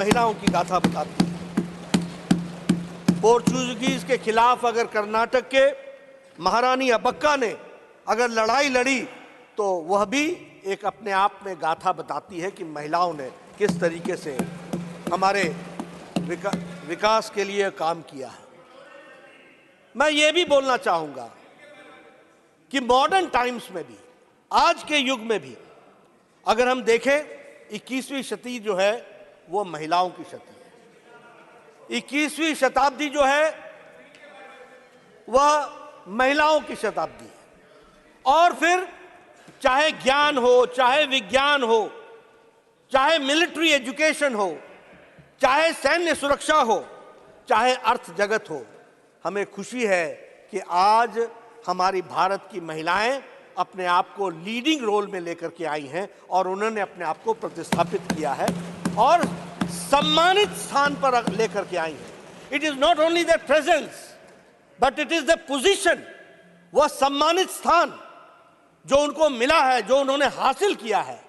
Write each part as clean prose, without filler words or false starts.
महिलाओं की गाथा बताती है। पोर्चुगीज के खिलाफ अगर कर्नाटक के महारानी अब्बक्का ने अगर लड़ाई लड़ी तो वह भी एक अपने आप में गाथा बताती है कि महिलाओं ने किस तरीके से हमारे विकास के लिए काम किया है। मैं ये भी बोलना चाहूंगा कि मॉडर्न टाइम्स में भी, आज के युग में भी अगर हम देखें, 21वीं शताब्दी जो है वो महिलाओं की शताब्दी है। 21वीं शताब्दी जो है वह महिलाओं की शताब्दी है। और फिर चाहे ज्ञान हो, चाहे विज्ञान हो, चाहे मिलिट्री एजुकेशन हो, चाहे सैन्य सुरक्षा हो, चाहे अर्थ जगत हो, हमें खुशी है कि आज हमारी भारत की महिलाएं अपने आप को लीडिंग रोल में लेकर के आई हैं और उन्होंने अपने आप को प्रतिस्थापित किया है और सम्मानित स्थान पर लेकर के आई हैं। It is not only there presence but it is the position, वह सम्मानित स्थान जो उनको मिला है, जो उन्होंने हासिल किया है,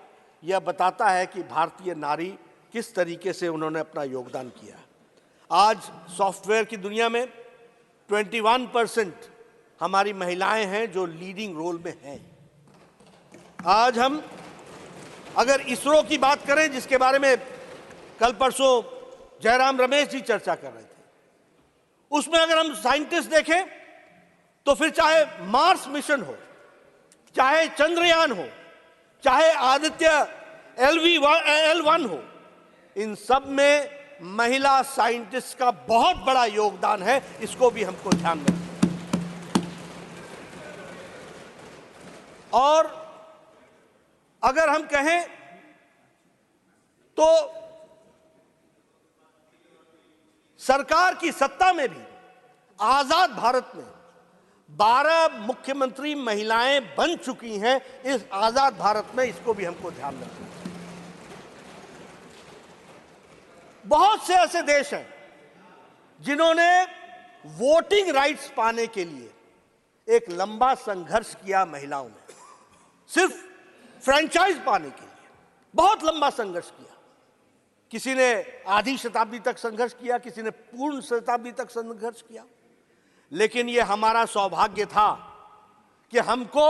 यह बताता है कि भारतीय नारी किस तरीके से उन्होंने अपना योगदान किया। आज सॉफ्टवेयर की दुनिया में 21% हमारी महिलाएं हैं जो लीडिंग रोल में हैं। आज हम अगर इसरो की बात करें, जिसके बारे में कल परसों जयराम रमेश जी चर्चा कर रहे थे, उसमें अगर हम साइंटिस्ट देखें तो फिर चाहे मार्स मिशन हो, चाहे चंद्रयान हो, चाहे आदित्य L1 हो, इन सब में महिला साइंटिस्ट का बहुत बड़ा योगदान है। इसको भी हमको ध्यान में रखना। और अगर हम कहें तो सरकार की सत्ता में भी आजाद भारत में 12 मुख्यमंत्री महिलाएं बन चुकी हैं इस आजाद भारत में। इसको भी हमको ध्यान रखना है। बहुत से ऐसे देश हैं जिन्होंने वोटिंग राइट्स पाने के लिए एक लंबा संघर्ष किया। महिलाओं ने सिर्फ फ्रेंचाइज पाने के लिए बहुत लंबा संघर्ष किया। किसी ने आधी शताब्दी तक संघर्ष किया, किसी ने पूर्ण शताब्दी तक संघर्ष किया। लेकिन यह हमारा सौभाग्य था कि हमको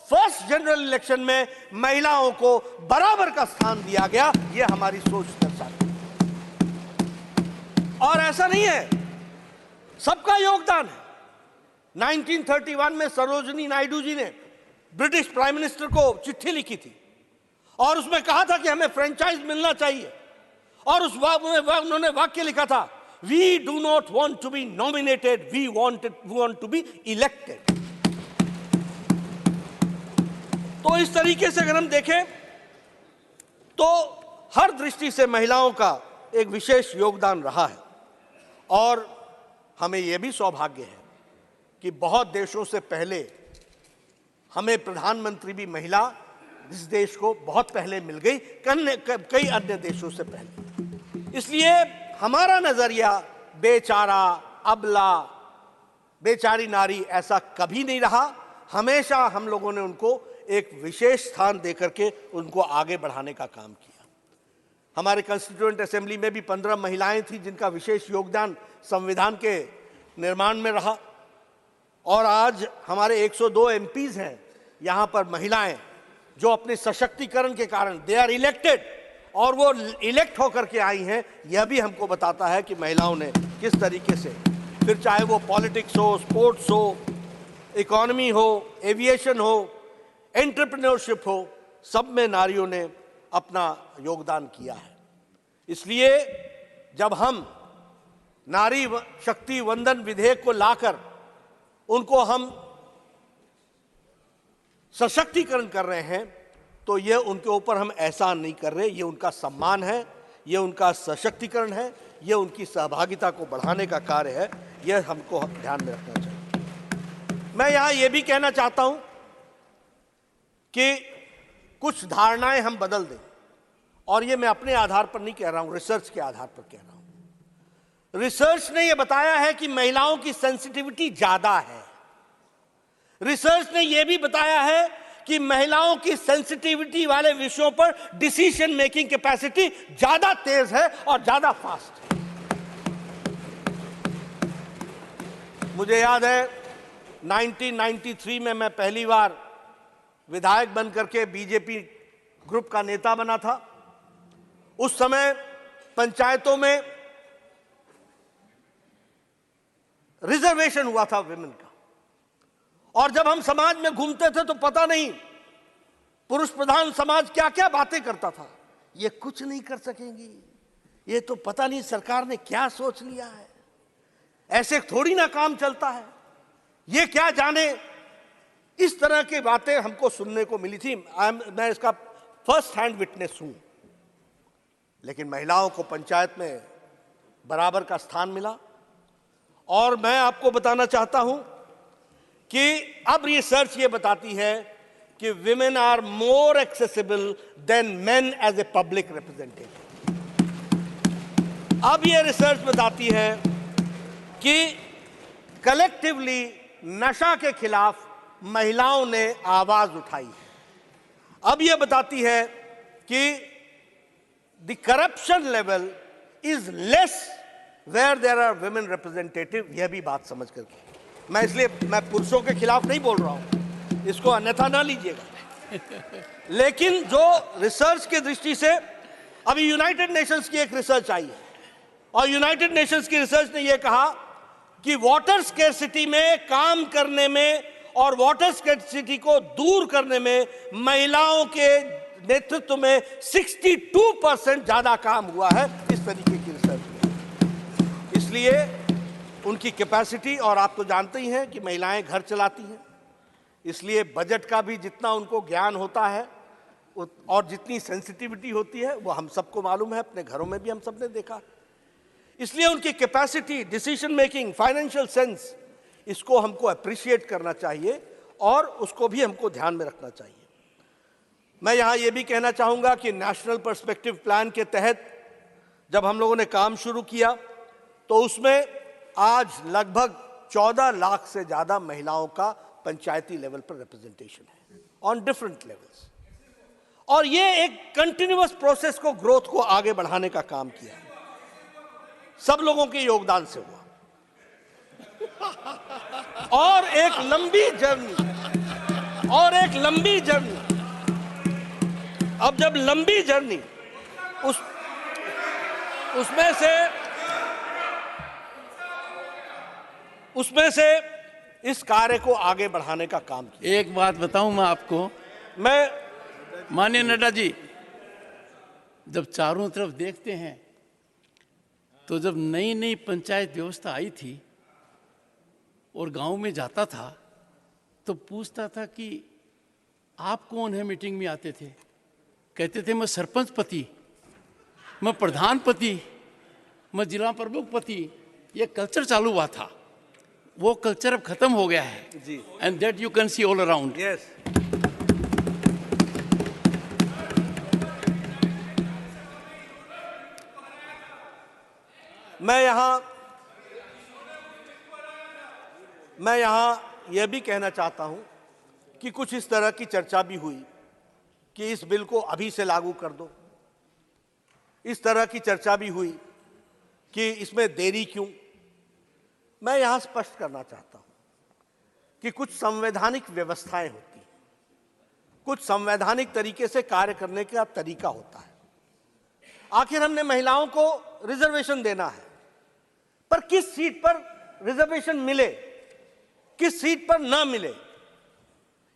फर्स्ट जनरल इलेक्शन में महिलाओं को बराबर का स्थान दिया गया। यह हमारी सोच दर्शाती है। और ऐसा नहीं है, सबका योगदान है। 1931 में सरोजिनी नायडू जी ने ब्रिटिश प्राइम मिनिस्टर को चिट्ठी लिखी थी और उसमें कहा था कि हमें फ्रेंचाइज मिलना चाहिए। और उस उन्होंने वाक्य लिखा था, we do not want to be nominated, we want to be elected. तो इस तरीके से अगर हम देखें तो हर दृष्टि से महिलाओं का एक विशेष योगदान रहा है। और हमें यह भी सौभाग्य है कि बहुत देशों से पहले हमें प्रधानमंत्री भी महिला इस देश को बहुत पहले मिल गई, कई अन्य देशों से पहले। इसलिए हमारा नजरिया बेचारा, अबला, बेचारी नारी ऐसा कभी नहीं रहा। हमेशा हम लोगों ने उनको एक विशेष स्थान देकर के उनको आगे बढ़ाने का काम किया। हमारे कॉन्स्टिट्यूएंट असेंबली में भी 15 महिलाएं थी जिनका विशेष योगदान संविधान के निर्माण में रहा। और आज हमारे 102 एमपीज हैं यहां पर महिलाएं, जो अपने सशक्तिकरण के कारण दे आर इलेक्टेड और वो इलेक्ट होकर के आई हैं। यह भी हमको बताता है कि महिलाओं ने किस तरीके से, फिर चाहे वो पॉलिटिक्स हो, स्पोर्ट्स हो, इकोनॉमी हो, एविएशन हो, एंटरप्रेन्योरशिप हो, सब में नारियों ने अपना योगदान किया है। इसलिए जब हम नारी शक्ति वंदन विधेयक को लाकर उनको हम सशक्तिकरण कर रहे हैं तो यह उनके ऊपर हम एहसान नहीं कर रहे, यह उनका सम्मान है, यह उनका सशक्तिकरण है, यह उनकी सहभागिता को बढ़ाने का कार्य है। यह हमको ध्यान में रखना चाहिए। मैं यहां यह भी कहना चाहता हूं कि कुछ धारणाएं हम बदल दें, और यह मैं अपने आधार पर नहीं कह रहा हूं, रिसर्च के आधार पर कह रहा हूं। रिसर्च ने यह बताया है कि महिलाओं की सेंसिटिविटी ज्यादा है। रिसर्च ने यह भी बताया है कि महिलाओं की सेंसिटिविटी वाले विषयों पर डिसीजन मेकिंग कैपेसिटी ज्यादा तेज है और ज्यादा फास्ट है। मुझे याद है 1993 में मैं पहली बार विधायक बनकर के बीजेपी ग्रुप का नेता बना था। उस समय पंचायतों में रिजर्वेशन हुआ था विमेन का, और जब हम समाज में घूमते थे तो पता नहीं पुरुष प्रधान समाज क्या क्या बातें करता था। ये कुछ नहीं कर सकेंगी, ये तो पता नहीं सरकार ने क्या सोच लिया है, ऐसे थोड़ी ना काम चलता है, ये क्या जाने। इस तरह की बातें हमको सुनने को मिली थी। मैं इसका फर्स्ट हैंड विटनेस हूं। लेकिन महिलाओं को पंचायत में बराबर का स्थान मिला, और मैं आपको बताना चाहता हूं कि अब रिसर्च ये बताती है कि women are more accessible than men as a public representative. अब ये रिसर्च बताती है कि कलेक्टिवली नशा के खिलाफ महिलाओं ने आवाज उठाई है। अब ये बताती है कि the corruption level is less where there are women representative. यह भी बात समझ करके, मैं पुरुषों के खिलाफ नहीं बोल रहा हूं, इसको अन्यथा ना लीजिएगा। लेकिन जो रिसर्च की दृष्टि से अभी यूनाइटेड नेशंस की एक रिसर्च आई है, और यूनाइटेड नेशंस की रिसर्च ने यह कहा कि वाटर स्केर्सिटी में काम करने में और वाटर स्केर्सिटी को दूर करने में महिलाओं के नेतृत्व में 62% ज्यादा काम हुआ है इस तरीके की रिसर्च में। इसलिए उनकी कैपेसिटी, और आप तो जानते ही हैं कि महिलाएं घर चलाती हैं, इसलिए बजट का भी जितना उनको ज्ञान होता है और जितनी सेंसिटिविटी होती है वो हम सबको मालूम है, अपने घरों में भी हम सबने देखा। इसलिए उनकी capacity, decision making, financial sense, इसको हमको अप्रिशिएट करना चाहिए और उसको भी हमको ध्यान में रखना चाहिए। मैं यहां यह भी कहना चाहूंगा कि नेशनल पर्सपेक्टिव प्लान के तहत जब हम लोगों ने काम शुरू किया तो उसमें आज लगभग 14 लाख से ज्यादा महिलाओं का पंचायती लेवल पर रिप्रेजेंटेशन है ऑन डिफरेंट लेवल्स, और ये एक कंटिन्यूअस प्रोसेस को, ग्रोथ को आगे बढ़ाने का काम किया है, सब लोगों के योगदान से हुआ। और एक लंबी जर्नी, अब जब लंबी जर्नी उसमें से इस कार्य को आगे बढ़ाने का काम किया। एक बात बताऊं मैं आपको, माननीय नड्डा जी, जब चारों तरफ देखते हैं तो जब नई नई पंचायत व्यवस्था आई थी और गांव में जाता था तो पूछता था कि आप कौन है, मीटिंग में आते थे, कहते थे मैं सरपंच पति, मैं प्रधान पति, मैं जिला प्रमुख पति। ये कल्चर चालू हुआ था, वो कल्चर अब खत्म हो गया है जी, and that you can see all around. Yes, मैं यहां यह भी कहना चाहता हूं कि कुछ इस तरह की चर्चा भी हुई कि इस बिल को अभी से लागू कर दो। इस तरह की चर्चा भी हुई कि इसमें देरी क्यों। मैं यहां स्पष्ट करना चाहता हूं कि कुछ संवैधानिक व्यवस्थाएं होती हैं, कुछ संवैधानिक तरीके से कार्य करने का तरीका होता है। आखिर हमने महिलाओं को रिजर्वेशन देना है, पर किस सीट पर रिजर्वेशन मिले, किस सीट पर ना मिले,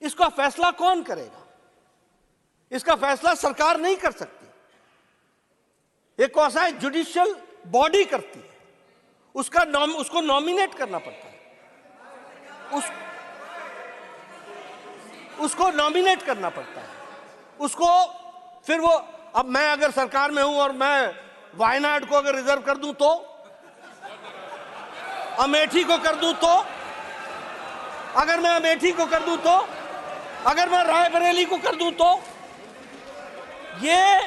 इसका फैसला कौन करेगा? इसका फैसला सरकार नहीं कर सकती, ये कौन सा जुडिशियल बॉडी करती है, उसको नॉमिनेट करना पड़ता है, उसको नॉमिनेट करना पड़ता है, उसको फिर वो, अब मैं अगर सरकार में हूं और मैं वायनाड को अगर रिजर्व कर दूं तो, अमेठी को कर दूं तो, अगर मैं अमेठी को कर दूं तो, अगर मैं रायबरेली को कर दूं तो, ये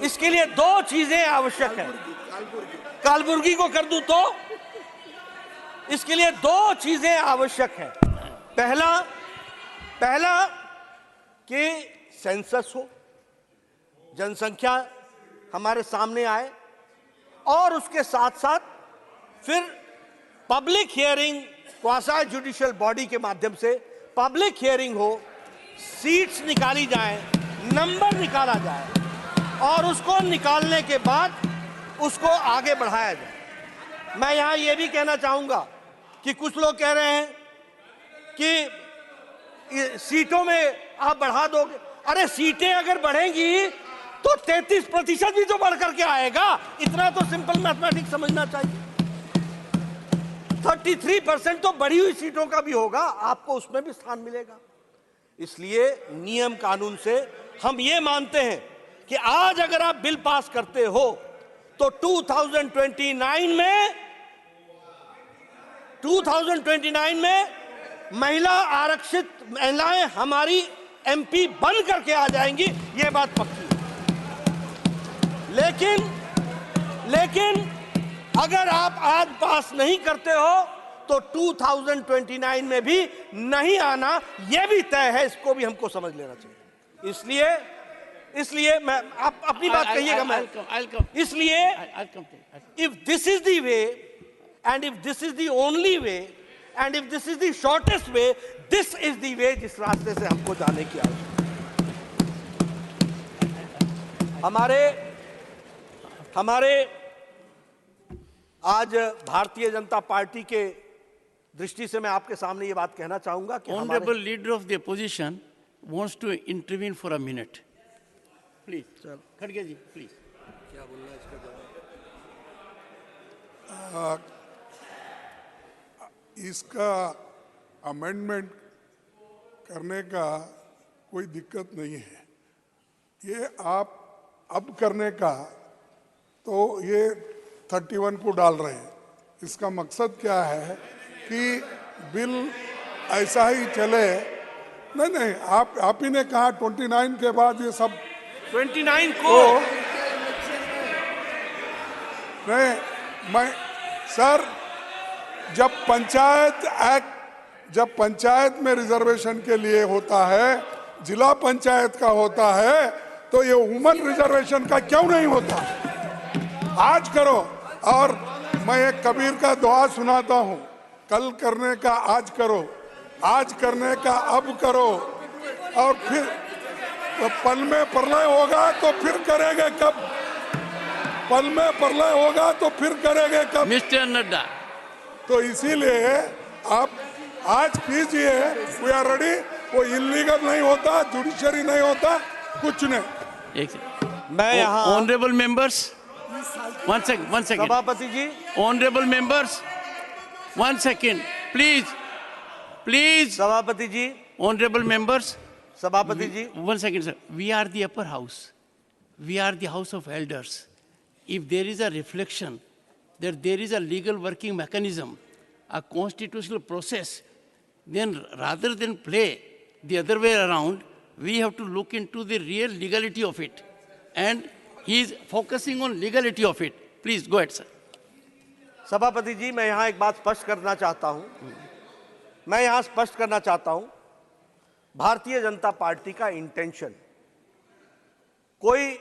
इसके लिए दो चीजें आवश्यक है। कालबुर्गी को कर दूं तो इसके लिए दो चीजें आवश्यक है। पहला कि सेंसस हो, जनसंख्या हमारे सामने आए, और उसके साथ साथ फिर public hearing, quasi judicial body के माध्यम से पब्लिक हियरिंग हो, सीट्स निकाली जाए, नंबर निकाला जाए, और उसको निकालने के बाद उसको आगे बढ़ाया जाए। मैं यहां यह भी कहना चाहूंगा कि कुछ लोग कह रहे हैं कि सीटों में आप बढ़ा दोगे। अरे सीटें अगर बढ़ेंगी तो 33% भी तो बढ़ करके आएगा। इतना तो सिंपल मैथमेटिक्स समझना चाहिए। 33% तो बढ़ी हुई सीटों का भी होगा, आपको उसमें भी स्थान मिलेगा। इसलिए नियम कानून से हम ये मानते हैं कि आज अगर आप बिल पास करते हो तो 2029 में महिला आरक्षित महिलाएं हमारी एमपी बन करके आ जाएंगी, ये बात पक्की है। लेकिन अगर आप आज पास नहीं करते हो तो 2029 में भी नहीं आना, यह भी तय है। इसको भी हमको समझ लेना चाहिए। इसलिए मैं, आप अपनी बात कहिएगा, मैं इसलिए if this is the way and if this is the only way and if this is the shortest way, this is the way जिस रास्ते से हमको जाने की आवश्यकता है। हमारे आज भारतीय जनता पार्टी के दृष्टि से मैं आपके सामने ये बात कहना चाहूंगा कि honourable leader of the opposition wants to intervene for a minute, please. Sir खड़गे जी, प्लीज। क्या बोलना है इसका जवाब? इसका अमेंडमेंट करने का कोई दिक्कत नहीं है। ये आप अब करने का तो ये 31 को डाल रहे हैं। इसका मकसद क्या है कि बिल ऐसा ही चले। नहीं, आप ही ने कहा 29 के बाद ये सब 29 को नहीं। मैं सर, जब पंचायत में रिजर्वेशन के लिए होता है, जिला पंचायत का होता है, तो ये वुमन रिजर्वेशन का क्यों नहीं होता? आज करो। और मैं एक कबीर का दुआ सुनाता हूँ, कल करने का आज करो, आज करने का अब करो, और फिर तो पल में प्रलय होगा तो फिर करेंगे कब? पल में प्रलय होगा तो फिर करेंगे कब? मिस्टर नड्डा, तो इसीलिए आप आज कीजिए, वी आर रेडी। वो इलीगल नहीं होता, जुडिशरी नहीं होता, कुछ नहीं। मैं यहाँ ऑनरेबल मेंबर्स, वन सेकंड सभापति जी, honourable members, one second please सभापति जी, ऑनरेबल मेंबर्स, सभापति जी, one second, sir. We are the upper house. We are the house of elders. If there is a reflection that there is a legal working mechanism, a constitutional process, then rather than play the other way around, we have to look into the real legality of it. And he is focusing on legality of it. Please go ahead, sir. सभापति जी, मैं यहाँ एक बात स्पष्ट करना चाहता हूँ। Bharatiya Janata party का इंटेंशन कोई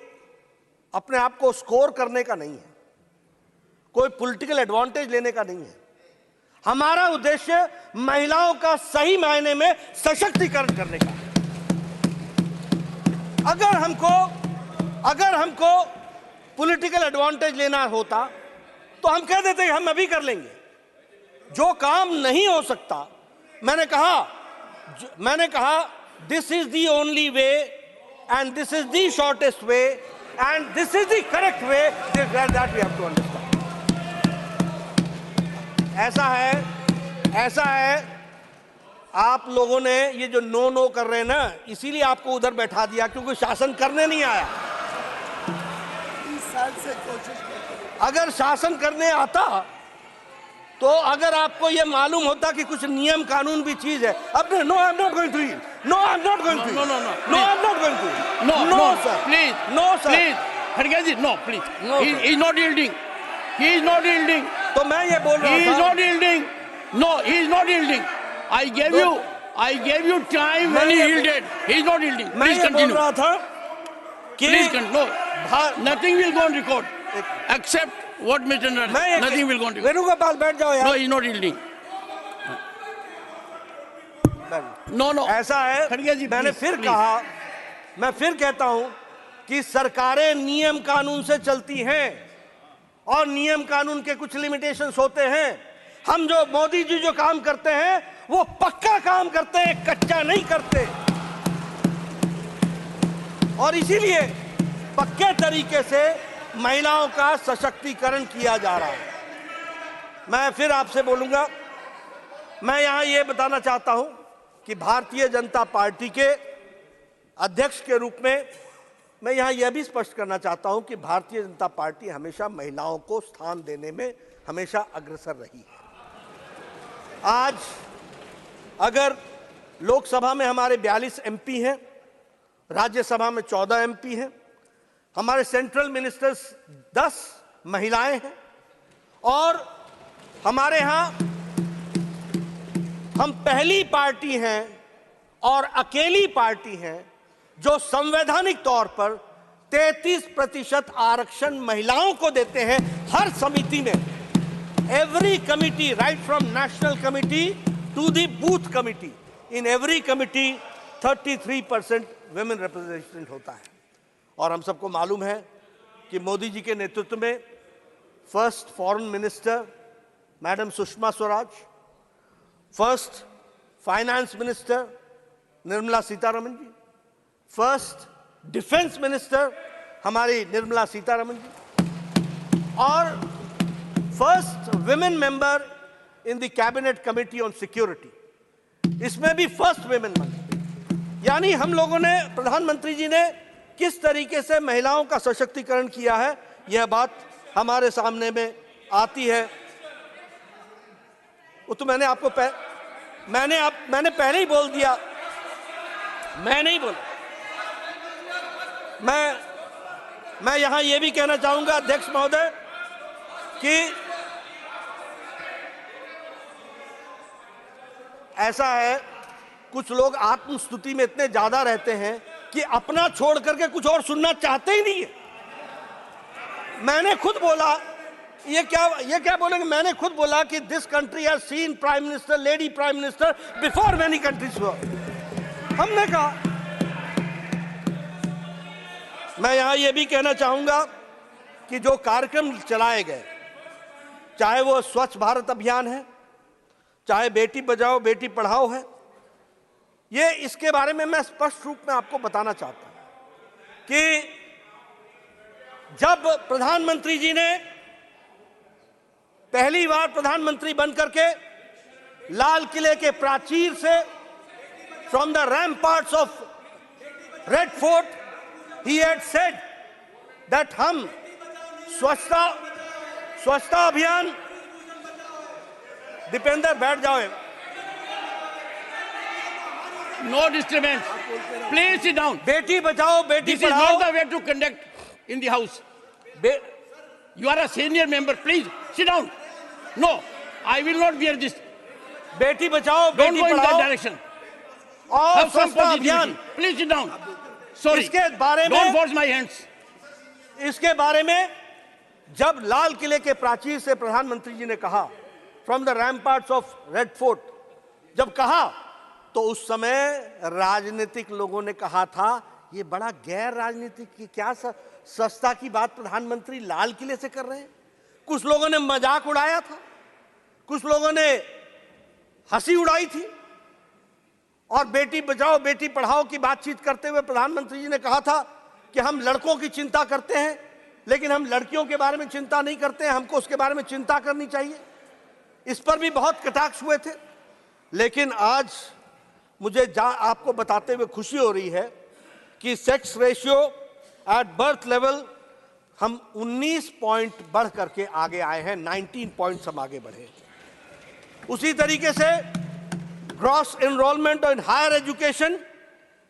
अपने आप को स्कोर करने का नहीं है, कोई पॉलिटिकल एडवांटेज लेने का नहीं है। हमारा उद्देश्य महिलाओं का सही मायने में सशक्तिकरण करने का है। अगर हमको पॉलिटिकल एडवांटेज लेना होता तो हम कह देते हम अभी कर लेंगे। जो काम नहीं हो सकता, मैंने कहा this is the only way and this is the shortest way and this is the correct way, that we have to understand. ऐसा है आप लोगों ने ये जो नो कर रहे हैं ना, इसीलिए आपको उधर बैठा दिया, क्योंकि शासन करने नहीं आया। 30 साल से कोशिश करते। अगर शासन करने आता तो अगर आपको ये मालूम होता कि कुछ नियम कानून भी चीज है। अब no, I am not going to yield, no I am not going to, no I am not going to, no sir, please, no sir, please, खड़गे ji, no please, he is not yielding, he is not yielding. तो मैं ये बोल रहा था, he is not yielding, no, he is not yielding. I gave you I gave you time when he yielded. He is not yielding. मैं Please ये बोल continue. रहा था कि Please continue. No, nothing will go on record except what Mr. Nada. मैं Nothing will go on record. Venugopal बैठ जाओ No, यार। he is not yielding. No, no. ऐसा है, खड़गे जी, मैंने please, फिर please. कहा, मैं फिर कहता हूं कि सरकारें नियम कानून से चलती हैं और नियम कानून के कुछ लिमिटेशंस होते हैं। हम जो मोदी जी जो काम करते हैं वो पक्का काम करते हैं, कच्चा नहीं करते, और इसीलिए पक्के तरीके से महिलाओं का सशक्तिकरण किया जा रहा है। मैं फिर आपसे बोलूंगा, मैं यहां यह बताना चाहता हूं कि भारतीय जनता पार्टी के अध्यक्ष के रूप में मैं यहां यह भी स्पष्ट करना चाहता हूं कि भारतीय जनता पार्टी हमेशा महिलाओं को स्थान देने में हमेशा अग्रसर रही है। आज अगर लोकसभा में हमारे 42 एमपी हैं, राज्यसभा में 14 एमपी हैं, हमारे सेंट्रल मिनिस्टर्स 10 महिलाएं हैं, और हमारे यहां हम पहली पार्टी हैं और अकेली पार्टी हैं जो संवैधानिक तौर पर 33% आरक्षण महिलाओं को देते हैं हर समिति में। Every committee, right from national committee to the booth committee, in every committee 33% women representation होता है। और हम सबको मालूम है कि मोदी जी के नेतृत्व में first foreign minister madam Sushma Swaraj, first finance minister Nirmala Sitharaman ji, first defence minister हमारी निर्मला सीतारमण जी, और first women member in the cabinet committee on security, इसमें भी फर्स्ट विमेन मंत्री। यानी हम लोगों ने, प्रधानमंत्री जी ने किस तरीके से महिलाओं का सशक्तिकरण किया है, यह बात हमारे सामने में आती है। वो तो मैंने आपको मैंने पहले ही बोल दिया, मैं नहीं बोला। मैं यहां यह भी कहना चाहूंगा अध्यक्ष महोदय कि ऐसा है, कुछ लोग आत्मस्तुति में इतने ज्यादा रहते हैं कि अपना छोड़ करके कुछ और सुनना चाहते ही नहीं है। मैंने खुद बोला, ये क्या बोलेंगे, मैंने खुद बोला कि this country has seen prime minister, lady prime minister before many countries वर। हमने कहा, मैं यहां यह भी कहना चाहूंगा कि जो कार्यक्रम चलाए गए, चाहे वो स्वच्छ भारत अभियान है, चाहे बेटी बचाओ बेटी पढ़ाओ है, ये इसके बारे में मैं स्पष्ट रूप में आपको बताना चाहता हूं कि जब प्रधानमंत्री जी ने पहली बार प्रधानमंत्री बनकर के लाल किले के प्राचीर से, from the ramparts of Red Fort, he had said that हम स्वच्छता अभियान, दीपेंद्र बैठ जाओ, No disturbance. Please sit down. Beti Bachao Beti This is पढ़ाओ। not the way to conduct in the house. You are a senior member. Please sit down. No, I will not bear this. Beti Bachao Don't बेटी go in that पढ़ाओ direction. और Have some स्वच्छता अभियान, positivity. Please sit down. Sorry. इसके बारे में, Don't force my hands. इसके बारे में जब लाल किले के प्राचीर से प्रधानमंत्री जी ने कहा, from the ramparts of Red Fort, जब कहा तो उस समय राजनीतिक लोगों ने कहा था ये बड़ा गैर राजनीतिक की क्या सस्ता की बात प्रधानमंत्री लाल किले से कर रहे हैं। कुछ लोगों ने मजाक उड़ाया था, कुछ लोगों ने हंसी उड़ाई थी, और बेटी बचाओ बेटी पढ़ाओ की बातचीत करते हुए प्रधानमंत्री जी ने कहा था कि हम लड़कों की चिंता करते हैं लेकिन हम लड़कियों के बारे में चिंता नहीं करते हैं, हमको उसके बारे में चिंता करनी चाहिए। इस पर भी बहुत कटाक्ष हुए थे। लेकिन आज मुझे आपको बताते हुए खुशी हो रही है कि sex ratio at birth level हम 19 पॉइंट बढ़ करके आगे आए हैं, 19 पॉइंट्स हम आगे बढ़े। उसी तरीके से gross enrolment in higher education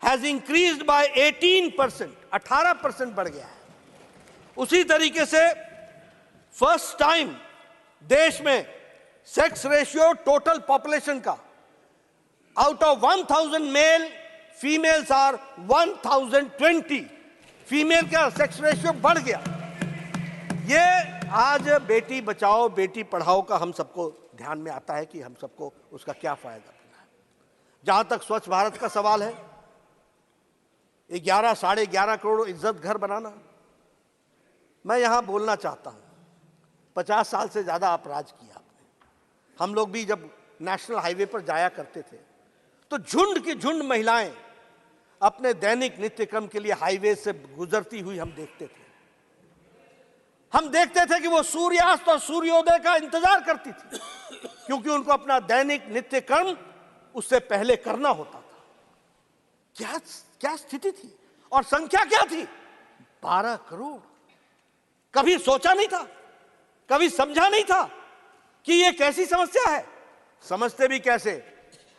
has increased by 18%, 18% बढ़ गया है। उसी तरीके से फर्स्ट टाइम देश में सेक्स रेशियो टोटल पॉपुलेशन का out of 1000 male, females are 1020। Female का सेक्स रेशियो बढ़ गया। ये आज बेटी बचाओ बेटी पढ़ाओ का हम सबको ध्यान में आता है कि हम सबको उसका क्या फायदा मिला है। जहां तक स्वच्छ भारत का सवाल है, 11 साढ़े 11 करोड़ इज्जत घर बनाना, मैं यहां बोलना चाहता हूं, 50 साल से ज्यादा आप राज किया आपने। हम लोग भी जब नेशनल हाईवे पर जाया करते थे तो झुंड की झुंड महिलाएं अपने दैनिक नित्य क्रम के लिए हाईवे से गुजरती हुई हम देखते थे। हम देखते थे कि वो सूर्यास्त और सूर्योदय का इंतजार करती थी, क्योंकि उनको अपना दैनिक नित्य कर्म उससे पहले करना होता था। क्या स्थिति थी और संख्या क्या थी? 12 करोड़। कभी सोचा नहीं था, कभी समझा नहीं था कि ये कैसी समस्या है। समझते भी कैसे?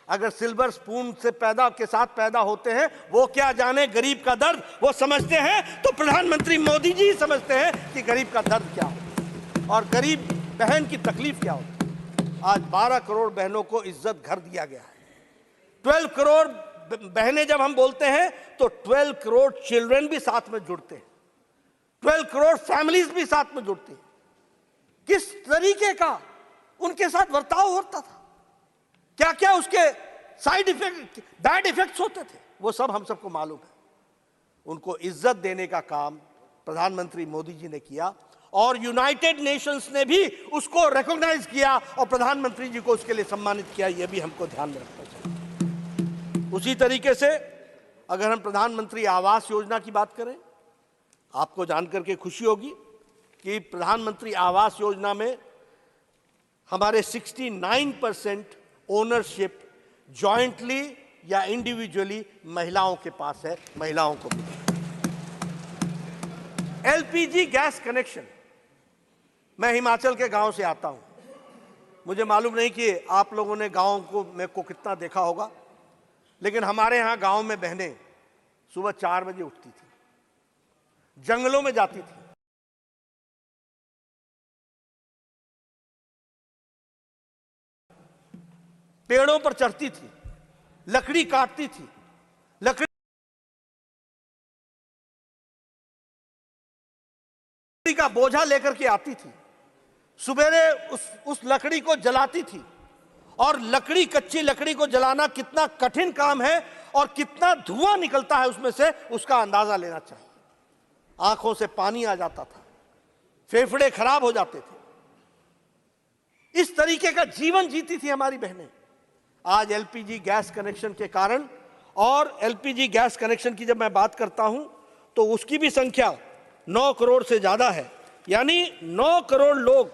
अगर सिल्वर स्पून से के साथ पैदा होते हैं, वो क्या जाने गरीब का दर्द, वो समझते हैं तो प्रधानमंत्री मोदी जी समझते हैं कि गरीब का दर्द क्या होता और गरीब बहन की तकलीफ क्या होती। आज 12 करोड़ बहनों को इज्जत घर दिया गया है। 12 करोड़ बहनें जब हम बोलते हैं तो 12 करोड़ चिल्ड्रन भी साथ में जुड़ते हैं, 12 करोड़ फैमिलीज भी साथ में जुड़ती हैं। किस तरीके का उनके साथ बर्ताव होता था, क्या क्या उसके साइड इफेक्ट, बैड इफेक्ट्स होते थे, वो सब हम सबको मालूम है। उनको इज्जत देने का काम प्रधानमंत्री मोदी जी ने किया और यूनाइटेड नेशंस ने भी उसको रिकॉग्नाइज किया और प्रधानमंत्री जी को उसके लिए सम्मानित किया। यह भी हमको ध्यान में रखना चाहिए। उसी तरीके से अगर हम प्रधानमंत्री आवास योजना की बात करें, आपको जानकर के खुशी होगी कि प्रधानमंत्री आवास योजना में हमारे 69% ओनरशिप जॉइंटली या इंडिविजुअली महिलाओं के पास है, महिलाओं को भी। एलपीजी गैस कनेक्शन, मैं हिमाचल के गांव से आता हूं, मुझे मालूम नहीं कि आप लोगों ने गांव को कितना देखा होगा, लेकिन हमारे यहां गांव में बहनें सुबह 4 बजे उठती थी, जंगलों में जाती थी, पेड़ों पर चढ़ती थी, लकड़ी काटती थी, लकड़ी का बोझा लेकर के आती थी, सुबेरे उस लकड़ी को जलाती थी। और लकड़ी, कच्ची लकड़ी को जलाना कितना कठिन काम है और कितना धुआं निकलता है उसमें से, उसका अंदाजा लेना चाहिए। आंखों से पानी आ जाता था, फेफड़े खराब हो जाते थे। इस तरीके का जीवन जीती थी हमारी बहनें। आज एलपीजी गैस कनेक्शन के कारण, और एलपीजी गैस कनेक्शन की जब मैं बात करता हूं तो उसकी भी संख्या 9 करोड़ से ज्यादा है, यानी 9 करोड़ लोग,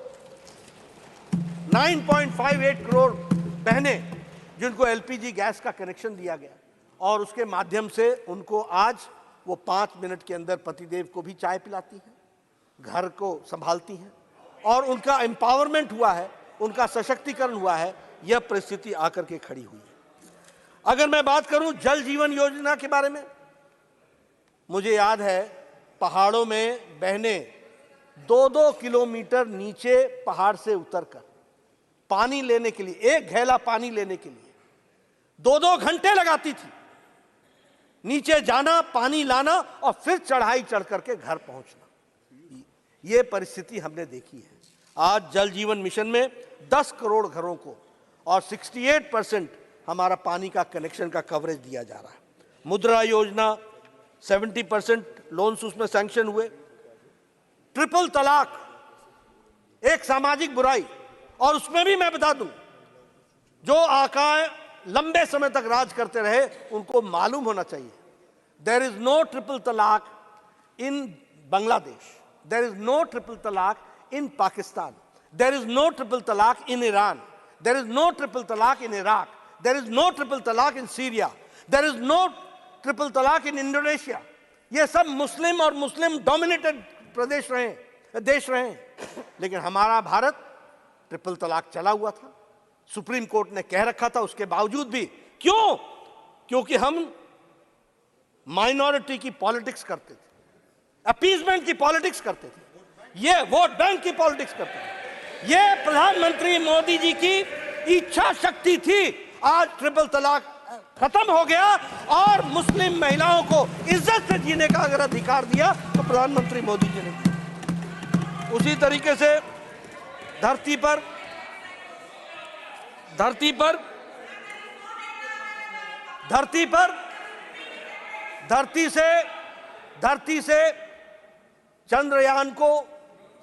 9.58 करोड़ बहनें जिनको एलपीजी गैस का कनेक्शन दिया गया, और उसके माध्यम से उनको आज वो 5 मिनट के अंदर पतिदेव को भी चाय पिलाती हैं, घर को संभालती हैं, और उनका एम्पावरमेंट हुआ है, उनका सशक्तिकरण हुआ है। यह परिस्थिति आकर के खड़ी हुई है। अगर मैं बात करूं जल जीवन योजना के बारे में, मुझे याद है पहाड़ों में बहनें 2-2 किलोमीटर नीचे पहाड़ से उतरकर पानी लेने के लिए, एक घेला पानी लेने के लिए 2-2 घंटे लगाती थी। नीचे जाना, पानी लाना और फिर चढ़ाई चढ़ करके घर पहुंचना। यह परिस्थिति हमने देखी है। आज जल जीवन मिशन में 10 करोड़ घरों को और 68% हमारा पानी का कनेक्शन का कवरेज दिया जा रहा है। मुद्रा योजना 70% लोन्स उसमें सैंक्शन हुए। ट्रिपल तलाक एक सामाजिक बुराई, और उसमें भी मैं बता दूं, जो आकाएं लंबे समय तक राज करते रहे उनको मालूम होना चाहिए, देयर इज नो ट्रिपल तलाक in Bangladesh, there is no triple तलाक in Pakistan, there is no triple talaq in Iran, there is no triple talaq in Iraq, there is no triple talaq in Syria, there is no triple talaq in Indonesia. ये सब मुस्लिम और Muslim dominated देश रहे, लेकिन हमारा Bharat triple तलाक चला हुआ था। सुप्रीम कोर्ट ने कह रखा था, उसके बावजूद भी क्यों? क्योंकि हम माइनॉरिटी की पॉलिटिक्स करते थे, अपीजमेंट की पॉलिटिक्स करते थे, ये वोट बैंक की पॉलिटिक्स करते हैं। ये प्रधानमंत्री मोदी जी की इच्छा शक्ति थी आज ट्रिपल तलाक खत्म हो गया और मुस्लिम महिलाओं को इज्जत से जीने का अगर अधिकार दिया तो प्रधानमंत्री मोदी जी ने दिया। उसी तरीके से धरती से चंद्रयान को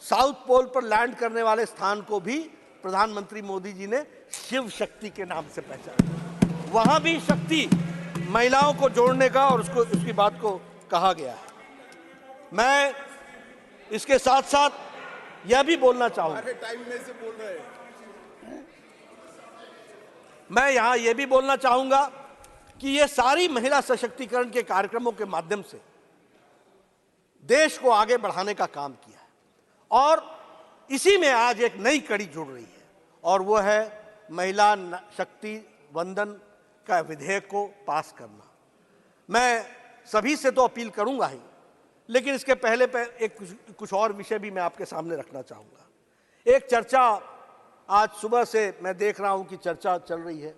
साउथ पोल पर लैंड करने वाले स्थान को भी प्रधानमंत्री मोदी जी ने शिव शक्ति के नाम से पहचाना। वहां भी शक्ति महिलाओं को जोड़ने का और उसकी बात को कहा गया है। मैं इसके साथ साथ यह भी बोलना चाहूंगा, मैं यहां यह भी बोलना चाहूंगा कि यह सारी महिला सशक्तिकरण के कार्यक्रमों के माध्यम से देश को आगे बढ़ाने का काम किया है और इसी में आज एक नई कड़ी जुड़ रही है और वो है महिला शक्ति वंदन का विधेयक को पास करना। मैं सभी से तो अपील करूंगा ही, लेकिन इसके पहले कुछ और विषय भी मैं आपके सामने रखना चाहूंगा। एक चर्चा आज सुबह से मैं देख रहा हूं कि चर्चा चल रही है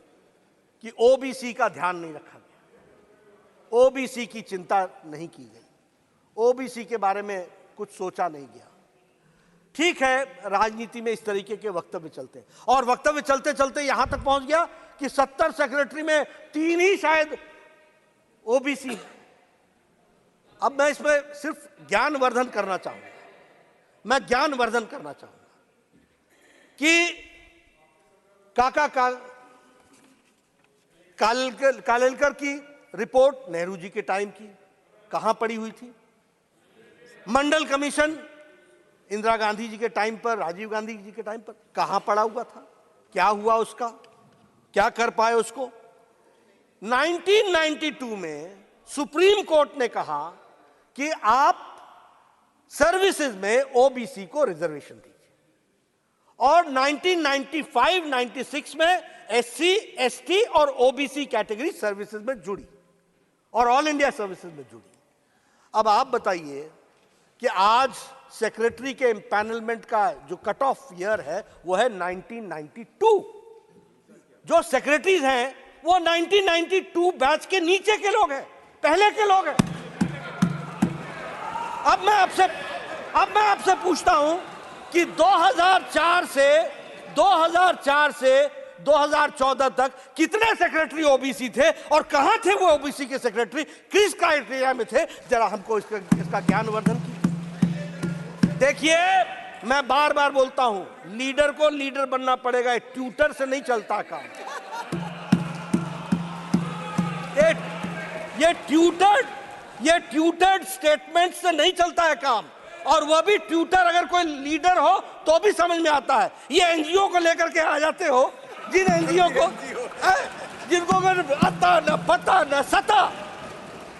कि ओबीसी का ध्यान नहीं रखा गया, ओबीसी की चिंता नहीं की गई, ओबीसी के बारे में कुछ सोचा नहीं गया। ठीक है, राजनीति में इस तरीके के वक्तव्य चलते हैं और वक्तव्य चलते चलते यहां तक पहुंच गया कि 70 सेक्रेटरी में 3 ही शायद ओबीसी। अब मैं इसमें सिर्फ ज्ञानवर्धन करना चाहूंगा, मैं ज्ञानवर्धन करना चाहूंगा कि कालेलकर की रिपोर्ट नेहरू जी के टाइम की कहां पड़ी हुई थी? मंडल कमीशन इंदिरा गांधी जी के टाइम पर, राजीव गांधी जी के टाइम पर कहां पड़ा हुआ था? क्या हुआ उसका? क्या कर पाए उसको? 1992 में सुप्रीम कोर्ट ने कहा कि आप सर्विसेज में ओबीसी को रिजर्वेशन दीजिए और 1995-96 में एससी, एसटी और ओबीसी कैटेगरी सर्विसेज में जुड़ी और ऑल इंडिया सर्विसेज में जुड़ी। अब आप बताइए कि आज सेक्रेटरी के एम्पैनलमेंट का जो कट ऑफ ईयर है वो है 1992। जो सेक्रेटरीज हैं वो 1992 बैच के नीचे के लोग हैं, पहले के लोग हैं। अब मैं आपसे पूछता हूं कि 2004 से 2014 तक कितने सेक्रेटरी ओबीसी थे और कहां थे वो ओबीसी के सेक्रेटरी, किस क्राइटेरिया में थे? जरा हमको इसका ज्ञानवर्धन कीजिए। देखिए, मैं बार बार बोलता हूं, लीडर को लीडर बनना पड़ेगा, ट्यूटर से नहीं चलता काम। ये ट्यूटर्ड स्टेटमेंट से नहीं चलता है काम, और वह भी ट्यूटर अगर कोई लीडर हो तो भी समझ में आता है। ये एनजीओ को लेकर के आ जाते हो, जिन एनजीओ को जिनको आता न पता न सता,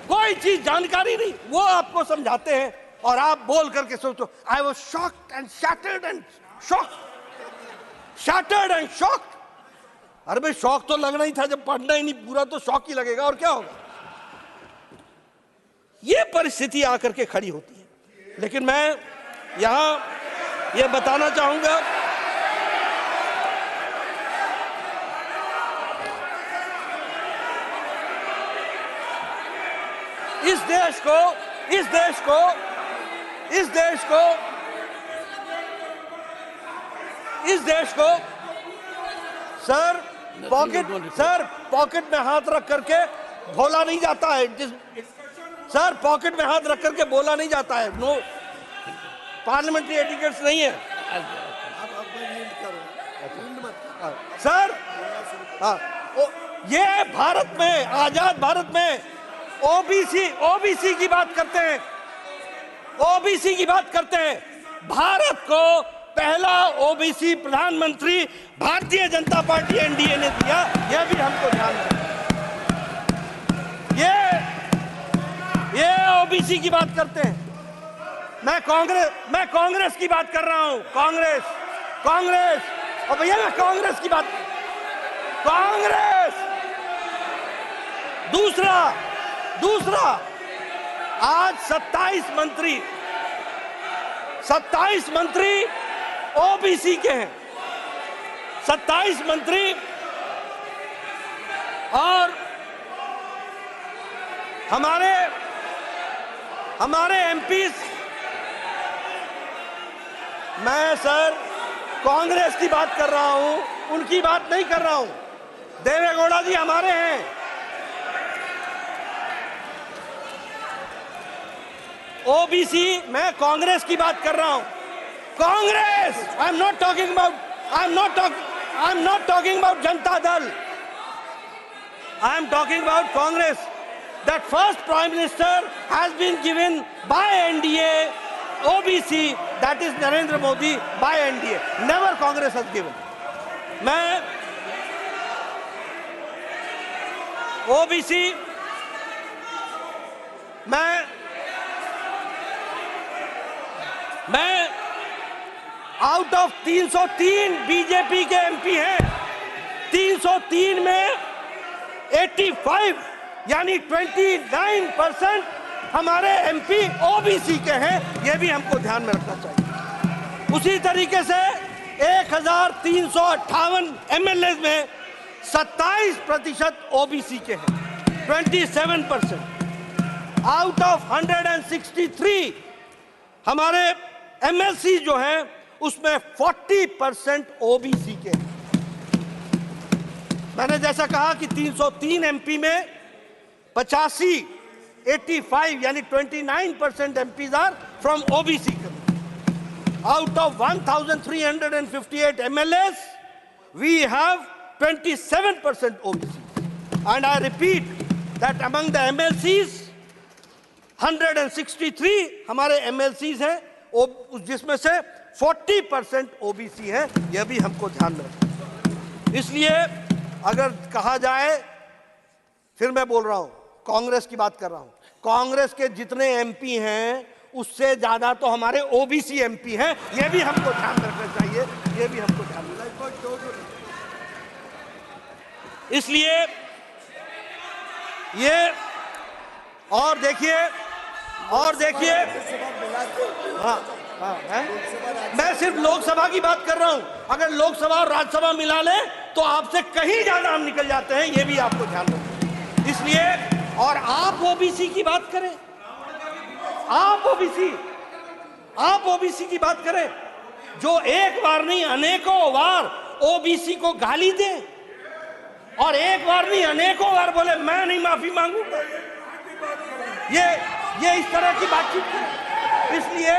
कोई चीज जानकारी नहीं, वो आपको समझाते हैं और आप बोल करके सोचो I was shocked and shattered and shocked. अरे भाई, शौक तो लगना ही था, जब पढ़ना ही नहीं पूरा तो शौक ही लगेगा, और क्या होगा? ये परिस्थिति आकर के खड़ी होती है। लेकिन मैं यहां ये बताना चाहूंगा, इस देश को सर पॉकेट में हाथ रख करके भोला नहीं जाता है। सर, पॉकेट में हाथ रख करके बोला नहीं जाता है। नो, पार्लियामेंट्री एटिकेट्स नहीं है सर। ये भारत में, आजाद भारत में ओबीसी की बात करते हैं, ओबीसी की बात करते हैं। भारत को पहला ओबीसी प्रधानमंत्री भारतीय जनता पार्टी एनडीए ने दिया, यह भी हमको ध्यान रखना। ये ओबीसी की बात करते हैं। मैं कांग्रेस की बात कर रहा हूं, कांग्रेस। और भैया, मैं कांग्रेस की बात, कांग्रेस। दूसरा आज 27 मंत्री ओबीसी के हैं। 27 मंत्री और हमारे एमपीज, मैं सर कांग्रेस की बात कर रहा हूं, उनकी बात नहीं कर रहा हूं। देवेगौड़ा जी हमारे हैं। ओबीसी, मैं कांग्रेस की बात कर रहा हूं। कांग्रेस, आई am not talking about Janata Dal. I am talking about Congress. That first Prime Minister has been given by NDA, OBC, that is Narendra Modi by NDA. Never Congress has given. मैं OBC, मैं out of 303 BJP के MP हैं, 303 में 85 यानी 29% हमारे MP OBC के हैं। यह भी हमको ध्यान में रखना चाहिए। उसी तरीके से 1358 एमएलए में 27% ओबीसी के हैं, 27%। आउट ऑफ 163 हमारे एमएलसी जो हैं उसमें 40% ओबीसी के हैं। मैंने जैसा कहा कि 303 एमपी में 85 यानी 29% MPs are from OBC. Out of 1358 MLAs we have 27% OBC. And I repeat that among the MLCs 163 हमारे एमएलसीज हैं, जिसमें से 40% ओबीसी है। यह भी हमको ध्यान में रखना। इसलिए अगर कहा जाए, फिर मैं बोल रहा हूं, कांग्रेस की बात कर रहा हूं, कांग्रेस के जितने एमपी हैं उससे ज्यादा तो हमारे ओबीसी एमपी हैं। यह भी हमको ध्यान रखना चाहिए, यह भी हमको ध्यान रखना चाहिए। इसलिए ये और देखिए मैं सिर्फ लोकसभा की बात कर रहा हूं। अगर लोकसभा और राज्यसभा मिला ले तो आपसे कहीं ज्यादा हम निकल जाते हैं। यह भी आपको ध्यान रखना। इसलिए और आप ओबीसी की बात करें, आप ओबीसी की बात करें, जो एक बार नहीं अनेकों बार ओबीसी को गाली दे और एक बार नहीं अनेकों बार बोले मैं नहीं माफी मांगूंगा, ये इस तरह की बातचीत करें। इसलिए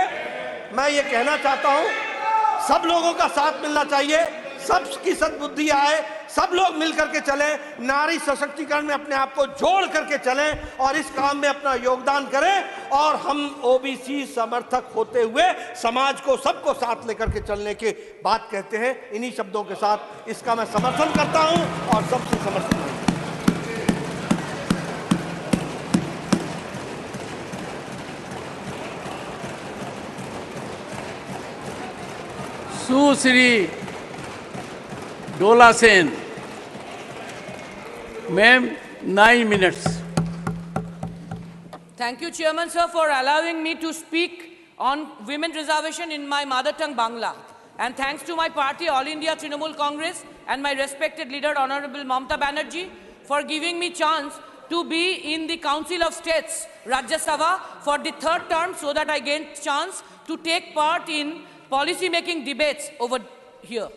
मैं ये कहना चाहता हूं, सब लोगों का साथ मिलना चाहिए, सबकी सद्बुद्धि आए, सब लोग मिलकर के चलें, नारी सशक्तिकरण में अपने आप को जोड़ करके चलें और इस काम में अपना योगदान करें। और हम ओबीसी समर्थक होते हुए समाज को सबको साथ लेकर के चलने की बात कहते हैं। इन्हीं शब्दों के साथ इसका मैं समर्थन करता हूं और सबसे समर्थन करता हूं। सुश्री Dola Sen, ma'am 9 minutes. Thank you, Chairman, sir, for allowing me to speak on women reservation in my mother tongue, Bangla. And thanks to my party, All India Trinamool Congress, and my respected leader, Honorable Mamata Banerjee, for giving me chance to be in the Council of States, Rajya Sabha, for the 3rd term, so that I gained chance to take part in policy making debates over here.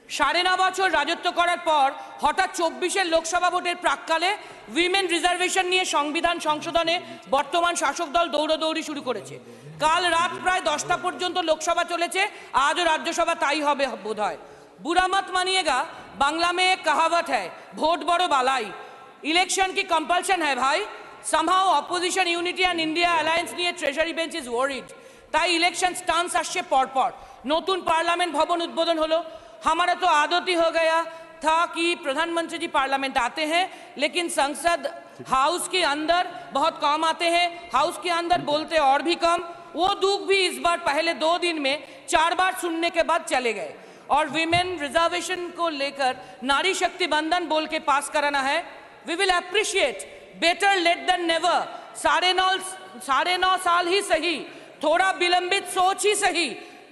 9.5 বছর রাজত্ব করার পর হঠাৎ 24-এর লোকসভা ভোটের প্রাক্কালে women reservation নিয়ে সংবিধান সংশোধনে বর্তমান শাসক দল দৌড়াদৌড়ি শুরু করেছে। কাল রাত প্রায় 10টা পর্যন্ত লোকসভা চলেছে, আজও রাজ্যসভা তাই হবে বোধহয়। बुरा मत मानिएगा, बांग्ला में एक कहावत है, वोट बड़ो बालाई। इलेक्शन की कंपल्शन है भाई। somehow opposition unity and India alliance নিয়ে treasury bench is worried। তাই ইলেকশন স্টান্স আসছে পরপর। নতুন পার্লামেন্ট ভবন উদ্বোধন হলো। हमारा तो आदत ही हो गया था कि प्रधानमंत्री जी पार्लियामेंट आते हैं, लेकिन संसद हाउस के अंदर बहुत कम आते हैं, हाउस के अंदर बोलते और भी कम। वो दुख भी इस बार पहले 2 दिन में 4 बार सुनने के बाद चले गए। और विमेन रिजर्वेशन को लेकर नारी शक्ति बंधन बोल के पास कराना है। We will appreciate, better late than never. 9.5 साल ही सही, थोड़ा विलंबित सोच ही सही,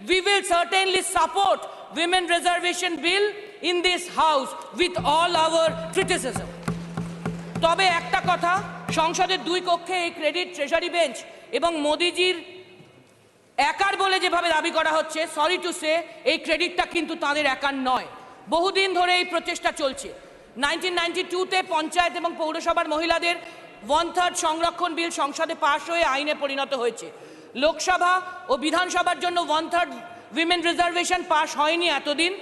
we will certainly support women reservation bill in this house with all our criticism. তবে একটা কথা, সংসদের দুই কক্ষে এই ক্রেডিট ট্রেজারি বেঞ্চ এবং মোদিজির একার বলে যেভাবে দাবি করা হচ্ছে, সরি টু সে, এই ক্রেডিটটা কিন্তু তাদের একার নয়। বহুদিন ধরে এই প্রচেষ্টা চলছে। 1992-তে পঞ্চায়েত এবং পৌরসভার মহিলাদের 1/3 সংরক্ষণ বিল সংসদে পাশ হয়ে আইনে পরিণত হয়েছে। লোকসভা ও বিধানসভার জন্য 1/3 উইমেন রিজার্ভেশন পাশ হয়নি এতদিন।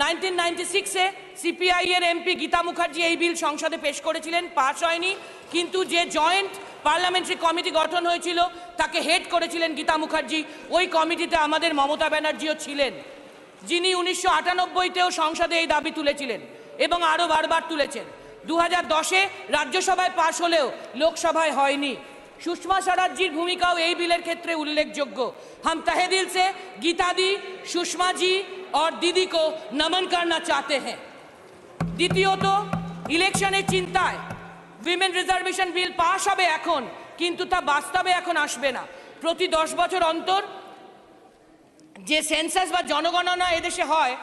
1996-এ সিপিআই এর এমপি গীতা মুখার্জি এই বিল সংসদে পেশ করেছিলেন, পাশ হয়নি। কিন্তু যে জয়েন্ট পার্লামেন্টারি কমিটি গঠন হয়েছিল তাকে হেড করেছিলেন গীতা মুখার্জি। ওই কমিটিতে আমাদের মমতা ব্যানার্জিও ছিলেন, যিনি 1998-তেও সংসদে এই দাবি তুলেছিলেন এবং আরও বারবার তুলেছেন। 2010-এ রাজ্যসভায় পাশ হলেও লোকসভায় হয়নি। সুষমা স্বরাজ্যের ভূমিকাও এই বিলের ক্ষেত্রে উল্লেখযোগ্য। हम तहे दिल से गीता दी, सुषमा जी और दीदी को नमन करना चाहते हैं। দ্বিতীয়ত, ইলেকশনের চিন্তায় উইমেন রিজার্ভেশন বিল পাশ হবে এখন, কিন্তু তা বাস্তবে এখন আসবে না। প্রতি 10 বছর অন্তর যে সেন্সাস বা জনগণনা এদেশে হয়,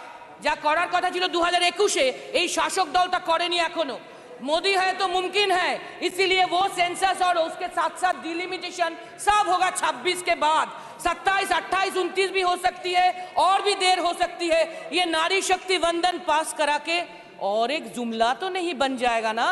যা করার কথা ছিল 2021-এ, এই শাসক দল তা করেনি এখনো। मोदी है तो मुमकिन है, इसीलिए वो सेंसस और उसके साथ साथ डिलिमिटेशन सब होगा 26 के बाद। 27, 28, 29 भी हो सकती है और भी देर हो सकती है। ये नारी शक्ति वंदन पास करा के और एक जुमला तो नहीं बन जाएगा ना,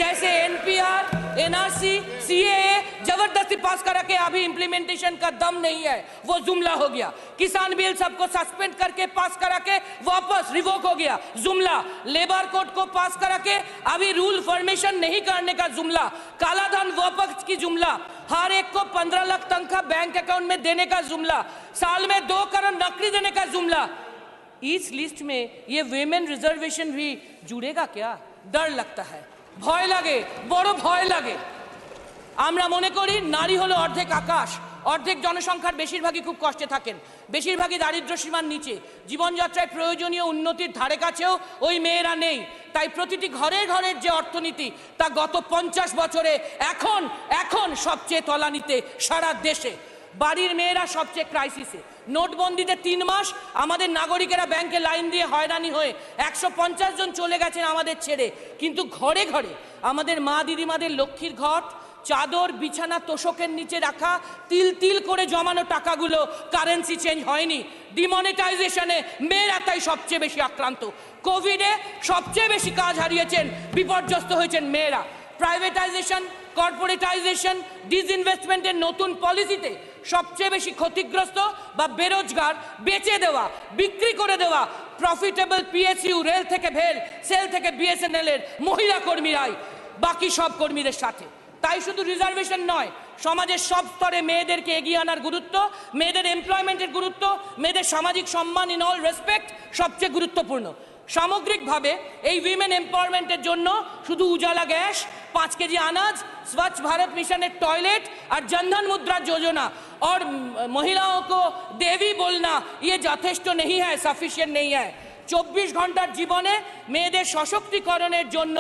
जैसे एनपीआर, एनआरसी, सीएए जबरदस्ती पास करा के अभी इंप्लीमेंटेशन का दम नहीं है, वो जुमला हो गया। किसान बिल सबको सस्पेंड करके पास करा के वापस रिवोक हो गया, जुमला। लेबर कोड को पास करा के अभी रूल फॉर्मेशन नहीं करने का जुमला। काला धन वापस की जुमला। हर एक को 15 लाख तनख्वाह बैंक अकाउंट में देने का जुमला। साल में 2 करोड़ नौकरी देने का जुमला। इस लिस्ट में ये विमेन रिजर्वेशन भी जुड़ेगा क्या? डर लगता है, ভয় লাগে, বড় ভয় লাগে। আমরা মনে করি নারী হলো অর্ধেক আকাশ, অর্ধেক জনসংখ্যার বেশিরভাগই খুব কষ্টে থাকেন, বেশিরভাগই দারিদ্র্য সীমার নিচে, জীবনযাত্রায় প্রয়োজনীয় উন্নতির ধারে কাছেও ওই মেয়েরা নেই। তাই প্রতিটি ঘরের ঘরের যে অর্থনীতি, তা গত 50 বছরে এখন সবচেয়ে তলানিতে সারা দেশে। বাড়ির মেয়েরা সবচেয়ে ক্রাইসিসে। নোটবন্দিতে 3 মাস আমাদের নাগরিকেরা ব্যাংকে লাইন দিয়ে হয়রানি হয়ে 150 জন চলে গেছেন আমাদের ছেড়ে। কিন্তু ঘরে ঘরে আমাদের মা দিদিমাদের লক্ষ্মীর ঘট, চাদর, বিছানা, তোষকের নিচে রাখা তিল তিল করে জমানো টাকাগুলো কারেন্সি চেঞ্জ হয়নি। ডিমনিটাইজেশনে মেয়েরা তাই সবচেয়ে বেশি আক্রান্ত। কোভিডে সবচেয়ে বেশি কাজ হারিয়েছেন, বিপর্যস্ত হয়েছেন মেয়েরা। প্রাইভেটাইজেশন, কর্পোরেটাইজেশন, ডিসইনভেস্টমেন্টের নতুন পলিসিতে সবচেয়ে বেশি ক্ষতিগ্রস্ত বা বেরোজগার, বেচে দেওয়া, বিক্রি করে দেওয়া প্রফিটেবল পিএসইউ, রেল থেকে ভেল, সেল থেকে বিএসএনএল এর মহিলা কর্মীরাই, বাকি সব কর্মীদের সাথে। তাই শুধু রিজার্ভেশন নয়, সমাজের সব স্তরে মেয়েদেরকে এগিয়ে আনার গুরুত্ব, মেয়েদের এমপ্লয়মেন্টের গুরুত্ব, মেয়েদের সামাজিক সম্মান ইন অল রেসপেক্ট সবচেয়ে গুরুত্বপূর্ণ। সামগ্রিকভাবে এই উইমেন এম্পাওয়ারমেন্টের জন্য শুধু উজালা গ্যাস, 5 কেজি अनाज, स्वच्छ भारत मिशन टॉयलेट और जनधन मुद्रा योजना और महिलाओं को देवी बोलना ये যথেষ্ট नहीं है, सफिशिएंट नहीं है। 24 ঘন্টার জীবনে মেয়েদের সশক্তিকরণের জন্য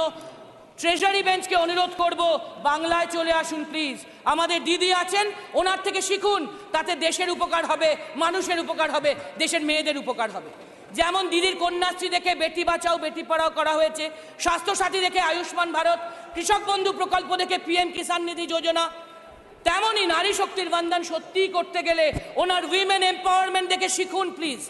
ট্রেজারি বেঞ্চকে অনুরোধ করব, বাংলায় চলে আসুন প্লিজ। আমাদের দিদি আছেন, ওনার থেকে শিখুন, তাতে দেশের উপকার হবে, মানুষের উপকার হবে, দেশের মেয়েদের উপকার হবে। যেমন দিদির কন্যাশ্রী দেখে বেটি বাঁচাও বেটি পড়াও করা হয়েছে, স্বাস্থ্যসাথী দেখে আয়ুষ্মান ভারত, কৃষক বন্ধু প্রকল্প দেখে পিএম কিষাণ নিধি যোজনা, তেমনই নারী শক্তির বন্দন সত্যিই করতে গেলে ওনার উইমেন এম্পাওয়ারমেন্ট দেখে শিখুন প্লিজ।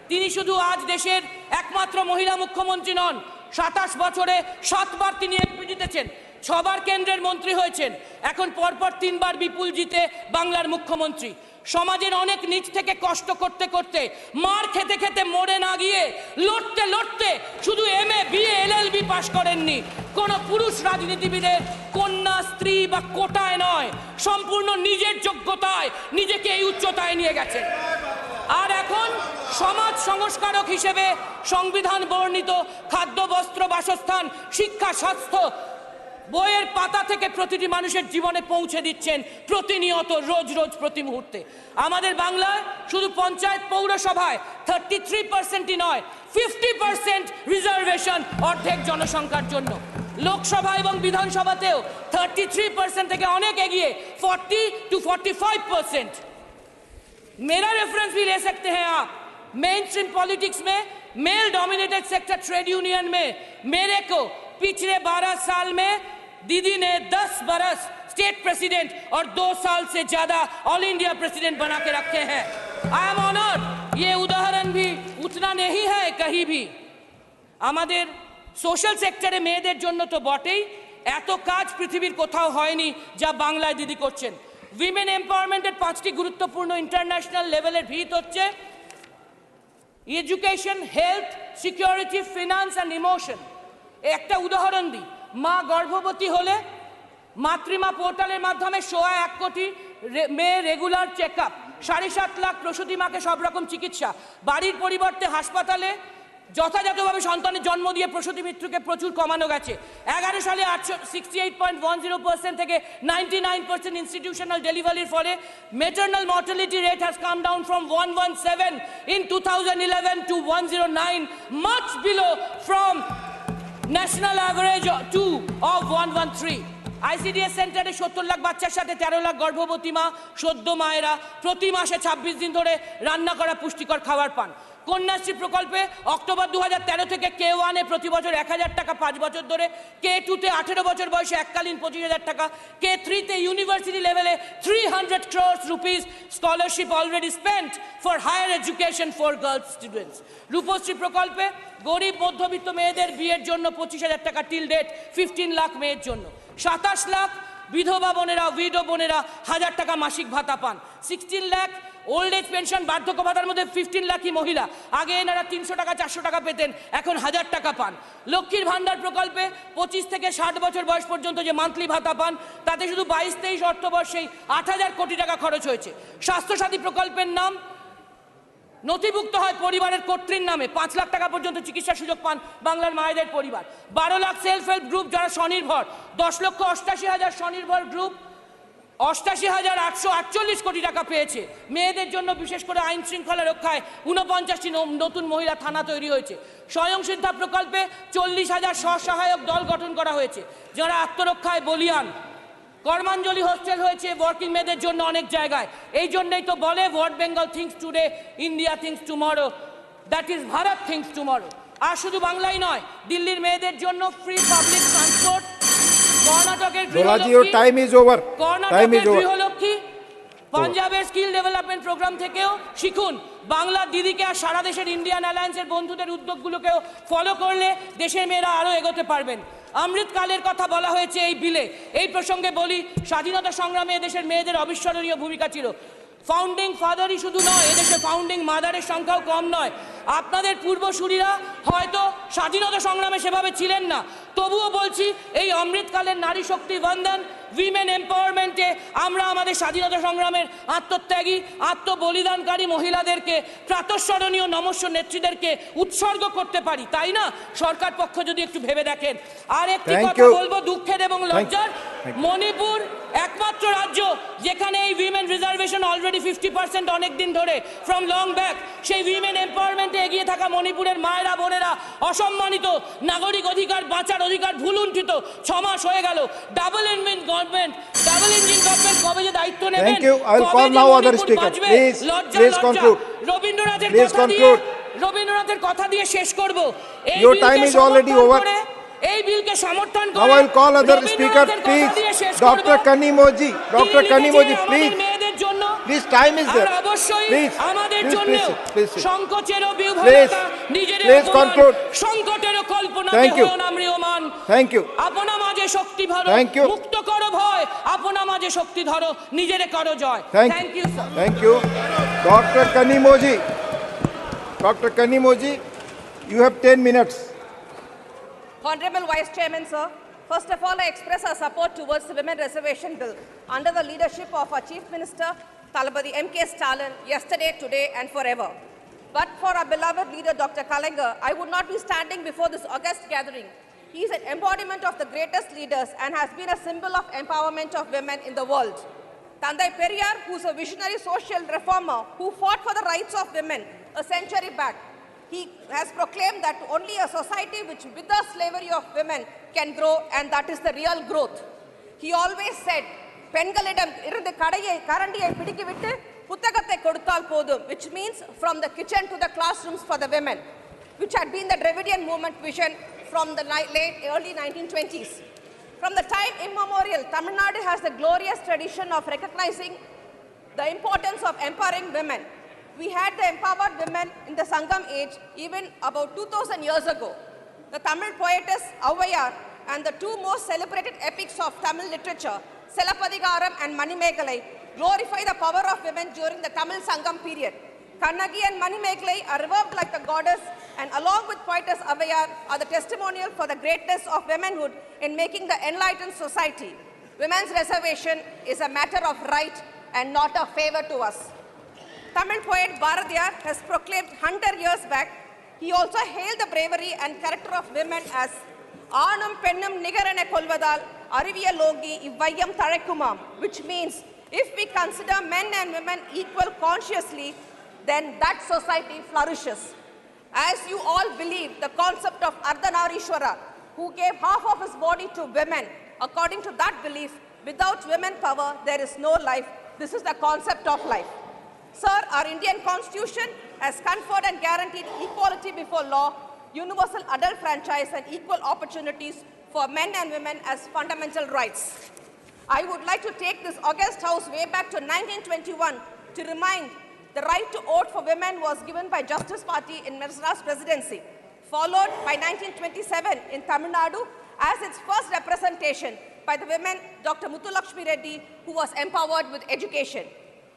তিনি শুধু আজ দেশের একমাত্র মহিলা মুখ্যমন্ত্রী নন, 27 বছরে 7 বার তিনি এমপি জিতেছেন, 6 বার কেন্দ্রের মন্ত্রী হয়েছেন, এখন পরপর 3 বার বিপুল জিতে বাংলার মুখ্যমন্ত্রী। সমাজের অনেক নিচ থেকে কষ্ট করতে করতে, মার খেতে খেতে মরে না গিয়ে, লড়তে লড়তে শুধু এমএ, বিএ, এলএলবি পাশ করেননি। কোন পুরুষ রাজনীতিবিদের কন্যা, স্ত্রী বা কোটায় নয়, সম্পূর্ণ নিজের যোগ্যতায় নিজেকে এই উচ্চতায় নিয়ে গেছেন। আর এখন সমাজ সংস্কারক হিসেবে সংবিধান বর্ণিত খাদ্য, বস্ত্র, বাসস্থান, শিক্ষা, স্বাস্থ্য বইয়ের পাতা থেকে প্রতিটি মানুষের জীবনে পৌঁছে দিচ্ছেন প্রতিনিয়ত, রোজ রোজ, প্রতি মুহূর্তে। আমাদের বাংলায় শুধু পঞ্চায়েত পৌরসভায় 33%ই নয়, 50% রিজার্ভেশন অর্ধেক জনসংখ্যার জন্য। লোকসভা এবং বিধানসভাতেও 33% থেকে অনেক এগিয়ে 40 to 45%। मेरा रेफरेंस भी ले सकते हैं आप। मेन स्ट्रीम पॉलिटिक्स में, male dominated sector trade union में मेरे को पिछले 12 साल में दीदी ने 10 बरस स्टेट प्रेसिडेंट और 2 साल से ज्यादा ऑल इंडिया प्रेसिडेंट बना के रखे हैं। I am honoured. ये उदाहरण भी उतना नहीं है कहीं भी। আমাদের সোশ্যাল সেক্টরে মেয়েদের জন্য তো বটেই, এত কাজ পৃথিবীর কোথাও হয়নি যা বাংলায় দিদি করছেন। উইমেন এম্পাওয়ারমেন্টের 5টি গুরুত্বপূর্ণ ইন্টারন্যাশনাল লেভেলের ভিত হচ্ছে education, health, security, finance and emotion. একটা উদাহরণ দিই, মা গর্ভবতী হলে মাতৃমা পোর্টালের মাধ্যমে 1.25 কোটি মেয়ে রেগুলার চেক আপ, 7.5 লাখ প্রসূতি মাকে সব রকম চিকিৎসা, বাড়ির পরিবর্তে হাসপাতালে যথাযথভাবে সন্তানের জন্ম দিয়ে প্রসূতি মৃত্যুকে প্রচুর কমানো গেছে। 11 সালে 68.10% থেকে 99% ইনস্টিটিউশনাল ডেলিভারির ফলে maternal mortality rate has come down from 117 in 2011 to 109, much below from national average of 113. ICDS সেন্টারে 70 লাখ বাচ্চার সাথে 13 লাখ গর্ভবতী মা, সদ্য মায়েরা প্রতি মাসে 26 দিন ধরে রান্না করা পুষ্টিকর খাবার পান। কন্যাশ্রী প্রকল্পে অক্টোবর 2013 থেকে K1 এ প্রতি বছর 1000 টাকা 5 বছর ধরে, K2 তে 18 বছর বয়সে এককালীন 25,000 টাকা, K3 তে ইউনিভার্সিটি লেভেলে 300 crores rupees scholarship already spent for higher education for girls students. Rupashree প্রকল্পে গরিব মধ্যবিত্ত মেয়েদের বিয়ের জন্য 25,000 টাকা টিল ডেট 15 লাখ মেয়ের জন্য, 27 লাখ বিধবা বোনেরা, উইডো বোনেরা 1000 টাকা মাসিক ভাতা পান, 16 লাখ ওল্ড এজ পেনশন, বার্ধক্য ভাতার মধ্যে 15 লাখই মহিলা। আগে এনারা 300 টাকা 400 টাকা পেতেন, এখন 1000 টাকা পান। লক্ষ্মীর ভান্ডার প্রকল্পে 25 থেকে 60 বছর বয়স পর্যন্ত যে মান্থলি ভাতা পান, তাতে শুধু 22-23 অর্থবর্ষেই 8,000 কোটি টাকা খরচ হয়েছে। স্বাস্থ্যসাথী প্রকল্পের নাম নথিভুক্ত হয় পরিবারের কর্ত্রীর নামে, 5 লাখ টাকা পর্যন্ত চিকিৎসার সুযোগ পান বাংলার মায়েদের পরিবার। 12 লাখ সেলফ হেল্প গ্রুপ যারা স্বনির্ভর, 10,88,000 স্বনির্ভর গ্রুপ 88,848 কোটি টাকা পেয়েছে। মেয়েদের জন্য বিশেষ করে আইন শৃঙ্খলা রক্ষায় 49টি নতুন মহিলা থানা তৈরি হয়েছে। স্বয়ংসিদ্ধা প্রকল্পে 40,000 স্বসহায়ক দল গঠন করা হয়েছে যারা আত্মরক্ষায় বলিয়ান। কর্মাঞ্জলি হোস্টেল হয়েছে ওয়ার্কিং মেয়েদের জন্য অনেক জায়গায়। এই জন্যই তো বলে what Bengal thinks today, India thinks tomorrow, that is Bharat thinks tomorrow. আর শুধু বাংলাই নয়, দিল্লির মেয়েদের জন্য ফ্রি পাবলিক ট্রান্সপোর্ট, কর্ণাটকের গৃহলক্ষ্মী, পাঞ্জাবের স্কিল ডেভেলপমেন্ট প্রোগ্রাম থেকেও শিখুন। বাংলার দিদিকে আর সারা দেশের ইন্ডিয়ান অ্যালায়েন্সের বন্ধুদের উদ্যোগগুলোকেও ফলো করলে দেশের মেয়েরা আরও এগোতে পারবেন। অমৃতকালের কথা বলা হয়েছে এই বিলে। এই প্রসঙ্গে বলি, স্বাধীনতা সংগ্রামে দেশের মেয়েদের অবিস্মরণীয় ভূমিকা ছিল। ফাউন্ডিং ফাদারই শুধু নয়, এদেশে ফাউন্ডিং মাদারের সংখ্যাও কম নয়। আপনাদের পূর্বসূরীরা হয়তো স্বাধীনতা সংগ্রামে সেভাবে ছিলেন না, তবুও বলছি এই অমৃতকালের নারী শক্তি বন্দন, উইমেন এম্পাওয়ারমেন্টে আমরা আমাদের স্বাধীনতা সংগ্রামের আত্মত্যাগী, আত্মবলিদানকারী মহিলাদেরকে, প্রাতঃস্মরণীয় নমস্য নেত্রীদেরকে উৎসর্গ করতে পারি, তাই না? সরকার পক্ষ যদি একটু ভেবে দেখেন। আর একটি কথা বলবো দুঃখের এবং লজ্জার, মণিপুর একমাত্র রাজ্য যেখানে এই উইমেন রিজার্ভেশন অলরেডি 50% অনেক দিন ধরে, ফ্রম লং ব্যাক। সেই উইমেন এম্পাওয়ারমেন্টে এগিয়ে থাকা মণিপুরের মায়েরা বোনেরা অসম্মানিত, নাগরিক অধিকার বাঁচার অধিকার ভুলুণ্ঠিত। 6 মাস হয়ে গেল। ডাবল ইঞ্জিন গভর্নমেন্ট কবে যে দায়িত্ব নেবেন, রবীন্দ্রনাথের কথা দিয়ে শেষ করব। এই বিলকে সমর্থন করে Dr. Kanimoji, please. মেয়েদের জন্য Please, time is there. অবশ্যই আমাদের জন্য সংকোচেরও বিহ্বলতা, নিজের সংকটেরও কল্পনা ম্রিয়মান। Thank you. আপনা মাঝে শক্তি ধরো, মুক্ত করো ভয়, আপনা মাঝে শক্তি ধরো, নিজেরে করো জয়। Thank you sir. Thank you. Dr. Kanimoji, you have 10 minutes. Honorable Vice Chairman, sir, first of all, I express our support towards the Women Reservation Bill under the leadership of our Chief Minister, Talabadi M.K. Stalin, yesterday, today, and forever. But for our beloved leader, Dr. Kalinga, I would not be standing before this august gathering. He is an embodiment of the greatest leaders and has been a symbol of empowerment of women in the world. Tandai Periyar, who is a visionary social reformer who fought for the rights of women a century back, he has proclaimed that only a society which with the slavery of women can grow, and that is the real growth. He always said, "Pengalidam irundhu karandiyai pidikki vittu puttagathai koduttal podum," which means from the kitchen to the classrooms for the women, which had been the Dravidian movement vision from the early 1920s. From the time immemorial, Tamil Nadu has the glorious tradition of recognizing the importance of empowering women. We had the empowered women in the Sangam age even about 2000 years ago. The Tamil poetess Avvaiyar and the two most celebrated epics of Tamil literature, Selapadigaram and Manimekalai, glorify the power of women during the Tamil Sangam period. Kannagi and Manimekalai are revered like the goddess, and along with poetess Avvaiyar are the testimonial for the greatness of womanhood in making the enlightened society. Women's reservation is a matter of right and not a favor to us. Tamil poet Bharadiyar has proclaimed 100 years back. He also hailed the bravery and character of women as Aanum Pennum Nigarane Kolvadal Ariviyalogi Ivayam Tharakkumam, which means if we consider men and women equal consciously, then that society flourishes. As you all believe the concept of Ardhanarishwara, who gave half of his body to women, according to that belief, without women power, there is no life. This is the concept of life. Sir, our Indian Constitution has conferred and guaranteed equality before law, universal adult franchise, and equal opportunities for men and women as fundamental rights. I would like to take this august house way back to 1921 to remind the right to vote for women was given by Justice Party in Madras presidency, followed by 1927 in Tamil Nadu as its first representation by the women Dr. Muthulakshmi Reddy, who was empowered with education.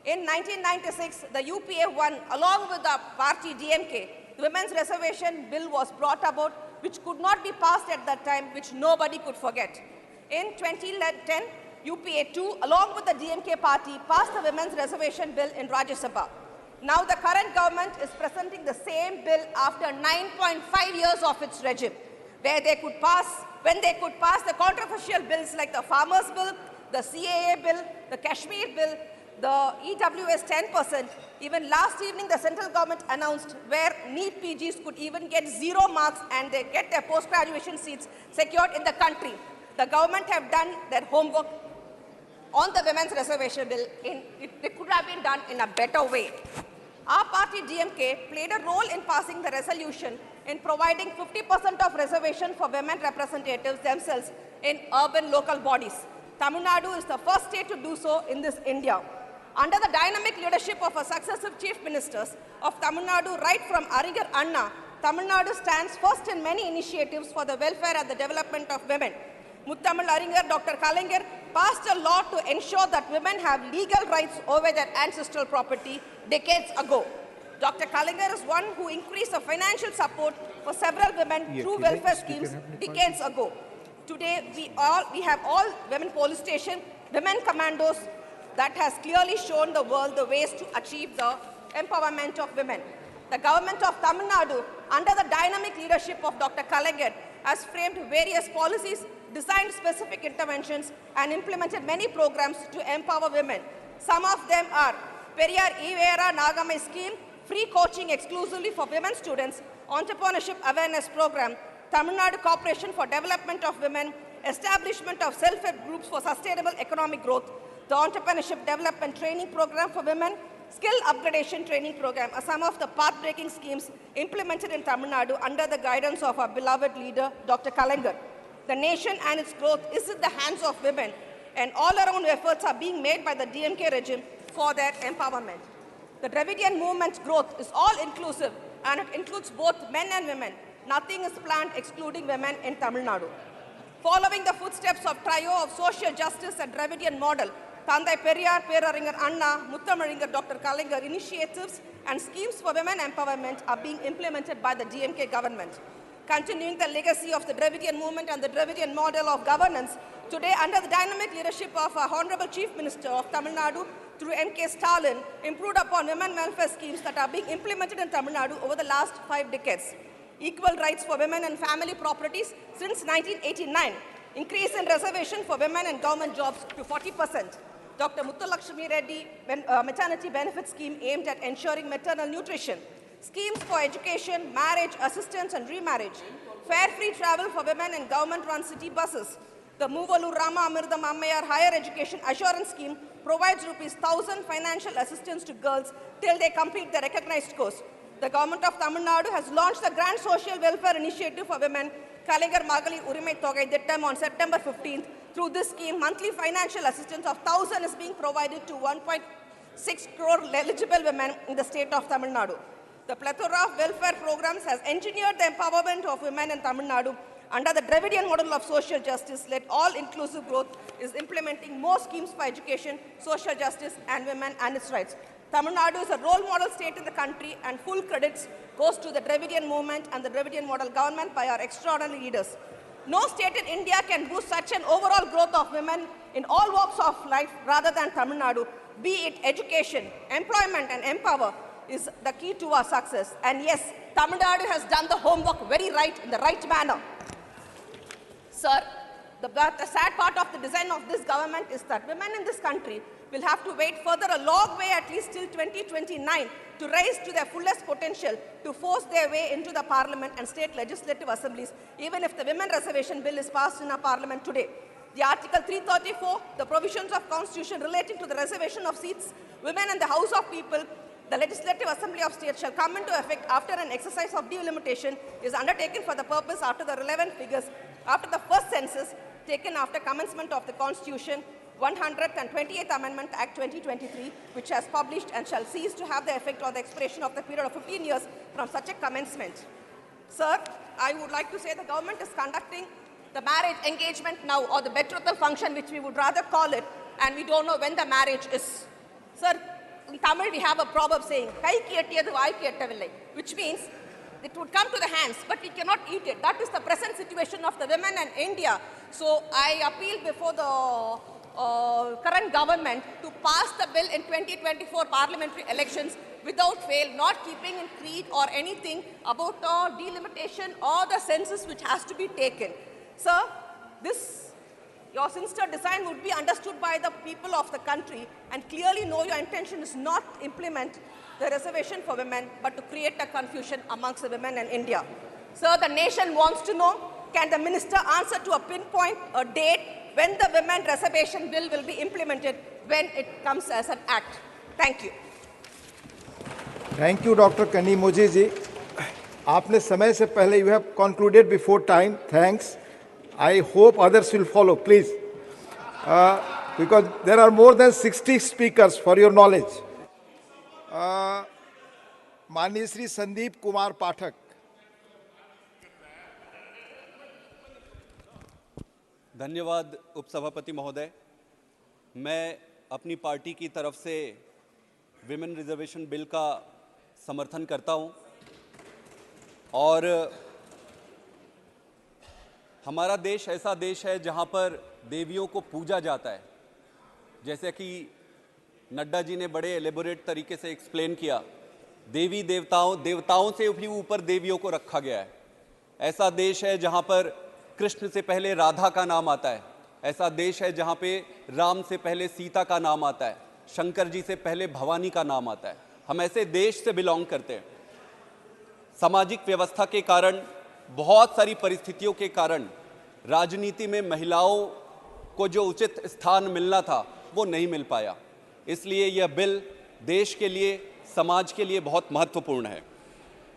In 1996, the UPA won along with the party DMK. The Women's Reservation Bill was brought about, which could not be passed at that time, which nobody could forget. In 2010, UPA 2, along with the DMK party, passed the Women's Reservation Bill in Rajya Sabha. Now the current government is presenting the same bill after 9.5 years of its regime, when they could pass the controversial bills like the Farmers Bill, the CAA Bill, the Kashmir Bill, the EWS 10%. Even last evening, the central government announced where NEET PGs could even get 0 marks and they get their post-graduation seats secured in the country. The government have done their homework on the Women's Reservation Bill. It could have been done in a better way. Our party DMK played a role in passing the resolution in providing 50% of reservation for women representatives themselves in urban local bodies. Tamil Nadu is the first state to do so in this India. Under the dynamic leadership of our successive chief ministers of Tamil Nadu, right from Aringer Anna, Tamil Nadu stands first in many initiatives for the welfare and the development of women. Muttamil Aringer, Dr. Kalaignar, passed a law to ensure that women have legal rights over their ancestral property decades ago. Dr. Kalaignar is one who increased the financial support for several women through welfare schemes decades ago. Today, we have all women police station, women commandos that has clearly shown the world the ways to achieve the empowerment of women. The government of Tamil Nadu, under the dynamic leadership of Dr. Kalaignar, has framed various policies, designed specific interventions, and implemented many programs to empower women. Some of them are Periyar Ivera Nagamai scheme, free coaching exclusively for women students, entrepreneurship awareness program, Tamil Nadu Corporation for Development of Women, establishment of self-help groups for sustainable economic growth, the entrepreneurship development training program for women, skill upgradation training program are some of the path-breaking schemes implemented in Tamil Nadu under the guidance of our beloved leader, Dr. Kalaignar. The nation and its growth is in the hands of women, and all-around efforts are being made by the DMK regime for their empowerment. The Dravidian movement's growth is all-inclusive, and it includes both men and women. Nothing is planned excluding women in Tamil Nadu. Following the footsteps of trio of social justice and Dravidian model, Thandai Periyar, Peraringar Anna, Muttamaringar, Dr. Kalaignar initiatives and schemes for women empowerment are being implemented by the DMK government. Continuing the legacy of the Dravidian movement and the Dravidian model of governance, today under the dynamic leadership of our Honorable Chief Minister of Tamil Nadu through M.K. Stalin, improved upon women welfare schemes that are being implemented in Tamil Nadu over the last 5 decades. Equal rights for women and family properties since 1989, increase in reservation for women and government jobs to 40%. Dr. Muthulakshmi Reddy maternity benefit scheme aimed at ensuring maternal nutrition. Schemes for education, marriage, assistance and remarriage. Fare free travel for women and government-run city buses. The Muvalu Rama Amirdam Ammayar Higher Education Assurance Scheme provides ₹1,000 financial assistance to girls till they complete the recognized course. the government of Tamil Nadu has launched the Grand Social Welfare Initiative for Women, Kalaigар Magali Urimai Thogai Dittam, on September 15th. Through this scheme, monthly financial assistance of 1,000 is being provided to 1.6 crore eligible women in the state of Tamil Nadu. The plethora of welfare programs has engineered the empowerment of women in Tamil Nadu. Under the Dravidian model of social justice, led all-inclusive growth is implementing more schemes for education, social justice, and women and its rights. Tamil Nadu is a role model state in the country, and full credits goes to the Dravidian movement and the Dravidian model government by our extraordinary leaders. No state in India can boost such an overall growth of women in all walks of life rather than Tamil Nadu. Be it education, employment, and empower is the key to our success. And yes, Tamil Nadu has done the homework very right, in the right manner. Sir, the sad part of the design of this government is that women in this country will have to wait further a long way, at least till 2029, to rise to their fullest potential, to force their way into the parliament and state legislative assemblies, even if the women reservation bill is passed in our parliament today. The Article 334, the provisions of Constitution relating to the reservation of seats, women in the House of People, the Legislative Assembly of States shall come into effect after an exercise of delimitation is undertaken for the purpose after the relevant figures, after the first census taken after commencement of the Constitution, 128th Amendment Act 2023, which has published and shall cease to have the effect on the expiration of the period of 15 years from such a commencement. Sir, I would like to say the government is conducting the marriage engagement now, or the betrothal function, which we would rather call it, and we don't know when the marriage is. Sir, in Tamil we have a proverb saying, "Kaiki ettiyadu vaayikku ettavillai," which means it would come to the hands, but we cannot eat it. That is the present situation of the women in India. So I appeal before the current government to pass the bill in 2024 parliamentary elections without fail, not keeping in creed or anything about delimitation or the census which has to be taken. Sir, your sinister design would be understood by the people of the country, and clearly know your intention is not to implement the reservation for women, but to create a confusion amongst the women in India. Sir, the nation wants to know, can the minister answer to a pinpoint, a date, when the women reservation bill will be implemented, when it comes as an act? Thank you. Thank you, Dr. Kanimoji ji. आपने समय से पहले, you have concluded before time. Thanks. I hope others will follow, please. Because there are more than 60 speakers, for your knowledge. माननीय श्री संदीप कुमार पाठक। धन्यवाद उपसभापति महोदय। मैं अपनी पार्टी की तरफ से विमेन रिजर्वेशन बिल का समर्थन करता हूं, और हमारा देश ऐसा देश है जहां पर देवियों को पूजा जाता है। जैसे कि नड्डा जी ने बड़े एलेबोरेट तरीके से एक्सप्लेन किया, देवी देवताओं से भी ऊपर देवियों को रखा गया है। ऐसा देश है जहां पर कृष्ण से पहले राधा का नाम आता है। ऐसा देश है जहां पे राम से पहले सीता का नाम आता है, शंकर जी से पहले भवानी का नाम आता है। हम ऐसे देश से बिलोंग करते हैं। सामाजिक व्यवस्था के कारण, बहुत सारी परिस्थितियों के कारण राजनीति में महिलाओं को जो उचित स्थान मिलना था वो नहीं मिल पाया। इसलिए यह बिल देश के लिए, समाज के लिए बहुत महत्वपूर्ण है।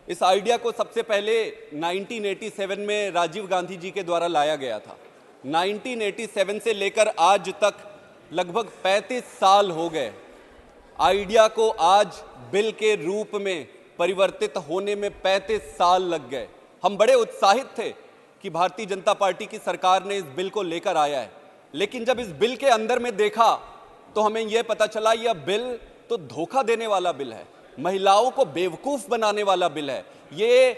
इस आइडिया को सबसे पहले 1987 में राजीव गांधी जी के द्वारा लाया गया था। 1987 से लेकर आज तक लगभग 35 साल हो गए। आइडिया को आज बिल के रूप में परिवर्तित होने में 35 साल लग गए। हम बड़े उत्साहित थे कि भारतीय जनता पार्टी की सरकार ने इस बिल को लेकर आया है, लेकिन जब इस बिल के अंदर में देखा तो हमें यह पता चला यह बिल तो धोखा देने वाला बिल है, महिलाओं को बेवकूफ बनाने वाला बिल है। ये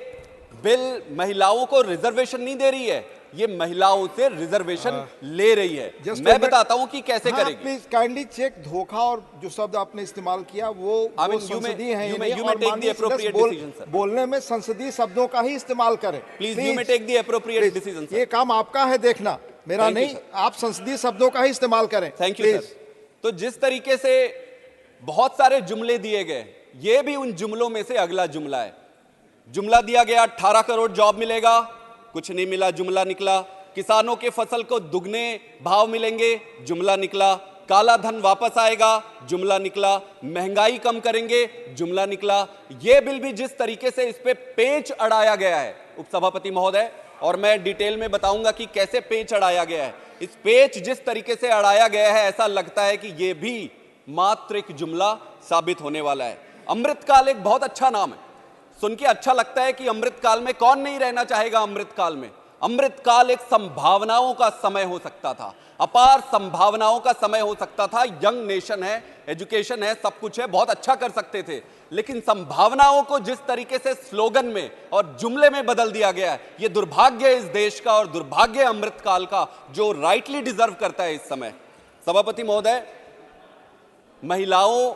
बिल महिलाओं को रिजर्वेशन नहीं दे रही है, ये महिलाओं से रिजर्वेशन ले रही है। मैं बताता हूं कि कैसे करेगी। Please kindly check. धोखा और जो शब्द आपने इस्तेमाल किया वो संसदीय है। बोलने में संसदीय शब्दों का ही इस्तेमाल करें। Please you may take the appropriate decision. ये काम आपका है देखना, मेरा नहीं। आप संसदीय शब्दों का ही इस्तेमाल करें। Thank you sir. तो जिस तरीके से बहुत सारे जुमले दिए गए, ये भी उन जुमलों में से अगला जुमला है। जुमला दिया गया 18 करोड़ जॉब मिलेगा, कुछ नहीं मिला, जुमला निकला। किसानों के फसल को दुगने भाव मिलेंगे, जुमला निकला। काला धन वापस आएगा, जुमला निकला, महंगाई कम करेंगे, जुमला निकला। यह बिल भी जिस तरीके से इस पे पेच अड़ाया गया है उपसभापति महोदय, और मैं डिटेल में बताऊंगा कि कैसे पेच अड़ाया गया है। इस पेच जिस तरीके से अड़ाया गया है, ऐसा लगता है कि यह भी मात्र एक जुमला साबित होने वाला है। अमृतकाल एक बहुत अच्छा नाम है, सुन के अच्छा लगता है कि अमृतकाल में कौन नहीं रहना चाहेगा। अमृतकाल में, अमृतकाल एक संभावनाओं का समय हो सकता था, अपार संभावनाओं का समय हो सकता था। यंग नेशन है, एजुकेशन है, सब कुछ है, बहुत अच्छा कर सकते थे, लेकिन संभावनाओं को जिस तरीके से स्लोगन में और जुमले में बदल दिया गया है, यह दुर्भाग्य है इस देश का और दुर्भाग्य है अमृतकाल का, जो राइटली डिजर्व करता है इस समय। सभापति महोदय, महिलाओं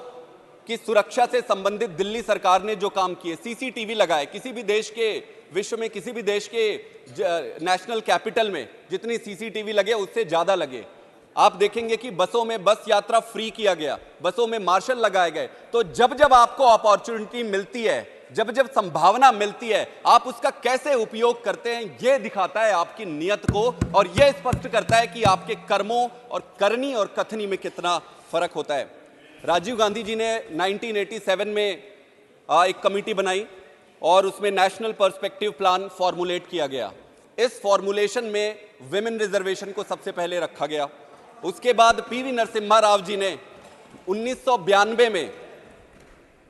की सुरक्षा से संबंधित दिल्ली सरकार ने जो काम किए, सीसीटीवी लगाए, किसी भी देश के, विश्व में किसी भी देश के नेशनल कैपिटल में जितनी सीसीटीवी लगे उससे ज्यादा लगे। आप देखेंगे कि बसों में बस यात्रा फ्री किया गया, बसों में मार्शल लगाए गए। तो जब जब आपको अपॉर्चुनिटी मिलती है, जब जब संभावना मिलती है, आप उसका कैसे उपयोग करते हैं, यह दिखाता है आपकी नियत को, और यह स्पष्ट करता है कि आपके कर्मों और करनी और कथनी में कितना फर्क होता है। राजीव गांधी जी ने 1987 में एक कमेटी बनाई और उसमें नेशनल पर्सपेक्टिव प्लान फॉर्मुलेट किया गया। इस फॉर्मुलेशन में विमेन रिजर्वेशन को सबसे पहले रखा गया। उसके बाद पीवी नरसिम्हा राव जी ने 1992 में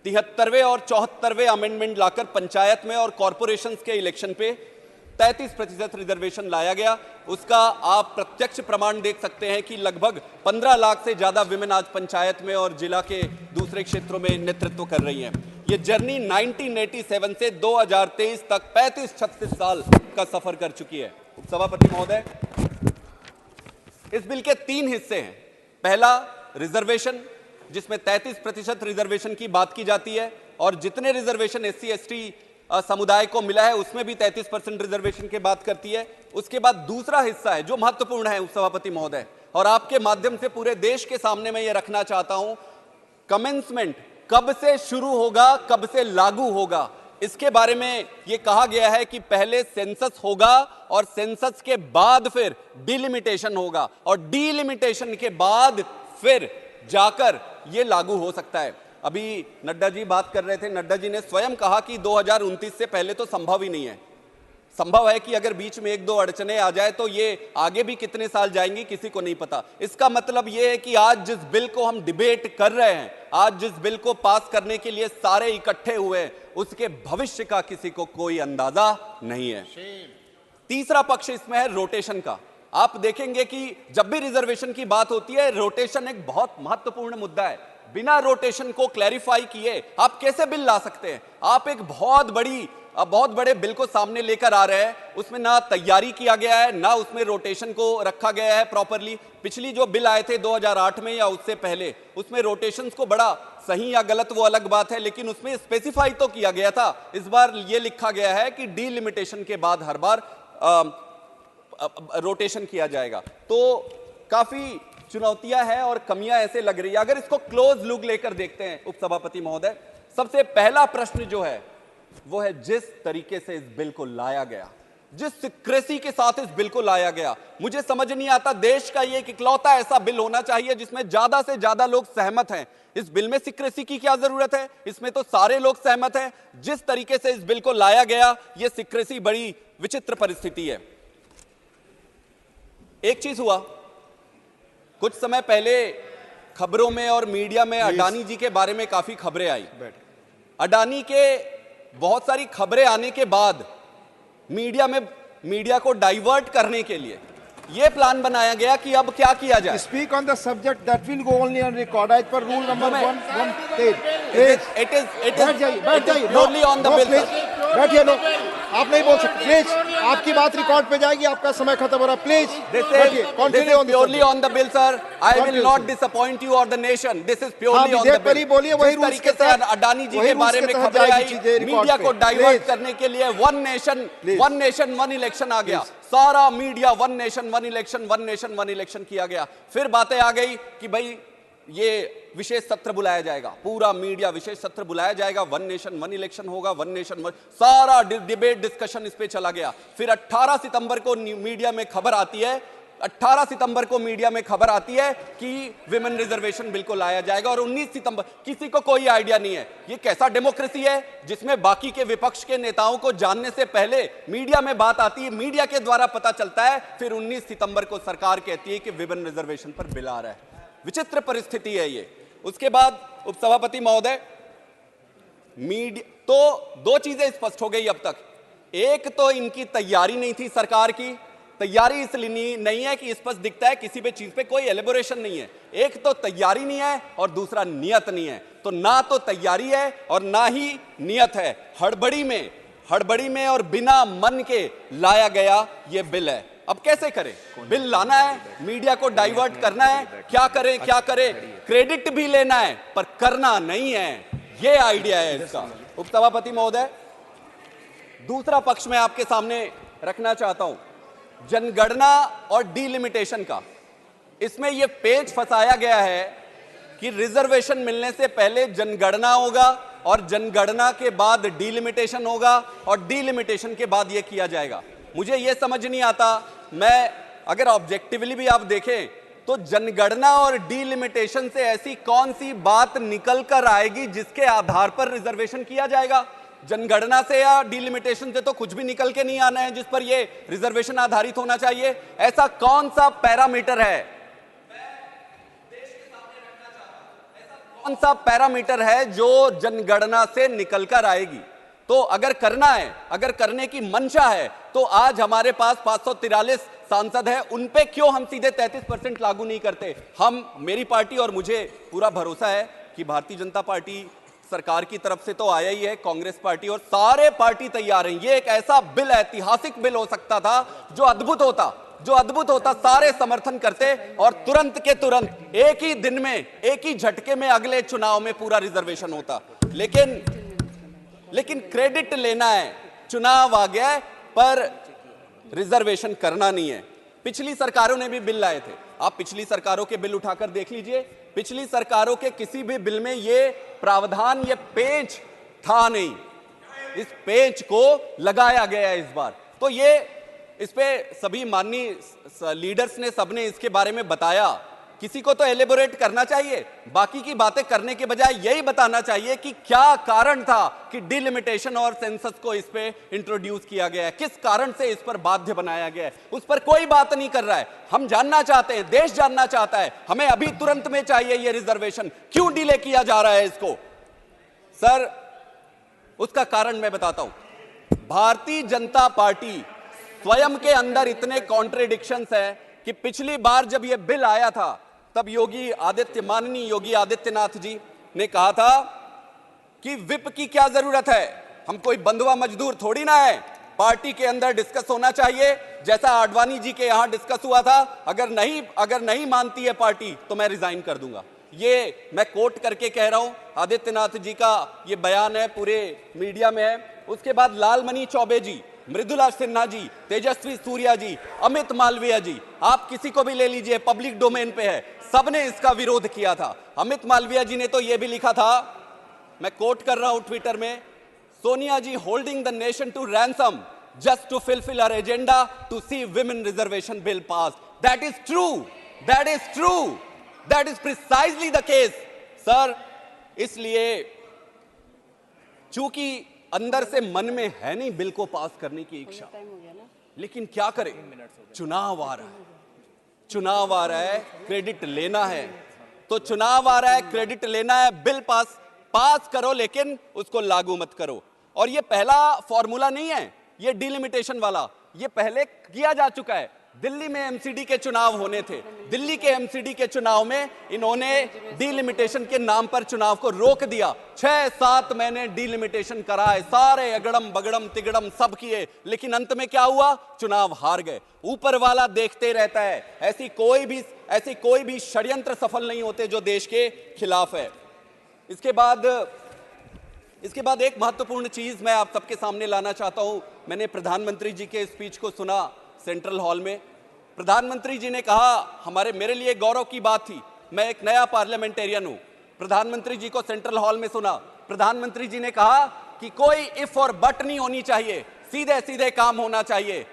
73वें और 74वें अमेंडमेंट लाकर पंचायत में और कॉरपोरेशंस के इलेक्शन पे 33% रिजर्वेशन लाया गया। उसका आप प्रत्यक्ष प्रमाण देख सकते हैं कि लगभग 15 लाख से ज्यादा विमेन आज पंचायत में और जिला के दूसरे क्षेत्रों में नेतृत्व कर रही हैं। ये जर्नी 1987 से 2023 तक 35-36 साल का सफर कर चुकी है। उपसभापति महोदय, इस बिल के 3 हिस्से हैं। पहला, रिजर्वेशन, जिसमें 33% रिजर्वेशन की बात की जाती है, और जितने रिजर्वेशन SC ST समुदाय को मिला है उसमें भी 33% रिजर्वेशन की बात करती है। उसके बाद दूसरा हिस्सा है जो महत्वपूर्ण है उपसभापति महोदय, और आपके माध्यम से पूरे देश के सामने मैं ये रखना चाहता हूं, कमेंसमेंट कब से शुरू होगा, कब से लागू होगा, इसके बारे में यह कहा गया है कि पहले सेंसस होगा और सेंसस के बाद फिर डिलिमिटेशन होगा, और डिलिमिटेशन के बाद फिर जाकर यह लागू हो सकता है। अभी नड्डा जी बात कर रहे थे, नड्डा जी ने स्वयं कहा कि 2029 से पहले तो संभव ही नहीं है। संभव है कि अगर बीच में 1-2 अड़चने आ जाए तो ये आगे भी कितने साल जाएंगी किसी को नहीं पता। इसका मतलब ये है कि आज जिस बिल को हम डिबेट कर रहे हैं, आज जिस बिल को पास करने के लिए सारे इकट्ठे हुए हैं, उसके भविष्य का किसी को कोई अंदाजा नहीं है। तीसरा पक्ष इसमें है रोटेशन का। आप देखेंगे कि जब भी रिजर्वेशन की बात होती है, रोटेशन एक बहुत महत्वपूर्ण मुद्दा है। बिना रोटेशन को क्लैरिफाई किए आप कैसे बिल ला सकते हैं? आप एक बहुत बड़े बिल को सामने लेकर आ रहे हैं, उसमें ना तैयारी किया गया है, ना उसमें रोटेशन को रखा गया है प्रॉपरली। पिछली जो बिल आए थे 2008 में या उससे पहले, उसमें रोटेशंस को बड़ा सही या गलत वो अलग बात है, लेकिन उसमें स्पेसिफाई तो किया गया था। इस बार ये लिखा गया है कि डीलिमिटेशन के बाद हर बार रोटेशन किया जाएगा। तो काफी चुनौतियां हैं और कमियां ऐसे लग रही है। अगर इसको क्लोज लुक लेकर देखते हैं उपसभापति महोदय, सबसे पहला प्रश्न जो है वो है जिस तरीके से इस बिल को लाया गया, जिस सिक्रेसी के साथ इस बिल को लाया गया, मुझे समझ नहीं आता। देश का ये एक इकलौता ऐसा बिल होना चाहिए जिसमें ज्यादा से ज्यादा लोग सहमत हैं। इस बिल में सिक्रेसी की क्या जरूरत है? इसमें तो सारे लोग सहमत हैं। जिस तरीके से इस बिल को लाया गया, ये सिक्रेसी बड़ी विचित्र परिस्थिति है। एक चीज हुआ, कुछ समय पहले खबरों में और मीडिया में अडानी जी के बारे में काफी खबरें आई। अडानी के बहुत सारी खबरें आने के बाद मीडिया को डाइवर्ट करने के लिए यह प्लान बनाया गया कि अब क्या किया जाए। Speak on the subject that will go only on record as per rule number 118। It is purely on the bill. बैठिए, नो आप नहीं बोल सकते प्लीज। आपकी बात रिकॉर्ड पे जाएगी, आपका समय खत्म हो रहा है। Please continue on purely on the bill sir. I will not disappoint you और the nation. This is purely on the bill. बोलिए वही रूल्स तरीके से अडानी जी के बारे में खबरें आई, मीडिया को डाइवर्ट करने के लिए वन नेशन वन इलेक्शन आ गया। सारा media one nation one election किया गया। फिर बातें आ गई कि भाई ये विशेष सत्र बुलाया जाएगा, पूरा मीडिया विशेष सत्र बुलाया जाएगा, वन नेशन वन इलेक्शन होगा, वन नेशन वन, सारा डिबेट डिस्कशन इस पे चला गया। फिर 18 सितंबर को मीडिया में खबर आती है 18 सितंबर को मीडिया में खबर आती है कि विमेन रिजर्वेशन बिल को लाया जाएगा और 19 सितंबर, किसी को कोई आइडिया नहीं है। ये कैसा डेमोक्रेसी है जिसमें बाकी के विपक्ष के नेताओं को जानने से पहले मीडिया में बात आती है, मीडिया के द्वारा पता चलता है, फिर 19 सितंबर को सरकार कहती है कि विमेन रिजर्वेशन पर बिल आ रहा है। विचित्र परिस्थिति है ये। उसके बाद उपसभापति महोदय, मीडिया तो दो चीजें स्पष्ट हो गई अब तक। एक तो इनकी तैयारी नहीं थी, सरकार की तैयारी इसलिए नहीं है कि स्पष्ट दिखता है किसी भी चीज पे कोई एलिबोरेशन नहीं है। एक तो तैयारी नहीं है और दूसरा नियत नहीं है। तो ना तो तैयारी है और ना ही नियत है। हड़बड़ी में और बिना मन के लाया गया ये बिल है। अब कैसे करें? बिल लाना है, मीडिया को डाइवर्ट करना है, क्या करें? क्रेडिट भी लेना है पर करना नहीं है, ये आइडिया है इसका। उपसभापति महोदय, दूसरा पक्ष मैं आपके सामने रखना चाहता हूं, जनगणना और डीलिमिटेशन का। इसमें यह पेच फंसाया गया है कि रिजर्वेशन मिलने से पहले जनगणना होगा और जनगणना के बाद डीलिमिटेशन होगा और डीलिमिटेशन के बाद यह किया जाएगा। मुझे यह समझ नहीं आता, मैं अगर ऑब्जेक्टिवली भी आप देखें तो जनगणना और डीलिमिटेशन से ऐसी कौन सी बात निकल कर आएगी जिसके आधार पर रिजर्वेशन किया जाएगा? जनगणना से या डीलिमिटेशन से तो कुछ भी निकल के नहीं आना है जिस पर यह रिजर्वेशन आधारित होना चाहिए। ऐसा कौन सा पैरामीटर है, कौन सा पैरामीटर है जो जनगणना से निकलकर आएगी? तो अगर करना है, अगर करने की मंशा है तो आज हमारे पास 543 सांसद हैं, उन पे क्यों हम सीधे 33% लागू नहीं करते? मेरी पार्टी और मुझे पूरा भरोसा है कि भारतीय जनता पार्टी सरकार की तरफ से तो आया ही है, कांग्रेस पार्टी और सारे पार्टी तैयार हैं। ये एक ऐसा बिल, ऐतिहासिक बिल हो सकता था जो अद्भुत होता, सारे समर्थन करते और तुरंत के तुरंत एक ही दिन में, एक ही झटके में अगले चुनाव में पूरा रिजर्वेशन होता। लेकिन क्रेडिट लेना है, चुनाव आ गया पर रिजर्वेशन करना नहीं है। पिछली सरकारों ने भी बिल लाए थे, आप पिछली सरकारों के बिल उठाकर देख लीजिए। पिछली सरकारों के किसी भी बिल में ये प्रावधान, ये पेच था नहीं। इस पेच को लगाया गया इस बार। तो ये इस पे सभी माननीय लीडर्स ने, सबने इसके बारे में बताया। किसी को तो एलिबोरेट करना चाहिए, बाकी की बातें करने के बजाय यही बताना चाहिए कि क्या कारण था कि डिलिमिटेशन और सेंसस को इस पे इंट्रोड्यूस किया गया है, किस कारण से इस पर बाध्य बनाया गया है। उस पर कोई बात नहीं कर रहा है। हम जानना चाहते हैं, देश जानना चाहता है, हमें अभी तुरंत में चाहिए ये रिजर्वेशन, क्यों डिले किया जा रहा है इसको? सर, उसका कारण मैं बताता हूं। भारतीय जनता पार्टी स्वयं के अंदर इतने कॉन्ट्रेडिक्शंस हैं कि पिछली बार जब यह बिल आया था तब माननीय योगी आदित्यनाथ जी ने कहा था कि विप की क्या जरूरत है, हम कोई बंधुआ मजदूर थोड़ी ना है, पार्टी के अंदर डिस्कस होना चाहिए, जैसा आडवाणी जी के यहां डिस्कस हुआ था। अगर नहीं मानती है पार्टी तो मैं रिजाइन कर दूंगा। ये मैं कोट करके कह रहा हूं, आदित्यनाथ जी का ये बयान है, पूरे मीडिया में है। उसके बाद लालमणि चौबे जी, मृदुला सिन्हा जी, तेजस्वी सूर्या जी, अमित मालवीय जी, आप किसी को भी ले लीजिए, पब्लिक डोमेन पे है, सबने इसका विरोध किया था। अमित मालवीय जी ने तो यह भी लिखा था, मैं कोट कर रहा हूं ट्विटर में, Sonia ji holding the nation to ransom just to fulfil our agenda to see women reservation bill pass. That is true, that is precisely the case sir. इसलिए चूंकि अंदर से मन में है नहीं बिल को पास करने की इच्छा, लेकिन क्या करें, चुनाव आ रहा है, क्रेडिट लेना है, तो चुनाव आ रहा है, क्रेडिट लेना है, बिल पास करो लेकिन उसको लागू मत करो। और ये पहला फॉर्मूला नहीं है, ये डिलिमिटेशन वाला, ये पहले किया जा चुका है। दिल्ली में एमसीडी के चुनाव होने थे, दिल्ली के एमसीडी के चुनाव में इन्होंने डिलिमिटेशन के नाम पर चुनाव को रोक दिया। 6-7 महीने डिलिमिटेशन कराए, सारे अगड़म बगड़म तिगड़म सब किए, लेकिन अंत में क्या हुआ? चुनाव हार गए। ऊपर वाला देखते रहता है, ऐसी कोई भी षड्यंत्र सफल नहीं होते जो देश के खिलाफ है। इसके बाद एक महत्वपूर्ण चीज मैं आप सबके सामने लाना चाहता हूं। मैंने प्रधानमंत्री जी के स्पीच को सुना सेंट्रल हॉल में। प्रधानमंत्री जी ने कहा, मेरे लिए गौरव की बात थी, मैं एक नया पार्लियामेंटेरियन हूं। प्रधानमंत्री जी को सेंट्रल हॉल में सुना, प्रधानमंत्री जी ने कहा कि कोई इफ और बट नहीं होनी चाहिए, सीधे सीधे काम होना चाहिए।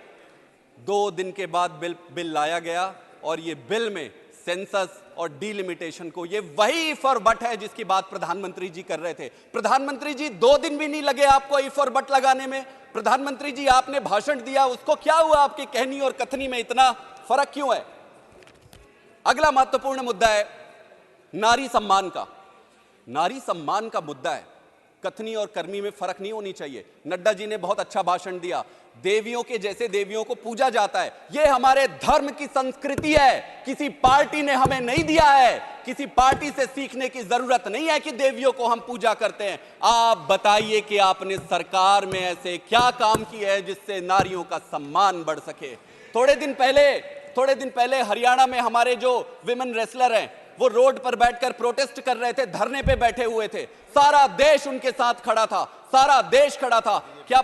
2 दिन के बाद बिल लाया गया और ये बिल में सेंसस और डीलिमिटेशन को, ये वही इफ और बट है जिसकी बात प्रधानमंत्री जी कर रहे थे। प्रधानमंत्री जी 2 दिन भी नहीं लगे आपको इफ और बट लगाने में। प्रधानमंत्री जी आपने भाषण दिया, उसको क्या हुआ? आपकी कहनी और कथनी में इतना फर्क क्यों है? अगला महत्वपूर्ण मुद्दा है नारी सम्मान का। नारी सम्मान का मुद्दा है, कथनी और कर्मी में फर्क नहीं होनी चाहिए। नड्डा जी ने बहुत अच्छा भाषण दिया, देवियों के जैसे देवियों को पूजा जाता है, यह हमारे धर्म की संस्कृति है, किसी पार्टी ने हमें नहीं दिया है, किसी पार्टी से सीखने की जरूरत नहीं है कि देवियों को हम पूजा करते हैं। आप बताइए कि आपने सरकार में ऐसे क्या काम किए हैं जिससे नारियों का सम्मान बढ़ सके। थोड़े दिन पहले हरियाणा में हमारे जो विमेन रेसलर हैं वो रोड पर बैठकर प्रोटेस्ट कर रहे थे, धरने पे बैठे हुए थे, सारा देश उनके साथ खड़ा था, सारा देश खड़ा था। क्या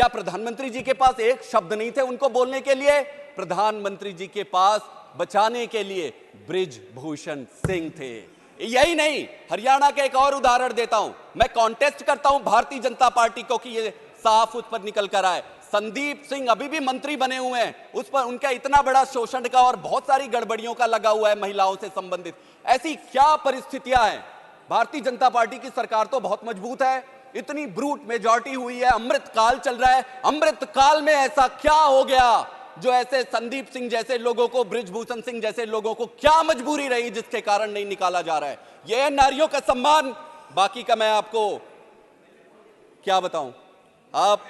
प्रधानमंत्री जी के पास एक शब्द नहीं थे उनको बोलने के लिए? प्रधानमंत्री जी के पास बचाने के लिए बृजभूषण सिंह थे। यही नहीं, हरियाणा के एक और उदाहरण देता हूं। मैं कॉन्टेस्ट करता हूं भारतीय जनता पार्टी को कि ये साफ उस पर निकल कर आए। संदीप सिंह अभी भी मंत्री बने हुए हैं, उस पर उनका इतना बड़ा शोषण का और बहुत सारी गड़बड़ियों का लगा हुआ है महिलाओं से संबंधित। ऐसी क्या परिस्थितियां हैं? भारतीय जनता पार्टी की सरकार तो बहुत मजबूत है, इतनी ब्रूट मेजॉरिटी हुई है, अमृत काल चल रहा है। अमृत काल में ऐसा क्या हो गया जो ऐसे संदीप सिंह जैसे लोगों को, बृजभूषण सिंह जैसे लोगों को क्या मजबूरी रही जिसके कारण नहीं निकाला जा रहा है? यह है नारियों का सम्मान। बाकी का मैं आपको क्या बताऊं? आप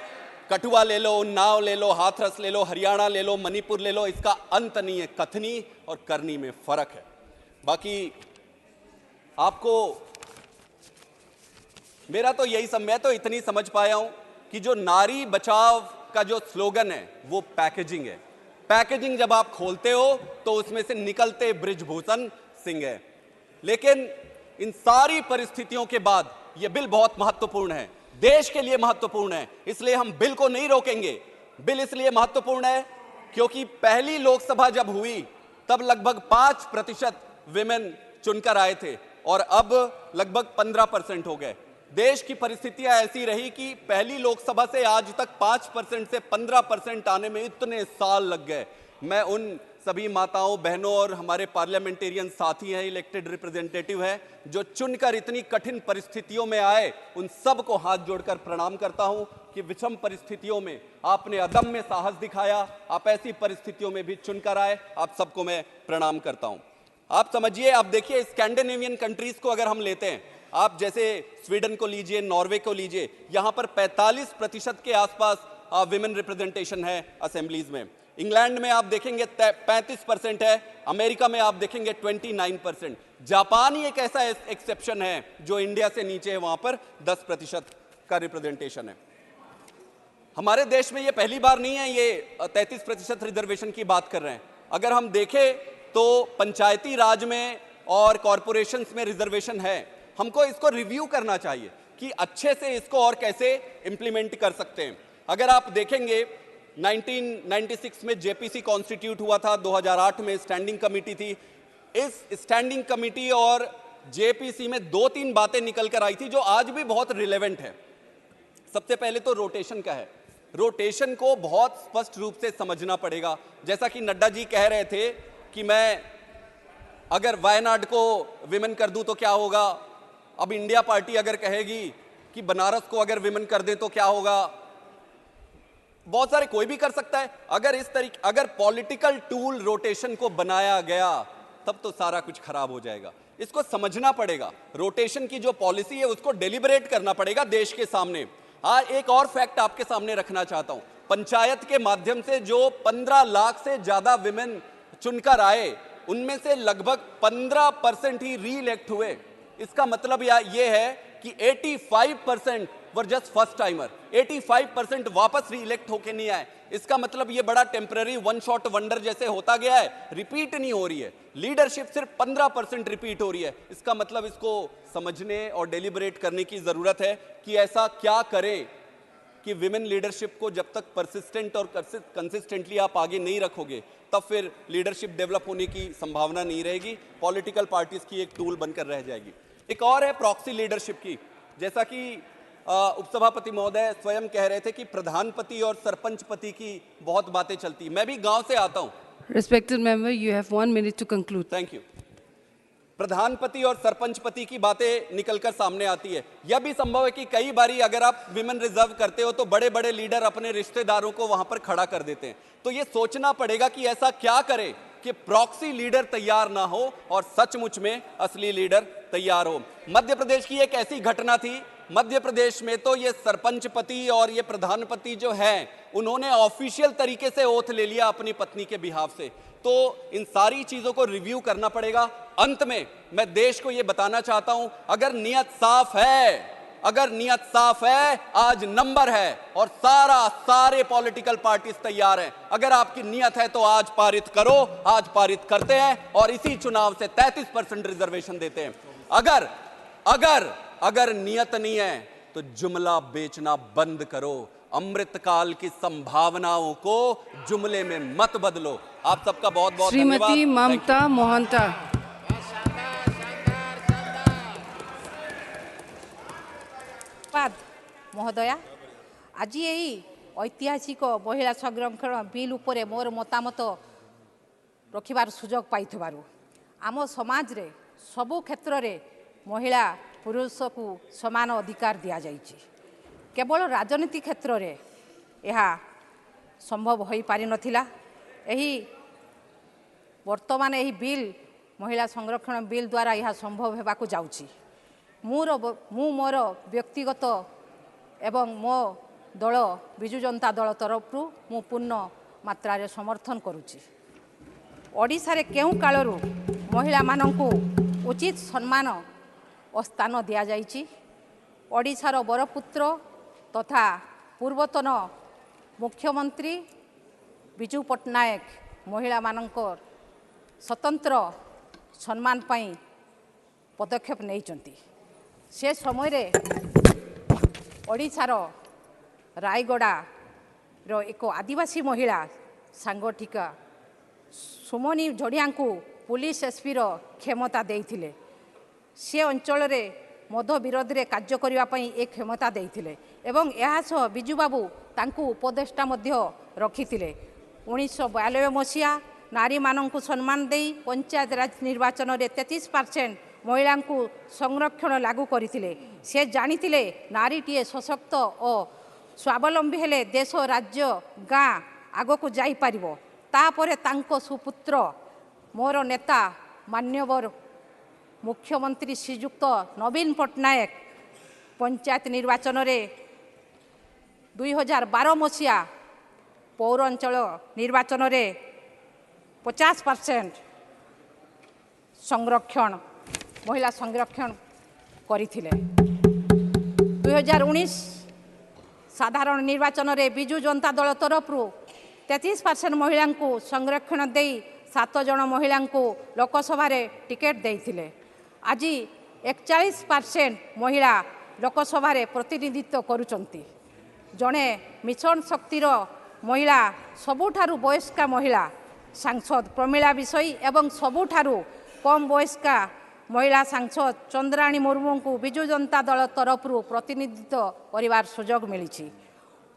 कठुआ ले लो, उन्नाव ले लो, हाथरस ले लो, हरियाणा ले लो, मणिपुर ले लो, इसका अंत नहीं है। कथनी और करनी में फर्क है। बाकी आपको मेरा तो यही मैं तो इतनी समझ पाया हूं कि जो नारी बचाव का जो स्लोगन है वो पैकेजिंग है। पैकेजिंग जब आप खोलते हो तो उसमें से निकलते बृजभूषण सिंह है। लेकिन इन सारी परिस्थितियों के बाद यह बिल बहुत महत्वपूर्ण है, देश के लिए महत्वपूर्ण है, इसलिए हम बिल को नहीं रोकेंगे। बिल इसलिए महत्वपूर्ण है क्योंकि पहली लोकसभा जब हुई तब लगभग 5% विमेन चुनकर आए थे और अब लगभग 15% हो गए। देश की परिस्थितियां ऐसी रही कि पहली लोकसभा से आज तक 5% से 15% आने में इतने साल लग गए। मैं उन सभी माताओं, बहनों और हमारे पार्लियामेंटेरियन साथी हैं, इलेक्टेड रिप्रेजेंटेटिव हैं, जो चुनकर इतनी कठिन परिस्थितियों में आए, उन सबको हाथ जोड़कर प्रणाम करता हूं कि विषम परिस्थितियों में आपने अदम्य साहस दिखाया, आप ऐसी परिस्थितियों में भी चुनकर आए। आप सबको मैं प्रणाम करता हूं। आप समझिए, आप देखिए स्कैंडिनेवियन कंट्रीज को अगर हम लेते हैं, आप जैसे स्वीडन को लीजिए, नॉर्वे को लीजिए, यहां पर 45% के आसपास विमेन रिप्रेजेंटेशन है असेंबलीज में। इंग्लैंड में आप देखेंगे 35% है, अमेरिका में आप देखेंगे 29%। जापान ही एक ऐसा एक्सेप्शन है जो इंडिया से नीचे है, वहां पर 10% का रिप्रेजेंटेशन है। हमारे देश में ये पहली बार नहीं है, ये 33% रिजर्वेशन की बात कर रहे हैं। अगर हम देखें तो पंचायती राज में और कॉरपोरेशंस में रिजर्वेशन है। हमको इसको रिव्यू करना चाहिए कि अच्छे से इसको और कैसे इंप्लीमेंट कर सकते हैं। अगर आप देखेंगे 1996 में जेपीसी कॉन्स्टिट्यूट हुआ था, 2008 में स्टैंडिंग कमेटी थी। इस स्टैंडिंग कमेटी और जेपीसी में 2-3 बातें निकल कर आई थी जो आज भी बहुत रिलेवेंट है। सबसे पहले तो रोटेशन का है। रोटेशन को बहुत स्पष्ट रूप से समझना पड़ेगा। जैसा कि नड्डा जी कह रहे थे कि मैं अगर वायनाड को विमेन कर दूं तो क्या होगा, अब इंडिया पार्टी अगर कहेगी कि बनारस को अगर विमेन कर दें तो क्या होगा। बहुत सारे, कोई भी कर सकता है। अगर पॉलिटिकल टूल रोटेशन को बनाया गया तब तो सारा कुछ खराब हो जाएगा। इसको समझना पड़ेगा। रोटेशन की जो पॉलिसी है उसको डेलिबरेट करना पड़ेगा देश के सामने। आज एक और फैक्ट आपके सामने रखना चाहता हूं। पंचायत के माध्यम से जो 15 लाख से ज्यादा विमेन चुनकर आए, उनमें से लगभग 15% ही री इलेक्ट हुए। इसका मतलब यह है कि 85% वर जस्ट फर्स्ट टाइमर, 85% वापस री इलेक्ट होके नहीं आए। इसका मतलब यह बड़ा टेम्पररी वन शॉट वंडर जैसे होता गया है, रिपीट नहीं हो रही है। लीडरशिप सिर्फ 15% रिपीट हो रही है। इसका मतलब इसको समझने और डेलिबरेट करने की जरूरत है कि ऐसा क्या करें कि विमेन लीडरशिप को जब तक परसिस्टेंट और कंसिस्टेंटली आप आगे नहीं रखोगे तब फिर लीडरशिप डेवलप होने की संभावना नहीं रहेगी, पॉलिटिकल पार्टीज की एक टूल बनकर रह जाएगी। एक और है प्रॉक्सी लीडरशिप की। जैसा कि उपसभापति महोदय स्वयं कह रहे थे कि प्रधानपति और सरपंच पति की बहुत बातें चलती। मैं भी गांव से आता हूं। Respected member, you have 1 minute to conclude. Thank you. प्रधानपति और सरपंच पति की बातें निकलकर सामने आती है। यह भी संभव है कि कई बारी अगर आप विमेन रिजर्व करते हो तो बड़े बड़े लीडर अपने रिश्तेदारों को वहां पर खड़ा कर देते हैं। तो यह सोचना पड़ेगा कि ऐसा क्या करें कि प्रॉक्सी लीडर तैयार ना हो और सचमुच में असली लीडर तैयार हो। मध्य प्रदेश की एक ऐसी घटना थी, मध्य प्रदेश में तो ये सरपंच पति और ये प्रधानपति जो है उन्होंने ऑफिशियल तरीके से ओथ ले लिया अपनी पत्नी के बिहाफ से। तो इन सारी चीजों को रिव्यू करना पड़ेगा। अंत में मैं देश को यह बताना चाहता हूं, अगर नियत साफ है, आज नंबर है और सारे पॉलिटिकल पार्टीज तैयार हैं। अगर आपकी नियत है तो आज पारित करो, आज पारित करते हैं और इसी चुनाव से 33% रिजर्वेशन देते हैं। अगर नियत नहीं है तो जुमला बेचना बंद करो। अमृतकाल की संभावनाओं को जुमले में मत बदलो। आप सबका बहुत बहुत धन्यवाद। श्रीमती ममता मोहंता। महोदया, आज यही ऐतिहासिक महिला संरक्षण बिल उपरे मोर मतामत रखिबार सुजोग पाइथबारु आम समाज रे सबु क्षेत्र रे महिला पुरुष को समान अधिकार दिया जाइछि। केवल राजनीति क्षेत्र रे यह संभव हो पारि नथिला। एही वर्तमान एही बिल महिला संरक्षण बिल द्वारा यह संभव हेबाकु जाउछि। मु मोर व्यक्तिगत एवं मो दल विजु जनता दल तरफरु मु पूर्ण मात्रा रे समर्थन करुछि। ओडिशा रे केउ कालरु महिला माननकु उचित सम्मान और स्थान दिया जाइछि। ओडिशार बरपुत्र तथा पूर्वतन मुख्यमंत्री विजु पट्टनायक महिला माननकर स्वतंत्र सम्मान पाई पदक्षेप नैचंती। से समय रे ओडिशार रायगड़ा रो एक आदिवासी महिला सांगठिका सुमनी झड़िया को पुलिस एसपी रो क्षमता देइथिले। से अंचल रे मद विरोध रे कार्य करिवा पई एक क्षमता देइथिले एवं एहा सह बिजु बाबू तांकु उपदेष्टा मध्य रखिथिले। 1992 मसिया नारी माननकु सम्मान देई पंचायत राज निर्वाचन रे 33% महिला को संरक्षण लागू करथिले। से जानिथिले नारीटीए सशक्त और स्वावलंबी हेले देश राज्य गाँ आग को जाई पारिबो। तापरे तांको सुपुत्र मोर नेता मान्यवर मुख्यमंत्री श्रीयुक्त नवीन पट्टनायक पंचायत निर्वाचन रे 2012 मसिया पौरांचल निर्वाचन रे 50% संरक्षण महिला संरक्षण करथिले। 2019 साधारण निर्वाचन रे विजु जनता दल तरफरु 33% महिला को संरक्षण देई 7 जन महिला को लोकसभा रे टिकेट देइथिले। आज 41% महिला लोकसभा रे प्रतिनिधित्व करुचंती। जणे मिशन शक्तिर महिला सबुठारु वयस्का महिला सांसद प्रमिला विषयी एवं सबुठारु कम वयस्का महिला सांसद चंद्राणी मुर्मू को विजु जनता दल तरफरु प्रतिनिधित्व करिवार सुजोग मिलिछि।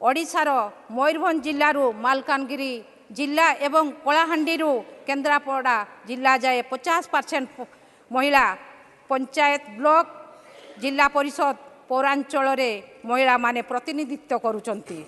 ओडिशार मयूरभंज जिल्लारू मालकानगिरी जिला एवं कलाहांडीरू केन्द्रापड़ा जिला जाए 50% महिला पंचायत ब्लॉक जिला परिषद पौरांचल रे महिला माने प्रतिनिधित्व करुचंती।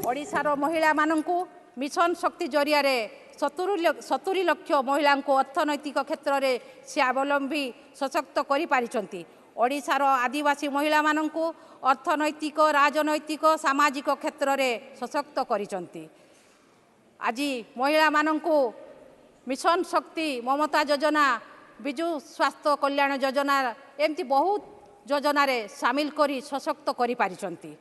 ओडिशार महिला माननकु मिशन शक्ति जरिया रे 70 लाख महिला को अर्थनैतिक क्षेत्र में स्वावलंबी सशक्त करि पारिचंती। ओडिशार आदिवासी महिला माननकु अर्थनैतिक राजनैतिक सामाजिक क्षेत्र में सशक्त करिचंती। आज महिला माननकु मिशन शक्ति ममता योजना विजु स्वास्थ्य कल्याण योजना एमती बहुत योजना रे सामिल करी सशक्त करि पारिचंती।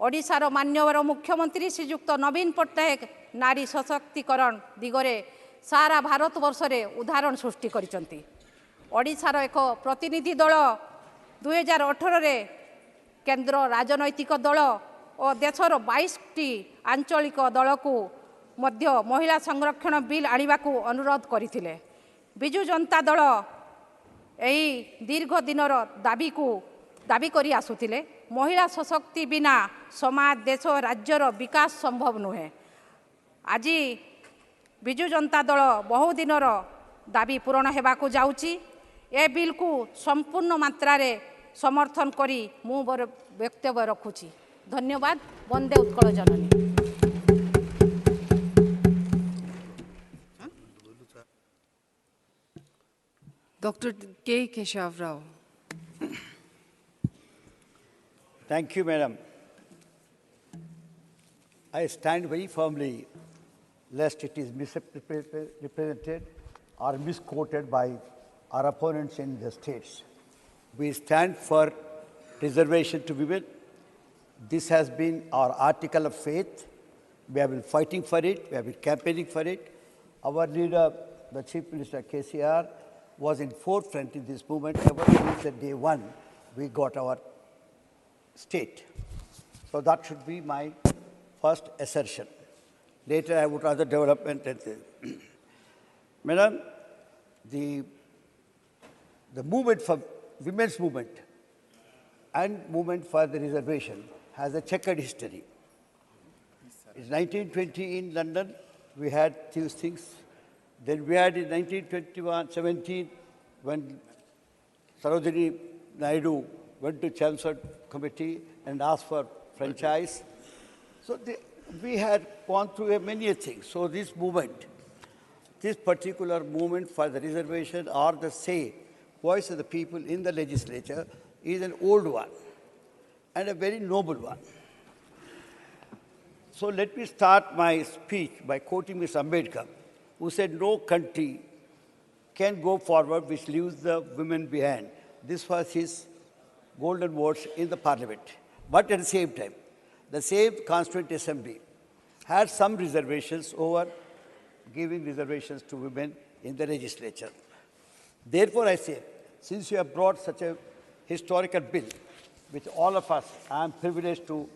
ओडिशार मान्यवर मुख्यमंत्री श्रीयुक्त नवीन पट्टनायक नारी सशक्तिकरण दिगरे सारा भारत वर्ष रे उदाहरण सृष्टि करिचंती। ओडिशार एक प्रतिनिधि दल 2018 रे केंद्र राजनैतिक दल और देशर 22टी आंचलिक दल को मध्य महिला संरक्षण बिल आनिबा को अनुरोध करथिले। विजु जनता दल एही दीर्घ दिनर दाबी को दाबी करी आसुथिले महिला सशक्ति बिना समाज देश राज्यर विकास संभव नुहे। आज विजु जनता दल बहुदिनर दाबी पूरण हेबाकु जाउची। ए बिल को संपूर्ण मात्रा रे समर्थन करी मु वक्तव्य रखुची। धन्यवाद। वंदे उत्कल जननी। Dr. K. Keshav Rao. Thank you, Madam. I stand very firmly lest it is misrepresented or misquoted by our opponents in the states. We stand for reservation to women. This has been our article of faith. We have been fighting for it. We have been campaigning for it. Our leader, the Chief Minister KCR, was in forefront in this movement ever since the day one we got our state. So that should be my first assertion. Later I would rather development and say. Madam, the movement for women's movement and movement for the reservation has a checkered history. In 1920 in London, we had these things. Then we had in 1921-17, when Sarojini Naidu went to Chelmsford Committee and asked for franchise. So we had gone through many things. So this movement, this particular movement for the reservation or the say, voice of the people in the legislature is an old one and a very noble one. So let me start my speech by quoting Mr. Ambedkar, who said, no country can go forward which leaves the women behind. This was his golden words in the parliament. But at the same time, the same Constituent Assembly had some reservations over giving reservations to women in the legislature. Therefore, I say, since you have brought such a historical bill, which all of us, I am privileged to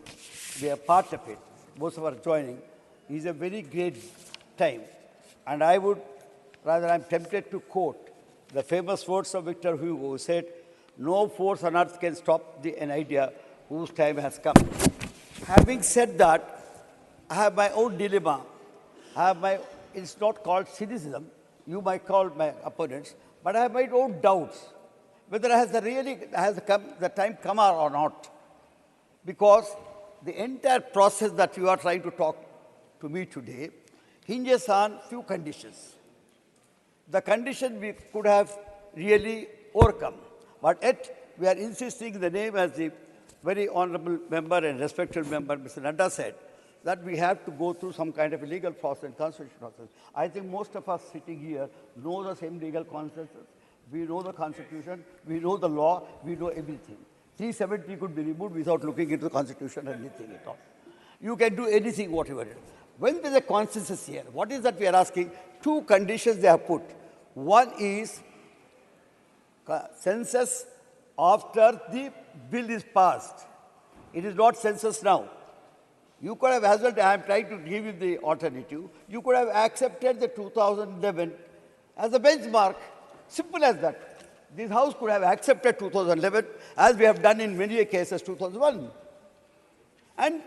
be a part of it, most of us joining, is a very great time. And I would, rather I'm tempted to quote the famous words of Victor Hugo, who said, no force on earth can stop an idea whose time has come. Having said that, I have my own dilemma. It's not called cynicism, you might call my opponents, but I have my own doubts whether has the time come or not. Because the entire process that you are trying to talk to me today hinges on few conditions. The condition we could have really overcome, but yet we are insisting the name, as the very honorable member and respected member, Mr. Nadda, said, that we have to go through some kind of a legal process and constitutional process. I think most of us sitting here know the same legal consensus. We know the Constitution, we know the law, we know everything. 370 could be removed without looking into the Constitution or anything at all. You can do anything, whatever it is. When there is a consensus here, what is that we are asking? Two conditions they have put. One is census after the bill is passed. It is not census now. You could have, as well, I am trying to give you the alternative, you could have accepted the 2011 as a benchmark. Simple as that. This House could have accepted 2011, as we have done in many cases 2001. And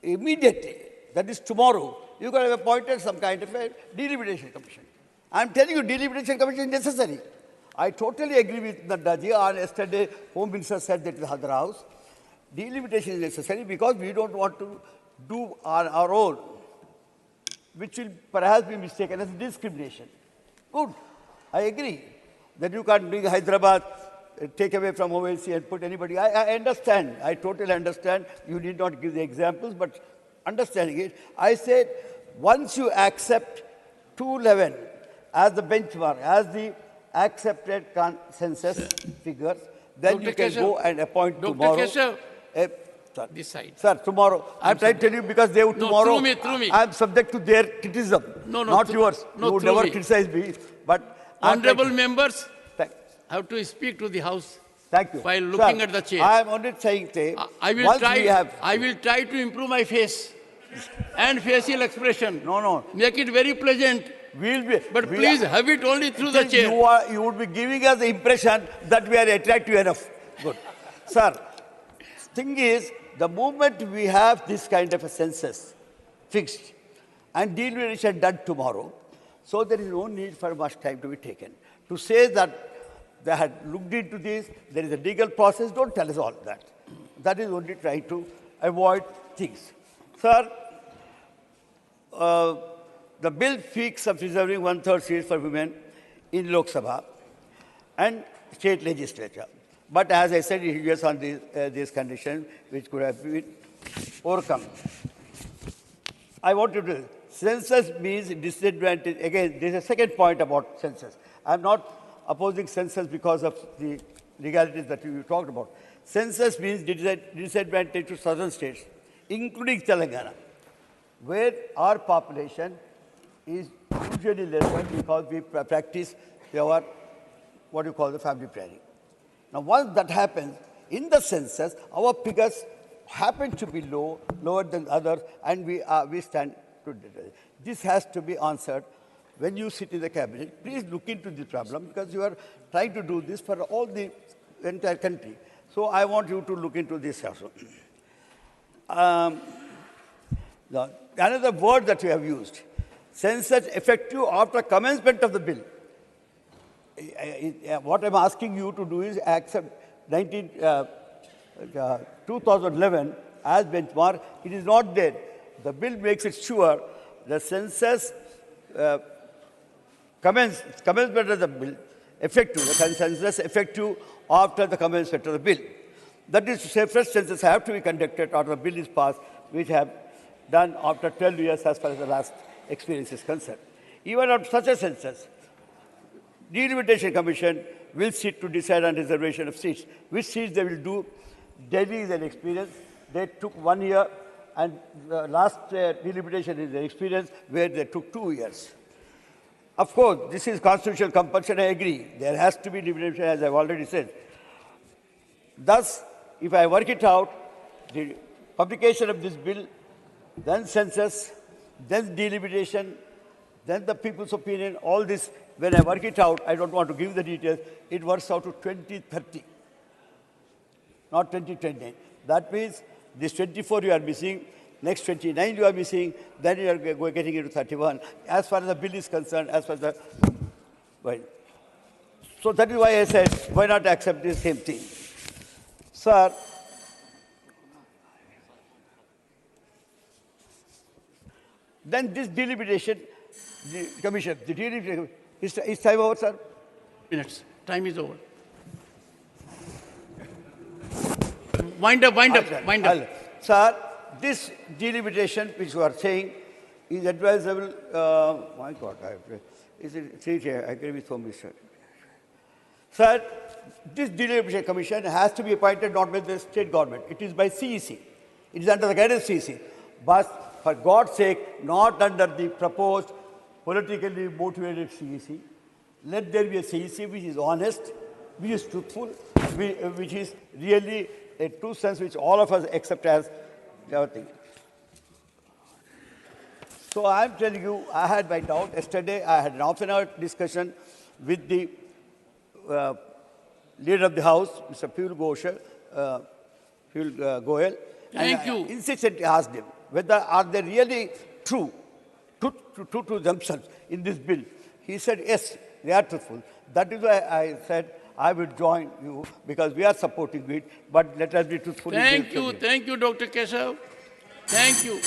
immediately, that is tomorrow, you could have appointed some kind of a delimitation commission. I am telling you, delimitation commission is necessary. I totally agree with Naddaji. On yesterday, Home Minister said that in the other House. Delimitation is necessary because we don't want to do on our own, which will perhaps be mistaken as discrimination. Good. I agree that you can't bring Hyderabad, take away from OLC and put anybody. I understand. I totally understand. You need not give the examples, but understanding it, I said once you accept 211 as the benchmark, as the accepted consensus figures, then Dr. you can Keshav, go and appoint Dr. tomorrow. Keshav, Sir, this side. Sir, tomorrow. I'm trying to tell you because they would tomorrow. Through me. I'm subject to their criticism. Not yours. You would never criticize me. But honorable members Thank have to speak to the House. Thank you. While looking Sir, at the chair. I am only saying, I will try to improve my face and facial expression. No. Make it very pleasant. But please have it only through the chair. You would be giving us the impression that we are attractive enough. Good. Sir, thing is, the moment we have this kind of a census fixed and deliberation done tomorrow, so there is no need for much time to be taken. To say that they had looked into this, there is a legal process, don't tell us all that. That is only trying to avoid things. Sir, the bill speaks of reserving 1/3 seats for women in Lok Sabha and state legislature. But as I said, it is on this condition which could have been overcome. I want to do census means disadvantage. Again, there is a second point about census. I'm not opposing census because of the legalities that you talked about. Census means disadvantage to southern states, including Telangana, where our population is usually lesser because we practice our, what you call the family planning. Now, once that happens, in the census, our figures happen to be lower than others, and we stand to it. This has to be answered when you sit in the cabinet. Please look into this problem because you are trying to do this for all the entire country. So I want you to look into this also. Another word that you have used, census effective after commencement of the bill. What I'm asking you to do is accept 2011 as benchmark. It is not there. The bill makes it sure the census commencement of the bill effective, the census effective after the commencement of the bill. That is to say, fresh census have to be conducted after the bill is passed, which have done after 12 years as far as the last experience is concerned. Even on such a census, Delimitation Commission will sit to decide on reservation of seats. Which seats they will do, Delhi is an experience. They took 1 year, and the last delimitation is an experience where they took 2 years. Of course, this is constitutional compulsion, I agree. There has to be delimitation, as I've already said. Thus, if I work it out, the publication of this bill, then census, then delimitation, then the people's opinion, all this, when I work it out, I don't want to give the details, it works out to 2030, not 2029. That means this 24 you are missing, next 29 you are missing, then you are getting into 31. As far as the bill is concerned, as far as the... Well, so that is why I said, why not accept the same thing? Sir, then this delimitation, the commission, the delimitation, is time over, sir? Minutes. Time is over. Wind up, wind up, wind up. Sir, this delimitation which you are saying is advisable. My God, I agree with him, sir. Sir, this delimitation commission has to be appointed not by the state government. It is by CEC. It is under the guidance of CEC. But for God's sake, not under the proposed politically motivated CEC. Let there be a CEC which is honest, which is truthful, which is really a true sense which all of us accept as our thing. So I'm telling you, I had my doubt. Yesterday, I had an half-an-hour discussion with the leader of the House, Mr. Piyush Goyal. Thank you. I insistently asked him whether are they really true to themselves in this bill. He said, yes, they are truthful. That is why I said I will join you because we are supporting it, but let us be truthful. Thank you, Dr. Keshav. Thank you.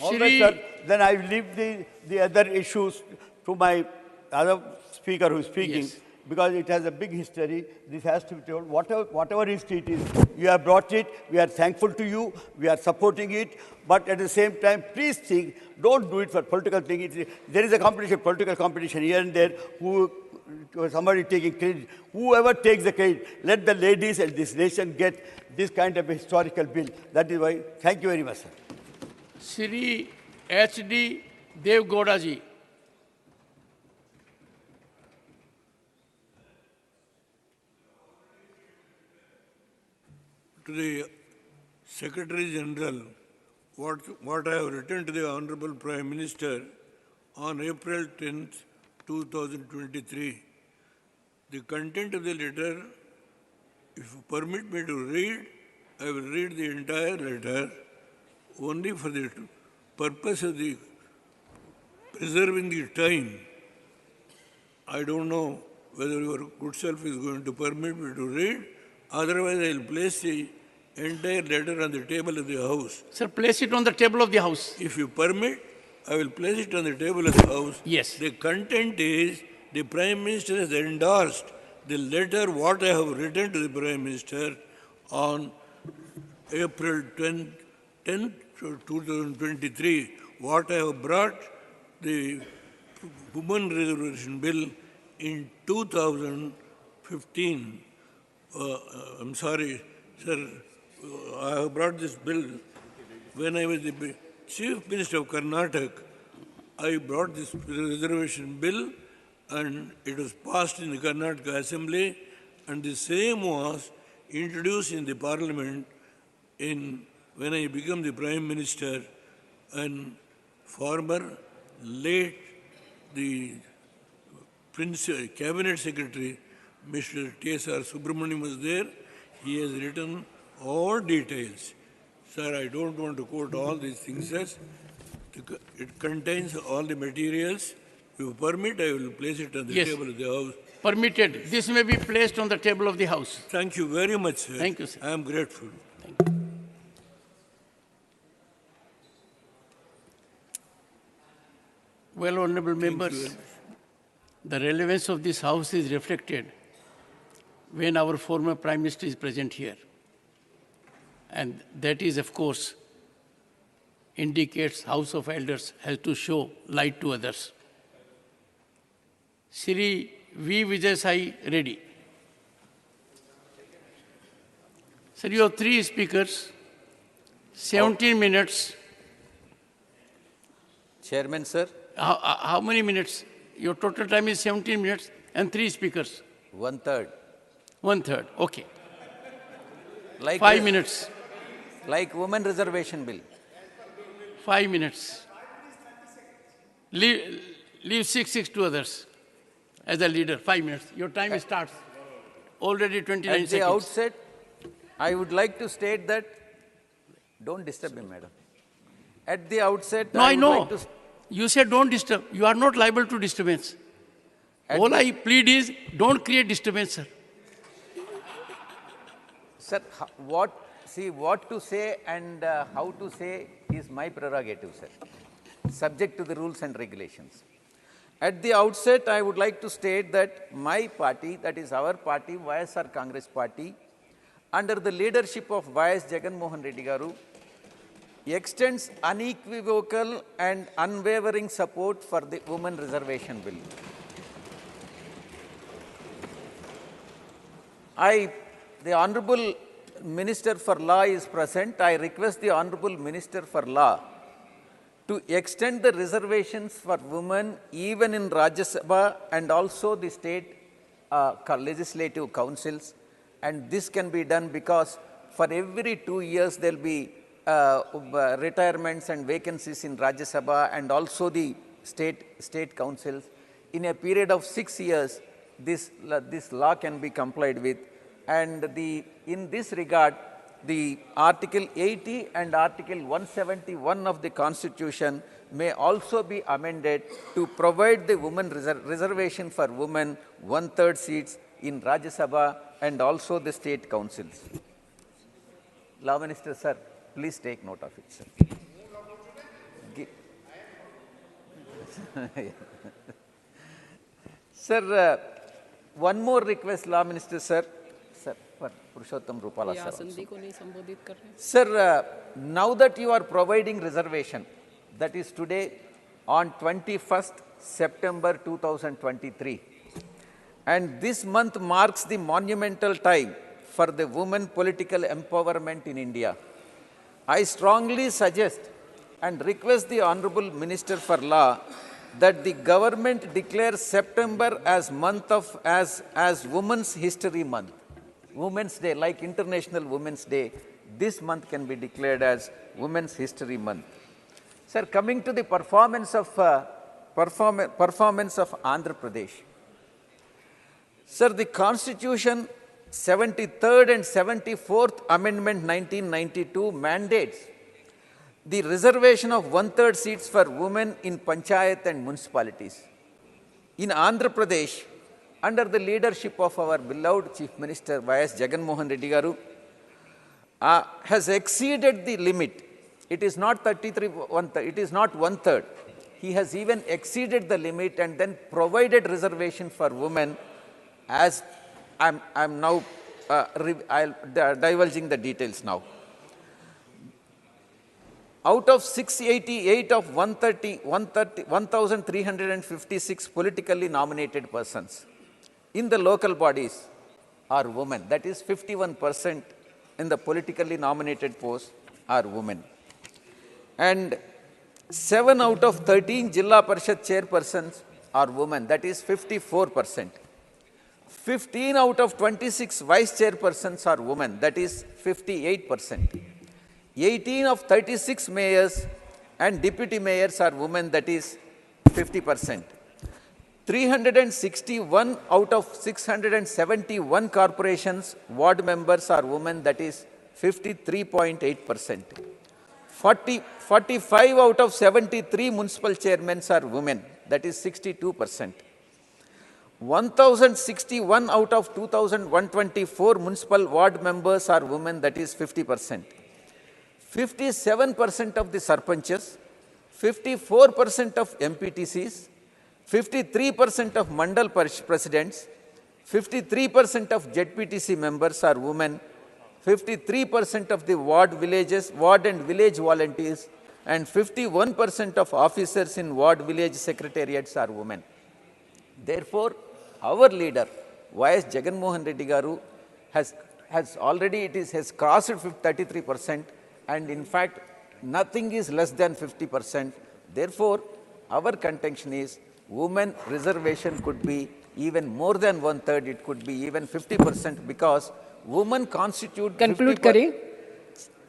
All right, sir. Then I will leave the other issues to my other speaker who is speaking. Yes. Because it has a big history. This has to be told. Whatever history it is, you have brought it. We are thankful to you. We are supporting it. But at the same time, please think, don't do it for political thing. There is a competition, political competition here and there. Somebody taking credit. Whoever takes the credit, let the ladies and this nation get this kind of a historical bill. That is why. Thank you very much, sir. Shri H.D. Dev Gowda ji. To the Secretary General, what I have written to the Honorable Prime Minister on April 10th, 2023. The content of the letter If you permit me to read, I will read the entire letter only for the purpose of the preserving the time. I don't know whether your good self is going to permit me to read. Otherwise, I will place the entire letter on the table of the House. Sir, place it on the table of the House. If you permit, I will place it on the table of the House. Yes. The content is the Prime Minister has endorsed the letter what I have written to the Prime Minister on April 10th, 2023. What I have brought the Women Reservation Bill in 2015. I'm sorry, sir, I have brought this bill when I was the Chief Minister of Karnataka. I brought this reservation bill and it was passed in the Karnataka Assembly, and the same was introduced in the Parliament when I became the Prime Minister, and former late the Cabinet Secretary, Mr. T.S.R. Subramaniam was there. He has written all details. Sir, I don't want to quote all these things as it contains all the materials. If you permit, I will place it on the table of the House. Permitted. This may be placed on the table of the House. Thank you very much, sir. Thank you, sir. I am grateful. Thank you. Well, honorable members, the relevance of this House is reflected when our former Prime Minister is present here. And that is, of course, indicates House of Elders has to show light to others. Shri V. Vijay Sai Reddy. Sir, you have 3 speakers, 17 minutes. Chairman, sir. How many minutes? Your total time is 17 minutes and 3 speakers. 1/3. 1/3, okay. Like 5 minutes. Like women reservation bill. 5 minutes. Leave 6 to others as a leader. 5 minutes. Your time starts. Already 29 At seconds. the outset, I would like to state that, don't disturb me, madam. At the outset, No, I would know. like to You said don't disturb. You are not liable to disturbance. All I plead is don't create disturbance, sir. Sir, what to say and how to say is my prerogative, sir, subject to the rules and regulations. At the outset, I would like to state that my party, that is our party, YSR Congress Party, under the leadership of YS Jagan Mohan Reddy Garu, extends unequivocal and unwavering support for the Women Reservation Bill. The Honorable Minister for Law is present. I request the Honorable Minister for Law to extend the reservations for women even in Rajya Sabha and also the state legislative councils. And this can be done because for every 2 years there will be retirements and vacancies in Rajya Sabha and also the state councils. In a period of 6 years, this law can be complied with. And in this regard, the Article 80 and Article 171 of the Constitution may also be amended to provide the women reservation for women 1/3 seats in Rajya Sabha and also the state councils. Law Minister, sir, please take note of it, sir. Sir, one more request, Law Minister, sir. Sir, for Purushottam Rupala, sir. Sir, now that you are providing reservation, that is today on 21st September 2023, and this month marks the monumental time for the women political empowerment in India. I strongly suggest and request the Honorable Minister for Law that the government declares September as Women's History Month. Women's Day, like International Women's Day, this month can be declared as Women's History Month. Sir, coming to the performance of Andhra Pradesh. Sir, the Constitution 73rd and 74th Amendment 1992 mandates the reservation of 1/3 seats for women in panchayat and municipalities. In Andhra Pradesh, under the leadership of our beloved Chief Minister Y.S. Jagannath Reddy Garu, has exceeded the limit. It is not 33 1/3, it is not 1/3. He has even exceeded the limit and then provided reservation for women, as I'm now divulging the details now. Out of 688 of 1,356 politically nominated persons in the local bodies are women. That is 51% in the politically nominated posts are women. And 7 out of 13 Jilla Parishad chairpersons are women. That is 54%. 15 out of 26 vice chairpersons are women. That is 58%. 18 of 36 mayors and deputy mayors are women. That is 50%. 361 out of 671 corporations ward members are women. That is 53.8%. 45 out of 73 municipal chairmen are women. That is 62%. 1,061 out of 2,124 municipal ward members are women. That is 50%. 57% of the sarpanches, 54% of MPTCs, 53% of mandal presidents, 53% of ZPTC members are women, 53% of the ward and village volunteers, and 51% of officers in ward village secretariats are women. Therefore, our leader, Y.S. Jagannath Reddy Garu, has already has crossed 33%, and in fact, nothing is less than 50%. Therefore, our contention is women reservation could be even more than 1/3. It could be even 50% because women constitute. Conclude करें.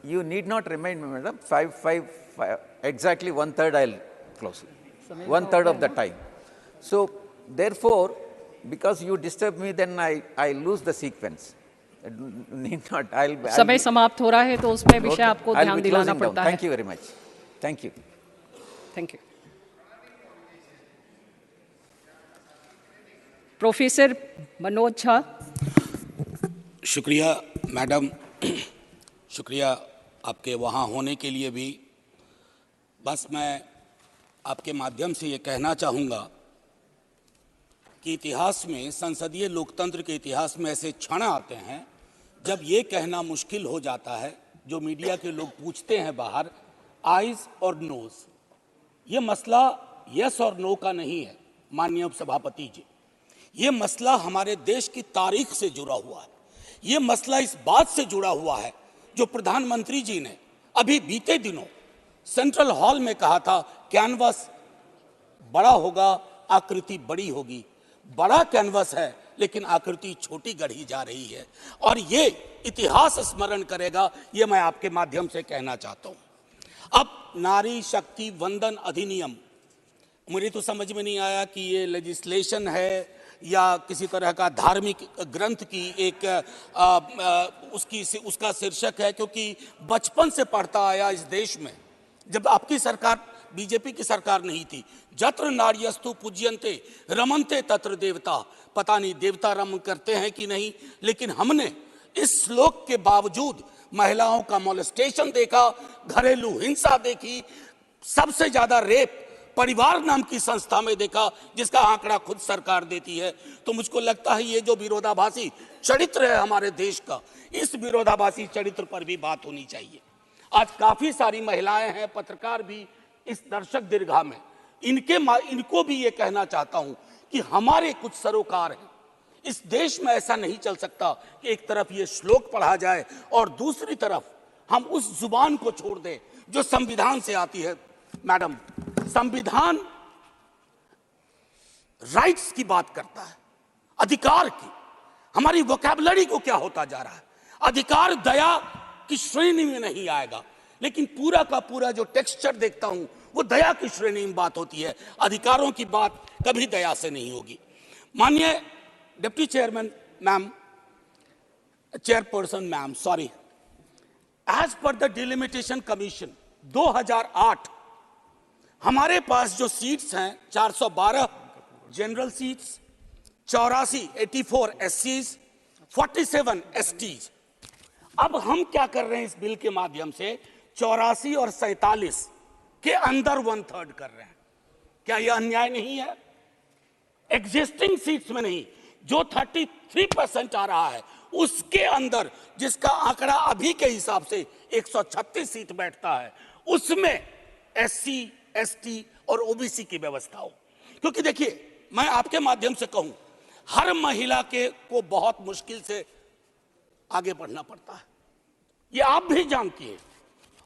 You need not remind me, madam. Five, exactly 1/3 I'll close. 1/3 of the time. So, therefore, because you disturb me, then I lose the sequence. Need not. समय समाप्त हो रहा है तो उसमें विषय आपको ध्यान दिलाना पड़ता है. Thank you very much. Thank you. Thank you. Professor Manoj Jha. शुक्रिया मैडम, शुक्रिया आपके वहाँ होने के लिए भी. बस मैं आपके माध्यम से ये कहना चाहूँगा कि इतिहास में, संसदीय लोकतंत्र के इतिहास में ऐसे क्षण आते हैं जब ये कहना मुश्किल हो जाता है, जो मीडिया के लोग पूछते हैं बाहर, आइज और नोज. ये मसला यस और नो का नहीं है माननीय उपसभापति जी. ये मसला हमारे देश की तारीख से जुड़ा हुआ है. ये मसला इस बात से जुड़ा हुआ है जो प्रधानमंत्री जी ने अभी बीते दिनों सेंट्रल हॉल में कहा था, कैनवस बड़ा होगा, आकृति बड़ी होगी. बड़ा कैनवस है लेकिन आकृति छोटी गढ़ी जा रही है, और ये इतिहास स्मरण करेगा. ये मैं आपके माध्यम से कहना चाहता हूं. अब नारी शक्ति वंदन अधिनियम, मुझे तो समझ में नहीं आया कि ये लेजिस्लेशन है या किसी तरह का धार्मिक ग्रंथ की एक उसका शीर्षक है, क्योंकि बचपन से पढ़ता आया इस देश में. जब आपकी सरकार, बीजेपी की सरकार नहीं थी, जत्र नार्यस्तु पूज्यन्ते रमन्ते तत्र देवता. पता नहीं देवता रम करते हैं कि नहीं, लेकिन हमने इस श्लोक के बावजूद महिलाओं का मोलेस्टेशन देखा, घरेलू हिंसा देखी, सबसे ज्यादा रेप परिवार नाम की संस्था में देखा, जिसका आंकड़ा खुद सरकार देती है. तो मुझको लगता है ये जो विरोधाभासी चरित्र है हमारे देश का, इस विरोधाभासी चरित्र पर भी बात होनी चाहिए. आज काफी सारी महिलाएं हैं, पत्रकार भी इस दर्शक दीर्घा में. इनको भी ये कहना चाहता हूं कि हमारे कुछ सरोकार हैं. इस देश में ऐसा नहीं चल सकता कि एक तरफ ये श्लोक पढ़ा जाए और दूसरी तरफ हम उस जुबान को छोड़ दें जो संविधान से आती है. मैडम, संविधान राइट्स की बात करता है, अधिकार की. हमारी वोकैबुलरी को क्या होता जा रहा है? अधिकार दया की श्रेणी में नहीं आएगा, लेकिन पूरा का पूरा जो टेक्सचर देखता हूं वो दया की श्रेणी में बात होती है. अधिकारों की बात कभी दया से नहीं होगी. माननीय deputy chairman ma'am, chairperson ma'am, sorry, as per the delimitation commission 2008 हमारे पास जो सीट्स हैं 412 जनरल सीट्स, 84 एससीज, 47 एसटीज। अब हम क्या कर रहे हैं इस बिल के माध्यम से, 84 और 47 के अंदर 1/3 कर रहे हैं। क्या यह अन्याय नहीं है? एग्जिस्टिंग सीट्स में नहीं, जो 33% आ रहा है उसके अंदर, जिसका आंकड़ा अभी के हिसाब से 136 सीट बैठता है, उसमें एससी, एसटी और ओबीसी की व्यवस्था हो। क्योंकि देखिए, मैं आपके माध्यम से कहूं, हर महिला को बहुत मुश्किल से आगे बढ़ना पड़ता है, ये आप भी जानती हैं।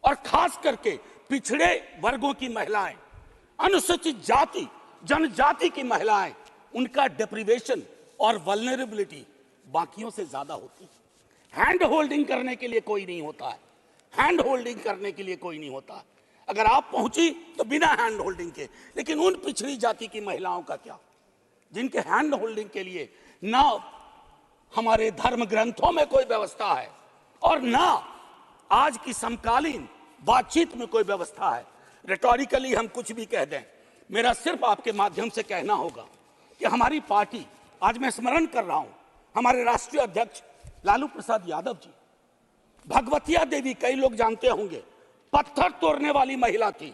और खास करके पिछड़े वर्गों की महिलाएं, अनुसूचित जाति जनजाति की महिलाएं, उनका डिप्रिवेशन और वल्नरेबिलिटी बाकियों से ज्यादा होती है। हैंड होल्डिंग करने के लिए कोई नहीं होता है, हैंड होल्डिंग करने के लिए कोई नहीं होता है। अगर आप पहुंची तो बिना हैंड होल्डिंग के, लेकिन उन पिछड़ी जाति की महिलाओं का क्या, जिनके हैंड होल्डिंग के लिए ना हमारे धर्म ग्रंथों में कोई व्यवस्था है और ना आज की समकालीन बातचीत में कोई व्यवस्था है। रेटोरिकली हम कुछ भी कह दें, मेरा सिर्फ आपके माध्यम से कहना होगा कि हमारी पार्टी, आज मैं स्मरण कर रहा हूं, हमारे राष्ट्रीय अध्यक्ष लालू प्रसाद यादव जी, भगवतिया देवी, कई लोग जानते होंगे, पत्थर तोड़ने वाली महिला थी,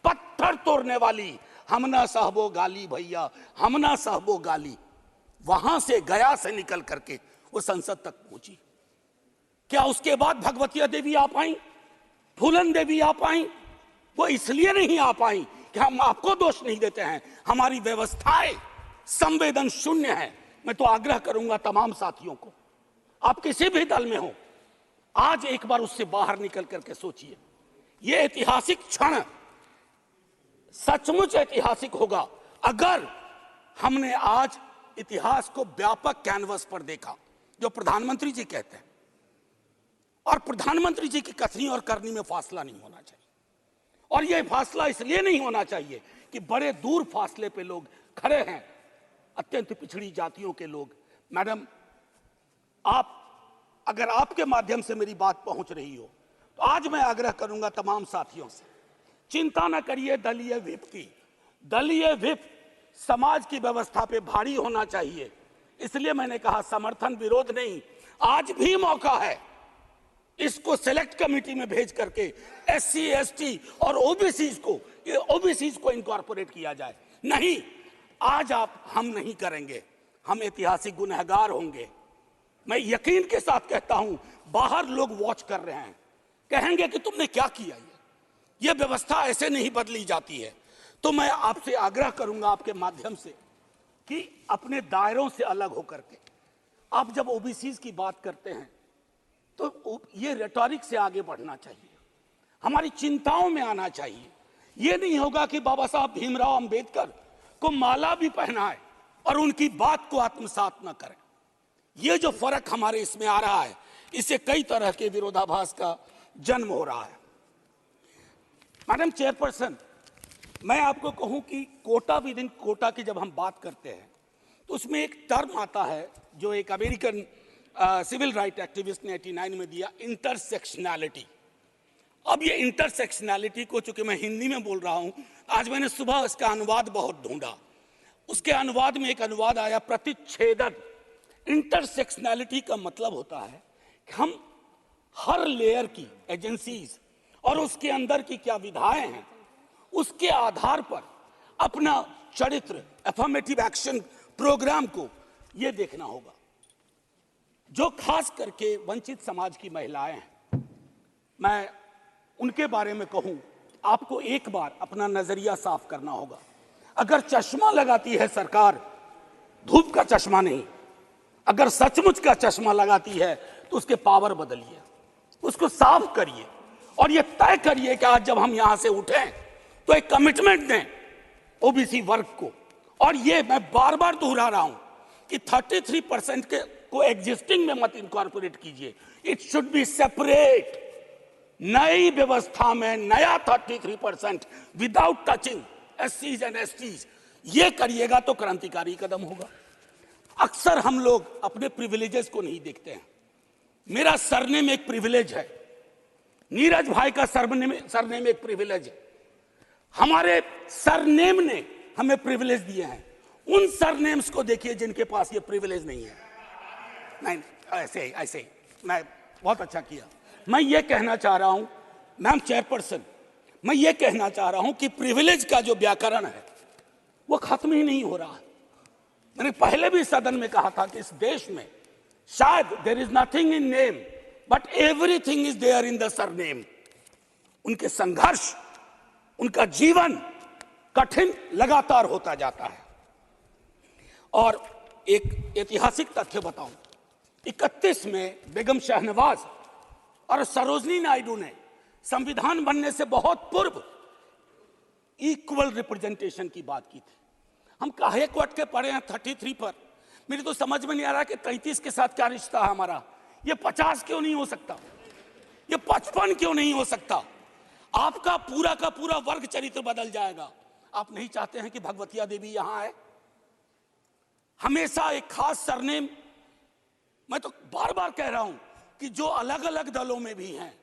पत्थर तोड़ने वाली, हम ना सहबो गाली भैया, हम ना सहबो गाली। वहां से, गया से निकल करके वो संसद तक पहुंची। क्या उसके बाद भगवतिया देवी आ पाई, फूलन देवी आ पाई? वो इसलिए नहीं आ पाई कि हम आपको दोष नहीं देते हैं, हमारी व्यवस्थाएं संवेदन शून्य है। मैं तो आग्रह करूंगा तमाम साथियों को, आप किसी भी दल में हो, आज एक बार उससे बाहर निकल करके सोचिए। यह ऐतिहासिक क्षण सचमुच ऐतिहासिक होगा अगर हमने आज इतिहास को व्यापक कैनवस पर देखा, जो प्रधानमंत्री जी कहते हैं। और प्रधानमंत्री जी की कथनी और करनी में फासला नहीं होना चाहिए, और यह फासला इसलिए नहीं होना चाहिए कि बड़े दूर फासले पे लोग खड़े हैं, अत्यंत पिछड़ी जातियों के लोग। मैडम, आप, अगर आपके माध्यम से मेरी बात पहुंच रही हो, तो आज मैं आग्रह करूंगा तमाम साथियों से, चिंता न करिए दलीय व्हिप की। दलीय व्हिप समाज की व्यवस्था पे भारी होना चाहिए, इसलिए मैंने कहा समर्थन विरोध नहीं। आज भी मौका है, इसको सेलेक्ट कमेटी में भेज करके एससी, एसटी और ओबीसी को इनकॉर्पोरेट किया जाए। नहीं, आज हम नहीं करेंगे, हम ऐतिहासिक गुनहगार होंगे। मैं यकीन के साथ कहता हूं, बाहर लोग वॉच कर रहे हैं, कहेंगे कि तुमने क्या किया, ये व्यवस्था ऐसे नहीं बदली जाती है। तो मैं आपसे आग्रह करूंगा आपके माध्यम से कि अपने दायरों से अलग होकर के आप जब ओबीसी की बात करते हैं तो ये रेटोरिक से आगे बढ़ना चाहिए, हमारी चिंताओं में आना चाहिए। ये नहीं होगा कि बाबा साहब भीमराव अंबेडकर को माला भी पहनाए और उनकी बात को आत्मसात न करें। ये जो फर्क हमारे इसमें आ रहा है, इससे कई तरह के विरोधाभास का जन्म हो रहा है। मैडम चेयरपर्सन, मैं आपको कहूं कि कोटा विद इन कोटा की जब हम बात करते हैं तो उसमें एक टर्म आता है जो एक अमेरिकन सिविल राइट एक्टिविस्ट ने 89 में दिया, इंटरसेक्शनैलिटी। अब ये इंटरसेक्शनैलिटी को, चूंकि मैं हिंदी में बोल रहा हूं, आज मैंने सुबह इसका अनुवाद बहुत ढूंढा, उसके अनुवाद में एक अनुवाद आया, प्रतिच्छेदन। इंटरसेक्शनैलिटी का मतलब होता है कि हम हर लेयर की एजेंसीज और उसके अंदर की क्या विधाएं हैं, उसके आधार पर अपना चरित्र, अफर्मेटिव एक्शन प्रोग्राम को यह देखना होगा। जो खास करके वंचित समाज की महिलाएं हैं, मैं उनके बारे में कहूं, आपको एक बार अपना नजरिया साफ करना होगा। अगर चश्मा लगाती है सरकार, धूप का चश्मा नहीं, अगर सचमुच का चश्मा लगाती है तो उसके पावर बदलिए, उसको साफ करिए और ये तय करिए कि आज जब हम यहां से उठें तो एक कमिटमेंट दें ओबीसी वर्ग को। और ये मैं बार बार दोहरा रहा हूं कि 33% को एग्जिस्टिंग में मत इनकॉर्पोरेट कीजिए, इट शुड बी सेपरेट। नई व्यवस्था में नया 33% विदाउट टचिंग एससीज एंड एसटीज, ये करिएगा तो क्रांतिकारी कदम होगा। अक्सर हम लोग अपने प्रिविलेजेस को नहीं देखते हैं। मेरा सरनेम एक प्रिविलेज है, नीरज भाई का सरनेम एक प्रिविलेज है। हमारे सरनेम ने हमें प्रिविलेज दिए हैं। उन सरनेम्स को देखिए जिनके पास ये प्रिविलेज नहीं है। नहीं, ऐसे मैं बहुत अच्छा किया। मैं ये कहना चाह रहा हूं मैम चेयरपर्सन, मैं ये कहना चाह रहा हूं कि प्रिविलेज का जो व्याकरण है वो खत्म ही नहीं हो रहा है। मैंने पहले भी सदन में कहा था कि इस देश में शायद there is nothing in name but everything is there in the surname. उनके संघर्ष, उनका जीवन कठिन लगातार होता जाता है। और एक ऐतिहासिक तथ्य बताऊं, 31 में बेगम शहनवाज और सरोजनी नायडू ने संविधान बनने से बहुत पूर्व इक्वल रिप्रेजेंटेशन की बात की थी। हम काहे को अटके पड़े हैं 33 पर? मेरी तो समझ में नहीं आ रहा कि 33 के साथ क्या रिश्ता है हमारा। ये 50 क्यों नहीं हो सकता? ये 55 क्यों नहीं हो सकता? आपका पूरा का पूरा वर्ग चरित्र बदल जाएगा। आप नहीं चाहते हैं कि भगवतिया देवी यहां आए? हमेशा एक खास सरनेम, मैं तो बार बार कह रहा हूं कि जो अलग अलग दलों में भी हैं,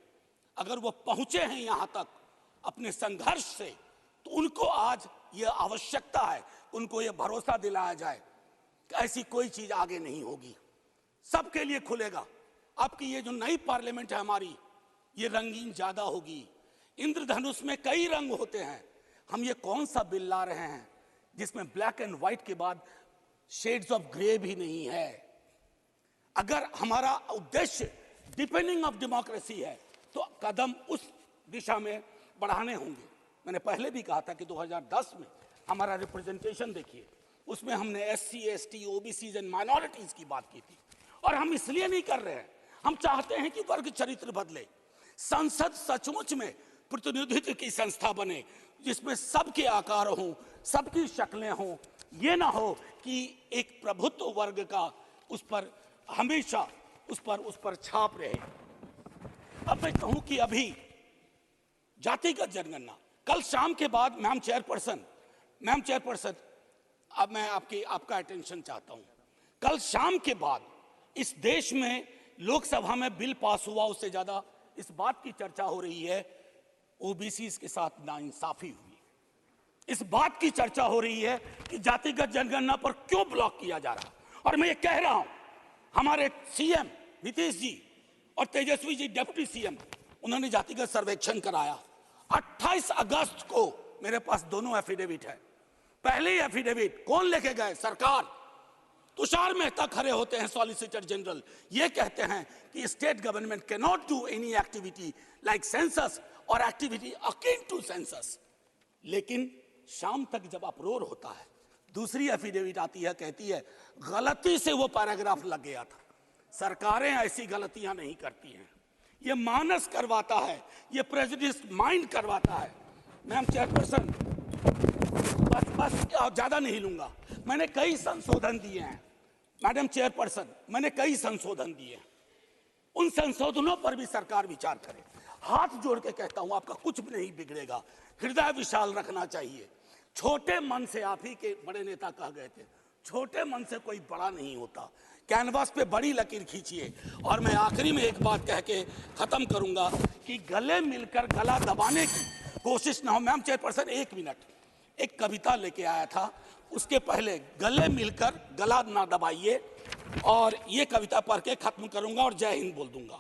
अगर वो पहुंचे हैं यहां तक अपने संघर्ष से, तो उनको आज ये आवश्यकता है, उनको ये भरोसा दिलाया जाए कि ऐसी कोई चीज आगे नहीं होगी, सबके लिए खुलेगा। आपकी ये जो नई पार्लियामेंट है हमारी, ये रंगीन ज्यादा होगी। इंद्रधनुष में कई रंग होते हैं। हम ये कौन सा बिल ला रहे हैं जिसमें ब्लैक एंड व्हाइट के बाद शेड्स ऑफ ग्रे भी नहीं है? अगर हमारा उद्देश्य डिपेंडिंग ऑफ डेमोक्रेसी है तो कदम उस दिशा में बढ़ाने होंगे। मैंने पहले भी कहा था कि 2010 में हमारा रिप्रेजेंटेशन देखिए, उसमें हमने SC, ST, OBCs and minorities की बात की थी। और हम इसलिए नहीं कर रहे हैं, हम चाहते हैं कि वर्ग चरित्र बदले। संसद सचमुच में प्रतिनिधित्व की संस्था बने जिसमें सबके आकार हों, सबकी शक्लें हों। ये ना हो कि एक प्रभुत्व वर्ग का उस पर हमेशा उस पर छाप रहे। अब मैं कहूं कि अभी जातिगत जनगणना कल शाम के बाद, मैम चेयरपर्सन, अब मैं आपका अटेंशन चाहता हूं। कल शाम के बाद इस देश में लोकसभा में बिल पास हुआ, उससे ज्यादा इस बात की चर्चा हो रही है OBCs के साथ नाइंसाफी हुई। इस बात की चर्चा हो रही है कि जातिगत जनगणना पर क्यों ब्लॉक किया जा रहा है। और मैं ये कह रहा हूं, हमारे CM नीतीश जी और तेजस्वी जी डिप्टी CM, उन्होंने जातिगत सर्वेक्षण कराया। 28 अगस्त को मेरे पास दोनों एफिडेविट है। पहले एफिडेविट कौन लेके गए? सरकार। तुषार मेहता खड़े होते हैं, सॉलिसिटर जनरल, ये कहते हैं कि state government can not do any activity like census और एक्टिविटी अकिन टू सेंसस। लेकिन शाम तक जब अप्रोर होता है, दूसरी एफिडेविट आती है, कहती है गलती से वो पैराग्राफ लग गया था। सरकारें ऐसी गलतियां नहीं करती हैं। ये मानस करवाता है, ये प्रेजुडिस माइंड करवाता है। मैम चेयरपर्सन, बस ज्यादा नहीं लूंगा। मैंने कई संशोधन दिए हैं मैडम चेयरपर्सन, मैंने कई संशोधन दिए हैं। उन संशोधनों पर भी सरकार विचार करे। हाथ जोड़ के कहता हूं, आपका कुछ भी नहीं बिगड़ेगा। हृदय विशाल रखना चाहिए। छोटे मन से, आप ही के बड़े नेता कह गए थे, छोटे मन से कोई बड़ा नहीं होता। कैनवास पे बड़ी लकीर खींचिए। और मैं आखिरी में एक बात कह के खत्म करूंगा कि गले मिलकर गला दबाने की कोशिश ना हो। मैम चेयरपर्सन, 1 मिनट, एक कविता लेके आया था, उसके पहले गले मिलकर गला ना दबाइए। और ये कविता पढ़ के खत्म करूंगा और जय हिंद बोल दूंगा।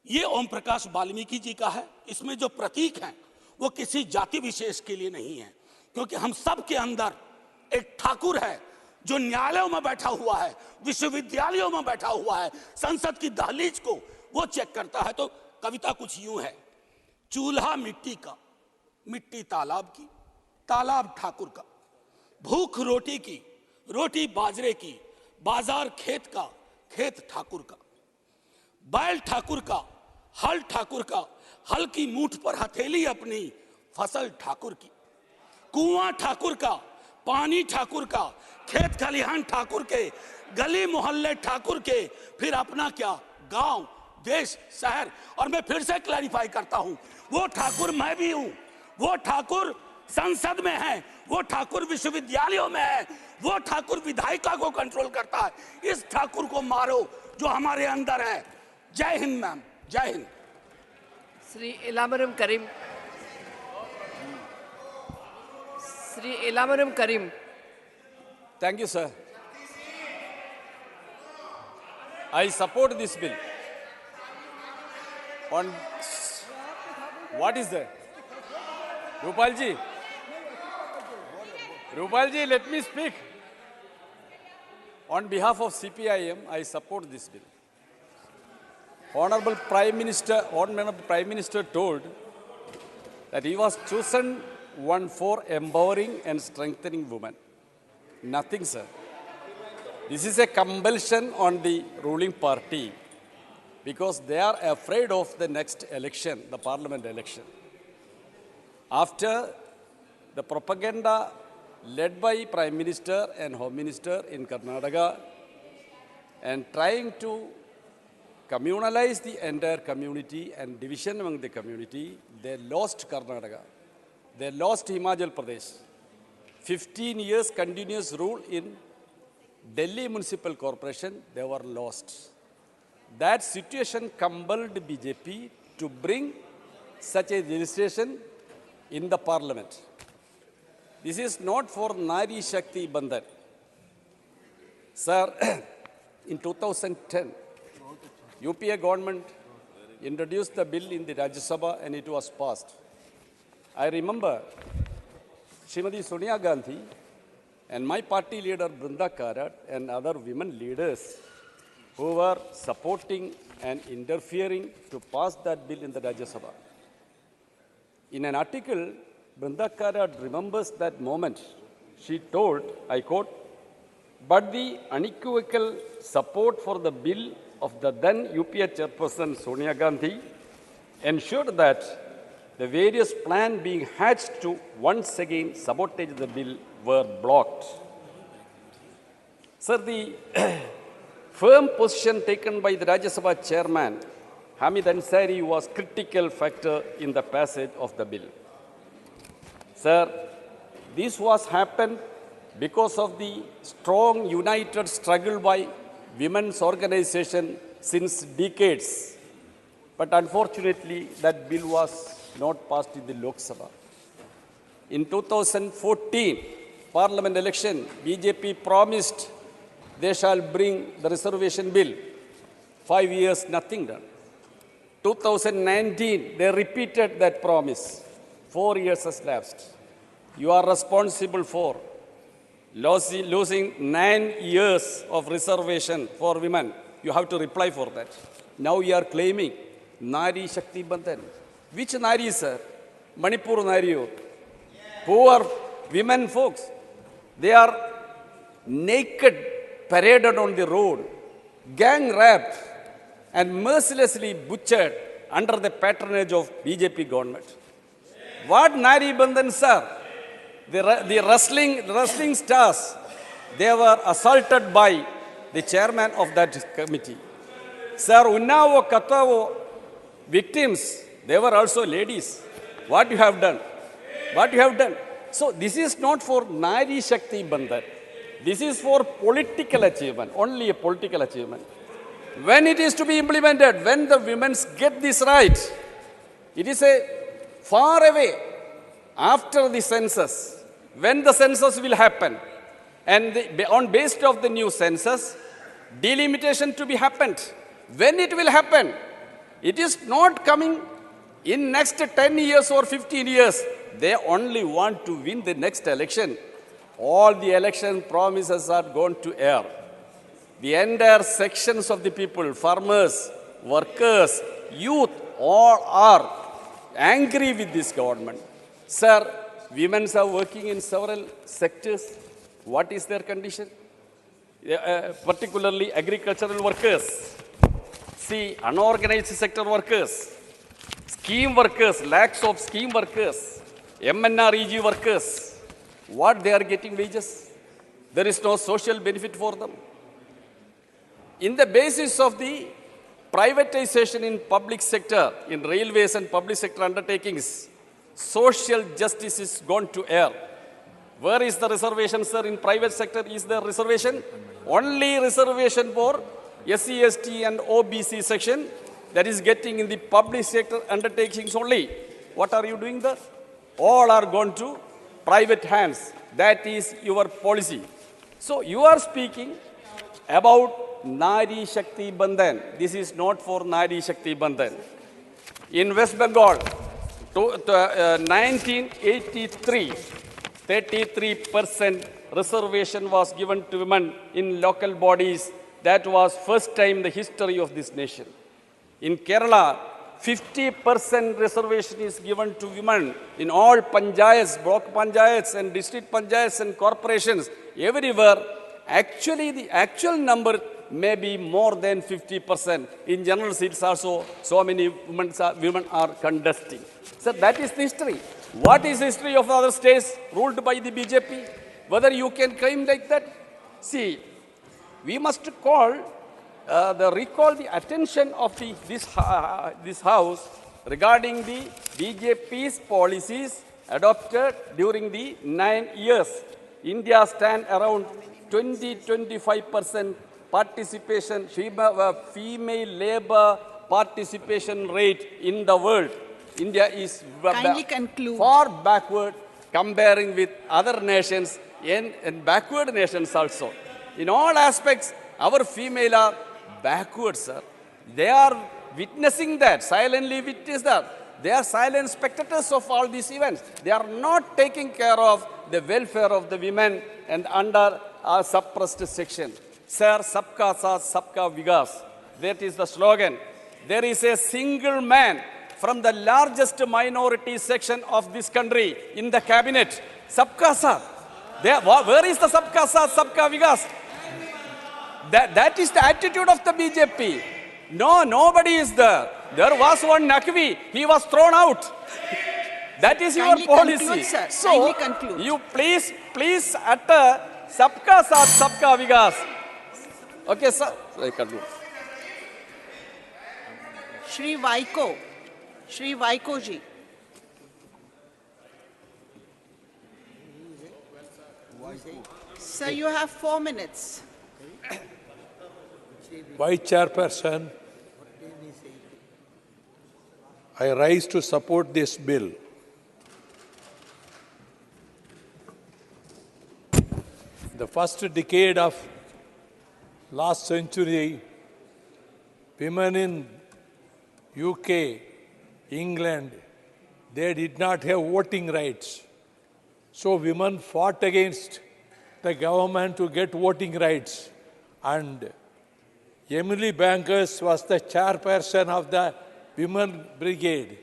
ये ओम प्रकाश वाल्मीकि जी का है। इसमें जो प्रतीक हैं वो किसी जाति विशेष के लिए नहीं है, क्योंकि हम सब के अंदर एक ठाकुर है जो न्यायालयों में बैठा हुआ है, विश्वविद्यालयों में बैठा हुआ है, संसद की दहलीज को वो चेक करता है। तो कविता कुछ यूं है। चूल्हा मिट्टी का, मिट्टी तालाब की, तालाब ठाकुर का, भूख रोटी की, रोटी बाजरे की, बाजार खेत का, खेत ठाकुर का, बैल ठाकुर का, हल ठाकुर का, हल की मूठ पर हथेली अपनी, फसल ठाकुर की, कुआं ठाकुर का, पानी ठाकुर का, खेत खलिहान ठाकुर के, गली मोहल्ले ठाकुर के, फिर अपना क्या, गांव, देश, शहर। और मैं फिर से क्लैरिफाई करता हूं, वो ठाकुर मैं भी हूं, वो ठाकुर संसद में है, वो ठाकुर विश्वविद्यालयों में है, वो ठाकुर विधायिका को कंट्रोल करता है। इस ठाकुर को मारो जो हमारे अंदर है। जय हिंद मैम, जय हिंद। श्री इलामरम करीम, श्री इलामरम करीम। Thank you, sir. I support this bill. On what is that? Rupal ji, let me speak. On behalf of CPIM, I support this bill. Honorable Prime Minister told that he was chosen one for empowering and strengthening women. Nothing, sir. This is a compulsion on the ruling party because they are afraid of the next election, the parliament election. After the propaganda led by Prime Minister and Home Minister in Karnataka and trying to communalize the entire community and division among the community, they lost Karnataka. They lost Himachal Pradesh. 15 years continuous rule in Delhi Municipal Corporation, they were lost. That situation compelled BJP to bring such a legislation in the parliament. This is not for Nari Shakti Bandhan. Sir, in 2010, UPA government introduced the bill in the Rajya Sabha and it was passed. I remember Srimati Sonia Gandhi and my party leader Brinda Karat and other women leaders who were supporting and interfering to pass that bill in the Rajya Sabha. In an article, Brinda Karat remembers that moment. She told, I quote, "But the unequivocal support for the bill of the then UPA chairperson Sonia Gandhi ensured that the various plans being hatched to once again sabotage the bill were blocked." Sir, the firm position taken by the Rajya Sabha chairman, Hamid Ansari, was critical factor in the passage of the bill. Sir, this was happened because of the strong united struggle by women's organization since decades. But unfortunately, that bill was not passed in the Lok Sabha. In 2014 Parliament election, BJP promised they shall bring the reservation bill. 5 years, nothing done. 2019, they repeated that promise. 4 years has lapsed. You are responsible for losing 9 years of reservation for women. You have to reply for that. Now you are claiming Nari Shakti Bandhan. Which Nari, sir? Manipur Nari. Poor women folks. They are naked, paraded on the road, gang raped, and mercilessly butchered under the patronage of BJP government. What Nari Bandhan, sir? The wrestling stars, they were assaulted by the chairman of that committee. Sir, Unnavo, Katavo victims, they were also ladies. What you have done? What you have done? So this is not for Nari Shakti Bandhan. This is for political achievement, only a political achievement. When it is to be implemented, when the women get this right, it is a far away after the census. When the census will happen, and on basis of the new census, delimitation to be happened. When it will happen, it is not coming in next 10 years or 15 years. They only want to win the next election. All the election promises are gone to air. The entire sections of the people, farmers, workers, youth, all are angry with this government. Sir, women are working in several sectors. What is their condition? Particularly agricultural workers. See, unorganized sector workers, scheme workers, lakhs of scheme workers, MNREG workers. What they are getting wages? There is no social benefit for them. In the basis of the privatization in public sector, in railways and public sector undertakings, social justice is gone to air. Where is the reservation, sir? In private sector, is there reservation? Only reservation for SC, ST and OBC section that is getting in the public sector undertakings only. What are you doing there? All are gone to private hands. That is your policy. So you are speaking about Nari Shakti Bandhan. This is not for Nari Shakti Bandhan. In West Bengal, 1983, 33% reservation was given to women in local bodies. That was first time in the history of this nation. In Kerala, 50% reservation is given to women in all panchayats, block panchayats and district panchayats and corporations, everywhere. Actually, the actual number may be more than 50%. In general seats also, so many women are contesting. So that is the history. What is the history of other states ruled by the BJP? Whether you can claim like that? See, we must recall the attention of this House regarding the BJP's policies adopted during the 9 years. India stands around 20-25% participation, female labor participation rate in the world. India is far backward comparing with other nations and backward nations also. In all aspects, our female are backward, sir. They are witnessing that, silently witness that. They are silent spectators of all these events. They are not taking care of the welfare of the women and under a suppressed section. Sir, sabka saath, sabka vikas. That is the slogan. There is a single man from the largest minority section of this country in the cabinet. Sabka saath. Where is the sabka saath, sabka vikas? That is the attitude of the BJP. No, nobody is there. There was one Nakvi. He was thrown out. That is your policy. Conclude, sir. So, conclude. you please utter sabka saath, sabka vikas. Okay, sir. I conclude. Shri Vaiko ji. Sir, you have 4 minutes. Vice Chairperson, I rise to support this bill. The first decade of last century, women in UK, England, they did not have voting rights. So women fought against the government to get voting rights. And Emily Bankers was the chairperson of the Women Brigade.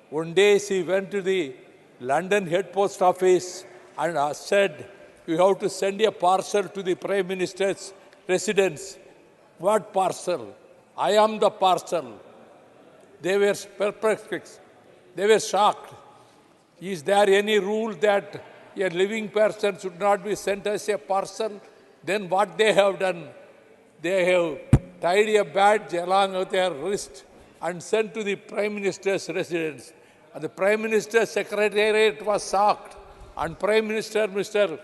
One day she went to the London head post office and said, "You have to send a parcel to the Prime Minister's residence." What parcel? I am the parcel. They were perplexed. They were shocked. Is there any rule that a living person should not be sent as a parcel? Then what they have done? They have tied a badge along with their wrist and sent to the Prime Minister's residence. And the Prime Minister's Secretariat was shocked. And Prime Minister, Mr.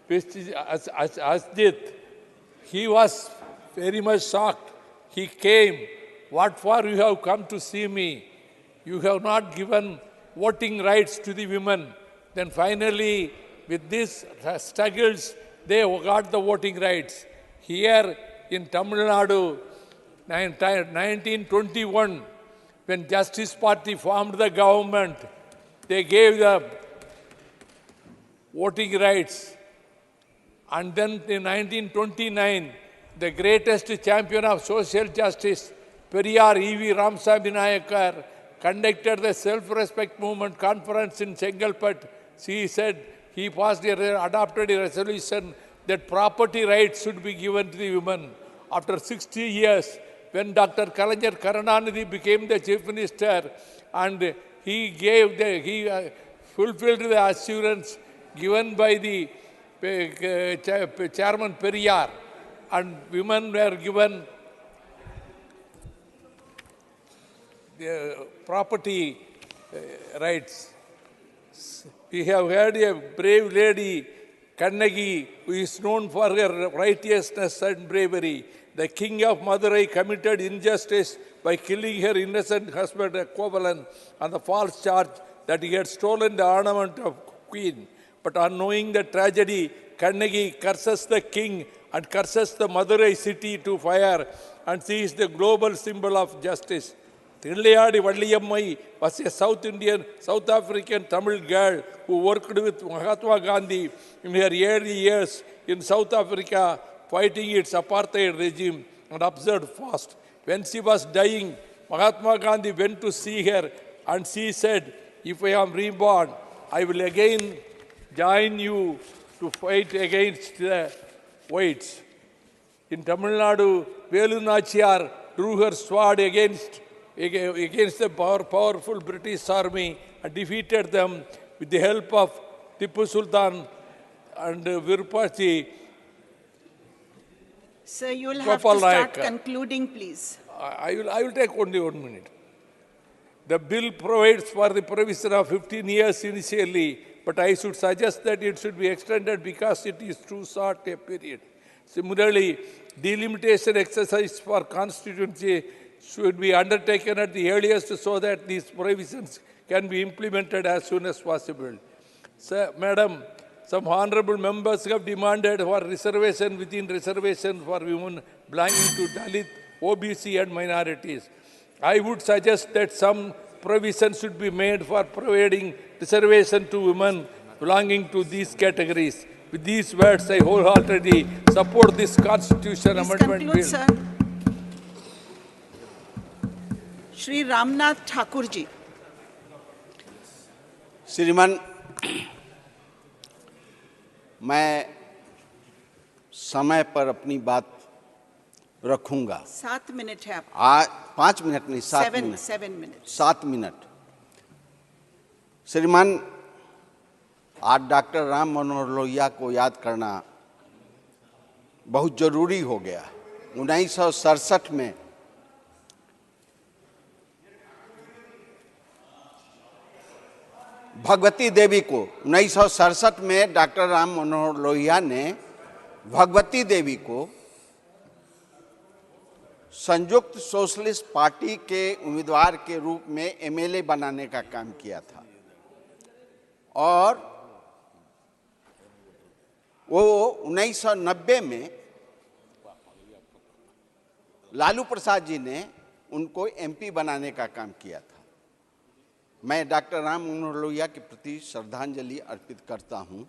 Asjit, he was very much shocked. He came. "What for you have come to see me? You have not given voting rights to the women." Then finally, with these struggles, they got the voting rights. Here in Tamil Nadu, 1921, when Justice Party formed the government, they gave the voting rights. And then in 1929, the greatest champion of social justice, Periyar E.V. Ramasamy Nayakar, conducted the Self-Respect Movement Conference in Chengalpet. He said he adopted a resolution that property rights should be given to the women. After 60 years, when Dr. Kalaignar Karunanidhi became the Chief Minister, and he fulfilled the assurance given by the Chairman Periyar, and women were given property rights. We have had a brave lady, Kannagi, who is known for her righteousness and bravery. the king of Madurai committed injustice by killing her innocent husband Kovalan on the false charge that he had stolen the ornament of queen. But on knowing the tragedy, Kannagi curses the king and curses the Madurai city to fire, and she is the global symbol of justice. Thillayadi Valliyamai was a South African Tamil girl who worked with Mahatma Gandhi in her early years in South Africa, fighting its apartheid regime and observed fast. When she was dying, Mahatma Gandhi went to see her and she said, "If I am reborn, I will again join you to fight against the whites." In Tamil Nadu, Velu Nachiyar drew her sword against the powerful British army and defeated them with the help of Tipu Sultan and Virupachi. Sir, you will have to start concluding, please. I will take only 1 minute. The bill provides for the provision of 15 years initially, but I should suggest that it should be extended because it is too short a period. Similarly, delimitation exercise for constituency should be undertaken at the earliest so that these provisions can be implemented as soon as possible. Sir, Madam, some honorable members have demanded for reservation within reservation for women belonging to Dalit, OBC and minorities. I would suggest that some provision should be made for providing reservation to women belonging to these categories. With these words, I wholeheartedly support this Constitution Amendment conclude, Bill. Sir. Shri Ramnath Thakur ji. श्रीमान, मैं समय पर अपनी बात रखूंगा। 7 minute है आपको। 5 minute नहीं, 7 मिनट। 7 मिनट। 7 मिनट। श्रीमान, आज डॉक्टर राम मनोहर लोहिया को याद करना बहुत जरूरी हो गया। 1967 में भगवती देवी को 1967 में डॉक्टर राम मनोहर लोहिया ने भगवती देवी को संयुक्त सोशलिस्ट पार्टी के उम्मीदवार के रूप में एमएलए बनाने का काम किया था और वो 1990 में लालू प्रसाद जी ने उनको एमपी बनाने का काम किया था। मैं डॉक्टर राम मनोहर लोहिया के प्रति श्रद्धांजलि अर्पित करता हूं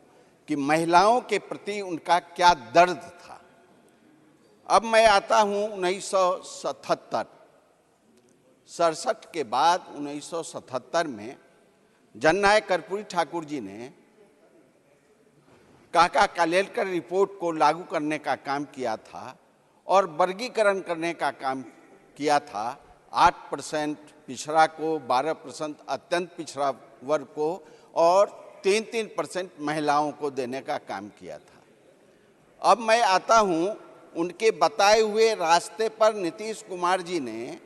कि महिलाओं के प्रति उनका क्या दर्द था। अब मैं आता हूं 1967 के बाद 1977 में जननायक कर्पूरी ठाकुर जी ने काका कालेलकर रिपोर्ट को लागू करने का काम किया था और वर्गीकरण करने का काम किया था। 8% पिछड़ा को, 12% अत्यंत पिछड़ा वर्ग को और 3% महिलाओं को देने का काम किया था। अब मैं आता हूं उनके बताए हुए रास्ते पर नीतीश कुमार जी ने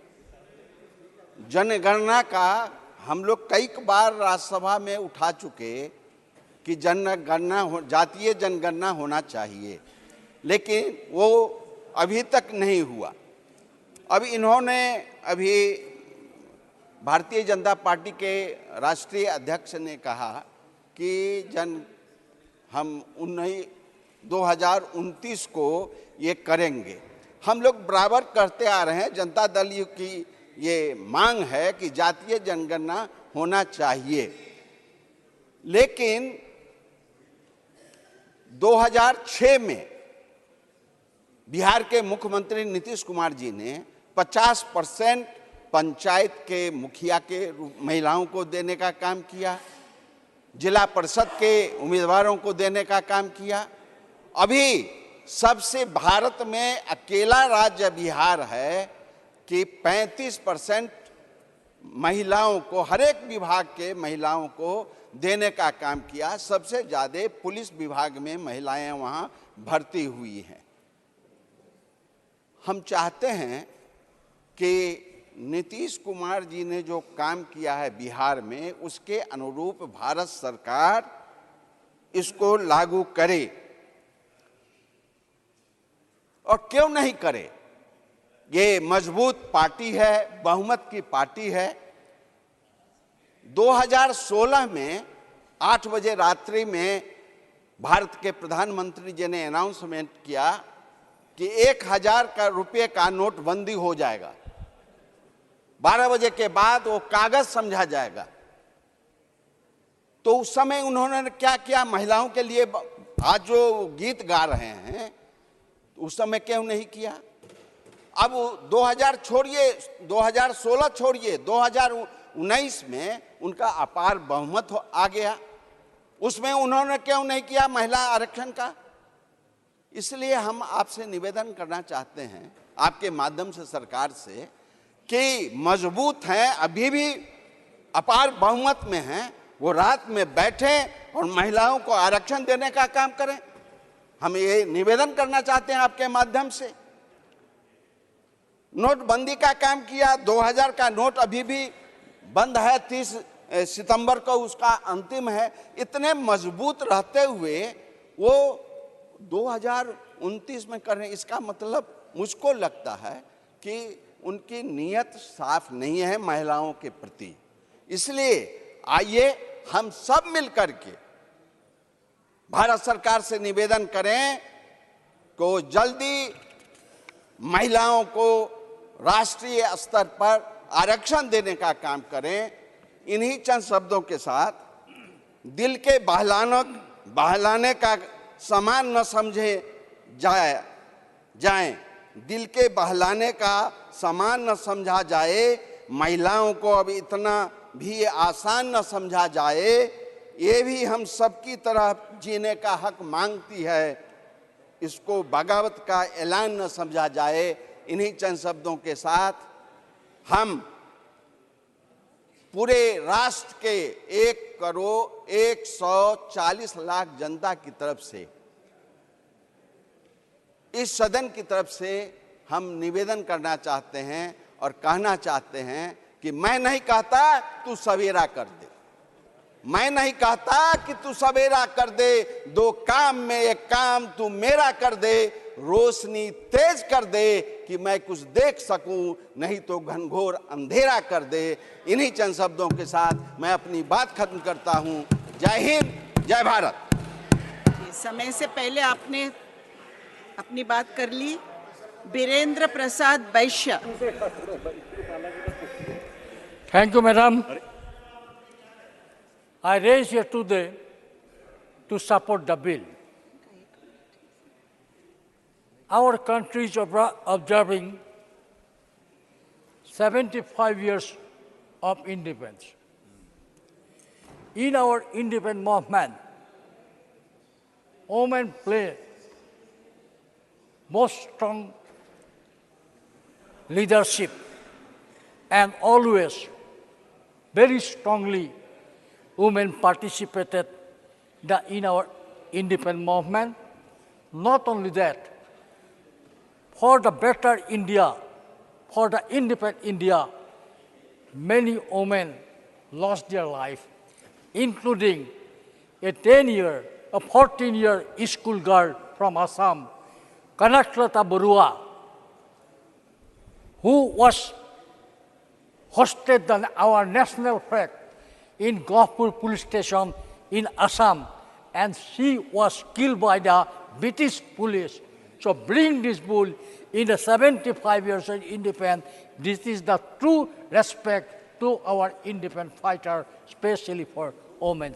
जनगणना का हम लोग कई बार राज्यसभा में उठा चुके कि जातीय जनगणना होना चाहिए, लेकिन वो अभी तक नहीं हुआ। अब इन्होंने अभी भारतीय जनता पार्टी के राष्ट्रीय अध्यक्ष ने कहा कि हम 2029 को ये करेंगे। हम लोग बराबर करते आ रहे हैं। जनता दल की ये मांग है कि जातीय जनगणना होना चाहिए, लेकिन 2006 में बिहार के मुख्यमंत्री नीतीश कुमार जी ने 50% पंचायत के मुखिया के महिलाओं को देने का काम किया, जिला परिषद के उम्मीदवारों को देने का काम किया। अभी सबसे भारत में अकेला राज्य बिहार है कि 35% महिलाओं को, हर एक विभाग के महिलाओं को देने का काम किया। सबसे ज़्यादा पुलिस विभाग में महिलाएं वहाँ भर्ती हुई हैं। हम चाहते हैं कि नीतीश कुमार जी ने जो काम किया है बिहार में, उसके अनुरूप भारत सरकार इसको लागू करे। और क्यों नहीं करे? ये मजबूत पार्टी है, बहुमत की पार्टी है। 2016 में 8 बजे रात्रि में भारत के प्रधानमंत्री जी ने अनाउंसमेंट किया कि 1000 का रुपये का नोटबंदी हो जाएगा। 12 बजे के बाद वो कागज समझा जाएगा। तो उस समय उन्होंने क्या किया? महिलाओं के लिए आज जो गीत गा रहे हैं उस समय क्यों नहीं किया? अब 2016 छोड़िए, 2019 में उनका अपार बहुमत आ गया, उसमें उन्होंने क्यों नहीं किया महिला आरक्षण का? इसलिए हम आपसे निवेदन करना चाहते हैं आपके माध्यम से सरकार से कि मजबूत हैं, अभी भी अपार बहुमत में हैं, वो रात में बैठें और महिलाओं को आरक्षण देने का काम करें। हम ये निवेदन करना चाहते हैं आपके माध्यम से। नोटबंदी का काम किया, 2000 का नोट अभी भी बंद है, 30 सितंबर को उसका अंतिम है। इतने मजबूत रहते हुए वो 2029 में कर रहे हैं, इसका मतलब मुझको लगता है कि उनकी नीयत साफ नहीं है महिलाओं के प्रति। इसलिए आइए हम सब मिलकर के भारत सरकार से निवेदन करें कि जल्दी महिलाओं को राष्ट्रीय स्तर पर आरक्षण देने का काम करें। इन्हीं चंद शब्दों के साथ दिल के बहलाने का सामान न समझे जाएं, दिल के बहलाने का सामान न समझा जाए, महिलाओं को अब इतना भी आसान न समझा जाए, ये भी हम सबकी तरह जीने का हक मांगती है, इसको बगावत का ऐलान न समझा जाए। इन्हीं चंद शब्दों के साथ हम पूरे राष्ट्र के 1,140,00,000 जनता की तरफ से, इस सदन की तरफ से हम निवेदन करना चाहते हैं और कहना चाहते हैं कि मैं नहीं कहता तू सवेरा कर दे, मैं नहीं कहता कि तू सवेरा कर दे, 2 काम में एक काम तू मेरा कर दे, रोशनी तेज कर दे कि मैं कुछ देख सकूं, नहीं तो घनघोर अंधेरा कर दे। इन्हीं चंद शब्दों के साथ मैं अपनी बात खत्म करता हूं। जय हिंद, जय भारत। समय से पहले आपने अपनी बात कर ली। बीरेंद्र प्रसाद वैश्य। Thank you, madam. I raise here today to support the bill. Our country is observing 75 years of independence. In our independent movement, women play most strong leadership and always very strongly women participated in our independent movement. Not only that, for the better India, for the independent India, many women lost their life, including a 14-year school girl from Assam, Kanaklata Barua, who was hosted our national flag in Gopur police station in Assam, and she was killed by the British police. So bring this bull in the 75 years of independence. This is the true respect to our independent fighter, especially for women.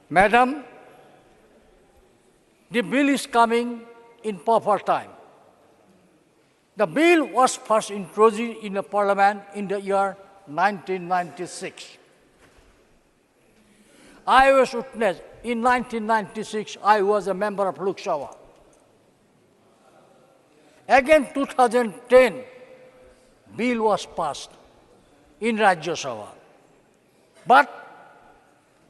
Madam, the bill is coming in proper time. The bill was first introduced in the Parliament in the year 1996. I was witness in 1996. I was a member of Lok Sabha. Again, 2010, bill was passed in Rajya Sabha. But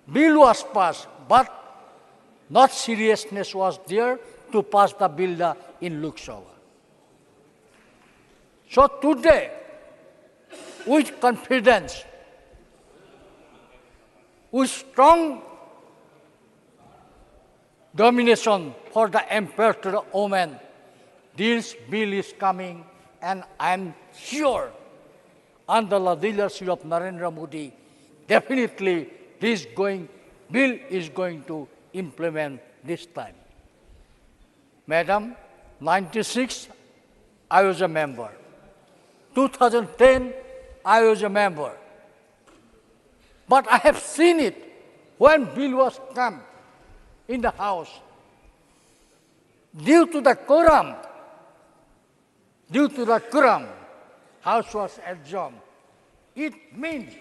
bill was passed, but not seriousness was there to pass the bill in Lok Sabha. So today, with confidence, with strong domination for the empowered women, this bill is coming and I am sure under the leadership of Narendra Modi, definitely this bill is going to implement this time. Madam, 96, I was a member. 2010, I was a member. But I have seen it when bill was come in the House. Due to the quorum, House was adjourned. It means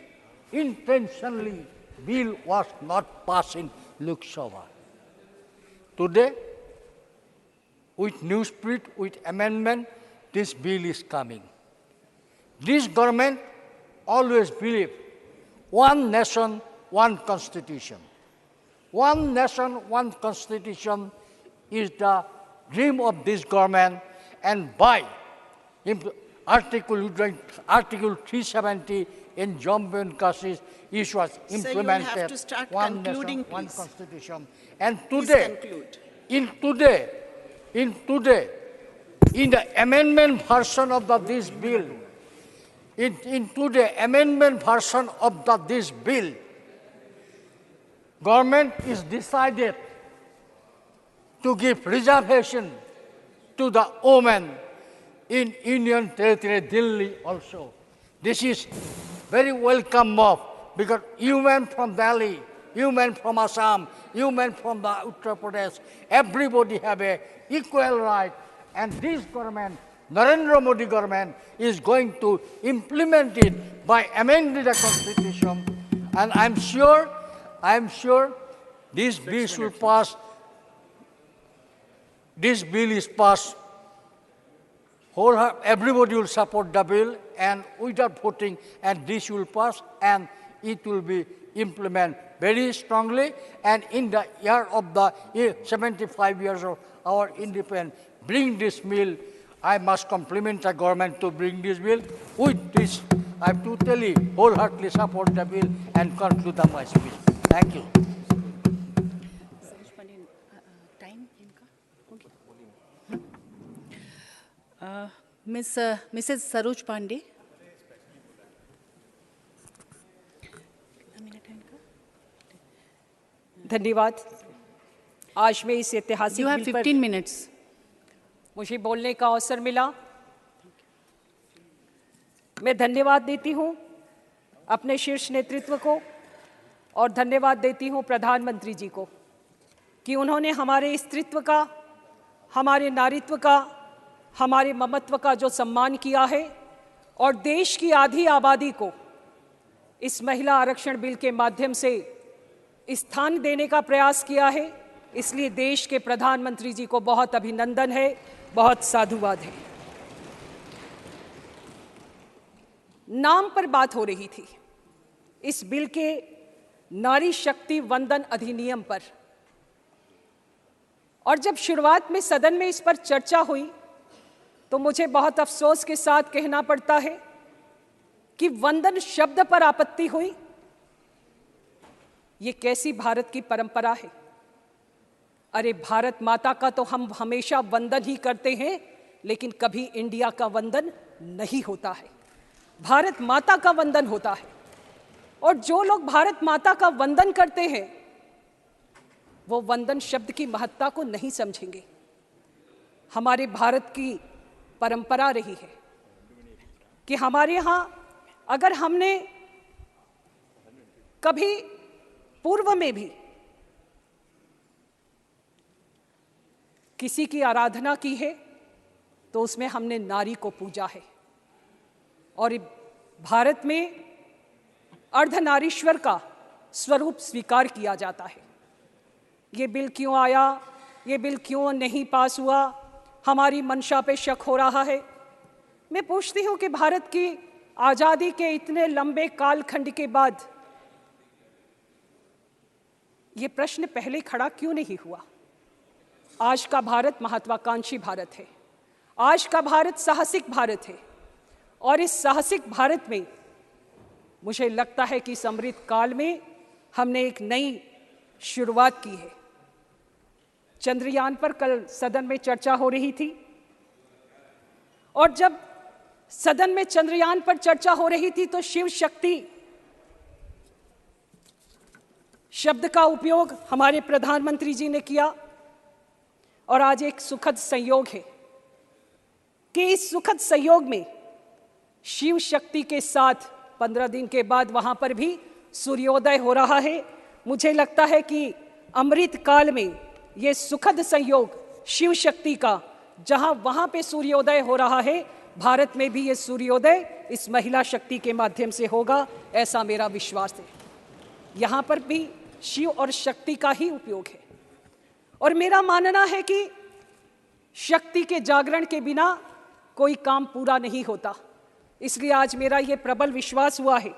intentionally bill was not passed in Lok Sabha. Today, with new spirit, with amendment, this bill is coming. This government always believed one nation, one constitution. One nation, one constitution is the dream of this government, and by Article 370 in Jammu and Kashmir, it was implemented. So you will have to start one concluding, nation, one please. constitution. And Please today, conclude. in the amendment version of this bill, this bill, government is decided to give reservation to the women in Union Territory Delhi also. This is very welcome move because women from Delhi, women from Assam, women from the Uttar Pradesh, everybody have a equal right, and this government, Narendra Modi government, is going to implement it by amending the constitution, and I'm sure this bill should pass. This bill is passed. Everybody will support the bill, and without voting, and this will pass, and it will be implemented very strongly. And in the year of the 75 years of our independence, bring this bill. I must compliment the government to bring this bill. With this, I totally, wholeheartedly support the bill and conclude my speech. Thank you. Mrs. Saroj Pandey. धन्यवाद। आज मैं इस ऐतिहासिक You have 15 minutes. मुझे बोलने का अवसर मिला। मैं धन्यवाद देती हूं अपने शीर्ष नेतृत्व को और धन्यवाद देती हूं प्रधानमंत्री जी को कि उन्होंने हमारे स्त्रीत्व का, हमारे नारीत्व का, हमारे ममत्व का जो सम्मान किया है और देश की आधी आबादी को इस महिला आरक्षण बिल के माध्यम से स्थान देने का प्रयास किया है। इसलिए देश के प्रधानमंत्री जी को बहुत अभिनंदन है, बहुत साधुवाद है। नाम पर बात हो रही थी इस बिल के नारी शक्ति वंदन अधिनियम पर, और जब शुरुआत में सदन में इस पर चर्चा हुई तो मुझे बहुत अफसोस के साथ कहना पड़ता है कि वंदन शब्द पर आपत्ति हुई। ये कैसी भारत की परंपरा है? अरे भारत माता का तो हम हमेशा वंदन ही करते हैं, लेकिन कभी इंडिया का वंदन नहीं होता है। भारत माता का वंदन होता है, और जो लोग भारत माता का वंदन करते हैं वो वंदन शब्द की महत्ता को नहीं समझेंगे। हमारे भारत की परंपरा रही है कि हमारे यहाँ अगर हमने कभी पूर्व में भी किसी की आराधना की है तो उसमें हमने नारी को पूजा है, और भारत में अर्धनारीश्वर का स्वरूप स्वीकार किया जाता है। ये बिल क्यों आया, ये बिल क्यों नहीं पास हुआ, हमारी मंशा पे शक हो रहा है। मैं पूछती हूँ कि भारत की आज़ादी के इतने लंबे कालखंड के बाद ये प्रश्न पहले खड़ा क्यों नहीं हुआ? आज का भारत महत्वाकांक्षी भारत है, आज का भारत साहसिक भारत है, और इस साहसिक भारत में मुझे लगता है कि समृद्ध काल में हमने एक नई शुरुआत की है। चंद्रयान पर कल सदन में चर्चा हो रही थी, और जब सदन में चंद्रयान पर चर्चा हो रही थी तो शिव शक्ति शब्द का उपयोग हमारे प्रधानमंत्री जी ने किया। और आज एक सुखद संयोग है कि इस सुखद संयोग में शिव शक्ति के साथ 15 दिन के बाद वहां पर भी सूर्योदय हो रहा है। मुझे लगता है कि अमृत काल में ये सुखद संयोग शिव शक्ति का, जहां वहां पे सूर्योदय हो रहा है, भारत में भी ये सूर्योदय इस महिला शक्ति के माध्यम से होगा, ऐसा मेरा विश्वास है। यहाँ पर भी शिव और शक्ति का ही उपयोग है और मेरा मानना है कि शक्ति के जागरण के बिना कोई काम पूरा नहीं होता। इसलिए आज मेरा ये प्रबल विश्वास हुआ है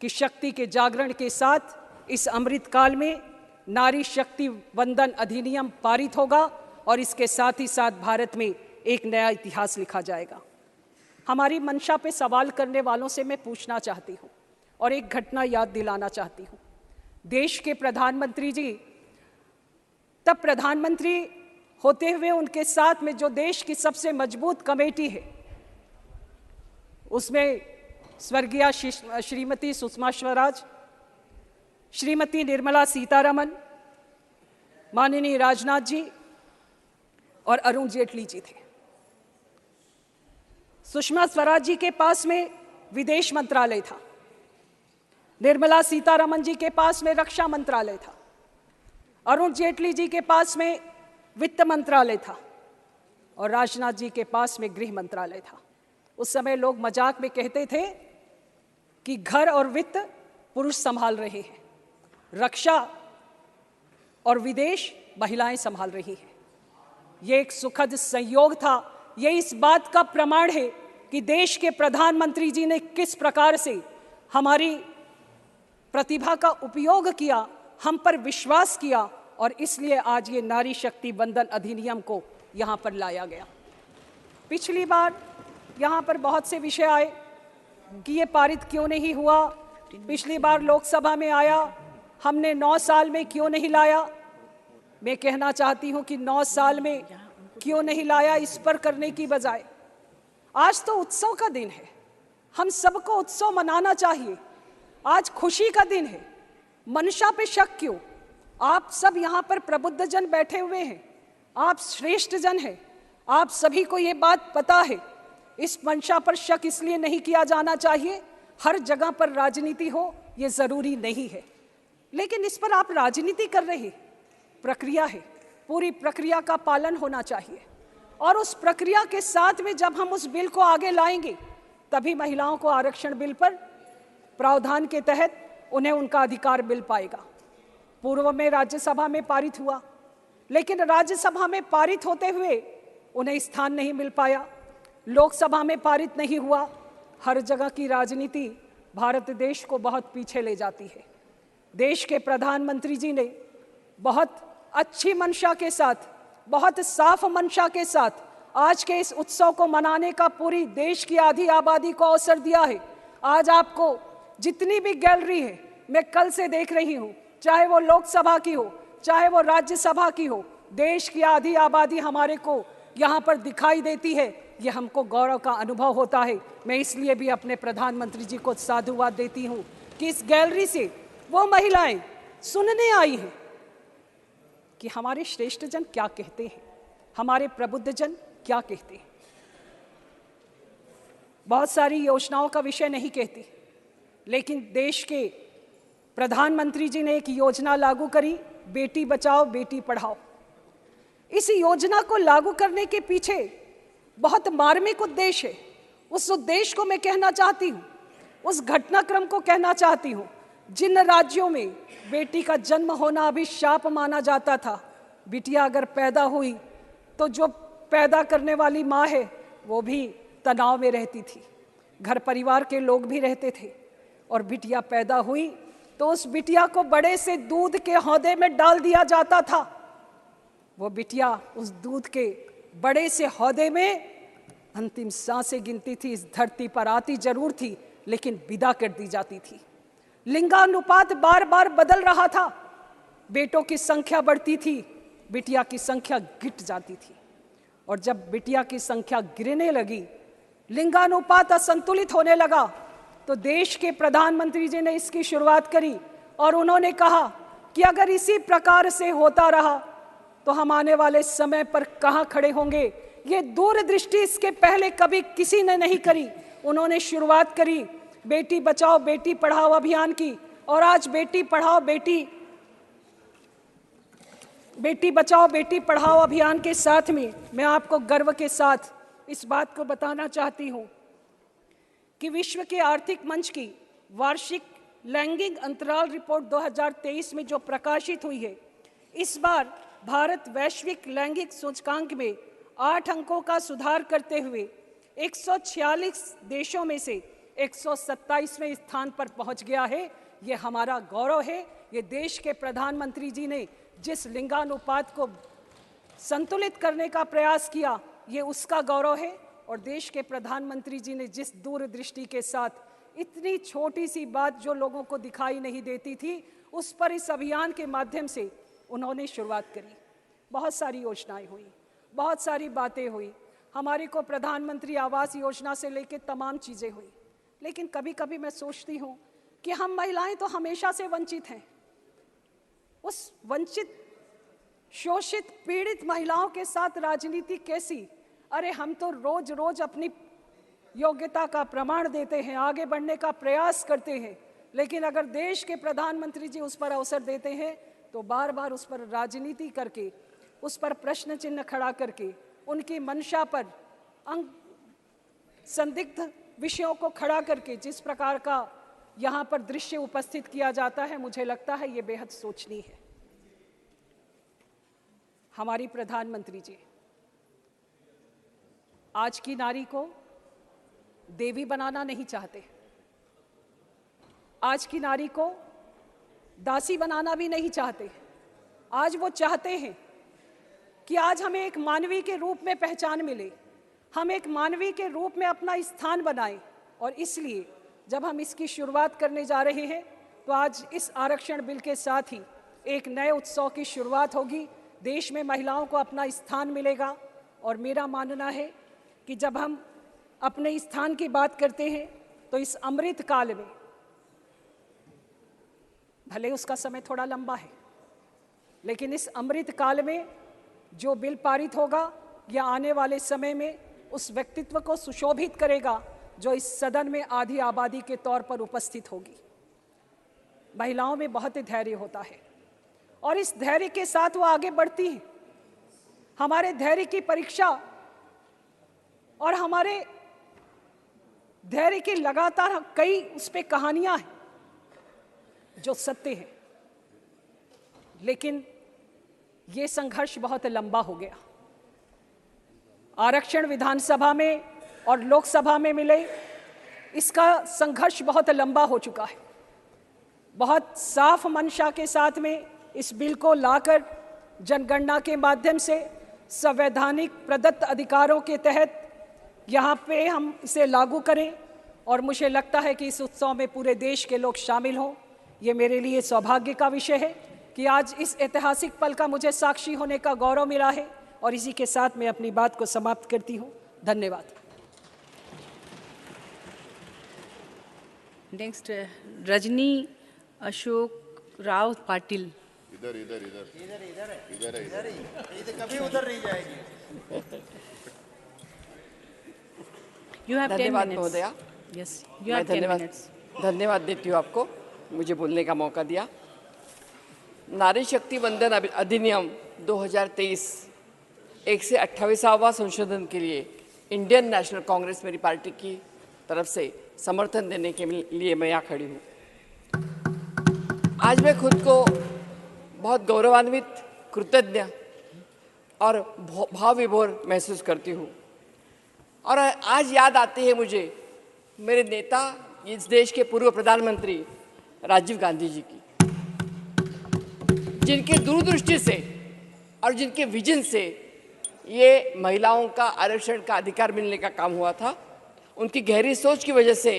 कि शक्ति के जागरण के साथ इस अमृत काल में नारी शक्ति वंदन अधिनियम पारित होगा और इसके साथ ही साथ भारत में एक नया इतिहास लिखा जाएगा। हमारी मंशा पे सवाल करने वालों से मैं पूछना चाहती हूँ और एक घटना याद दिलाना चाहती हूँ। देश के प्रधानमंत्री जी तब प्रधानमंत्री होते हुए उनके साथ में जो देश की सबसे मजबूत कमेटी है उसमें स्वर्गीय श्रीमती सुषमा स्वराज, श्रीमती निर्मला सीतारमन, माननीय राजनाथ जी और अरुण जेटली जी थे। सुषमा स्वराज जी के पास में विदेश मंत्रालय था, निर्मला सीतारमन जी के पास में रक्षा मंत्रालय था, अरुण जेटली जी के पास में वित्त मंत्रालय था और राजनाथ जी के पास में गृह मंत्रालय था। उस समय लोग मजाक में कहते थे कि घर और वित्त पुरुष संभाल रहे हैं, रक्षा और विदेश महिलाएं संभाल रही हैं। ये एक सुखद संयोग था। ये इस बात का प्रमाण है कि देश के प्रधानमंत्री जी ने किस प्रकार से हमारी प्रतिभा का उपयोग किया, हम पर विश्वास किया और इसलिए आज ये नारी शक्ति वंदन अधिनियम को यहाँ पर लाया गया। पिछली बार यहाँ पर बहुत से विषय आए कि ये पारित क्यों नहीं हुआ, पिछली बार लोकसभा में आया, हमने 9 साल में क्यों नहीं लाया। मैं कहना चाहती हूँ कि 9 साल में क्यों नहीं लाया इस पर करने की बजाय आज तो उत्सव का दिन है, हम सबको उत्सव मनाना चाहिए। आज खुशी का दिन है, मंशा पे शक क्यों? आप सब यहाँ पर प्रबुद्ध जन बैठे हुए हैं, आप श्रेष्ठ जन हैं, आप सभी को ये बात पता है। इस मंशा पर शक इसलिए नहीं किया जाना चाहिए, हर जगह पर राजनीति हो ये जरूरी नहीं है, लेकिन इस पर आप राजनीति कर रहे हैं। प्रक्रिया है, पूरी प्रक्रिया का पालन होना चाहिए और उस प्रक्रिया के साथ में जब हम उस बिल को आगे लाएंगे तभी महिलाओं को आरक्षण बिल पर प्रावधान के तहत उन्हें उनका अधिकार मिल पाएगा। पूर्व में राज्यसभा में पारित हुआ, लेकिन राज्यसभा में पारित होते हुए उन्हें स्थान नहीं मिल पाया, लोकसभा में पारित नहीं हुआ। हर जगह की राजनीति भारत देश को बहुत पीछे ले जाती है। देश के प्रधानमंत्री जी ने बहुत अच्छी मंशा के साथ, बहुत साफ मंशा के साथ आज के इस उत्सव को मनाने का पूरी देश की आधी आबादी को अवसर दिया है। आज आपको जितनी भी गैलरी है, मैं कल से देख रही हूँ, चाहे वो लोकसभा की हो, चाहे वो राज्यसभा की हो, देश की आधी आबादी हमारे को यहाँ पर दिखाई देती है। ये हमको गौरव का अनुभव होता है। मैं इसलिए भी अपने प्रधानमंत्री जी को साधुवाद देती हूँ कि इस गैलरी से वो महिलाएं सुनने आई हैं कि हमारे श्रेष्ठ जन क्या कहते हैं, हमारे प्रबुद्ध जन क्या कहते हैं। बहुत सारी योजनाओं का विषय नहीं कहती, लेकिन देश के प्रधानमंत्री जी ने एक योजना लागू करी, बेटी बचाओ बेटी पढ़ाओ। इस योजना को लागू करने के पीछे बहुत मार्मिक उद्देश्य है। उस उद्देश्य को मैं कहना चाहती हूँ, उस घटनाक्रम को कहना चाहती हूँ। जिन राज्यों में बेटी का जन्म होना अभी शाप माना जाता था, बिटिया अगर पैदा हुई तो जो पैदा करने वाली माँ है वो भी तनाव में रहती थी, घर परिवार के लोग भी रहते थे, और बिटिया पैदा हुई तो उस बिटिया को बड़े से दूध के हौदे में डाल दिया जाता था। वो बिटिया उस दूध के बड़े से हौदे में अंतिम सांसें गिनती थी, इस धरती पर आती जरूर थी लेकिन विदा कर दी जाती थी। लिंगानुपात बार बार बदल रहा था, बेटों की संख्या बढ़ती थी, बिटिया की संख्या गिर जाती थी। और जब बिटिया की संख्या गिरने लगी, लिंगानुपात असंतुलित होने लगा तो देश के प्रधानमंत्री जी ने इसकी शुरुआत करी और उन्होंने कहा कि अगर इसी प्रकार से होता रहा तो हम आने वाले समय पर कहां खड़े होंगे। ये दूरदृष्टि इसके पहले कभी किसी ने नहीं करी। उन्होंने शुरुआत करी बेटी बचाओ बेटी पढ़ाओ अभियान की और आज बेटी बचाओ बेटी पढ़ाओ अभियान के साथ में मैं आपको गर्व के साथ इस बात को बताना चाहती हूं कि विश्व के आर्थिक मंच की वार्षिक लैंगिक अंतराल रिपोर्ट 2023 में जो प्रकाशित हुई है, इस बार भारत वैश्विक लैंगिक सूचकांक में 8 अंकों का सुधार करते हुए 146 देशों में से 127वें स्थान पर पहुंच गया है। ये हमारा गौरव है। ये देश के प्रधानमंत्री जी ने जिस लिंगानुपात को संतुलित करने का प्रयास किया, ये उसका गौरव है। और देश के प्रधानमंत्री जी ने जिस दूरदृष्टि के साथ इतनी छोटी सी बात जो लोगों को दिखाई नहीं देती थी, उस पर इस अभियान के माध्यम से उन्होंने शुरुआत करी। बहुत सारी योजनाएं हुई, बहुत सारी बातें हुई। हमारे को प्रधानमंत्री आवास योजना से लेकर तमाम चीज़ें हुई। लेकिन कभी कभी मैं सोचती हूँ कि हम महिलाएं तो हमेशा से वंचित हैं। उस वंचित, शोषित, पीड़ित महिलाओं के साथ राजनीति कैसी? अरे हम तो रोज रोज अपनी योग्यता का प्रमाण देते हैं, आगे बढ़ने का प्रयास करते हैं, लेकिन अगर देश के प्रधानमंत्री जी उस पर अवसर देते हैं तो बार बार उस पर राजनीति करके, उस पर प्रश्न चिन्ह खड़ा करके, उनकी मंशा पर संदिग्ध विषयों को खड़ा करके जिस प्रकार का यहाँ पर दृश्य उपस्थित किया जाता है, मुझे लगता है ये बेहद सोचनीय है। हमारी प्रधानमंत्री जी आज की नारी को देवी बनाना नहीं चाहते, आज की नारी को दासी बनाना भी नहीं चाहते। आज वो चाहते हैं कि आज हमें एक मानवी के रूप में पहचान मिले, हम एक मानवी के रूप में अपना स्थान बनाएं। और इसलिए जब हम इसकी शुरुआत करने जा रहे हैं तो आज इस आरक्षण बिल के साथ ही एक नए उत्सव की शुरुआत होगी। देश में महिलाओं को अपना स्थान मिलेगा। और मेरा मानना है कि जब हम अपने स्थान की बात करते हैं तो इस अमृत काल में, भले उसका समय थोड़ा लंबा है, लेकिन इस अमृत काल में जो बिल पारित होगा या आने वाले समय में उस व्यक्तित्व को सुशोभित करेगा जो इस सदन में आधी आबादी के तौर पर उपस्थित होगी। महिलाओं में बहुत धैर्य होता है और इस धैर्य के साथ वो आगे बढ़ती हैं। हमारे धैर्य की परीक्षा और हमारे धैर्य की लगातार कई उस पे कहानियां हैं जो सत्य है, लेकिन ये संघर्ष बहुत लंबा हो गया। आरक्षण विधानसभा में और लोकसभा में मिले, इसका संघर्ष बहुत लंबा हो चुका है। बहुत साफ मंशा के साथ में इस बिल को लाकर जनगणना के माध्यम से संवैधानिक प्रदत्त अधिकारों के तहत यहाँ पे हम इसे लागू करें। और मुझे लगता है कि इस उत्सव में पूरे देश के लोग शामिल हों। ये मेरे लिए सौभाग्य का विषय है कि आज इस ऐतिहासिक पल का मुझे साक्षी होने का गौरव मिला है। और इसी के साथ मैं अपनी बात को समाप्त करती हूँ। धन्यवाद। नेक्स्ट रजनी अशोक राव पाटिल। इधर इधर इधर इधर इधर इधर इधर कभी उधर नहीं जाएगी। You have 10 धन्यवाद minutes. महोदया। Yes, you have 10 minutes. धन्यवाद देती हूँ आपको मुझे बोलने का मौका दिया। नारी शक्ति वंदन अधिनियम 2023 128वां संशोधन के लिए इंडियन नेशनल कांग्रेस मेरी पार्टी की तरफ से समर्थन देने के लिए मैं यहाँ खड़ी हूँ। आज मैं खुद को बहुत गौरवान्वित, कृतज्ञ और भाव विभोर महसूस करती हूँ। और आज याद आती है मुझे मेरे नेता, इस देश के पूर्व प्रधानमंत्री राजीव गांधी जी की, जिनके दूरदृष्टि से और जिनके विजन से ये महिलाओं का आरक्षण का अधिकार मिलने का काम हुआ था। उनकी गहरी सोच की वजह से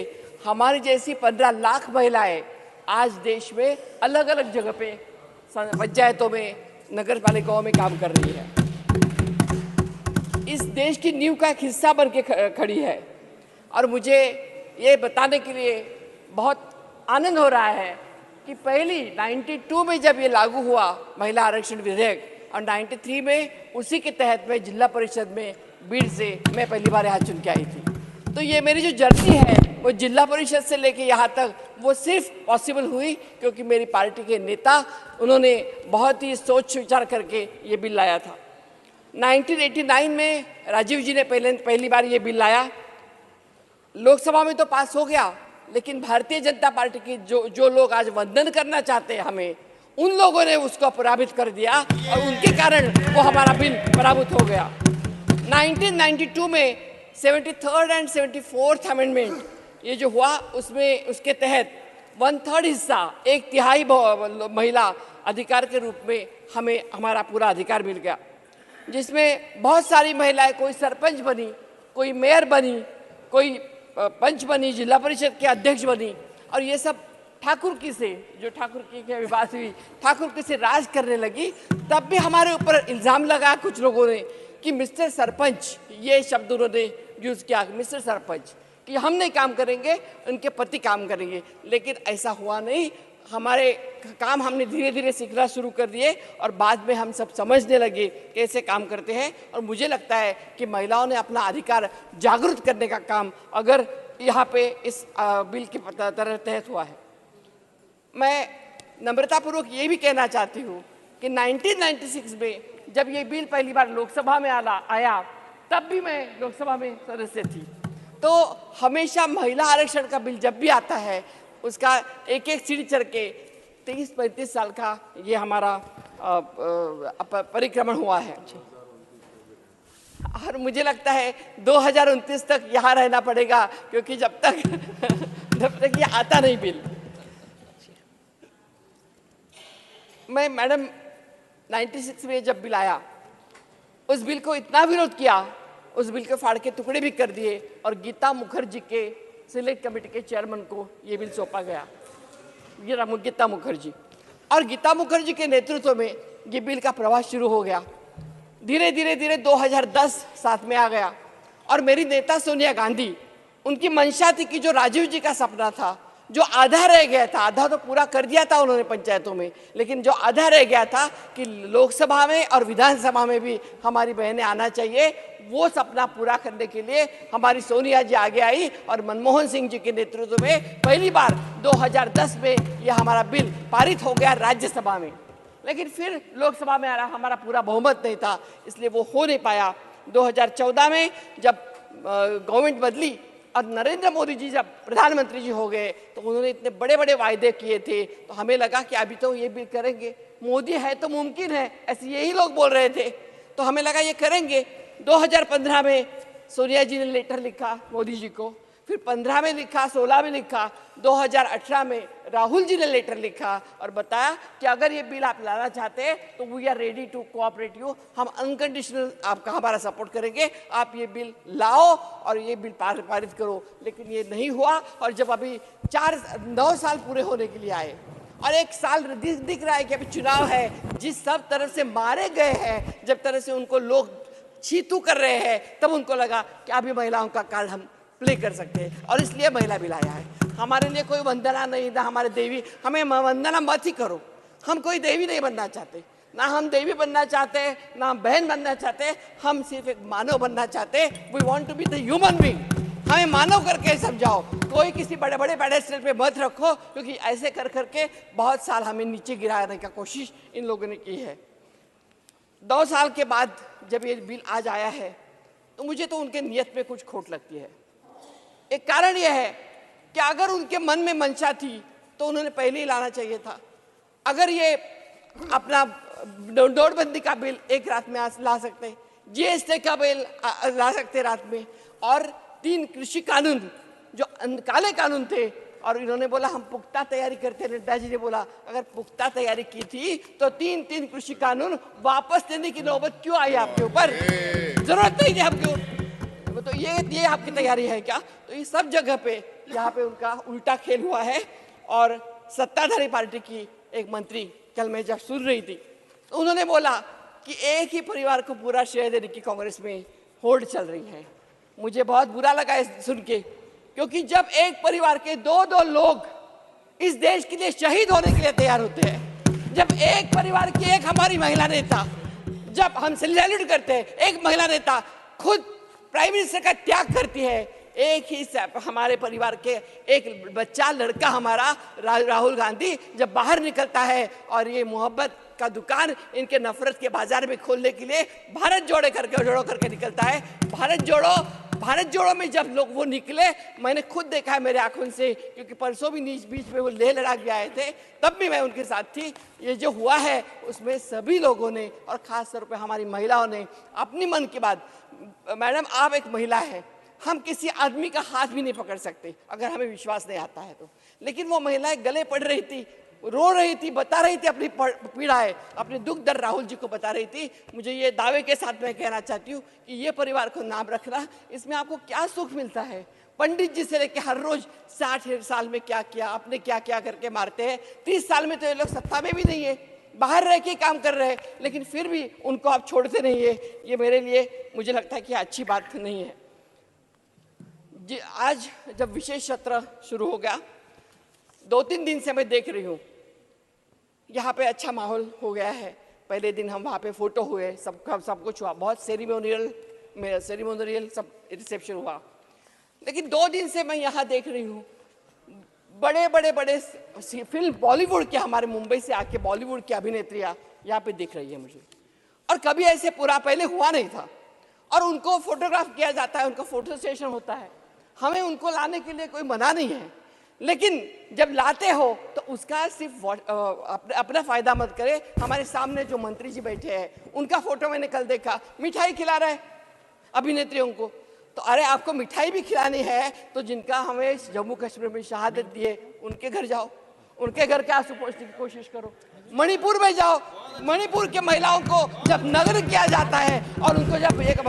हमारी जैसी 15 लाख महिलाएं आज देश में अलग अलग जगह पे पंचायतों में, नगर पालिकाओं में काम कर रही है। इस देश की नींव का एक हिस्सा बन के खड़ी है। और मुझे ये बताने के लिए बहुत आनंद हो रहा है कि पहली 92 में जब ये लागू हुआ महिला आरक्षण विधेयक और 93 में उसी के तहत मैं जिला परिषद में बीड़ से मैं पहली बार यहाँ चुन के आई थी। तो ये मेरी जो जर्नी है वो जिला परिषद से लेके यहाँ तक वो सिर्फ पॉसिबल हुई क्योंकि मेरी पार्टी के नेता उन्होंने बहुत ही सोच विचार करके ये बिल लाया था। 1989 में राजीव जी ने पहली बार ये बिल लाया, लोकसभा में तो पास हो गया, लेकिन भारतीय जनता पार्टी की जो लोग आज वंदन करना चाहते हैं हमें, उन लोगों ने उसको पराजित कर दिया और उनके कारण वो हमारा बिल पराभूत हो गया। 1992 में 73rd एंड 74th अमेंडमेंट ये जो हुआ उसमें उसके तहत 1/3 हिस्सा 1/3 महिला अधिकार के रूप में हमें हमारा पूरा अधिकार मिल गया, जिसमें बहुत सारी महिलाएं, कोई सरपंच बनी, कोई मेयर बनी, कोई पंच बनी, जिला परिषद के अध्यक्ष बनी, और ये सब ठाकुर की से जो ठाकुर की बात हुई ठाकुर की से राज करने लगी। तब भी हमारे ऊपर इल्ज़ाम लगा कुछ लोगों ने कि मिस्टर सरपंच, ये शब्द उन्होंने यूज़ किया, मिस्टर सरपंच, कि हम नहीं काम करेंगे, उनके पति काम करेंगे, लेकिन ऐसा हुआ नहीं। हमारे काम हमने धीरे धीरे सीखना शुरू कर दिए और बाद में हम सब समझने लगे कैसे काम करते हैं। और मुझे लगता है कि महिलाओं ने अपना अधिकार जागरूक करने का काम अगर यहाँ पे इस बिल के तहत हुआ है। मैं नम्रतापूर्वक ये भी कहना चाहती हूँ कि 1996 में जब ये बिल पहली बार लोकसभा में आया तब भी मैं लोकसभा में सदस्य थी। तो हमेशा महिला आरक्षण का बिल जब भी आता है उसका एक एक सीढ़ी चढ़ के 30-35 साल का ये हमारा परिक्रमण हुआ है। और मुझे लगता है 2029 तक यहाँ रहना पड़ेगा, क्योंकि जब तक ये आता नहीं बिल। मैं मैडम 96 में जब बिल आया, उस बिल को इतना विरोध किया, उस बिल को फाड़ के टुकड़े भी कर दिए और गीता मुखर्जी के सिलेक्ट कमेटी के चेयरमैन को ये बिल सौंपा गया, गीता मुखर्जी। और गीता मुखर्जी के नेतृत्व में ये बिल का प्रवास शुरू हो गया। धीरे धीरे धीरे 2010 साथ में आ गया और मेरी नेता सोनिया गांधी, उनकी मंशा थी कि जो राजीव जी का सपना था, जो आधा रह गया था, आधा तो पूरा कर दिया था उन्होंने पंचायतों में, लेकिन जो आधा रह गया था कि लोकसभा में और विधानसभा में भी हमारी बहनें आना चाहिए, वो सपना पूरा करने के लिए हमारी सोनिया जी आगे आई और मनमोहन सिंह जी के नेतृत्व में पहली बार 2010 में यह हमारा बिल पारित हो गया राज्यसभा में। लेकिन फिर लोकसभा में हमारा पूरा बहुमत नहीं था, इसलिए वो हो नहीं पाया। 2014 में जब गवर्नमेंट बदली और नरेंद्र मोदी जी जब प्रधानमंत्री जी हो गए तो उन्होंने इतने बड़े बड़े वायदे किए थे, तो हमें लगा कि अभी तो ये बिल करेंगे, मोदी है तो मुमकिन है, ऐसे यही लोग बोल रहे थे, तो हमें लगा ये करेंगे। 2015 में सोनिया जी ने लेटर लिखा मोदी जी को, फिर 15 में लिखा, 16 में लिखा, 2018 में राहुल जी ने लेटर लिखा और बताया कि अगर ये बिल आप लाना चाहते हैं तो we are ready to cooperate you, हम अनकंडीशनल आपका हमारा सपोर्ट करेंगे, आप ये बिल लाओ और ये बिल पारित करो। लेकिन ये नहीं हुआ और जब अभी 9 साल पूरे होने के लिए आए और एक साल दिख रहा है कि अभी चुनाव है, जिस सब तरफ से मारे गए हैं, जब तरह से उनको लोग छीतू कर रहे हैं, तब उनको लगा कि अभी महिलाओं का कार्ड हम प्ले कर सकते हैं और इसलिए महिला बिल आया है। हमारे लिए कोई वंदना नहीं था, हमारे देवी, हमें वंदना मत ही करो, हम कोई देवी नहीं बनना चाहते, ना हम देवी बनना चाहते, ना हम बहन बनना चाहते, हम सिर्फ एक मानव बनना चाहते। We want to be the human being, हमें मानव करके समझाओ, कोई किसी बड़े बड़े पेडेस्टल पे मत रखो, क्योंकि ऐसे कर करके बहुत साल हमें नीचे गिराने का कोशिश इन लोगों ने की है। 2 साल के बाद जब ये बिल आज आया है तो मुझे तो उनके नियत में कुछ खोट लगती है। एक कारण यह है कि अगर उनके मन में मंशा थी तो उन्होंने पहले ही लाना चाहिए था। अगर ये अपना नोटबंदी का बिल एक रात में ला सकते, जीएसटी का बिल ला सकते रात में, और 3 कृषि कानून जो काले कानून थे, और इन्होंने बोला हम पुख्ता तैयारी करते, नड्डा जी ने बोला अगर पुख्ता तैयारी की थी तो 3 कृषि कानून वापस देने की नौबत क्यों आई आपके ऊपर? जरूरत नहीं थी आपके ऊपर, तो ये आपकी तैयारी है क्या? तो ये सब जगह पे यहाँ पे उनका उल्टा खेल हुआ है। और सत्ताधारी पार्टी की एक मंत्री कल मैं जब सुन रही थी तो उन्होंने बोला कि एक ही परिवार को पूरा श्रेय देने की कांग्रेस में होड़ चल रही है। मुझे बहुत बुरा लगा सुन के क्योंकि जब एक परिवार के दो लोग इस देश के लिए शहीद होने के लिए तैयार होते हैं, जब एक परिवार की एक हमारी महिला नेता, जब हम सैल्यूट करते हैं, एक महिला नेता खुद प्राइम मिनिस्टर का त्याग करती है, एक ही हमारे परिवार के एक बच्चा लड़का हमारा राहुल गांधी जब बाहर निकलता है और ये मोहब्बत का दुकान इनके नफरत के बाजार में खोलने के लिए भारत जोड़ो करके निकलता है। भारत जोड़ो में जब लोग वो निकले, मैंने खुद देखा है मेरे आंखों से, क्योंकि परसों भी बीच में वो लेह लड़ाक भी आए थे, तब भी मैं उनके साथ थी। ये जो हुआ है उसमें सभी लोगों ने और खास तौर पे हमारी महिलाओं ने अपनी मन की बात, मैडम आप एक महिला है, हम किसी आदमी का हाथ भी नहीं पकड़ सकते अगर हमें विश्वास नहीं आता है तो, लेकिन वो महिलाएं गले पड़ रही थी, रो रही थी, बता रही थी अपनी पीड़ाएं, अपने दुख दर्द राहुल जी को बता रही थी। मुझे ये दावे के साथ मैं कहना चाहती हूँ कि ये परिवार को नाम रखना, इसमें आपको क्या सुख मिलता है। पंडित जी से लेके हर रोज 60 साल में क्या किया, आपने क्या क्या करके मारते हैं। 30 साल में तो ये लोग सत्ता में भी नहीं है, बाहर रह के काम कर रहे हैं, लेकिन फिर भी उनको आप छोड़ते नहीं है। ये मेरे लिए मुझे लगता है कि अच्छी बात नहीं है जी। आज जब विशेष सत्र शुरू हो गया, 2-3 दिन से मैं देख रही हूँ यहाँ पे अच्छा माहौल हो गया है। पहले दिन हम वहाँ पे फोटो हुए, सब कुछ हुआ, बहुत सेरिमोनियल सब रिसेप्शन हुआ। लेकिन 2 दिन से मैं यहाँ देख रही हूँ बड़े फिल्म बॉलीवुड के, हमारे मुंबई से आके बॉलीवुड की अभिनेत्रियाँ यहाँ पे दिख रही है मुझे, और कभी ऐसे पूरा पहले हुआ नहीं था। और उनको फोटोग्राफ किया जाता है, उनका फोटो सेशन होता है, हमें उनको लाने के लिए कोई मना नहीं है, लेकिन जब लाते हो तो उसका सिर्फ अपना फायदा मत करे। हमारे सामने जो मंत्री जी बैठे हैं उनका फोटो मैंने कल देखा, मिठाई खिला रहे अभिनेत्रियों को। तो अरे आपको मिठाई भी खिलानी है तो जिनका हमें जम्मू कश्मीर में शहादत दी है उनके घर जाओ, उनके घर के आंसू पोंछने की कोशिश करो। मणिपुर में जाओ, मणिपुर के महिलाओं को जब नग्न किया जाता है और उनको जब एक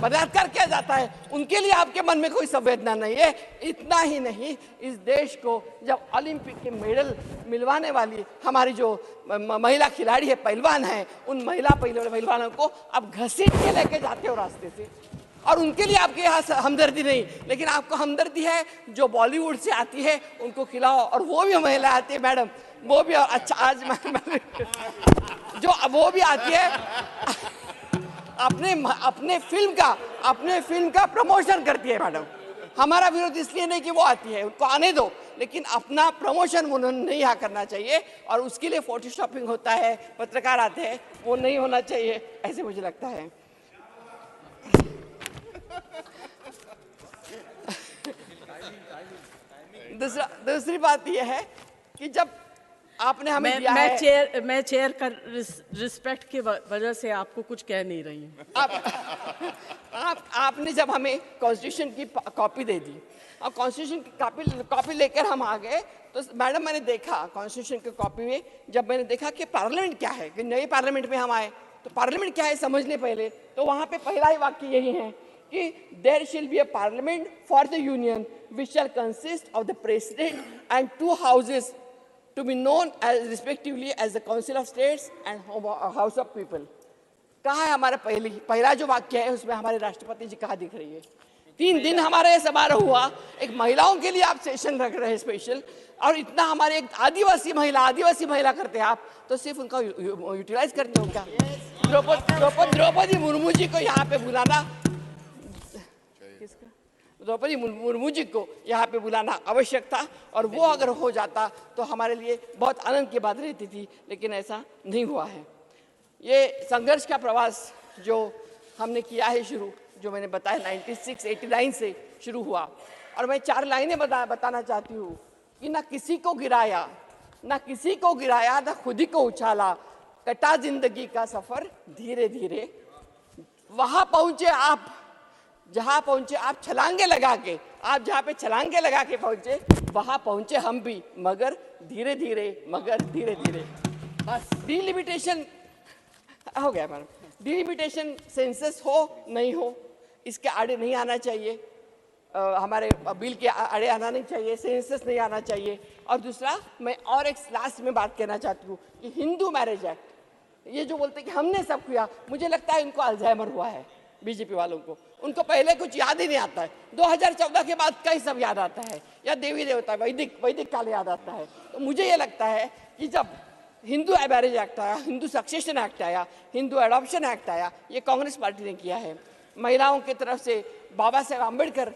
बलात्कार किया जाता है, उनके लिए आपके मन में कोई संवेदना नहीं है। इतना ही नहीं, इस देश को जब ओलंपिक के मेडल मिलवाने वाली हमारी जो महिला खिलाड़ी है, पहलवान है, उन महिला पहलवानों को आप घसीट के लेके जाते हो रास्ते से, और उनके लिए आपके यहाँ हमदर्दी नहीं, लेकिन आपको हमदर्दी है जो बॉलीवुड से आती है उनको खिलाओ। और वो भी महिला आती है मैडम, वो भी अच्छा आज जो वो भी आती है अपने फिल्म का प्रमोशन करती है मैडम। हमारा विरोध इसलिए नहीं कि वो आती है, उनको आने दो, लेकिन अपना प्रमोशन उन्होंने नहीं यहाँ करना चाहिए। और उसके लिए फोटोशॉपिंग होता है, पत्रकार आते हैं, वो नहीं होना चाहिए, ऐसे मुझे लगता है। दूसरी बात यह है कि जब आपने हमें दिया है, मैं चेयर का रिस्पेक्ट की वजह से आपको कुछ कह नहीं रही हूँ। आपने जब हमें कॉन्स्टिट्यूशन की कॉपी दे दी और कॉन्स्टिट्यूशन की कॉपी लेकर हम आ गए, तो मैडम मैंने देखा कॉन्स्टिट्यूशन की कॉपी में, जब मैंने देखा कि पार्लियामेंट क्या है, कि नए पार्लियामेंट में हम आए तो पार्लियामेंट क्या है समझने पहले, तो वहाँ पे पहला ही वाक्य यही है कि देयर शिल be a parliament for the union which shell consist of the president and 2 houses to be known as respectively as the Council of States and House of People। कहा है हमारा पहला जो वाक्य है उसमें हमारे राष्ट्रपति जी कहा दिख रही है। 3 दिन हमारा ये समारोह हुआ, एक महिलाओं के लिए आप सेशन रख रहे हैं स्पेशल, और इतना हमारे एक आदिवासी महिला करते हैं आप, तो सिर्फ उनका यूटिलाइज करते हो क्या? द्रौपदी मुर्मू जी को यहाँ पे बुलाना, द्रौपदी मुर्मू जी को यहाँ पे बुलाना आवश्यक था, और वो अगर हो जाता तो हमारे लिए बहुत आनंद की बात रहती थी, लेकिन ऐसा नहीं हुआ है। ये संघर्ष का प्रवास जो हमने किया है शुरू, जो मैंने बताया 96-89 से शुरू हुआ, और मैं 4 लाइनें बताना चाहती हूँ कि ना किसी को गिराया, ना खुद ही को उछाला, कटा जिंदगी का सफर धीरे धीरे, वहां पहुंचे आप जहां पहुंचे आप छलांगे लगा के, आप जहां पे छलांगे लगा के पहुंचे वहां पहुंचे हम भी, मगर धीरे धीरे बस। डिलिमिटेशन हो गया मैडम, डिलिमिटेशन सेंसस हो नहीं हो इसके आड़े नहीं आना चाहिए, हमारे बिल के आड़े आना नहीं चाहिए, सेंसस नहीं आना चाहिए। और दूसरा, मैं और एक लास्ट में बात कहना चाहती हूँ कि हिंदू मैरिज एक्ट, ये जो बोलते हैं कि हमने सब किया, मुझे लगता है इनको अल्जाइमर हुआ है। बीजेपी वालों को, उनको पहले कुछ याद ही नहीं आता है। 2014 के बाद कई सब याद आता है, या देवी देवता वैदिक काल याद आता है। तो मुझे ये लगता है कि जब हिंदू मैरिज एक्ट आया, हिंदू सक्सेशन एक्ट आया, हिंदू एडॉप्शन एक्ट आया, ये कांग्रेस पार्टी ने किया है। महिलाओं की तरफ से बाबा साहेब आम्बेडकर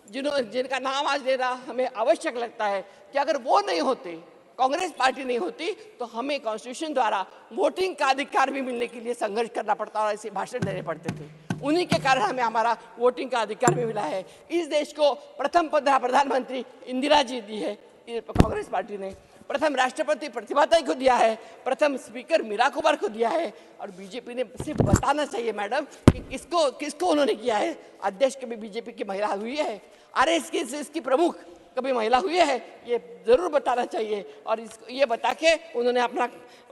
जिनका नाम आज लेना हमें आवश्यक लगता है कि अगर वो नहीं होते, कांग्रेस पार्टी नहीं होती, तो हमें कॉन्स्टिट्यूशन द्वारा वोटिंग का अधिकार भी मिलने के लिए संघर्ष करना पड़ता और ऐसे भाषण देने पड़ते थे। उन्हीं के कारण हमें हमारा वोटिंग का अधिकार भी मिला है। इस देश को प्रथम प्रधानमंत्री इंदिरा जी दी है कांग्रेस पार्टी ने, प्रथम राष्ट्रपति प्रतिभाताई को दिया है, प्रथम स्पीकर मीरा कुमार को दिया है। और बीजेपी ने सिर्फ बताना चाहिए मैडम कि किसको उन्होंने किया है। अध्यक्ष कभी बीजेपी की महिला हुई है, आरएसएस की प्रमुख कभी महिला हुई है, ये जरूर बताना चाहिए। और ये बता के उन्होंने अपना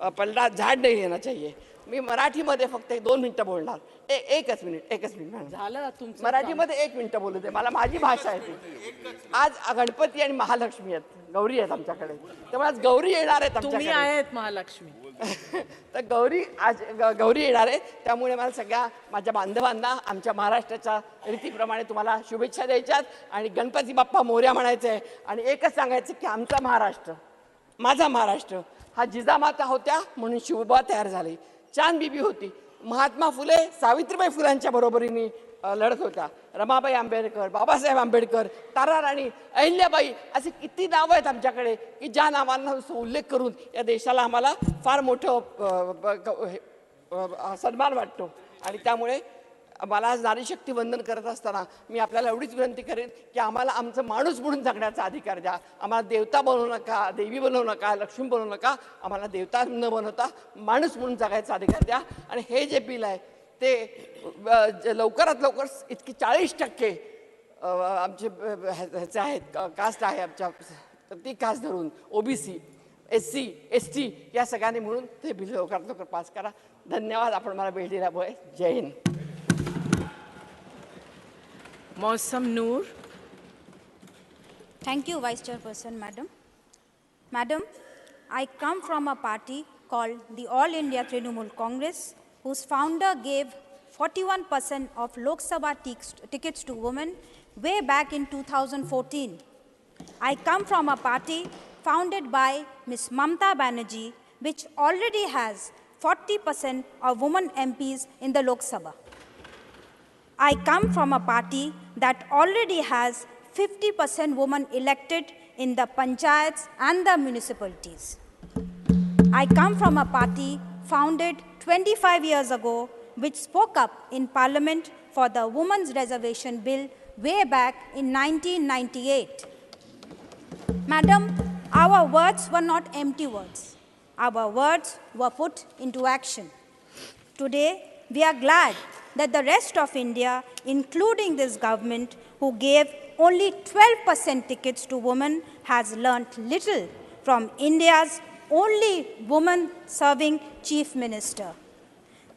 पलड़ा झाड नहीं लेना चाहिए। मी मराठीमध्ये फक्त 2 मिनिटं बोलणार, एकच मिनिट झालं तुमचं मराठीमध्ये 1 मिनिटं बोलू दे मला, माझी भाषा आहे ती। आज गणपती आणि महालक्ष्मी आहेत, गौरी आहेत आमच्याकडे, त्यामुळे आज गौरी येणार आहेत तुम्ही आमच्याकडे। आहेत महालक्ष्मी तर गौरी येणार आहे, त्यामुळे मला सगळ्या माझ्या बांधवांना आमच्या महाराष्ट्राच्या रीतीप्रमाणे तुम्हाला शुभेच्छा द्यायच्यात आणि गणपती बाप्पा मोरया म्हणायचं आहे। आणि एकच सांगायचं की आमचा महाराष्ट्र, माझा महाराष्ट्र हा जिजामाता होत्या म्हणून शिवबा तयार झाले, चांद बीबी होती, महात्मा फुले सावित्रीबाई फुलांच्या बरोबरीने लढत होत्या, रमाबाई आंबेडकर, बाबासाहेब आंबेडकर, ताराराणी, अहिल्याबाई, असे किती नावं आहेत आमच्याकडे की ज्या नावांना उल्लेख करून या देशाला आम्हाला फार मोठं सन्मान वाटतो। आणि त्यामुळे मला आज नारी शक्ती वंदन करत असताना मी आपल्याला एवढीच विनंती करेन की आम्हाला आमचं माणूस म्हणून जगण्याचा अधिकार द्या। आम्हाला देवता बनवू नका, देवी बनवू नका, लक्ष्मी बनवू नका, आम्हाला देवता न बनवता माणूस म्हणून जगायचा अधिकार द्या। आणि हे जे बिल आहे ते लवकरात लवकर इतकी 40% आमचे ह्याचे आहेत, कास्ट आहे आमच्या, ती कास्ट धरून ओबीसी, SC, ST या सगळ्यांनी म्हणून ते बिल लवकरात लवकर पास करा। धन्यवाद, आपण मला वेळ दिल्यामुळे। जय हिंद। मौसम नूर। Thank you, Vice Chairperson, Madam. Madam, I come from a party called the All India Trinamool Congress, whose founder gave 41% of Lok Sabha tickets to women way back in 2014. I come from a party founded by Ms. Mamta Banerjee, which already has 40% of women MPs in the Lok Sabha. I come from a party that already has 50% women elected in the panchayats and the municipalities. I come from a party founded 25 years ago, which spoke up in Parliament for the Women's Reservation Bill way back in 1998. Madam, our words were not empty words. Our words were put into action. Today, we are glad that the rest of India, including this government, who gave only 12% tickets to women, has learnt little from India's only woman-serving chief minister.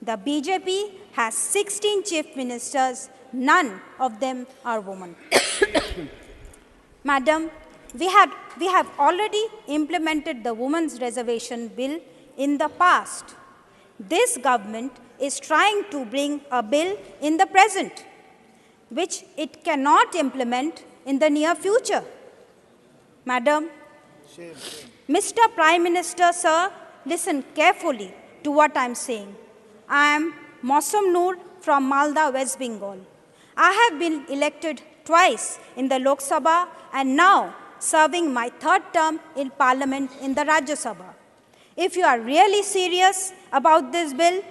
The BJP has 16 chief ministers, none of them are women. Madam, we have already implemented the Women's Reservation Bill in the past. This government is trying to bring a bill in the present, which it cannot implement in the near future. Madam, Mr. Prime Minister, sir, listen carefully to what I'm saying. I am Mausam Noor from Malda, West Bengal. I have been elected twice in the Lok Sabha and now serving my 3rd term in Parliament in the Rajya Sabha. If you are really serious about this bill,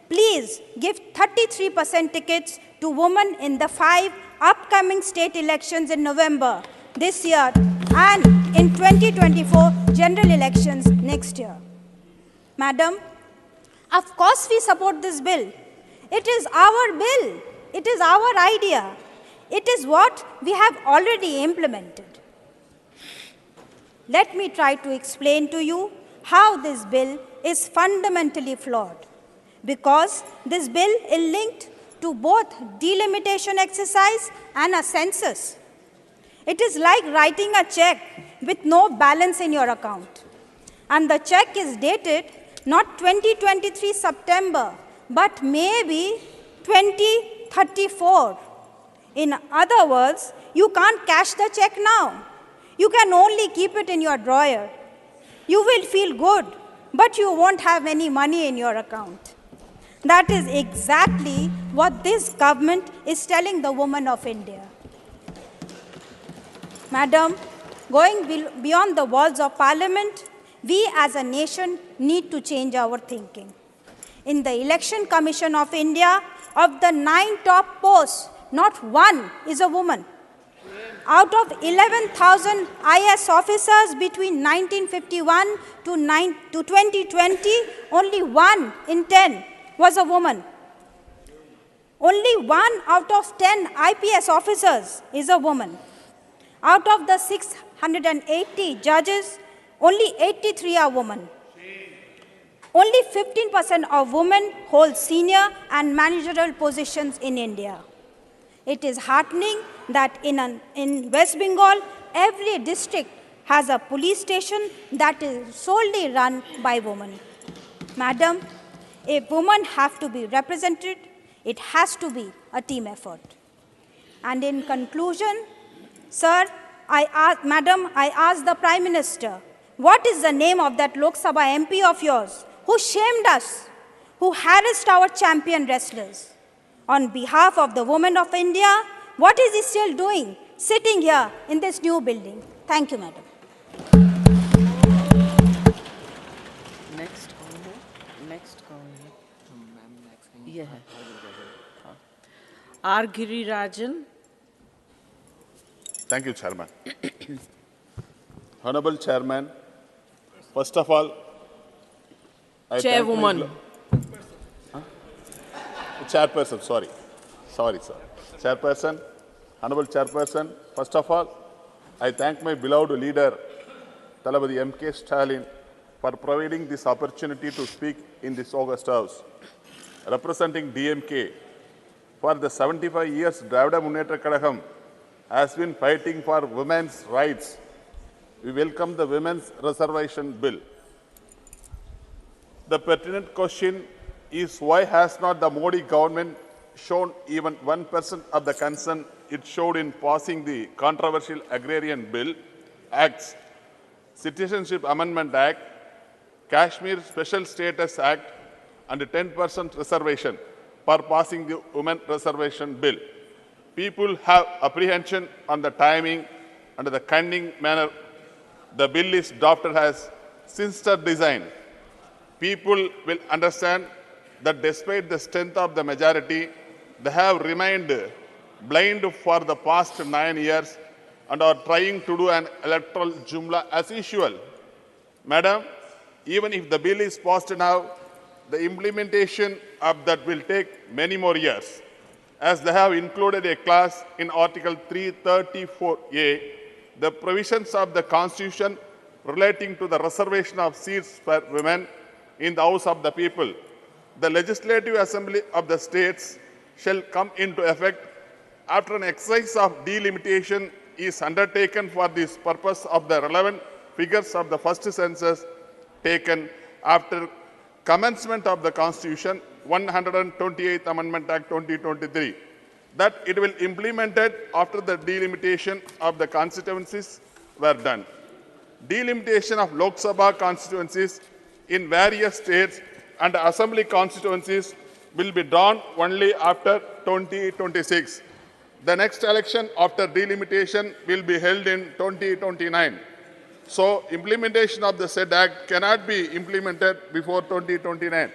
please give 33% tickets to women in the 5 upcoming state elections in November this year and in 2024 general elections next year. Madam, of course we support this bill. It is our bill. It is our idea. It is what we have already implemented. Let me try to explain to you how this bill is fundamentally flawed. Because this bill is linked to both delimitation exercise and a census. It is like writing a check with no balance in your account. And the check is dated not 2023 September, but maybe 20 34. In other words, you can't cash the check now. You can only keep it in your drawer. You will feel good, but you won't have any money in your account. That is exactly what this government is telling the women of India. Madam, going beyond the walls of Parliament, we as a nation need to change our thinking. In the Election Commission of India, of the 9 top posts, not one is a woman. Out of 11,000 IS officers between 1951 to 2020, only 1 in 10 was a woman. Only 1 out of 10 IPS officers is a woman. Out of the 680 judges, only 83 are women. Only 15% of women hold senior and managerial positions in India. It is heartening that in West Bengal, every district has a police station that is solely run by women. Madam, if women have to be represented, it has to be a team effort. And in conclusion, sir, Madam, I ask the Prime Minister, what is the name of that Lok Sabha MP of yours who shamed us, who harassed our champion wrestlers? On behalf of the women of India, what is he still doing, sitting here in this new building? Thank you, Madam. Next कौन है? ये है. R. Girirajan. Thank you, Chairman. Honorable Chairman, first of all, Chairwoman. Chairperson, sorry, sir. Chairperson, Honorable Chairperson, first of all, I thank my beloved leader, Talabadi M.K. Stalin, for providing this opportunity to speak in this August House. Representing DMK, for the 75 years, Dravida Munnetra Kadagam has been fighting for women's rights. We welcome the Women's Reservation Bill. The pertinent question is why has not the Modi government shown even 1% of the concern it showed in passing the controversial Agrarian Bill, Acts, Citizenship Amendment Act, Kashmir Special Status Act, and 10% reservation for passing the Women Reservation Bill. People have apprehension on the timing and the cunning manner the bill is drafted as sinister design. People will understand that despite the strength of the majority, they have remained blind for the past 9 years and are trying to do an electoral jumla as usual. Madam, even if the bill is passed now, the implementation of that will take many more years, as they have included a clause in Article 334A, the provisions of the Constitution relating to the reservation of seats for women in the House of the People. The Legislative Assembly of the states shall come into effect after an exercise of delimitation is undertaken for this purpose of the relevant figures of the first census taken after commencement of the Constitution 128th Amendment Act 2023. That it will be implemented after the delimitation of the constituencies were done. Delimitation of Lok Sabha constituencies in various states and assembly constituencies will be drawn only after 2026. The next election after delimitation will be held in 2029. So, implementation of the said act cannot be implemented before 2029.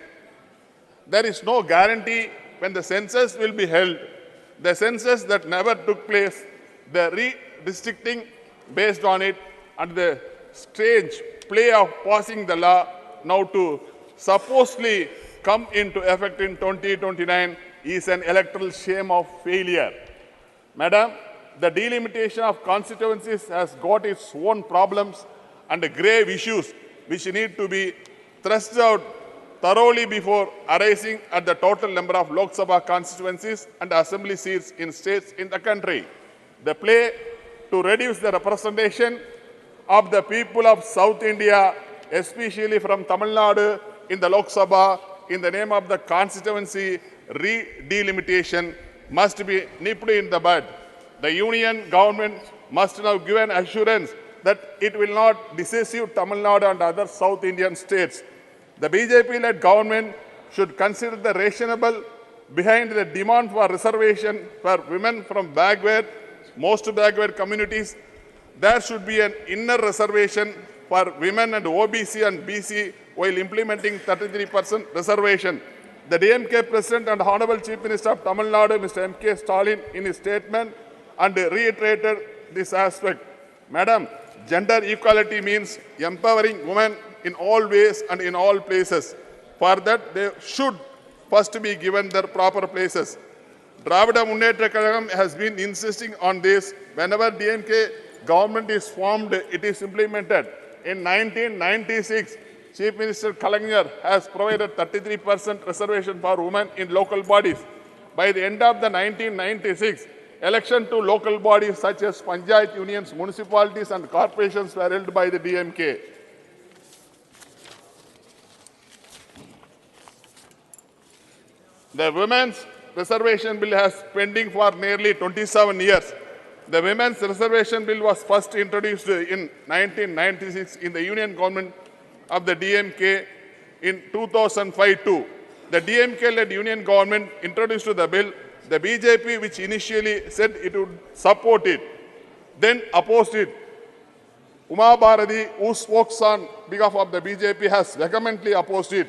There is no guarantee when the census will be held. The census that never took place, the redistricting based on it, and the strange play of passing the law now to supposedly come into effect in 2029 is an electoral shame of failure. Madam, the delimitation of constituencies has got its own problems and grave issues which need to be thrust out thoroughly before arising at the total number of Lok Sabha constituencies and assembly seats in states in the country. The play to reduce the representation of the people of South India, especially from Tamil Nadu in the Lok Sabha in the name of the constituency delimitation must be nipped in the bud. The union government must now give an assurance that it will not deceive Tamil Nadu and other South Indian states. The BJP-led government should consider the rationale behind the demand for reservation for women from most backward communities. There should be an inner reservation for women and OBC and BC while implementing 33% reservation. The DMK President and Honorable Chief Minister of Tamil Nadu, Mr. M.K. Stalin, in his statement and reiterated this aspect. Madam, gender equality means empowering women in all ways and in all places. For that, they should first be given their proper places. Dravida Munnetra Kazhagam has been insisting on this. Whenever DMK government is formed, it is implemented. In 1996, Chief Minister Kalangar has provided 33% reservation for women in local bodies. By the end of the 1996, election to local bodies such as Panchayat unions, municipalities and corporations were held by the DMK. The Women's Reservation Bill has pending for nearly 27 years. The Women's Reservation Bill was first introduced in 1996 in the Union Government of the DMK in 2005-2. The DMK-led Union Government introduced the bill. The BJP, which initially said it would support it, then opposed it. Uma Bharati, who spoke on behalf of the BJP, has vehemently opposed it.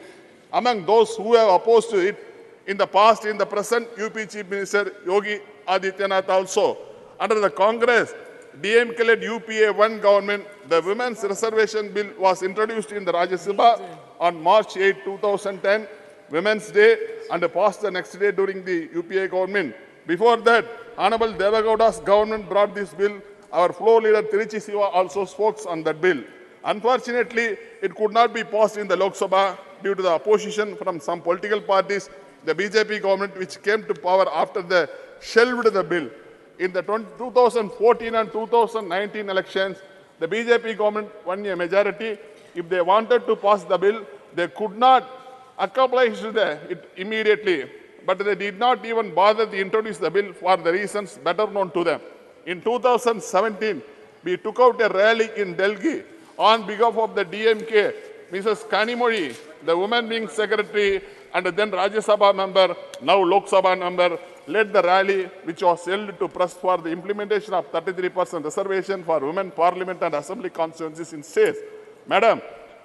Among those who have opposed it in the past, in the present, UP Chief Minister Yogi Adityanath also. Under the Congress, DMK-led UPA 1 government, the Women's Reservation Bill was introduced in the Rajya Sabha on March 8, 2010, Women's Day, and passed the next day during the UPA government. Before that, Honorable Devagowda's government brought this bill. Our floor leader Tiruchi Siva also spoke on that bill. Unfortunately, it could not be passed in the Lok Sabha due to the opposition from some political parties. The BJP government, which came to power after they shelved the bill. In the 2014 and 2019 elections, the BJP government won a majority. If they wanted to pass the bill, they could not accomplish it immediately. But they did not even bother to introduce the bill for the reasons better known to them. In 2017, we took out a rally in Delhi on behalf of the DMK. Mrs. Kanimozhi, the women wing secretary and then Rajya Sabha member, now Lok Sabha member, led the rally which was held to press for the implementation of 33% reservation for women parliament and assembly constituencies in states. Madam,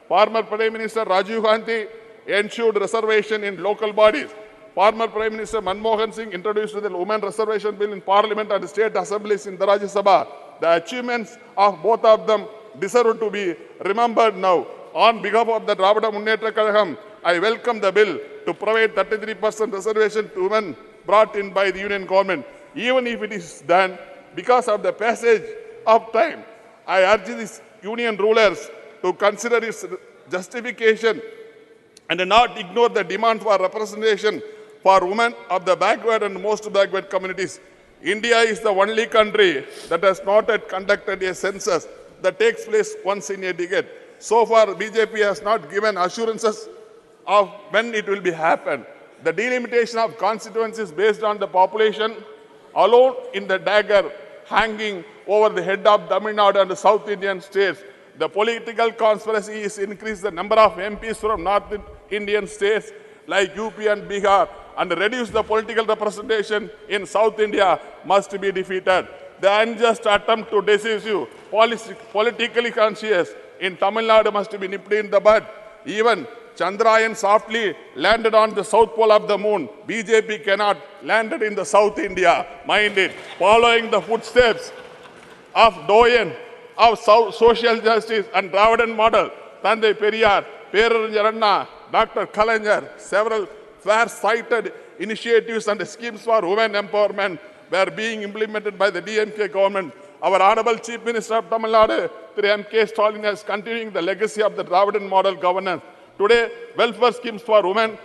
former Prime Minister Rajiv Gandhi ensured reservation in local bodies. Former Prime Minister Manmohan Singh introduced the Women Reservation Bill in Parliament and State Assemblies in the Rajya Sabha. The achievements of both of them deserve to be remembered now. On behalf of the Dravida Munnetra Kazhagam, I welcome the bill to provide 33% reservation to women brought in by the Union Government. Even if it is done because of the passage of time, I urge these Union rulers to consider its justification and not ignore the demand for representation for women of the backward and most backward communities. India is the only country that has not yet conducted a census that takes place once in a decade. So far, BJP has not given assurances of when it will be happen. The delimitation of constituencies based on the population alone in the dagger hanging over the head of Tamil Nadu and the South Indian states. The political conspiracy is increase the number of MPs from North Indian states like UP and Bihar and reduce the political representation in South India must be defeated. The unjust attempt to deceive you, politically conscious in Tamil Nadu must be nipped in the bud. Even Chandrayaan softly landed on the south pole of the moon. BJP cannot land it in the South India. Mind it. Following the footsteps of Doyen of social justice and Dravidian model, Thandai Periyar, Perarijar, Dr. Kalangar, several fair-sighted initiatives and schemes for women empowerment were being implemented by the DMK government. Our Honorable Chief Minister of Tamil Nadu, Sri M.K. Stalin, is continuing the legacy of the Dravidian model governance. Today, welfare schemes for women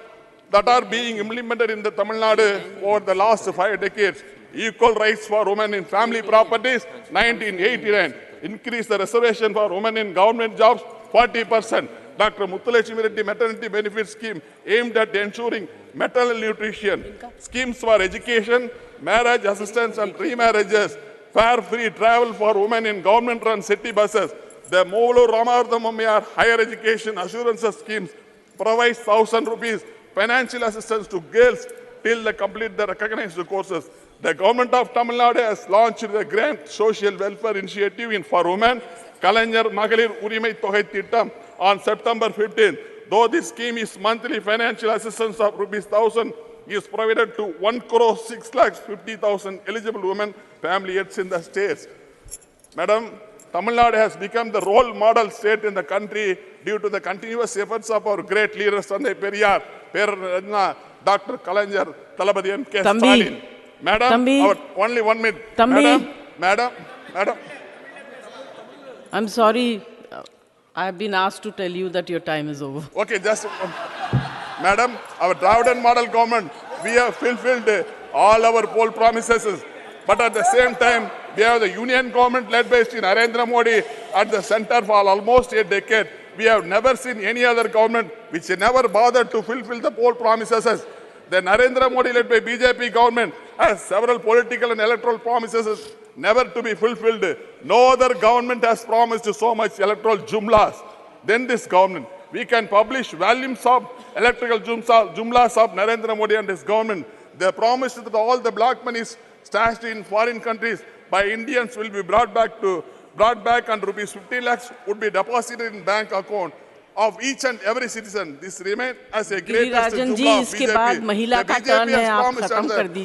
that are being implemented in the Tamil Nadu over the last 5 decades. Equal rights for women in family properties, 1989. Increase the reservation for women in government jobs, 40%. Dr. Muthulakshmi Reddy Maternity Benefit Scheme aimed at ensuring maternal nutrition, schemes for education, marriage assistance and remarriages, fare-free travel for women in government-run city buses. The Molu Ramarthamammayar Higher Education Assurances Schemes provides 1,000 rupees financial assistance to girls till they complete the recognized courses. The government of Tamil Nadu has launched the Grand Social Welfare Initiative for Women, Kalanyar Magalir Urimai Togai Tittam, on September 15th. Though this scheme is monthly financial assistance of rupees 1,000 is provided to 1,06,50,000 eligible women family heads in the states. Madam, Tamil Nadu has become the role model state in the country due to the continuous efforts of our great leaders, Thandai Periyar, Perarajna, Dr. Kalanyar, Talabadi M.K. Stalin. Madam, only 1 minute. Madam. I'm sorry. I've been asked to tell you that your time is over. Okay, just... Madam, our Dravidian model government, we have fulfilled all our poll promises. But at the same time, we have the union government led by Sri Narendra Modi at the center for almost a decade. We have never seen any other government which never bothered to fulfill the poll promises. The Narendra Modi led by BJP government has several political and electoral promises never to be fulfilled. No other government has promised so much electoral jumlas than this government. We can publish volumes of electoral jumlas of Narendra Modi and his government. They promised that all the black monies stashed in foreign countries by Indians will be brought back and rupees 50 lakhs would be deposited in bank account of each and every citizen. This remains as a greatest jumla of BJP. The BJP has promised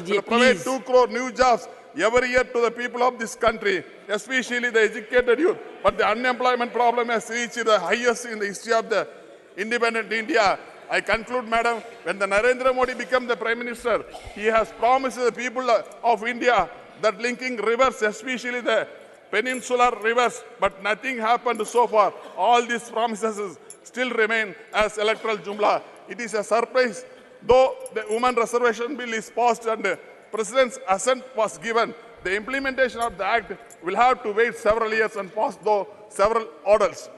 to provide 2 crore new jobs every year to the people of this country, especially the educated youth. But the unemployment problem has reached the highest in the history of the independent India. I conclude, Madam, when the Narendra Modi became the Prime Minister, he has promised the people of India that linking rivers, especially the peninsular rivers, but nothing happened so far. All these promises still remain as electoral jumla. It is a surprise, though the Women Reservation Bill is passed and the President's assent was given, the implementation of the Act will have to wait several years and pass through several orders.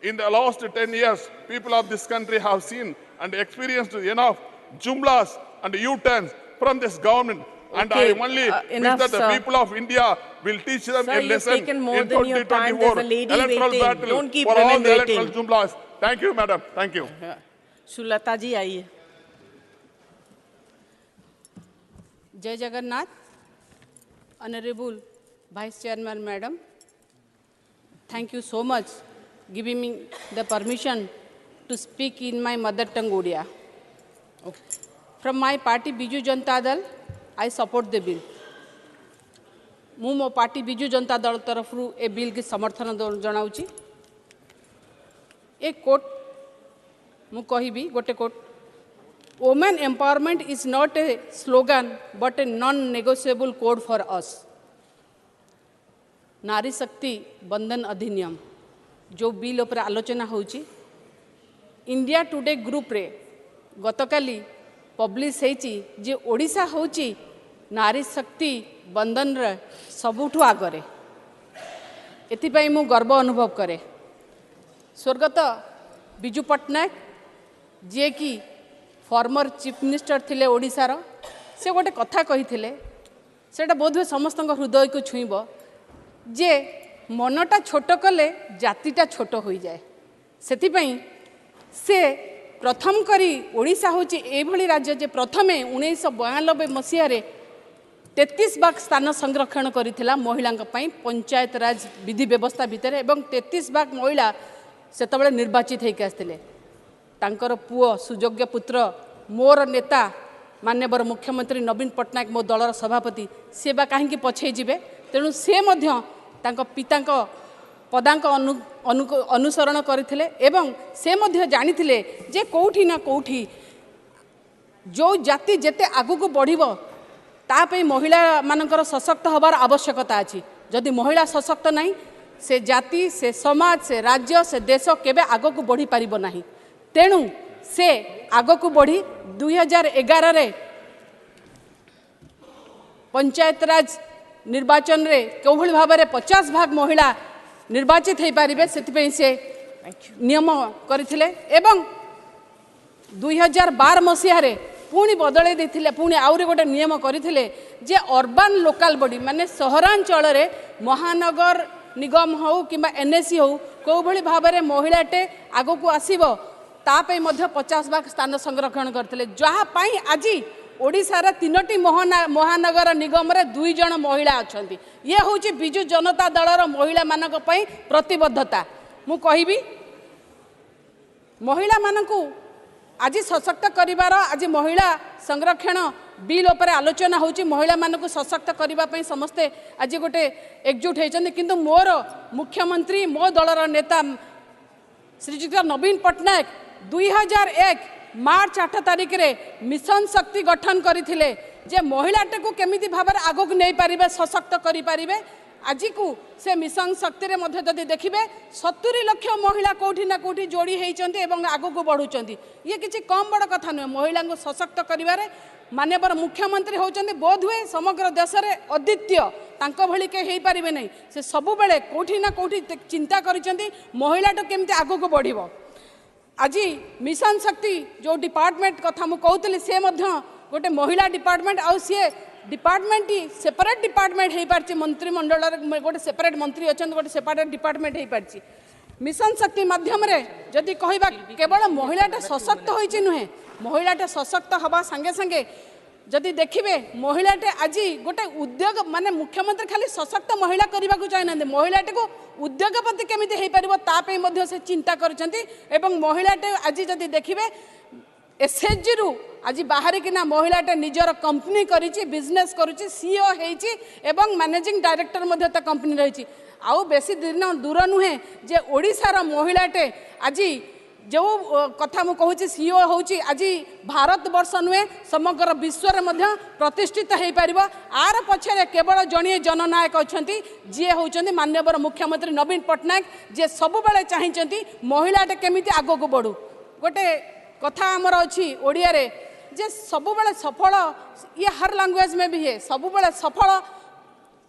In the last 10 years, people of this country have seen and experienced enough jumlas and U-turns from this government. And I only wish that the people of India will teach them a lesson in 2024 electoral battle Don't keep for all women the electoral waiting. jumlas. Thank you, Madam. Thank you. Shulata ji आइए. Jai Jagannath, Honorable Vice Chairman Madam, thank you so much giving me the permission to speak in my mother tongue Odia. From my party Biju Janata Dal, I support the bill. ମୁଁ ମୋ party Biju Janata ଦଳ ତରଫରୁ ଏ bill କି ସମର୍ଥନ ଜଣାଉଛି। ଏ କୋଟ ମୁଁ କହିବି ଗୋଟେ କୋଟ Women empowerment is not a slogan but a non-negotiable code for us. नारी शक्ति बंधन अधिनियम जो बिल उपर आलोचना होची इंडिया टुडे ग्रुप रे गतकाली पब्लिश हेची जे ओडिशा होची नारी शक्ति बंधन रे सबुठु आगरे एथिपाई मु गर्व अनुभव करे। स्वर्गत बिजू पट्टनायक जे कि फॉर्मर चीफ मिनिस्टर थिले ओडिशार से गोटे कथा कही थिले सेटा बोधवे समस्त हृदय को छुईब जे मनटा छोट कले जातिटा छोट हो जाए सेथिपाई से प्रथम करी ओडिशा होची एभली राज्य जे प्रथमे 1992 मसीह 33 भाग स्थान संरक्षण करिथिला महिलांक पई पंचायत राज विधि व्यवस्था भितर एवं 33 भाग महिला सेतबेले निर्वाचित होइक आस्थिले तांकर पुओ सुयोग्य पुत्र मोर नेता माननीय मुख्यमंत्री नवीन पट्टनायक मो दलर सभापति से बा कहीं पछे जीवे तेणु से मध्य तांको पितांक पदांक अनुसरण करथिले एवं से मध्य जानिथिले जे कोठी ना कोठी जो जाति जेते आगु को बढ़िबो तापे महिला मानकर सशक्त हबार आवश्यकता अछि जदि महिला सशक्त नहीं से जाति से समाज से राज्य से देश केबे आगु को बढ़ी पारिबो नाही तेणु से आगु को बढ़ी 2011 रे पंचायत राज निर्वाचन रे कोभली भाव में 50 भाग महिला निर्वाचित हो पारे से नियम करथिले एवं 2012 मसीह पुणी बदल देथिले पुणी आउरी गोटे नियम करथिले जे अर्बन लोकल बॉडी माने सहरांचल रे महानगर निगम हो कि एनएससी हो को भली भाव में महिलाटे आगो को आसीबो तापे मध्य 50 भाग स्थान संरक्षण करथिले जहाँ पाई आज ओडिशार 3टी महानगर निगम रे 2 जण महिला अछंती ये होची बिजु जनता दलर महिला मानक पई प्रतिबद्धता मु कहिबी महिला मानकू आज सशक्त करिवार आज महिला संरक्षण बिल उपर आलोचना होची महिला मानकू सशक्त करिवा पई समस्ते आज गोटे एकजुट होइछन किंतु मोर मुख्यमंत्री मो दलर नेता श्रीजुक्त नवीन पटनायक 2001 मार्च 8 तारिख रे मिशन शक्ति गठन करथिले जे महिलाटे को केमिति भाबर आगो को नै पारिबे सशक्त करि पारिबे आज को से मिशन शक्ति रे मध्य जदि देखिबे 70 लाख महिला कोठी ना कोठी जोड़ी होइचंती एवं आगो को बढ़ुचंती ये किछि कम बड़ कथा न महिला को सशक्त करिवारे माननीय मुख्यमंत्री होचंती बोध हुए समग्र देश रे अद्वितीय तांको भली के हेई पारिबे नै से सबु बेले कोठी ना कोठी चिंता करिचंती महिलाटो केमिति आगो को बढ़िबो आज मिशन शक्ति जो डिपार्टमेंट कथा मु कहतली से मध्य गोटे महिला डिपार्टमेंट आउ सी डिपार्टमेंट सेपरेट डिपार्टमेंट हो पार्टी मंत्रिमंडल गोटे सेपरेट मंत्री अच्छा गोटे सेपरेट डिपार्टमेंट हो पार्टी मिशन शक्ति माध्यम जदि कहवा केवल महिलाटा सशक्त होइछि नुहे महिलाटा सशक्त हवा संगे संगे जदि देखिए महिलाटे आज गोटे उद्योग माने मुख्यमंत्री खाली सशक्त महिला करने को चाहे ना महिलाटे को उद्योगपति केमिति हो पारिबो तापे मध्य से चिंता करछंती एवं महिलाटे आज जदि देखिए एसएचजी रु आज बाहर किना महिलाटे निजर कंपनी करिछि बिजनेस करुछि सीईओ हेछि एवं मैनेजिंग डायरेक्टर मध्य ता कंपनी रहिछि आउ बेसी दिन दूर नुहे जे ओडिसार महिलाटे आज जो कथा मु कहूँ सीईओ होची आज भारत वर्ष नुहे समग्र विश्व में प्रतिष्ठित हो पार आर पछरे केवल जड़े जननायक अच्छा जी होती माननीय मुख्यमंत्री नवीन पटनायक जे सब बेले चाहते महिलाटे केमिति आग को बढ़ू गोटे कथा आमर अच्छी ओडिया रे जे सब बेले सफल ये हर लैंग्वेज में भी है सब बेले सफल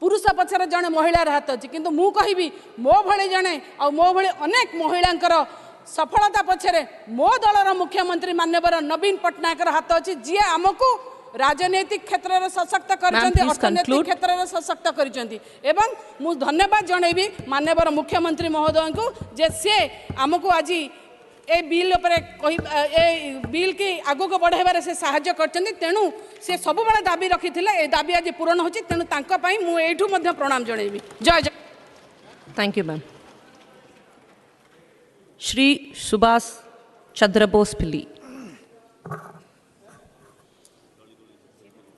पुरुष पछरे जड़े महिलार हाथ अच्छी किंतु मु कहिबी मो भले जड़े आ मो भले अनेक महिलांकर सफलता पछरे मो दलर मुख्यमंत्री माननीय नवीन पटनायक हाथ अच्छी जी आमको राजनैतिक क्षेत्र में सशक्त अर्थनैतिक क्षेत्र में सशक्त कर मु धन्यवाद जनइबी माननीय मुख्यमंत्री महोदय को जे से आमको आज ए बिल बिल की आगो को बढ़ाइबार से साहाय्य करछन्ती तेणु से सब बेले दाबी रखी ए दाबी आज पूरण होची तेणु तांका पई मु एठू मध्य प्रणाम जनइबी जय जय thank you ma'am Shri Subhash Chandra Bose Pilli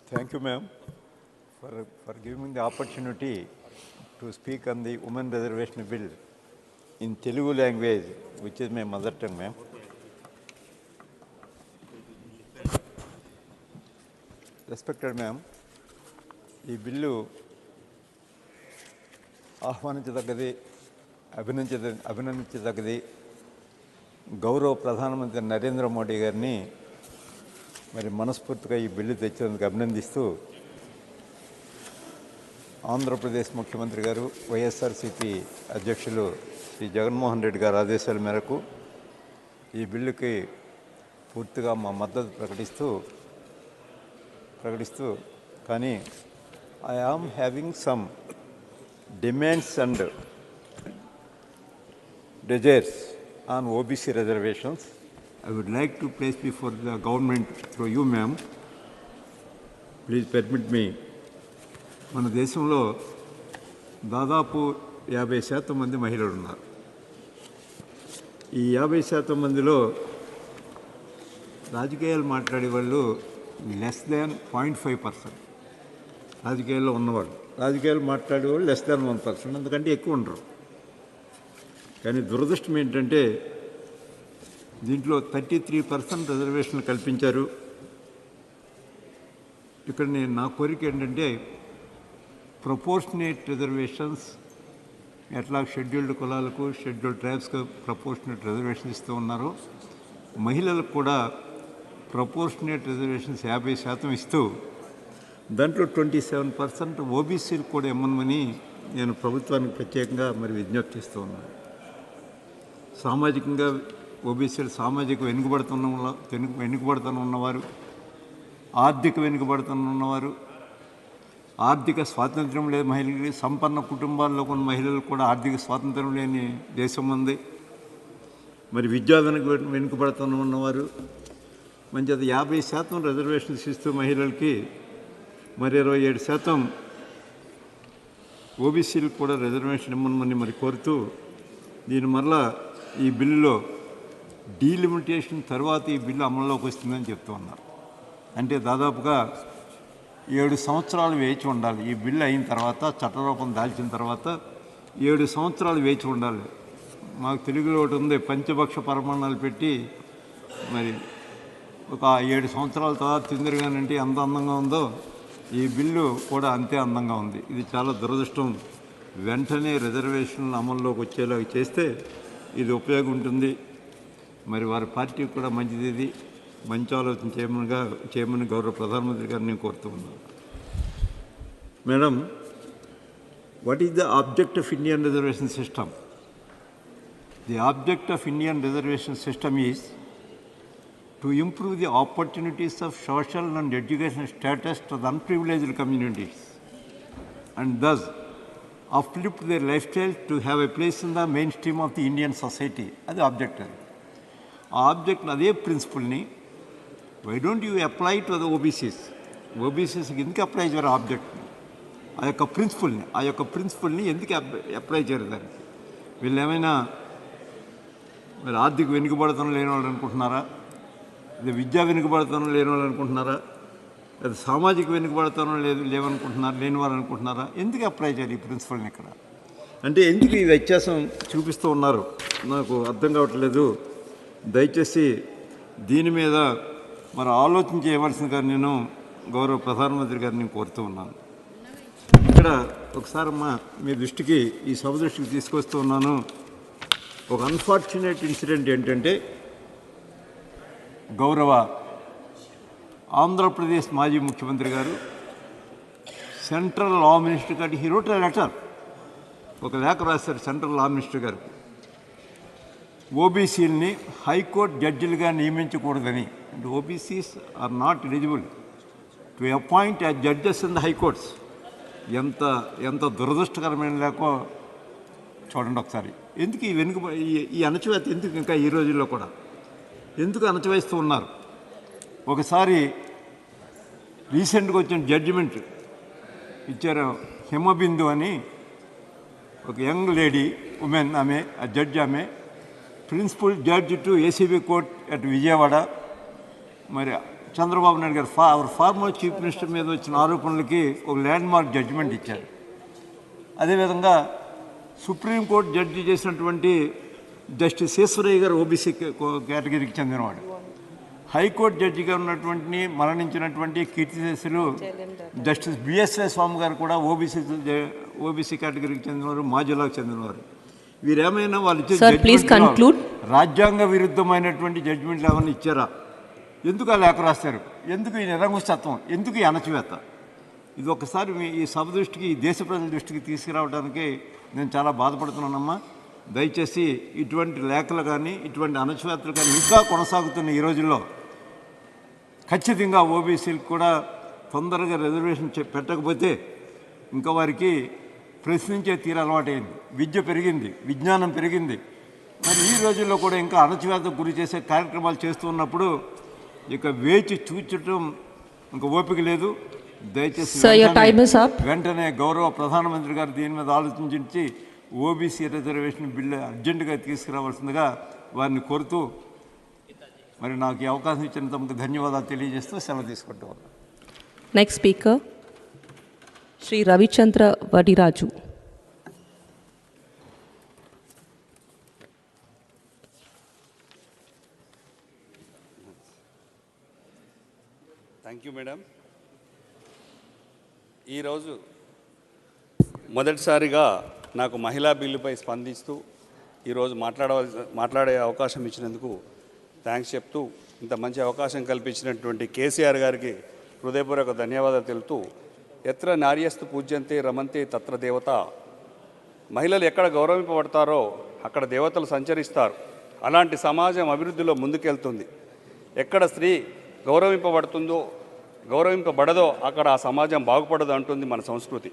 Thank you, ma'am, for giving me the opportunity to speak on the Women Reservation Bill in Telugu language, which is my mother tongue, ma'am. Respected ma'am, ఈ బిల్లు ఆహ్వానించదగ్గది అభినందించదగ్గది గౌరవ ప్రధానమంత్రి నరేంద్ర మోడీ గారిని మరి మనస్ఫూర్తిగా ఈ బిల్లు తెచ్చినందుకు అభినందిస్తూ ఆంధ్రప్రదేశ్ ముఖ్యమంత్రి గారు వైఎస్ఆర్సీపీ అధ్యక్షులు శ్రీ జగన్మోహన్ రెడ్డి గారి ఆదేశాల మేరకు ఈ బిల్లుకి పూర్తిగా మా మద్దతు ప్రకటిస్తూ కానీ I am having some demands and desires on OBC reservations. I would like to place before the government through you, ma'am. Please permit me. మన దేశంలో దాదాపు 50% మంది మహిళలు ఉన్నారు. ఈ 50% మందిలో రాజకీయాలు మాట్లాడే వాళ్ళు లెస్ దాన్ 0.5%. రాజకీయాల్లో ఉన్నవాళ్ళు రాజకీయాలు మాట్లాడేవాళ్ళు లెస్ దాన్ 1%, అందుకంటే ఎక్కువ ఉండరు. కానీ దురదృష్టం ఏంటంటే దీంట్లో 33% రిజర్వేషన్లు కల్పించారు. ఇక్కడ నా కోరిక ఏంటంటే ప్రపోర్షనేట్ రిజర్వేషన్స్ ఎట్లా షెడ్యూల్డ్ కులాలకు షెడ్యూల్డ్ ట్రైబ్స్కు ప్రపోర్షనేట్ రిజర్వేషన్ ఇస్తూ ఉన్నారు, మహిళలకు కూడా ప్రపోర్షనేట్ రిజర్వేషన్స్ 50% ఇస్తూ దాంట్లో 27% ఓబీసీలు కూడా ఇమ్మని నేను ప్రభుత్వానికి ప్రత్యేకంగా మరి విజ్ఞప్తి చేస్తూ ఉన్నాను. సామాజికంగా ఓబీసీలు సామాజిక వెనుకబడుతూ ఉన్నవారు, ఆర్థిక వెనుకబడుతూ ఉన్నవారు, ఆర్థిక స్వాతంత్రం లేదు మహిళలకి, సంపన్న కుటుంబాల్లో ఉన్న మహిళలకు కూడా ఆర్థిక స్వాతంత్రం లేని దేశం ఉంది. మరి విద్యా వెనుకబడుతూ ఉన్నవారు, మంచి అది 50% రిజర్వేషన్స్ ఇస్తూ మహిళలకి మరి 27% ఓబీసీలకు కూడా రిజర్వేషన్ ఇవ్వమని మరి కోరుతూ దీని మరలా ఈ బిల్లులో డీలిమిటేషన్ తర్వాత ఈ బిల్లు అమల్లోకి వస్తుందని చెప్తూ ఉన్నారు. అంటే దాదాపుగా 7 సంవత్సరాలు వేచి ఉండాలి. ఈ బిల్లు అయిన తర్వాత చట్టరూపం దాల్చిన తర్వాత 7 సంవత్సరాలు వేచి ఉండాలి. మాకు తెలుగులో ఒకటి ఉంది, పంచభక్ష పరమాణాలు పెట్టి మరి ఒక 7 సంవత్సరాల తర్వాత తిందిరుగానంటే ఎంత అందంగా ఉందో ఈ బిల్లు కూడా అంతే అందంగా ఉంది. ఇది చాలా దురదృష్టం. వెంటనే రిజర్వేషన్లు అమల్లోకి వచ్చేలాగా చేస్తే ఇది ఉపయోగం ఉంటుంది. మరి వారి పార్టీకి కూడా మంచిది, ఇది మంచి ఆలోచన చేయమని గౌరవ ప్రధానమంత్రి గారిని నేను కోరుతూ ఉన్నాను. Madam, what is the object of Indian reservation system? The object of Indian reservation system is to improve the opportunities of social and educational status to the unprivileged communities and thus uplift their lifestyle to have a place in the mainstream of the Indian society. That's the object. Object adhe principle ni why don't you apply to the OBCs? OBCs ki endiki apply cheyaru object ayokka principle ni endiki apply cheyaru daniki వీళ్ళు ఏమైనా మరి ఆర్థిక వెనుకబడతనం లేని వాళ్ళు అనుకుంటున్నారా? అది విద్యా వెనుకబడతనం లేని వాళ్ళు అనుకుంటున్నారా? అది సామాజిక వెనుకబడతనం లేని వారు అనుకుంటున్నారా? ఎందుకు అప్లై చేయాలి ఈ ప్రిన్సిపల్ని ఇక్కడ? అంటే ఎందుకు ఈ వ్యత్యాసం చూపిస్తూ ఉన్నారు నాకు అర్థం కావట్లేదు. దయచేసి దీని మీద మరి ఆలోచన చేయవలసిందిగా నేను గౌరవ ప్రధానమంత్రి గారిని కోరుతూ ఉన్నాను. ఇక్కడ ఒకసారి మీ దృష్టికి ఈ సభ దృష్టికి తీసుకొస్తూ ఉన్నాను. ఒక అన్ఫార్చునేట్ ఇన్సిడెంట్ ఏంటంటే గౌరవ ఆంధ్రప్రదేశ్ మాజీ ముఖ్యమంత్రి గారు సెంట్రల్ లా మినిస్టర్ గారికి హీ రోట్ ఎ లెటర్, ఒక లేఖ రాశారు సెంట్రల్ లా మినిస్టర్ గారికి, ఓబీసీలని హైకోర్టు జడ్జిలుగా నియమించకూడదని. అంటే OBCs are not eligible to appoint as judges in the high courts. ఎంత దురదృష్టకరమైన లేకో చూడండి ఒకసారి. ఎందుకు ఈ అణచివేత ఎందుకు ఇంకా ఈ రోజుల్లో కూడా ఎందుకు అణచివేస్తూ ఉన్నారు? ఒకసారి రీసెంట్గా వచ్చిన జడ్జిమెంట్ ఇచ్చారు, హిమబిందు అని ఒక యంగ్ లేడీ ఉమెన్, ఆమె ఆ జడ్జి, ఆమె principal judge to ACB court at Vijayawada. మరి చంద్రబాబు నాయుడు గారు అవర్ ఫార్మర్ చీఫ్ మినిస్టర్ మీద వచ్చిన ఆరోపణలకి ఒక ల్యాండ్ మార్క్ జడ్జిమెంట్ ఇచ్చారు. అదేవిధంగా సుప్రీంకోర్టు జడ్జి చేసినటువంటి జస్టిస్ ఈశ్వరయ్య గారు ఓబీసీ కేటగిరీకి చెందినవాడు. హైకోర్టు జడ్జిగా ఉన్నటువంటి మరణించినటువంటి కీర్తిశేషులు జస్టిస్ బిఎస్వై స్వామి గారు కూడా ఓబీసీ కేటగిరీకి చెందినవారు, మా జిల్లాకు చెందినవారు. వీరేమైనా వాళ్ళు ఇచ్చే రాజ్యాంగ విరుద్ధమైనటువంటి జడ్జిమెంట్లు ఏమైనా ఇచ్చారా? ఎందుకు ఆ లేఖ రాస్తారు? ఎందుకు ఈ నిరంకుశత్వం? ఎందుకు ఈ అణచివేత? ఇది ఒకసారి ఈ సభ దృష్టికి, ఈ దేశ ప్రజల దృష్టికి తీసుకురావడానికి నేను చాలా బాధపడుతున్నానమ్మా. దయచేసి ఇటువంటి లేఖలు కానీ ఇటువంటి అణచివేతలు కానీ ఇంకా కొనసాగుతున్న ఈ రోజుల్లో ఖచ్చితంగా ఓబీసీలకు కూడా తొందరగా రిజర్వేషన్ పెట్టకపోతే ఇంకా వారికి ప్రశ్నించే తీరు అలవాటైంది. విద్య పెరిగింది, విజ్ఞానం పెరిగింది. మరి ఈ రోజుల్లో కూడా ఇంకా అణచివేతకు గురి చేసే కార్యక్రమాలు చేస్తున్నప్పుడు ఇక వేచి చూచటం ఇంకా ఓపిక లేదు. దయచేసి వెంటనే గౌరవ ప్రధానమంత్రి గారు దీని మీద ఆలోచించి ఓబీసీ రిజర్వేషన్ బిల్లు అర్జెంటుగా తీసుకురావాల్సిందిగా వారిని కోరుతూ మరి నాకు ఈ అవకాశం ఇచ్చిన తమకు ధన్యవాదాలు తెలియజేస్తూ సెలవు తీసుకుంటూ ఉన్నాను. Next speaker Shri Ravichandra Vaddiraju. Thank you madam. ఈరోజు మొదటిసారిగా నాకు మహిళా బిల్లుపై స్పందిస్తూ ఈరోజు మాట్లాడే అవకాశం ఇచ్చినందుకు థ్యాంక్స్ చెప్తూ, ఇంత మంచి అవకాశం కల్పించినటువంటి కేసీఆర్ గారికి హృదయపూర్వక ధన్యవాదాలు తెలుపుతూ, ఎత్ర నార్యస్తు పూజ్యంతే రమంతే తత్ర దేవత, మహిళలు ఎక్కడ గౌరవింపబడతారో అక్కడ దేవతలు సంచరిస్తారు. అలాంటి సమాజం అభివృద్ధిలో ముందుకెళ్తుంది. ఎక్కడ స్త్రీ గౌరవింపబడదో అక్కడ ఆ సమాజం బాగుపడదు అంటుంది మన సంస్కృతి.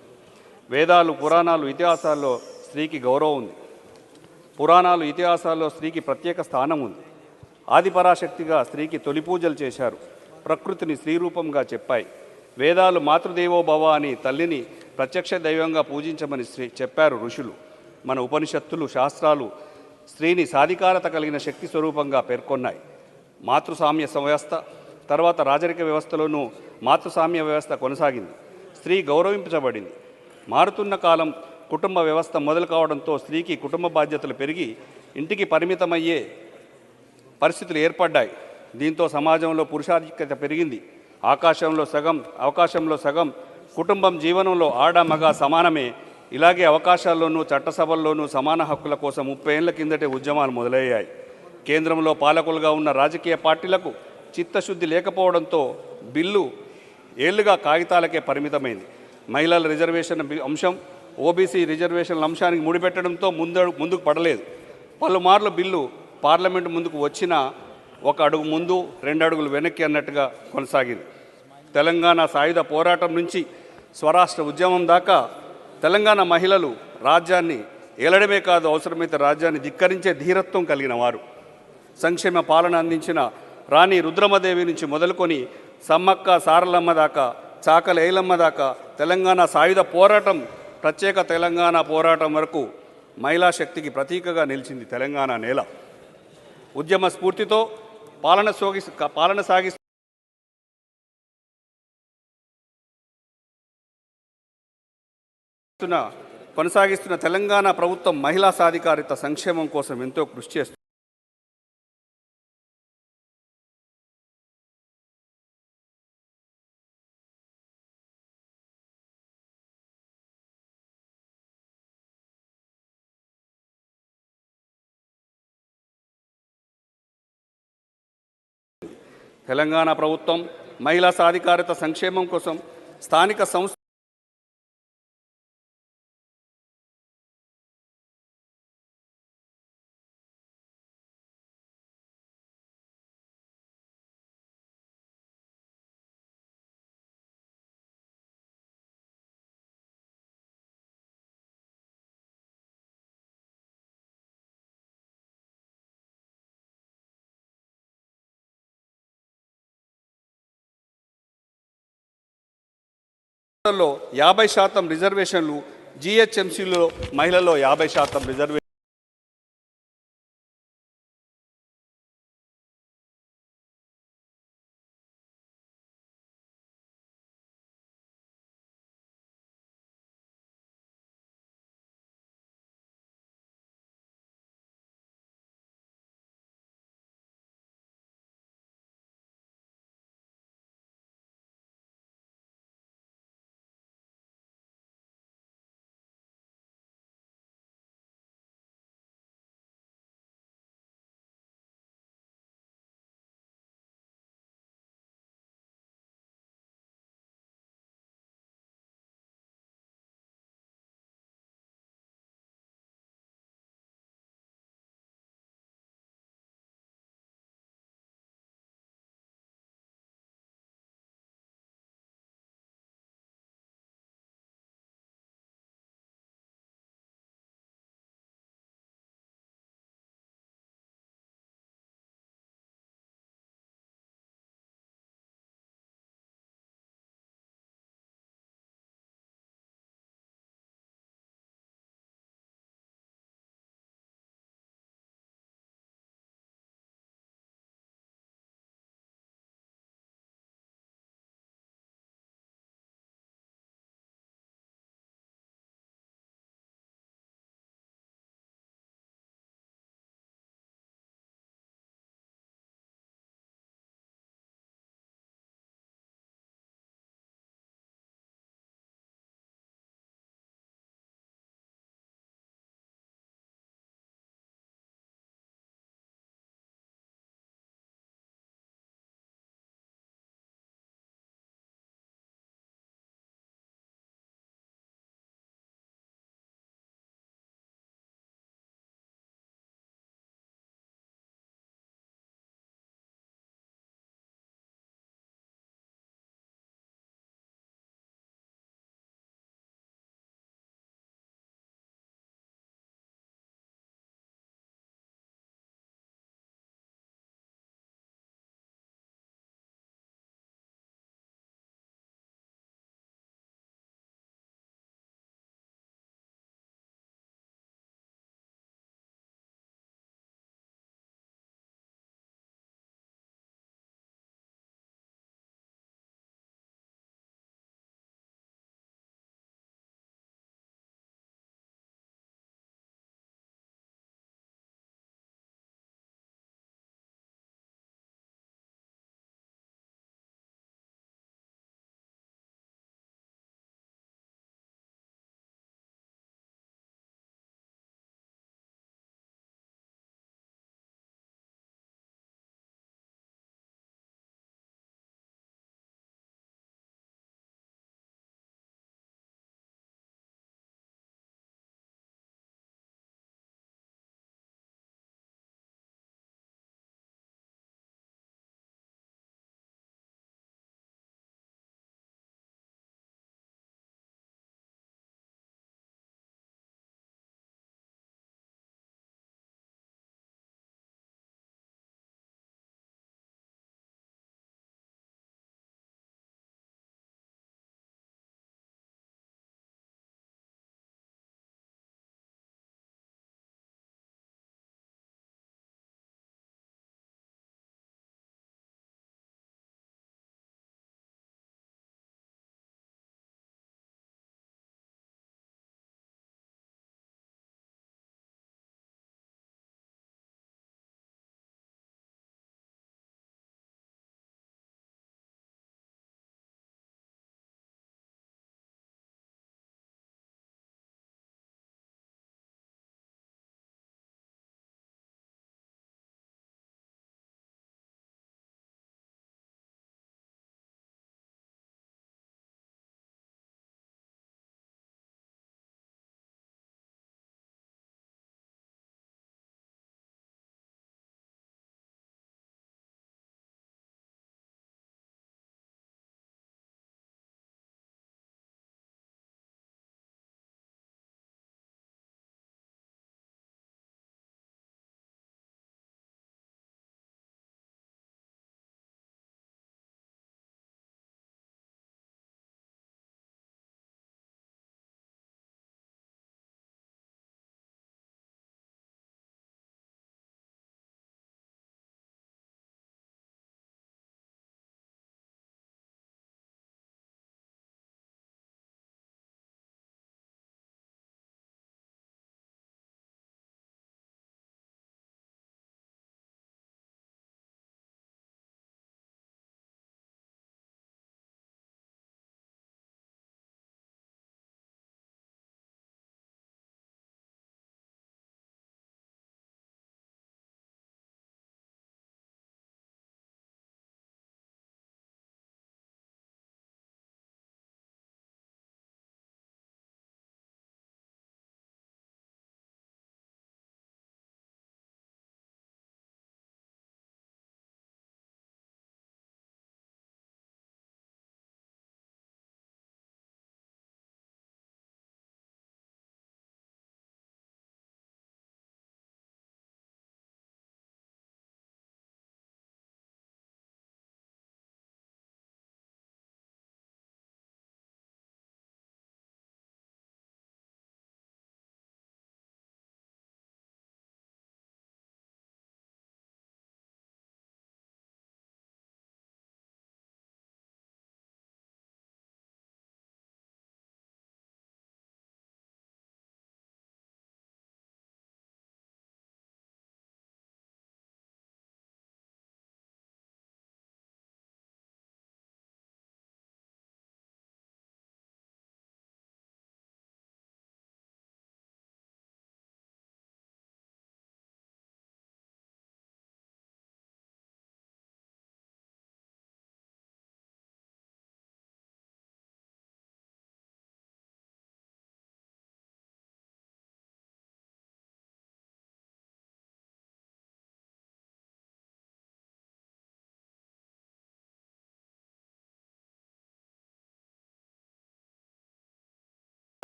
వేదాలు, పురాణాలు, ఇతిహాసాల్లో స్త్రీకి గౌరవం ఉంది. పురాణాలు, ఇతిహాసాల్లో స్త్రీకి ప్రత్యేక స్థానం ఉంది. ఆదిపరాశక్తిగా స్త్రీకి తొలి పూజలు చేశారు. ప్రకృతిని స్త్రీ రూపంగా చెప్పాయి. వేదాలు మాతృదేవోభవ అని తల్లిని ప్రత్యక్ష దైవంగా పూజించమని చెప్పారు ఋషులు. మన ఉపనిషత్తులు, శాస్త్రాలు స్త్రీని సాధికారత కలిగిన శక్తి స్వరూపంగా పేర్కొన్నాయి. మాతృసామ్య వ్యవస్థ తర్వాత రాజరిక వ్యవస్థలోనూ మాతృసామ్య వ్యవస్థ కొనసాగింది. స్త్రీ గౌరవించబడింది. మారుతున్న కాలం కుటుంబ వ్యవస్థ మొదలు కావడంతో స్త్రీకి కుటుంబ బాధ్యతలు పెరిగి ఇంటికి పరిమితమయ్యే పరిస్థితులు ఏర్పడ్డాయి. దీంతో సమాజంలో పురుషాధిక్యత పెరిగింది. అవకాశంలో సగం కుటుంబం జీవనంలో ఆడ మగ సమానమే. ఇలాగే అవకాశాల్లోనూ చట్టసభల్లోనూ సమాన హక్కుల కోసం 30 ఏళ్ల కిందటే ఉద్యమాలు మొదలయ్యాయి. కేంద్రంలో పాలకులుగా ఉన్న రాజకీయ పార్టీలకు చిత్తశుద్ధి లేకపోవడంతో బిల్లు ఏళ్లుగా కాగితాలకే పరిమితమైంది. మహిళల రిజర్వేషన్ అంశం ఓబీసీ రిజర్వేషన్ల అంశానికి ముడిపెట్టడంతో ముందుకు పడలేదు. పలుమార్లు బిల్లు పార్లమెంటు ముందుకు వచ్చినా ఒక అడుగు ముందు 2 అడుగులు వెనక్కి అన్నట్టుగా కొనసాగింది. తెలంగాణ సాయుధ పోరాటం నుంచి స్వరాష్ట్ర ఉద్యమం దాకా తెలంగాణ మహిళలు రాజ్యాన్ని ఏలడమే కాదు, అవసరమైతే రాజ్యాన్ని ధిక్కరించే ధీరత్వం కలిగిన వారు. సంక్షేమ పాలన అందించిన రాణి రుద్రమదేవి నుంచి మొదలుకొని సమ్మక్క సారలమ్మ దాకా, చాకల ఏలమ్మ దాకా తెలంగాణ సాయుధ పోరాటం, ప్రత్యేక తెలంగాణ పోరాటం వరకు మహిళా శక్తికి ప్రతీకగా నిలిచింది తెలంగాణ నేల. ఉద్యమ స్ఫూర్తితో పాలన కొనసాగిస్తున్న తెలంగాణ ప్రభుత్వం మహిళా సాధికారిత సంక్షేమం కోసం ఎంతో కృషి చేస్తుంది. తెలంగాణ ప్రభుత్వం మహిళా సాధికారిత సంక్షేమం కోసం స్థానిక సంస్థ లో 50% రిజర్వేషన్లు, జీహెచ్ఎంసీలో మహిళల్లో 50% రిజర్వేషన్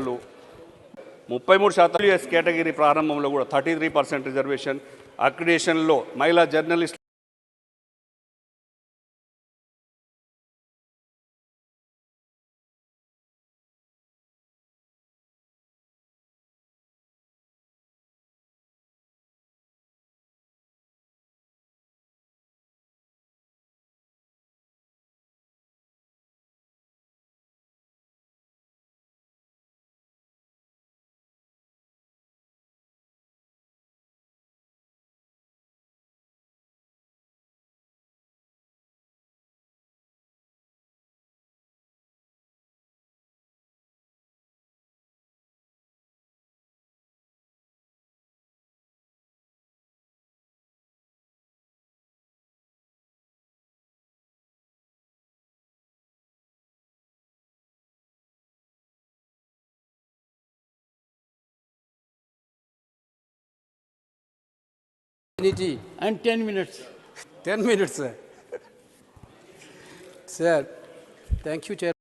33% ఎస్ కేటగిరీ ప్రారంభంలో కూడా 33% రిజర్వేషన్, అక్రిడేషన్లో మహిళా journalist And 10 minutes. 10 minutes, sir. Sir, thank you, Chair.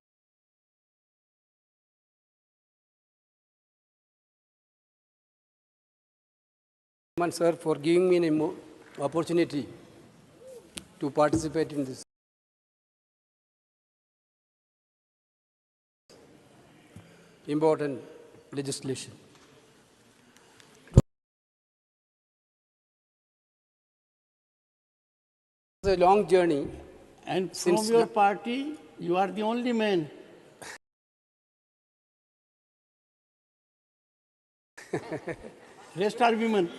Sir, for giving me an opportunity to participate in this important legislation. It's a long journey. And from your party, you are the only man. Rest are women.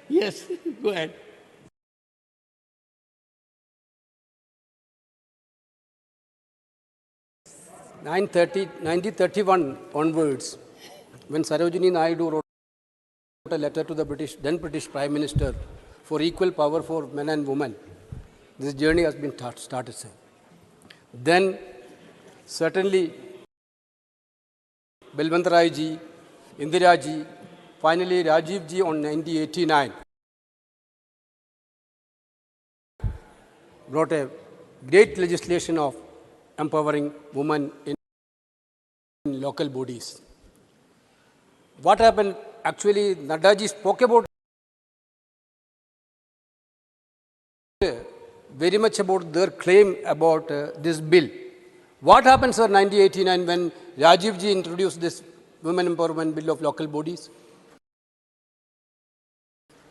Yes, go ahead. In 1931 onwards, when Sarojini Naidu wrote a letter to the then British Prime Minister for equal power for men and women, this journey has been started, sir. Then, certainly, Balwant Rai ji, Indira ji, finally Rajiv ji on 1989 brought a great legislation of empowering women in local bodies. What happened? Actually, Nadda ji spoke about very much about their claim about this bill. What happened, sir, 1989 when Rajiv ji introduced this Women Empowerment Bill of Local Bodies?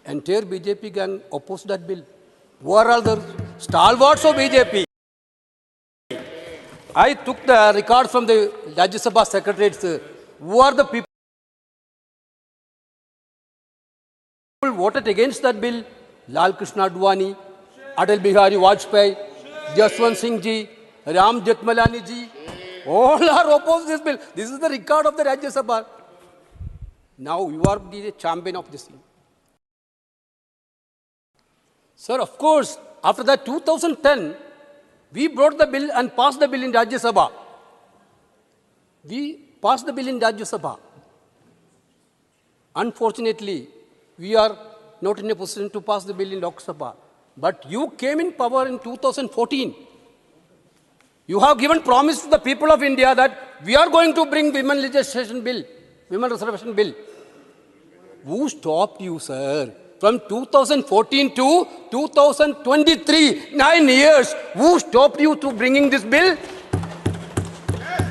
Entire BJP gang opposed that bill. Who are all the stalwarts of BJP? I took the record from the Rajya Sabha secretariat, sir. Who are the people who voted against that bill? Lal Krishna Advani, Atal Bihari Vajpayee, Jaswant Singh ji, Ram Jethmalani ji, all are opposed this bill. This is the record of the Rajya Sabha. Now you are the champion of this thing. Sir, of course, after that 2010, we brought the bill and passed the bill in Rajya Sabha. We passed the bill in Rajya Sabha. Unfortunately, we are not in a position to pass the bill in Lok Sabha. But you came in power in 2014. You have given promise to the people of India that we are going to bring women legislation bill, women reservation bill. Who stopped you, sir? From 2014 to 2023, 9 years, who stopped you to bringing this bill?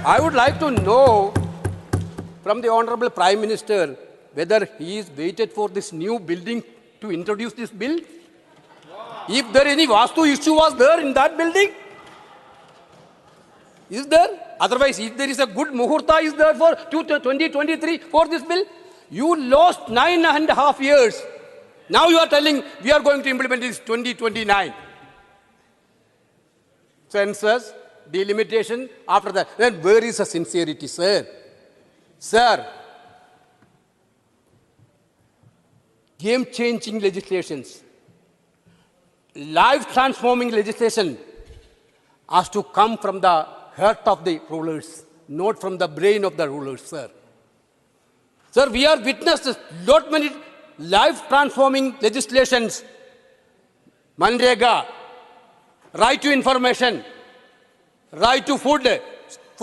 I would like to know from the Honorable Prime Minister whether he is waited for this new building to introduce this bill. If there any Vastu issue was there in that building, is there? Otherwise, if there is a good Muhurta is there for 2023 for this bill, you lost 9.5 years. Now you are telling we are going to implement this 2029. Census, delimitation, after that. Then where is the sincerity, sir? Sir, game-changing legislations, life-transforming legislation has to come from the heart of the rulers, not from the brain of the rulers, sir. Sir, we are witnessed not many life-transforming legislations, Manrega, right to information, right to food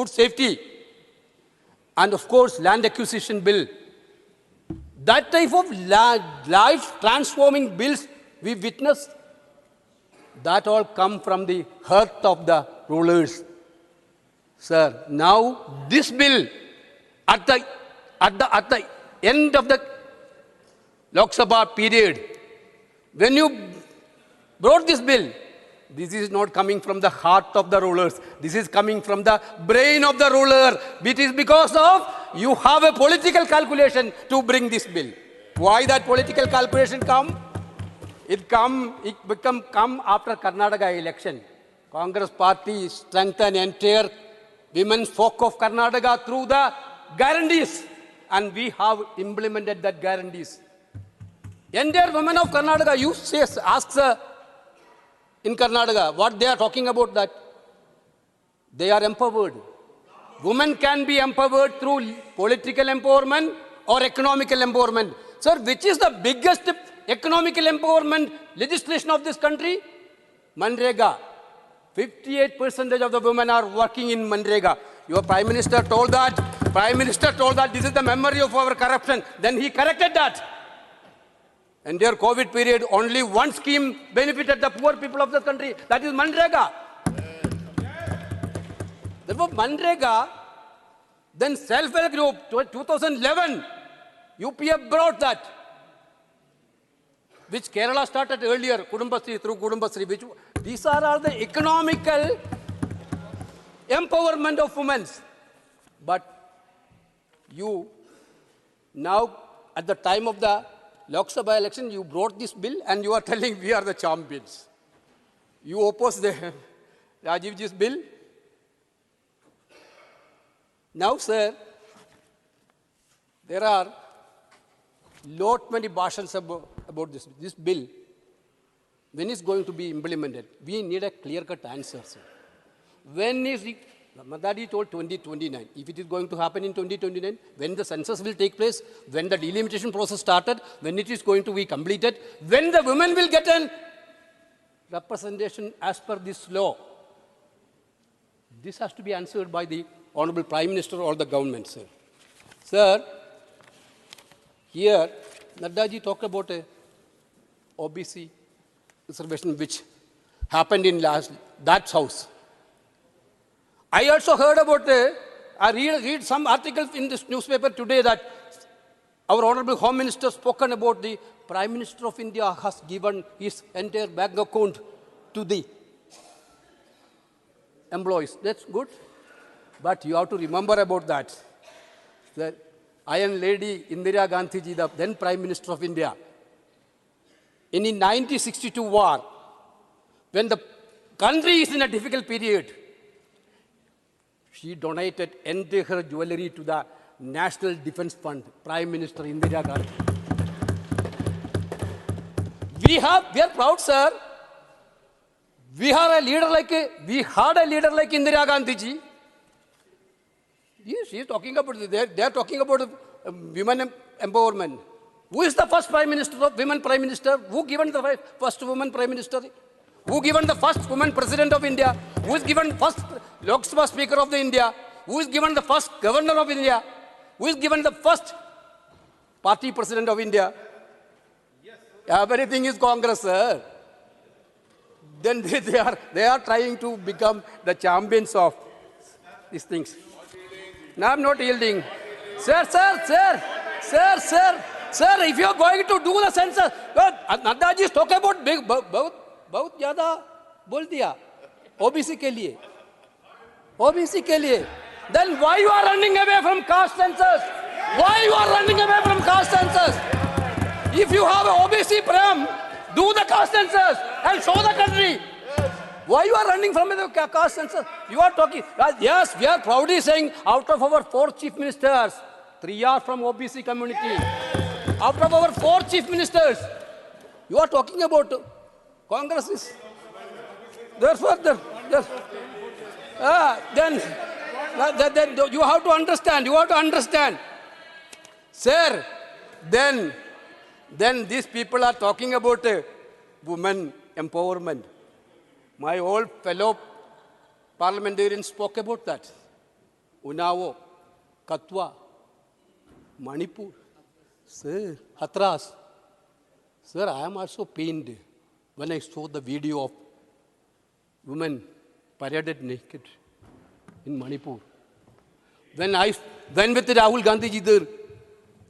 safety, and of course land acquisition bill. That type of life transforming bills we witnessed, that all come from the heart of the rulers. Sir, now this bill at the end of the Lok Sabha period, when you brought this bill, this is not coming from the heart of the rulers. This is coming from the brain of the ruler. It is because of you have a political calculation to bring this bill. Why that political calculation come? It come after Karnataka election. Congress party strengthened entire women's folk of Karnataka through the guarantees, and we have implemented that guarantees. Entire women of Karnataka, you ask in Karnataka what they are talking about that. They are empowered. Women can be empowered through political empowerment or economical empowerment. Sir, which is the biggest economical empowerment legislation of this country? Manrega. 58% of the women are working in Manrega. Your Prime Minister told that. Prime Minister told that this is the memory of our corruption. Then he corrected that. And their COVID period, only one scheme benefited the poor people of the country. That is Manrega. Therefore, Manrega, then self-help group, 2011, UPF brought that, which Kerala started earlier, Kudumbasri, through Kudumbasri. Which, these are all the economical empowerment of women. But you, now, at the time of the Lok Sabha election, you brought this bill and you are telling we are the champions. You oppose the Rajivji's bill. Now, sir, there are lot many bhashans about this bill. When is going to be implemented? We need a clear-cut answer, sir. When is it? Madadi told 2029. If it is going to happen in 2029, when the census will take place, when the delimitation process started, when it is going to be completed, when the women will get an representation as per this law. This has to be answered by the Honorable Prime Minister or the government, sir. Sir, here, Naddaji talked about a OBC reservation which happened in that house. I also heard about, I read some articles in this newspaper today that our Honorable Home Minister spoken about the Prime Minister of India has given his entire bank account to the employees. That's good. But you have to remember about that. The Iron Lady Indira Gandhi ji, the then Prime Minister of India, in the 1962 war, when the country is in a difficult period, she donated entire her jewelry to the National Defense Fund, Prime Minister Indira Gandhi. We are proud, sir. We had a leader like Indira Gandhi ji. Yes, she is talking about, they are talking about women empowerment. Who is the first Prime Minister, women Prime Minister? Who given the first woman Prime Minister? Who given the first woman President of India? Who is given first Lok Sabha Speaker of the India? Who is given the first Governor of India? Who is given the first Party President of India? Yes, everything is Congress, sir. Then they are trying to become the champions of these things. No, I'm not yielding. Sir, if you are going to do the census, Nadda ji is talking about big, बहुत ज़्यादा बोल दिया OBC के लिए. Then why you are running away from caste census? Why you are running away from caste census? If you have a OBC pram, do the caste census and show the country. Why you are running from the caste census? You are talking. Yes, we are proudly saying out of our 4 chief ministers, 3 are from OBC community. Out of our 4 chief ministers, you are talking about Congress is. Therefore, then you have to understand. Sir, then these people are talking about women empowerment. My old fellow parliamentarians spoke about that. Unnao, Katwa, Manipur, sir, Hatras. Sir, I am also pained when I saw the video of women paraded naked in Manipur. When I went with Rahul Gandhi ji there,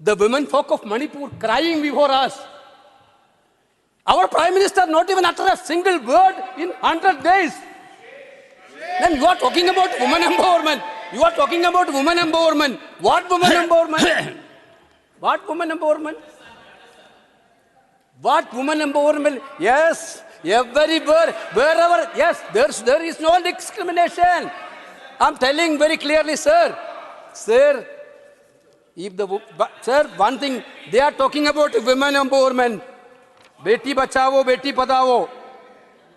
the women folk of Manipur crying before us. Our Prime Minister not even uttered a single word in 100 days. Then you are talking about women empowerment. You are talking about women empowerment. What women empowerment? What women empowerment? What women empowerment? Yes, everywhere, wherever, yes, there is no discrimination. I'm telling very clearly, sir. Sir, sir, one thing, they are talking about women empowerment. Beti bachao, beti padao.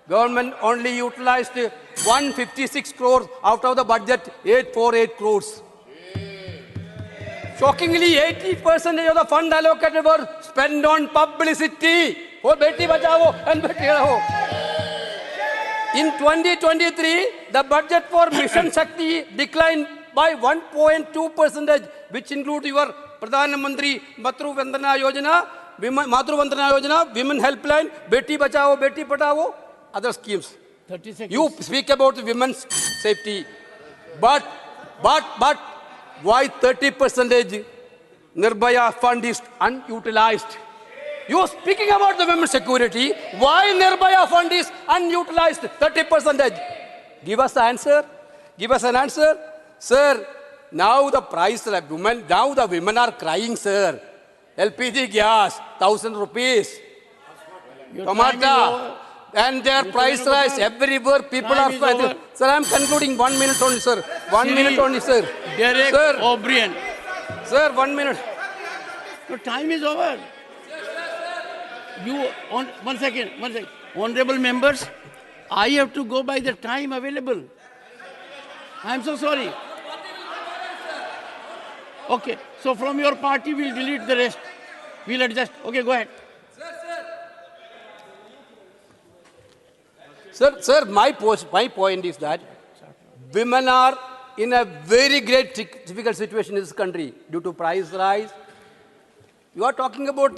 Government only utilized 156 crores out of the budget, 848 crores. Shockingly, 80% of the fund allocated were spent on publicity for Beti Bachao and Beti Padhao. In 2023, the budget for Mission Shakti declined by 1.2%, which include your Pradhan Mantri Matru Vandana Yojana, Matru Vandana Yojana, Women Helpline, Beti Bachao, Beti Padhao, other schemes. 30 seconds. You speak about women's safety, but why 30% Nirbhaya fund is unutilized? You are speaking about the women's security. Why Nirbhaya fund is unutilized 30%? Give us the answer. Give us an answer. Sir, now the price of women, now the women are crying, sir. LPG gas, 1,000 rupees. Tomato. And their price rise everywhere. People are fighting. Sir, I am concluding 1 minute only, sir. 1 minute only, sir. Derek Sir. O'Brien. Sir, 1 minute. The time is over. You, one second. Honorable members, I have to go by the time available. I am so sorry. Okay, so from your party, we'll delete the rest. We'll adjust. Okay, go ahead. Sir, my point is that women are in a very great difficult situation in this country due to price rise. You are talking about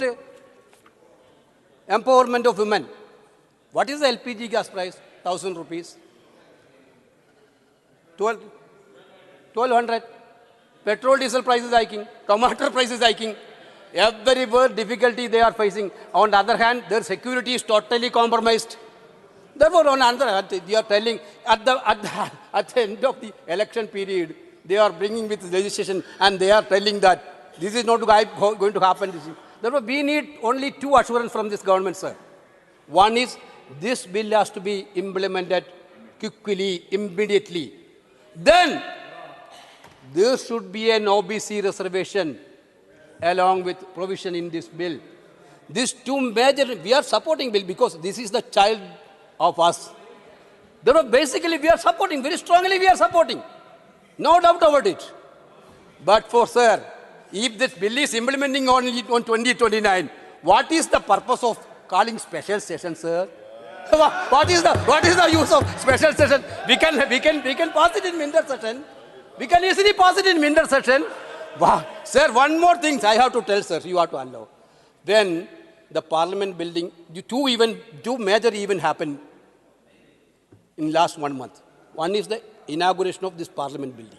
empowerment of women. What is the LPG gas price? 1,000 rupees. 1,200. Petrol diesel price is hiking. Tomato price is hiking. Everywhere difficulty they are facing. On the other hand, their security is totally compromised. Therefore, on the other hand, they are telling at the end of the election period, they are bringing with legislation and they are telling that this is not going to happen. Therefore, we need only two assurances from this government, sir. One is this bill has to be implemented quickly, immediately. Then, there should be an OBC reservation along with provision in this bill. These two major, we are supporting bill because this is the child of us. Therefore, basically we are supporting, very strongly we are supporting. No doubt about it. But for sir, if this bill is implementing only on 2029, what is the purpose of calling special session, sir? What is the use of special session? We can pass it in winter session. We can easily pass it in winter session. Wow. Sir, one more thing I have to tell, sir, you have to allow. When the parliament building, two major events happened in last 1 month. One is the inauguration of this parliament building.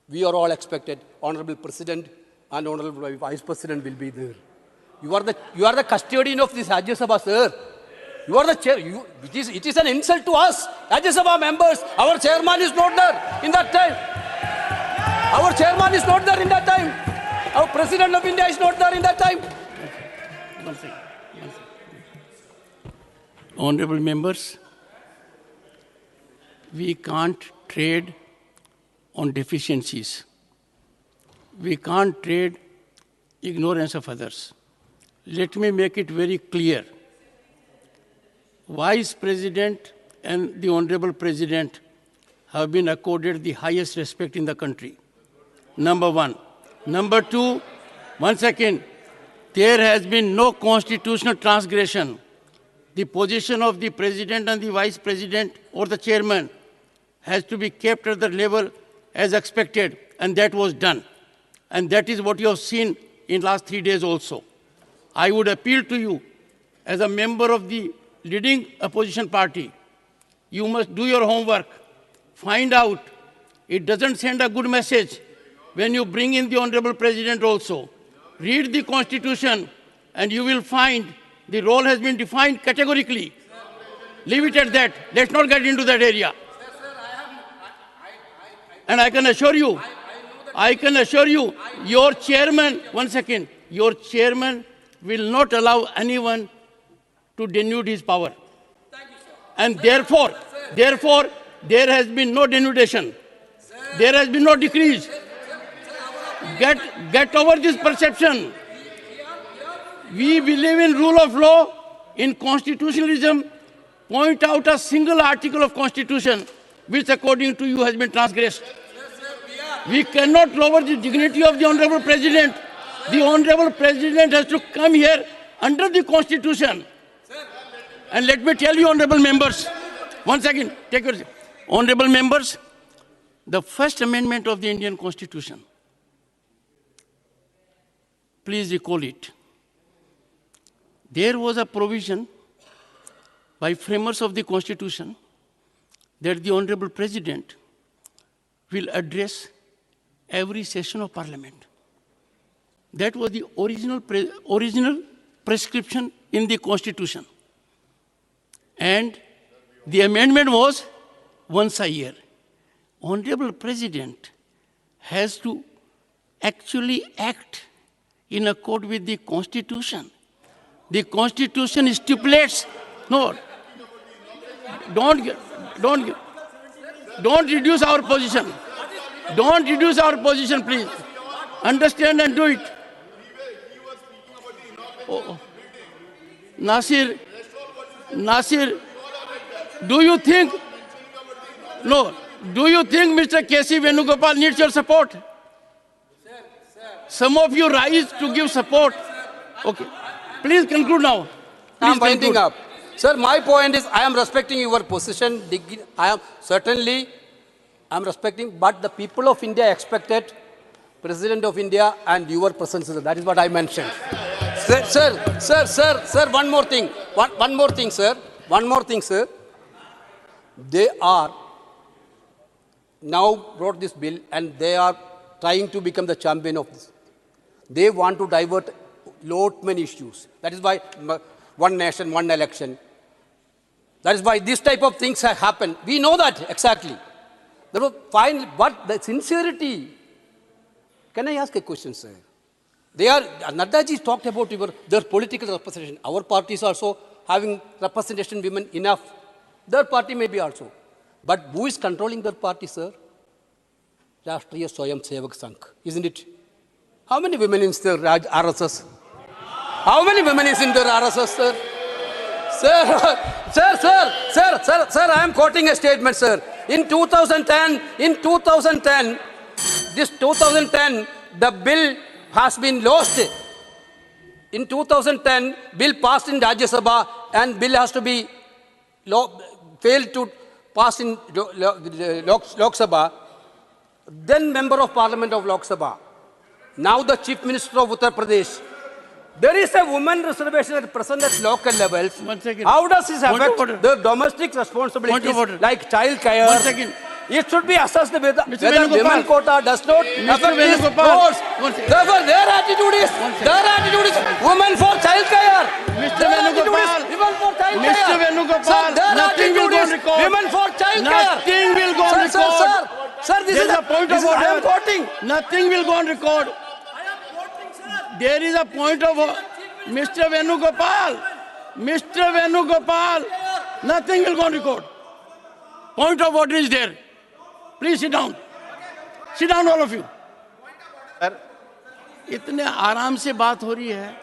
We are all expected, Honorable President and Honorable Vice President will be there. You are the custodian of this Rajya Sabha, sir. You are the chair. It is an insult to us, Rajya Sabha members. Our chairman is not there in that time. Our chairman is not there in that time. Our President of India is not there in that time. One second. Honorable members, we can't trade on deficiencies. We can't trade ignorance of others. Let me make it very clear. Vice President and the Honorable President have been accorded the highest respect in the country. Number one. Number two, one second, there has been no constitutional transgression. The position of the President and the Vice President or the Chairman has to be kept at the level as expected. and that was done. And that is what you have seen in last 3 days also. I would appeal to you, as a member of the leading opposition party, you must do your homework, find out. It doesn't send a good message when you bring in the Honorable President also. Read the Constitution, and you will find the role has been defined categorically. Leave it at that. Let's not get into that area. And I can assure you, your chairman, one second, your chairman will not allow anyone to denude his power. And therefore, there has been no denudation. There has been no decrease. Get over this perception. We believe in rule of law, in constitutionalism. Point out a single article of Constitution which, according to you, has been transgressed. We cannot lower the dignity of the Honorable President. The Honorable President has to come here under the Constitution. And let me tell you, honorable members, one second, take your seat. Honorable members, the first amendment of the Indian Constitution, please recall it. There was a provision by framers of the Constitution that the Honorable President will address every session of Parliament. That was the original prescription in the Constitution. And the amendment was once a year. Honorable President has to actually act in accord with the Constitution. The Constitution stipulates, no, don't reduce our position. Don't reduce our position, please. Understand and do it. Oh. Nasir, do you think Mr. K.C. Venugopal needs your support? Some of you rise to give support. Okay. Please conclude now. I'm winding up. Sir, my point is I am respecting your position. I am respecting, but the people of India expected President of India and your presence. That is what I mentioned. Sir, one more thing. One more thing, sir. They are now brought this bill and they are trying to become the champion of this. They want to divert many issues. That is why one nation, one election. That is why this type of things have happened. We know that exactly. But the sincerity. Can I ask a question, sir? Naddaji talked about their political representation. Our party is also having representation women enough. Their party may be also. But who is controlling their party, sir? Rashtriya Swayam Sevak Sangh, isn't it? How many women in their RSS? How many women is in their RSS, sir? Sir, I am quoting a statement, sir. In 2010, the bill has been lost. In 2010, bill passed in Rajya Sabha and bill has to be failed to pass in Lok Sabha. Then member of Parliament of Lok Sabha. Now the Chief Minister of Uttar Pradesh. There is a woman reservation at present at local levels. How does this affect the domestic responsibilities like child care? 1 second. It should be assessed whether women quota does not affect these roles. Therefore, their attitude is women for child care. Mr. Venugopal, nothing will go on record. Women for child care. Nothing will go on record. Sir, this is a point of order. I am quoting. Nothing will go on record. There is a point of order. Mr. Venugopal, nothing will go on record. Point of order is there. Please sit down. Sit down, all of you. इतने आराम से बात हो रही है.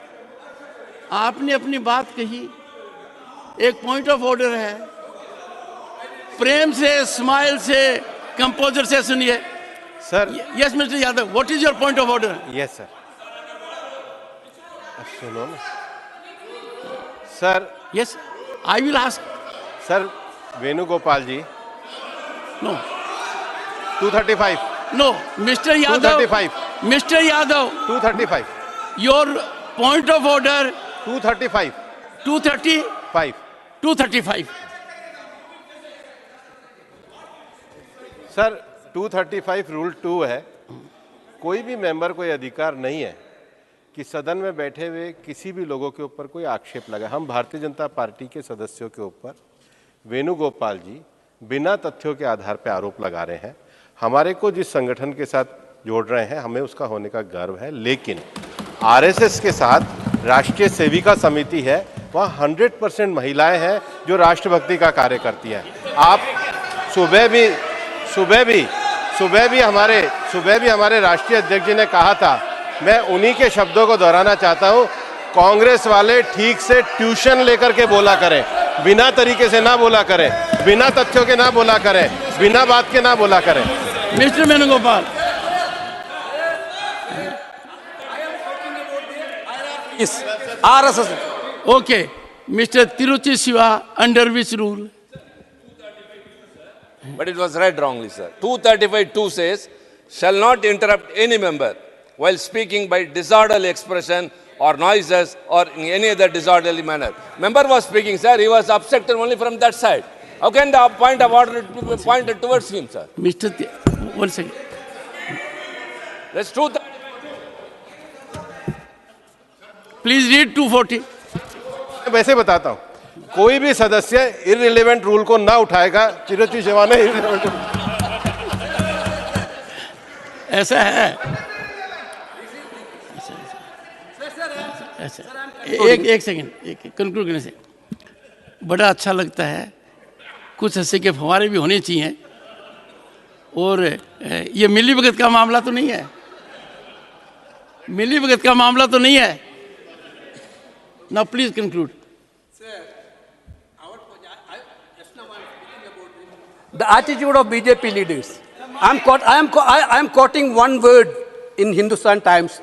आपने अपनी बात कही. एक पॉइंट ऑफ ऑर्डर है. प्रेम से, स्माइल से, कंपोजर से सुनिए. Sir. Yes, Mr. Yadav. What is your point of order? Yes, sir. सुनो ना. Sir. Yes, I will ask. Sir, Venugopal ji. No. 235. No, Mr. Yadav. 235. Mr. Yadav. 235. Your point of order. 235. 235. 235. Sir 235 rule 2 है, कोई भी member को यह अधिकार नहीं है कि सदन में बैठे हुए किसी भी लोगों के ऊपर कोई आक्षेप लगाए। हम भारतीय जनता पार्टी के सदस्यों के ऊपर वेणुगोपाल जी बिना तथ्यों के आधार पर आरोप लगा रहे हैं। हमारे को जिस संगठन के साथ जोड़ रहे हैं हमें उसका होने का गर्व है, लेकिन आरएसएस के साथ राष्ट्रीय सेविका समिति है, वहाँ 100% महिलाएं हैं जो राष्ट्रभक्ति का कार्य करती हैं। आप सुबह भी हमारे राष्ट्रीय अध्यक्ष जी ने कहा था, मैं उन्हीं के शब्दों को दोहराना चाहता हूं, कांग्रेस वाले ठीक से ट्यूशन लेकर के बोला करें, बिना तरीके से ना बोला करें, बिना तथ्यों के ना बोला करें, बिना बात के ना बोला करें। मिस्टर वेणुगोपाल, इस RSS. Okay, Mr. Tiruchi Siva, under which rule? But it was read wrongly, sir. 235(2) says, shall not interrupt any member while speaking by disorderly expression or noises or in any other disorderly manner. Member was speaking, sir. He was obstructed only from that side. How can the point of order be pointed towards him, sir? One second. That's true. Please read 240. वैसे बताता हूं, कोई भी सदस्य irrelevant rule को ना उठाएगा। तिरुचि शिवा ने इररिलेवेंट ऐसा है। एक सेकंड कंक्लूड करने से बड़ा अच्छा लगता है, कुछ हंसी के फव्वारे भी होने चाहिए। और ये मिली भगत का मामला तो नहीं है, मिली भगत का मामला तो नहीं है। Now please conclude. The attitude of BJP leaders. I am quoting one word in Hindustan Times.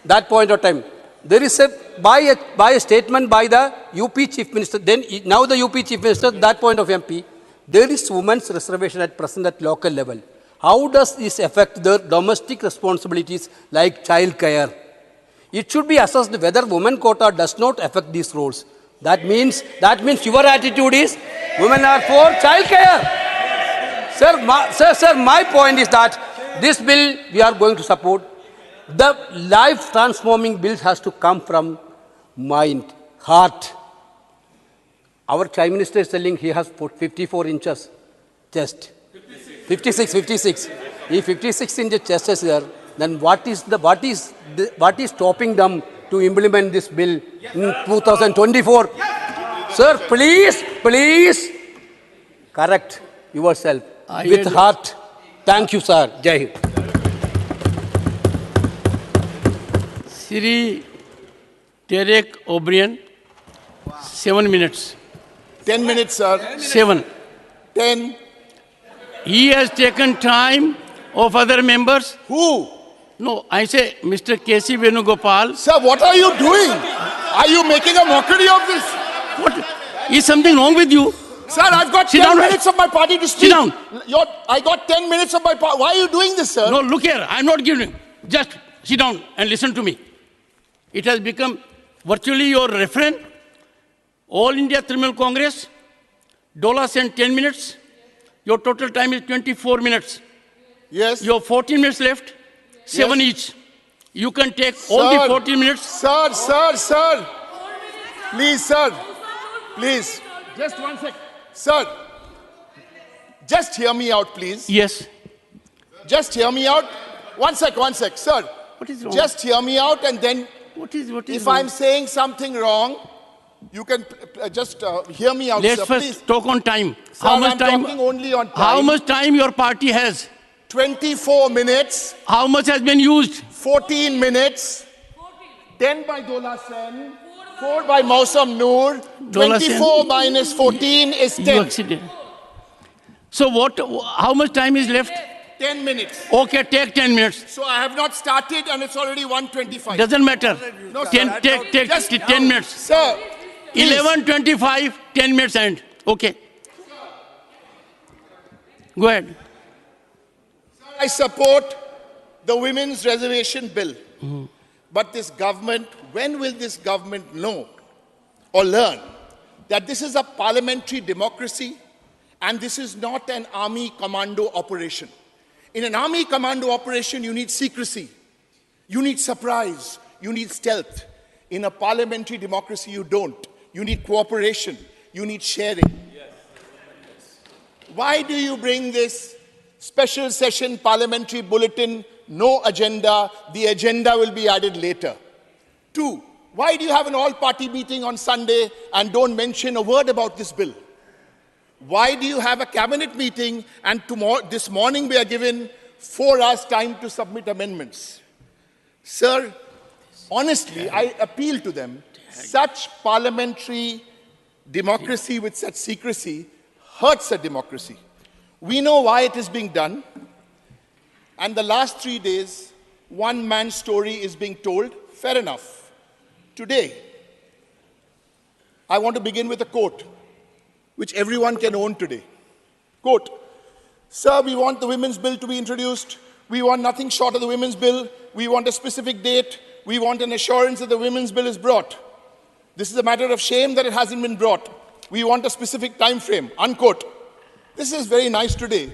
That point of time, there is by a statement by the UP Chief Minister. Then now the UP Chief Minister. That point of MP, there is women's reservation at present at local level. How does this affect their domestic responsibilities like child care? It should be assessed whether women quota does not affect these roles. That means your attitude is women are for child care. Sir, my point is that this bill we are going to support. The life transforming bill has to come from mind, heart. Our Prime Minister is telling he has put 54 inches chest. 56. If 56 inches chest is there, then what is stopping them to implement this bill in 2024? Sir, please correct yourself with heart. Thank you, sir. Jai Hind. Sri Derek O'Brien, 7 minutes. 10 minutes, sir. 7. 10. He has taken time of other members. Who? No, I say Mr. K.C. Venugopal. Sir, what are you doing? Are you making a mockery of this? What? Is something wrong with you? Sir, I've got 10 minutes of my party to speak. Sit down. I got 10 minutes of my party. Why are you doing this, sir? No, look here. I'm not giving. Just sit down and listen to me. It has become virtually your refrain. All India Trinamool Congress, Dola sent 10 minutes. Your total time is 24 minutes. Yes. You have 14 minutes left, 7 each. You can take all the 14 minutes. Sir. Please, sir. Please. Just 1 sec. Sir. Just hear me out, please. Yes. Just hear me out. 1 sec, sir. What is wrong? Just hear me out and then what is if wrong? I'm saying something wrong, you can just hear me out, Let's sir. first Please. talk on time. Sir, I'm talking only on time. How much time your party has? 24 minutes. How much has been used? 14 minutes. 10 by Dola Sen. 4 by Mausam Noor. 24 minus 14 is 10. You exceeded. So how much time is left? 10 minutes. Okay, take 10 minutes. So I have not started and it's already 1:25. Doesn't matter. No, Take just 10 minutes. Sir, 11:25, 10 minutes end. Okay. Go ahead. I support the women's reservation bill. But this government, when will this government know or learn that this is a parliamentary democracy and this is not an army commando operation? In an army commando operation, you need secrecy, you need surprise, you need stealth. In a parliamentary democracy, you don't. You need cooperation, you need sharing. Why do you bring this special session parliamentary bulletin, no agenda, the agenda will be added later? 2, why do you have an all-party meeting on Sunday and don't mention a word about this bill? Why do you have a cabinet meeting and this morning we are given 4 hours time to submit amendments? Sir, honestly, I appeal to them, such parliamentary democracy with such secrecy hurts a democracy. We know why it is being done. And the last 3 days, one man's story is being told. Fair enough. Today, I want to begin with a quote, which everyone can own today. Quote, "Sir, we want the women's bill to be introduced. We want nothing short of the women's bill. We want a specific date. We want an assurance that the women's bill is brought. This is a matter of shame that it hasn't been brought. We want a specific time frame." Unquote. This is very nice today.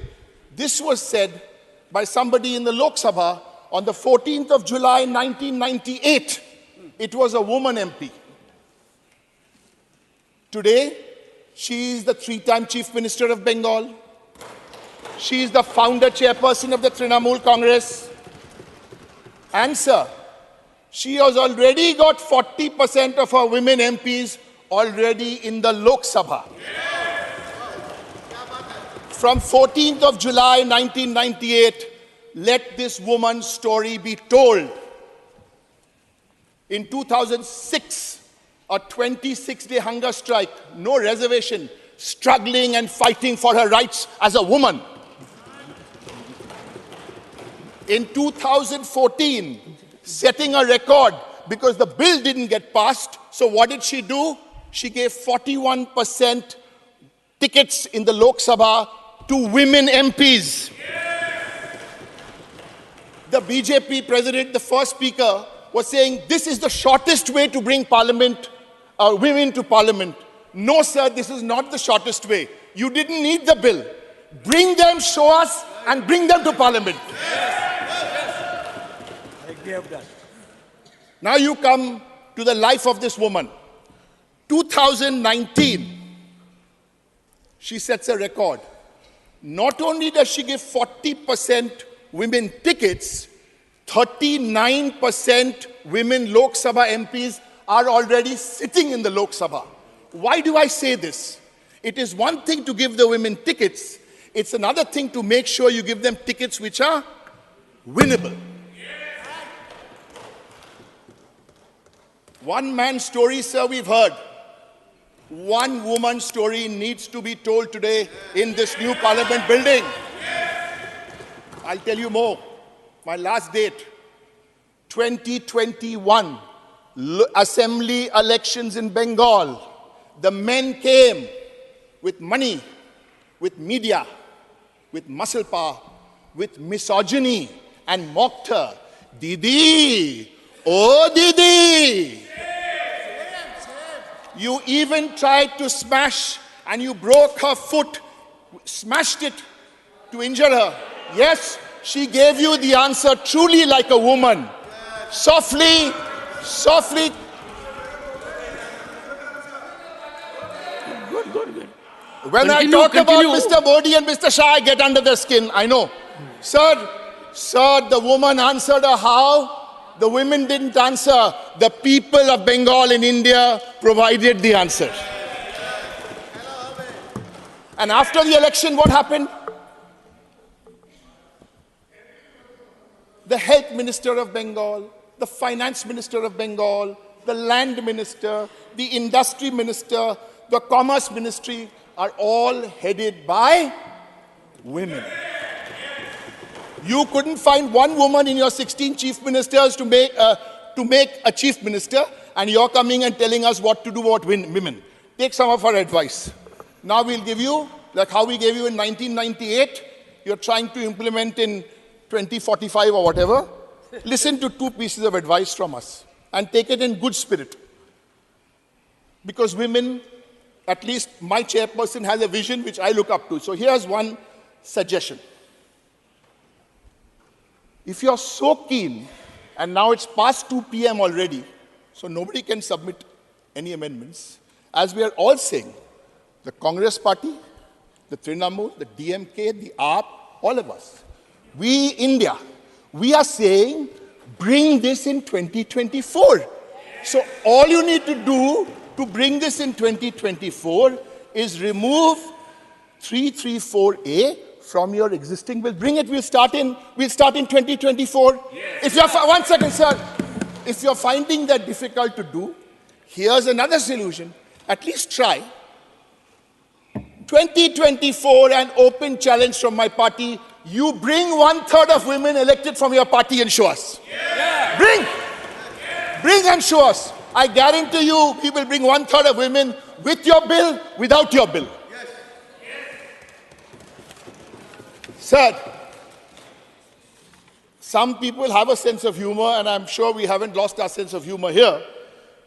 This was said by somebody in the Lok Sabha on the 14th of July, 1998. It was a woman MP. Today, she is the 3-time Chief Minister of Bengal. She is the founder chairperson of the Trinamool Congress. And sir, she has already got 40% of her women MPs already in the Lok Sabha. From 14th of July 1998, let this woman's story be told. In 2006, a 26-day hunger strike, no reservation, struggling and fighting for her rights as a woman. In 2014, setting a record because the bill didn't get passed. So what did she do? She gave 41% tickets in the Lok Sabha to women MPs. The BJP president, the first speaker, was saying this is the shortest way to bring women to parliament. No, sir, this is not the shortest way. You didn't need the bill. Bring them, show us, and bring them to parliament. Now you come to the life of this woman. 2019, she sets a record. Not only does she give 40% women tickets, 39% women Lok Sabha MPs are already sitting in the Lok Sabha. Why do I say this? It is one thing to give the women tickets. It's another thing to make sure you give them tickets which are winnable. One man's story, sir, we've heard. One woman's story needs to be told today in this new parliament building. I'll tell you more. My last date, 2021, assembly elections in Bengal. The men came with money, with media, with muscle power, with misogyny, and mocked her. Didi, oh Didi. You even tried to smash and you broke her foot, smashed it to injure her. Yes, she gave you the answer truly like a woman. Softly, softly. Good. When I talk about Mr. Modi and Mr. Shah, I get under their skin, I know. Sir, the woman answered her how? The women didn't answer. The people of Bengal in India provided the answer. And after the election, what happened? The health minister of Bengal, the finance minister of Bengal, the land minister, the industry minister, the commerce ministry are all headed by women. You couldn't find one woman in your 16 chief ministers to make a chief minister, and you're coming and telling us what to do about women. Take some of our advice. Now we'll give you, like how we gave you in 1998, you're trying to implement in 2045 or whatever, listen to 2 pieces of advice from us and take it in good spirit. Because women, at least my chairperson has a vision which I look up to. So here's one suggestion. If you're so keen, and now it's past 2 p.m. already, so nobody can submit any amendments, as we are all saying, the Congress party, the Trinamool, the DMK, the AAP, all of us, we, India, we are saying, bring this in 2024. So all you need to do to bring this in 2024 is remove 334A from your existing bill. Bring it, we'll start in 2024. Yes. If you're, one second, sir. If you're finding that difficult to do, here's another solution. At least try. 2024, an open challenge from my party. You bring 1/3 of women elected from your party and show us. Yeah. Bring and show us. I guarantee you, we will bring 1/3 of women with your bill, without your bill. Yes. Sir, some people have a sense of humor, and I'm sure we haven't lost our sense of humor here,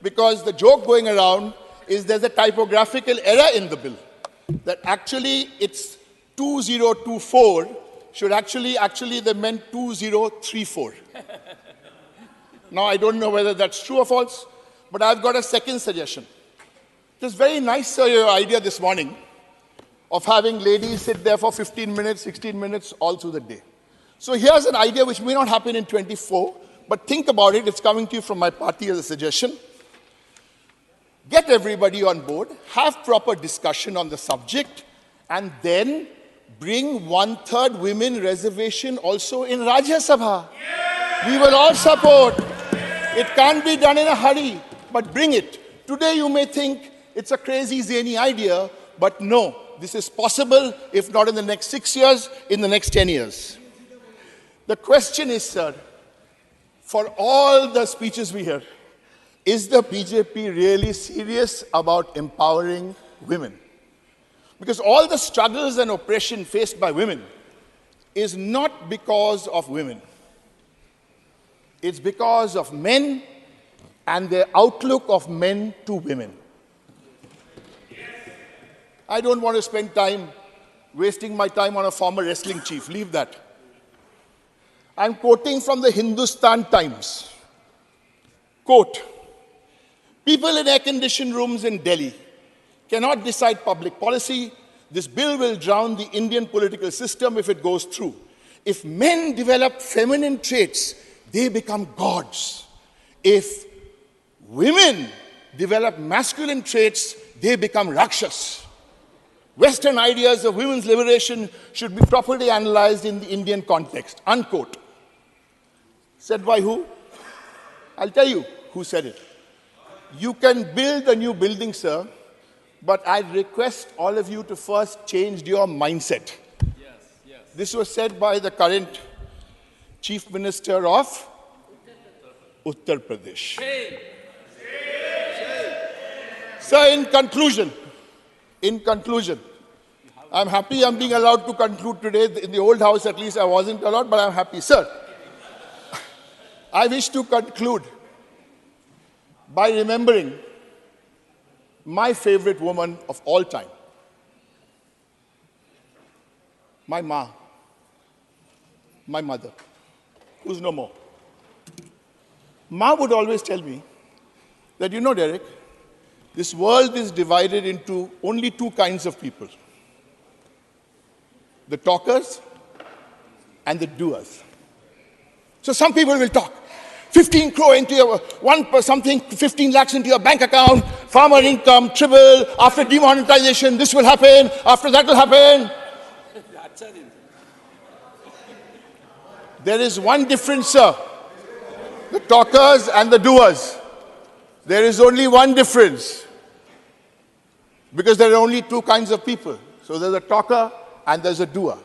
because the joke going around is there's a typographical error in the bill. That actually it's 2024, should actually they meant 2034. Now I don't know whether that's true or false, but I've got a second suggestion. It was very nice, sir, your idea this morning of having ladies sit there for 15 minutes, 16 minutes all through the day. So here's an idea which may not happen in 24, but think about it. It's coming to you from my party as a suggestion. Get everybody on board, have proper discussion on the subject, and then bring 1/3 women reservation also in Rajya Sabha. Yeah. We will all support. Yeah. It can't be done in a hurry, but bring it. Today you may think it's a crazy, zany idea, but no, this is possible, if not in the next 6 years, in the next 10 years. The question is, sir, for all the speeches we hear, is the BJP really serious about empowering women? Because all the struggles and oppression faced by women is not because of women. It's because of men and the outlook of men to women. I don't want to spend time wasting my time on a former wrestling chief. Leave that. I'm quoting from the Hindustan Times. Quote, people in air-conditioned rooms in Delhi cannot decide public policy. This bill will drown the Indian political system if it goes through. If men develop feminine traits, they become gods. If women develop masculine traits, they become rakshas. Western ideas of women's liberation should be properly analyzed in the Indian context. Unquote. Said by who? I'll tell you who said it. You can build a new building, sir, but I request all of you to first change your mindset. Yes. This was said by the current Chief Minister of Uttar Pradesh. Sir, in conclusion, I'm happy I'm being allowed to conclude today. In the old house, at least, I wasn't allowed, but I'm happy. Sir, I wish to conclude by remembering my favorite woman of all time, my ma, my mother, who's no more. Ma would always tell me that, you know, Derek, this world is divided into only 2 kinds of people: the talkers and the doers. So some people will talk. 15 crore into your, 15 lakhs into your bank account, farmer income, triple, after demonetization, this will happen, after that will happen. There is one difference, sir. The talkers and the doers. There is only one difference. Because there are only 2 kinds of people. So there's a talker and there's a doer.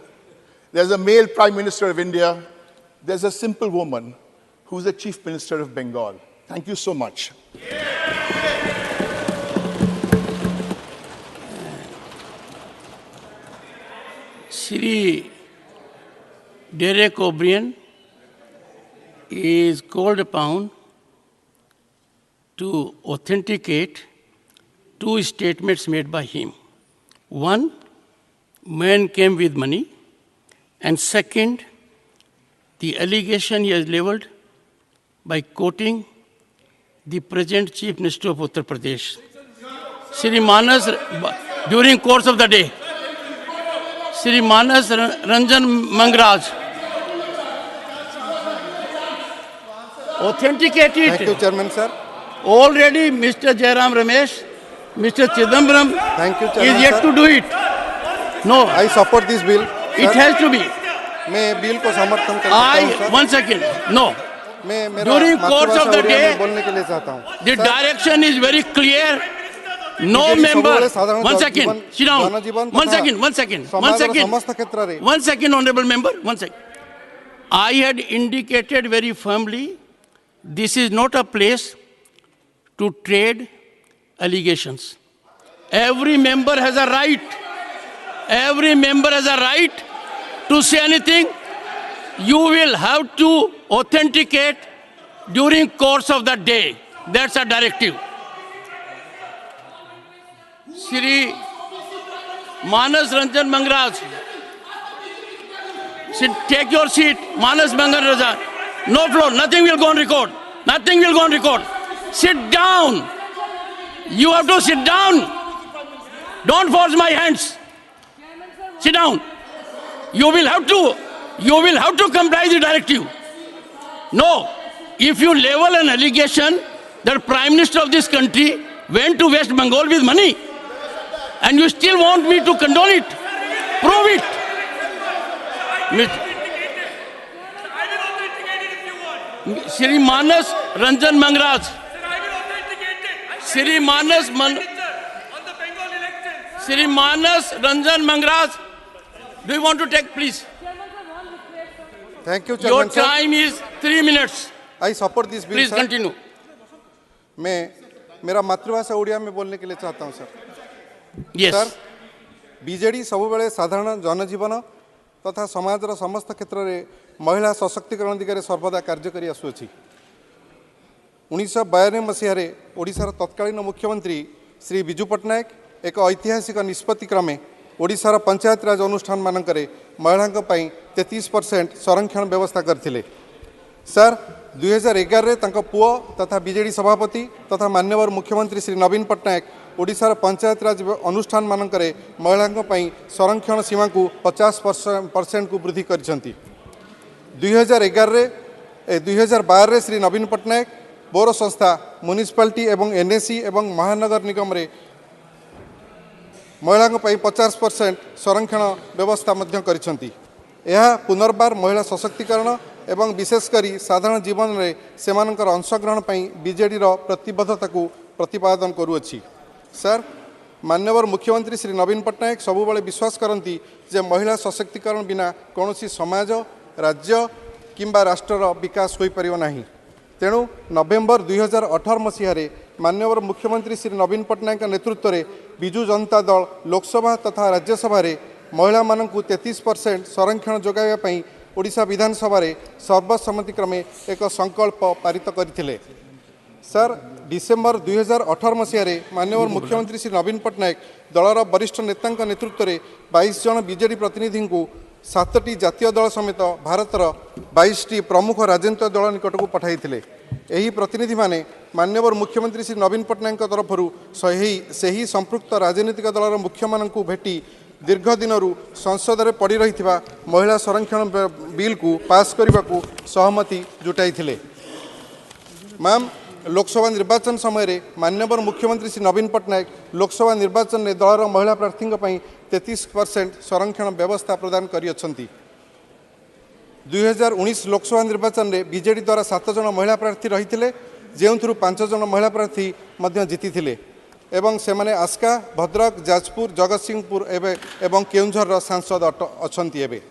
There's a male Prime Minister of India. There's a simple woman who's the Chief Minister of Bengal. Thank you so much. Shri Derek O'Brien is called upon to authenticate two statements made by him. One, man came with money, and second, the allegation he has leveled by quoting the present Chief Minister of Uttar Pradesh, Shri Manas, during course of the day, Shri Manas Ranjan Mangraj, authenticated. Thank you, Chairman, sir. Already Mr. Jairam Ramesh, Mr. Chidambaram Thank you, Chairman, is yet sir. to do it. No. I support this bill. It has to be. मैं bill को समर्थन करता हूं, sir. One second. No. मैं मेरा During course मातृभाषा of the Odia day, में बोलने के लिए चाहता हूं। the direction is very clear. No BJP member. ସବୁବେଳେ ସାଧାରଣ One second. ଜୀବନ- Sit down. ଜନଜୀବନ One ତଥା second. One second. One ସମାଜର second. ସମସ୍ତ କ୍ଷେତ୍ରରେ One second, honorable member. One second. I had indicated very firmly, this is not a place to trade allegations. Every member has a right. Every member has a right to say anything. You will have to authenticate during course of the day. That's a directive. Shri Manas Ranjan Mangraj, take your seat. Manas Mangraj, no floor. Nothing will go on record. Nothing will go on record. Sit down. You have to sit down. Don't force my hands. Sit down. You will have to comply the directive. No. If you level an allegation that Prime Minister of this country went to West Bengal with money, and you still want me to condone it, prove it. Shri Manas Ranjan Mangraj. Shri Manas Ranjan Mangraj. Do you want to take, please? Thank you, Your Chairman, sir. time is 3 minutes. I support this bill, Please sir. continue. मैं मेरा मातृभाषा उड़िया में बोलने के लिए चाहता हूं, sir. Yes. Sir, BJD सबुबेले साधारण जनजीवन तथा समाजर समस्त क्षेत्र में महिला सशक्तिकरण दिगरे सर्वदा कार्य करि आसुअछि। 1992 मसीह ओडिशार तत्कालीन मुख्यमंत्री श्री विजु पट्टनायक एक ऐतिहासिक निष्पत्ति क्रमे ओडिशार पंचायत राज अनुष्ठान मानकरे महिलांक पई 33% संरक्षण व्यवस्था करथिले। सर 2011 रे तांको पुओ तथा बीजेडी सभापति तथा मान्यवर मुख्यमंत्री श्री नवीन पट्टनायक ओडिशार पंचायत राज अनुष्ठान मानकरे महिलांक पई संरक्षण सीमा को 50% को वृद्धि करिसंती। 2012 रे श्री नवीन पट्टनायक पौर संस्था म्युनिसिपालिटी एवं एनएसी एवं महानगर निगम रे महिलांक पई 50% संरक्षण व्यवस्था मध्य करिसंती। यह पुनर्बार महिला सशक्तिकरण एवं विशेषकर साधारण जीवन में सेमानकर अंशग्रहण पई बीजेडी रो प्रतिबद्धता को प्रतिपादन करुअछि। सर मान्यवर मुख्यमंत्री श्री नवीन पट्टनायक सबुबले विश्वास करती जे महिला सशक्तिकरण बिना कौनसी समाज राज्य किंबा राष्ट्रर विकास हो पारिबो नाही। तेणु नवेम्बर 2018 मसीह मान्यवर मुख्यमंत्री श्री नवीन पट्टनायक नेतृत्व में विजु जनता दल लोकसभा तथा राज्यसभा महिला मानकु 33% संरक्षण जोगाइबा ओडिशा विधानसभा सर्वसम्मति क्रमे एक संकल्प पारित करथिले। सर डिसेम्बर 2018 मसीह मान्यवर मुख्यमंत्री श्री नवीन पट्टनायक दलर वरिष्ठ नेता नेतृत्व में 22 जन बीजेडी प्रतिनिधि को 7टी जातीय दल समेत भारतर 22टी प्रमुख राजनीतिक दल निकट को पठाइथिले। एही प्रतिनिधि माने मान्यवर मुख्यमंत्री श्री नवीन पट्टनायक तरफरु सही संपृक्त राजनीतिक दलर मुख्य मानकु भेटी दीर्घ दिनरू संसद में पड़ी रही महिला संरक्षण बिल को पास करने को सहमति जुटाइथिले। मैम लोकसभा निर्वाचन समय मान्यवर मुख्यमंत्री श्री नवीन पट्टनायक लोकसभा निर्वाचन में दलर महिला प्रार्थी 33% संरक्षण व्यवस्था प्रदान करियछंती। 2019 लोकसभा निर्वाचन में बीजेडी द्वारा 7 जन महिला प्रार्थी रही जो 5 जन महिला प्रार्थी जीति एवं से माने आस्का भद्रक जाजपुर जगतसिंहपुर एवं केउंझर सांसद अछंती। एबे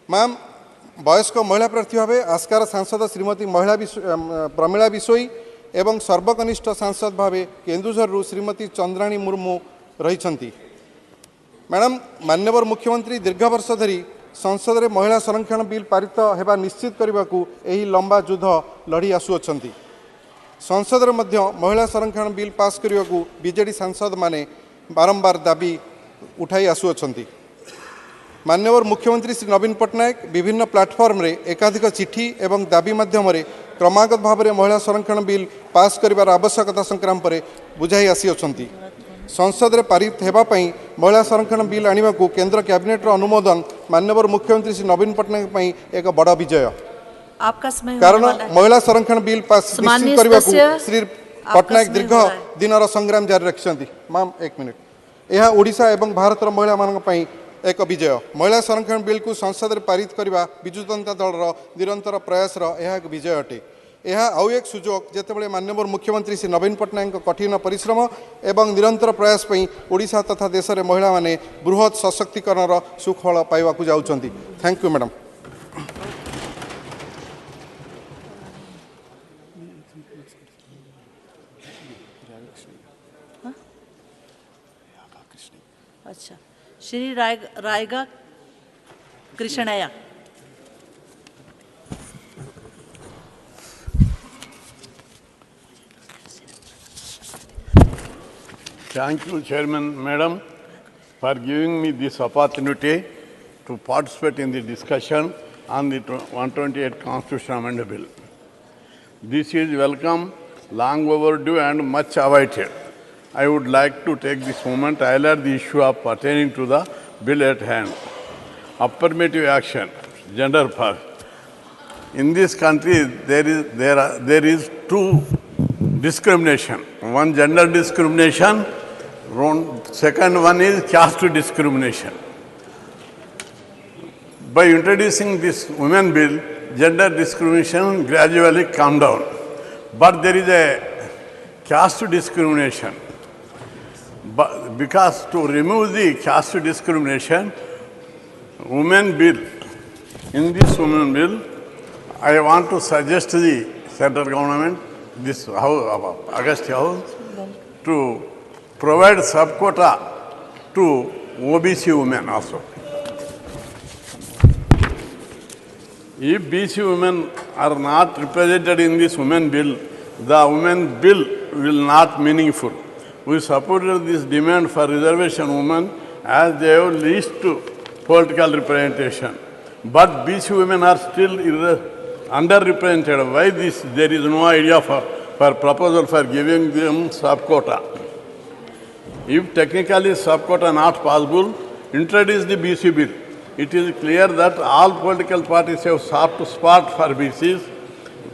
मैम वयस्क महिला प्रार्थी भाव आस्कार सांसद श्रीमती प्रमिला बिशोई एवं सर्वकनिष्ठ सांसद भाव केन्दुझर श्रीमती चंद्राणी मुर्मू रही। मैडम मान्यवर मुख्यमंत्री दीर्घ वर्ष धरी संसद में महिला संरक्षण बिल पारित होगा निश्चित करने को यही लंबा युद्ध लड़ी आसुअछंती। संसद में महिला संरक्षण बिल पास करने को बीजेडी सांसद माने बारंबार दाबी उठाई आसुअछंती। माननीय मुख्यमंत्री श्री नवीन पट्टनायक विभिन्न प्लाटफर्म रे एकाधिक चिठी एवं दाबी माध्यम क्रमागत भाव में महिला संरक्षण बिल पास कर आवश्यकता संक्रांत पर बुझाई आसी। संसद में पारित होगापी महिला संरक्षण बिल आने को केंद्र कैबिनेट अनुमोदन माननीय मुख्यमंत्री श्री नवीन पट्टनायक एक बड़ विजय। आपका समय कारण महिला संरक्षण बिल पास निश्चित करने को श्री पट्टनायक दीर्घ दिन संग्राम जारी रखिंट। मैम एक मिनिट, यह ओडिशा एवं भारत महिला मानी एक विजय। महिला संरक्षण बिल को संसद में पारित करने विजु जनता दल निरंतर प्रयास एक विजय अटे। यह आउ एक सुजोग जितेबाला माननीय मुख्यमंत्री श्री नवीन पट्टनायक कठिन परिश्रम एवं निरंतर प्रयास पर ओडिशा तथा देश में महिला माने बृहत सशक्तिकरण सुफल पाइबा जाउछंती। Thank you madam. अच्छा, Shri रायगा कृष्णया। Thank you, Chairman, Madam, for giving me this opportunity to participate in the discussion on the 128 Constitution Amendment Bill. This is welcome, long overdue and much awaited. I would like to take this moment to highlight the issue of pertaining to the bill at hand. Affirmative action, gender first. In this country, there is two discrimination. One gender discrimination, second one is caste discrimination. By introducing this women bill, gender discrimination gradually calmed down. But there is a caste discrimination. But because to remove the caste discrimination, women bill, in this women bill, I want to suggest to the central government, this House, August House, to provide sub-quota to OBC women also. If BC women are not represented in this women bill, the women bill will not meaningful. We supported this demand for reservation women as they have least political representation. But BC women are still underrepresented. Why this? There is no idea for proposal for giving them sub-quota. If technically sub-quota not possible, introduce the BC bill. It is clear that all political parties have soft spot for BCs.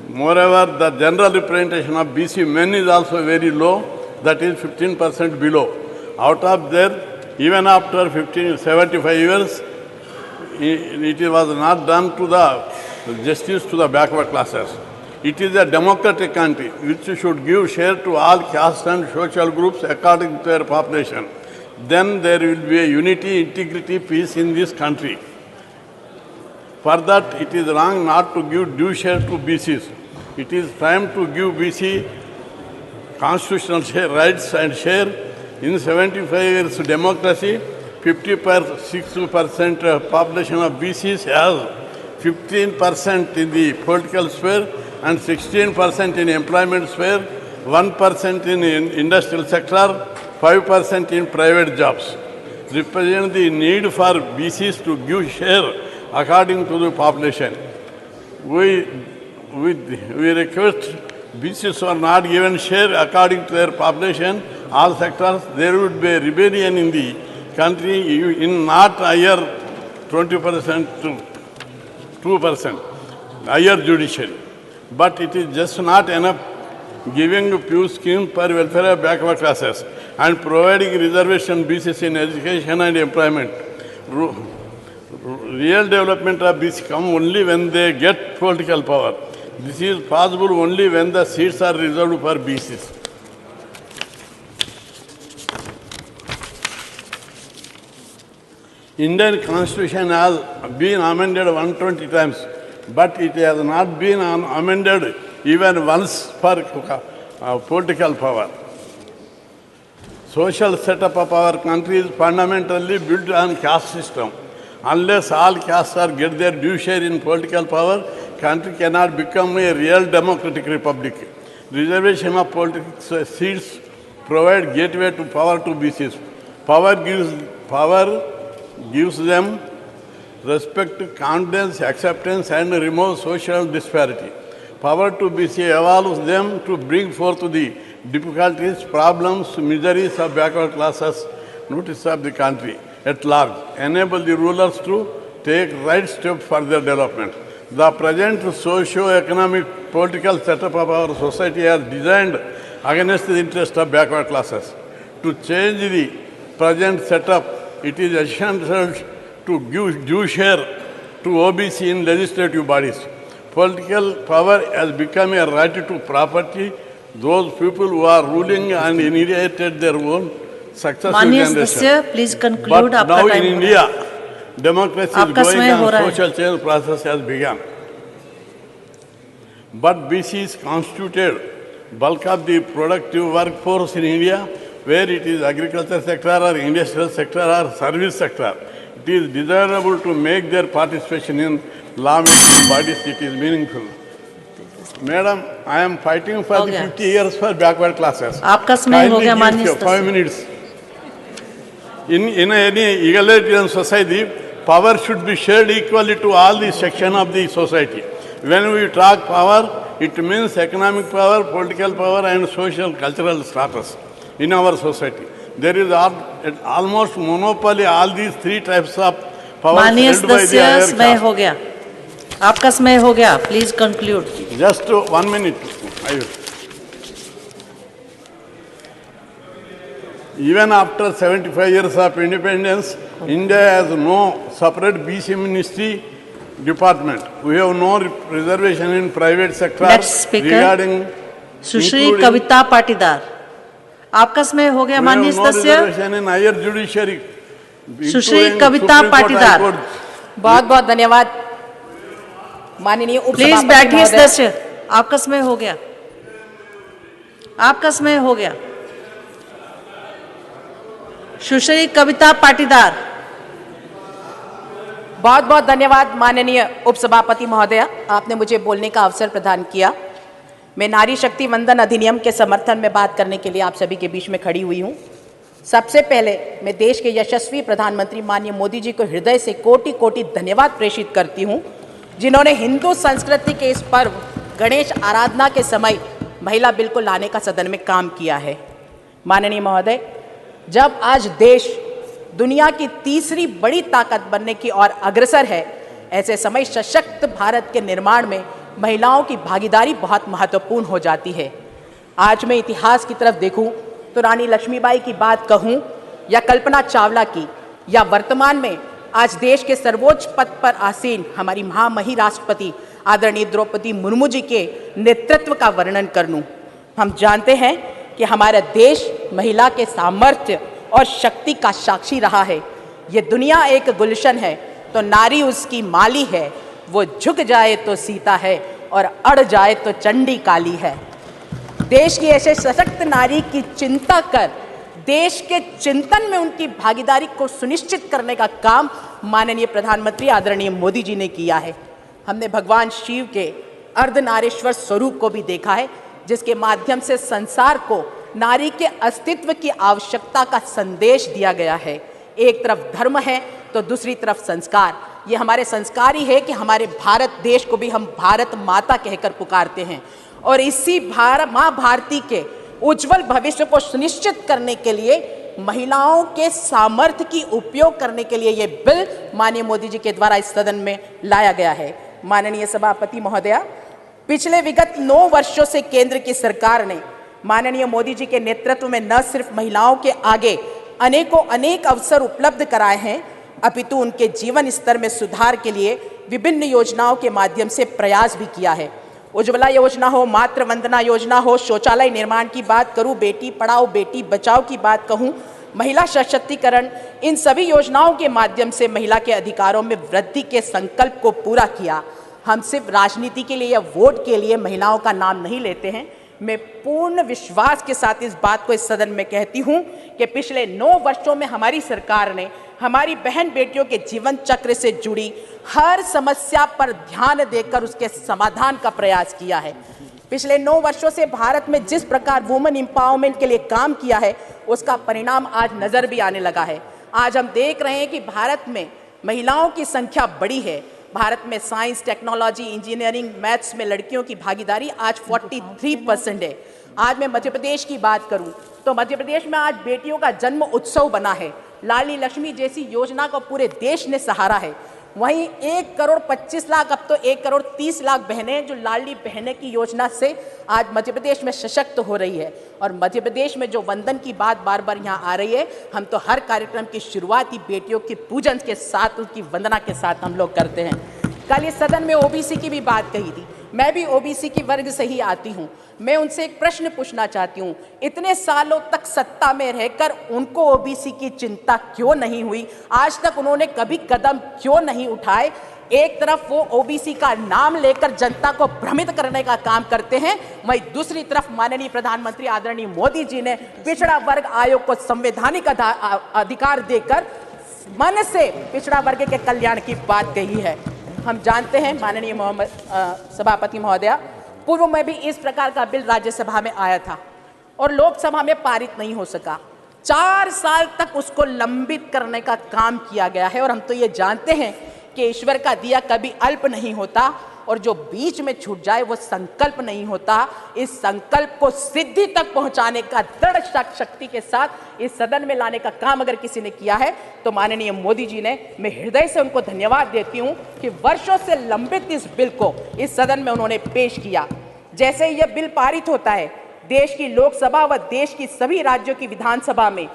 Moreover, the general representation of BC men is also very low, that is 15% below. Out of there, even after 75 years, it was not done to the justice to the backward classes. It is a democratic country which should give share to all castes and social groups according to their population. Then there will be a unity, integrity, peace in this country. For that, it is wrong not to give due share to BCs. It is time to give BC constitutional rights and share. In 75 years democracy, 56% population of BCs has 15% in the political sphere and 16% in employment sphere, 1% in industrial sector, 5% in private jobs. Represent the need for BCs to give share according to the population. We request BCs who are not given share according to their population, all sectors, there would be a rebellion in the country in not higher 20% to 2%, higher judiciary. But it is just not enough giving a few schemes for welfare of backward classes and providing reservation BCs in education and employment. Real development of BC come only when they get political power. This is possible only when the seats are reserved for BCs. Indian Constitution has been amended 120 times, but it has not been amended even once for political power. Social setup of our country is fundamentally built on caste system. Unless all castes are get their due share in political power, country cannot become a real democratic republic. Reservation of political seats provide gateway to power to BCs. Power gives them respect, confidence, acceptance, and remove social disparity. Power to BC evolves them to bring forth the difficulties, problems, miseries of backward classes, notice of the country at large, enable the rulers to take right steps for their development. The present socio-economic political setup of our society is designed against the interest of backward classes. To change the present setup, it is essential to give due share to OBC in legislative bodies. Political power has become a right to property. Those people who are ruling and inherited their own successive generation. Please conclude. But now in India, democracy is going on, social change process has begun. But BCs constituted bulk of the productive workforce in India, where it is agriculture sector or industrial sector or service sector. It is desirable to make their participation in law-making bodies. It is meaningful. Madam, I am fighting for the 50 years for backward classes. आपका समय हो गया माननीय 5 minutes. In any egalitarian society, power should be shared equally to all the sections of the society. When we talk power, it means economic power, political power, and social cultural status in our society. There is almost monopoly all these three types of power held by the higher caste. समय हो गया. आपका समय हो गया. Please conclude. Just 1 minute. Even after 75 years of independence, India has no separate BC ministry department. We have no reservation in private sector regarding सुश्री कविता पाटीदार. आपका समय हो गया माननीय सदस्य. सुश्री कविता पाटीदार. बहुत बहुत धन्यवाद माननीय प्लीज बैठिए सदस्य. आपका समय हो गया. आपका समय हो गया. सुश्री कविता पाटीदार. बहुत बहुत धन्यवाद माननीय उपसभापति महोदया, आपने मुझे बोलने का अवसर प्रदान किया. मैं नारी शक्ति वंदन अधिनियम के समर्थन में बात करने के लिए आप सभी के बीच में खड़ी हुई हूँ. सबसे पहले मैं देश के यशस्वी प्रधानमंत्री माननीय मोदी जी को हृदय से कोटि कोटि धन्यवाद प्रेषित करती हूँ, जिन्होंने हिंदू संस्कृति के इस पर्व गणेश आराधना के समय महिला बिल को लाने का सदन में काम किया है. माननीय महोदय, जब आज देश दुनिया की तीसरी बड़ी ताकत बनने की ओर अग्रसर है, ऐसे समय सशक्त भारत के निर्माण में महिलाओं की भागीदारी बहुत महत्वपूर्ण हो जाती है. आज मैं इतिहास की तरफ देखूं तो रानी लक्ष्मीबाई की बात कहूं या कल्पना चावला की, या वर्तमान में आज देश के सर्वोच्च पद पर आसीन हमारी महामहिम राष्ट्रपति आदरणीय द्रौपदी मुर्मू जी के नेतृत्व का वर्णन कर लूं, हम जानते हैं कि हमारा देश महिला के सामर्थ्य और शक्ति का साक्षी रहा है. ये दुनिया एक गुलशन है तो नारी उसकी माली है, वो झुक जाए तो सीता है और अड़ जाए तो चंडी काली है. देश की ऐसे सशक्त नारी की चिंता कर देश के चिंतन में उनकी भागीदारी को सुनिश्चित करने का काम माननीय प्रधानमंत्री आदरणीय मोदी जी ने किया है. हमने भगवान शिव के अर्धनारीश्वर स्वरूप को भी देखा है, जिसके माध्यम से संसार को नारी के अस्तित्व की आवश्यकता का संदेश दिया गया है. एक तरफ धर्म है तो दूसरी तरफ संस्कार. ये हमारे संस्कार ही है कि हमारे भारत देश को भी हम भारत माता कहकर पुकारते हैं, और इसी माँ भारती के उज्जवल भविष्य को सुनिश्चित करने के लिए महिलाओं के सामर्थ्य की उपयोग करने के लिए ये बिल माननीय मोदी जी के द्वारा इस सदन में लाया गया है. माननीय सभापति महोदया, पिछले विगत 9 वर्षों से केंद्र की सरकार ने माननीय मोदी जी के नेतृत्व में न सिर्फ महिलाओं के आगे अनेक अवसर उपलब्ध कराए हैं, अपितु उनके जीवन स्तर में सुधार के लिए विभिन्न योजनाओं के माध्यम से प्रयास भी किया है. उज्ज्वला योजना हो, मातृ वंदना योजना हो, शौचालय निर्माण की बात करूं, बेटी पढ़ाओ बेटी बचाओ की बात कहूं, महिला सशक्तिकरण, इन सभी योजनाओं के माध्यम से महिला के अधिकारों में वृद्धि के संकल्प को पूरा किया. हम सिर्फ राजनीति के लिए या वोट के लिए महिलाओं का नाम नहीं लेते हैं, मैं पूर्ण विश्वास के साथ इस बात को इस सदन में कहती हूं कि पिछले 9 वर्षों में हमारी सरकार ने हमारी बहन बेटियों के जीवन चक्र से जुड़ी हर समस्या पर ध्यान देकर उसके समाधान का प्रयास किया है। पिछले 9 वर्षों से भारत में जिस प्रकार वुमेन एम्पावरमेंट के लिए काम किया है, उसका परिणाम आज नजर भी आने लगा है। आज हम देख रहे हैं कि भारत में महिलाओं की संख्या बढ़ी है। भारत में साइंस, टेक्नोलॉजी, इंजीनियरिंग, मैथ्स में लड़कियों की भागीदारी आज 43% है। आज मैं मध्य प्रदेश की बात करूं तो मध्य प्रदेश में आज बेटियों का जन्म उत्सव बना है। लाडली लक्ष्मी जैसी योजना को पूरे देश ने सहारा है। वहीं 1,25,00,000 अब तो 1,30,00,000 बहनें जो लाडली बहनें की योजना से आज मध्य प्रदेश में सशक्त हो रही है। और मध्य प्रदेश में जो वंदन की बात बार बार यहाँ आ रही है, हम तो हर कार्यक्रम की शुरुआत ही बेटियों के पूजन के साथ, उनकी वंदना के साथ हम लोग करते हैं। कल इस सदन में ओबीसी की भी बात कही थी। मैं भी ओबीसी की वर्ग से ही आती हूँ। मैं उनसे एक प्रश्न पूछना चाहती हूँ, इतने सालों तक सत्ता में रहकर उनको ओबीसी की चिंता क्यों नहीं हुई? आज तक उन्होंने कभी कदम क्यों नहीं उठाए? एक तरफ वो ओबीसी का नाम लेकर जनता को भ्रमित करने का काम करते हैं, वहीं दूसरी तरफ माननीय प्रधानमंत्री आदरणीय मोदी जी ने पिछड़ा वर्ग आयोग को संवैधानिक अधिकार देकर मन से पिछड़ा वर्ग के कल्याण की बात कही है। हम जानते हैं माननीय सभापति महोदया, पूर्व में भी इस प्रकार का बिल राज्यसभा में आया था और लोकसभा में पारित नहीं हो सका। 4 साल तक उसको लंबित करने का काम किया गया है। और हम तो ये जानते हैं कि ईश्वर का दिया कभी अल्प नहीं होता और जो बीच में छूट जाए वो संकल्प नहीं होता। इस संकल्प को सिद्धि तक पहुंचाने का दृढ़ शक्ति के साथ इस सदन में लाने का काम अगर किसी ने किया है तो माननीय मोदी जी ने। मैं हृदय से उनको धन्यवाद देती हूं कि वर्षों से लंबित इस बिल को इस सदन में उन्होंने पेश किया। जैसे ही यह बिल पारित होता है, देश की लोकसभा व देश की सभी राज्यों की विधानसभा में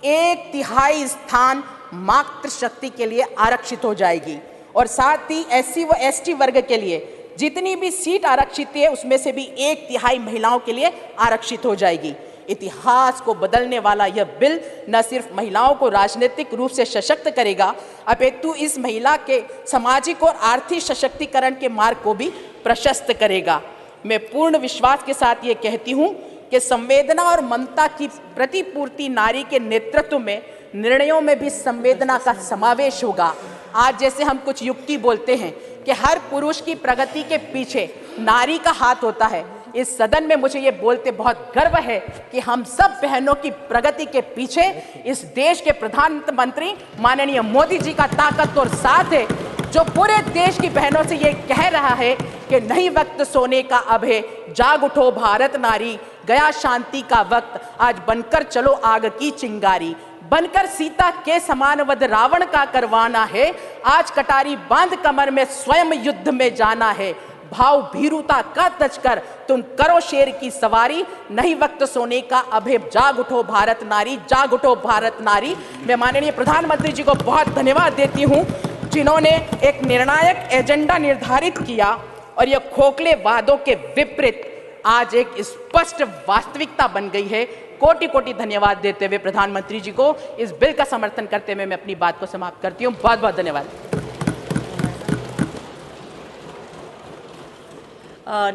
1/3 स्थान मातृशक्ति के लिए आरक्षित हो जाएगी और साथ ही SC व ST वर्ग के लिए जितनी भी सीट आरक्षित है उसमें से भी 1/3 महिलाओं के लिए आरक्षित हो जाएगी। इतिहास को बदलने वाला यह बिल न सिर्फ महिलाओं को राजनीतिक रूप से सशक्त करेगा, अपितु इस महिला के सामाजिक और आर्थिक सशक्तिकरण के मार्ग को भी प्रशस्त करेगा। मैं पूर्ण विश्वास के साथ ये कहती हूँ कि संवेदना और ममता की प्रतिपूर्ति नारी के नेतृत्व में निर्णयों में भी संवेदना का समावेश होगा। आज जैसे हम कुछ युक्ति बोलते हैं कि हर पुरुष की प्रगति के पीछे नारी का हाथ होता है, इस सदन में मुझे ये बोलते बहुत गर्व है कि हम सब बहनों की प्रगति के पीछे इस देश के प्रधानमंत्री माननीय मोदी जी का ताकत और साथ है, जो पूरे देश की बहनों से ये कह रहा है कि नहीं वक्त सोने का अब है, जाग उठो भारत नारी, गया शांति का वक्त, आज बनकर चलो आग की चिंगारी, बनकर सीता के समान वध रावण का करवाना है, आज कटारी बांध कमर में स्वयं युद्ध में जाना है, भाव भीरुता का तजकर तुम करो शेर की सवारी, नहीं वक्त सोने का अब है, जाग उठो भारत नारी, जाग उठो भारत नारी। मैं माननीय प्रधानमंत्री जी को बहुत धन्यवाद देती हूँ जिन्होंने एक निर्णायक एजेंडा निर्धारित किया और यह खोखले वादों के विपरीत आज एक स्पष्ट वास्तविकता बन गई है। कोटि कोटि धन्यवाद देते हुए प्रधानमंत्री जी को इस बिल का समर्थन करते हुए मैं अपनी बात को समाप्त करती हूँ। बहुत बहुत धन्यवाद।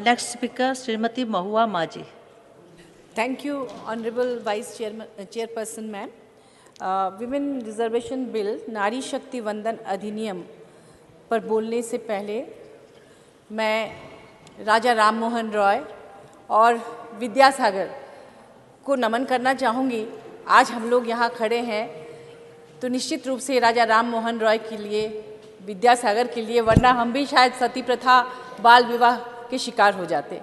नेक्स्ट स्पीकर श्रीमती महुआ माझी। Thank you, Honorable Vice Chairperson, ma'am. Women Reservation Bill, नारी शक्ति वंदन अधिनियम पर बोलने से पहले मैं राजा राम मोहन रॉय और विद्यासागर को नमन करना चाहूँगी। आज हम लोग यहाँ खड़े हैं तो निश्चित रूप से राजा राम मोहन रॉय के लिए, विद्यासागर के लिए, वरना हम भी शायद सती प्रथा, बाल विवाह के शिकार हो जाते।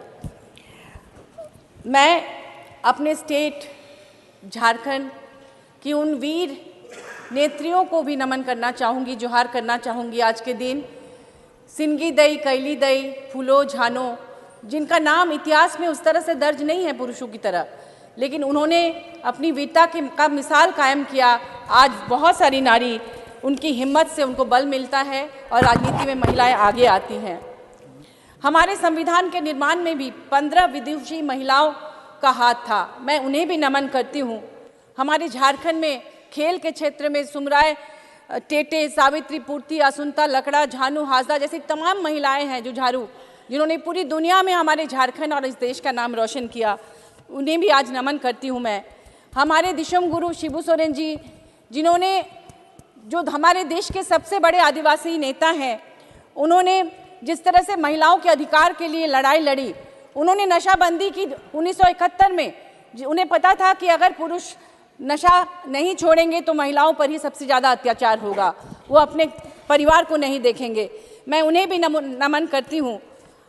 मैं अपने स्टेट झारखंड की उन वीर नेत्रियों को भी नमन करना चाहूँगी, जोहार करना चाहूँगी आज के दिन। सिंगी दई, कैली दई, फूलो झानो, जिनका नाम इतिहास में उस तरह से दर्ज नहीं है पुरुषों की तरह, लेकिन उन्होंने अपनी वीरता का मिसाल कायम किया। आज बहुत सारी नारी, उनकी हिम्मत से उनको बल मिलता है और राजनीति में महिलाएं आगे आती हैं। हमारे संविधान के निर्माण में भी 15 विदुषी महिलाओं का हाथ था, मैं उन्हें भी नमन करती हूँ। हमारे झारखंड में खेल के क्षेत्र में सुमराय टेटे, सावित्री पूर्ति, असुंता लकड़ा, झानू हाजदा जैसी तमाम महिलाएं हैं जो जिन्होंने पूरी दुनिया में हमारे झारखंड और इस देश का नाम रोशन किया, उन्हें भी आज नमन करती हूँ मैं। हमारे दिशम गुरु शिबू सोरेन जी, जिन्होंने जो हमारे देश के सबसे बड़े आदिवासी नेता हैं, उन्होंने जिस तरह से महिलाओं के अधिकार के लिए लड़ाई लड़ी, उन्होंने नशाबंदी की 1971 में, उन्हें पता था कि अगर पुरुष नशा नहीं छोड़ेंगे तो महिलाओं पर ही सबसे ज़्यादा अत्याचार होगा, वो अपने परिवार को नहीं देखेंगे। मैं उन्हें भी नमन करती हूँ।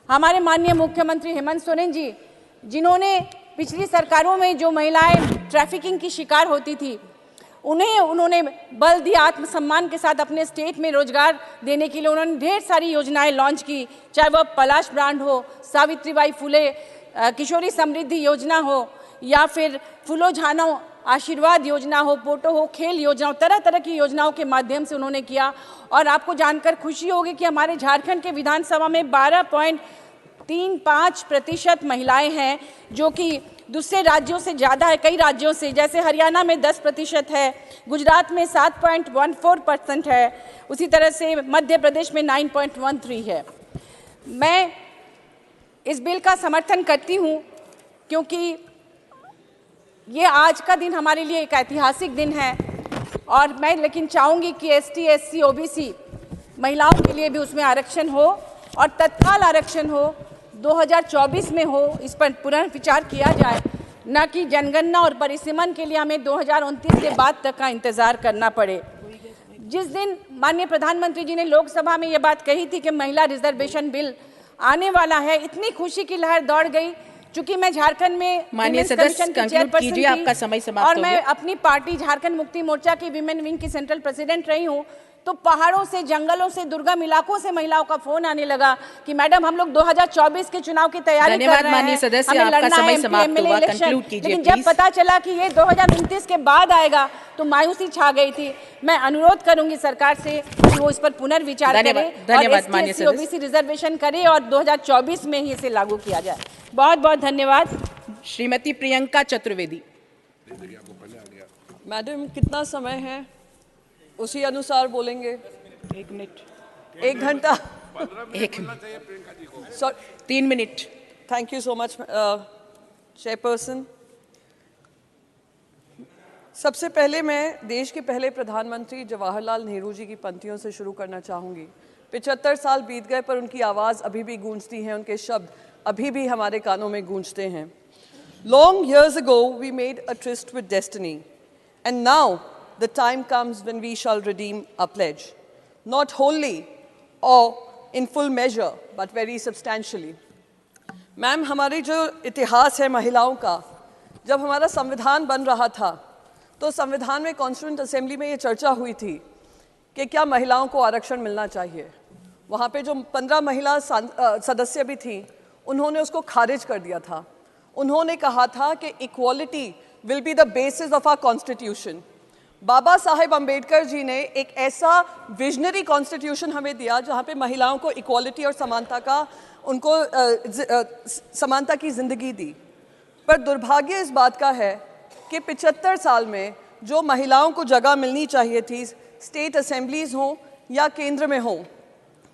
हमारे माननीय मुख्यमंत्री हेमंत सोरेन जी, जिन्होंने पिछली सरकारों में जो महिलाएं ट्रैफिकिंग की शिकार होती थी, उन्होंने बल दिया, आत्मसम्मान के साथ अपने स्टेट में रोजगार देने के लिए उन्होंने ढेर सारी योजनाएं लॉन्च की, चाहे वह पलाश ब्रांड हो, सावित्रीबाई फुले किशोरी समृद्धि योजना हो, या फिर फुलो झानो आशीर्वाद योजना हो, पोटो हो, खेल योजना हो, तरह तरह की योजनाओं के माध्यम से उन्होंने किया। और आपको जानकर खुशी होगी कि हमारे झारखंड के विधानसभा में 12.35% महिलाएं हैं, जो कि दूसरे राज्यों से ज़्यादा है, कई राज्यों से, जैसे हरियाणा में 10% है, गुजरात में 7.14% है, उसी तरह से मध्य प्रदेश में 9.13 है। मैं इस बिल का समर्थन करती हूँ क्योंकि ये आज का दिन हमारे लिए एक ऐतिहासिक दिन है, और मैं लेकिन चाहूँगी कि ST, SC, OBC महिलाओं के लिए भी उसमें आरक्षण हो और तत्काल आरक्षण हो, 2024 में हो, इस पर पुनर्विचार किया जाए, न कि जनगणना और परिसीमन के लिए हमें 2029 के बाद तक का इंतज़ार करना पड़े। जिस दिन माननीय प्रधानमंत्री जी ने लोकसभा में ये बात कही थी कि महिला रिजर्वेशन बिल आने वाला है, इतनी खुशी की लहर दौड़ गई। चूंकि मैं झारखंड में माननीय सदस्य कंक्लूड कीजिए, आपका समय समाप्त और हो मैं गया। अपनी पार्टी झारखंड मुक्ति मोर्चा की विमेन विंग की सेंट्रल प्रेसिडेंट रही हूँ, तो पहाड़ों से, जंगलों से, दुर्गम इलाकों से महिलाओं का फोन आने लगा कि मैडम हम लोग 2024 के चुनाव की तैयारी कर रहे हैं, माननीय सदस्य, हमें आपका लड़ना समय है समाप्त MPMLA हुआ। इलेक्शन। कंक्लूड कीजिए लेकिन जब प्लीज। पता चला कि ये 2029 के बाद आएगा तो मायूसी छा गई थी। मैं अनुरोध करूंगी सरकार से कि वो इस पर पुनर्विचार करे धन्यवाद माननीय और ST, SC, OBC रिजर्वेशन करे और 2024 में ही इसे लागू किया जाए। बहुत बहुत धन्यवाद। श्रीमती प्रियंका चतुर्वेदी। मैडम, कितना समय है, उसी अनुसार बोलेंगे? 1 मिनट, 1 घंटा, 1 minute, 3 minute. Thank you so much chairperson. सबसे पहले मैं देश के पहले प्रधानमंत्री जवाहरलाल नेहरू जी की पंक्तियों से शुरू करना चाहूँगी। 75 साल बीत गए पर उनकी आवाज़ अभी भी गूंजती है, उनके शब्द अभी भी हमारे कानों में गूंजते हैं। Long years ago we made a tryst with destiny, and now the time comes when we shall redeem our pledge, not wholly or in full measure, but very substantially. Ma'am, हमारी जो इतिहास है महिलाओं का, जब हमारा संविधान बन रहा था तो संविधान में कॉन्स्टिट्यूएंट असेंबली में ये चर्चा हुई थी कि क्या महिलाओं को आरक्षण मिलना चाहिए। वहाँ पे जो 15 महिला सदस्य भी थी, उन्होंने उसको खारिज कर दिया था। उन्होंने कहा था कि equality will be the basis of our constitution. Baba Saheb Ambedkar ji ने एक ऐसा विजनरी कॉन्स्टिट्यूशन हमें दिया जहाँ पे महिलाओं को इक्वालिटी और समानता का उनको समानता की ज़िंदगी दी। पर दुर्भाग्य इस बात का है कि 75 साल में जो महिलाओं को जगह मिलनी चाहिए थी, स्टेट असेंबलीज़ हों या केंद्र में हों,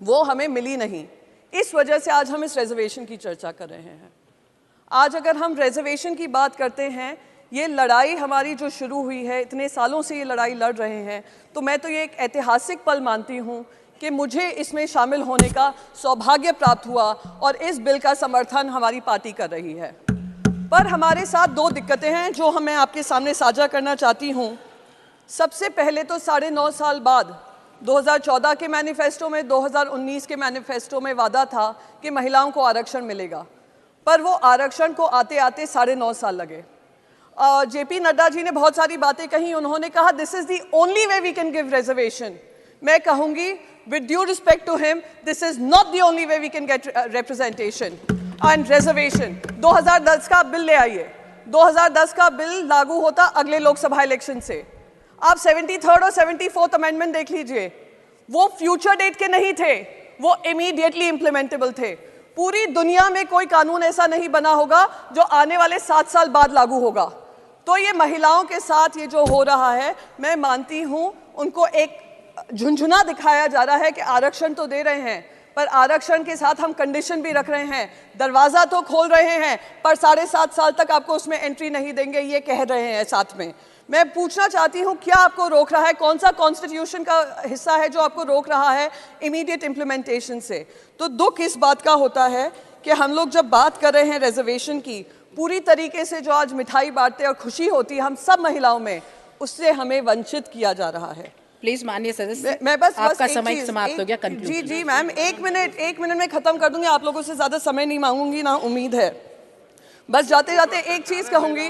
वो हमें मिली नहीं। इस वजह से आज हम इस रिजर्वेशन की चर्चा कर रहे हैं। आज अगर हम रिजर्वेशन की बात करते हैं, ये लड़ाई हमारी जो शुरू हुई है, इतने सालों से ये लड़ाई लड़ रहे हैं, तो मैं तो ये एक ऐतिहासिक पल मानती हूँ कि मुझे इसमें शामिल होने का सौभाग्य प्राप्त हुआ और इस बिल का समर्थन हमारी पार्टी कर रही है। पर हमारे साथ 2 दिक्कतें हैं जो मैं आपके सामने साझा करना चाहती हूँ। सबसे पहले तो 9.5 साल बाद 2014 के मैनिफेस्टो में, 2019 के मैनिफेस्टो में वादा था कि महिलाओं को आरक्षण मिलेगा, पर वो आरक्षण को आते आते 9.5 साल लगे। JP नड्डा जी ने बहुत सारी बातें कही। उन्होंने कहा this is the only way we can give reservation. मैं कहूँगी with due respect to him, this is not the only way we can get representation and reservation. 2010 का बिल ले आइए। 2010 का बिल लागू होता अगले लोकसभा इलेक्शन से। आप 73rd और 74th अमेंडमेंट देख लीजिए, वो फ्यूचर डेट के नहीं थे, वो इमीडिएटली इम्प्लीमेंटेबल थे। पूरी दुनिया में कोई कानून ऐसा नहीं बना होगा जो आने वाले 7 साल बाद लागू होगा। तो ये महिलाओं के साथ ये जो हो रहा है, मैं मानती हूँ उनको एक झुंझुना दिखाया जा रहा है कि आरक्षण तो दे रहे हैं, पर आरक्षण के साथ हम कंडीशन भी रख रहे हैं, दरवाज़ा तो खोल रहे हैं पर 7.5 साल तक आपको उसमें एंट्री नहीं देंगे, ये कह रहे हैं साथ में। मैं पूछना चाहती हूँ, क्या आपको रोक रहा है, कौन सा कॉन्स्टिट्यूशन का हिस्सा है जो आपको रोक रहा है इमीडिएट इम्प्लीमेंटेशन से? तो दुख इस बात का होता है कि हम लोग जब बात कर रहे हैं रिजर्वेशन की, पूरी तरीके से जो आज मिठाई बांटते और खुशी होती है हम सब महिलाओं में, उससे हमें वंचित किया जा रहा है। प्लीज माननीय सदस्य, मैं बस आपका एक समय चीज़, समाप्त हो गया। कंक्लूड। जी जी मैम, एक मिनट में खत्म कर दूंगी, आप लोगों से ज्यादा समय नहीं मांगूंगी, ना उम्मीद है। बस जाते जाते एक चीज कहूंगी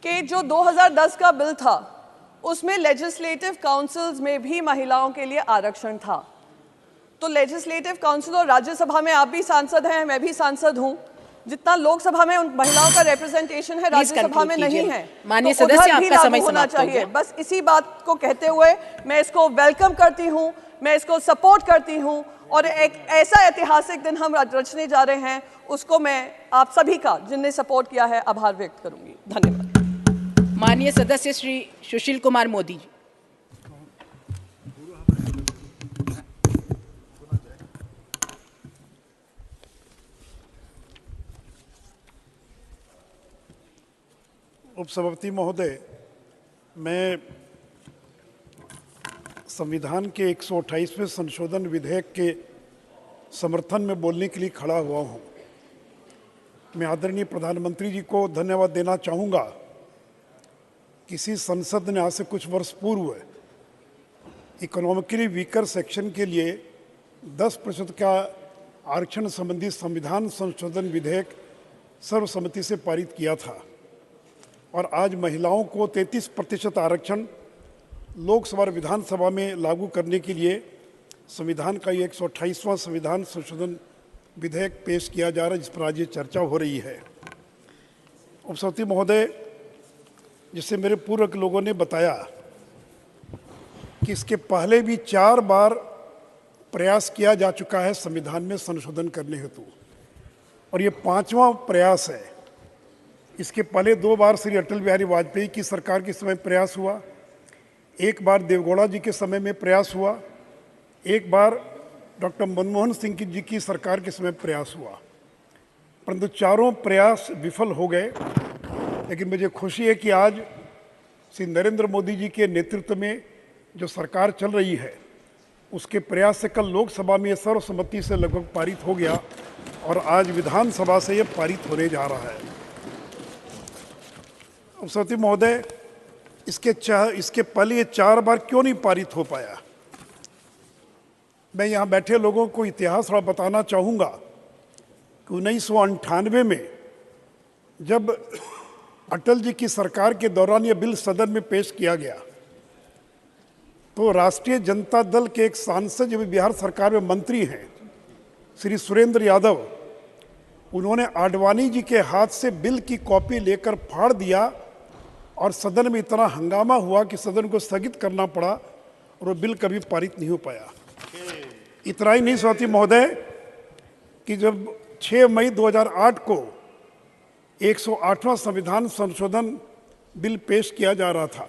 कि जो 2010 का बिल था उसमें लेजिस्लेटिव काउंसिल्स में भी महिलाओं के लिए आरक्षण था। तो लेजिस्लेटिव काउंसिल और राज्यसभा में आप भी सांसद हैं, मैं भी सांसद हूं, जितना लोकसभा में उन महिलाओं का रिप्रेजेंटेशन है राज्यसभा में नहीं है। माननीय तो सदस्य, उधर भी आपका समय लागू होना समाप्त हो चाहिए। गया। बस इसी बात को कहते हुए मैं इसको वेलकम करती हूं, मैं इसको सपोर्ट करती हूं और एक ऐसा ऐतिहासिक दिन हम रचने जा रहे हैं, उसको मैं आप सभी का जिनने सपोर्ट किया है आभार व्यक्त करूंगी। धन्यवाद। माननीय सदस्य श्री सुशील कुमार मोदी जी। उपसभापति महोदय, मैं संविधान के 128वें संशोधन विधेयक के समर्थन में बोलने के लिए खड़ा हुआ हूं। मैं आदरणीय प्रधानमंत्री जी को धन्यवाद देना चाहूँगा। किसी संसद ने आज से कुछ वर्ष पूर्व इकोनॉमिकली वीकर सेक्शन के लिए 10% का आरक्षण संबंधी संविधान संशोधन विधेयक सर्वसम्मति से पारित किया था और आज महिलाओं को 33% आरक्षण लोकसभा और विधानसभा में लागू करने के लिए संविधान का ये 128वां संविधान संशोधन विधेयक पेश किया जा रहा है, जिस पर आज ये चर्चा हो रही है। उपसभापति महोदय, जिससे मेरे पूर्व के लोगों ने बताया कि इसके पहले भी 4 बार प्रयास किया जा चुका है संविधान में संशोधन करने हेतु और ये 5वां प्रयास है। इसके पहले 2 बार श्री अटल बिहारी वाजपेयी की सरकार के समय प्रयास हुआ, 1 बार देवगौड़ा जी के समय में प्रयास हुआ, 1 बार डॉक्टर मनमोहन सिंह जी की सरकार के समय प्रयास हुआ, परंतु चारों प्रयास विफल हो गए। लेकिन मुझे खुशी है कि आज श्री नरेंद्र मोदी जी के नेतृत्व में जो सरकार चल रही है उसके प्रयास से कल लोकसभा में सर्वसम्मति से लगभग पारित हो गया और आज विधानसभा से ये पारित होने जा रहा है। उपसभापति महोदय, इसके पहले ये 4 बार क्यों नहीं पारित हो पाया? मैं यहाँ बैठे लोगों को इतिहास थोड़ा बताना चाहूँगा कि 1998 में जब अटल जी की सरकार के दौरान ये बिल सदन में पेश किया गया तो राष्ट्रीय जनता दल के एक सांसद जो बिहार सरकार में मंत्री हैं श्री सुरेंद्र यादव, उन्होंने आडवाणी जी के हाथ से बिल की कॉपी लेकर फाड़ दिया और सदन में इतना हंगामा हुआ कि सदन को स्थगित करना पड़ा और वो बिल कभी पारित नहीं हो पाया। इतना ही नहीं सहती महोदय कि जब 6 मई 2008 को 108वां संविधान संशोधन बिल पेश किया जा रहा था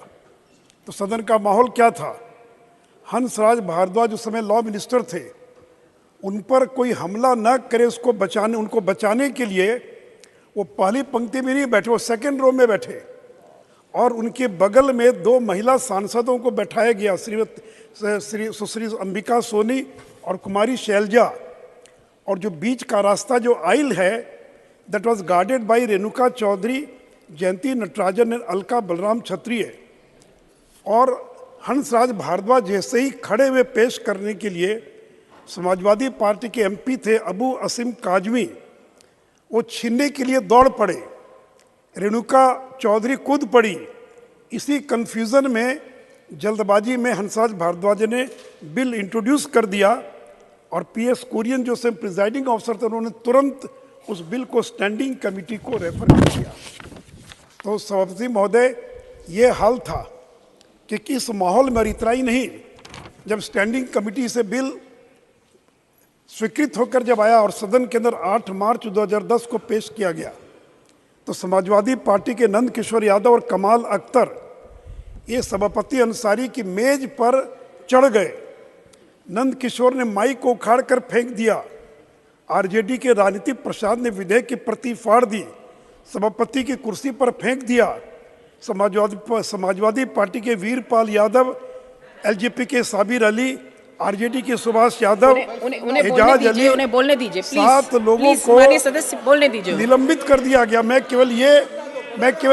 तो सदन का माहौल क्या था? हंसराज भारद्वाज उस समय लॉ मिनिस्टर थे, उन पर कोई हमला न करे उनको बचाने के लिए वो पहली पंक्ति में नहीं बैठे, वो सेकंड रो में बैठे और उनके बगल में 2 महिला सांसदों को बैठाया गया, सुश्री अंबिका सोनी और कुमारी शैलजा, और जो बीच का रास्ता जो आइल है that was guarded by Renuka Chowdhury, Jayanthi Natarajan and Alka Balram Kshatriya. और हंसराज भारद्वाज जैसे ही खड़े हुए पेश करने के लिए समाजवादी पार्टी के एमपी थे अबू असीम काजमी, वो छीनने के लिए दौड़ पड़े, रेणुका चौधरी कूद पड़ी। इसी कन्फ्यूज़न में जल्दबाजी में हंसराज भारद्वाज ने बिल इंट्रोड्यूस कर दिया और पीएस कुरियन जो से प्रिजाइडिंग ऑफिसर थे उन्होंने तुरंत उस बिल को स्टैंडिंग कमेटी को रेफर कर दिया। तो सभापति महोदय, ये हाल था कि किस माहौल में, इतना ही नहीं, जब स्टैंडिंग कमेटी से बिल स्वीकृत होकर जब आया और सदन के अंदर 8 मार्च 2010 को पेश किया गया तो समाजवादी पार्टी के नंद किशोर यादव और कमाल अख्तर ये सभापति अंसारी की मेज पर चढ़ गए नंद किशोर ने माइक को उखाड़ कर फेंक दिया, आरजेडी के राजनीतिक प्रसाद ने विधेयक की प्रति फाड़ दी, सभापति की कुर्सी पर फेंक दिया, समाजवादी पार्टी के वीरपाल यादव, एलजेपी के साबिर अली, आरजेडी के सुभाष यादव, एजाज अली, उन्हें बोलने दीजिए, 7 लोगों को माननीय सदस्य बोलने दीजिए, निलंबित कर दिया गया। मैं केवल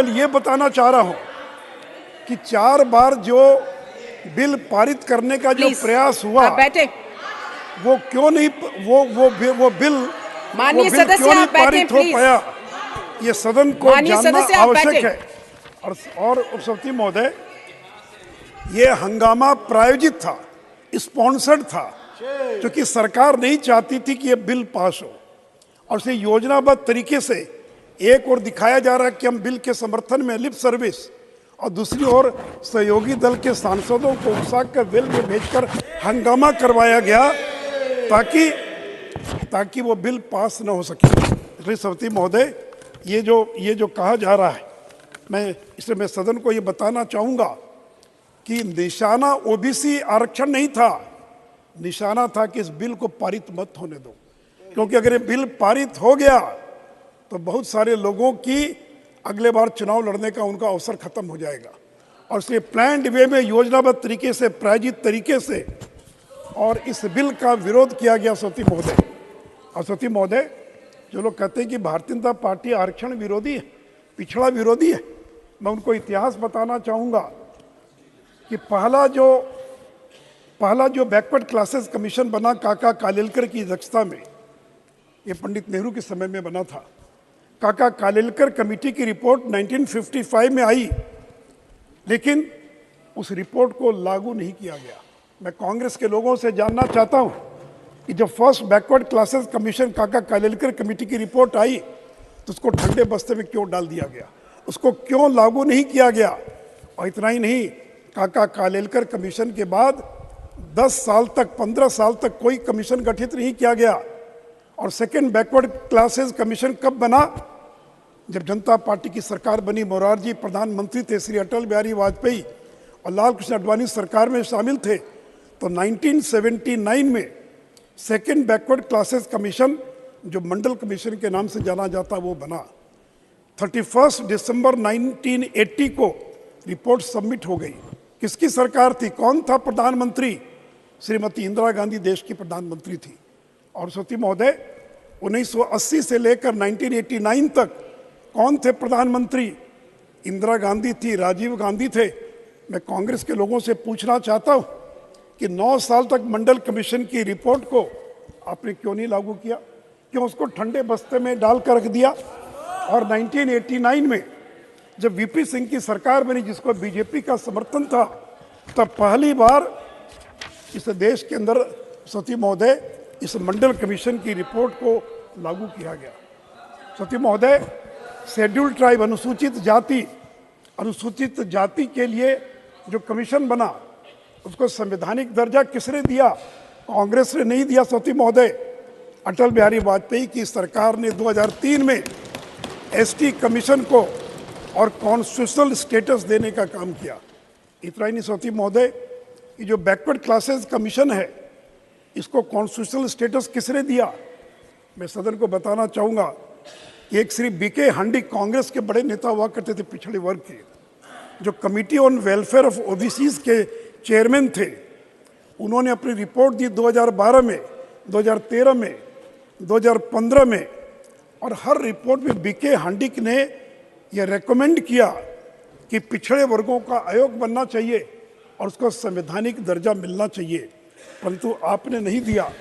ये बताना चाह रहा हूं कि 4 बार जो बिल पारित करने का जो प्रयास हुआ, वो क्यों नहीं वो बिल क्यों नहीं पारित हो पाया, ये सदन को जानना आवश्यक है। और उपसभापति महोदय, ये हंगामा प्रायोजित था, स्पॉन्सर्ड था, क्योंकि सरकार नहीं चाहती थी कि ये बिल पास हो, और इसे योजनाबद्ध तरीके से एक और दिखाया जा रहा है कि हम बिल के समर्थन में लिप सर्विस, और दूसरी ओर सहयोगी दल के सांसदों को उकसाकर वेल में भेजकर हंगामा करवाया गया ताकि वो बिल पास न हो सके। इसलिए सभापति महोदय, ये जो कहा जा रहा है, मैं सदन को ये बताना चाहूँगा कि निशाना ओबीसी आरक्षण नहीं था, निशाना था कि इस बिल को पारित मत होने दो, क्योंकि अगर ये बिल पारित हो गया तो बहुत सारे लोगों की अगले बार चुनाव लड़ने का उनका अवसर खत्म हो जाएगा। और इसलिए प्लान्ड वे में, योजनाबद्ध तरीके से, प्रायोजित तरीके से और इस बिल का विरोध किया गया। सभापति महोदय, और सभापति महोदय, जो लोग कहते हैं कि भारतीय जनता पार्टी आरक्षण विरोधी है, पिछड़ा विरोधी है, मैं उनको इतिहास बताना चाहूँगा कि पहला जो बैकवर्ड क्लासेस कमीशन बना काका कालेलकर की अध्यक्षता में, ये पंडित नेहरू के समय में बना था। काका कालेलकर कमेटी की रिपोर्ट 1955 में आई, लेकिन उस रिपोर्ट को लागू नहीं किया गया। मैं कांग्रेस के लोगों से जानना चाहता हूं कि जब फर्स्ट बैकवर्ड क्लासेस कमीशन काका कालेलकर कमेटी की रिपोर्ट आई तो उसको ठंडे बस्ते में क्यों डाल दिया गया, उसको क्यों लागू नहीं किया गया। और इतना ही नहीं, काका कालेलकर कमीशन के बाद 10 साल तक, 15 साल तक कोई कमीशन गठित नहीं किया गया। और सेकेंड बैकवर्ड क्लासेस कमीशन कब बना? जब जनता पार्टी की सरकार बनी, मोरारजी प्रधानमंत्री थे, श्री अटल बिहारी वाजपेयी और लाल कृष्ण आडवाणी सरकार में शामिल थे, तो 1979 में सेकेंड बैकवर्ड क्लासेस कमीशन, जो मंडल कमीशन के नाम से जाना जाता, वो बना। 31 दिसंबर 1980 को रिपोर्ट सबमिट हो गई। किसकी सरकार थी, कौन था प्रधानमंत्री? श्रीमती इंदिरा गांधी देश की प्रधानमंत्री थी। और सती महोदय, 1980 से लेकर 1989 तक कौन थे प्रधानमंत्री? इंदिरा गांधी थी, राजीव गांधी थे। मैं कांग्रेस के लोगों से पूछना चाहता हूं कि 9 साल तक मंडल कमीशन की रिपोर्ट को आपने क्यों नहीं लागू किया, क्यों उसको ठंडे बस्ते में डाल कर रख दिया? और 1989 में जब वीपी सिंह की सरकार बनी, जिसको बीजेपी का समर्थन था, तब पहली बार इस देश के अंदर सती महोदय इस मंडल कमीशन की रिपोर्ट को लागू किया गया। सती महोदय, शेड्यूल्ड ट्राइब, अनुसूचित जाति के लिए जो कमीशन बना, उसको संवैधानिक दर्जा किसने दिया? कांग्रेस ने नहीं दिया। सती महोदय, अटल बिहारी वाजपेयी की सरकार ने 2003 में एसटी कमीशन को और कॉन्स्टिट्यूशनल स्टेटस देने का काम किया। इतना ही नहीं सती महोदय, ये जो बैकवर्ड क्लासेस कमीशन है, इसको कॉन्स्टिट्यूशनल स्टेटस किसने दिया? मैं सदन को बताना चाहूँगा कि एक श्री बीके हंडी, कांग्रेस के बड़े नेता हुआ करते थे पिछड़े वर्ग के, जो committee on welfare of OBCs के चेयरमैन थे। उन्होंने अपनी रिपोर्ट दी 2012 में, 2013 में, 2015 में, और हर रिपोर्ट में बीके हंडिक ने यह रेकमेंड किया कि पिछड़े वर्गों का आयोग बनना चाहिए और उसको संवैधानिक दर्जा मिलना चाहिए, परंतु आपने नहीं दिया।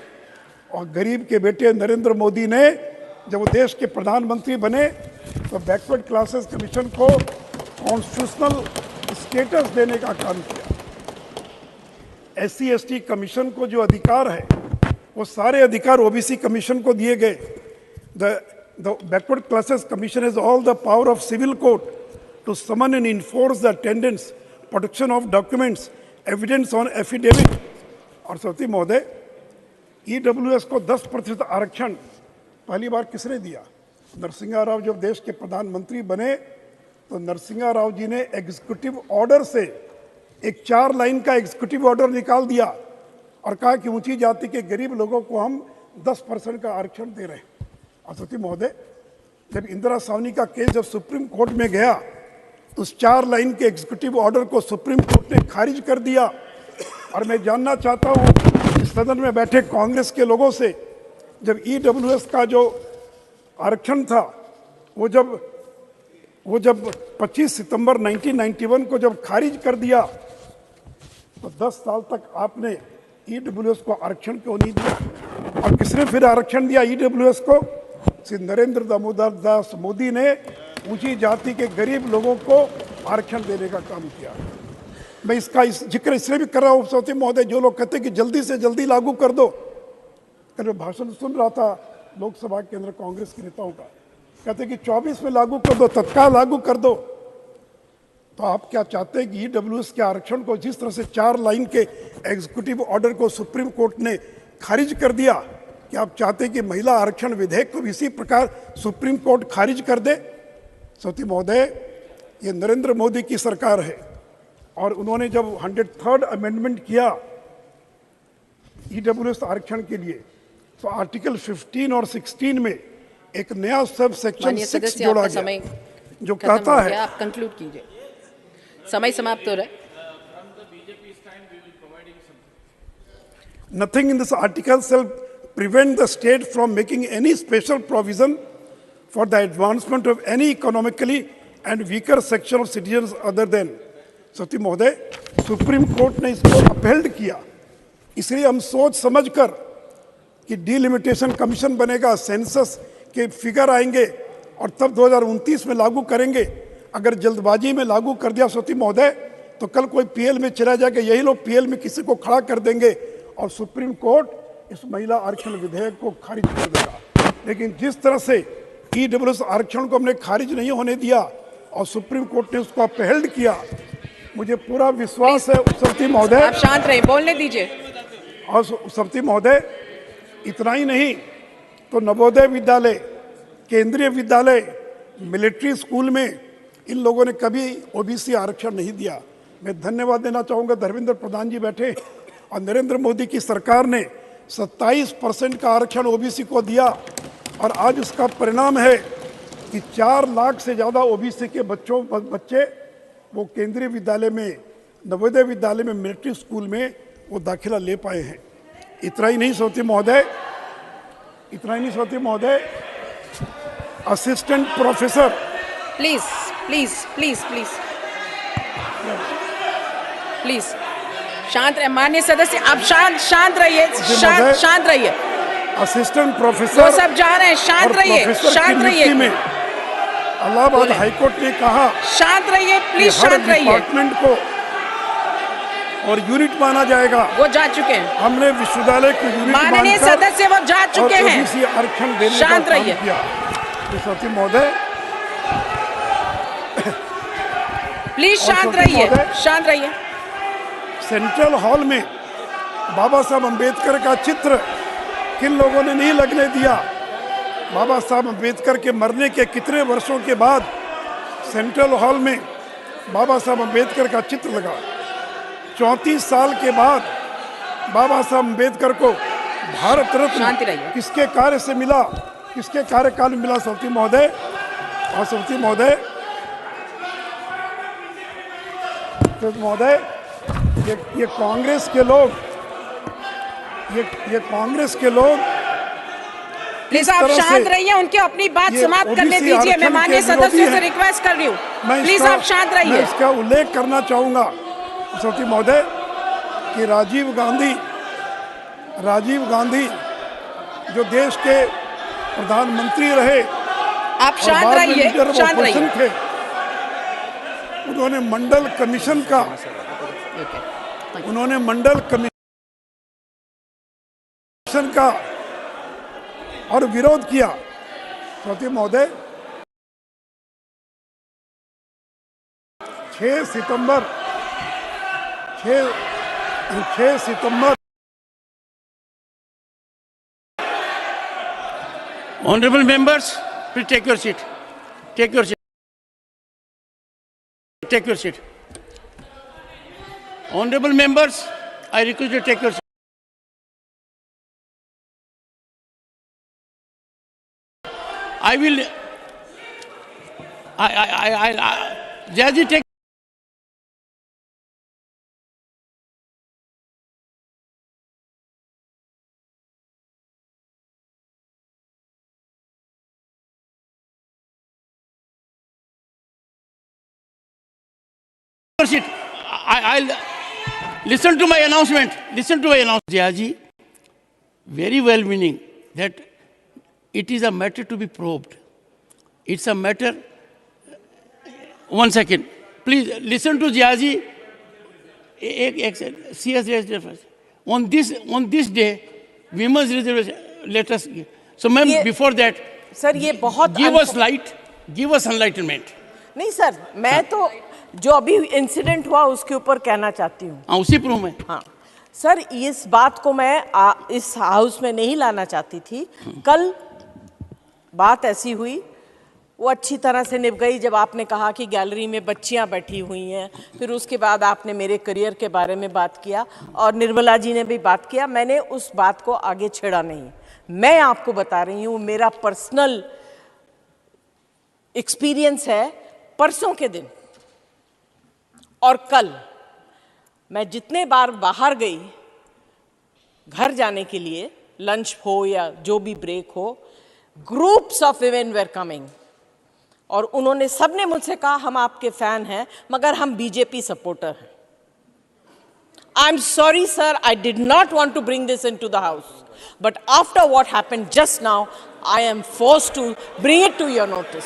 और गरीब के बेटे नरेंद्र मोदी ने, जब वो देश के प्रधानमंत्री बने, तो बैकवर्ड क्लासेस कमीशन को कॉन्स्टिट्यूशनल स्टेटस देने का काम किया। SC/ST कमीशन को जो अधिकार है, वो सारे अधिकार ओबीसी कमीशन को दिए गए। The backward classes commission has all the power of civil court to summon and enforce the attendance, production of documents, evidence on affidavit। और सती महोदय, EWS को 10% आरक्षण पहली बार किसने दिया? नरसिंहा राव जब देश के प्रधानमंत्री बने, तो नरसिंहा राव जी ने एग्जीक्यूटिव ऑर्डर से एक 4 लाइन का एग्जीक्यूटिव ऑर्डर निकाल दिया और कहा कि ऊंची जाति के गरीब लोगों को हम 10% का आरक्षण दे रहे हैं। अतिथि महोदय, जब इंदिरा सावनी का केस जब सुप्रीम कोर्ट में गया तो उस 4 लाइन के एग्जीक्यूटिव ऑर्डर को सुप्रीम कोर्ट ने खारिज कर दिया। और मैं जानना चाहता हूं कि सदन में बैठे कांग्रेस के लोगों से, जब ईडब्ल्यूएस का जो आरक्षण था वो जब 25 सितंबर 1991 को जब खारिज कर दिया तो 10 साल तक आपने ईडब्ल्यूएस को आरक्षण क्यों नहीं दिया? और किसने फिर आरक्षण दिया ईडब्ल्यूएस को? श्री नरेंद्र दामोदर दास मोदी ने ऊंची जाति के गरीब लोगों को आरक्षण देने का काम किया। मैं इसका जिक्र इसलिए भी कर रहा हूँ सौती महोदय, जो लोग कहते हैं कि जल्दी से जल्दी लागू कर दो। कल मैं भाषण सुन रहा था लोकसभा के अंदर कांग्रेस के नेताओं का, कहते कि 24 में लागू कर दो, तत्काल लागू कर दो। तो आप क्या चाहते हैं कि ईडब्ल्यूएस के आरक्षण को जिस तरह से 4 लाइन के एग्जीक्यूटिव ऑर्डर को सुप्रीम कोर्ट ने खारिज कर दिया, कि आप चाहते हैं कि महिला आरक्षण विधेयक को भी इसी प्रकार सुप्रीम कोर्ट खारिज कर दे? सौती महोदय, ये नरेंद्र मोदी की सरकार है और उन्होंने जब 103rd अमेंडमेंट किया ईडब्ल्यूएस आरक्षण के लिए, तो आर्टिकल 15 और 16 में एक नया सब सेक्शन 6 जोड़ा गया जो कहता है, आप कंक्लूड कीजिए, समय समाप्त हो रहा है। Nothing in this article shall prevent the state from making any special provision for the advancement of any economically and weaker section of citizens other than। सती महोदय, सुप्रीम कोर्ट ने इसको अपहेल्ड किया, इसलिए हम सोच समझकर कि डिलिमिटेशन कमीशन बनेगा, सेंसस के फिगर आएंगे और तब 2029 में लागू करेंगे। अगर जल्दबाजी में लागू कर दिया सती महोदय तो कल कोई पीएल में चला जाएगा, यही लोग पीएल में किसी को खड़ा कर देंगे और सुप्रीम कोर्ट इस महिला आरक्षण विधेयक को खारिज कर देगा। लेकिन जिस तरह से ईडब्ल्यूएस आरक्षण को हमने खारिज नहीं होने दिया और सुप्रीम कोर्ट ने उसको अपहेल्ड किया, मुझे पूरा विश्वास है सती महोदय, आप शांत रहे, बोलने दीजिए। और सती महोदय, इतना ही नहीं तो नवोदय विद्यालय, केंद्रीय विद्यालय, मिलिट्री स्कूल में इन लोगों ने कभी ओबीसी आरक्षण नहीं दिया। मैं धन्यवाद देना चाहूँगा, धर्मेंद्र प्रधान जी बैठे और नरेंद्र मोदी की सरकार ने 27% का आरक्षण ओबीसी को दिया और आज उसका परिणाम है कि 4 लाख से ज़्यादा ओबीसी के बच्चे वो केंद्रीय विद्यालय में, नवोदय विद्यालय में, मिलिट्री स्कूल में वो दाखिला ले पाए हैं। इतना ही नहीं सोती महोदय, assistant professor, please please please please please शांत रहिए। माननीय सदस्य, आप शांत रहिए, शांत रहिए। असिस्टेंट प्रोफेसर, वो सब जा रहे हैं, शांत रहिए, शांत रहिए। में इलाहाबाद हाईकोर्ट ने कहा, शांत रहिए, प्लीज शांत रहिए। डिपार्टमेंट को और यूनिट माना जाएगा। वो जा चुके हैं, हमने विश्वविद्यालय को यूनिट माननीय सदस्य वो जा चुके हैं, आरक्षण देने शांत रहिए। सती महोदय, प्लीज शांत रहिए, शांत रहिए। सेंट्रल हॉल में बाबा साहब अंबेडकर का चित्र किन लोगों ने नहीं लगने दिया? बाबा साहब अंबेडकर के मरने के कितने वर्षों के बाद सेंट्रल हॉल में बाबा साहब अंबेडकर का चित्र लगा। 34 साल के बाद बाबा साहब अंबेडकर को भारत रत्न किसके कार्य से मिला, किसके कार्यकाल में मिला? सौती महोदय, और सौती महोदय, ये कांग्रेस के लोग, ये कांग्रेस के लोग, प्लीज आप शांत रहिए, उनकी अपनी बात समाप्त करने दीजिए। मैं माननीय सदस्यों से रिक्वेस्ट कर रही हूँ, प्लीज आप शांत रहिए। मैं इसका उल्लेख करना चाहूंगा सौती महोदय कि राजीव गांधी जो देश के प्रधानमंत्री रहे, आप शांत रहिए, शांत रहिए। थे, उन्होंने मंडल कमीशन का और विरोध किया। सौती महोदय, 6 सितंबर Honorable members, please take your seat. Take your seat. Take your seat. Honorable members, I request you to take your seat. I will. Jayaji, take. I'll listen to my announcement. Listen to my announcement, Jayaji. Very well meaning that it is a matter to be probed. It's a matter. 1 second. Please listen to Jayaji. On this day, women's reservation. Let us. So, ma'am, before that, sir ये बहुत give us light. Give us enlightenment. नहीं sir, मैं तो जो अभी incident हुआ उसके ऊपर कहना चाहती हूँ। हाँ, उसी पर मैं। हाँ सर, इस बात को मैं इस हाउस में नहीं लाना चाहती थी। कल बात ऐसी हुई, वो अच्छी तरह से निभ गई जब आपने कहा कि गैलरी में बच्चियां बैठी हुई हैं। फिर उसके बाद आपने मेरे करियर के बारे में बात किया और निर्मला जी ने भी बात किया। मैंने उस बात को आगे छेड़ा नहीं। मैं आपको बता रही हूँ, मेरा पर्सनल एक्सपीरियंस है। परसों के दिन और कल मैं जितने बार बाहर गई घर जाने के लिए, लंच हो या जो भी ब्रेक हो, groups of women where coming और उन्होंने सबने मुझसे कहा हम आपके फैन हैं मगर हम बीजेपी सपोर्टर हैं। I am sorry sir, I did not want to bring this into the house, but after what happened just now I am forced to bring it to your notice.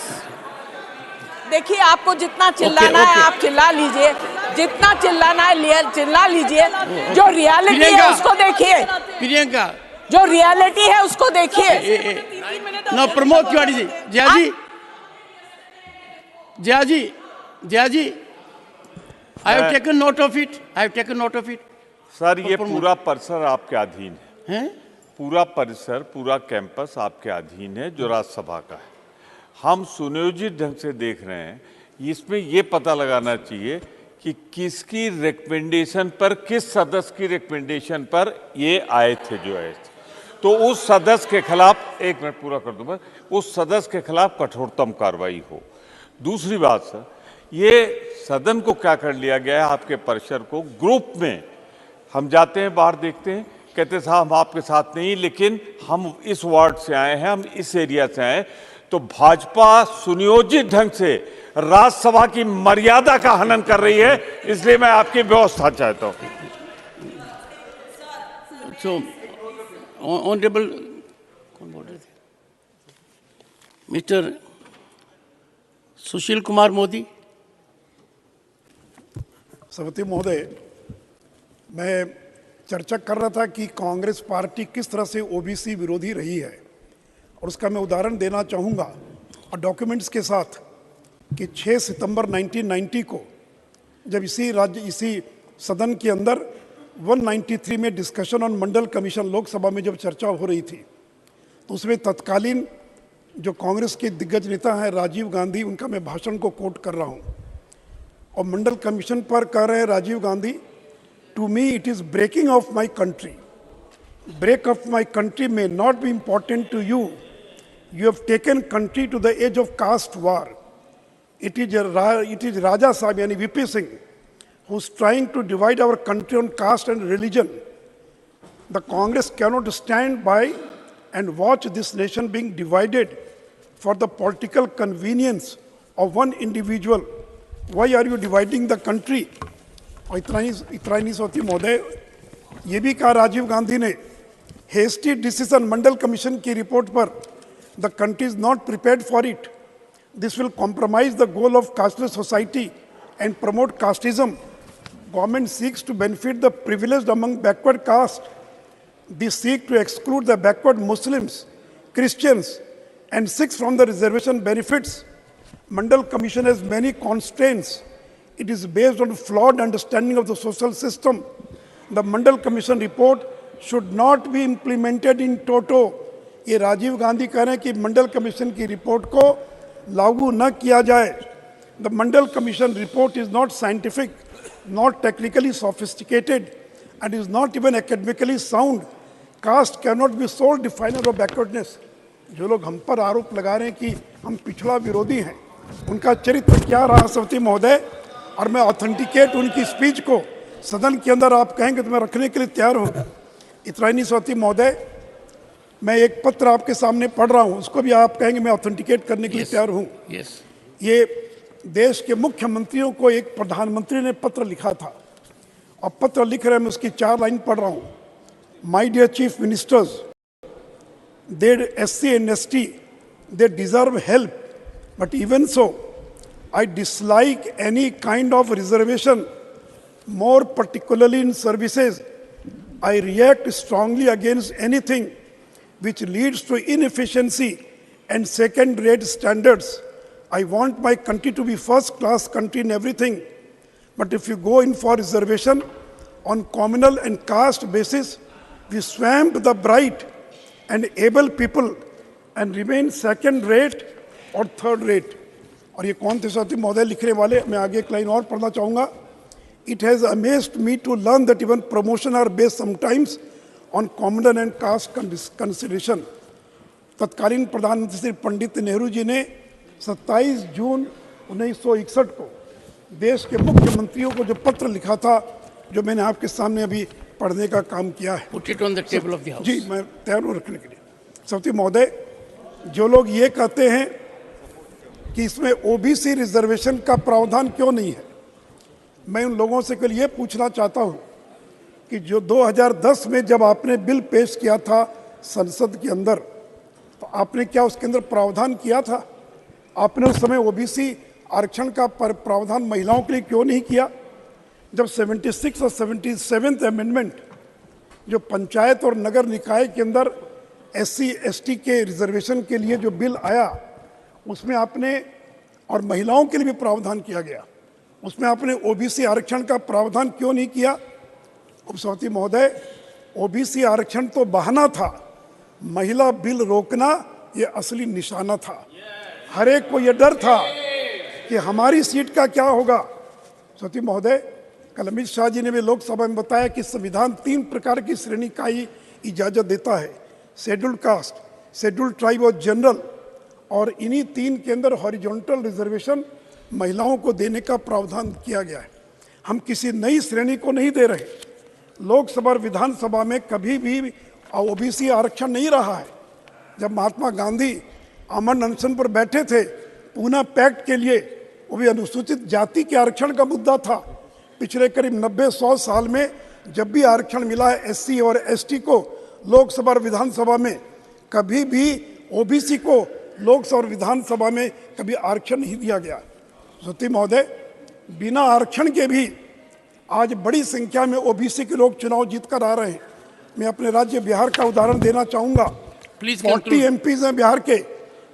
देखिए, आपको जितना चिल्लाना है आप चिल्ला लीजिए, जितना चिल्लाना है चिल्ला लीजिए। जो रियलिटी है उसको देखिए, प्रियंका, जो रियलिटी है उसको देखिए। No Pramod Tiwari ji, Jaya ji, I have taken note of it. I have taken note of it. Sir, ये पूरा परिसर आपके अधीन है। पूरा परिसर, पूरा कैंपस आपके अधीन है जो राज्यसभा का है। हम सुनियोजित ढंग से देख रहे हैं। इसमें ये पता लगाना चाहिए कि किसकी रिकमेंडेशन पर, किस सदस्य की रिकमेंडेशन पर ये आए थे जो आए थे। तो उस सदस्य के खिलाफ, एक मिनट पूरा कर दूं मैं, उस सदस्य के खिलाफ कठोरतम कार्रवाई हो। दूसरी बात सर, ये सदन को क्या कर लिया गया है, आपके परिसर को ग्रुप में हम जाते हैं, बाहर देखते हैं, कहते साहब हम आपके साथ नहीं, लेकिन हम इस वार्ड से आए हैं, हम इस एरिया से आए। तो भाजपा सुनियोजित ढंग से राज्यसभा की मर्यादा का हनन कर रही है, इसलिए मैं आपकी व्यवस्था चाहता हूं। So, ऑनरेबल कौन बोल रहे थे? मिस्टर सुशील कुमार मोदी। सभापति महोदय, मैं चर्चा कर रहा था कि कांग्रेस पार्टी किस तरह से ओबीसी विरोधी रही है और उसका मैं उदाहरण देना चाहूँगा और डॉक्यूमेंट्स के साथ कि 6 सितंबर 1990 को जब इसी सदन के अंदर 193 में discussion on Mandal commission Lok Sabha में जब चर्चा हो रही थी, तो उसमें तत्कालीन जो कांग्रेस के दिग्गज नेता हैं राजीव गांधी, उनका मैं भाषण को कोट कर रहा हूँ और मंडल कमीशन पर कह रहे हैं Rajiv Gandhi, to me it is breaking of my country, break of my country may not be important to you. You have taken country to the edge of caste war. It is Rajya Sabha, yani VP Singh, who's trying to divide our country on caste and religion. The Congress cannot stand by and watch this nation being divided for the political convenience of one individual. Why are you dividing the country? और इतना नहीं सोती महोदय, ये भी कहा राजीव गांधी ने, hasty decision Mandal commission की रिपोर्ट पर, the country is not prepared for it, this will compromise the goal of casteless society and promote casteism. Government seeks to benefit the privileged among backward caste. They seek to exclude the backward Muslims, Christians, and Sikhs from the reservation benefits. Mandal Commission has many constraints. It is based on flawed understanding of the social system. The Mandal Commission report should not be implemented in toto. ये राजीव गांधी कह रहे हैं कि मंडल commission की report को लागू न किया जाए. The Mandal Commission report is not scientific, not technically sophisticated, and is not even academically sound. Caste cannot be sole definer of backwardness. जो लोग हम पर आरोप लगा रहे हैं कि हम पिछड़ा विरोधी हैं, उनका चरित्र क्या रहा सभापति महोदय, और मैं ऑथेंटिकेट उनकी स्पीच को सदन के अंदर आप कहेंगे तो मैं रखने के लिए तैयार हूँ। इतना ही नहीं सभापति महोदय, मैं एक पत्र आपके सामने पढ़ रहा हूँ, उसको भी आप कहेंगे मैं ऑथेंटिकेट करने के लिए तैयार हूँ। ये देश के मुख्यमंत्रियों को एक प्रधानमंत्री ने पत्र लिखा था, और पत्र लिख रहे मैं उसकी 4 लाइन पढ़ रहा हूँ। My dear chief ministers, they SC and ST, they deserve help, but even so, I dislike any kind of reservation, more particularly in services. I react strongly against anything which leads to inefficiency and second-rate standards. I want my country to be first-class country in everything, but if you go in for reservation on communal and caste basis, we swamp the bright and able people and remain second rate or third rate. और ये कौन थे साथी महोदय लिखने वाले, मैं आगे एक लाइन और पढ़ना चाहूँगा। It has amazed me to learn that even promotion are based sometimes on communal and caste consideration. तत्कालीन प्रधानमंत्री श्री पंडित नेहरू जी ने 27 जून 1961 को देश के मुख्यमंत्रियों को जो पत्र लिखा था, जो मैंने आपके सामने अभी पढ़ने का काम किया है। Put it on the table of the house. जी, मैं तैयार हूँ रखने के लिए। सभापति महोदय, जो लोग ये कहते हैं कि इसमें ओबीसी रिजर्वेशन का प्रावधान क्यों नहीं है, मैं उन लोगों से कल ये पूछना चाहता हूँ कि जो 2010 में जब आपने बिल पेश किया था संसद के अंदर, तो आपने क्या उसके अंदर प्रावधान किया था? आपने उस समय ओबीसी आरक्षण का प्रावधान महिलाओं के लिए क्यों नहीं किया? जब 76 और 77 अमेंडमेंट जो पंचायत और नगर निकाय के अंदर SC ST के रिजर्वेशन के लिए जो बिल आया, उसमें आपने, और महिलाओं के लिए भी प्रावधान किया गया, उसमें आपने ओबीसी आरक्षण का प्रावधान क्यों नहीं किया? उपसभापति महोदय, ओबीसी आरक्षण तो बहाना था, महिला बिल रोकना ये असली निशाना था। हर एक को ये डर था कि हमारी सीट का क्या होगा। सभापति महोदय, कल अमित शाह जी ने भी लोकसभा में बताया कि संविधान 3 प्रकार की श्रेणी का ही इजाज़त देता है, शेड्यूल्ड कास्ट, शेड्यूल्ड ट्राइब और जनरल, और इन्हीं 3 के अंदर हॉरिजॉन्टल रिजर्वेशन महिलाओं को देने का प्रावधान किया गया है। हम किसी नई श्रेणी को नहीं दे रहे। लोकसभा और विधानसभा में कभी भी ओबीसी आरक्षण नहीं रहा है। जब महात्मा गांधी अमन अनशन पर बैठे थे पूना पैक्ट के लिए, वो भी अनुसूचित जाति के आरक्षण का मुद्दा था। पिछले करीब 90-100 साल में जब भी आरक्षण मिला है SC और ST को लोकसभा और विधानसभा में, कभी भी ओबीसी को लोकसभा और विधानसभा में कभी आरक्षण नहीं दिया गया। सभापति महोदय, बिना आरक्षण के भी आज बड़ी संख्या में ओबीसी के लोग चुनाव जीतकर आ रहे हैं। मैं अपने राज्य बिहार का उदाहरण देना चाहूँगा। 40 MPs हैं बिहार के,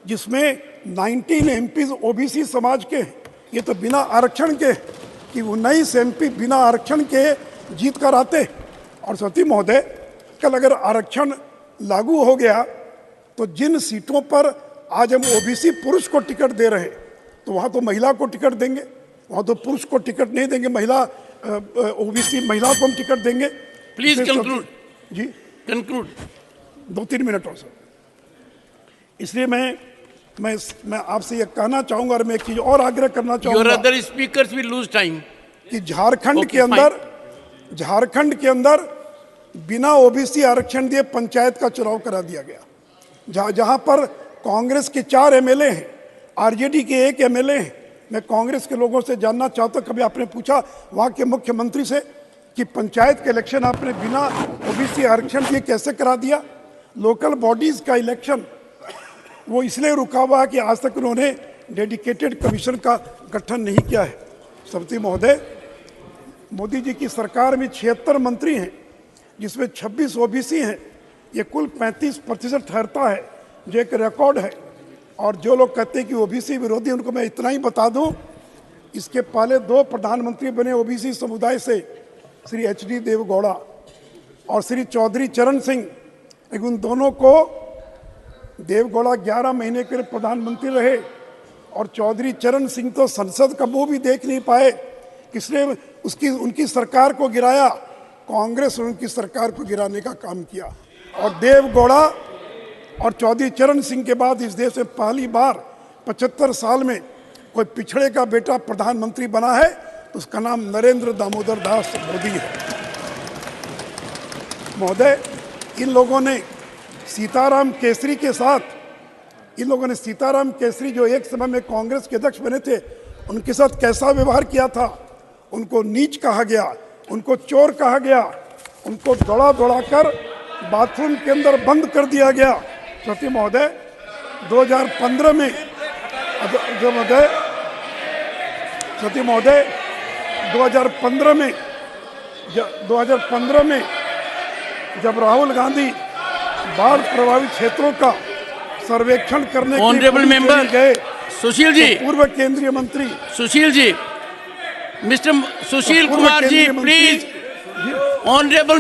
जिसमें 19 MPs ओबीसी समाज के हैं। ये तो बिना आरक्षण के कि 19 MP बिना आरक्षण के जीत कर आते। और सभापति महोदय, कल अगर आरक्षण लागू हो गया तो जिन सीटों पर आज हम ओबीसी पुरुष को टिकट दे रहे हैं, तो वहाँ तो महिला को टिकट देंगे, वहाँ तो पुरुष को टिकट नहीं देंगे, महिला ओबीसी महिला को हम टिकट देंगे। Please conclude. जी कंक्लूड। 2-3 मिनट और सर। इसलिए मैं आपसे ये कहना चाहूंगा, और मैं एक चीज और आग्रह करना चाहूंगा। Your other speakers will lose time. कि झारखंड के अंदर बिना ओबीसी आरक्षण दिए पंचायत का चुनाव करा दिया गया। जहां पर कांग्रेस के 4 MLA हैं, आरजेडी के 1 MLA हैं। मैं कांग्रेस के लोगों से जानना चाहता हूं, कभी आपने पूछा वहां के मुख्यमंत्री से कि पंचायत के इलेक्शन आपने बिना ओबीसी आरक्षण दिए कैसे करा दिया? लोकल बॉडीज का इलेक्शन वो इसलिए रुका हुआ है कि आज तक उन्होंने डेडिकेटेड कमीशन का गठन नहीं किया है। सभापति महोदय, मोदी जी की सरकार में 76 मंत्री हैं, जिसमें 26 ओबीसी हैं। ये कुल 35% ठहरता है, जो एक रिकॉर्ड है। और जो लोग कहते हैं कि ओबीसी विरोधी, उनको मैं इतना ही बता दूं, इसके पहले 2 प्रधानमंत्री बने ओबीसी समुदाय से, श्री HD देवगौड़ा और श्री चौधरी चरण सिंह। लेकिन उन दोनों को, देवगौड़ा 11 महीने के लिए प्रधानमंत्री रहे और चौधरी चरण सिंह तो संसद का मुंह भी देख नहीं पाए। किसने उनकी सरकार को गिराया? कांग्रेस ने उनकी सरकार को गिराने का काम किया। और और चौधरी चरण सिंह के बाद इस देश में पहली बार 75 साल में कोई पिछड़े का बेटा प्रधानमंत्री बना है, तो उसका नाम नरेंद्र दामोदर दास मोदी है। महोदय, इन लोगों ने सीताराम केसरी के साथ, इन लोगों ने सीताराम केसरी जो एक समय में कांग्रेस के अध्यक्ष बने थे, उनके साथ कैसा व्यवहार किया था। उनको नीच कहा गया, उनको चोर कहा गया, उनको दौड़ा दौड़ा कर बाथरूम के अंदर बंद कर दिया गया। सती महोदय, 2015 में सती महोदय 2015 में जब राहुल गांधी बाढ़ प्रभावित क्षेत्रों का सर्वेक्षण करने ऑनरेबल मेंबर गए, सुशील जी, तो पूर्व केंद्रीय मंत्री Sushil ji, mister Sushil Kumar ji, please, honourable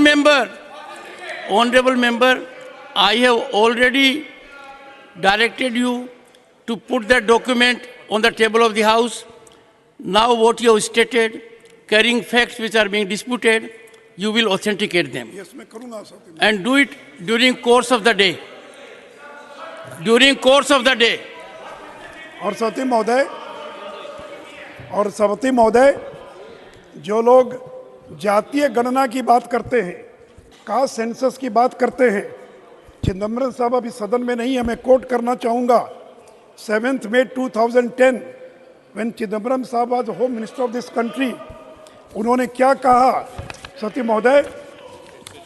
member, I have already directed you to put that document on the table of the House. Now what you have stated, carrying facts which are being disputed, you will authenticate them. Yes, मैं करूँगा sir. And do it during course of the day. During course of the day. और सती महोदय, जो लोग जातीय गणना की बात करते हैं, कास्ट सेंसस की बात करते हैं, चिदम्बरम साहब अभी सदन में नहीं है, मैं कोट करना चाहूँगा। 7th May 2010 when चिदम्बरम साहब was home minister of this country, उन्होंने क्या कहा। सती महोदय,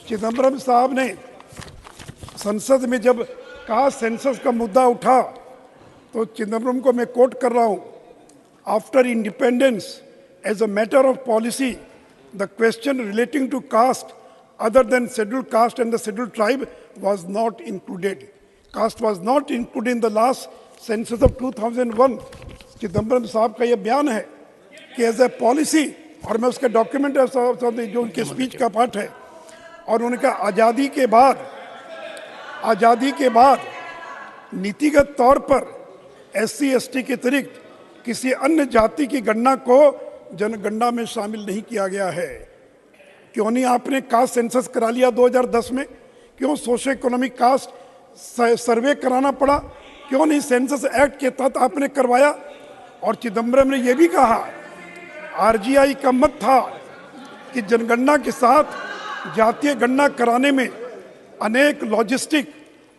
चिदम्बरम साहब ने संसद में जब कास्ट सेंसस का मुद्दा उठा, तो चिदम्बरम को मैं कोट कर रहा हूँ, after independence as a matter of policy the question relating to caste other than scheduled caste and the scheduled tribe was not included. Caste was not included in the last census of 2001. Chidambaram साहब का ये बयान है कि as a policy, और मैं उसका document है जो उनके स्पीच का पार्ट है, और उनका आज़ादी के बाद नीतिगत तौर पर SC ST के अतिरिक्त किसी अन्य जाति की गणना को जनगणना में शामिल नहीं किया गया है। क्यों नहीं आपने कास्ट सेंसस करा लिया 2010 में? क्यों सोशो इकोनॉमिक कास्ट सर्वे कराना पड़ा? क्यों नहीं सेंसस एक्ट के तहत आपने करवाया? और चिदम्बरम ने यह भी कहा, RGI का मत था कि जनगणना के साथ जातीय गणना कराने में अनेक लॉजिस्टिक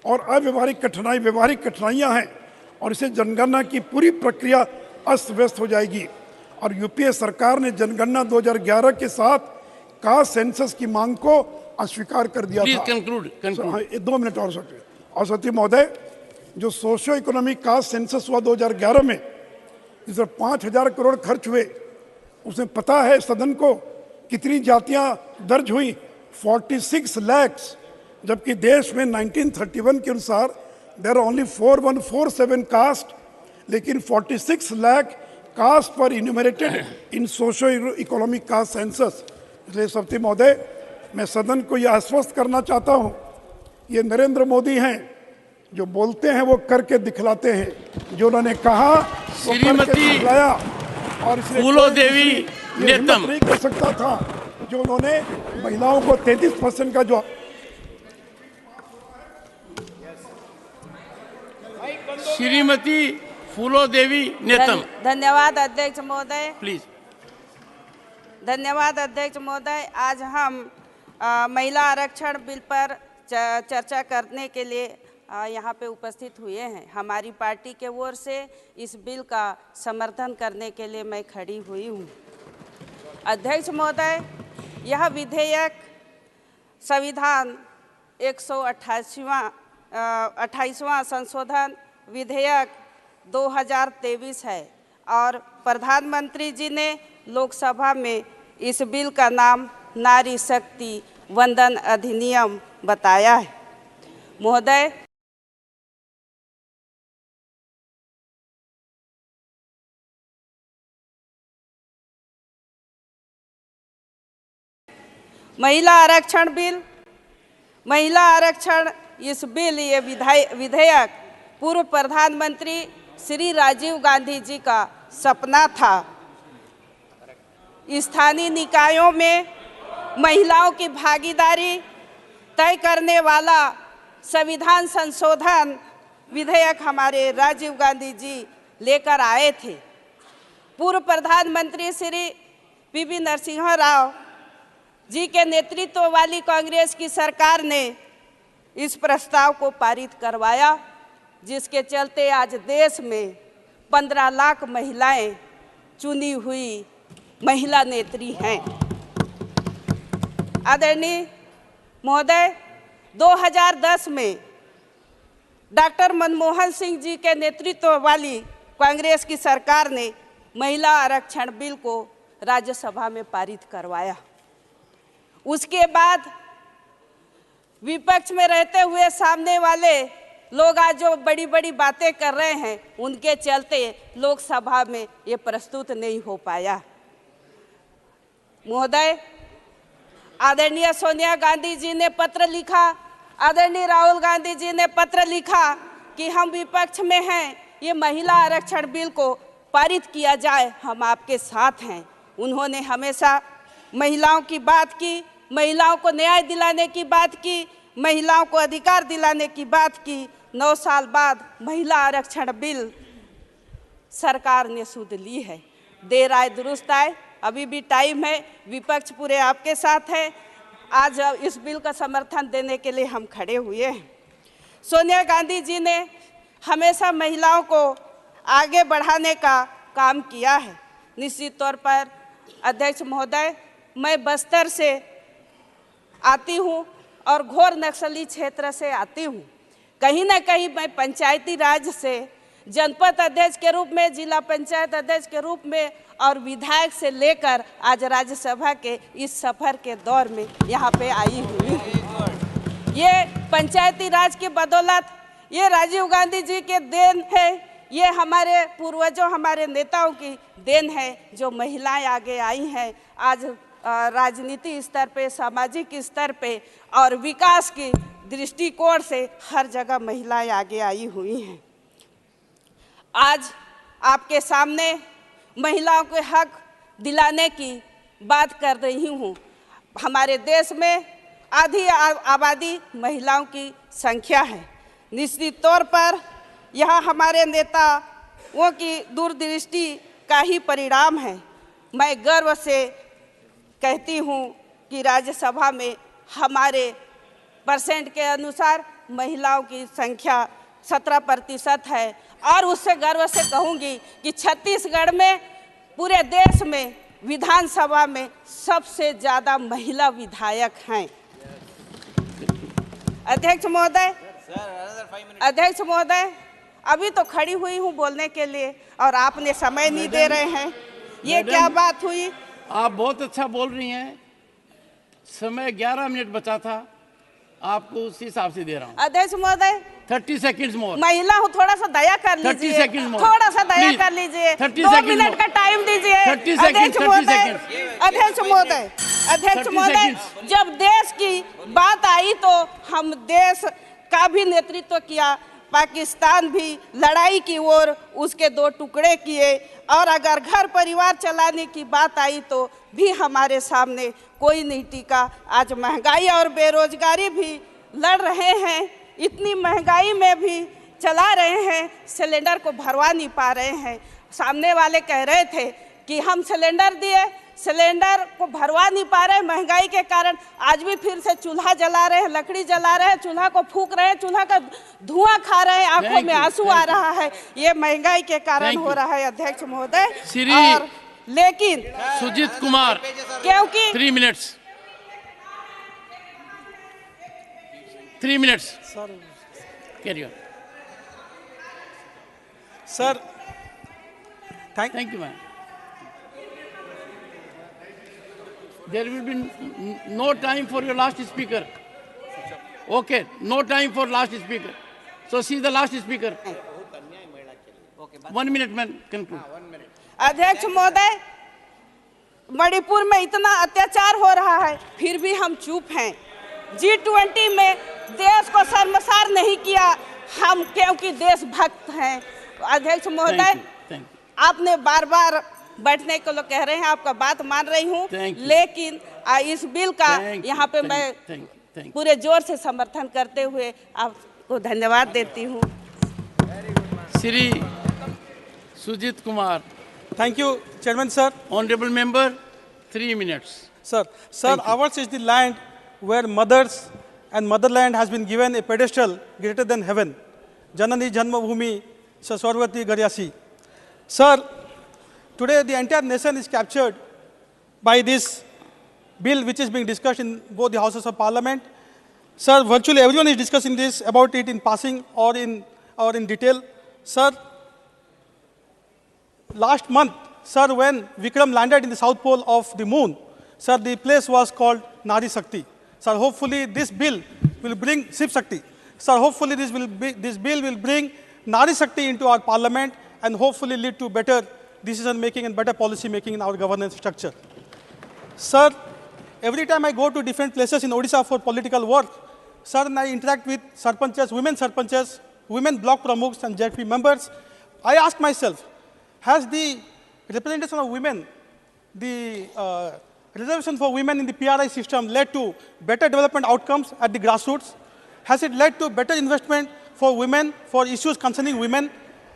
और व्यवहारिक कठिनाइयां हैं, और इसे जनगणना की पूरी प्रक्रिया अस्त व्यस्त हो जाएगी। और यूपीए सरकार ने जनगणना 2011 के साथ कास्ट सेंसस की मांग को अस्वीकार कर दिया था। कंक्लूड। 2 मिनट और सकते। और सती महोदय, जो सोशियो इकोनॉमिक कास्ट सेंसस हुआ 2011 में, जिस 5,000 करोड़ खर्च हुए, उसमें पता है सदन को कितनी जातियां दर्ज हुई? 46 लाख, जबकि देश में 1931 के अनुसार देयर आर ओनली 4147 कास्ट, लेकिन 46 लाख कास्ट पर इन्यूमरेटेड इन सोशियो इकोनॉमिक कास्ट सेंसस। इसलिए सती महोदय, मैं सदन को यह आश्वस्त करना चाहता हूं, ये नरेंद्र मोदी हैं जो बोलते हैं वो करके दिखलाते हैं। जो उन्होंने कहा श्रीमती और फूलो देवी नेतम नहीं कर सकता था, जो उन्होंने महिलाओं को 33% का जो श्रीमती फूलो देवी नेतम। धन्यवाद अध्यक्ष महोदय। प्लीज। धन्यवाद अध्यक्ष महोदय। आज हम महिला आरक्षण बिल पर चर्चा करने के लिए यहाँ पे उपस्थित हुए हैं। हमारी पार्टी के ओर से इस बिल का समर्थन करने के लिए मैं खड़ी हुई हूँ। अध्यक्ष महोदय, यह विधेयक संविधान 128वां संशोधन विधेयक 2023 है, और प्रधानमंत्री जी ने लोकसभा में इस बिल का नाम नारी शक्ति वंदन अधिनियम बताया है। महोदय, महिला आरक्षण इस बिल ये विधेयक पूर्व प्रधानमंत्री श्री राजीव गांधी जी का सपना था। स्थानीय निकायों में महिलाओं की भागीदारी तय करने वाला संविधान संशोधन विधेयक हमारे राजीव गांधी जी लेकर आए थे। पूर्व प्रधानमंत्री श्री पी नरसिम्हा राव जी के नेतृत्व वाली कांग्रेस की सरकार ने इस प्रस्ताव को पारित करवाया, जिसके चलते आज देश में 15 लाख महिलाएं चुनी हुई महिला नेत्री हैं। आदरणीय महोदय, 2010 में डॉक्टर मनमोहन सिंह जी के नेतृत्व वाली कांग्रेस की सरकार ने महिला आरक्षण बिल को राज्यसभा में पारित करवाया। उसके बाद विपक्ष में रहते हुए सामने वाले लोग आज जो बड़ी बड़ी बातें कर रहे हैं, उनके चलते लोकसभा में ये प्रस्तुत नहीं हो पाया। महोदय, आदरणीय सोनिया गांधी जी ने पत्र लिखा, आदरणीय राहुल गांधी जी ने पत्र लिखा कि हम विपक्ष में हैं, ये महिला आरक्षण बिल को पारित किया जाए, हम आपके साथ हैं। उन्होंने हमेशा महिलाओं की बात की, महिलाओं को न्याय दिलाने की बात की, महिलाओं को अधिकार दिलाने की बात की। 9 साल बाद महिला आरक्षण बिल सरकार ने सुध ली है। देर आए दुरुस्त आए, अभी भी टाइम है, विपक्ष पूरे आपके साथ है। आज इस बिल का समर्थन देने के लिए हम खड़े हुए हैं। सोनिया गांधी जी ने हमेशा महिलाओं को आगे बढ़ाने का काम किया है। निश्चित तौर पर अध्यक्ष महोदय, मैं बस्तर से आती हूँ और घोर नक्सली क्षेत्र से आती हूँ। कहीं ना कहीं मैं पंचायती राज से जनपद अध्यक्ष के रूप में, जिला पंचायत अध्यक्ष के रूप में और विधायक से लेकर आज राज्यसभा के इस सफर के दौर में यहाँ पे आई हुई हूँ। ये पंचायती राज की बदौलत, ये राजीव गांधी जी के देन है, ये हमारे पूर्वजों, हमारे नेताओं की देन है, जो महिलाएं आगे आई हैं। आज राजनीति स्तर पे, सामाजिक स्तर पे और विकास की दृष्टिकोण से हर जगह महिलाएं आगे आई हुई हैं। आज आपके सामने महिलाओं के हक दिलाने की बात कर रही हूँ। हमारे देश में आधी आबादी महिलाओं की संख्या है। निश्चित तौर पर यह हमारे नेताओं की दूरदृष्टि का ही परिणाम है। मैं गर्व से कहती हूँ कि राज्यसभा में हमारे परसेंट के अनुसार महिलाओं की संख्या 17% है और उससे गर्व से कहूँगी कि छत्तीसगढ़ में पूरे देश में विधानसभा में सबसे ज़्यादा महिला विधायक हैं। अध्यक्ष महोदय, अभी तो खड़ी हुई हूँ बोलने के लिए और आपने समय नहीं दे रहे हैं, ये क्या बात हुई? आप बहुत अच्छा बोल रही हैं। समय 11 मिनट बचा था, आपको उसी हिसाब से दे रहा हूँ। अध्यक्ष महोदय, 30 सेकंड्स मोर। महिला हूँ, थोड़ा सा दया कर लीजिए। 30 सेकंड मोर, थोड़ा सा दया कर लीजिए। 2 मिनट का टाइम दीजिए। अध्यक्ष महोदय, जब देश की बात आई तो हम देश का भी नेतृत्व किया, पाकिस्तान भी लड़ाई की ओर उसके 2 टुकड़े किए, और अगर घर परिवार चलाने की बात आई तो भी हमारे सामने कोई नहीं टिका। आज महंगाई और बेरोजगारी भी लड़ रहे हैं, इतनी महंगाई में भी चला रहे हैं, सिलेंडर को भरवा नहीं पा रहे हैं। सामने वाले कह रहे थे कि हम सिलेंडर दिए, सिलेंडर को भरवा नहीं पा रहे महंगाई के कारण। आज भी फिर से चूल्हा जला रहे हैं, लकड़ी जला रहे हैं, चूल्हा को फूंक रहे हैं, चूल्हा का धुआं खा रहे हैं, आंखों में आंसू आ रहा है। ये महंगाई के कारण हो रहा है अध्यक्ष महोदय। और लेकिन सुजीत कुमार, क्योंकि 3 minutes 3 minutes carry on sir. Thank you ma'am. There will be no time for your last speaker. Okay, no time for last speaker. So she is the last speaker. 1 minute, man. Conclude. अध्यक्ष महोदय, मणिपुर में इतना अत्याचार हो रहा है, फिर भी हम चुप हैं। G20 में देश को शर्मसार नहीं किया हम, क्योंकि देशभक्त हैं। अध्यक्ष महोदय, आपने बार बार बैठने को लोग कह रहे हैं, आपका बात मान रही हूँ, लेकिन इस बिल का यहाँ पे मैं पूरे जोर से समर्थन करते हुए आपको धन्यवाद देती हूँ। Shri Sujeet Kumar. Thank you, Chairman, sir. Honorable member, 3 minutes. Sir, ours is the land where mothers and motherland has been given a pedestal greater than heaven. Janani Janmabhumi Saswarvati Garyasi. Sir, today the entire nation is captured by this bill which is being discussed in both the houses of parliament. Sir, virtually everyone is discussing this about it in passing or in detail. Sir, last month, sir, when Vikram landed in the south pole of the moon, sir, the place was called Nari Shakti. Sir, hopefully this bill will bring Shiv Shakti. Sir, hopefully this bill will bring Nari Shakti into our parliament and hopefully lead to better decision making and better policy making in our governance structure. Sir, every time I go to different places in Odisha for political work, sir, and I interact with sarpanchas, women block pramukhs and JP members, I ask myself, has the representation of women, the reservation for women in the PRI system led to better development outcomes at the grassroots? Has it led to better investment for women, for issues concerning women?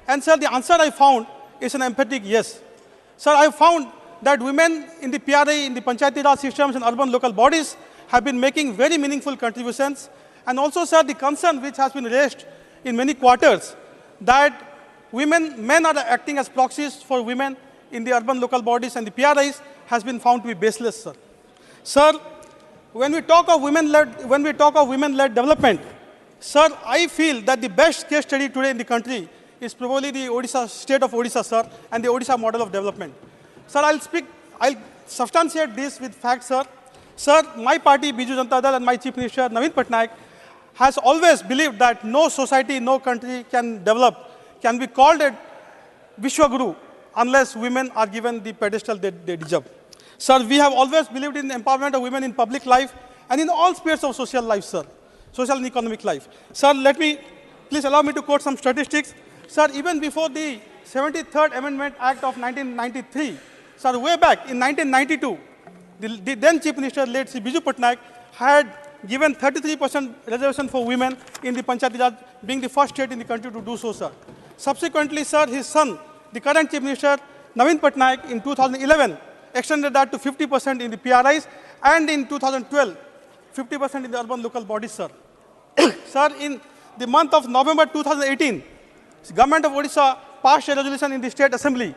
And sir, the answer I found is an emphatic yes. Sir, I found that women in the PRI, in the Panchayati Raj systems and urban local bodies have been making very meaningful contributions. And also, sir, the concern which has been raised in many quarters that men are acting as proxies for women in the urban local bodies and the PRIs has been found to be baseless, sir. Sir, when we talk of women-led development, sir, I feel that the best case study today in the country is probably the state of Odisha, sir, and the Odisha model of development. Sir, I'll substantiate this with facts, sir. Sir, my party, Biju Janata Dal, and my Chief Minister, Naveen Patnaik, has always believed that no society, no country can be called a Vishwaguru unless women are given the pedestal they deserve. Sir, we have always believed in the empowerment of women in public life and in all spheres of social life, sir, social and economic life. Sir, please allow me to quote some statistics. Sir, even before the 73rd Amendment Act of 1993, sir, way back in 1992, the then Chief Minister, late Sri Biju Patnaik, had given 33% reservation for women in the Panchayati Raj, being the first state in the country to do so, sir. Subsequently, sir, his son, the current Chief Minister, Naveen Patnaik, in 2011, extended that to 50% in the PRIs, and in 2012, 50% in the urban local bodies, sir. Sir, in the month of November 2018, the government of Odisha passed a resolution in the State Assembly,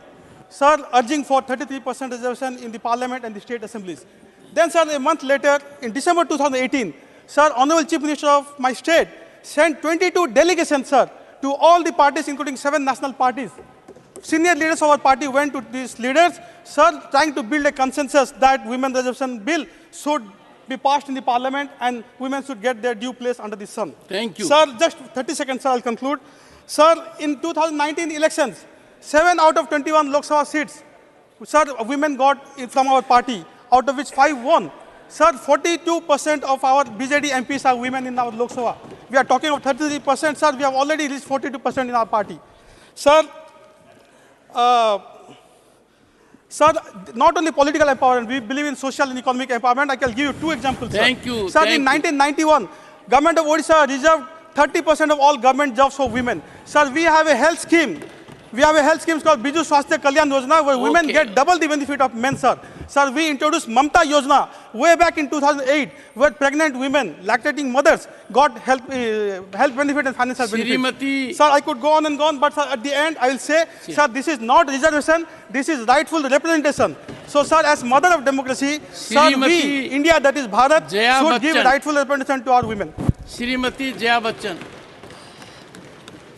sir, urging for 33% reservation in the Parliament and the State Assemblies. Then, sir, a month later, in December 2018, sir, Honorable Chief Minister of my state sent 22 delegations, sir, to all the parties, including 7 national parties. Senior leaders of our party went to these leaders, sir, trying to build a consensus that women reservation bill should be passed in the Parliament and women should get their due place under the sun. Thank you. Sir, just 30 seconds, sir, I'll conclude. Sir, in 2019 elections, 7 out of 21 Lok Sabha seats, sir, women got from our party, out of which 5 won. Sir, 42% of our BJD MPs are women in our Lok Sabha. We are talking of 33%, sir. We have already reached 42% in our party. Sir, not only political empowerment, we believe in social and economic empowerment. I can give you 2 examples, sir. Thank you. Sir, in 1991, Government of Odisha reserved 30% of all government jobs for women. Sir, we have a health scheme. We have a health scheme called Biju Swasthya Kalyan Yojana, where women get double the benefit of men, sir. Sir, we introduced Mamta Yojana way back in 2008, where pregnant women, lactating mothers, got health benefit and financial benefit. Sir, I could go on and go on, but sir, at the end, I will say, sir, this is not reservation, this is rightful representation. So, sir, as mother of democracy, sir, we, India, that is Bharat, should give rightful representation to our women. Shrimati Jaya Bachchan,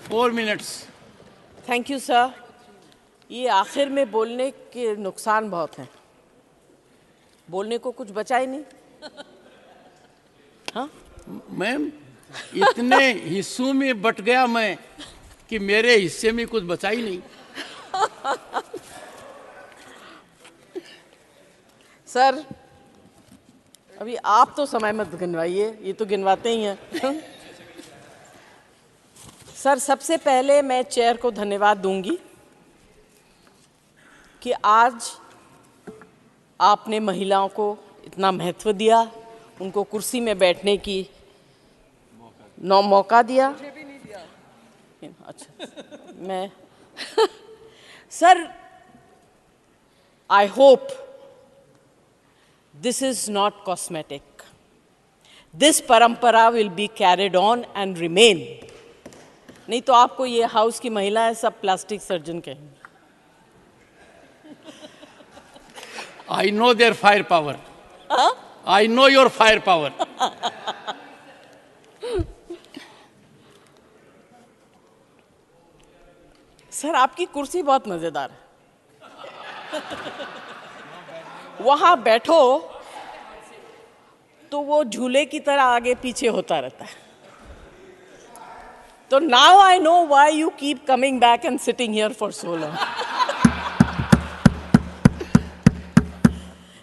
4 minutes. Thank you sir. ये आखिर में बोलने के नुकसान बहुत हैं, बोलने को कुछ बचा ही नहीं। हाँ मैम, इतने हिस्सों में बट गया मैं कि मेरे हिस्से में कुछ बचा ही नहीं। सर, अभी आप तो समय मत गिनवाइए, ये तो गिनवाते ही हैं। सर, सबसे पहले मैं चेयर को धन्यवाद दूंगी कि आज आपने महिलाओं को इतना महत्व दिया उनको कुर्सी में बैठने की मौका दिया। अच्छा, मैं sir, I hope this is not cosmetic. This parampara will be carried on and remain. नहीं तो आपको ये हाउस की महिलाएं सब प्लास्टिक सर्जन कहेंगे. I know their firepower. I know your firepower. Sir, आपकी कुर्सी बहुत मजेदार है. वहां बैठो तो वो झूले की तरह आगे पीछे होता रहता है. तो now I know why you keep coming back and sitting here for so long.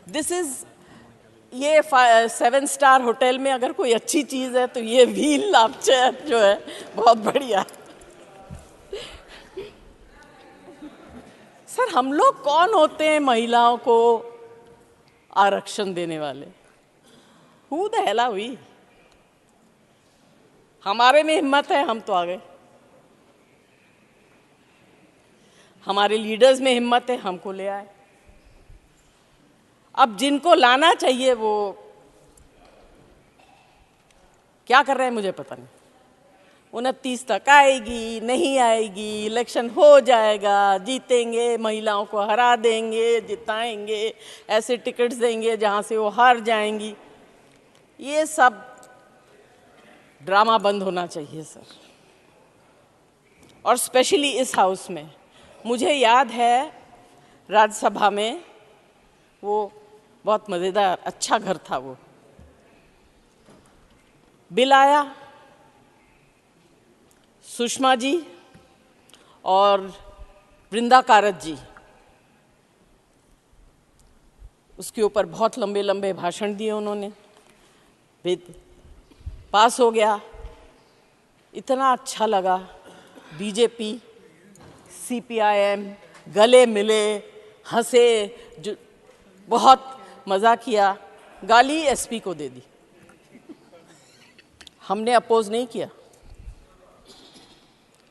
This is, ये 7 स्टार होटल में अगर कोई अच्छी चीज है तो ये व्हील लाभ चेयर जो है बहुत बढ़िया. सर, हम लोग कौन होते हैं महिलाओं को आरक्षण देने वाले? Who the hell are we? हमारे में हिम्मत है, हम तो आ गए. हमारे लीडर्स में हिम्मत है, हमको ले आए. अब जिनको लाना चाहिए वो क्या कर रहे हैं मुझे पता नहीं. 29 तक आएगी, नहीं आएगी, इलेक्शन हो जाएगा, जीतेंगे, महिलाओं को हरा देंगे, जिताएंगे, ऐसे टिकट्स देंगे जहां से वो हार जाएंगी. ये सब ड्रामा बंद होना चाहिए सर. और स्पेशली इस हाउस में मुझे याद है राज्यसभा में वो बहुत मज़ेदार अच्छा घर था. वो बिल आया, सुषमा जी और वृंदा कारत जी उसके ऊपर बहुत लंबे लंबे भाषण दिए उन्होंने. बिल पास हो गया. इतना अच्छा लगा. बीजेपी, सीपीआईएम गले मिले, हंसे, जो बहुत मज़ा किया. गाली एसपी को दे दी. हमने अपोज नहीं किया.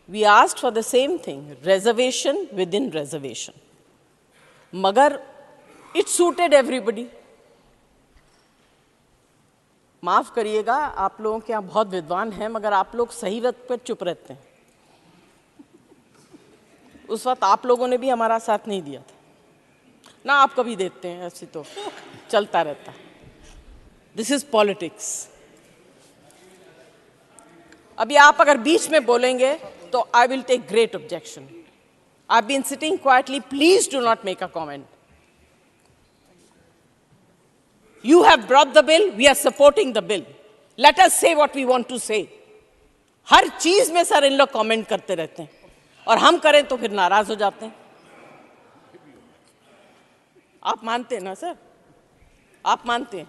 We asked for the same thing, reservation within reservation. मगर it suited everybody. माफ करिएगा, आप लोगों के यहाँ बहुत विद्वान हैं, मगर आप लोग सही वक्त पर चुप रहते हैं. उस वक्त आप लोगों ने भी हमारा साथ नहीं दिया था ना. आप कभी देते हैं, ऐसे तो चलता रहता. This is politics. अभी आप अगर बीच में बोलेंगे तो I will take great objection. I've been sitting quietly. Please do not make a comment. You have brought the bill. We are supporting the bill. Let us say what we want to say. हर चीज में sir इन लोग comment करते रहते हैं और हम करें तो फिर नाराज हो जाते हैं. आप मानते हैं ना सर? आप मानते हैं?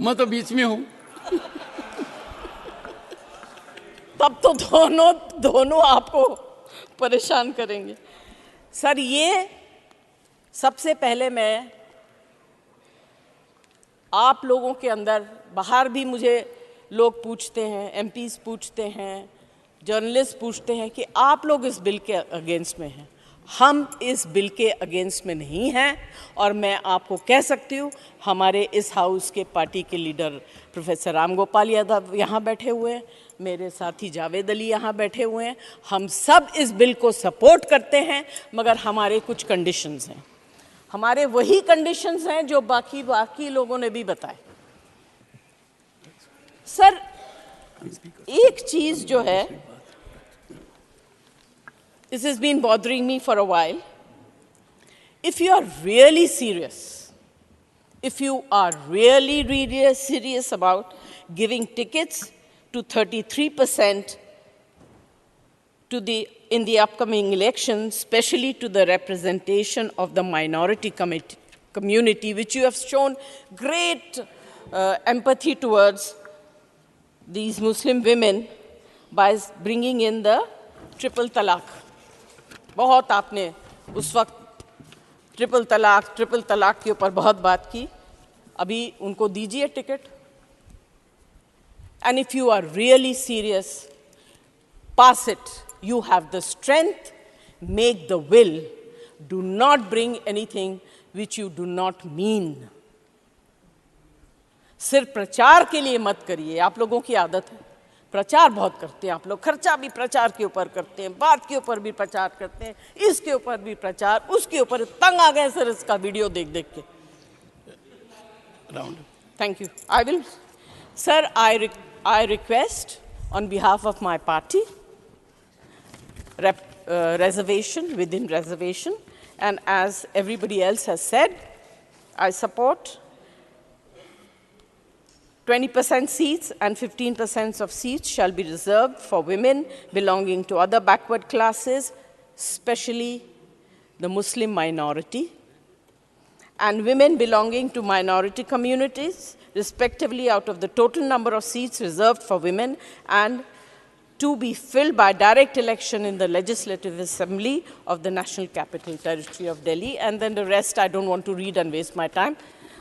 मैं तो बीच में हूं. तब तो दोनों आपको परेशान करेंगे. सर, ये सबसे पहले मैं आप लोगों के अंदर, बाहर भी मुझे लोग पूछते हैं, एमपीज पूछते हैं, जर्नलिस्ट पूछते हैं कि आप लोग इस बिल के अगेंस्ट में हैं. हम इस बिल के अगेंस्ट में नहीं हैं. और मैं आपको कह सकती हूँ, हमारे इस हाउस के पार्टी के लीडर प्रोफेसर राम गोपाल यादव यहाँ बैठे हुए हैं, मेरे साथी जावेद अली यहाँ बैठे हुए हैं. हम सब इस बिल को सपोर्ट करते हैं, मगर हमारे कुछ कंडीशंस हैं. हमारे वही कंडीशंस हैं जो बाकी लोगों ने भी बताए. सर, एक चीज जो है, this has been bothering me for a while. If you are really serious, if you are really serious about giving tickets to 33% in the upcoming elections, especially to the representation of the minority community, which you have shown great empathy towards these Muslim women by bringing in the triple talaq. बहुत आपने उस वक्त triple तलाक के ऊपर बहुत बात की. अभी उनको दीजिए ticket. And if you are really serious, pass it. You have the strength, make the will. Do not bring anything which you do not mean. सिर्फ प्रचार के लिए मत करिए। आप लोगों की आदत है, प्रचार बहुत करते हैं आप लोग, खर्चा भी प्रचार के ऊपर करते हैं, बात के ऊपर भी प्रचार करते हैं, इसके ऊपर भी प्रचार, उसके ऊपर। तंग आ गए सर इसका वीडियो देख देख के। Thank you. I will, sir, I request on behalf of my party, reservation within reservation, and as everybody else has said, I support 20% seats and 15% of seats shall be reserved for women belonging to other backward classes, especially the Muslim minority, and women belonging to minority communities, respectively, out of the total number of seats reserved for women, and to be filled by direct election in the Legislative Assembly of the National Capital Territory of Delhi. And then the rest I don't want to read and waste my time.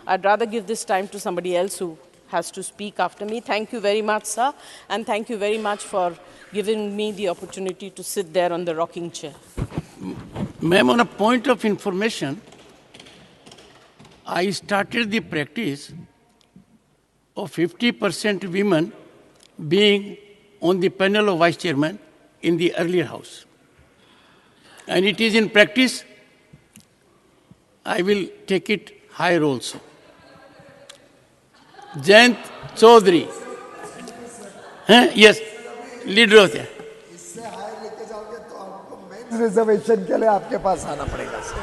I'd rather give this time to somebody else who has to speak after me. Thank you very much, sir, and thank you very much for giving me the opportunity to sit there on the rocking chair. Ma'am, on a point of information, I started the practice of 50% women being on the panel of vice chairman in the earlier house. And it is in practice, I will take it higher also. Jayant Chaudhary. Yes, leader of there. Reservation के लिए आपके पास आना पड़ेगा sir.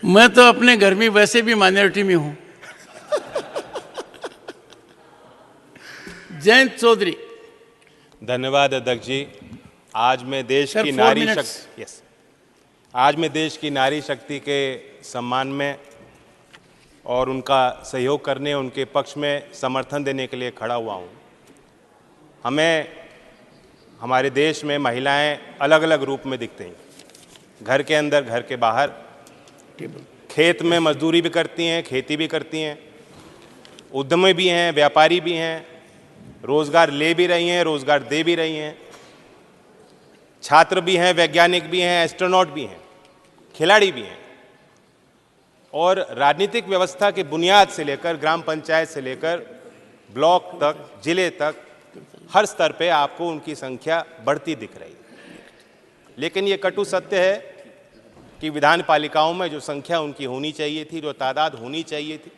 मैं तो अपने घर में वैसे भी माइनॉरिटी में हूं। जयंत चौधरी। धन्यवाद अध्यक्ष जी। आज मैं देश की नारी शक्ति के सम्मान में और उनका सहयोग करने, उनके पक्ष में समर्थन देने के लिए खड़ा हुआ हूँ। हमारे देश में महिलाएं अलग अलग रूप में दिखती हैं, घर के अंदर, घर के बाहर, खेत में मजदूरी भी करती हैं, खेती भी करती हैं, उद्यमी भी हैं, व्यापारी भी हैं, रोजगार ले भी रही हैं, रोजगार दे भी रही हैं, छात्र भी हैं, वैज्ञानिक भी हैं, एस्ट्रोनॉट भी हैं, खिलाड़ी भी हैं। और राजनीतिक व्यवस्था की बुनियाद से लेकर ग्राम पंचायत से लेकर ब्लॉक तक, जिले तक, हर स्तर पे आपको उनकी संख्या बढ़ती दिख रही है। लेकिन ये कटु सत्य है कि विधान पालिकाओं में जो संख्या उनकी होनी चाहिए थी, जो तादाद होनी चाहिए थी,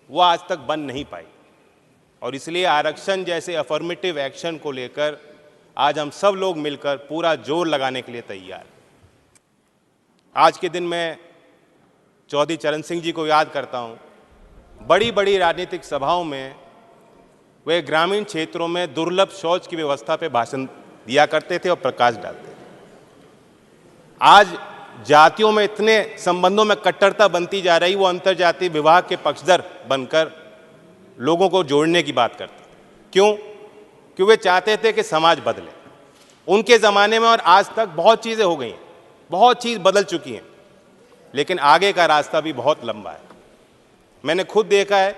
वो आज तक बन नहीं पाई। और इसलिए आरक्षण जैसे अफर्मेटिव एक्शन को लेकर आज हम सब लोग मिलकर पूरा जोर लगाने के लिए तैयार हैं। आज के दिन मैं चौधरी चरण सिंह जी को याद करता हूँ। बड़ी बड़ी राजनीतिक सभाओं में वे ग्रामीण क्षेत्रों में दुर्लभ शौच की व्यवस्था पे भाषण दिया करते थे और प्रकाश डालते थे। आज जातियों में इतने संबंधों में कट्टरता बनती जा रही, वो अंतर्जातीय विवाह के पक्षधर बनकर लोगों को जोड़ने की बात करते थे। क्यों? क्योंकि वे चाहते थे कि समाज बदले। उनके ज़माने में और आज तक बहुत चीज़ें हो गई हैं, बहुत चीज़ बदल चुकी हैं, लेकिन आगे का रास्ता भी बहुत लंबा है। मैंने खुद देखा है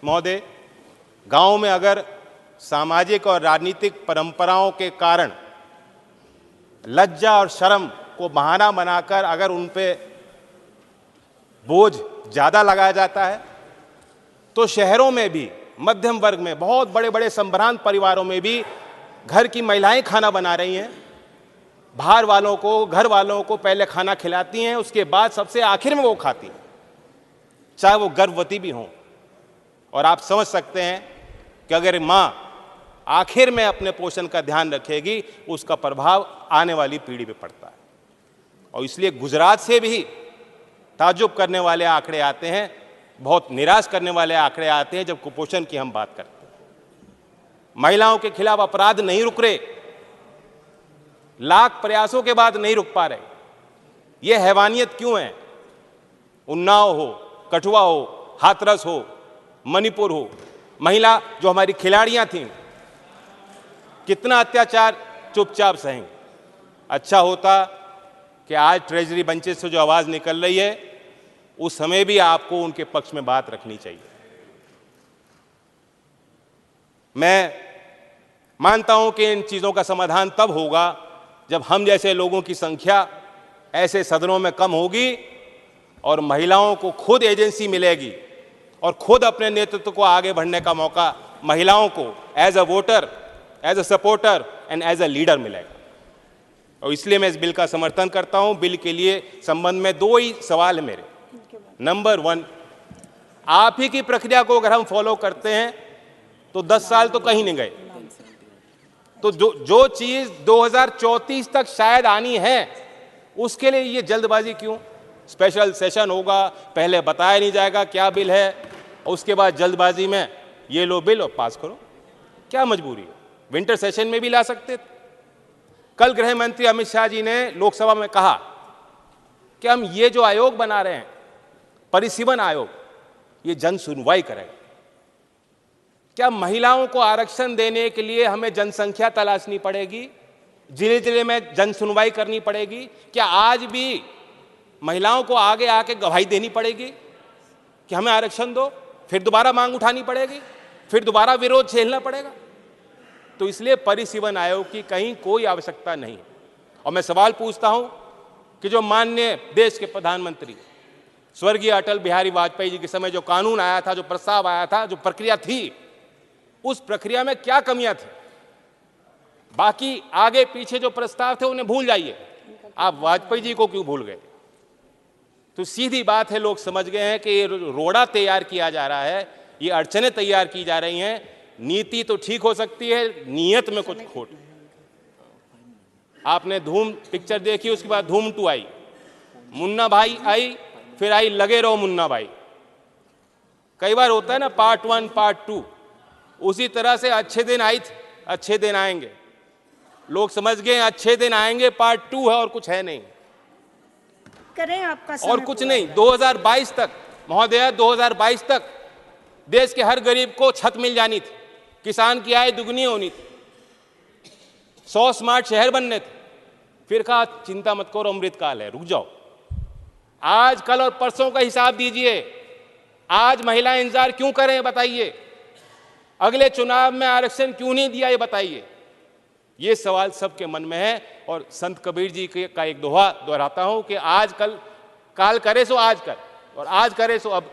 महोदय, गांव में अगर सामाजिक और राजनीतिक परंपराओं के कारण लज्जा और शर्म को बहाना बनाकर अगर उन पे बोझ ज़्यादा लगाया जाता है, तो शहरों में भी, मध्यम वर्ग में, बहुत बड़े बड़े संभ्रांत परिवारों में भी घर की महिलाएं खाना बना रही हैं, बाहर वालों को, घर वालों को पहले खाना खिलाती हैं, उसके बाद सबसे आखिर में वो खाती हैं, चाहे वो गर्भवती भी हों। और आप समझ सकते हैं कि अगर माँ आखिर में अपने पोषण का ध्यान रखेगी, उसका प्रभाव आने वाली पीढ़ी पे पड़ता है। और इसलिए गुजरात से भी ताज्जुब करने वाले आंकड़े आते हैं, बहुत निराश करने वाले आंकड़े आते हैं जब कुपोषण की हम बात करते हैं। महिलाओं के खिलाफ अपराध नहीं रुक रहे, लाख प्रयासों के बाद नहीं रुक पा रहे। ये हैवानियत क्यों है? उन्नाव हो, कठुआ हो, हाथरस हो, मणिपुर हो, महिला जो हमारी खिलाड़ियां थीं, कितना अत्याचार चुपचाप सहेंगे। अच्छा होता कि आज ट्रेजरी बेंचेस से जो आवाज़ निकल रही है उस समय भी आपको उनके पक्ष में बात रखनी चाहिए। मैं मानता हूं कि इन चीजों का समाधान तब होगा जब हम जैसे लोगों की संख्या ऐसे सदनों में कम होगी और महिलाओं को खुद एजेंसी मिलेगी और खुद अपने नेतृत्व को आगे बढ़ने का मौका महिलाओं को as a voter, as a supporter and as a leader मिलेगा। और इसलिए मैं इस बिल का समर्थन करता हूं। बिल के लिए संबंध में 2 ही सवाल है मेरे। नंबर 1, आप ही की प्रक्रिया को अगर हम फॉलो करते हैं तो 10 साल तो कहीं नहीं गए। तो जो चीज 2034 तक शायद आनी है, उसके लिए ये जल्दबाजी क्यों? स्पेशल सेशन होगा, पहले बताया नहीं जाएगा क्या बिल है, और उसके बाद जल्दबाजी में ये लो बिल और पास करो। क्या मजबूरी है? विंटर सेशन में भी ला सकते थे। कल गृह मंत्री अमित शाह जी ने लोकसभा में कहा कि हम ये जो आयोग बना रहे हैं, परिसीमन आयोग, ये जन सुनवाई करेगा। क्या महिलाओं को आरक्षण देने के लिए हमें जनसंख्या तलाशनी पड़ेगी? जिले जिले में जन सुनवाई करनी पड़ेगी? क्या आज भी महिलाओं को आगे आके गवाही देनी पड़ेगी कि हमें आरक्षण दो? फिर दोबारा मांग उठानी पड़ेगी, फिर दोबारा विरोध झेलना पड़ेगा। तो इसलिए परिसीमन आयोग की कहीं कोई आवश्यकता नहीं है। और मैं सवाल पूछता हूं कि जो माननीय देश के प्रधानमंत्री स्वर्गीय अटल बिहारी वाजपेयी जी के समय जो कानून आया था, जो प्रस्ताव आया था, जो प्रक्रिया थी, उस प्रक्रिया में क्या कमियां थी? बाकी आगे पीछे जो प्रस्ताव थे उन्हें भूल जाइए, आप वाजपेयी जी को क्यों भूल गए? तो सीधी बात है, लोग समझ गए हैं कि ये रोड़ा तैयार किया जा रहा है, ये अड़चनें तैयार की जा रही हैं। नीति तो ठीक हो सकती है, नीयत में कुछ खोट। आपने धूम पिक्चर देखी, उसके बाद धूम 2 आई, मुन्ना भाई आई, फिर आई लगे रहो मुन्ना भाई। कई बार होता है ना, पार्ट 1 पार्ट 2। उसी तरह से अच्छे दिन आई थी, अच्छे दिन आएंगे। लोग समझ गए अच्छे दिन आएंगे पार्ट 2 है और कुछ है नहीं, करें आपका और कुछ नहीं। 2022 तक महोदय, 2022 तक देश के हर गरीब को छत मिल जानी थी, किसान की आय दुगनी होनी थी, 100 स्मार्ट शहर बनने थे। फिर कहा चिंता मत करो, अमृतकाल है, रुक जाओ। आज कल और परसों का हिसाब दीजिए। आज महिलाएं इंतजार क्यों करें बताइए? अगले चुनाव में आरक्षण क्यों नहीं दिया ये बताइए? ये सवाल सबके मन में है। और संत कबीर जी का एक दोहा दोहराता हूं कि आज कल काल करे सो आज कर, और आज करे सो अब,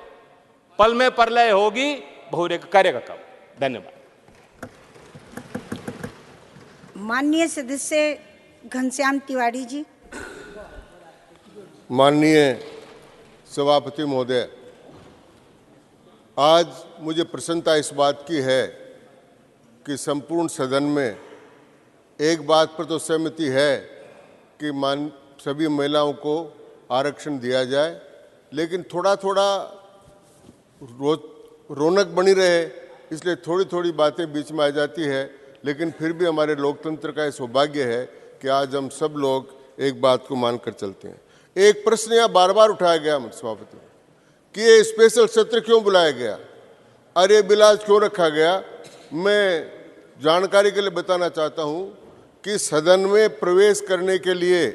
पल में प्रलय होगी, बहुरे करेगा कब। धन्यवाद। माननीय सदस्य घनश्याम तिवारी जी। माननीय सभापति महोदय, आज मुझे प्रसन्नता इस बात की है कि संपूर्ण सदन में एक बात पर तो सहमति है कि सभी महिलाओं को आरक्षण दिया जाए, लेकिन थोड़ा थोड़ा रौनक बनी रहे, इसलिए थोड़ी थोड़ी बातें बीच में आ जाती है। लेकिन फिर भी हमारे लोकतंत्र का ये सौभाग्य है कि आज हम सब लोग एक बात को मानकर चलते हैं। एक प्रश्न यहाँ बार बार उठाया गया सभापति कि ये स्पेशल सत्र क्यों बुलाया गया और ये बिल आज क्यों रखा गया। मैं जानकारी के लिए बताना चाहता हूँ कि सदन में प्रवेश करने के लिए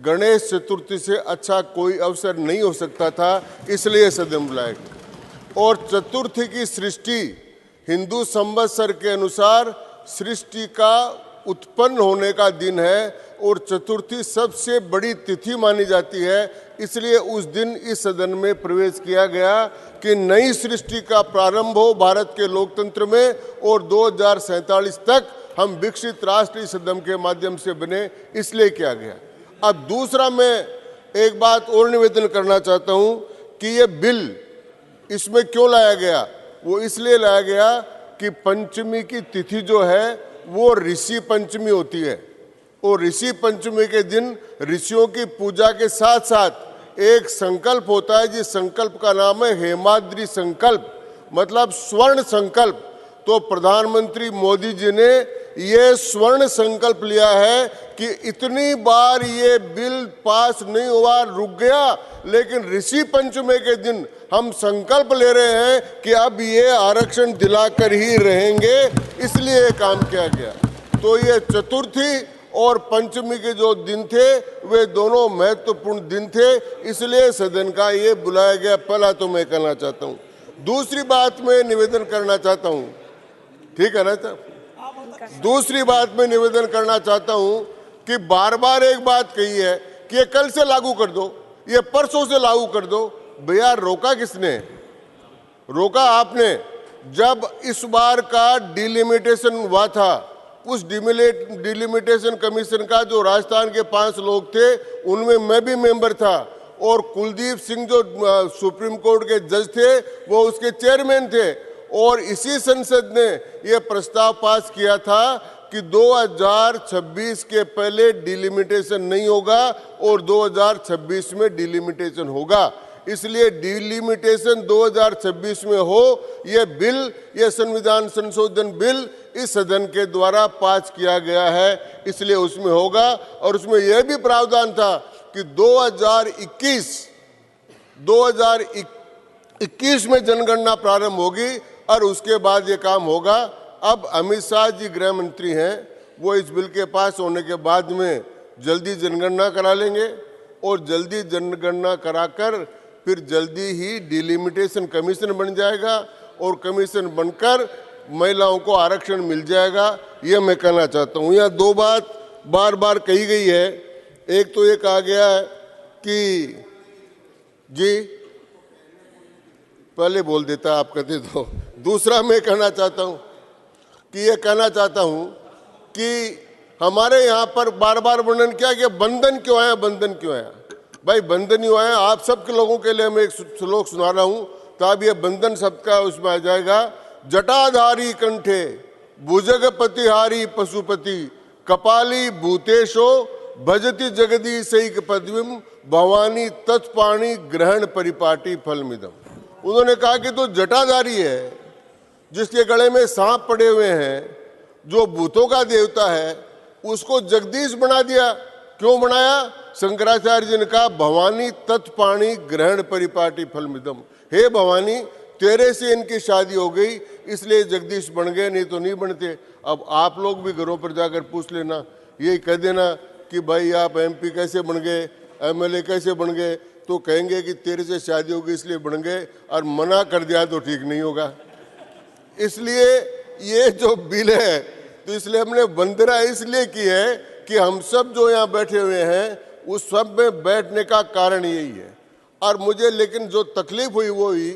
गणेश चतुर्थी से अच्छा कोई अवसर नहीं हो सकता था, इसलिए सदन बुलाया गया। और चतुर्थी की सृष्टि हिंदू संवत्सर के अनुसार सृष्टि का उत्पन्न होने का दिन है और चतुर्थी सबसे बड़ी तिथि मानी जाती है, इसलिए उस दिन इस सदन में प्रवेश किया गया कि नई सृष्टि का प्रारंभ हो भारत के लोकतंत्र में और 2047 तक हम विकसित राष्ट्रीय सदन के माध्यम से बने, इसलिए किया गया। अब दूसरा मैं एक बात और निवेदन करना चाहता हूं कि ये बिल इसमें क्यों लाया गया। वो इसलिए लाया गया कि पंचमी की तिथि जो है वो ऋषि पंचमी होती है और ऋषि पंचमी के दिन ऋषियों की पूजा के साथ साथ एक संकल्प होता है, जिस संकल्प का नाम है हेमाद्रि संकल्प, मतलब स्वर्ण संकल्प। तो प्रधानमंत्री मोदी जी ने ये स्वर्ण संकल्प लिया है कि इतनी बार ये बिल पास नहीं हुआ, रुक गया, लेकिन ऋषि पंचमी के दिन हम संकल्प ले रहे हैं कि अब ये आरक्षण दिलाकर ही रहेंगे, इसलिए काम किया गया। तो ये चतुर्थी और पंचमी के जो दिन थे वे दोनों महत्वपूर्ण दिन थे, इसलिए सदन का ये बुलाया गया। पहला तो मैं कहना चाहता हूँ। दूसरी बात मैं निवेदन करना चाहता हूँ, ठीक है ना साहब? दूसरी बात मैं निवेदन करना चाहता हूँ कि बार बार एक बात कही है कि ये कल से लागू कर दो, ये परसों से लागू कर दो। भैया रोका किसने? रोका आपने। जब इस बार का डिलिमिटेशन हुआ था, उस डिलिमिटेशन कमीशन का जो राजस्थान के 5 लोग थे उनमें मैं भी मेंबर था, और कुलदीप सिंह जो सुप्रीम कोर्ट के जज थे वो उसके चेयरमैन थे। और इसी संसद ने ये प्रस्ताव पास किया था कि 2026 के पहले डिलिमिटेशन नहीं होगा और 2026 में डिलिमिटेशन होगा। इसलिए डिलिमिटेशन 2026 में हो, ये बिल, ये संविधान संशोधन बिल इस सदन के द्वारा पास किया गया है, इसलिए उसमें होगा। और उसमें यह भी प्रावधान था कि 2021 में जनगणना प्रारंभ होगी और उसके बाद ये काम होगा। अब अमित शाह जी गृह मंत्री हैं, वो इस बिल के पास होने के बाद में जल्दी जनगणना करा लेंगे और जल्दी जनगणना कराकर फिर जल्दी ही डिलिमिटेशन कमीशन बन जाएगा और कमीशन बनकर महिलाओं को आरक्षण मिल जाएगा। ये मैं कहना चाहता हूँ। यहाँ 2 बात बार बार कही गई है। एक तो ये कहा गया है कि जी पहले बोल देता, आप कहते तो। दूसरा मैं कहना चाहता हूँ कि ये कहना चाहता हूँ कि हमारे यहाँ पर बार बार वर्णन किया कि बंधन क्यों आया, बंधन क्यों आया। भाई बंधन क्यों आया? आप सबके लोगों के लिए मैं एक श्लोक सुना रहा हूँ, तब ये बंधन शब्द का उसमें आ जाएगा। जटाधारी कंठे भुजगपतिहारी पशुपति कपाली भूतेशो भजति जगदी सैक पदवीम भवानी तत्पाणी ग्रहण परिपाटी फलमिदम। उन्होंने कहा कि तो जटाधारी है, जिसके गले में सांप पड़े हुए हैं, जो भूतों का देवता है, उसको जगदीश बना दिया। क्यों बनाया? शंकराचार्य जी ने कहा भवानी तत्पाणी ग्रहण परिपाटी फलमिदम। हे भवानी, तेरे से इनकी शादी हो गई इसलिए जगदीश बन गए, नहीं तो नहीं बनते। अब आप लोग भी घरों पर जाकर पूछ लेना, यही कह देना कि भाई आप MP कैसे बन गए, MLA कैसे बन गए, तो कहेंगे कि तेरे से शादी हो गई इसलिए बन गए, और मना कर दिया तो ठीक नहीं होगा। इसलिए ये जो बिल है, तो इसलिए हमने वंदना इसलिए की है कि हम सब जो यहाँ बैठे हुए हैं उस सब में बैठने का कारण यही है। और मुझे लेकिन जो तकलीफ हुई वो हुई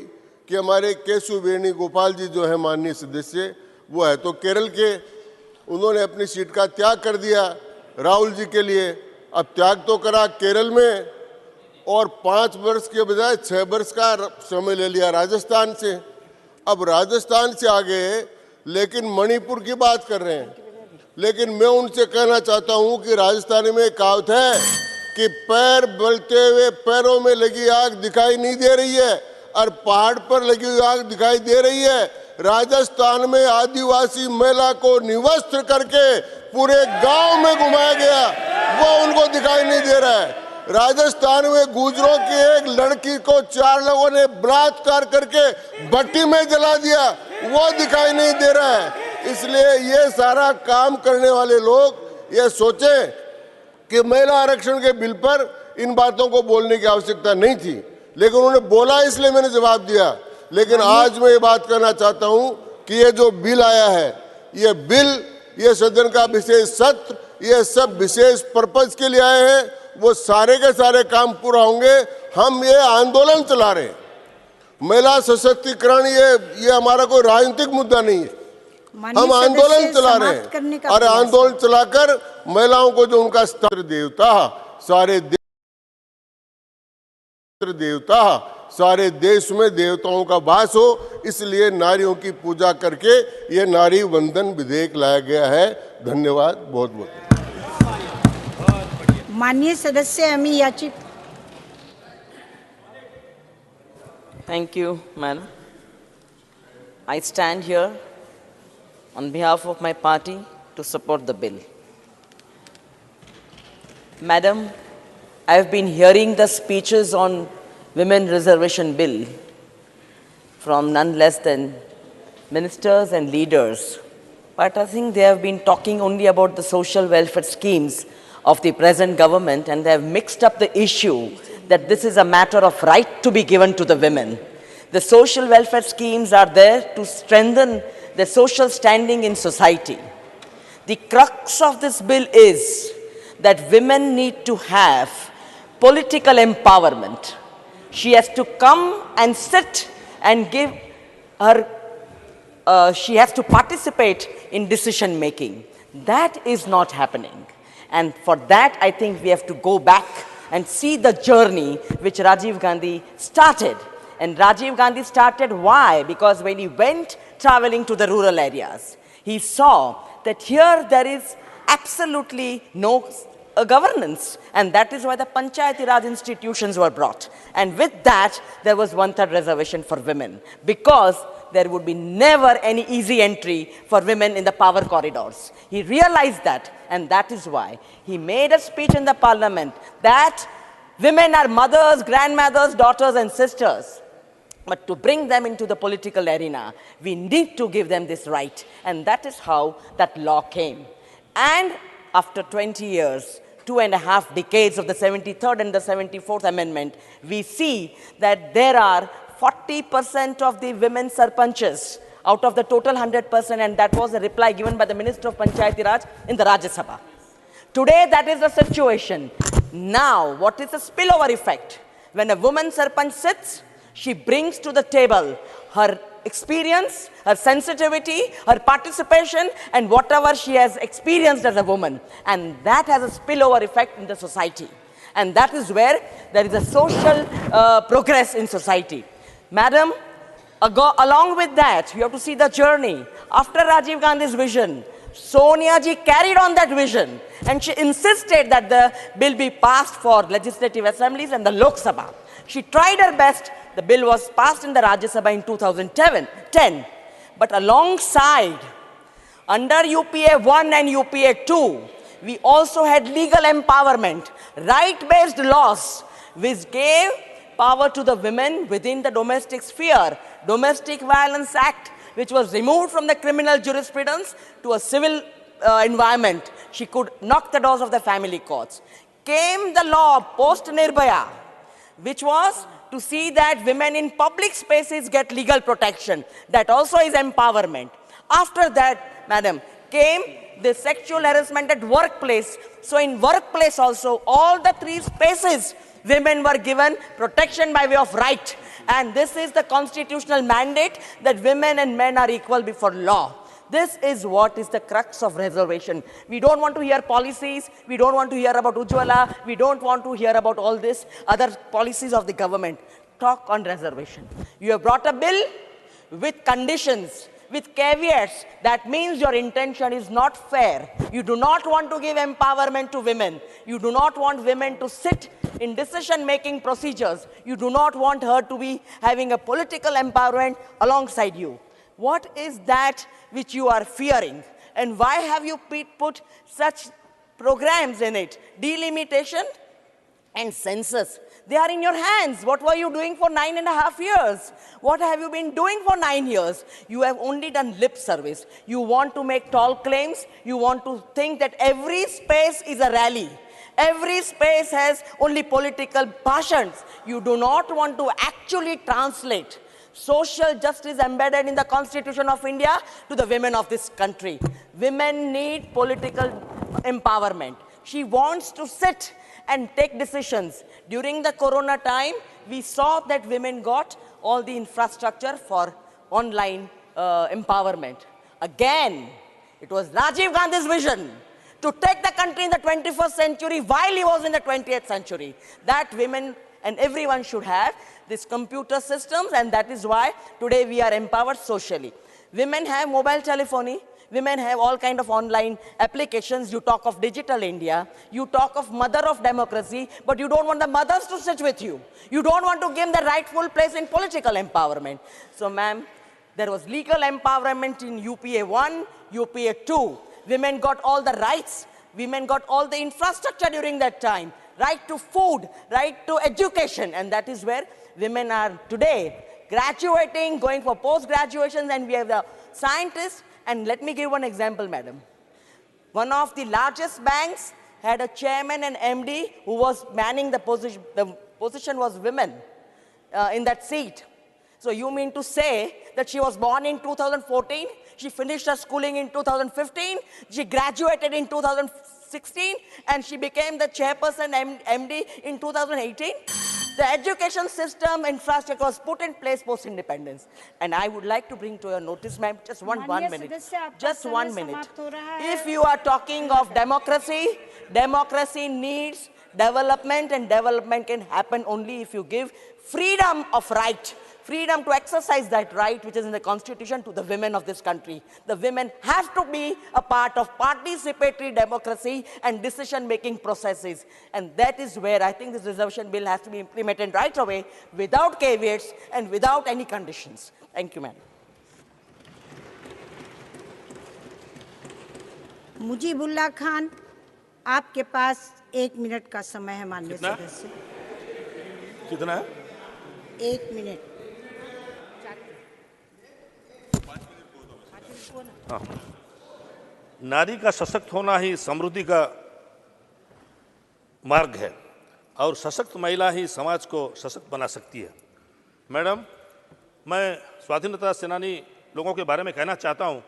कि हमारे केशव वेणुगोपाल जी जो है माननीय सदस्य, वो है तो केरल के, उन्होंने अपनी सीट का त्याग कर दिया राहुल जी के लिए। अब त्याग तो करा केरल में, और 5 वर्ष के बजाय 6 वर्ष का समय ले लिया राजस्थान से। अब राजस्थान से आ गए, लेकिन मणिपुर की बात कर रहे हैं। लेकिन मैं उनसे कहना चाहता हूं कि राजस्थान में एक कहावत है कि पैर बलते हुए पैरों में लगी आग दिखाई नहीं दे रही है, और पहाड़ पर लगी हुई आग दिखाई दे रही है। राजस्थान में आदिवासी महिला को निवस्त्र करके पूरे गांव में घुमाया गया, वो उनको दिखाई नहीं दे रहा है। राजस्थान में गुजरों की एक लड़की को 4 लोगों ने बलात्कार करके भट्टी में जला दिया, वो दिखाई नहीं दे रहा है। इसलिए ये सारा काम करने वाले लोग ये सोचें कि महिला आरक्षण के बिल पर इन बातों को बोलने की आवश्यकता नहीं थी, लेकिन उन्होंने बोला इसलिए मैंने जवाब दिया। लेकिन आज मैं ये बात करना चाहता हूं कि ये जो बिल आया है, ये बिल, ये सदन का विशेष सत्र, ये सब विशेष पर्पज के लिए आए हैं। वो सारे के सारे काम पूरा होंगे। हम ये आंदोलन चला रहे हैं, महिला सशक्तिकरण, ये हमारा कोई राजनीतिक मुद्दा नहीं है। हम आंदोलन चला रहे हैं, और आंदोलन चलाकर महिलाओं को जो उनका स्तर सारे देश में देवताओं का वास हो, इसलिए नारियों की पूजा करके ये नारी वंदन विधेयक लाया गया है। धन्यवाद, बहुत बहुत। माननीय सदस्य अमी याचिक। Thank you, madam. I stand here on behalf of my party to support the bill. Madam, I have been hearing the speeches on Women Reservation Bill from none less than ministers and leaders but I think they have been talking only about the social welfare schemes of the present government, and they have mixed up the issue that this is a matter of right to be given to the women. The social welfare schemes are there to strengthen the social standing in society. The crux of this bill is that women need to have political empowerment. She has to come and sit and give her, she has to participate in decision making. That is not happening. And for that, I think we have to go back and see the journey which Rajiv Gandhi started. And Rajiv Gandhi started why? Because when he went traveling to the rural areas, he saw that here there is absolutely no governance, and that is why the Panchayati Raj institutions were brought. And with that, there was 1/3 reservation for women, because there would be never any easy entry for women in the power corridors. He realized that, and that is why he made a speech in the parliament that women are mothers, grandmothers, daughters, and sisters. But to bring them into the political arena, we need to give them this right. And that is how that law came. And after 20 years, 2.5 decades of the 73rd and the 74th Amendment, we see that there are 40% of the women sarpanchas out of the total 100%, and that was a reply given by the Minister of Panchayati Raj in the Rajya Sabha. Today, that is the situation. Now, what is the spillover effect? When a woman sarpanch sits, she brings to the table her experience, her sensitivity, her participation, and whatever she has experienced as a woman. And that has a spillover effect in the society. And that is where there is a social progress in society. Madam, along with that, you have to see the journey. After Rajiv Gandhi's vision, Sonia ji carried on that vision, and she insisted that the bill be passed for legislative assemblies and the Lok Sabha. She tried her best. The bill was passed in the Rajya Sabha in 2010. But alongside, under UPA 1 and UPA 2, we also had legal empowerment, right-based laws, which gave power to the women within the domestic sphere. Domestic Violence Act, which was removed from the criminal jurisprudence to a civil environment. She could knock the doors of the family courts. Came the law post-Nirbhaya, which was to see that women in public spaces get legal protection. That also is empowerment. After that, madam, came the sexual harassment at workplace. So in workplace also, all the 3 spaces, women were given protection by way of right. And this is the constitutional mandate that women and men are equal before law. This is what is the crux of reservation. We don't want to hear policies. We don't want to hear about Ujjwala. We don't want to hear about all this other policies of the government. Talk on reservation. You have brought a bill with conditions, with caveats. That means your intention is not fair. You do not want to give empowerment to women. You do not want women to sit in decision-making procedures. You do not want her to be having a political empowerment alongside you. What is that which you are fearing? And why have you put such programs in it? Delimitation and census. They are in your hands. What were you doing for 9.5 years? What have you been doing for 9 years? You have only done lip service. You want to make tall claims. You want to think that every space is a rally. Every space has only political passions. You do not want to actually translate social justice embedded in the Constitution of India to the women of this country. Women need political empowerment. She wants to sit and take decisions. During the corona time, we saw that women got all the infrastructure for online empowerment. Again, it was Rajiv Gandhi's vision to take the country in the 21st century while he was in the 20th century. That women and everyone should have these computer systems, and that is why today we are empowered socially. Women have mobile telephony. Women have all kind of online applications. You talk of digital India. You talk of mother of democracy, but you don't want the mothers to sit with you. You don't want to give them the rightful place in political empowerment. So, ma'am, there was legal empowerment in UPA 1, UPA 2. Women got all the rights. Women got all the infrastructure during that time. Right to food, right to education. And that is where women are today graduating, going for post-graduations, and we have the scientists And let me give one example, madam. One of the largest banks had a chairman and MD who was manning the position. The position was women in that seat. So you mean to say that she was born in 2014, she finished her schooling in 2015, she graduated in 2016, and she became the chairperson MD in 2018? The education system infrastructure was put in place post-independence. And I would like to bring to your notice, ma'am, just one minute. Just 1 minute. If you are talking of democracy, democracy needs development, and development can happen only if you give freedom of right, freedom to exercise that right which is in the constitution to the women of this country. The women have to be a part of participatory democracy and decision-making processes. And that is where I think this reservation bill has to be implemented right away without caveats and without any conditions. Thank you, ma'am. Mujibullah Khan, आपके पास 1 minute का समय है माननीय सदस्य। कितना है? 1 minute. हाँ। नारी का सशक्त होना ही समृद्धि का मार्ग है और सशक्त महिला ही समाज को सशक्त बना सकती है। मैडम, मैं स्वाधीनता सेनानी लोगों के बारे में कहना चाहता हूं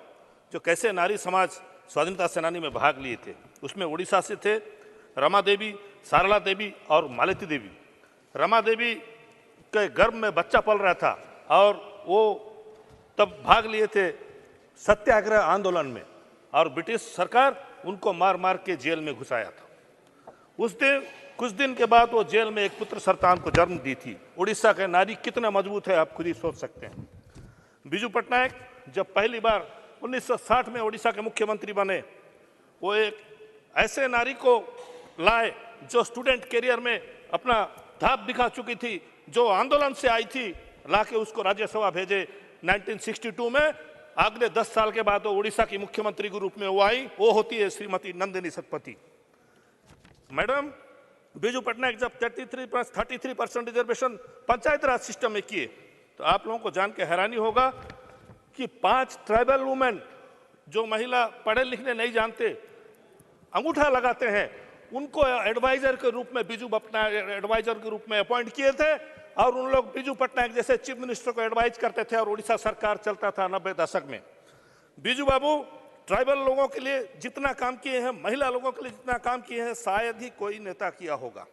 जो कैसे नारी समाज स्वाधीनता सेनानी में भाग लिए थे। उसमें उड़ीसा से थे रमा देवी, सारला देवी और मालती देवी। रमा देवी के गर्भ में बच्चा पल रहा था और वो तब भाग लिए थे सत्याग्रह आंदोलन में और ब्रिटिश सरकार उनको मार मार के जेल में घुसाया था। उस दिन कुछ दिन के बाद वो जेल में एक पुत्र संतान को जन्म दी थी। उड़ीसा के नारी कितना मजबूत है आप खुद ही सोच सकते हैं। बिजू पटनायक जब पहली बार 1960 में उड़ीसा के मुख्यमंत्री बने, वो एक ऐसे नारी को लाए जो स्टूडेंट कैरियर में अपना धाप दिखा चुकी थी, जो आंदोलन से आई थी, लाके उसको राज्यसभा भेजे। 1962 में अगले 10 साल के बाद वो उड़ीसा की मुख्यमंत्री के रूप में वो आई, वो होती है श्रीमती नंदिनी सतपथी। मैडम, बिजू पटनायक जब 33% रिजर्वेशन पंचायत राज सिस्टम में किए तो आप लोगों को जान के हैरानी होगा कि 5 ट्राइबल वुमेन जो महिला पढ़े लिखने नहीं जानते, अंगूठा लगाते हैं, उनको एडवाइजर के रूप में बिजू पटनायक एडवाइजर के रूप में अपॉइंट किए थे और उन लोग बिजू पटनायक जैसे चीफ मिनिस्टर को एडवाइज करते थे और उड़ीसा सरकार चलता था 90 दशक में। बिजू बाबू ट्राइबल लोगों के लिए जितना काम किए हैं, महिला लोगों के लिए जितना काम किए हैं, शायद ही कोई नेता किया होगा।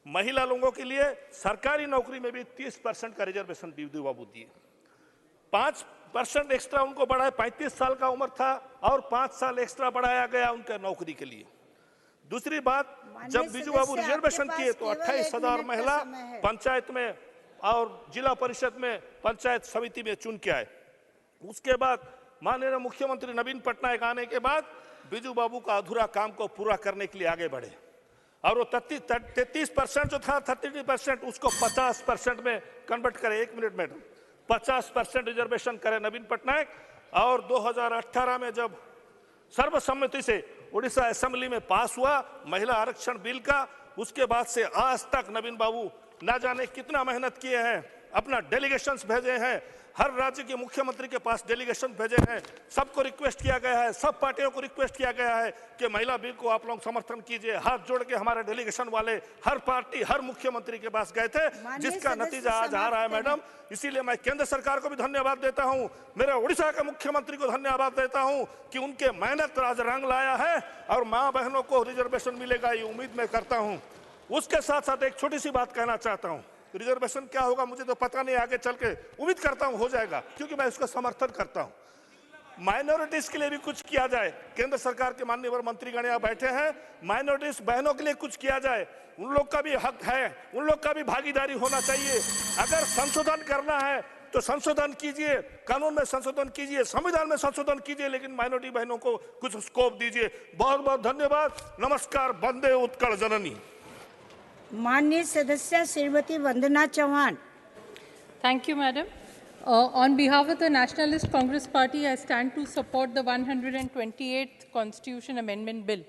महिला लोगों के लिए सरकारी नौकरी में भी 30% का रिजर्वेशन बिजू बाबू दिए। 5% एक्स्ट्रा उनको बढ़ाया, 35 साल का उम्र था और 5 साल एक्स्ट्रा बढ़ाया गया उनके नौकरी के लिए। दूसरी बात, जब बिजू बाबू रिजर्वेशन किए तो 28,000 महिला पंचायत में और जिला परिषद में पंचायत समिति में चुन के आए। उसके बाद माननीय मुख्यमंत्री नवीन पटनायक आने के बाद बिजू बाबू का अधूरा काम को पूरा करने के लिए आगे बढ़े और वो 33% जो था 33% उसको 50% में कन्वर्ट करे। 1 मिनट में 50% रिजर्वेशन करे नवीन पटनायक। और 2018 में जब सर्वसम्मति से उड़ीसा असेंबली में पास हुआ महिला आरक्षण बिल का, उसके बाद से आज तक नवीन बाबू ना जाने कितना मेहनत किए हैं, अपना डेलीगेशंस भेजे हैं, हर राज्य के मुख्यमंत्री के पास डेलीगेशन भेजे हैं, सबको रिक्वेस्ट किया गया है, सब पार्टियों को रिक्वेस्ट किया गया है कि महिला बिल को आप लोग समर्थन कीजिए। हाथ जोड़ के हमारे डेलीगेशन वाले हर पार्टी हर मुख्यमंत्री के पास गए थे, जिसका नतीजा आज आ रहा है। मैडम, इसीलिए मैं केंद्र सरकार को भी धन्यवाद देता हूं, मेरे उड़ीसा के मुख्यमंत्री को धन्यवाद देता हूं कि उनके मेहनत आज रंग लाया है और माँ बहनों को रिजर्वेशन मिलेगा, ये उम्मीद मैं करता हूं। उसके साथ साथ एक छोटी सी बात कहना चाहता हूं। रिजर्वेशन क्या होगा मुझे तो पता नहीं, आगे चल के उम्मीद करता हूं हो जाएगा, क्योंकि मैं इसका समर्थन करता हूं। माइनॉरिटीज के लिए भी कुछ किया जाए। केंद्र सरकार के माननीय मंत्रीगण यहाँ बैठे हैं, माइनॉरिटीज बहनों के लिए कुछ किया जाए, उन लोग का भी हक है, उन लोग का भी भागीदारी होना चाहिए। अगर संशोधन करना है तो संशोधन कीजिए, कानून में संशोधन कीजिए, संविधान में संशोधन कीजिए, लेकिन माइनॉरिटी बहनों को कुछ स्कोप दीजिए। बहुत बहुत धन्यवाद। नमस्कार। वंदे उत्कल जननी। माननीय सदस्य Shrimati Vandana Chauhan. Thank you, Madam. On behalf of the Nationalist Congress Party, I stand to support the 128th Constitution Amendment Bill.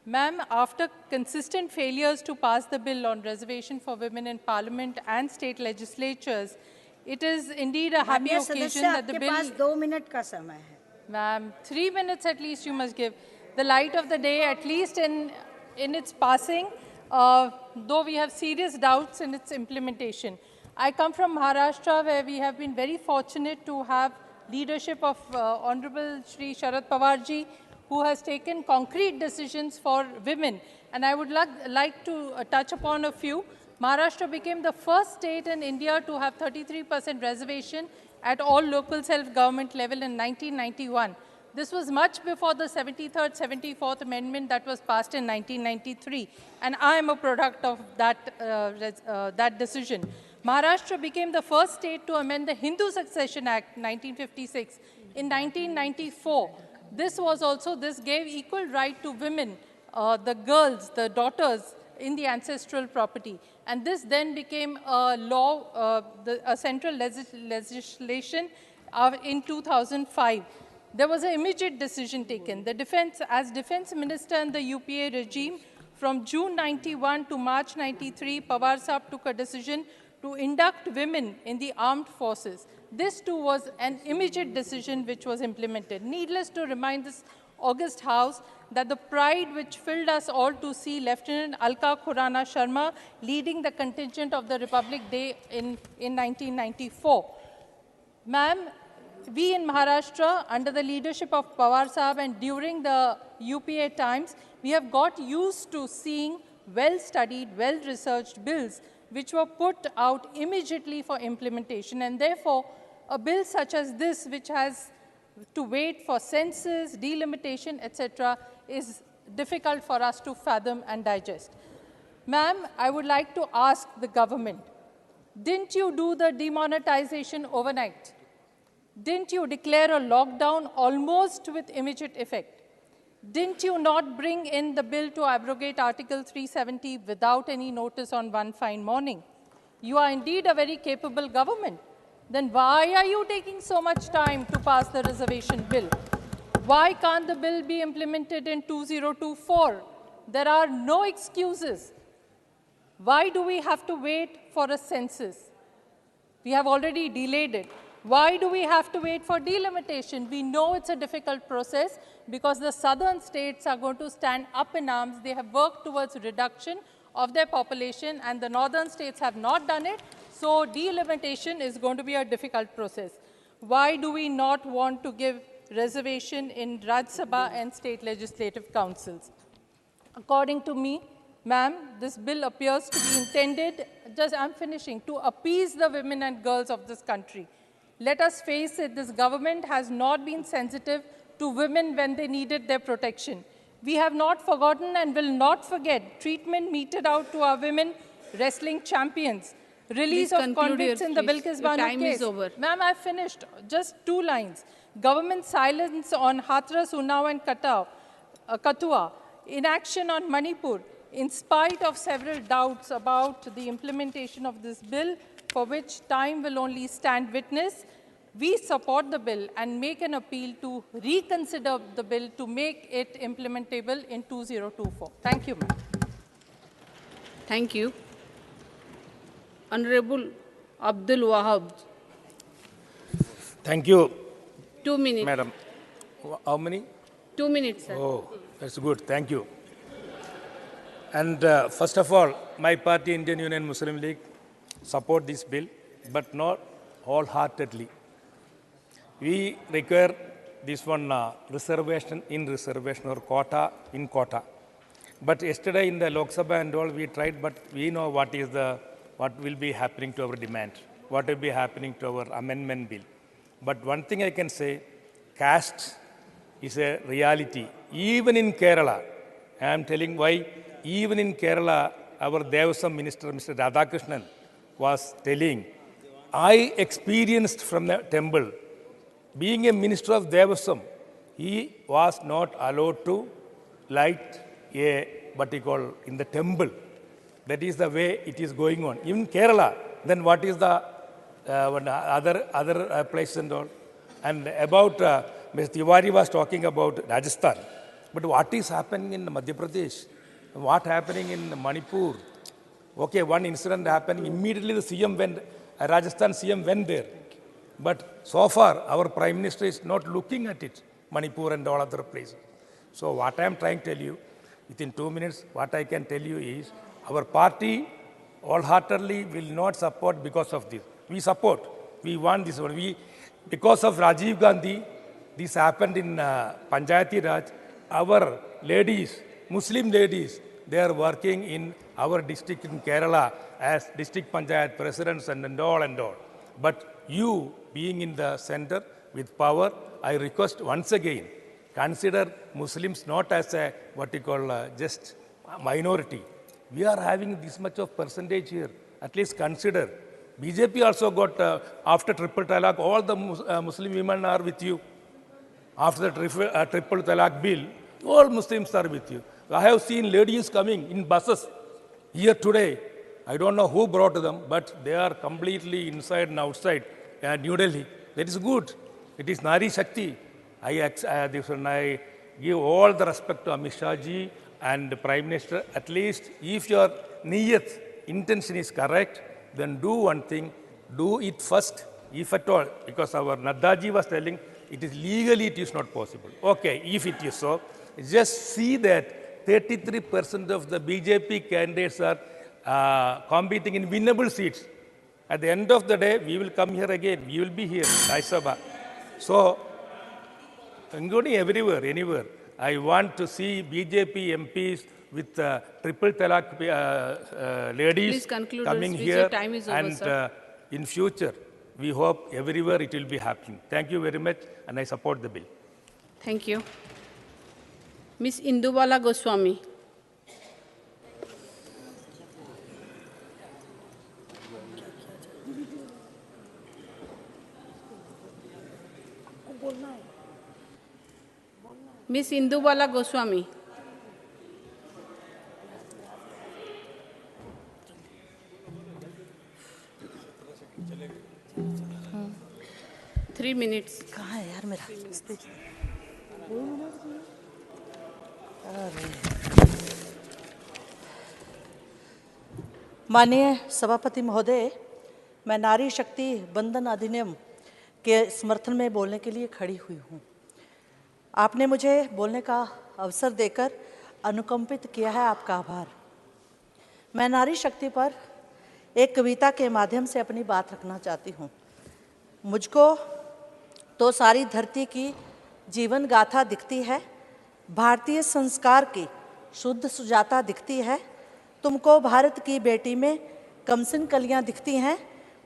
Ma'am, after consistent failures to pass the bill on reservation for women in Parliament and state legislatures, it is indeed a happy occasion that the bill... आपके पास 2 minute का समय है। Ma'am, 3 minutes at least you must give. The light of the day, at least in its passing, though we have serious doubts in its implementation. I come from Maharashtra, where we have been very fortunate to have leadership of Honorable Shri Sharad Pawarji, who has taken concrete decisions for women. And I would like to touch upon a few. Maharashtra became the first state in India to have 33% reservation at all local self-government level in 1991. This was much before the 73rd, 74th Amendment that was passed in 1993. And I am a product of that decision. Maharashtra became the first state to amend the Hindu Succession Act 1956. In 1994, this gave equal right to women, the girls, the daughters, in the ancestral property. And this then became a law, a central legislation in 2005. There was an immediate decision taken. As defense minister in the UPA regime, from June 91 to March 93, Pawar Sahab took a decision to induct women in the armed forces. This too was an immediate decision which was implemented. Needless to remind this august House that the pride which filled us all to see Lieutenant Alka Khurana Sharma leading the contingent of the Republic Day in 1994. Ma'am, we in Maharashtra, under the leadership of Pawar Sahab and during the UPA times, we have got used to seeing well-studied, well-researched bills which were put out immediately for implementation. And therefore, a bill such as this, which has to wait for census, delimitation, etc., is difficult for us to fathom and digest. Ma'am, I would like to ask the government, didn't you do the demonetization overnight? Didn't you declare a lockdown almost with immediate effect? Didn't you not bring in the bill to abrogate Article 370 without any notice on one fine morning? You are indeed a very capable government. Then why are you taking so much time to pass the reservation bill? Why can't the bill be implemented in 2024? There are no excuses. Why do we have to wait for a census? We have already delayed it. Why do we have to wait for delimitation? We know it's a difficult process because the southern states are going to stand up in arms. They have worked towards reduction of their population and the northern states have not done it. So delimitation is going to be a difficult process. Why do we not want to give reservation in Rajya Sabha and state legislative councils? According to me, ma'am, this bill appears to be intended, I'm finishing, to appease the women and girls of this country. Let us face it, this government has not been sensitive to women when they needed their protection. We have not forgotten and will not forget treatment meted out to our women wrestling champions. Release of convicts in the Bilkis Bano case. Ma'am, I've finished. Just 2 lines. Government silence on Hathras, Unnao and Kathua. Inaction on Manipur. In spite of several doubts about the implementation of this bill, for which time will only stand witness, we support the bill and make an appeal to reconsider the bill to make it implementable in 2024. Thank you, ma'am. Thank you. Honorable Abdul Wahab. Thank you. 2 minutes. Madam. How many? 2 minutes, sir. Oh, that's good. Thank you. And first of all, my party, Indian Union Muslim League, support this bill, but not wholeheartedly. We require this one reservation in reservation or quota in quota. But yesterday in the Lok Sabha and all, we tried, but we know what will be happening to our demand, what will be happening to our amendment bill. But one thing I can say, caste is a reality. Even in Kerala, I am telling why, even in Kerala, our Devasam Minister, Mr. Radhakrishnan, was telling, I experienced from the temple, being a minister of Devasam, he was not allowed to light in the temple. That is the way it is going on. Even Kerala, then what is the other places and all? And about, Ms. Tiwari was talking about Rajasthan. But what is happening in Madhya Pradesh? What happening in Manipur? Okay, one incident happened, immediately the CM went, Rajasthan CM went there. But so far, our Prime Minister is not looking at it. Manipur and all other places. So what I am trying to tell you, within 2 minutes, what I can tell you is our party wholeheartedly will not support because of this. We support. We want this one. Because of Rajiv Gandhi, this happened in Panchayati Raj. Our ladies, Muslim ladies, they are working in our district in Kerala as district Panchayat presidents and all and all. But you being in the center with power, I request once again, consider Muslims not as a what you call just minority. We are having this much of percentage here. At least consider. BJP also got, after triple talaq, all the Muslim women are with you. After the triple talaq bill, all Muslims are with you. I have seen ladies coming in buses here today. I don't know who brought them, but they are completely inside and outside New Delhi. That is good. It is Nari Shakti. I give all the respect to Amit Shah ji and the Prime Minister. At least if your niyat, intention is correct, then do one thing, do it first, if at all, because our Naddaji was telling, it is legally, it is not possible. Okay, if it is so, just see that 33% of the BJP candidates are competing in winnable seats. At the end of the day, we will come here again. We will be here, Rajya Sabha. So, including everywhere, anywhere, I want to see BJP MPs with triple talaq ladies coming here. Time is over, and sir. In future, we hope everywhere it will be happening. Thank you very much, and I support the bill. Thank you. Ms. Indubala Goswami. Ms. Indubala Goswami. Three minutes. कहाँ है यार मेरा? माननीय सभापति महोदय, मैं नारी शक्ति बंधन अधिनियम के समर्थन में बोलने के लिए खड़ी हुई हूँ। आपने मुझे बोलने का अवसर देकर अनुकंपित किया है, आपका आभार। मैं नारी शक्ति पर एक कविता के माध्यम से अपनी बात रखना चाहती हूँ। मुझको तो सारी धरती की जीवन गाथा दिखती है, भारतीय संस्कार की शुद्ध सुजाता दिखती है। तुमको भारत की बेटी में कमसिन कलियाँ दिखती हैं,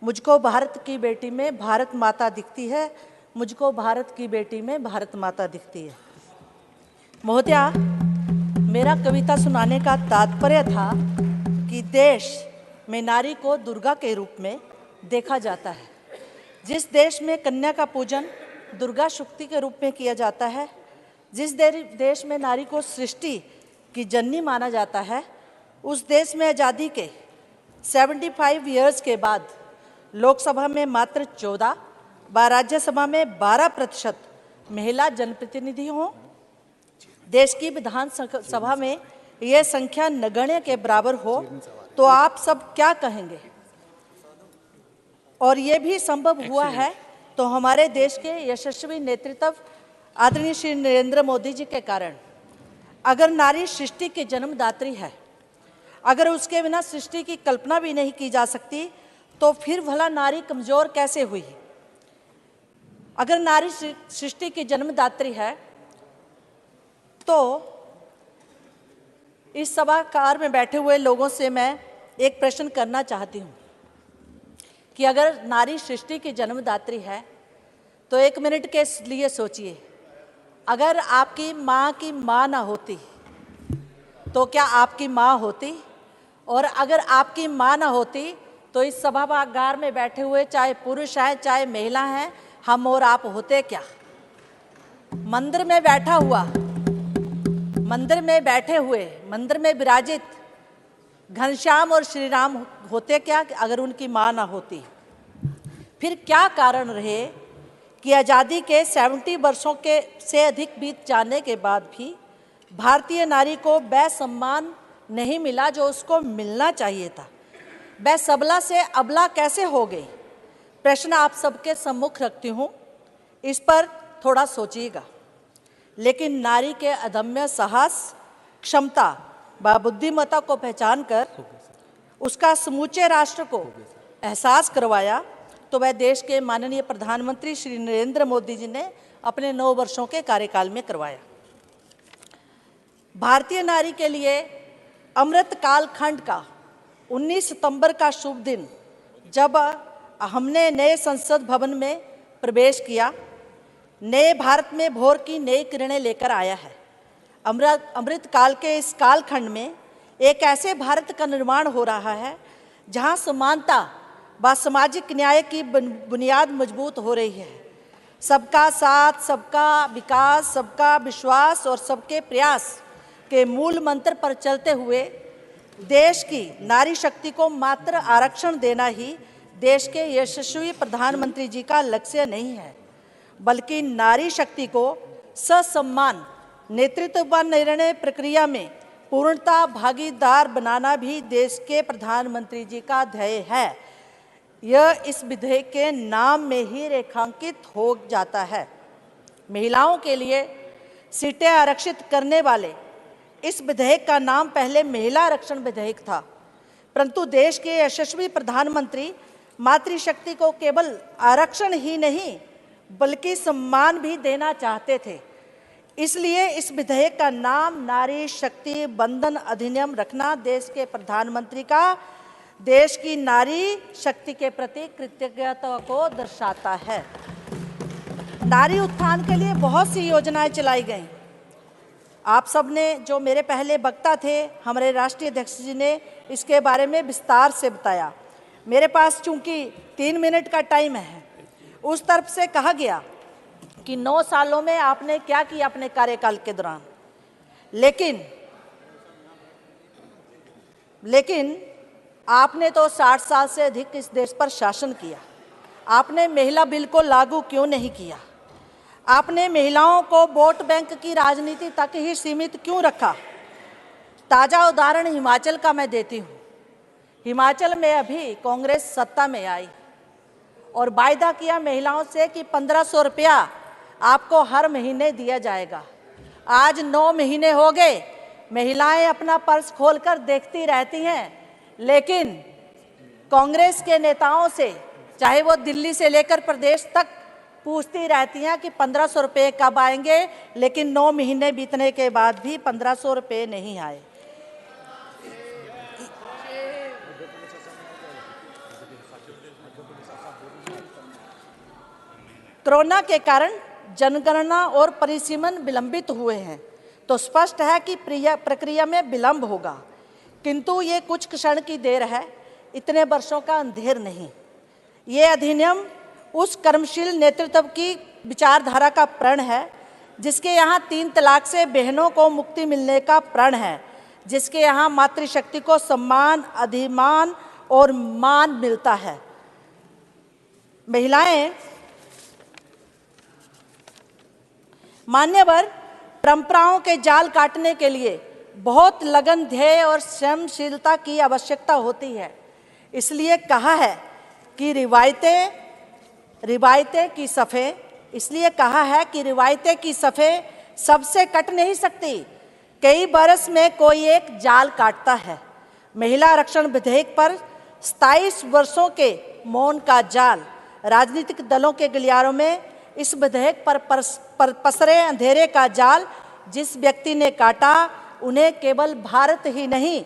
मुझको भारत की बेटी में भारत माता दिखती है, मुझको भारत की बेटी में भारत माता दिखती है। महोदया, मेरा कविता सुनाने का तात्पर्य था कि देश में नारी को दुर्गा के रूप में देखा जाता है। जिस देश में कन्या का पूजन दुर्गा शक्ति के रूप में किया जाता है, जिस देश में नारी को सृष्टि की जननी माना जाता है, उस देश में आज़ादी के 75 ईयर्स के बाद लोकसभा में मात्र 14 व राज्यसभा में 12% महिला जनप्रतिनिधि हों। देश की विधानसभा में यह संख्या नगण्य के बराबर हो तो आप सब क्या कहेंगे? और ये भी संभव हुआ है तो हमारे देश के यशस्वी नेतृत्व आदरणीय श्री नरेंद्र मोदी जी के कारण। अगर नारी सृष्टि की जन्मदात्री है, अगर उसके बिना सृष्टि की कल्पना भी नहीं की जा सकती, तो फिर भला नारी कमजोर कैसे हुई? अगर नारी सृष्टि की जन्मदात्री है तो इस सभागार में बैठे हुए लोगों से मैं एक प्रश्न करना चाहती हूँ कि अगर नारी सृष्टि की जन्मदात्री है तो 1 मिनट के लिए सोचिए, अगर आपकी माँ की माँ ना होती तो क्या आपकी माँ होती? और अगर आपकी माँ ना होती तो इस सभागार में बैठे हुए चाहे पुरुष हैं चाहे महिला हैं, हम और आप होते क्या? मंदिर में बैठा हुआ, मंदिर में बैठे हुए, मंदिर में विराजित घनश्याम और श्री राम होते क्या अगर उनकी माँ ना होती? फिर क्या कारण रहे कि आज़ादी के 70 वर्षों के से अधिक बीत जाने के बाद भी भारतीय नारी को वह सम्मान नहीं मिला जो उसको मिलना चाहिए था? वह सबला से अबला कैसे हो गई? प्रश्न आप सबके सम्मुख रखती हूँ, इस पर थोड़ा सोचिएगा। लेकिन नारी के अदम्य साहस, क्षमता व बुद्धिमत्ता को पहचान कर उसका समूचे राष्ट्र को एहसास करवाया, तो वह देश के माननीय प्रधानमंत्री श्री नरेंद्र मोदी जी ने अपने 9 वर्षों के कार्यकाल में करवाया। भारतीय नारी के लिए अमृत काल खंड का 19 सितंबर का शुभ दिन, जब हमने नए संसद भवन में प्रवेश किया, नए भारत में भोर की नई किरणें लेकर आया है। अमृत काल के इस कालखंड में एक ऐसे भारत का निर्माण हो रहा है जहां समानता व सामाजिक न्याय की बुनियाद मजबूत हो रही है। सबका साथ, सबका विकास, सबका विश्वास और सबके प्रयास के मूल मंत्र पर चलते हुए देश की नारी शक्ति को मात्र आरक्षण देना ही देश के यशस्वी प्रधानमंत्री जी का लक्ष्य नहीं है, बल्कि नारी शक्ति को ससम्मान नेतृत्व व निर्णय प्रक्रिया में पूर्णता भागीदार बनाना भी देश के प्रधानमंत्री जी का ध्येय है। यह इस विधेयक के नाम में ही रेखांकित हो जाता है। महिलाओं के लिए सीटें आरक्षित करने वाले इस विधेयक का नाम पहले महिला आरक्षण विधेयक था, परंतु देश के यशस्वी प्रधानमंत्री मातृशक्ति को केवल आरक्षण ही नहीं बल्कि सम्मान भी देना चाहते थे। इसलिए इस विधेयक का नाम नारी शक्ति बंधन अधिनियम रखना देश के प्रधानमंत्री का देश की नारी शक्ति के प्रति कृतज्ञता को दर्शाता है। नारी उत्थान के लिए बहुत सी योजनाएं चलाई गई। आप सब ने, जो मेरे पहले वक्ता थे, हमारे राष्ट्रीय अध्यक्ष जी ने इसके बारे में विस्तार से बताया। मेरे पास चूंकि 3 मिनट का टाइम है, उस तरफ से कहा गया कि 9 सालों में आपने क्या किया अपने कार्यकाल के दौरान, लेकिन आपने तो 60 साल से अधिक इस देश पर शासन किया। आपने महिला बिल को लागू क्यों नहीं किया? आपने महिलाओं को वोट बैंक की राजनीति तक ही सीमित क्यों रखा? ताज़ा उदाहरण हिमाचल का मैं देती हूँ। हिमाचल में अभी कांग्रेस सत्ता में आई और वायदा किया महिलाओं से कि 1500 रुपया आपको हर महीने दिया जाएगा। आज 9 महीने हो गए, महिलाएं अपना पर्स खोलकर देखती रहती हैं, लेकिन कांग्रेस के नेताओं से, चाहे वो दिल्ली से लेकर प्रदेश तक, पूछती रहती हैं कि 1500 रुपये कब आएंगे, लेकिन 9 महीने बीतने के बाद भी 1500 रुपये नहीं आए। कोरोना के कारण जनगणना और परिसीमन विलंबित हुए हैं, तो स्पष्ट है कि प्रक्रिया में विलंब होगा, किंतु ये कुछ क्षण की देर है, इतने वर्षों का अंधेर नहीं। ये अधिनियम उस कर्मशील नेतृत्व की विचारधारा का प्रण है जिसके यहाँ 3 तलाक से बहनों को मुक्ति मिलने का प्रण है, जिसके यहाँ मातृशक्ति को सम्मान, अधिमान और मान मिलता है। महिलाएं मान्यवर परंपराओं के जाल काटने के लिए बहुत लगन, ध्येय और स्वयंशीलता की आवश्यकता होती है। इसलिए कहा है कि रिवायतें की सफ़े सबसे कट नहीं सकती, कई बरस में कोई एक जाल काटता है। महिला आरक्षण विधेयक पर 27 वर्षों के मौन का जाल, राजनीतिक दलों के गलियारों में इस विधेयक पर पसरे अंधेरे का जाल जिस व्यक्ति ने काटा, उन्हें केवल भारत ही नहीं,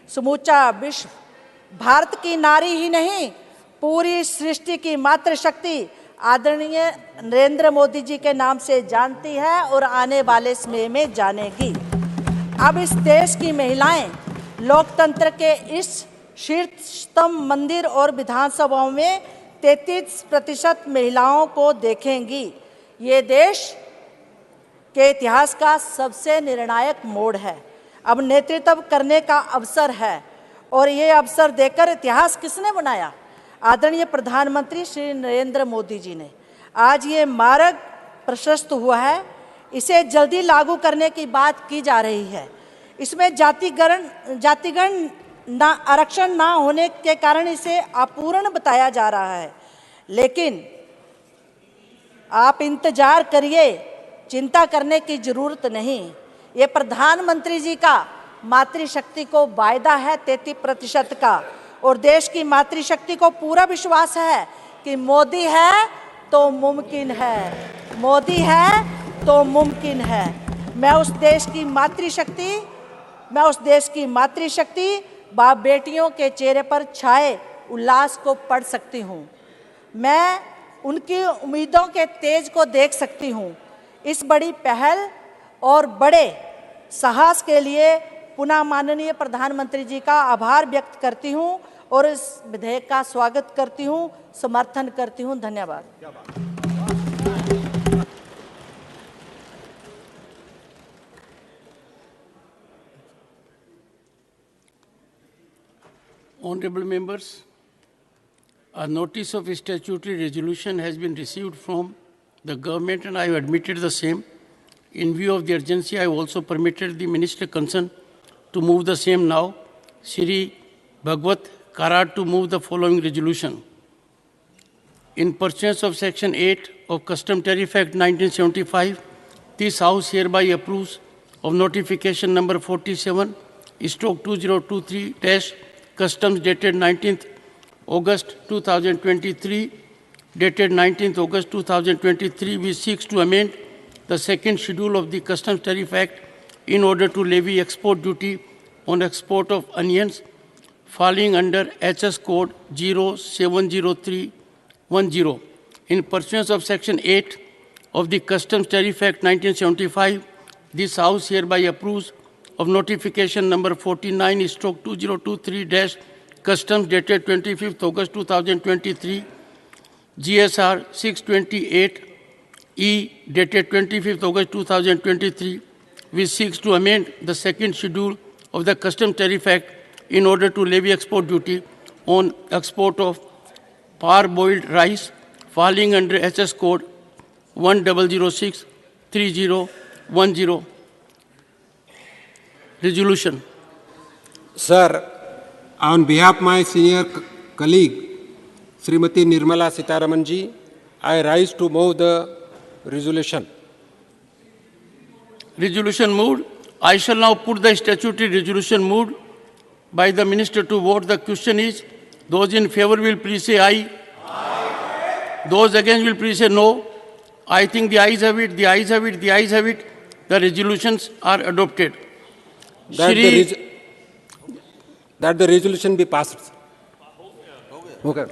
समूचा विश्व, भारत की नारी ही नहीं, पूरी सृष्टि की मातृशक्ति आदरणीय नरेंद्र मोदी जी के नाम से जानती है और आने वाले समय में जानेगी। अब इस देश की महिलाएं लोकतंत्र के इस शीर्षतम मंदिर और विधानसभाओं में 33% महिलाओं को देखेंगी। ये देश के इतिहास का सबसे निर्णायक मोड़ है। अब नेतृत्व करने का अवसर है, और ये अवसर देकर इतिहास किसने बनाया? आदरणीय प्रधानमंत्री श्री नरेंद्र मोदी जी ने। आज ये मार्ग प्रशस्त हुआ है, इसे जल्दी लागू करने की बात की जा रही है। इसमें जातिगण आरक्षण ना होने के कारण इसे अपूर्ण बताया जा रहा है, लेकिन आप इंतजार करिए, चिंता करने की जरूरत नहीं। ये प्रधानमंत्री जी का मातृशक्ति को वायदा है 33% का, और देश की मातृशक्ति को पूरा विश्वास है कि मोदी है तो मुमकिन है, मोदी है तो मुमकिन है। मैं उस देश की मातृशक्ति बाप बेटियों के चेहरे पर छाए उल्लास को पढ़ सकती हूँ। मैं उनकी उम्मीदों के तेज को देख सकती हूँ। इस बड़ी पहल और बड़े साहस के लिए पुनः माननीय प्रधानमंत्री जी का आभार व्यक्त करती हूँ और इस विधेयक का स्वागत करती हूँ, समर्थन करती हूँ। धन्यवाद। Honorable members, a notice of statutory resolution has been received from the government and I have admitted the same. In view of the urgency, I have also permitted the minister concerned to move the same now. Shri Bhagwat Karad to move the following resolution. In pursuance of Section 8 of Custom Tariff Act 1975, this House hereby approves of notification number 47/2023- Customs dated 19th August 2023, dated 19th August 2023, which seeks to amend the second schedule of the Customs Tariff Act in order to levy export duty on export of onions falling under HS code 070310. In pursuance of Section 8 of the Customs Tariff Act 1975, this House hereby approves of notification number 49/2023- Customs dated 25th August 2023, GSR 628E dated 25th August 2023, which seeks to amend the second schedule of the Customs Tariff Act in order to levy export duty on export of parboiled rice falling under HS code 10063010. Resolution. Sir, on behalf of my senior colleague, Srimati Nirmala Sitharaman ji, I rise to move the resolution. Resolution moved. I shall now put the statutory resolution moved by the minister to vote. The question is, those in favor will please say aye. Aye. Those against will please say no. I think the ayes have it, the ayes have it, the ayes have it. The resolutions are adopted. That the resolution be passed. Okay.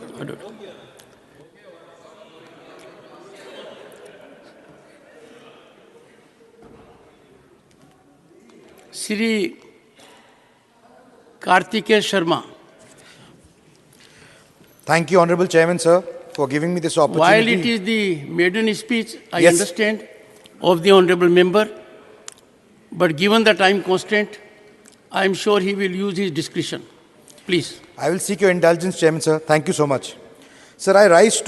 Shri Kartikeya Sharma. Thank you, Honorable Chairman, sir, for giving me this opportunity. While it is the maiden speech, I Yes. understand, of the Honorable Member, but given the time constraint, I am sure he will use his discretion. Please. I will seek your indulgence, Chairman, sir. Thank you so much. Sir, I rise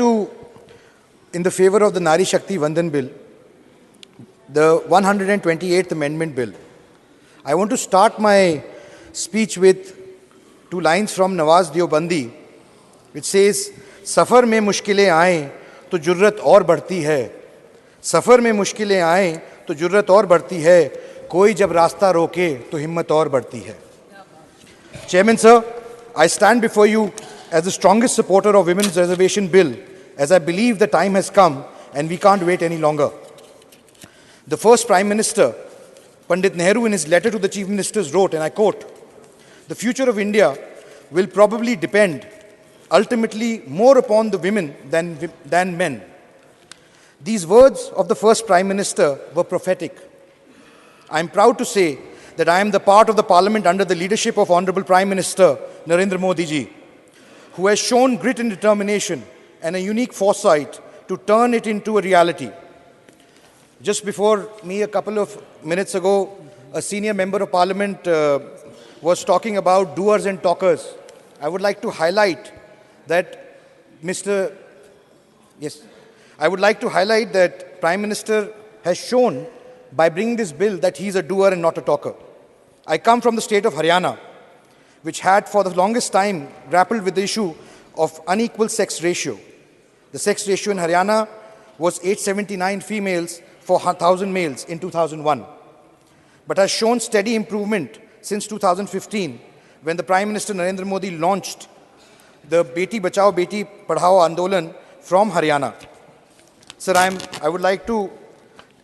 in the favor of the Nari Shakti Vandan Bill, the 128th Amendment Bill. I want to start my speech with 2 lines from Nawaz Deobandi, which says, सफ़र में मुश्किलें आएं तो जुर्रत और बढ़ती है, सफ़र में मुश्किलें आएं तो जुर्रत और बढ़ती है, कोई जब रास्ता रोके तो हिम्मत और बढ़ती है. Chairman, sir, I stand before you as the strongest supporter of Women's Reservation Bill, as I believe the time has come and we can't wait any longer. The first Prime Minister, Pandit Nehru, in his letter to the Chief Ministers wrote, and I quote, "The future of India will probably depend ultimately more upon the women than men." These words of the first Prime Minister were prophetic. I am proud to say that I am the part of the Parliament under the leadership of Honorable Prime Minister Narendra Modi ji, who has shown grit and determination and a unique foresight to turn it into a reality. Just before me, a couple of minutes ago, a senior member of Parliament was talking about doers and talkers. I would like to highlight that Prime Minister has shown by bringing this bill that he is a doer and not a talker. I come from the state of Haryana, which had for the longest time grappled with the issue of unequal sex ratio. The sex ratio in Haryana was 879 females for 1,000 males in 2001, but has shown steady improvement since 2015, when the Prime Minister Narendra Modi launched the Beti Bachao Beti Padhao Andolan from Haryana. Sir, I would like to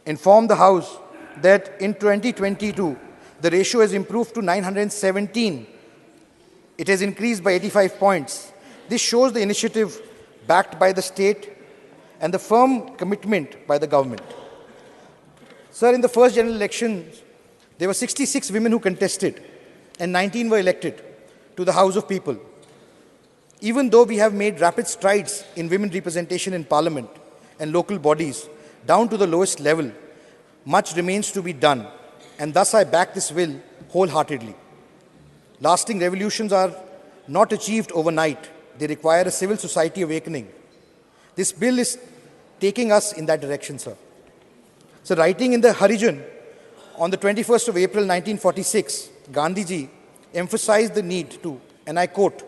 inform the House that in 2022, the ratio has improved to 917. It has increased by 85 points. This shows the initiative backed by the state and the firm commitment by the government. Sir, in the first general elections, there were 66 women who contested and 19 were elected to the House of People. Even though we have made rapid strides in women representation in Parliament and local bodies down to the lowest level, much remains to be done, and thus I back this bill wholeheartedly. Lasting revolutions are not achieved overnight. They require a civil society awakening. This bill is taking us in that direction, sir. So, writing in the Harijan on the 21st of April 1946, Gandhiji emphasized the need to, and I quote,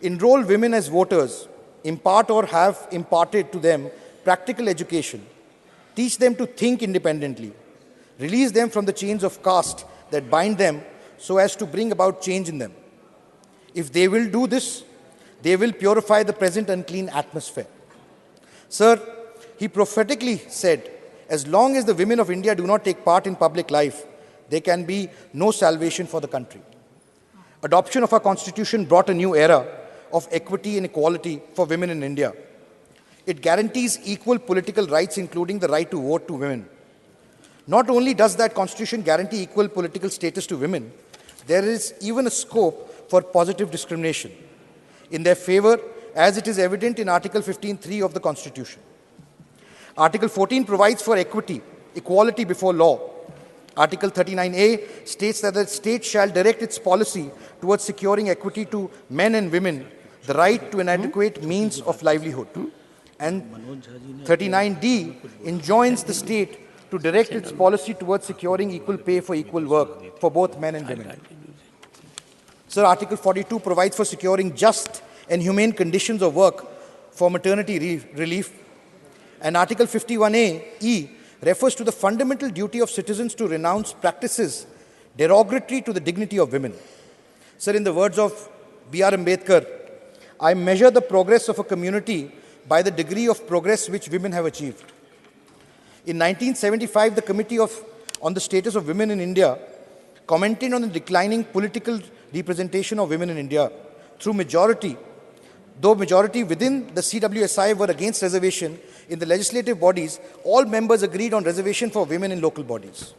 enroll women as voters, impart or have imparted to them practical education, teach them to think independently, release them from the chains of caste that bind them so as to bring about change in them. If they will do this, they will purify the present unclean atmosphere. Sir, he prophetically said, as long as the women of India do not take part in public life, there can be no salvation for the country. Adoption of our constitution brought a new era of equity and equality for women in India. It guarantees equal political rights, including the right to vote to women. Not only does that constitution guarantee equal political status to women, there is even a scope for positive discrimination in their favor, as it is evident in Article 15(3) of the Constitution. Article 14 provides for equality before law. Article 39A states that the state shall direct its policy towards securing equity to men and women, the right to an adequate means of livelihood. And 39D enjoins the state to direct its policy towards securing equal pay for equal work for both men and women. Sir, Article 42 provides for securing just and humane conditions of work for maternity relief. And Article 51A(e) refers to the fundamental duty of citizens to renounce practices derogatory to the dignity of women. Sir, in the words of B.R. Ambedkar, I measure the progress of a community by the degree of progress which women have achieved. In 1975, the Committee on the Status of Women in India commented on the declining political representation of women in India. Though majority within the CWSI were against reservation in the legislative bodies, all members agreed on reservation for women in local bodies.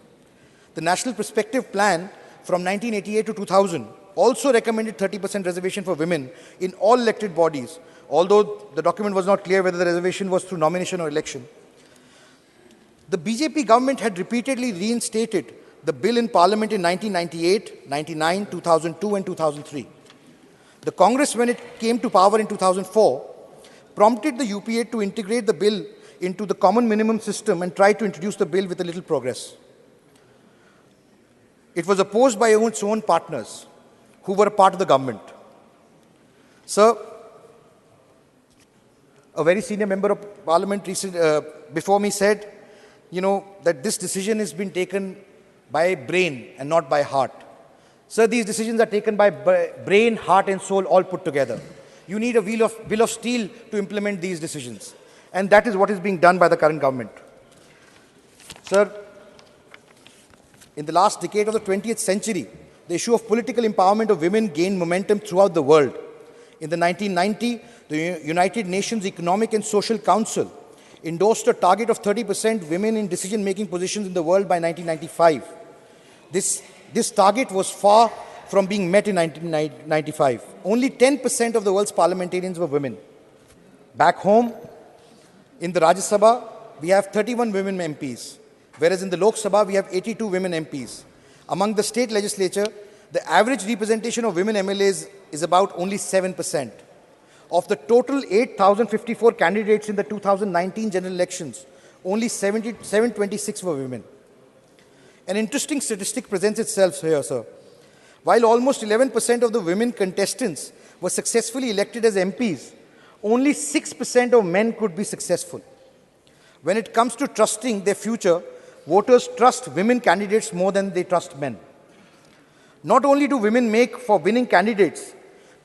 The National Perspective Plan from 1988 to 2000 also recommended 30% reservation for women in all elected bodies, although the document was not clear whether the reservation was through nomination or election. The BJP government had repeatedly reinstated the bill in Parliament in 1998, 99, 2002 and 2003. The Congress, when it came to power in 2004, prompted the UPA to integrate the bill into the common minimum system and tried to introduce the bill with a little progress. It was opposed by its own partners who were a part of the government. Sir, a very senior member of Parliament before me said, that this decision has been taken by brain and not by heart. Sir, these decisions are taken by brain, heart and soul all put together. You need a will of steel to implement these decisions. And that is what is being done by the current government. Sir, in the last decade of the 20th century, the issue of political empowerment of women gained momentum throughout the world. In the 1990, the United Nations Economic and Social Council endorsed a target of 30% women in decision-making positions in the world by 1995. This target was far from being met in 1995. Only 10% of the world's parliamentarians were women. Back home, in the Rajya Sabha, we have 31 women MPs, whereas in the Lok Sabha, we have 82 women MPs. Among the state legislature, the average representation of women MLAs is about only 7%. Of the total 8,054 candidates in the 2019 general elections, only 726 were women. An interesting statistic presents itself here, sir. While almost 11% of the women contestants were successfully elected as MPs, only 6% of men could be successful. When it comes to trusting their future, voters trust women candidates more than they trust men. Not only do women make for winning candidates,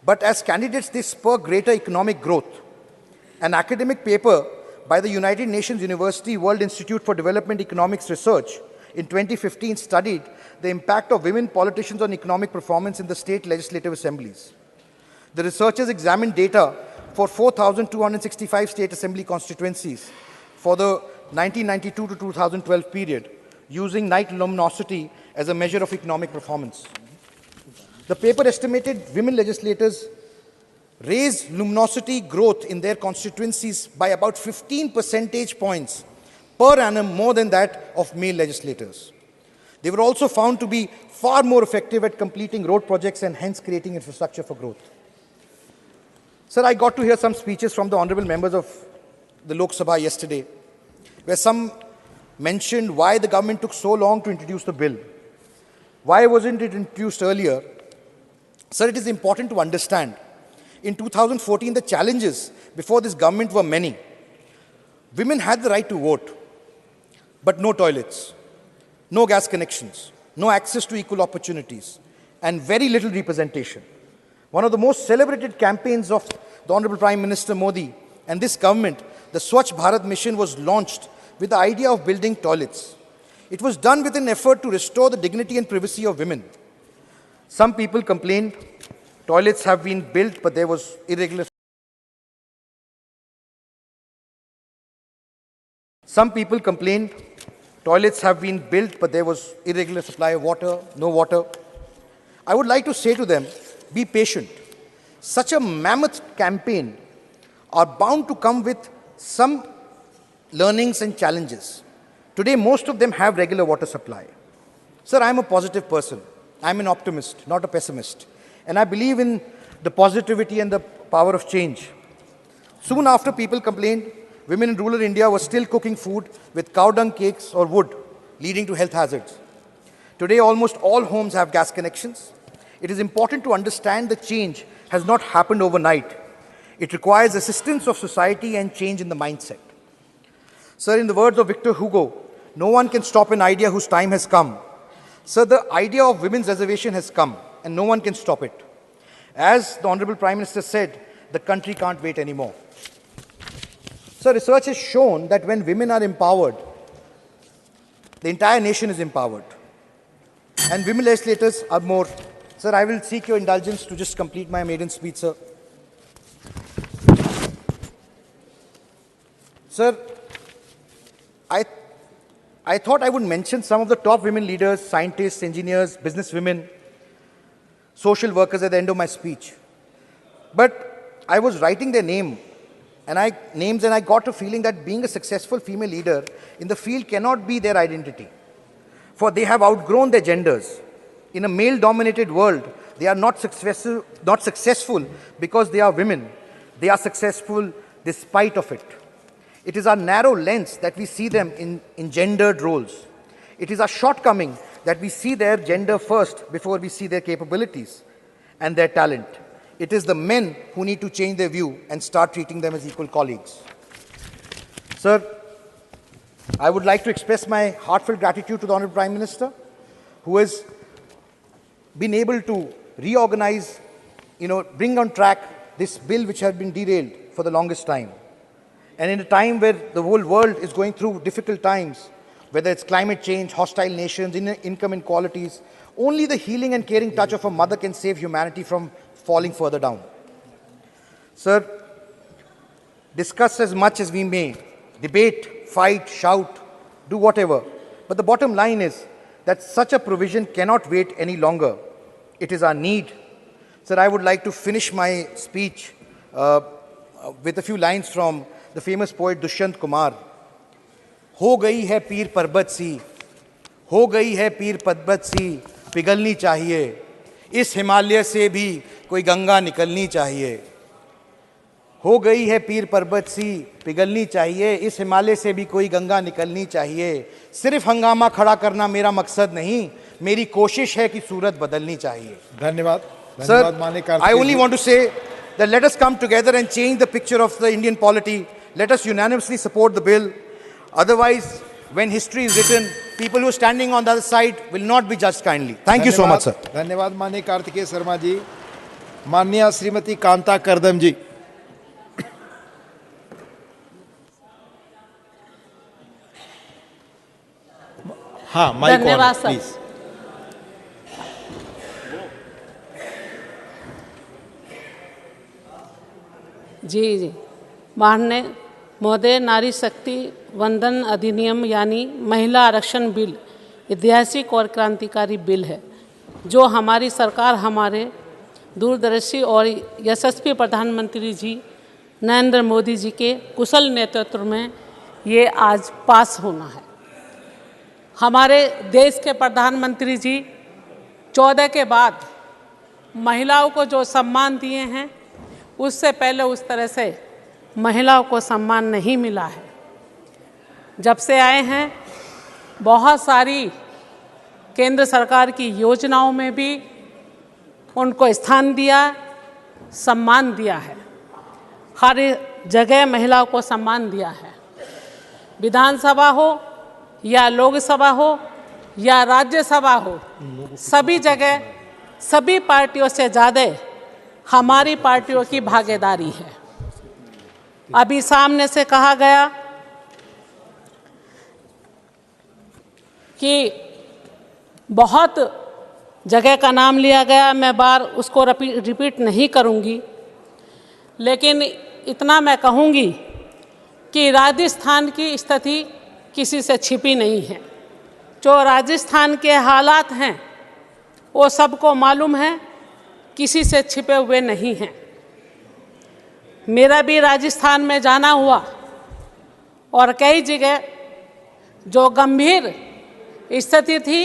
but as candidates they spur greater economic growth. An academic paper by the United Nations University World Institute for Development Economics Research in 2015 studied the impact of women politicians on economic performance in the state legislative assemblies. The researchers examined data for 4,265 state assembly constituencies for the 1992 to 2012 period, using night luminosity as a measure of economic performance. The paper estimated women legislators raised luminosity growth in their constituencies by about 15 percentage points per annum more than that of male legislators. They were also found to be far more effective at completing road projects and hence creating infrastructure for growth. Sir, I got to hear some speeches from the honorable members of the Lok Sabha yesterday, where some mentioned why the government took so long to introduce the bill. Why wasn't it introduced earlier? Sir, it is important to understand. In 2014, the challenges before this government were many. Women had the right to vote, but no toilets, no gas connections, no access to equal opportunities, and very little representation. One of the most celebrated campaigns of the Honorable Prime Minister Modi and this government, the Swachh Bharat mission, was launched with the idea of building toilets. It was done with an effort to restore the dignity and privacy of women. Some people complained toilets have been built, but there was irregular. Some people complained toilets have been built, but there was irregular supply of water, no water. I would like to say to them, be patient. Such a mammoth campaign are bound to come with some learnings and challenges. Today, most of them have regular water supply. Sir, I'm a positive person. I'm an optimist, not a pessimist. And I believe in the positivity and the power of change. Soon after people complained, women in rural India were still cooking food with cow dung cakes or wood, leading to health hazards. Today, almost all homes have gas connections. It is important to understand the change has not happened overnight. It requires assistance of society and change in the mindset. Sir, in the words of Victor Hugo, no one can stop an idea whose time has come. Sir, the idea of women's reservation has come, and no one can stop it. As the Honorable Prime Minister said, the country can't wait anymore. Sir, research has shown that when women are empowered, the entire nation is empowered. And women legislators are more. Sir, I will seek your indulgence to just complete my maiden speech, sir. Sir, I thought I would mention some of the top women leaders, scientists, engineers, businesswomen, social workers at the end of my speech. But I was writing their names and I got a feeling that being a successful female leader in the field cannot be their identity. For they have outgrown their genders. In a male-dominated world, they are not successful because they are women. They are successful despite of it. It is our narrow lens that we see them in gendered roles. It is our shortcoming that we see their gender first before we see their capabilities and their talent. It is the men who need to change their view and start treating them as equal colleagues. Sir, I would like to express my heartfelt gratitude to the Honorable Prime Minister, who has been able to reorganize, bring on track this bill which had been derailed for the longest time. And in a time where the whole world is going through difficult times, whether it's climate change, hostile nations, income inequalities, only the healing and caring touch of a mother can save humanity from falling further down. Sir, discuss as much as we may, debate, fight, shout, do whatever. But the bottom line is that such a provision cannot wait any longer. It is our need. Sir, I would like to finish my speech with a few lines from the famous poet Dushyant Kumar. हो गई है पीर पर्वत सी, हो गई है पीर पर्वत सी, पिघलनी चाहिए, इस हिमालय से भी कोई गंगा निकलनी चाहिए. हो गई है पीर पर्वत सी, पिघलनी चाहिए, इस हिमालय से भी कोई गंगा निकलनी चाहिए. सिर्फ हंगामा खड़ा करना मेरा मकसद नहीं, मेरी कोशिश है कि सूरत बदलनी चाहिए. धन्यवाद. Sir, I only want to say that let us come together and change the picture of the Indian polity. Let us unanimously support the bill. Otherwise, when history is written, people who are standing on the other side will not be judged kindly. Thank you so much, sir. धन्यवाद माननीय कार्तिकेय शर्मा जी। माननीय श्रीमती कांता करदम जी। हाँ, mic धन्यवाद on sir. Please. जी माननीय महोदय, नारी शक्ति वंदन अधिनियम यानी महिला आरक्षण बिल ऐतिहासिक और क्रांतिकारी बिल है, जो हमारी सरकार, हमारे दूरदर्शी और यशस्वी प्रधानमंत्री जी नरेंद्र मोदी जी के कुशल नेतृत्व में ये आज पास होना है। हमारे देश के प्रधानमंत्री जी 14 के बाद महिलाओं को जो सम्मान दिए हैं, उससे पहले उस तरह से महिलाओं को सम्मान नहीं मिला है। जब से आए हैं, बहुत सारी केंद्र सरकार की योजनाओं में भी उनको स्थान दिया, सम्मान दिया है। हर जगह महिलाओं को सम्मान दिया है। विधानसभा हो या लोकसभा हो या राज्यसभा हो, सभी जगह सभी पार्टियों से ज़्यादा हमारी पार्टियों की भागीदारी है। अभी सामने से कहा गया कि बहुत जगह का नाम लिया गया, मैं बार उसको रिपीट नहीं करूंगी, लेकिन इतना मैं कहूंगी कि राजस्थान की स्थिति किसी से छिपी नहीं है। जो राजस्थान के हालात हैं वो सबको मालूम है, किसी से छिपे हुए नहीं हैं। मेरा भी राजस्थान में जाना हुआ और कई जगह जो गंभीर स्थिति थी,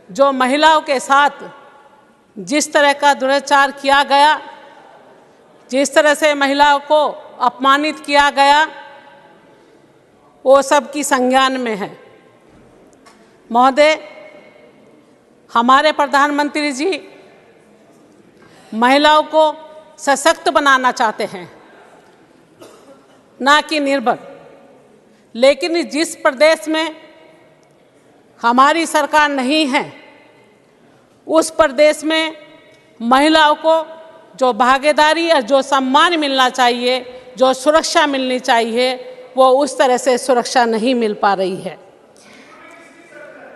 जो महिलाओं के साथ जिस तरह का दुराचार किया गया, जिस तरह से महिलाओं को अपमानित किया गया, वो सब की संज्ञान में है। महोदय, हमारे प्रधानमंत्री जी महिलाओं को सशक्त बनाना चाहते हैं, ना कि निर्भर। लेकिन जिस प्रदेश में हमारी सरकार नहीं है, उस प्रदेश में महिलाओं को जो भागीदारी और जो सम्मान मिलना चाहिए, जो सुरक्षा मिलनी चाहिए, वो उस तरह से सुरक्षा नहीं मिल पा रही है।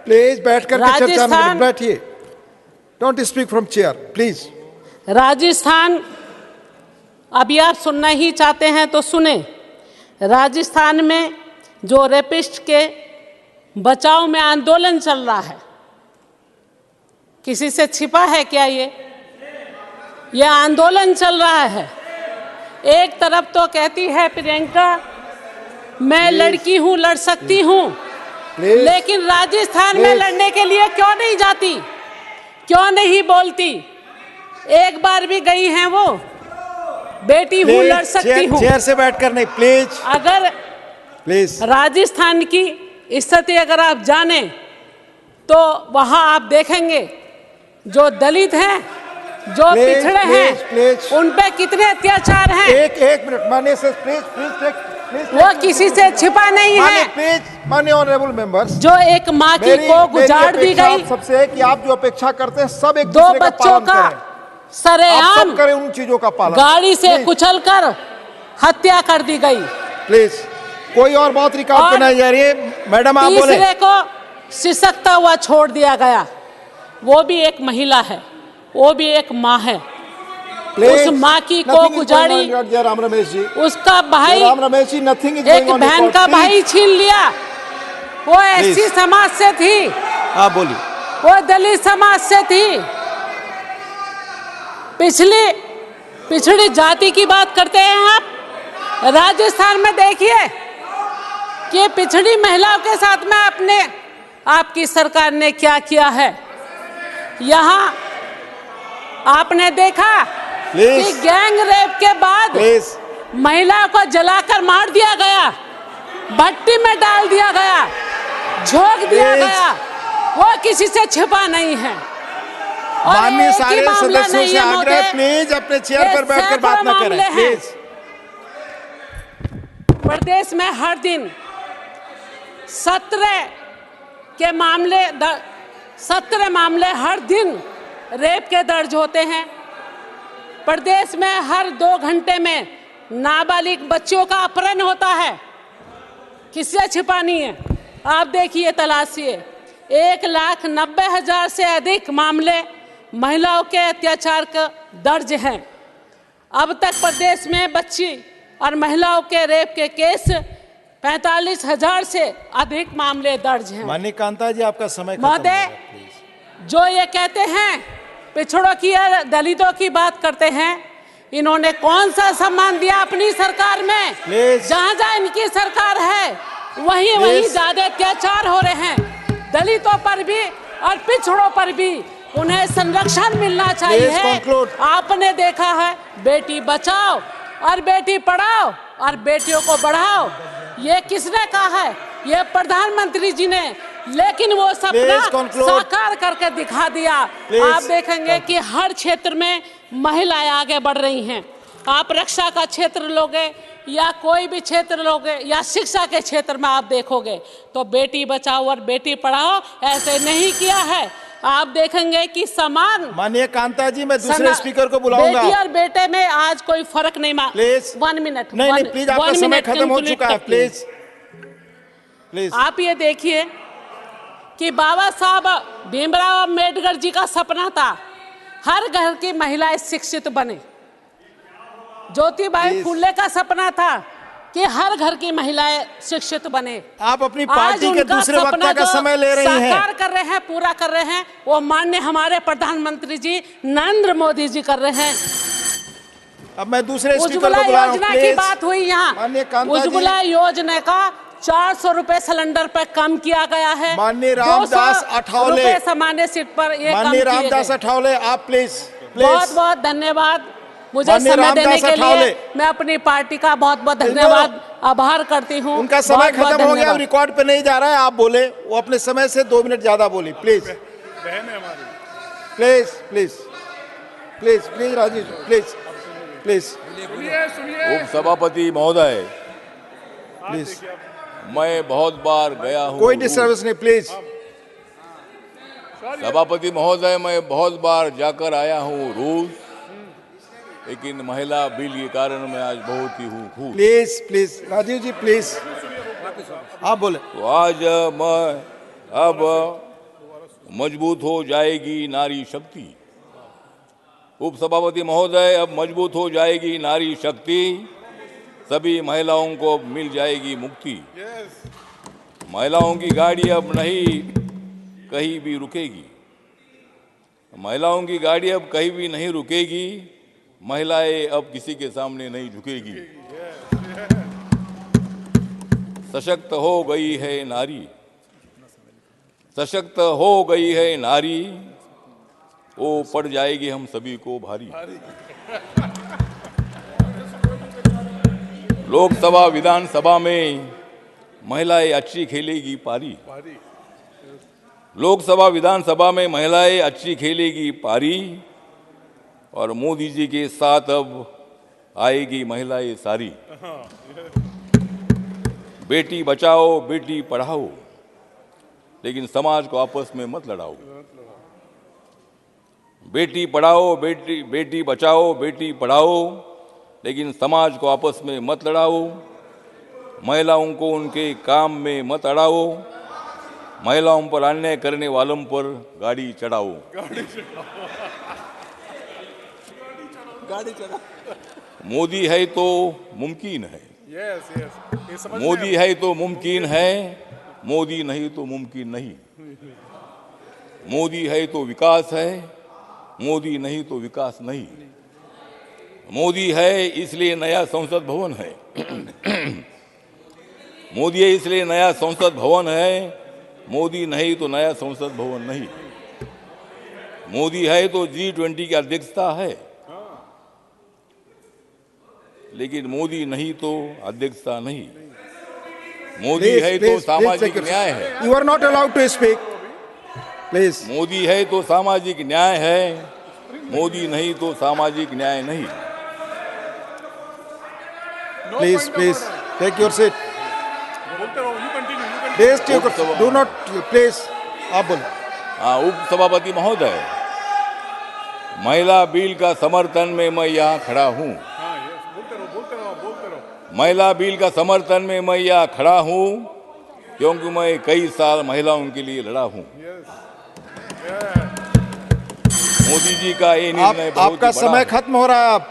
प्लीज बैठकर चर्चा में बैठिए। Don't speak from chair please. Rajasthan, अभी आप सुनना ही चाहते हैं तो सुने। राजस्थान में जो रेपिस्ट के बचाव में आंदोलन चल रहा है, किसी से छिपा है क्या? ये आंदोलन चल रहा है। एक तरफ तो कहती है प्रियंका, मैं लड़की हूं, लड़ सकती हूं, लेकिन राजस्थान में लड़ने के लिए क्यों नहीं जाती, क्यों नहीं बोलती? एक बार भी गई हैं वो, बेटी हूं, लड़ सकती हूं। चेयर से बैठकर नहीं, प्लीज। अगर प्लीज राजस्थान की स्थिति अगर आप जाने तो वहां आप देखेंगे जो दलित हैं, जो पिछड़े हैं, उन पे कितने अत्याचार हैं। एक मिनट माननीय सर, प्लीज वो किसी से छिपा नहीं है। प्लीज माननीय ऑनरेबल मेंबर्स, जो एक माँ की को गुजार दी गई, सबसे है कि आप जो अपेक्षा करते हैं सब एक दो बच्चों का सरेआम करें, उन चीजों का पालन। गाड़ी से कुचलकर हत्या कर दी गई। प्लीज, कोई और बात रिकॉर्ड बनाई जा रही है। मैडम आप बोले। तीसरे को सिसकता हुआ छोड़ दिया गया, वो भी एक महिला है, वो भी एक माँ है। उस माँ की को गुजारी, राम रमेश जी, उसका भाई, राम रमेश जी, नथिंग इज एक बहन का भाई छीन लिया। वो ऐसी समाज से थी, हाँ बोलिए, वो दलित समाज से थी, पिछड़ी जाति की बात करते हैं आप। राजस्थान में देखिए कि पिछड़ी महिलाओं के साथ में आपकी सरकार ने क्या किया है। यहाँ आपने देखा कि गैंग रेप के बाद महिलाओं को जलाकर मार दिया गया, भट्टी में डाल दिया गया, झोंक दिया गया। वो किसी से छिपा नहीं है। माननीय सारे सदस्यों से आग्रह, प्लीज अपने चेयर पर बैठकर बात न करें प्लीज। प्रदेश में हर दिन 17 मामले हर दिन रेप के दर्ज होते हैं। प्रदेश में हर 2 घंटे में नाबालिग बच्चों का अपहरण होता है। किससे छिपानी है? आप देखिए, तलाशिए, 1,90,000 से अधिक मामले महिलाओं के अत्याचार का दर्ज हैं। अब तक प्रदेश में बच्ची और महिलाओं के रेप के केस 45,000 से अधिक मामले दर्ज हैं। माननीय कांता जी, आपका समय खत्म महोदय, जो ये कहते हैं पिछड़ों की या दलितों की बात करते हैं, इन्होंने कौन सा सम्मान दिया अपनी सरकार में? जहां जहां इनकी सरकार है वहीं ज्यादा अत्याचार हो रहे हैं। दलितों पर भी और पिछड़ों पर भी उन्हें संरक्षण मिलना चाहिए। आपने देखा है, बेटी बचाओ और बेटी पढ़ाओ और बेटियों को बढ़ाओ, ये किसने कहा है? ये प्रधानमंत्री जी ने, लेकिन वो सपना साकार करके दिखा दिया। आप देखेंगे कि हर क्षेत्र में महिलाएं आगे बढ़ रही हैं। आप रक्षा का क्षेत्र लोगे या कोई भी क्षेत्र लोगे या शिक्षा के क्षेत्र में आप देखोगे तो बेटी बचाओ और बेटी पढ़ाओ ऐसे नहीं किया है। आप देखेंगे कि समान। माननीय कांता जी, मैं दूसरे स्पीकर को बुलाऊंगा। बेटी और बेटे में आज कोई फर्क नहीं। Please 1 minute. नहीं, प्लीज, आपका समय खत्म हो चुका है। Please please. आप ये देखिए कि बाबा साहब भीमराव अम्बेडकर जी का सपना था हर घर की महिलाएं शिक्षित बने। ज्योतिबाई फुले का सपना था कि हर घर की महिलाएं शिक्षित बने। आप अपनी पार्टी के दूसरे वक्ता का समय ले रही हैं। साकार कर रहे हैं, पूरा कर रहे हैं, वो माननीय हमारे प्रधानमंत्री जी नरेंद्र मोदी जी कर रहे हैं। अब मैं दूसरे स्पीकर को उज्ज्वला बुला रहा हूं। योजना की बात हुई यहाँ। उज्ज्वला योजना का 400 रुपए सिलेंडर पर कम किया गया है। माननीय रामदास अठावले, सामान्य सीट पर ये माननीय रामदास अठावले, आप प्लीज। बहुत बहुत धन्यवाद मुझे समय देने के लिए। मैं अपनी पार्टी का बहुत बहुत धन्यवाद आभार करती हूँ। उनका समय खत्म हो गया, रिकॉर्ड पे नहीं जा रहा है। आप बोले, वो अपने समय से 2 मिनट ज्यादा बोली। Please please please please please Rajiv please please. उप सभापति महोदय, प्लीज, मैं बहुत बार गया हूँ। कोई डिस्टर्बेंस नहीं, प्लीज। सभापति महोदय, मैं बहुत बार जाकर आया हूँ रूस, लेकिन महिला बिल के कारण मैं आज बहुत ही हूँ। Please please Rajiv ji, please आप बोले। तो आज मैं अब मजबूत हो जाएगी नारी शक्ति। उप सभापति महोदय, अब मजबूत हो जाएगी नारी शक्ति, सभी महिलाओं को मिल जाएगी मुक्ति। महिलाओं की गाड़ी अब नहीं कहीं भी रुकेगी। महिलाओं की गाड़ी अब कहीं भी नहीं रुकेगी। महिलाएं अब किसी के सामने नहीं झुकेगी। सशक्त हो गई है नारी, सशक्त हो गई है नारी, वो पड़ जाएगी हम सभी को भारी। लोकसभा विधानसभा में महिलाएं अच्छी खेलेगी पारी। लोकसभा विधानसभा में महिलाएं अच्छी खेलेगी पारी, और मोदी जी के साथ अब आएगी महिलाएं सारी। बेटी बचाओ बेटी पढ़ाओ, लेकिन समाज को आपस में मत लड़ाओ। बेटी पढ़ाओ बेटी बचाओ बेटी पढ़ाओ, लेकिन समाज को आपस में मत लड़ाओ। महिलाओं को उनके काम में मत अड़ाओ। महिलाओं पर अन्याय करने वालों पर गाड़ी चढ़ाओ। मोदी है तो मुमकिन है। मोदी है तो मुमकिन है, मोदी नहीं तो मुमकिन नहीं। मोदी है तो विकास है, मोदी नहीं तो विकास नहीं। मोदी है इसलिए नया संसद भवन है। मोदी है इसलिए नया संसद भवन है, मोदी नहीं तो नया संसद भवन नहीं। मोदी है तो G20 की अध्यक्षता है, लेकिन मोदी नहीं तो अध्यक्षता नहीं। मोदी है तो सामाजिक न्याय है। You are not allowed to speak, please. Modi है तो सामाजिक न्याय है, मोदी नहीं तो सामाजिक न्याय नहीं। Please please take your seat. Do not please, आप बोलो। हाँ, उपसभापति महोदय, महिला बिल का समर्थन में मैं यहाँ खड़ा हूँ। महिला बिल का समर्थन में मैं यहाँ खड़ा हूँ क्योंकि मैं कई साल महिलाओं के लिए लड़ा हूँ। मोदी जी का ये निर्णय बहुत आपका समय खत्म हो रहा है। आप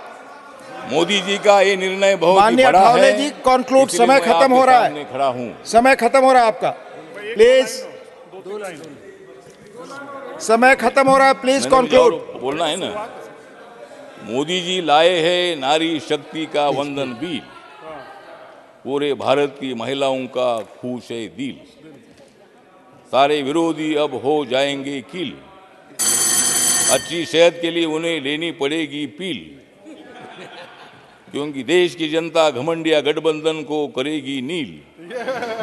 मोदी जी का ये निर्णय बहुत ही माननीय बड़ा ठावले है। जी, कंक्लूड, इसलिए समय मैं खत्म हो आपके रहा है। सामने खड़ा हूँ। समय खत्म हो रहा है आपका, प्लीज। समय खत्म हो रहा है, प्लीज मैंने मुझे और कंक्लूड। बोलना है ना। मोदी जी लाए हैं नारी शक्ति का वंदन बिल, पूरे भारत की महिलाओं का खुश है दिल, सारे विरोधी अब हो जाएंगे किल, अच्छी सेहत के लिए उन्हें लेनी पड़ेगी पील, क्योंकि देश की जनता घमंडिया गठबंधन को करेगी नील।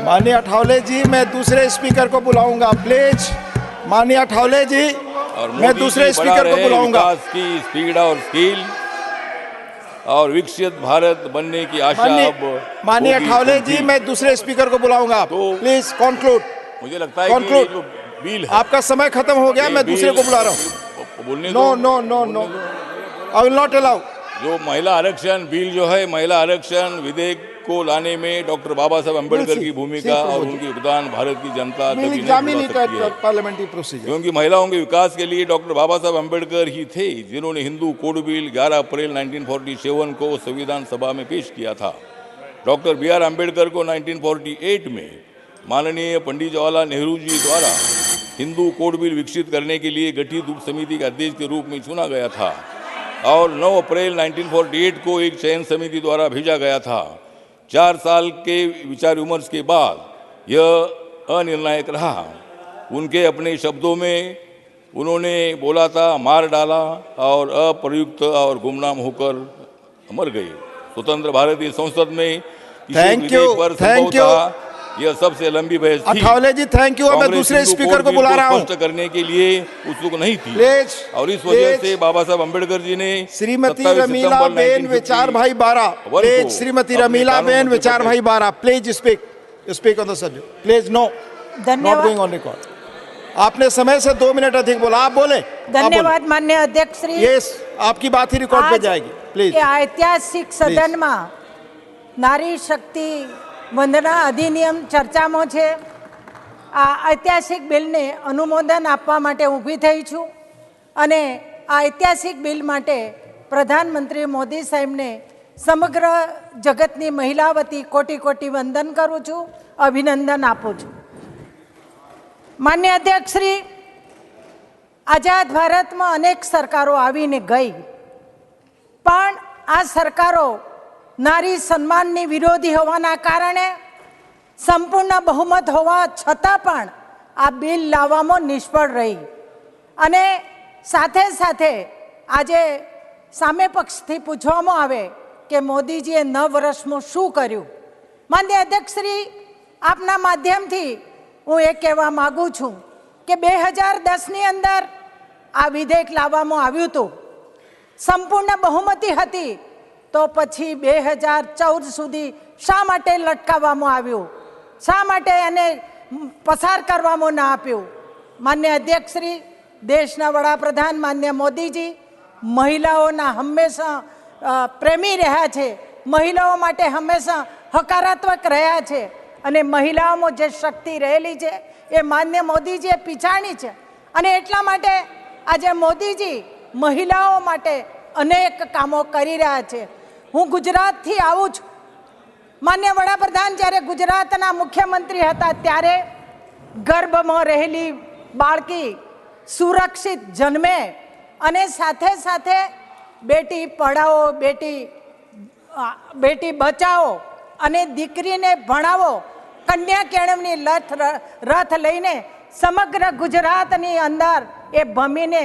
माननीय ठावले जी, मैं दूसरे स्पीकर को बुलाऊंगा, प्लीज। माननीय ठावले जी, और मैं मोदी दूसरे जी बढ़ा स्पीकर को रहे बुलाऊंगा। विकास की स्पीड और स्किल और विकसित भारत बनने की आशा अब माननीय होगी ठावले जी, फुलफिल। मैं दूसरे स्पीकर को बुलाऊंगा, प्लीज कंक्लूड। मुझे लगता है कि ये जो बिल है, आपका समय खत्म हो गया, ये मैं दूसरे बिल- को बुला रहा हूँ। बोलने नो दो। No no no, I will not allow. जो महिला आरक्षण बिल जो है, महिला आरक्षण विधेयक को लाने में डॉक्टर बाबा साहब अम्बेडकर की भूमिका और उनकी योगदान भारत की जनता कभी नहीं भुला सकती है। पार्लियामेंट्री प्रोसीजर, क्योंकि महिलाओं के विकास के लिए डॉक्टर बाबा साहब अम्बेडकर ही थे जिन्होंने हिंदू कोड बिल 11 अप्रैल 1947 को संविधान सभा में पेश किया था। डॉक्टर बी आर अम्बेडकर को 1948 में माननीय पंडित जवाहरलाल नेहरू जी द्वारा हिंदू कोड बिल विकसित करने के लिए गठित उप समिति के अध्यक्ष के रूप में चुना गया था और 9 अप्रैल 1948 को एक चयन समिति द्वारा भेजा गया था। 4 साल के विचार विमर्श के बाद यह अनिर्णायक रहा। उनके अपने शब्दों में उन्होंने बोला था, मार डाला और अप्रयुक्त और गुमनाम होकर मर गए। स्वतंत्र भारतीय संसद में किसी विधेयक पर संभवतः यह सबसे लंबी बहस थी। ठावले जी, थैंक यू। मैं दूसरे स्पीकर को बुला रहा हूँ। स्पष्ट करने के लिए उत्सुक नहीं थी प्लीज, और इस वजह से बाबा साहब अम्बेडकर जी ने श्रीमती रमीला बेन विचार भाई 12, प्लीज। श्रीमती रमीला बेन विचार भाई 12, please speak on the subject, please. No, not going on record. आपने समय से 2 मिनट अधिक बोला, आप बोले। धन्यवाद माननीय अध्यक्ष श्री। यस, आपकी बात ही रिकॉर्ड पे जाएगी, प्लीज। ऐतिहासिक सदन में नारी शक्ति वंदना अधिनियम चर्चाમાં છે। આ ઐતિહાસિક બિલને અનુમોદન આપવા માટે ઊભી થઈ છું અને આ ઐતિહાસિક બિલ માટે પ્રધાનમંત્રી મોદી સાહેબને સમગ્ર જગતની મહિલા વતી કોટી કોટી વંદન કરું છું, અભિનંદન આપું છું। માન્ય અધ્યક્ષશ્રી, આઝાદ ભારતમાં અનેક સરકારો આવીને ગઈ, પણ આ સરકારો નારી સન્માનની વિરોધી હોવાના કારણે સંપૂર્ણ બહુમત હોવા છતાં પણ આ બિલ લાવવામાં નિષ્ફળ રહી અને સાથે સાથે આજે સામે પક્ષથી પૂછવામાં આવે કે મોદીજીએ 9 વર્ષમાં શું કર્યું। માન્ય અધ્યક્ષશ્રી, આપના માધ્યમથી હું એ કહેવા માગું છું કે 2010ની અંદર આ વિધેયક લાવવામાં આવ્યું હતું, સંપૂર્ણ બહુમતી હતી, તો પછી 2014 સુધી શા માટે લટકાવવામાં આવ્યું, શા માટે એને પસાર કરવામાં ના આપ્યું। માન્ય અધ્યક્ષશ્રી, દેશના વડાપ્રધાન માન્ય મોદીજી મહિલાઓના હંમેશા પ્રેમી રહ્યા છે, મહિલાઓ માટે હંમેશા હકારાત્મક રહ્યા છે અને મહિલાઓમાં જે શક્તિ રહેલી છે એ માન્ય મોદીજીએ પીછાણી છે અને એટલા માટે આજે મોદીજી મહિલાઓ માટે અનેક કામો કરી રહ્યા છે। હું ગુજરાતથી આવું છું। માન્ય વડાપ્રધાન જ્યારે ગુજરાતના મુખ્યમંત્રી હતા ત્યારે ગર્ભમાં રહેલી બાળકી સુરક્ષિત જન્મે અને સાથે સાથે બેટી પઢાઓ, બેટી બચાવો અને દીકરીને ભણાવો, કન્યા કેળવણી રથ લઈને સમગ્ર ગુજરાતની અંદર એ ભમીને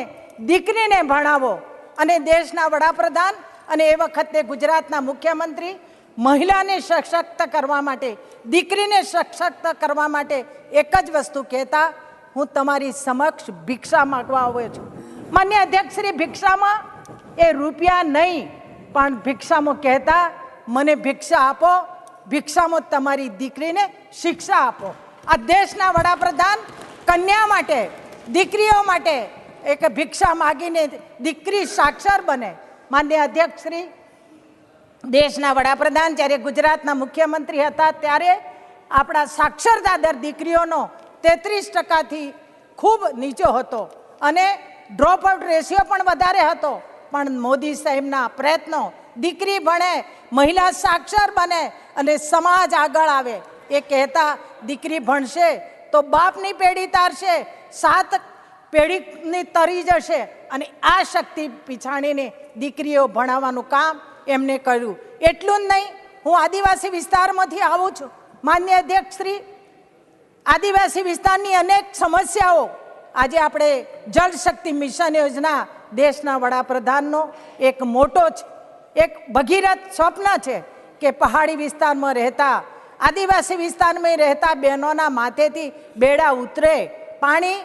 દીકરીને ભણાવો અને દેશના વડાપ્રધાન અને એ વખતે ગુજરાતના મુખ્યમંત્રી મહિલાને સશક્ત કરવા માટે, દીકરીને સશક્ત કરવા માટે એક જ વસ્તુ કહેતા, હું તમારી સમક્ષ ભિક્ષા માંગવા આવ્યો છું। માન્ય અધ્યક્ષશ્રી, ભિક્ષામાં એ રૂપિયા નહીં પણ ભિક્ષામાં કહેતા, મને ભિક્ષા આપો, ભિક્ષામાં તમારી દીકરીને શિક્ષા આપો। આ દેશના વડાપ્રધાન કન્યા માટે, દીકરીઓ માટે એક ભિક્ષા માગીને દીકરી સાક્ષર બને. માનનીય અધ્યક્ષ શ્રી, દેશના વડાપ્રધાન જ્યારે ગુજરાતના મુખ્યમંત્રી હતા ત્યારે આપણા સાક્ષરતા દર દીકરીઓનો 33%થી ખૂબ નીચો હતો અને ડ્રોપ આઉટ રેશિયો પણ વધારે હતો. પણ મોદી સાહેબના પ્રયત્નો, દીકરી ભણે, મહિલા સાક્ષર બને અને સમાજ આગળ આવે. એ કહેતા દીકરી ભણશે તો બાપની પેઢી તારશે, 7 પેઢીની તરી જશે અને આ શક્તિ પીછાણીને દીકરીઓ ભણાવવાનું કામ એમને કર્યું. એટલું જ નહીં, હું આદિવાસી વિસ્તારમાંથી આવું છું. માન્ય અધ્યક્ષ શ્રી, આદિવાસી વિસ્તારની અનેક સમસ્યાઓ આજે આપણે જળ શક્તિ મિશન યોજના દેશના વડાપ્રધાનનો એક મોટો છે, એક ભગીરથ સ્વપ્ન છે કે પહાડી વિસ્તારમાં રહેતા, આદિવાસી વિસ્તારમાં રહેતા બહેનોના માથેથી બેડા ઉતરે, પાણી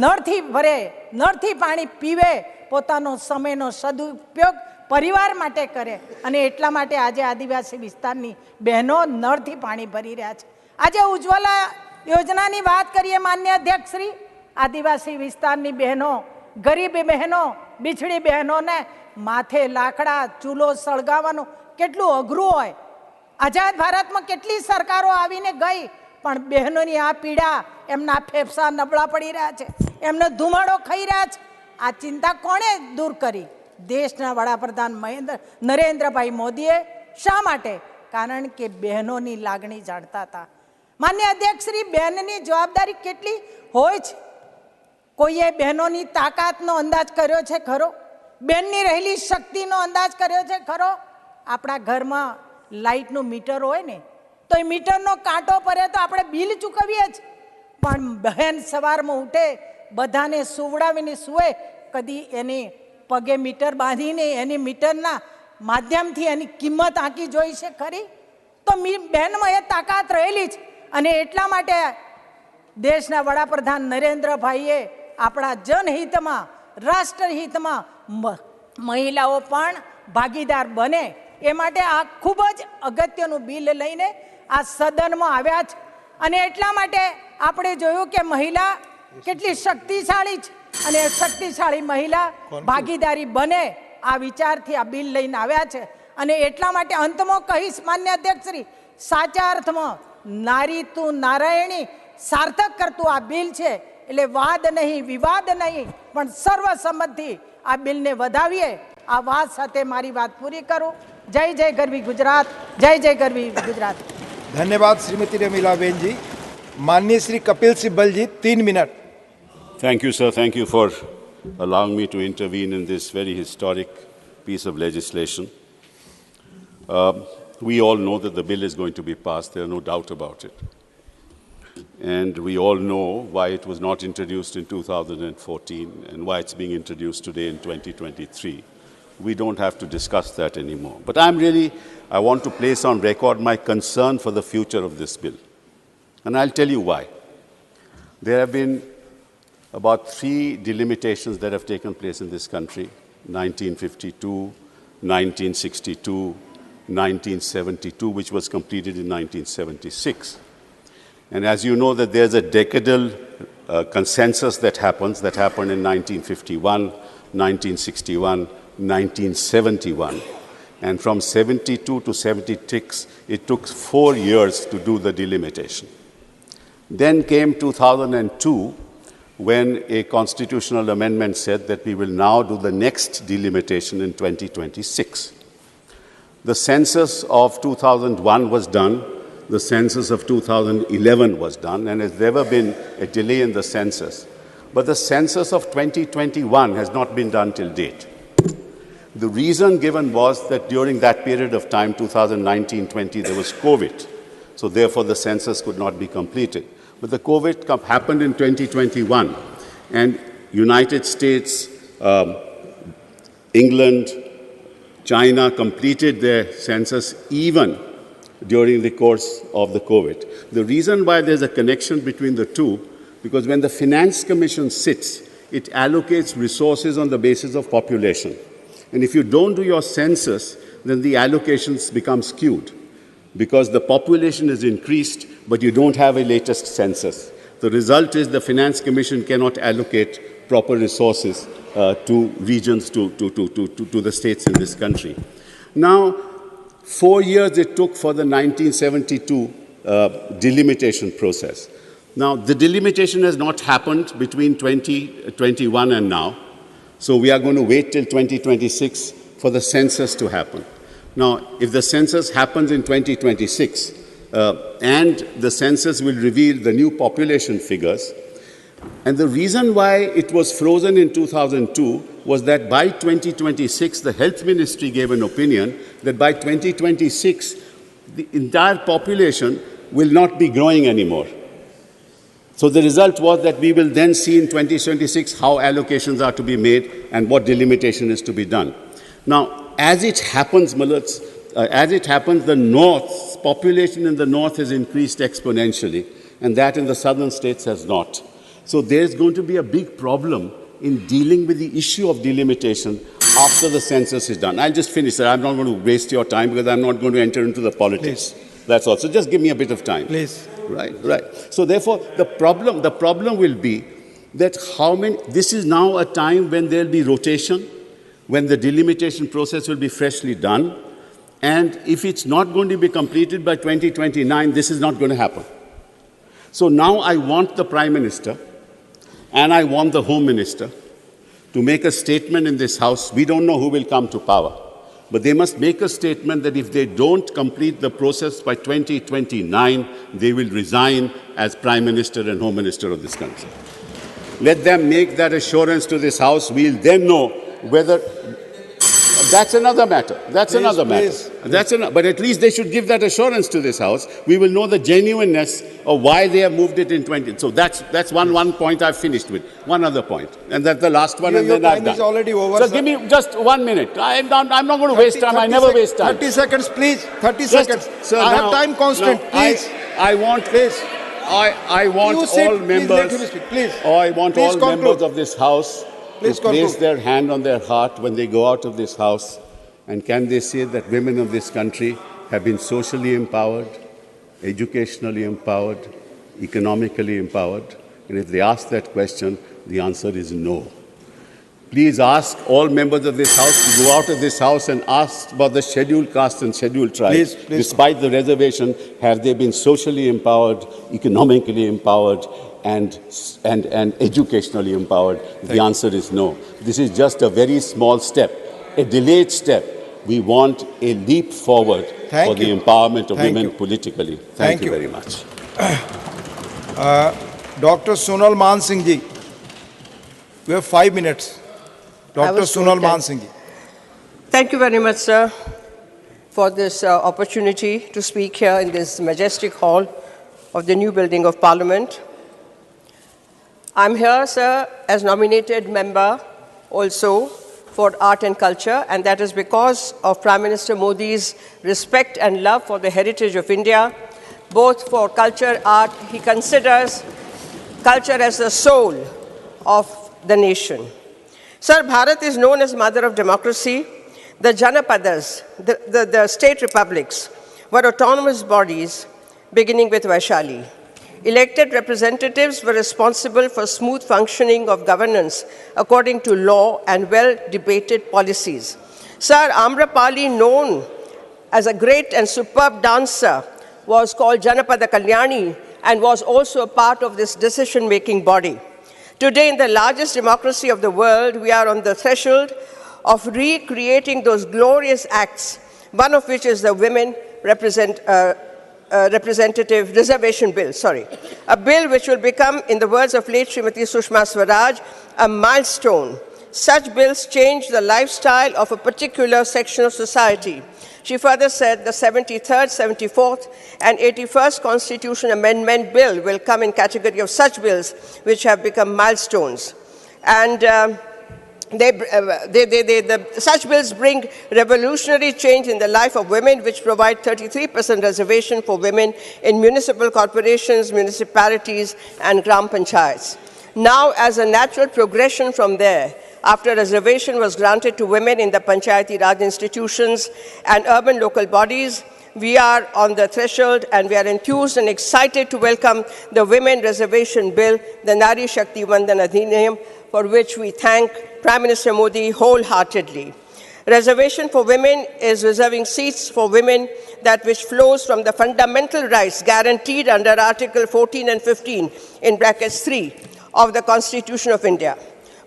નળથી ભરે, નળથી પાણી પીવે, પોતાનો સમયનો સદુપયોગ પરિવાર માટે કરે. અને એટલા માટે આજે આદિવાસી વિસ્તારની બહેનો નળથી પાણી ભરી રહ્યા છે. આજે ઉજ્જવલા યોજનાની વાત કરીએ માન્ય અધ્યક્ષ શ્રી, આદિવાસી વિસ્તારની બહેનો, ગરીબ બહેનો, બિછડી બહેનોને માથે લાકડા, ચૂલો સળગાવવાનું કેટલું અઘરું હોય. આઝાદ ભારતમાં કેટલી સરકારો આવીને ગઈ, પણ બહેનોની આ પીડા, એમના ફેફસા નબળા પડી રહ્યા છે, એમનો ધુમાડો ખાઈ રહ્યા છે. આ ચિંતા કોણે દૂર કરી? દેશના વડાપ્રધાન નરેન્દ્રભાઈ મોદીએ. શા માટે? કારણ કે બહેનોની લાગણી જાણતા હતા. માન્ય અધ્યક્ષ શ્રી, બહેનની જવાબદારી કેટલી હોય છે? કોઈએ બહેનોની તાકાતનો અંદાજ કર્યો છે ખરો? બહેનની રહેલી શક્તિનો અંદાજ કર્યો છે ખરો? આપણા ઘરમાં લાઇટનું મીટર હોય ને, તો એ મીટરનો કાંટો પડે તો આપણે બિલ ચૂકવીએ જ, પણ બહેન સવારમાં ઉઠે, બધાને સુવડાવીને સૂવે, કદી એની પગે મીટર બાંધીને એની મીટરના માધ્યમથી એની કિંમત આંકી જોઈ છે ખરી? તો બહેનમાં એ તાકાત રહેલી જ. અને એટલા માટે દેશના વડાપ્રધાન નરેન્દ્રભાઈએ આપણા જનહિતમાં, રાષ્ટ્રહિતમાં મહિલાઓ પણ ભાગીદાર બને એ માટે આ ખૂબ જ અગત્યનું બિલ લઈને આ સદનમાં આવ્યા છે. અને એટલા માટે આપણે જોયું કે મહિલા કેટલી શક્તિશાળી છે અને શક્તિશાળી મહિલા ભાગીદારી બને, આ વિચારથી આ બિલ લઈને આવ્યા છે. અને એટલા માટે અંતમાં કહીશ માન્ય અધ્યક્ષ શ્રી, સાચા અર્થમાં નારી તું નારાયણી સાર્થક કરતું આ બિલ છે. એટલે વાદ નહીં, વિવાદ નહીં, પણ સર્વસંમતથી આ બિલને વધાવીએ. આ વાત સાથે મારી વાત પૂરી કરું. જય જય ગરવી ગુજરાત, જય જય ગરવી ગુજરાત. ધન્યવાદ શ્રીમતી રમીલાબેન જી. માનનીય શ્રી કપિલ સિબ્બલજી, 3 minute. Thank you, sir. Thank you for allowing me to intervene in this very historic piece of legislation. We all know that the bill is going to be passed. There are no doubt about it. And we all know why it was not introduced in 2014 and why it's being introduced today in 2023. We don't have to discuss that anymore. But I want to place on record my concern for the future of this bill. And I'll tell you why. There have been about 3 delimitations that have taken place in this country: 1952, 1962, 1972, which was completed in 1976. And as you know, that there's a decadal consensus that happened in 1951, 1961, 1971. And from 72 to 76, it took 4 years to do the delimitation. Then came 2002, when a constitutional amendment said that we will now do the next delimitation in 2026. The census of 2001 was done, the census of 2011 was done, and there's never been a delay in the census. But the census of 2021 has not been done till date. The reason given was that during that period of time, 2019-20, there was COVID. So therefore, the census could not be completed. But the COVID happened in 2021, and United States, England, China completed their census even during the course of the COVID. The reason why there's a connection between the two, because when the Finance Commission sits, it allocates resources on the basis of population. And if you don't do your census, then the allocations become skewed. because the population has increased, but you don't have a latest census. The result is the Finance Commission cannot allocate proper resources to regions, to the states in this country. Now, 4 years it took for the 1972 delimitation process. Now, the delimitation has not happened between 2021 and now, so we are going to wait till 2026 for the census to happen. Now, if the census happens in 2026, and the census will reveal the new population figures, and the reason why it was frozen in 2002 was that by 2026, the Health Ministry gave an opinion that by 2026, the entire population will not be growing anymore. So the result was that we will then see in 2026 how allocations are to be made and what delimitation is to be done. Now, as it happens, the North's population in the North has increased exponentially, and that in the southern states has not. So there's going to be a big problem in dealing with the issue of delimitation after the census is done. I'll just finish, sir. I'm not going to waste your time because I'm not going to enter into the politics. Please. That's all. So just give me a bit of time. Please. Right. So therefore, the problem will be that this is now a time when there'll be rotation, when the delimitation process will be freshly done, and if it's not going to be completed by 2029, this is not going to happen. So now I want the Prime Minister and I want the Home Minister to make a statement in this House. We don't know who will come to power, but they must make a statement that if they don't complete the process by 2029, they will resign as Prime Minister and Home Minister of this country. Let them make that assurance to this House. We'll then know whether... That's another matter. But at least they should give that assurance to this House. We will know the genuineness of why they have moved it in 20. So that's one point I've finished with. One other point. And that's the last one, and then I've done. Your time is already over, So give me just 1 minute. I'm not going to waste time. I never waste time. 30 seconds, please. 30 seconds. Sir, I have time constant, please. I want all members. Please. I want all members of this House to place their hand on their heart when they go out of this House, and can they say that women of this country have been socially empowered, educationally empowered, economically empowered? And if they ask that question, the answer is no. Please ask all members of this House to go out of this House and ask about the scheduled castes and scheduled tribes. Please. Despite the reservation, have they been socially empowered, economically empowered, and educationally empowered? The answer is no. This is just a very small step, a delayed step. We want a leap forward for the empowerment of women politically. Thank you very much. Dr. Sonal Man Singh ji, we have 5 minutes. Dr. Sonal Man Singh ji. Thank you very much, sir, for this opportunity to speak here in this majestic hall of the new building of Parliament. I'm here, sir, as nominated member also for art and culture, and that is because of Prime Minister Modi's respect and love for the heritage of India, both for culture, art. He considers culture as the soul of the nation. Sir, Bharat is known as mother of democracy. The Janapadas, the state republics, were autonomous bodies beginning with Vaishali. Elected representatives were responsible for smooth functioning of governance according to law and well-debated policies. Sir, Amrapali, known as a great and superb dancer, was called Janapada Kalyani and was also a part of this decision-making body. Today, in the largest democracy of the world, we are on the threshold of recreating those glorious acts, one of which is the Women Representative Reservation Bill, a bill which will become, in the words of late Srimati Sushma Swaraj, a milestone. Such bills change the lifestyle of a particular section of society. She further said the 73rd, 74th, and 81st Constitution Amendment Bill will come in category of such bills which have become milestones. And such bills bring revolutionary change in the life of women, which provide 33% reservation for women in municipal corporations, municipalities, and gram panchayats. Now, as a natural progression from there, after reservation was granted to women in the Panchayati Raj institutions and urban local bodies, we are on the threshold and we are enthused and excited to welcome the Women Reservation Bill, the Nari Shakti Vandan Adhiniyam, for which we thank Prime Minister Modi wholeheartedly. Reservation for women is reserving seats for women that which flows from the fundamental rights guaranteed under Article 14 and 15 in brackets 3 of the Constitution of India.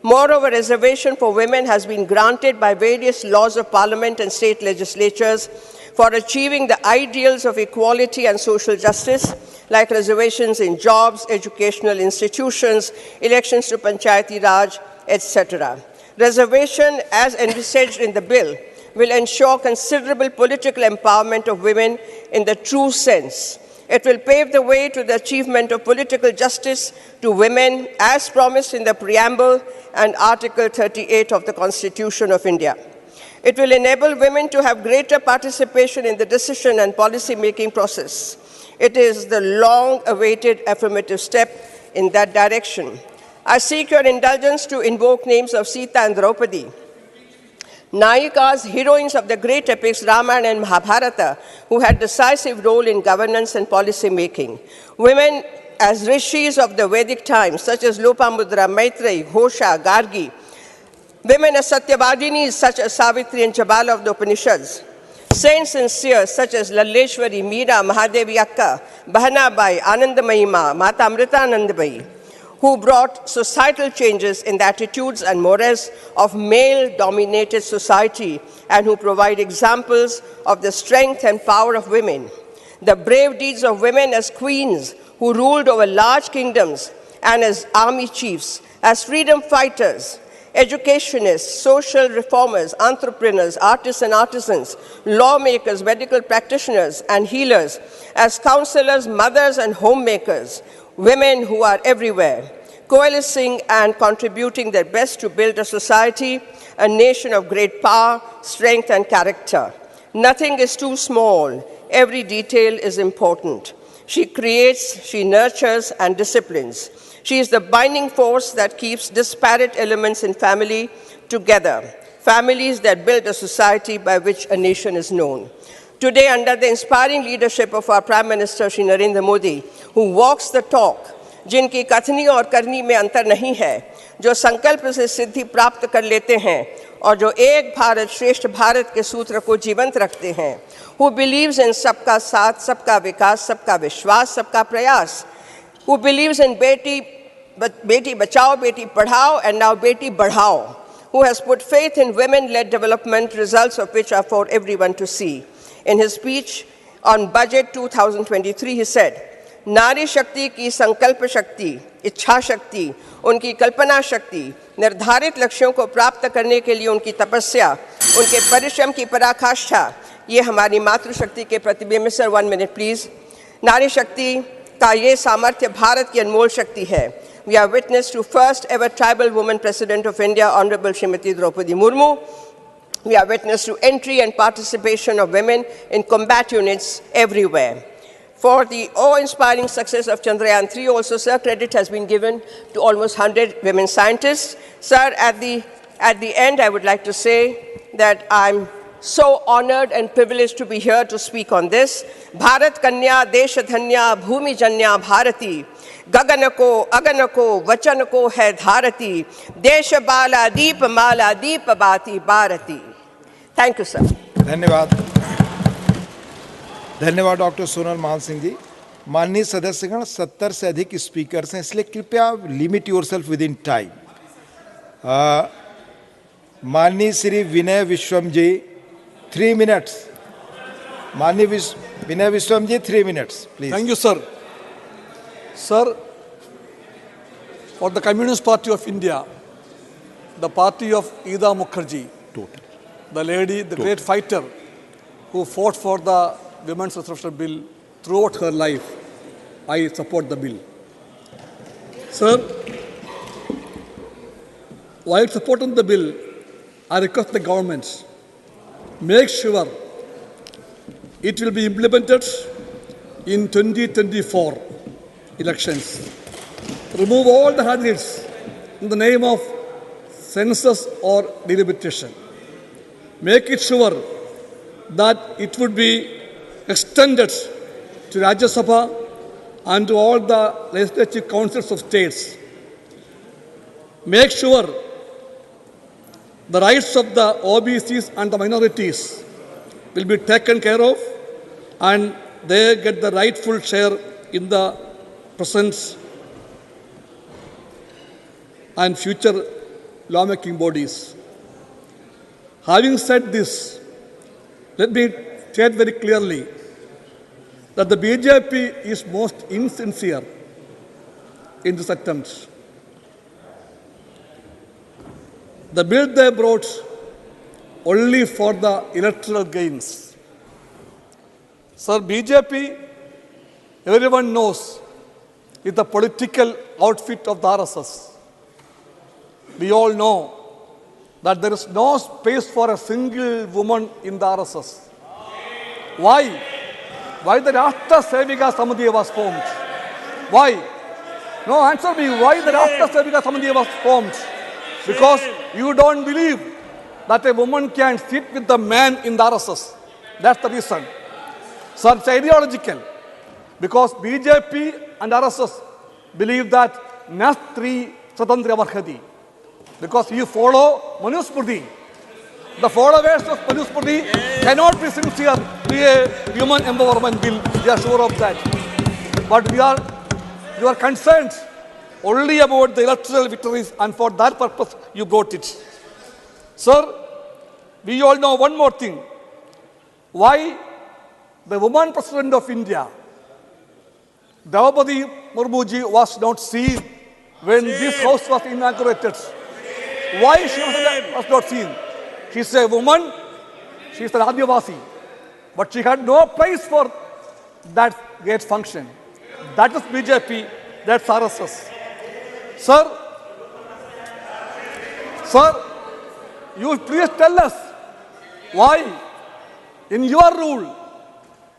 Moreover, reservation for women has been granted by various laws of parliament and state legislatures for achieving the ideals of equality and social justice, like reservations in jobs, educational institutions, elections to Panchayati Raj, etc. Reservation, as envisaged in the bill, will ensure considerable political empowerment of women in the true sense. It will pave the way to the achievement of political justice to women as promised in the preamble and Article 38 of the Constitution of India. It will enable women to have greater participation in the decision and policy-making process. It is the long-awaited affirmative step in that direction. I seek your indulgence to invoke names of Sita and Draupadi, Nayikas, heroines of the great epics Ramayana and Mahabharata, who had decisive role in governance and policy making. Women as rishis of the Vedic times, such as Lopamudra, Maitreyi, Ghosha, Gargi. Women as Satyavadinis, such as Savitri and Jabala of the Upanishads. Saints and seers, such as Lalleshwari, Meera, Mahadevi Akka, Bahanabai, Anandamayi, Mata Amritanandabai, who brought societal changes in the attitudes and mores of male-dominated society and who provide examples of the strength and power of women. The brave deeds of women as queens who ruled over large kingdoms and as army chiefs, as freedom fighters, educationists, social reformers, entrepreneurs, artists and artisans, lawmakers, medical practitioners and healers, as counselors, mothers and homemakers, women who are everywhere, coalescing and contributing their best to build a society, a nation of great power, strength and character. Nothing is too small. Every detail is important. She creates, she nurtures and disciplines. She is the binding force that keeps disparate elements in family together, families that build a society by which a nation is known. Today, under the inspiring leadership of our Prime Minister, Shri Narendra Modi, who walks the talk, जिनकी कथनी और करनी में अंतर नहीं है, जो संकल्प से सिद्धि प्राप्त कर लेते हैं और जो एक भारत श्रेष्ठ भारत के सूत्र को जीवंत रखते हैं, who believes in सबका साथ, सबका विकास, सबका विश्वास, सबका प्रयास, who believes in Beti Bachao, Beti Padhao, and now बेटी बढ़ाओ, who has put faith in women-led development, results of which are for everyone to see. In his speech on Budget 2023, he said, नारी शक्ति की संकल्प शक्ति, इच्छा शक्ति, उनकी कल्पना शक्ति, निर्धारित लक्ष्यों को प्राप्त करने के लिए उनकी तपस्या, उनके परिश्रम की पराकाष्ठा, ये हमारी मातृशक्ति के प्रतिबिंब। Sir 1 minute please. नारी शक्ति का ये सामर्थ्य भारत की अनमोल शक्ति है। We are witness to first ever tribal woman president of India, Honorable Srimati Draupadi Murmu. We are witness to entry and participation of women in combat units everywhere. For the awe-inspiring success of Chandrayaan 3 also, sir, credit has been given to almost 100 women scientists. Sir, at the end, I would like to say that I'm so honored and privileged to be here to speak on this. Bharat Kanya, Desha Dhanya, Bhumi Janya, Bharati, Gagan ko, Agan ko, Vachan ko hai Dharati, Desha Bala, Deep Mala, Deep Bhati, Bharati. Thank you, sir. धन्यवाद धन्यवाद doctor Sonal मान सिंह जी। माननीय सदस्यगण, 70 से अधिक speakers हैं, इसलिए कृपया limit yourself with in time. माननीय श्री विनय विश्वम जी 3 minutes। माननीय विनय विश्वम जी 3 minutes, please. Thank you sir. Sir, for the Communist Party of India, the party of Ida Mukherjee, the lady, the great fighter who fought for the Women's Reservation Bill throughout her life, I support the bill. Sir, while supporting the bill, I request the governments make sure it will be implemented in 2024 elections. Remove all the hurdles in the name of census or delimitation. Make it sure that it would be extended to Rajya Sabha and to all the legislative councils of states. Make sure the rights of the OBCs and the minorities will be taken care of and they get the rightful share in the present and future lawmaking bodies. Having said this, let me state very clearly that the BJP is most insincere in this attempt. The bill they brought only for the electoral gains. Sir, BJP, everyone knows, is the political outfit of the RSS. We all know that there is no space for a single woman in the RSS. Why? Why the Rashtra Sevika Samiti was formed? Why? No, answer me. Why the Rashtra Sevika Samiti was formed? Because you don't believe that a woman can sit with the man in the RSS. That's the reason. So it's ideological. Because BJP and RSS believe that Nastri Swatantra Varhati. Because you follow Manusmriti. The followers of Manusmriti cannot be sincere to a human empowerment bill. We are sure of that. But we are concerned only about the electoral victories, and for that purpose you brought it. Sir, we all know one more thing. Why the woman president of India, Draupadi Murmuji, was not seen when this house was inaugurated? Why she was not seen? She's a woman, she's an Adivasi, but she had no place for that great function. That is BJP, that's RSS. Sir, you please tell us why, in your rule,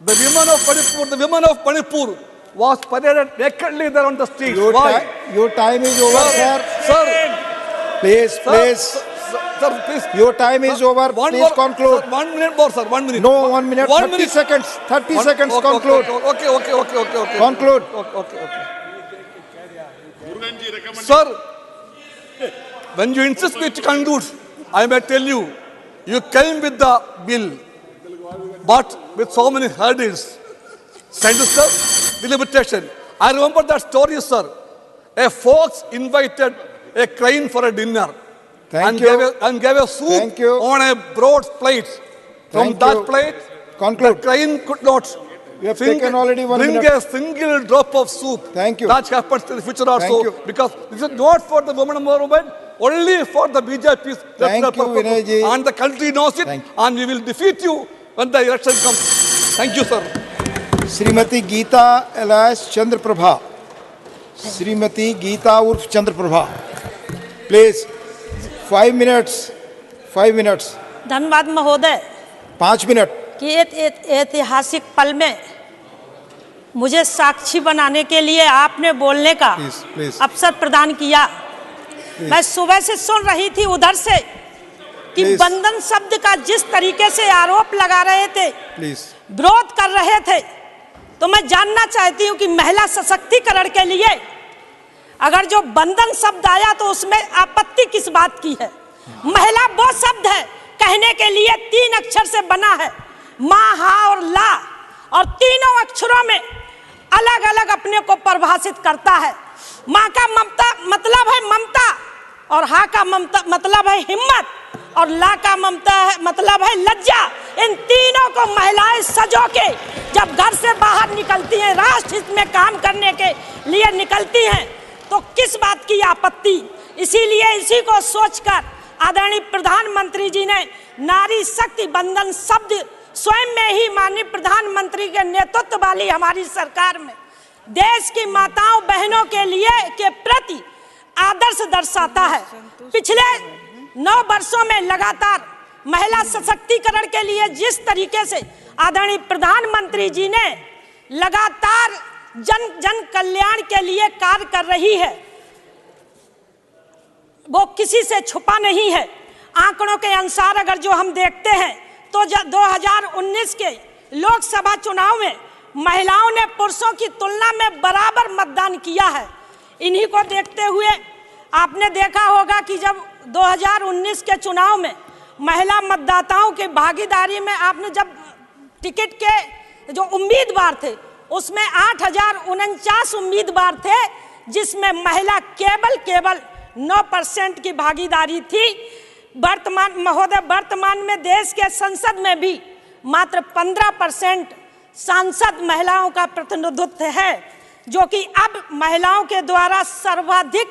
the women of Manipur was paraded nakedly there on the streets. Why? Your time is over, Sir. Please. Sir, please. Your time is over. Please conclude. Sir, 1 minute more, sir. 1 minute. No, 1 minute. 30 seconds. 30 seconds. Conclude. Okay. Conclude. Okay. Sir, when you insist me to conclude, I may tell you, you came with the bill, but with so many hurdles. Scientists, delimitation. I remember that story, sir. A fox invited a crane for a dinner and gave a soup on a broad plate. From that plate, the crane could not You have taken already 1 bring minute. a single drop of soup. Thank you. That happens in the future also. Because this is not for the women empowerment, only for the BJP's Thank you, Vinayji. and the country knows it, and we will defeat you when the election comes. Thank you, sir. Srimati Geeta alias Chandra Prabha. Srimati Geeta urf Chandra Prabha. Please, 5 minutes. 5 minutes. धन्यवाद महोदय 5 minute कि ऐतिहासिक पल में मुझे साक्षी बनाने के लिए आपने बोलने का अवसर प्रदान किया। मैं सुबह से सुन रही थी उधर से कि बंधन शब्द का जिस तरीके से आरोप लगा रहे थे, विरोध कर रहे थे, तो मैं जानना चाहती हूं कि महिला सशक्तिकरण के लिए अगर जो बंधन शब्द आया तो उसमें आपत्ति किस बात की है? महिला वो शब्द है कहने के लिए 3 अक्षर से बना है, माँ, हा और ला, और तीनों अक्षरों में अलग अलग अपने को परिभाषित करता है। माँ का ममता मतलब है ममता, और हा का ममता मतलब है हिम्मत, और ला का ममता है मतलब है लज्जा। इन तीनों को महिलाएं सजो के जब घर से बाहर निकलती हैं, राष्ट्र हित में काम करने के लिए निकलती हैं, तो किस बात की आपत्ति? इसीलिए इसी को सोचकर आदरणीय प्रधानमंत्री जी ने नारी शक्ति बंधन शब्द स्वयं में ही माननीय प्रधानमंत्री के नेतृत्व वाली हमारी सरकार में देश की माताओं बहनों के लिए के प्रति आदर्श दर्शाता है। पिछले 9 वर्षों में लगातार महिला सशक्तिकरण के लिए जिस तरीके से आदरणीय प्रधानमंत्री जी ने लगातार जन कल्याण के लिए कार्य कर रही है, वो किसी से छुपा नहीं है। आंकड़ों के अनुसार अगर जो हम देखते हैं तो 2019 के लोकसभा चुनाव में महिलाओं ने पुरुषों की तुलना में बराबर मतदान किया है। इन्हीं को देखते हुए आपने देखा होगा कि जब 2019 के चुनाव में महिला मतदाताओं की भागीदारी में आपने जब टिकट के जो उम्मीदवार थे उसमें 8,049 उम्मीदवार थे, जिसमें महिला केवल 9% की भागीदारी थी। वर्तमान में देश के संसद में भी मात्र 15% सांसद महिलाओं का प्रतिनिधित्व है, जो कि अब महिलाओं के द्वारा सर्वाधिक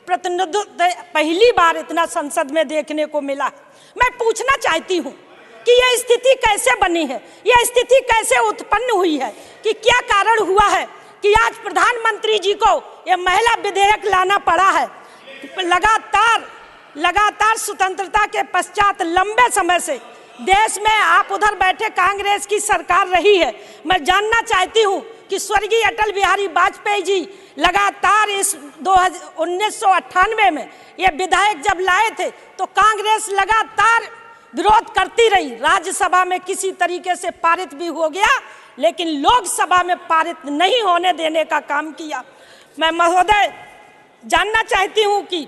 प्रतिनिधित्व पहली बार इतना संसद में देखने को मिला। मैं पूछना चाहती हूँ कि यह स्थिति कैसे बनी है, यह स्थिति कैसे उत्पन्न हुई है, कि क्या कारण हुआ है कि आज प्रधानमंत्री जी को यह महिला विधेयक लाना पड़ा है। लगातार स्वतंत्रता के पश्चात लंबे समय से देश में आप उधर बैठे कांग्रेस की सरकार रही है। मैं जानना चाहती हूं कि स्वर्गीय अटल बिहारी वाजपेयी जी लगातार इस 1998 में ये विधेयक जब लाए थे तो कांग्रेस लगातार विरोध करती रही। राज्यसभा में किसी तरीके से पारित भी हो गया, लेकिन लोकसभा में पारित नहीं होने देने का काम किया। मैं महोदय जानना चाहती हूं कि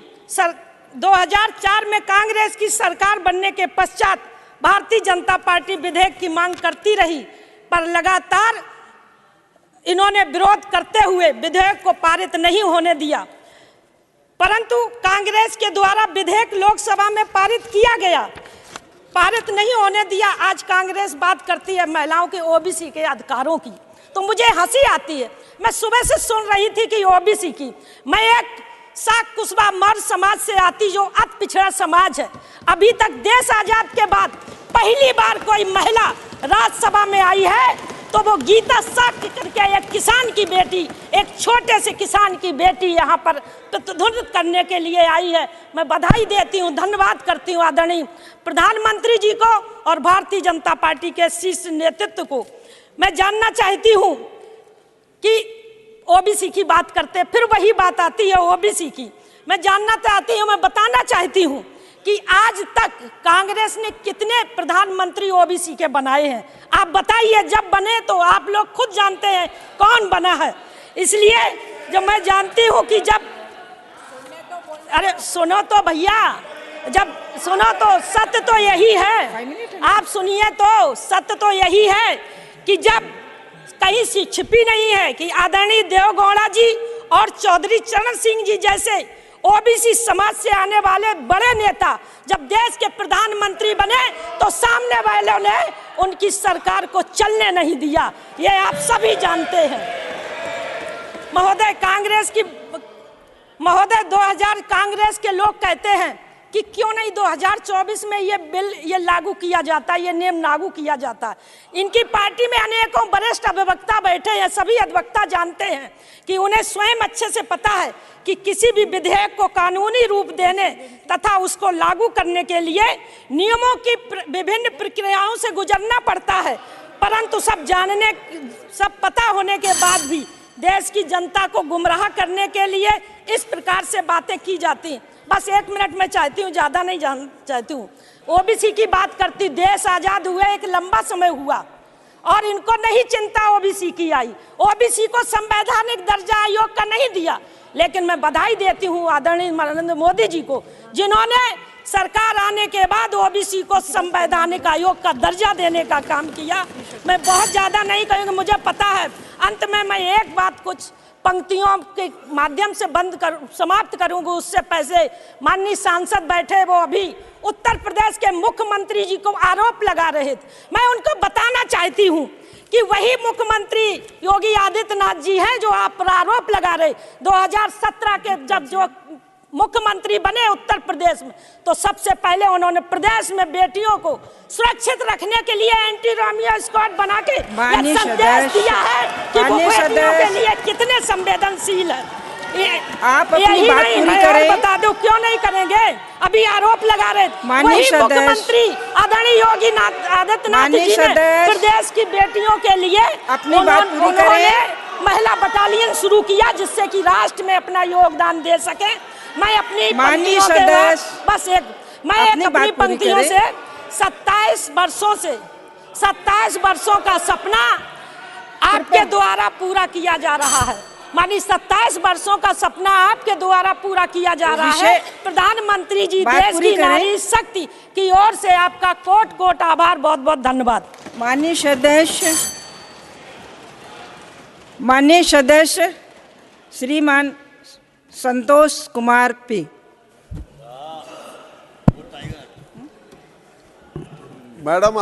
2004 में कांग्रेस की सरकार बनने के पश्चात भारतीय जनता पार्टी विधेयक की मांग करती रही, पर लगातार इन्होंने विरोध करते हुए विधेयक को पारित नहीं होने दिया। परंतु कांग्रेस के द्वारा विधेयक लोकसभा में पारित किया गया, पारित नहीं होने दिया। आज कांग्रेस बात करती है महिलाओं के ओबीसी के अधिकारों की, तो मुझे हंसी आती है। मैं सुबह से सुन रही थी कि ओबीसी की, मैं एक साक कुशवा मर्द समाज से आती जो अति पिछड़ा समाज है। अभी तक देश आजाद के बाद पहली बार कोई महिला राज्यसभा में आई है तो वो गीता साक करके एक किसान की बेटी, एक छोटे से किसान की बेटी यहाँ पर प्रतिनिधित्व करने के लिए आई है। मैं बधाई देती हूँ, धन्यवाद करती हूँ आदरणीय प्रधानमंत्री जी को और भारतीय जनता पार्टी के शीर्ष नेतृत्व को। मैं जानना चाहती हूँ कि ओबीसी की बात करते फिर वही बात आती है ओबीसी की। मैं जानना चाहती हूँ, मैं बताना चाहती हूँ कि आज तक कांग्रेस ने कितने प्रधानमंत्री ओबीसी के बनाए हैं, आप बताइए। जब बने तो आप लोग खुद जानते हैं कौन बना है। इसलिए जब मैं जानती हूँ कि जब, अरे सुनो तो भैया, जब सुनो तो सत्य तो यही है, आप सुनिए तो सत्य तो यही है कि जब कहीं से छिपी नहीं है कि आदरणीय देवगौड़ा जी और चौधरी चरण सिंह जी जैसे ओबीसी समाज से आने वाले बड़े नेता जब देश के प्रधानमंत्री बने तो सामने वालों ने उनकी सरकार को चलने नहीं दिया, ये आप सभी जानते हैं। महोदय 2000 कांग्रेस के लोग कहते हैं कि क्यों नहीं 2024 में ये बिल ये लागू किया जाता, ये नियम लागू किया जाता। इनकी पार्टी में अनेकों वरिष्ठ अधिवक्ता बैठे हैं, सभी अधिवक्ता जानते हैं कि उन्हें स्वयं अच्छे से पता है कि किसी भी विधेयक को कानूनी रूप देने तथा उसको लागू करने के लिए नियमों की विभिन्न प्रक्रियाओं से गुजरना पड़ता है। परंतु सब पता होने के बाद भी देश की जनता को गुमराह करने के लिए इस प्रकार से बातें की जाती हैं। बस 1 मिनट में चाहती हूँ, ज़्यादा नहीं चाहती हूँ। ओबीसी की बात करती, देश आज़ाद हुए एक लंबा समय हुआ और इनको नहीं चिंता ओबीसी की आई। ओबीसी को संवैधानिक दर्जा आयोग का नहीं दिया, लेकिन मैं बधाई देती हूँ आदरणीय नरेंद्र मोदी जी को, जिन्होंने सरकार आने के बाद ओबीसी को संवैधानिक आयोग का दर्जा देने का काम किया। मैं बहुत ज़्यादा नहीं कहूँगी, मुझे पता है। अंत में मैं एक बात कुछ पंक्तियों के माध्यम से समाप्त करूंगा। उससे पहले माननीय सांसद बैठे, वो अभी उत्तर प्रदेश के मुख्यमंत्री जी को आरोप लगा रहे थे। मैं उनको बताना चाहती हूं कि वही मुख्यमंत्री योगी आदित्यनाथ जी हैं जो आप पर आरोप लगा रहे। 2017 के जब जो मुख्यमंत्री बने उत्तर प्रदेश में, तो सबसे पहले उन्होंने प्रदेश में बेटियों को सुरक्षित रखने के लिए एंटी रोमियो स्क्वाड बना के संदेश दिया है कि वो बेटियों के लिए कितने संवेदनशील है। आप अपनी बात पूरी करें। बता दो क्यों नहीं करेंगे, अभी आरोप लगा रहे। वही मुख्यमंत्री आदरणीय योगी आदित्यनाथ जी ने प्रदेश की बेटियों के लिए अपनी बात पूरी करें। महिला बटालियन शुरू किया जिससे कि राष्ट्र में अपना योगदान दे सके। मैं अपनी पंक्तियों के अपनी पंक्तियों से 27 वर्षों से 27 वर्षों का सपना आपके द्वारा पूरा किया जा रहा है। मानी 27 वर्षों का सपना आपके द्वारा पूरा किया जा रहा है। प्रधानमंत्री जी, देश की नारी शक्ति की ओर से आपका कोट कोट आभार, बहुत बहुत धन्यवाद। माननीय सदस्य श्रीमान संतोष कुमार पी। मैडम,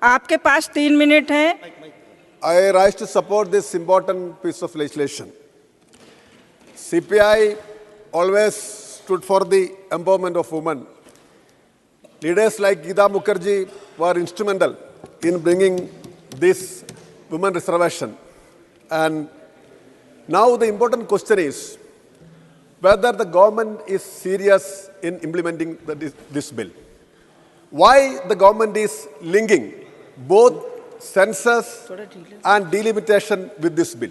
आपके पास 3 मिनट हैं। I rise to support this important piece of legislation. CPI always stood for the empowerment of women. Leaders like Geeta Mukherjee were instrumental in bringing this women reservation. And now the important question is whether the government is serious in implementing this bill. Why the government is linking both census and delimitation with this bill?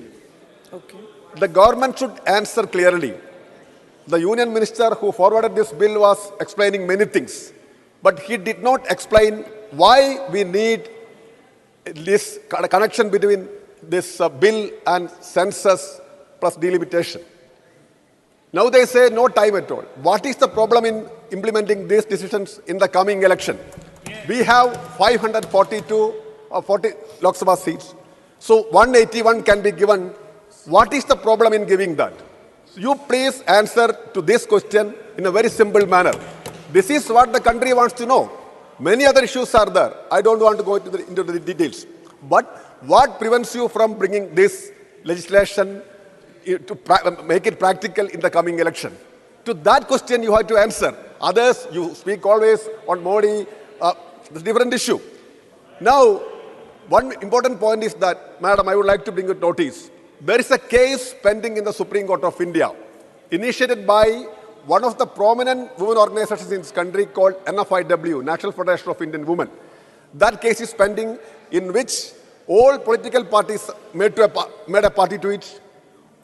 Okay. The government should answer clearly. The union minister who forwarded this bill was explaining many things, but he did not explain why we need this connection between this bill and census plus delimitation. Now they say no time at all. What is the problem in implementing these decisions in the coming election? We have 542 or 40 Lok Sabha seats. So 181 can be given. What is the problem in giving that? You please answer to this question in a very simple manner. This is what the country wants to know. Many other issues are there. I don't want to go into the details. But what prevents you from bringing this legislation to make it practical in the coming election? To that question you have to answer. Others, you speak always on Modi, it's a different issue. Now, one important point is that, Madam, I would like to bring you notice. There is a case pending in the Supreme Court of India, initiated by one of the prominent women organizations in this country called NFIW, National Federation of Indian Women. That case is pending, in which all political parties made a party to it.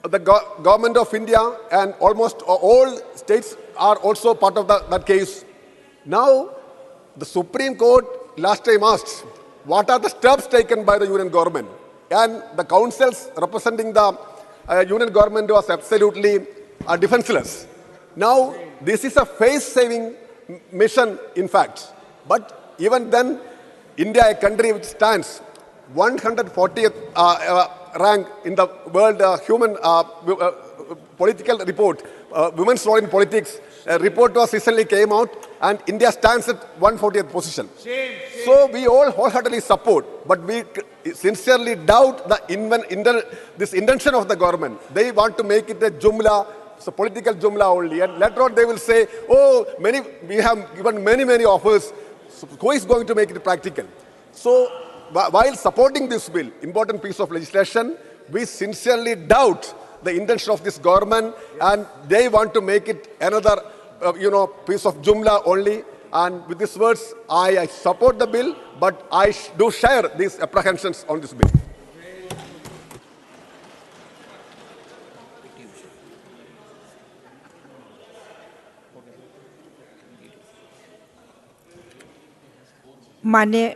The government of India and almost all states are also part of that case. Now, the Supreme Court last time asked, what are the steps taken by the union government? And the councils representing the union government was absolutely defenseless. Now, this is a face-saving mission, in fact. But even then, India, a country which stands 140th rank in the world human political report, women's role in politics, a report was recently came out, and India stands at 140th position. So we all wholeheartedly support, but we sincerely doubt this intention of the government. They want to make it a jumla, it's a political jumla only, and later on they will say, oh, we have given many offers, so who is going to make it practical? So while supporting this bill, important piece of legislation, we sincerely doubt the intention of this government, and they want to make it another piece of jumla only. And with these words, I support the bill, but I do share these apprehensions on this bill. माननीय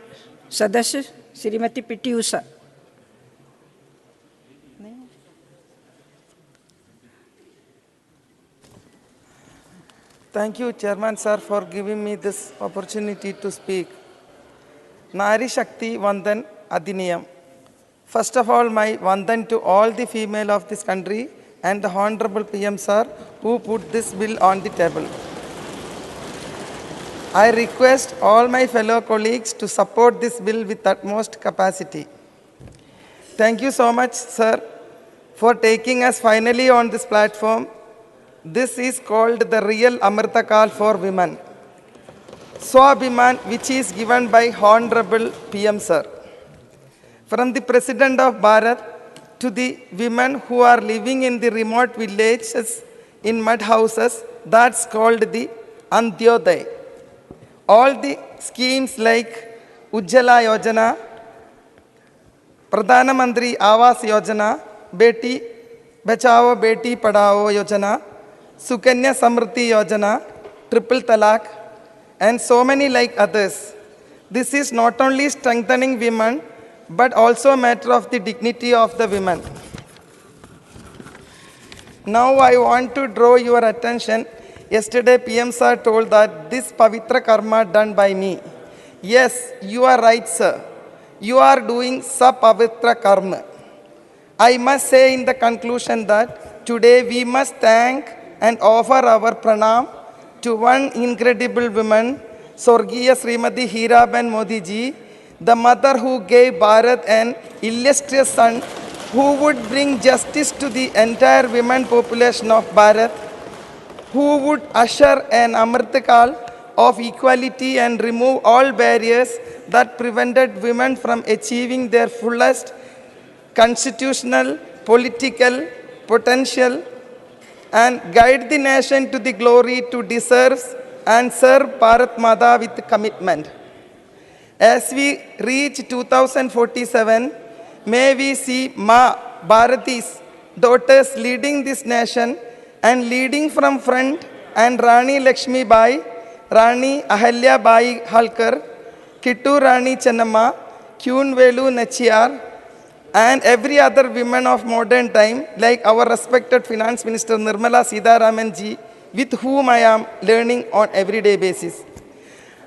सदस्य Shrimati PT Usha. Thank you, Chairman Sir, for giving me this opportunity to speak. Nari Shakti Vandan Adhiniyam. First of all, my Vandan to all the female of this country and the Honorable PM Sir who put this bill on the table. I request all my fellow colleagues to support this bill with utmost capacity. Thank you so much, Sir, for taking us finally on this platform. This is called the real Amrita Kal for women. Swabhiman, which is given by Honorable PM Sir. From the President of Bharat to the women who are living in the remote villages in mud houses, that's called the Antyodaya. All the schemes like Ujjala Yojana, Pradhana Mantri Awas Yojana, Beti Bachao Beti Padhao Yojana, Sukanya Samriddhi Yojana, Triple Talaq, and so many like others. This is not only strengthening women, but also a matter of the dignity of the women. Now I want to draw your attention. Yesterday PM sir told that this pavitra karma done by me. Yes, you are right, sir. You are doing sapavitra karma. I must say in the conclusion that today we must thank and offer our pranam to one incredible woman, Swargiya Srimati Hiraben Modi ji, the mother who gave Bharat an illustrious son who would bring justice to the entire women population of Bharat, who would usher an Amritakal of equality and remove all barriers that prevented women from achieving their fullest constitutional, political potential, and guide the nation to the glory to deserve and serve Bharat Mata with commitment. As we reach 2047, may we see Ma Bharati's daughters leading this nation and leading from front, and Rani Lakshmi Bai, Rani Ahalya Bai Halkar, Kittu Rani Channamma, Kyun Velu Nachiyar, and every other woman of modern time, like our respected Finance Minister Nirmala Sitharaman ji, with whom I am learning on everyday basis.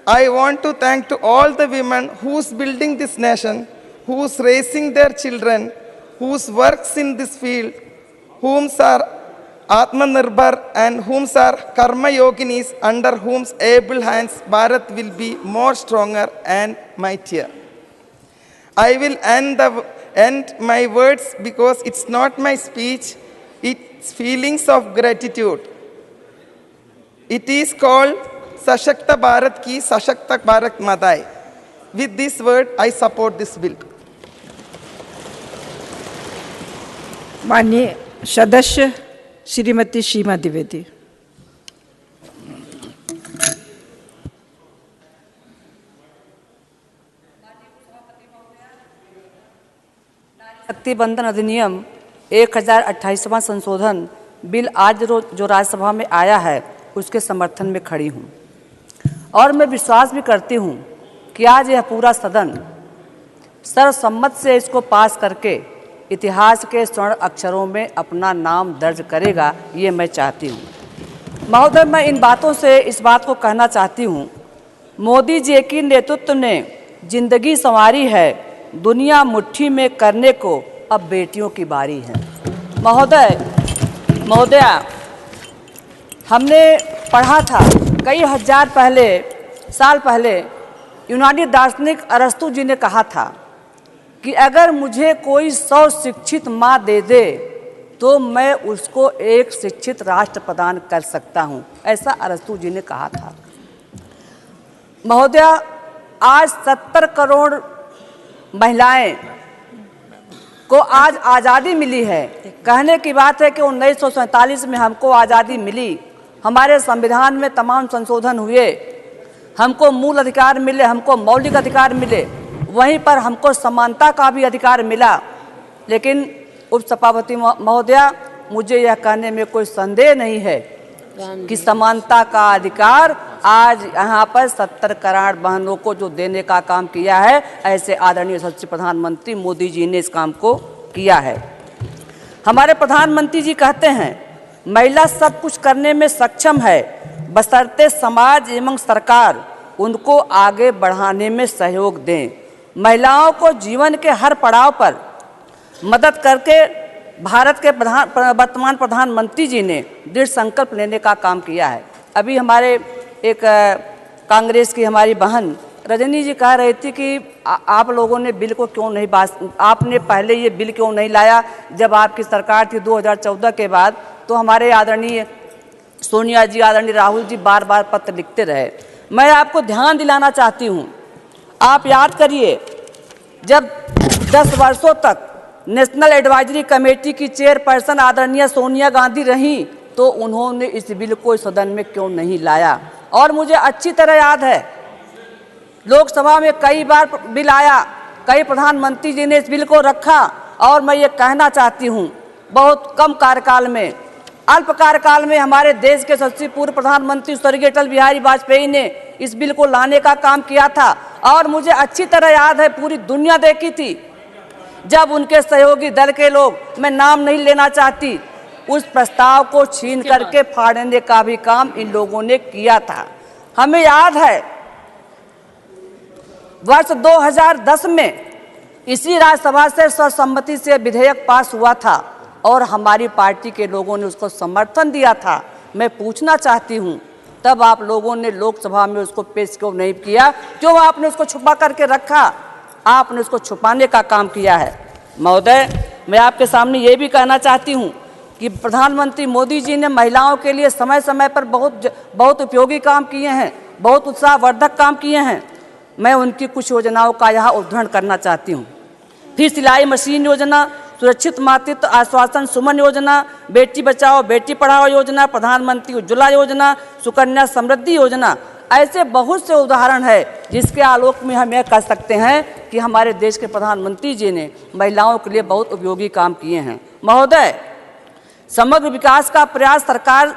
I want to thank to all the women who's building this nation, who's raising their children, whose works in this field, whom's are Atmanirbhar and whom's are Karma Yoginis, under whom's able hands Bharat will be more stronger and mightier. I will end my words because it's not my speech, it's feelings of gratitude. It is called Sashakta Bharat ki Sashakta Bharat Madai. With this word, I support this bill. माननीय सदस्य श्रीमती सीमा द्विवेदी। शक्ति बंधन अधिनियम 1028वां संशोधन bill आज जो राज्यसभा में आया है उसके समर्थन में खड़ी हूँ और मैं विश्वास भी करती हूँ कि आज यह पूरा सदन सर्वसम्मत से इसको पास करके इतिहास के स्वर्ण अक्षरों में अपना नाम दर्ज करेगा, ये मैं चाहती हूँ। महोदय, मैं इन बातों से इस बात को कहना चाहती हूँ, मोदी जी के नेतृत्व ने जिंदगी संवारी है, दुनिया मुट्ठी में करने को अब बेटियों की बारी है। महोदया, हमने पढ़ा था कई हजार साल पहले यूनानी दार्शनिक अरस्तु जी ने कहा था कि अगर मुझे कोई 100 शिक्षित माँ दे दे तो मैं उसको एक शिक्षित राष्ट्र प्रदान कर सकता हूँ, ऐसा अरस्तु जी ने कहा था। महोदया, आज 70 करोड़ महिलाएं को आज आज़ादी मिली है। कहने की बात है कि 1947 में हमको आज़ादी मिली, हमारे संविधान में तमाम संशोधन हुए, हमको मूल अधिकार मिले, हमको मौलिक अधिकार मिले, वहीं पर हमको समानता का भी अधिकार मिला। लेकिन उपसभापति महोदया, मुझे यह कहने में कोई संदेह नहीं है कि समानता का अधिकार आज यहाँ पर 70 करोड़ बहनों को जो देने का काम किया है, ऐसे आदरणीय यशस्वी प्रधानमंत्री मोदी जी ने इस काम को किया है। हमारे प्रधानमंत्री जी कहते हैं महिला सब कुछ करने में सक्षम है, बशर्ते समाज एवं सरकार उनको आगे बढ़ाने में सहयोग दें। महिलाओं को जीवन के हर पड़ाव पर मदद करके भारत के वर्तमान प्रधानमंत्री जी ने दृढ़ संकल्प लेने का काम किया है। अभी हमारे एक कांग्रेस की हमारी बहन रजनी जी कह रही थी कि आप लोगों ने बिल को क्यों नहीं आपने पहले ये बिल क्यों नहीं लाया जब आपकी सरकार थी 2014 के बाद। तो हमारे आदरणीय सोनिया जी, आदरणीय राहुल जी बार बार पत्र लिखते रहे। मैं आपको ध्यान दिलाना चाहती हूँ, आप याद करिए जब 10 वर्षों तक नेशनल एडवाइजरी कमेटी की चेयरपर्सन आदरणीय सोनिया गांधी रहीं तो उन्होंने इस बिल को सदन में क्यों नहीं लाया। और मुझे अच्छी तरह याद है लोकसभा में कई बार बिल आया, कई प्रधानमंत्री जी ने इस बिल को रखा। और मैं ये कहना चाहती हूँ बहुत कम कार्यकाल में, अल्प कार्यकाल में हमारे देश के सबसे पूर्व प्रधानमंत्री स्वर्गीय अटल बिहारी वाजपेयी ने इस बिल को लाने का काम किया था और मुझे अच्छी तरह याद है, पूरी दुनिया देखी थी जब उनके सहयोगी दल के लोग, मैं नाम नहीं लेना चाहती, उस प्रस्ताव को छीन करके फाड़ने का भी काम इन लोगों ने किया था। हमें याद है वर्ष 2010 में इसी राज्यसभा से सर्वसम्मति से विधेयक पास हुआ था और हमारी पार्टी के लोगों ने उसको समर्थन दिया था। मैं पूछना चाहती हूँ, तब आप लोगों ने लोकसभा में उसको पेश क्यों नहीं किया? क्यों आपने उसको छुपा करके रखा? आपने उसको छुपाने का काम किया है। महोदय, मैं आपके सामने ये भी कहना चाहती हूँ कि प्रधानमंत्री मोदी जी ने महिलाओं के लिए समय समय पर बहुत उपयोगी काम किए हैं, बहुत उत्साहवर्धक काम किए हैं। मैं उनकी कुछ योजनाओं का यहाँ उद्धरण करना चाहती हूँ। फिर सिलाई मशीन योजना, सुरक्षित मातृत्व आश्वासन सुमन योजना, बेटी बचाओ बेटी पढ़ाओ योजना, प्रधानमंत्री उज्ज्वला योजना, सुकन्या समृद्धि योजना, ऐसे बहुत से उदाहरण है जिसके आलोक में हम यह कह सकते हैं कि हमारे देश के प्रधानमंत्री जी ने महिलाओं के लिए बहुत उपयोगी काम किए हैं। महोदय, समग्र विकास का प्रयास सरकार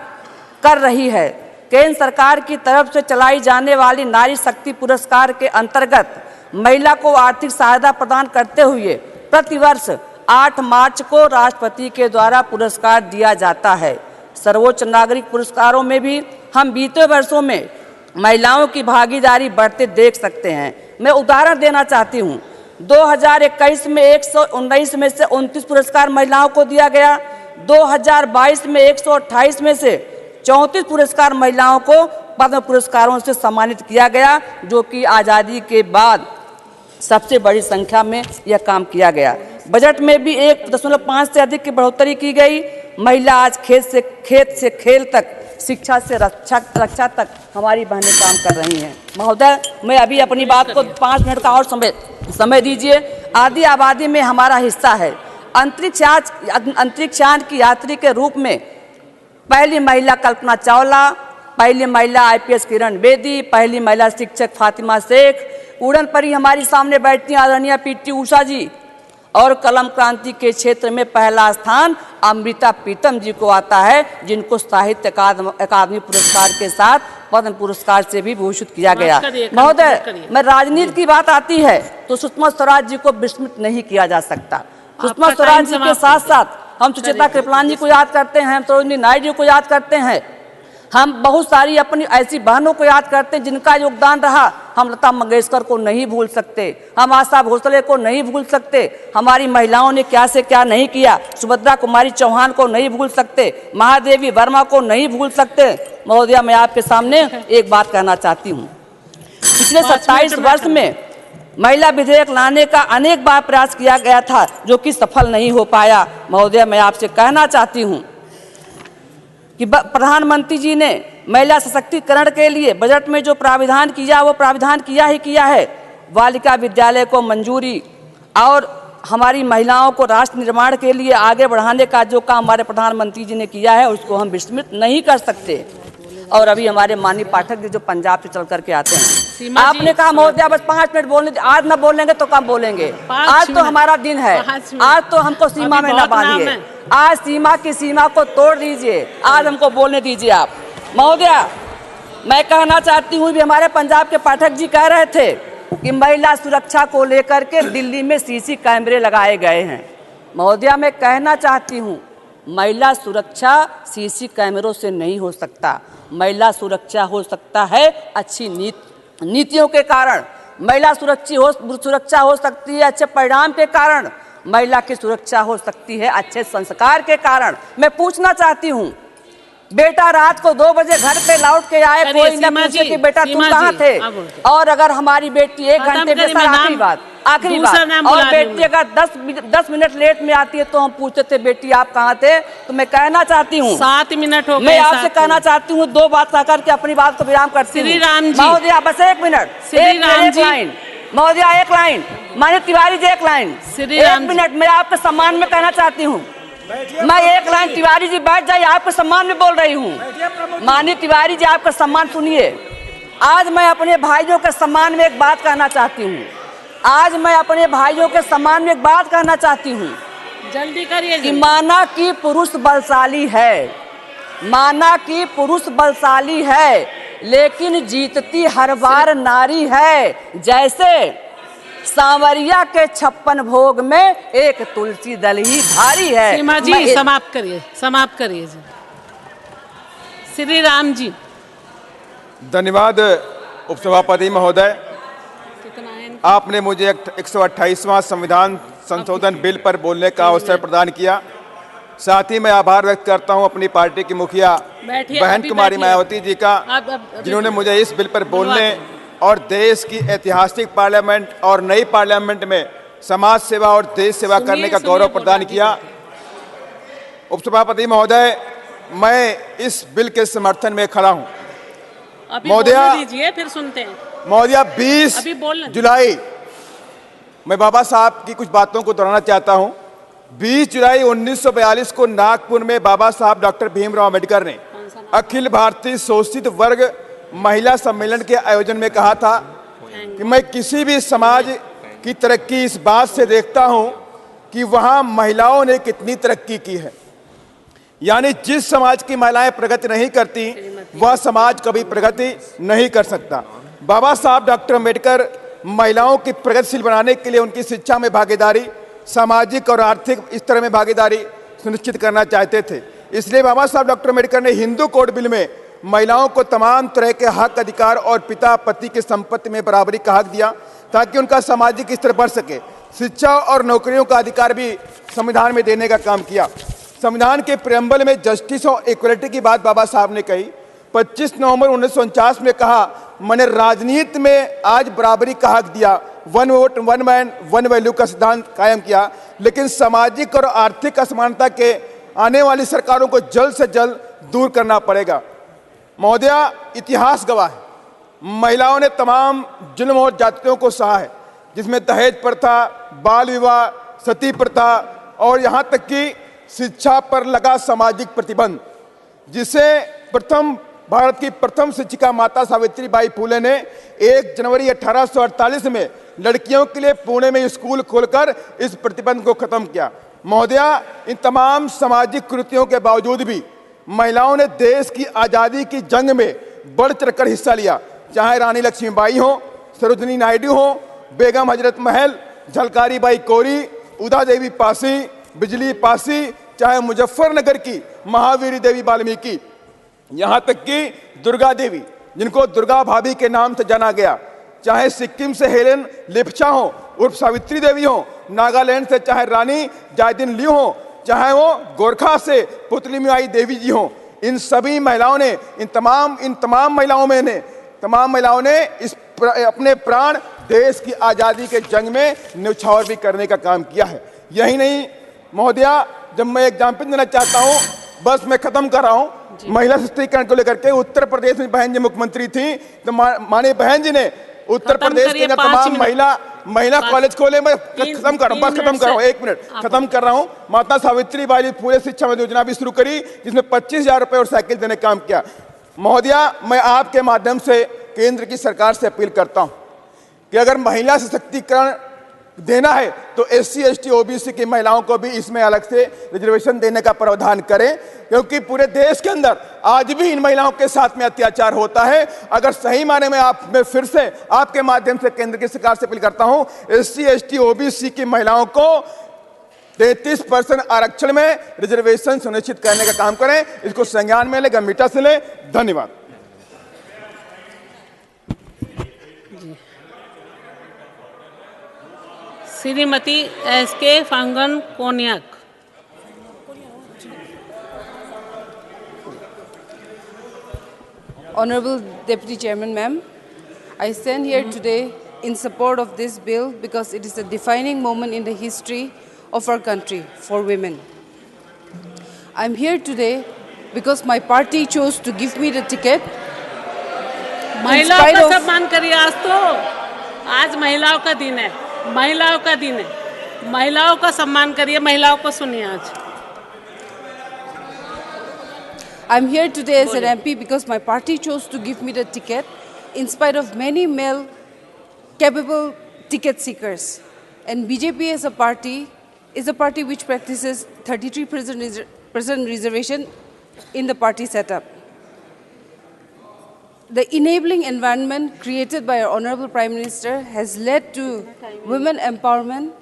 कर रही है। केंद्र सरकार की तरफ से चलाई जाने वाली नारी शक्ति पुरस्कार के अंतर्गत महिला को आर्थिक सहायता प्रदान करते हुए प्रतिवर्ष 8 मार्च को राष्ट्रपति के द्वारा पुरस्कार दिया जाता है। सर्वोच्च नागरिक पुरस्कारों में भी हम बीते वर्षों में महिलाओं की भागीदारी बढ़ते देख सकते हैं। मैं उदाहरण देना चाहती हूँ, 2021 में 119 में से 29 पुरस्कार महिलाओं को दिया गया, 2022 में 128 में से 34 पुरस्कार महिलाओं को पद्म पुरस्कारों से सम्मानित किया गया, जो कि आज़ादी के बाद सबसे बड़ी संख्या में यह काम किया गया। बजट में भी 1.5 से अधिक की बढ़ोतरी की गई। महिला आज खेत से खेल तक, शिक्षा से रक्षा तक हमारी बहनें काम कर रही हैं। महोदय, मैं अभी अपनी बात को 5 मिनट का और समय दीजिए। आधी आबादी में हमारा हिस्सा है। अंतरिक्षयान की यात्री के रूप में पहली महिला कल्पना चावला, पहली महिला IPS किरण बेदी, पहली महिला शिक्षक फातिमा शेख, उड़न परी हमारी सामने बैठती आदरणीय PT उषा जी, और कलम क्रांति के क्षेत्र में पहला स्थान अमृता प्रीतम जी को आता है, जिनको साहित्य अकादमी पुरस्कार के साथ पद्म पुरस्कार से भी भूषित किया गया। महोदय, मैं राजनीति की बात आती है तो सुषमा स्वराज जी को विस्मृत नहीं किया जा सकता। सुषमा स्वराज जी के साथ साथ हम सुचेता कृपलानी जी को याद करते हैं, हम सरोजिनी नायडू को याद करते हैं, हम बहुत सारी अपनी ऐसी बहनों को याद करते हैं जिनका योगदान रहा। हम लता मंगेशकर को नहीं भूल सकते, हम आशा भोसले को नहीं भूल सकते, हमारी महिलाओं ने क्या से क्या नहीं किया, सुभद्रा कुमारी चौहान को नहीं भूल सकते, महादेवी वर्मा को नहीं भूल सकते। महोदया, मैं आपके सामने एक बात कहना चाहती हूँ। पिछले 27 वर्ष में महिला विधेयक लाने का अनेक बार प्रयास किया गया था, जो कि सफल नहीं हो पाया। महोदय, मैं आपसे कहना चाहती हूँ कि प्रधानमंत्री जी ने महिला सशक्तिकरण के लिए बजट में जो प्राविधान किया, वो प्राविधान किया ही किया है। बालिका विद्यालय को मंजूरी और हमारी महिलाओं को राष्ट्र निर्माण के लिए आगे बढ़ाने का जो काम हमारे प्रधानमंत्री जी ने किया है, उसको हम विस्मृत नहीं कर सकते। और अभी हमारे माननीय पाठक जी जो पंजाब से चल करके आते हैं, आपने कहा महोदया बस 5 मिनट बोलने, आज न बोलेंगे तो कब बोलेंगे? आज तो हमारा दिन है, आज तो हमको सीमा में न बांधिए, आज सीमा को तोड़ दीजिए, आज हमको बोलने दीजिए आप। महोदया, मैं कहना चाहती हूँ, भी हमारे पंजाब के पाठक जी कह रहे थे कि महिला सुरक्षा को लेकर के दिल्ली में CC कैमरे लगाए गए हैं। महोदया, मैं कहना चाहती हूँ, महिला सुरक्षा CC कैमरों से नहीं हो सकता। महिला सुरक्षा हो सकता है अच्छी नीतियों के कारण, महिला सुरक्षा हो सकती है अच्छे परिणाम के कारण, महिला की सुरक्षा हो सकती है अच्छे संस्कार के कारण। मैं पूछना चाहती हूँ, बेटा रात को 2 बजे घर पे लौट के आए, कोई न पूछे कि बेटा तुम कहाँ थे, और अगर हमारी बेटी 1 घंटे में, आखिरी बात, और बेटी अगर 10 मिनट लेट में आती है तो हम पूछते थे बेटी आप कहाँ थे? तो मैं कहना चाहती हूँ, 7 मिनट हो गए, मैं आपसे कहना चाहती हूँ 2 बात कह करके अपनी बात को विराम करती हूँ। महोदया, बस 1 मिनट, एक लाइन, महोदया 1 लाइन, माननीय तिवारी जी 1 लाइन, 1 मिनट, मैं आपके सम्मान में कहना चाहती हूँ। मैं 1 लाइन, तिवारी जी बैठ जाइए, आपके सम्मान में बोल रही हूँ। माननीय तिवारी जी, आपका सम्मान सुनिए। आज मैं अपने भाइयों के सम्मान में एक बात कहना चाहती हूँ, आज मैं अपने भाइयों के सम्मान में एक बात कहना चाहती हूँ। जल्दी करिए कि माना कि पुरुष बलशाली है, माना कि पुरुष बलशाली है, लेकिन जीतती हर बार नारी है। जैसे सांवरिया के 56 भोग में एक तुलसी दल ही भारी है। सीमा जी समाप्त करिए, समाप्त करिए जी। श्री राम जी। धन्यवाद उपसभापति महोदय, आपने मुझे 128वां संविधान संशोधन बिल पर बोलने का अवसर प्रदान किया। साथ ही मैं आभार व्यक्त करता हूं अपनी पार्टी की मुखिया बहन कुमारी मायावती जी का, जिन्होंने मुझे इस बिल पर बोलने और देश की ऐतिहासिक पार्लियामेंट और नई पार्लियामेंट में समाज सेवा और देश सेवा करने का गौरव प्रदान किया। उपसभापति महोदय, मैं इस बिल के समर्थन में खड़ा हूं। महोदया फिर सुनते हैं। महोदया 20 जुलाई, मैं बाबा साहब की कुछ बातों को दोहराना चाहता हूं। 20 जुलाई 1942 को नागपुर में बाबा साहब डॉक्टर भीमराव अम्बेडकर ने अखिल भारतीय शोषित वर्ग महिला सम्मेलन के आयोजन में कहा था कि मैं किसी भी समाज की तरक्की इस बात से देखता हूं कि वहां महिलाओं ने कितनी तरक्की की है। यानी जिस समाज की महिलाएं प्रगति नहीं करती, वह समाज कभी प्रगति नहीं कर सकता। बाबा साहब डॉक्टर अम्बेडकर महिलाओं की प्रगतिशील बनाने के लिए उनकी शिक्षा में भागीदारी, सामाजिक और आर्थिक स्तर में भागीदारी सुनिश्चित करना चाहते थे। इसलिए बाबा साहब डॉक्टर अम्बेडकर ने हिंदू कोड बिल में महिलाओं को तमाम तरह के हक, अधिकार और पिता पति की संपत्ति में बराबरी का हक दिया, ताकि उनका सामाजिक स्तर बढ़ सके। शिक्षा और नौकरियों का अधिकार भी संविधान में देने का काम किया। संविधान के प्रेम्बल में जस्टिस और इक्वलिटी की बात बाबा साहब ने कही। 25 नवंबर 1949 में कहा, मैंने राजनीति में आज बराबरी का हक दिया, one vote one man one value का सिद्धांत कायम किया। लेकिन सामाजिक और आर्थिक असमानता के आने वाली सरकारों को जल्द से जल्द दूर करना पड़ेगा। महोदया, इतिहास गवाह है, महिलाओं ने तमाम जुल्म और जातियों को सहा है, जिसमें दहेज प्रथा, बाल विवाह, सती प्रथा और यहाँ तक कि शिक्षा पर लगा सामाजिक प्रतिबंध, जिसे भारत की प्रथम शिक्षिका माता सावित्रीबाई फुले ने 1 जनवरी 1848 में लड़कियों के लिए पुणे में स्कूल खोलकर इस प्रतिबंध को खत्म किया। महोदया, इन तमाम सामाजिक कृतियों के बावजूद भी महिलाओं ने देश की आज़ादी की जंग में बढ़ चढ़कर हिस्सा लिया। चाहे रानी लक्ष्मीबाई हो, सरोजिनी नायडू हो, बेगम हजरत महल, झलकारी बाई कोरी, उदा देवी पासी, बिजली पासी, चाहे मुजफ्फरनगर की महावीरी देवी वाल्मीकि, यहाँ तक कि दुर्गा देवी, जिनको दुर्गा भाभी के नाम से जाना गया, चाहे सिक्किम से हेलेन लेप्चा हो उर्फ सावित्री देवी हो, नागालैंड से चाहे रानी जायदिन लियू हो, चाहे वो गोरखा से पुतलीमाई देवी जी हो, इन सभी महिलाओं ने तमाम महिलाओं ने अपने प्राण देश की आज़ादी के जंग में न्यौछावर भी करने का काम किया है। यही नहीं महोदया, जब मैं एग्जाम्पल देना चाहता हूँ, बस मैं खत्म कर रहा हूँ, महिला सशक्तिकरण को लेकर के उत्तर प्रदेश में बहन जी मुख्यमंत्री थी, तो माननीय बहन जी ने उत्तर प्रदेश के तमाम महिला कॉलेज खोले। मैं खत्म कर रहा हूँ, 1 मिनट खत्म कर रहा हूँ। माता सावित्रीबाई पूरे शिक्षा योजना भी शुरू करी, जिसमें 25,000 रुपये और साइकिल देने का काम किया। महोदया, मैं आपके माध्यम से केंद्र की सरकार से अपील करता हूँ कि अगर महिला सशक्तिकरण देना है तो SC, ST, OBC की महिलाओं को भी इसमें अलग से रिजर्वेशन देने का प्रावधान करें, क्योंकि पूरे देश के अंदर आज भी इन महिलाओं के साथ में अत्याचार होता है। अगर सही माने में मैं फिर से आपके माध्यम से केंद्र की सरकार से अपील करता हूं, SC, ST, OBC की महिलाओं को 33% आरक्षण में रिजर्वेशन सुनिश्चित करने का काम करें। इसको संज्ञान में ले, गंभीरता से ले। धन्यवाद। Shrimati SK फांगन Konyak. Honorable Deputy Chairman, ma'am, I stand here today in support of this bill because it is a defining moment in the history of our country for women. I'm here today because my party chose to give me the ticket. महिलाओं का सम्मान करिए। आज महिलाओं का दिन है, महिलाओं का दिन है, महिलाओं का सम्मान करिए, महिलाओं को सुनिए। आज I'm here today as an MP because my party chose to give me the ticket in spite of many male capable ticket seekers. And BJP as a party is a party which practices 33% reservation in the party setup. The enabling environment created by our Honorable Prime Minister has led to women empowerment,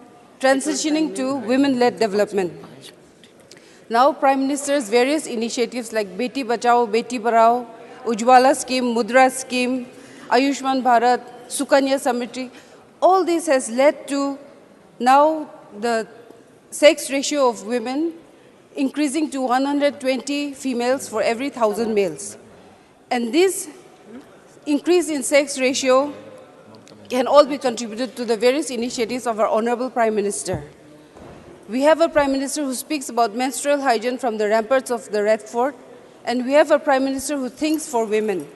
transitioning to women-led development. Now, Prime Minister's various initiatives like Beti Bachao, Beti Padhao, Ujjwala scheme, Mudra scheme, Ayushman Bharat, Sukanya Samriddhi, all this has led to now the sex ratio of women increasing to 120 females for every 1,000 males. And this increase in sex ratio can all be contributed to the various initiatives of our Honorable Prime Minister. We have a Prime Minister who speaks about menstrual hygiene from the ramparts of the Red Fort, and we have a Prime Minister who thinks for women.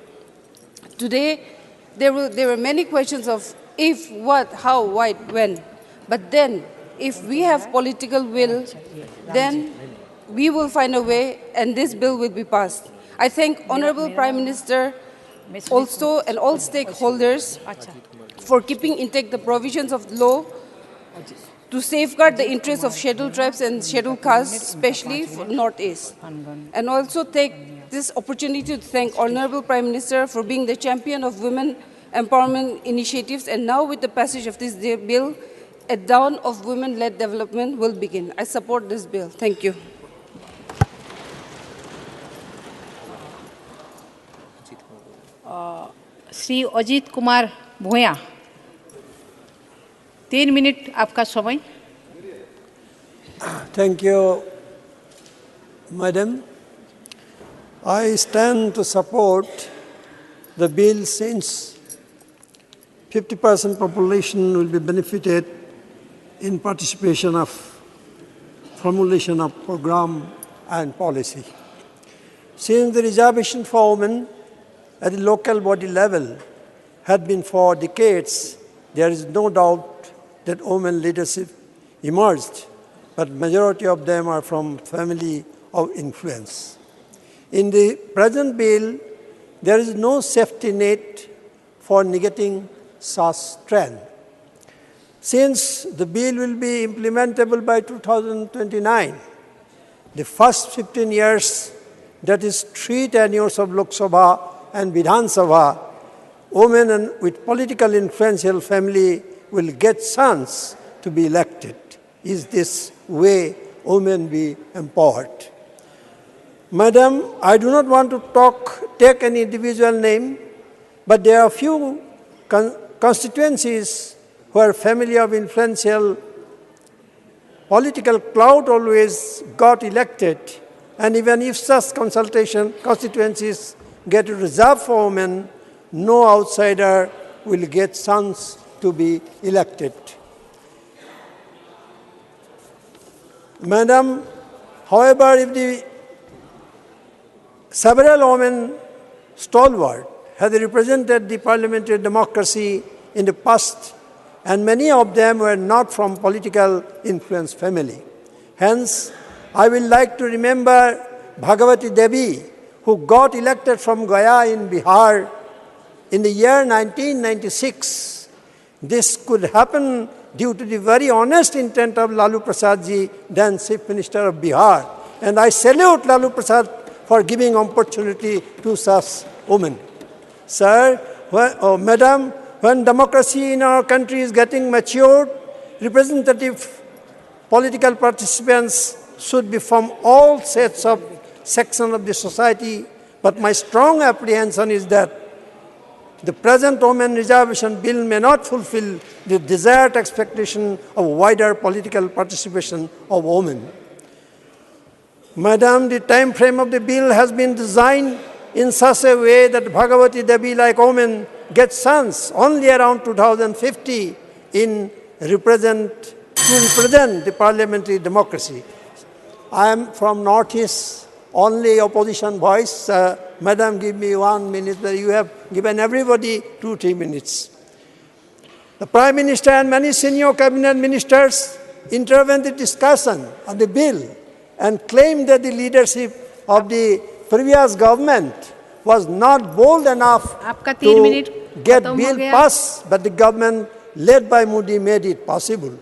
Today, there were many questions of if, what, how, why, when. But then, if we have political will, then we will find a way and this bill will be passed. I thank Honorable Prime Minister also and all stakeholders for keeping intact the provisions of the law to safeguard the interests of scheduled tribes and scheduled castes, especially for Northeast. And also take this opportunity to thank Honorable Prime Minister for being the champion of women empowerment initiatives. And now with the passage of this bill, a dawn of women-led development will begin. I support this bill. Thank you. Shri Ajit Kumar Bhuya 3 minute आपका समय. Thank you, Madam. I stand to support the bill since 50% population will be benefited in participation of formulation of program and policy. Since the reservation for women at the local body level had been for decades, there is no doubt that women leadership emerged, but majority of them are from family of influence. In the present bill, there is no safety net for negating such trend. Since the bill will be implementable by 2029, the first 15 years, that is 3 tenures of Lok Sabha and Vidhan Sabha, women with political influential family will get chance to be elected. Is this way women be empowered? Madam, I do not want to take any individual name, but there are few constituencies where family of influential political clout always got elected, and even if such constituencies get reserved for women, no outsider will get chance to be elected. Madam, however, if several women stalwart have represented the parliamentary democracy in the past, and many of them were not from political influence family. Hence, I will like to remember Bhagavati Devi, who got elected from Gaya in Bihar in the year 1996. This could happen due to the very honest intent of Lalu Prasad ji, then Chief Minister of Bihar. And I salute Lalu Prasad for giving opportunity to such women. Sir, Madam, when democracy in our country is getting matured, representative political participants should be from all sections of the society. But my strong apprehension is that the present women reservation bill may not fulfill the desired expectation of wider political participation of women. Madam, the time frame of the bill has been designed in such a way that Bhagavati Devi like women get chance only around 2050 to represent the parliamentary democracy. I am from Northeast, only opposition voice. Madam, give me 1 minute. You have given everybody 2-3 minutes. The Prime Minister and many senior cabinet ministers intervened in the discussion of the bill and claimed that the leadership of the previous government was not bold enough to get bill passed, but the government led by Modi made it possible.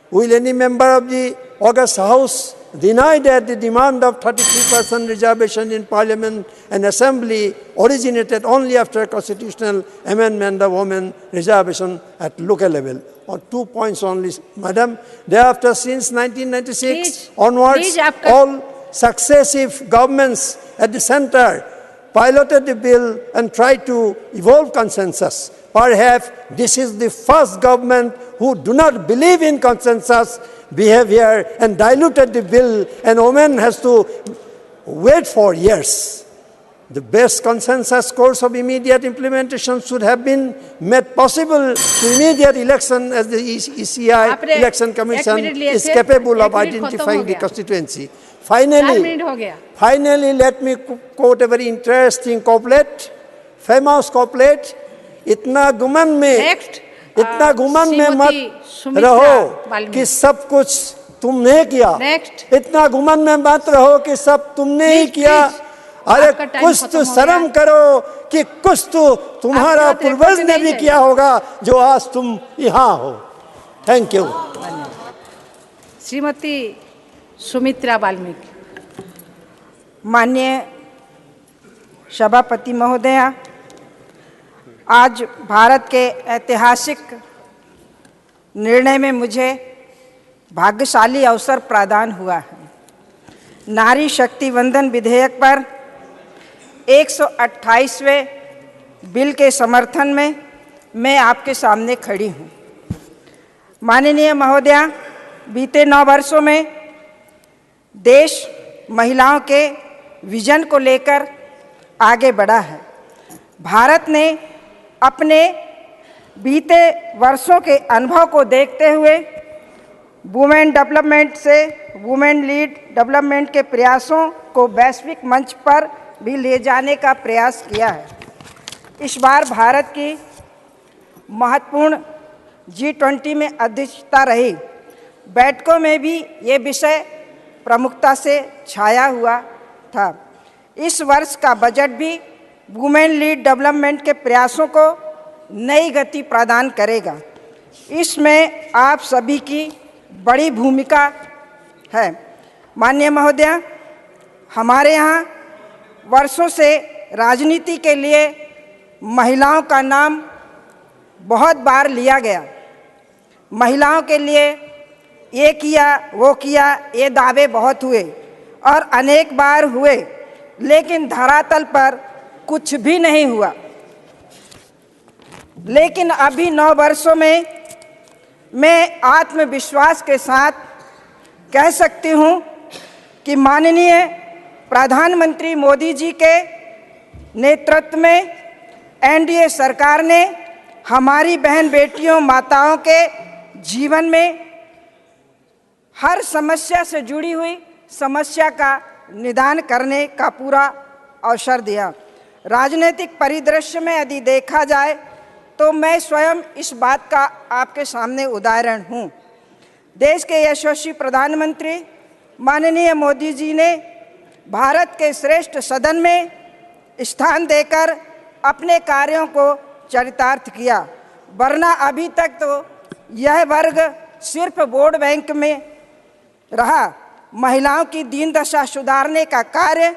Will any member of the August House deny that the demand of 33% reservation in Parliament and Assembly originated only after constitutional amendment of women reservation at local level. On 2 points only, Madam. Thereafter, since 1996 onwards, all successive governments at the center piloted the bill and tried to evolve consensus. Perhaps this is the first government who do not believe in consensus behavior and diluted the bill, and women has to wait for years. The best consensus course of immediate implementation should have been made possible to immediate election, as the ECI Election Commission is capable of identifying the constituency. Finally, let me quote a very interesting couplet, famous couplet, इतना गुमन में मत रहो कि सब कुछ तुमने किया, इतना गुमन में मत रहो कि सब तुमने ही किया, अरे कुछ तो शर्म करो कि कुछ तो तुम्हारा पूर्वज ने भी किया होगा जो आज तुम यहाँ हो। Thank you. श्रीमती सुमित्रा वाल्मीकि। माननीय सभापति महोदया, आज भारत के ऐतिहासिक निर्णय में मुझे भाग्यशाली अवसर प्रदान हुआ है। नारी शक्ति वंदन विधेयक पर 128वें बिल के समर्थन में मैं आपके सामने खड़ी हूँ। माननीय महोदया, बीते 9 वर्षों में देश महिलाओं के विजन को लेकर आगे बढ़ा है। भारत ने अपने बीते वर्षों के अनुभव को देखते हुए वुमेन डेवलपमेंट से वुमेन लीड डेवलपमेंट के प्रयासों को वैश्विक मंच पर भी ले जाने का प्रयास किया है। इस बार भारत की महत्वपूर्ण G20 में अध्यक्षता रही बैठकों में भी ये विषय प्रमुखता से छाया हुआ था। इस वर्ष का बजट भी वुमेन लीड डेवलपमेंट के प्रयासों को नई गति प्रदान करेगा। इसमें आप सभी की बड़ी भूमिका है। माननीय महोदया, हमारे यहाँ वर्षों से राजनीति के लिए महिलाओं का नाम बहुत बार लिया गया। महिलाओं के लिए ये किया वो किया, ये दावे बहुत हुए और अनेक बार हुए, लेकिन धरातल पर कुछ भी नहीं हुआ। लेकिन अभी 9 वर्षों में मैं आत्मविश्वास के साथ कह सकती हूँ कि माननीय प्रधानमंत्री मोदी जी के नेतृत्व में एनडीए सरकार ने हमारी बहन बेटियों माताओं के जीवन में हर समस्या से जुड़ी हुई समस्या का निदान करने का पूरा अवसर दिया। राजनीतिक परिदृश्य में यदि देखा जाए तो मैं स्वयं इस बात का आपके सामने उदाहरण हूँ। देश के यशस्वी प्रधानमंत्री माननीय मोदी जी ने भारत के श्रेष्ठ सदन में स्थान देकर अपने कार्यों को चरितार्थ किया, वरना अभी तक तो यह वर्ग सिर्फ वोट बैंक में रहा। महिलाओं की दीन दशा सुधारने का कार्य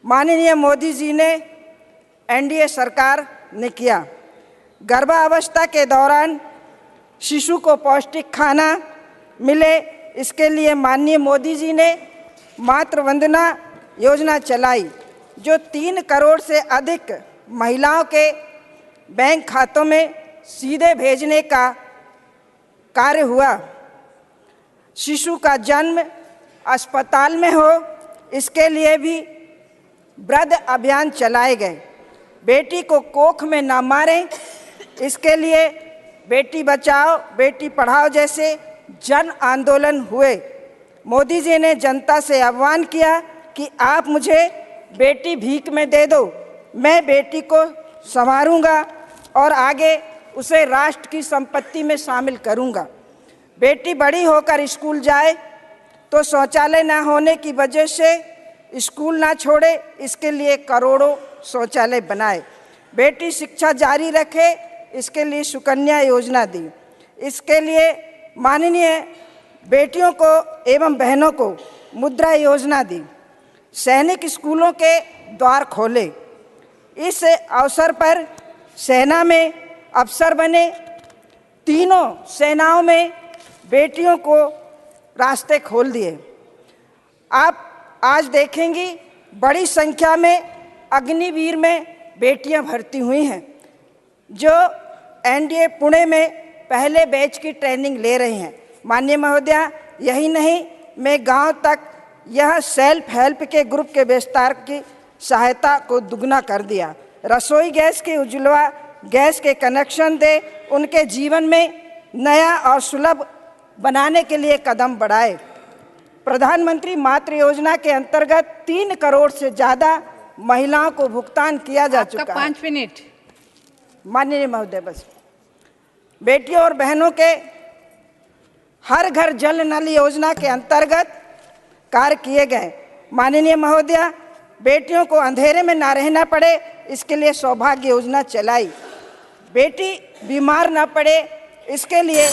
माननीय मोदी जी ने एनडीए सरकार ने किया। गर्भावस्था के दौरान शिशु को पौष्टिक खाना मिले, इसके लिए माननीय मोदी जी ने मातृ वंदना योजना चलाई, जो 3 करोड़ से अधिक महिलाओं के बैंक खातों में सीधे भेजने का कार्य हुआ। शिशु का जन्म अस्पताल में हो, इसके लिए भी वृद्ध अभियान चलाए गए। बेटी को कोख में ना मारें, इसके लिए बेटी बचाओ बेटी पढ़ाओ जैसे जन आंदोलन हुए। मोदी जी ने जनता से आह्वान किया कि आप मुझे बेटी भीख में दे दो, मैं बेटी को संवारूंगा और आगे उसे राष्ट्र की संपत्ति में शामिल करूंगा। बेटी बड़ी होकर स्कूल जाए तो शौचालय ना होने की वजह से स्कूल ना छोड़े, इसके लिए करोड़ों शौचालय बनाए। बेटी शिक्षा जारी रखे, इसके लिए सुकन्या योजना दी। इसके लिए माननीय बेटियों को एवं बहनों को मुद्रा योजना दी, सैनिक स्कूलों के द्वार खोले। इस अवसर पर सेना में अफसर बने, तीनों सेनाओं में बेटियों को रास्ते खोल दिए। आप आज देखेंगी बड़ी संख्या में अग्निवीर में बेटियां भर्ती हुई हैं, जो एनडीए पुणे में पहले बैच की ट्रेनिंग ले रही हैं। माननीय महोदया, यही नहीं, मैं गांव तक यह सेल्फ हेल्प के ग्रुप के विस्तार की सहायता को दुगना कर दिया। रसोई गैस के उज्ज्वला गैस के कनेक्शन दे, उनके जीवन में नया और सुलभ बनाने के लिए कदम बढ़ाए। प्रधानमंत्री मातृ योजना के अंतर्गत 3 करोड़ से ज़्यादा महिलाओं को भुगतान किया जा चुका है। 5 मिनट। माननीय महोदय, बस बेटियों और बहनों के हर घर जल नल योजना के अंतर्गत कार्य किए गए। माननीय महोदया, बेटियों को अंधेरे में ना रहना पड़े, इसके लिए सौभाग्य योजना चलाई। बेटी बीमार ना पड़े, इसके लिए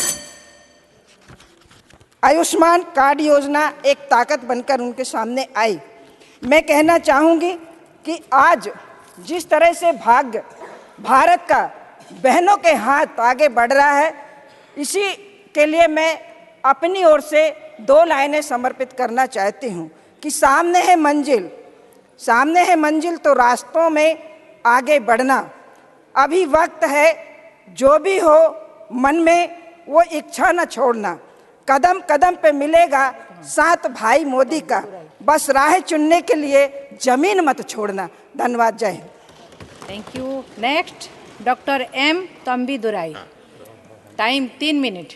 आयुष्मान कार्ड योजना एक ताकत बनकर उनके सामने आई। मैं कहना चाहूँगी कि आज जिस तरह से भाग्य भारत का बहनों के हाथ आगे बढ़ रहा है, इसी के लिए मैं अपनी ओर से 2 लाइनें समर्पित करना चाहती हूँ कि सामने है मंजिल तो रास्तों में आगे बढ़ना। अभी वक्त है, जो भी हो मन में वो इच्छा न छोड़ना। कदम कदम पे मिलेगा साथ भाई मोदी का, बस राह चुनने के लिए जमीन मत छोड़ना। धन्यवाद, जय Hind. Thank you. Next doctor M Thambi Durai, time 3 minute.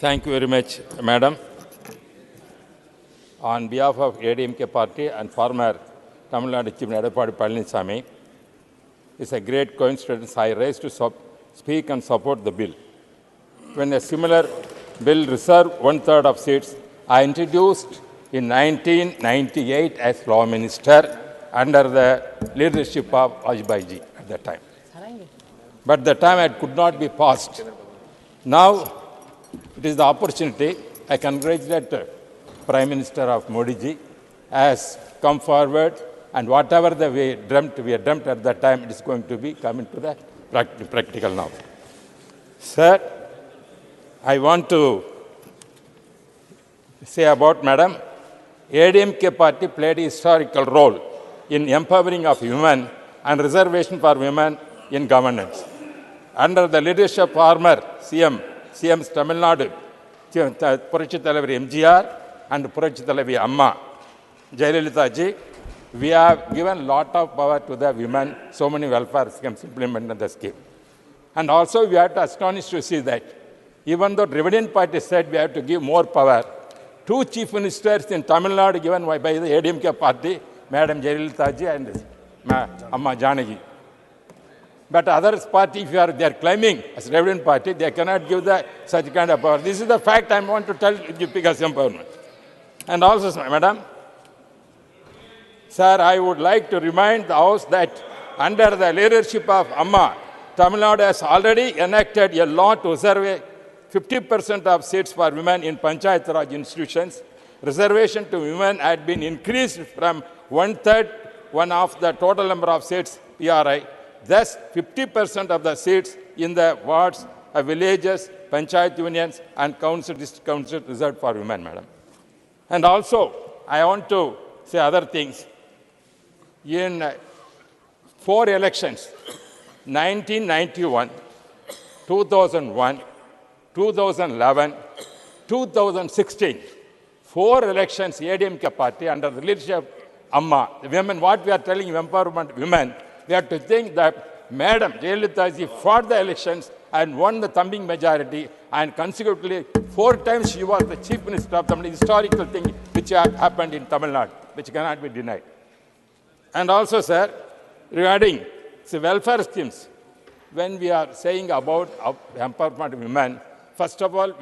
Thank you very much, Madam. On behalf of ADMK party and former Tamil Nadu Chief Minister Palaniswamy, it's a great coincidence I rise to speak and support the bill. When a similar bill reserved 1/3 of seats, I introduced in 1998 as Law Minister under the leadership of Vajpayee ji at that time. But the time it could not be passed. Now, it is the opportunity. I congratulate the Prime Minister of Modi ji has come forward, and whatever we had dreamt at that time, it is going to be coming to the practical now. Sir, I want to say about Madam, ADMK party played a historical role in empowering of women and reservation for women in governance. Under the leadership of former CM Tamil Nadu, Purachi Thalaivar MGR and Purachi Thalaivar Amma Jayalalitha ji, we have given a lot of power to the women, so many welfare schemes implemented the scheme. And also we have to astonish to see that even though Dravidian party said we have to give more power, 2 chief ministers in Tamil Nadu given by the ADMK party, Madam Jayalalitha ji and Amma Janaki. But other party, if they are claiming as Dravidian party, they cannot give such kind of power. This is the fact I want to tell you because empowerment. And also, Madam, sir, I would like to remind the House that under the leadership of Amma, Tamil Nadu has already enacted a law to reserve 50% of seats for women in Panchayat Raj institutions. Reservation to women had been increased from 1/3, one of the total number of seats PRI. Thus, 50% of the seats in the wards of villages, Panchayat unions, and district council reserved for women, Madam. And also, I want to say other things. In 4 elections, 1991, 2001, 2011, 2016, 4 elections, ADMK party under the leadership of Amma, the women, what we are telling empowerment women, we have to think that Madam Jayalalitha ji fought the elections and won the thumping majority, and consequently 4 times she was the Chief Minister of Tamil Nadu, historical thing which happened in Tamil Nadu, which cannot be denied. And also, sir, regarding the welfare schemes, when we are saying about empowerment of women, first of all,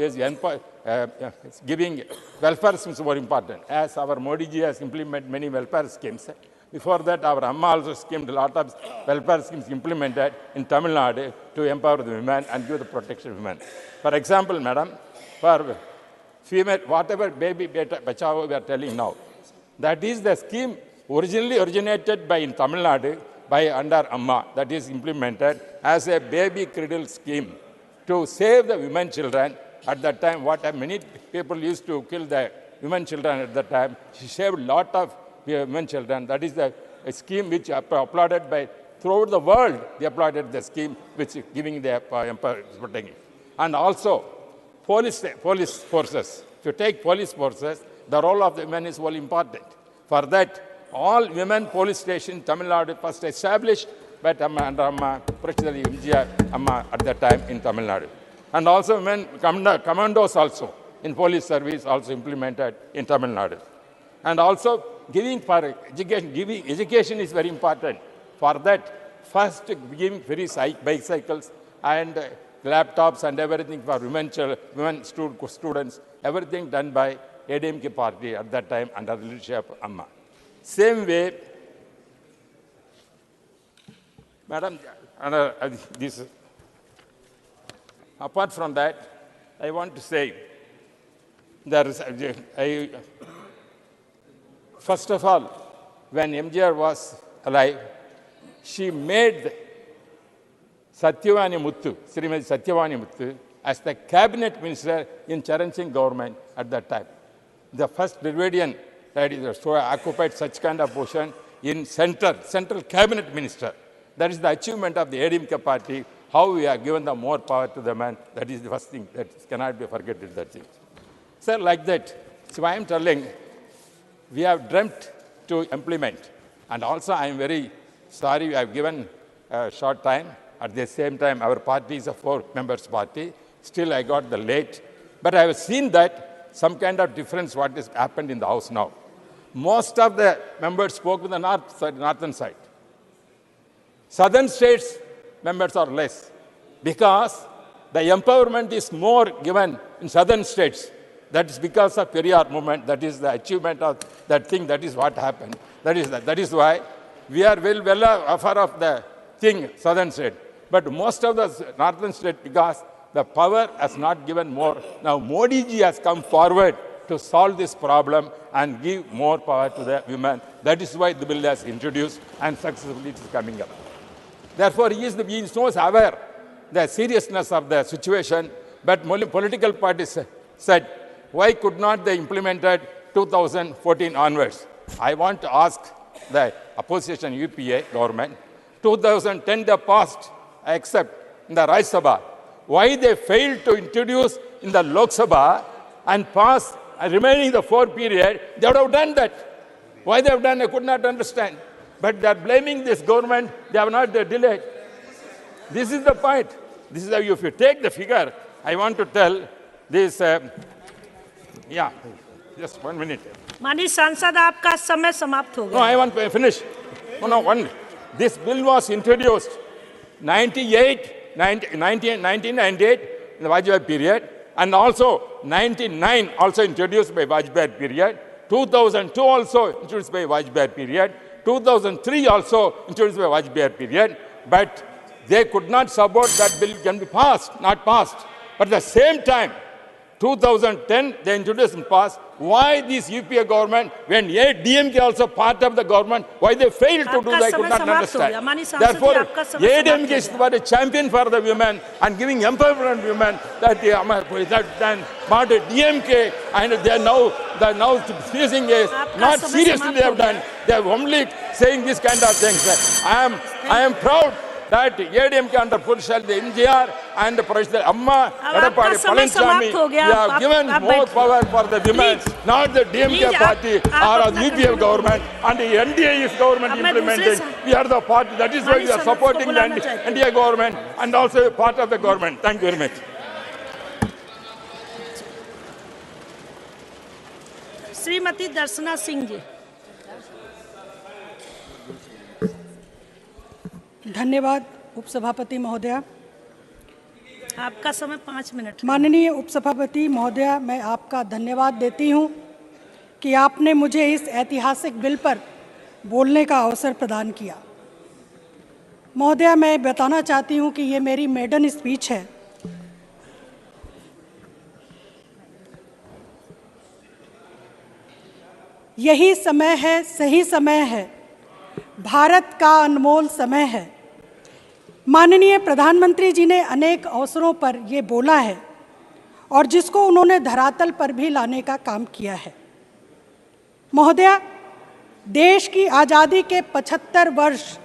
giving welfare schemes is more important. As our Modi ji has implemented many welfare schemes, before that, our Amma also schemed a lot of welfare schemes implemented in Tamil Nadu to empower the women and give the protection of women. For example, Madam, for female, whatever baby bachao we are telling now, that is the scheme originally originated in Tamil Nadu by under Amma, that is implemented as a baby cradle scheme to save the women children. At that time, many people used to kill the women children at that time. She saved a lot of women children. That is a scheme which applauded by throughout the world. They applauded the scheme which is giving the protecting. And also, police forces. If you take police forces, the role of the women is very important. For that, all women police stations, Tamil Nadu, first established by under Amma, particularly Amma at that time in Tamil Nadu. And also women commandos also in police service also implemented in Tamil Nadu. And also giving for education is very important. For that, first giving free bicycles and laptops and everything for women students, everything done by ADMK party at that time under the leadership of Amma. Same way, Madam, apart from that, I want to say, first of all, when MGR was alive, she made Satyavani Muthu, Srimati Satyavani Muthu, as the cabinet minister in Charan Singh government at that time. The first Brigadier occupied such kind of position in central cabinet minister. That is the achievement of the ADMK party, how we are given the more power to the man. That is the first thing that cannot be forgotten. That thing. Sir, like that, so I am telling, we have dreamt to implement. And also I am very sorry we have given a short time. At the same time, our party is a 4 members party. Still I got the late. But I have seen that some kind of difference what has happened in the House now. Most of the members spoke with the northern side. Southern states members are less because the empowerment is more given in southern states. That is because of Periyar movement. That is the achievement of that thing. That is what happened. That is why we are well aware of the thing, southern state. But most of the northern state, because the power has not given more. Now Modi ji has come forward to solve this problem and give more power to the women. That is why the bill has introduced and successfully it is coming up. Therefore, he is aware the seriousness of the situation. But political parties said, why could not they implemented 2014 onwards? I want to ask the opposition UPA government, 2010 they passed, except in the Rajya Sabha. Why they failed to introduce in the Lok Sabha and pass remaining the 4 period, they would have done that. Why they have done, I could not understand. But they are blaming this government, they have not delayed. This is the point. This is how if you take the figure, I want to tell this, yeah, just 1 minute. माननीय सांसद आपका समय समाप्त हो गया. No, I want to finish. No, 1 minute. This bill was introduced 1998 in the Vajpayee period, and also 99 also introduced by Vajpayee period, 2002 also introduced by Vajpayee period, 2003 also introduced by Vajpayee period, but they could not support that bill can be passed, not passed. But at the same time, 2010 they introduced and passed. Why this UPA government, when DMK also part of the government, why they failed to do that, I could not understand. Therefore, ADMK is a champion for the women and giving empowerment to women that then part of DMK, and they are now facing a not seriously they have done. They are only saying this kind of things. I am proud that ADMK under Purshal, the NGR and the President Amma, Palanchami, they have given more power for the women, not the DMK party or the UPA government, and the NDA is government implementing. We are the party, that is why we are supporting the NDA government and also part of the government. Thank you very much. Shrimati दर्शना सिंह जी. धन्यवाद उपसभापति महोदया. आपका समय 5 minute. माननीय उपसभापति महोदया, मैं आपका धन्यवाद देती हूं कि आपने मुझे इस ऐतिहासिक बिल पर बोलने का अवसर प्रदान किया. महोदया, मैं बताना चाहती हूं कि ये मेरी मेडन स्पीच है. यही समय है, सही समय है, भारत का अनमोल समय है। माननीय प्रधानमंत्री जी ने अनेक अवसरों पर ये बोला है और जिसको उन्होंने धरातल पर भी लाने का काम किया है। महोदया, देश की आज़ादी के 75 वर्ष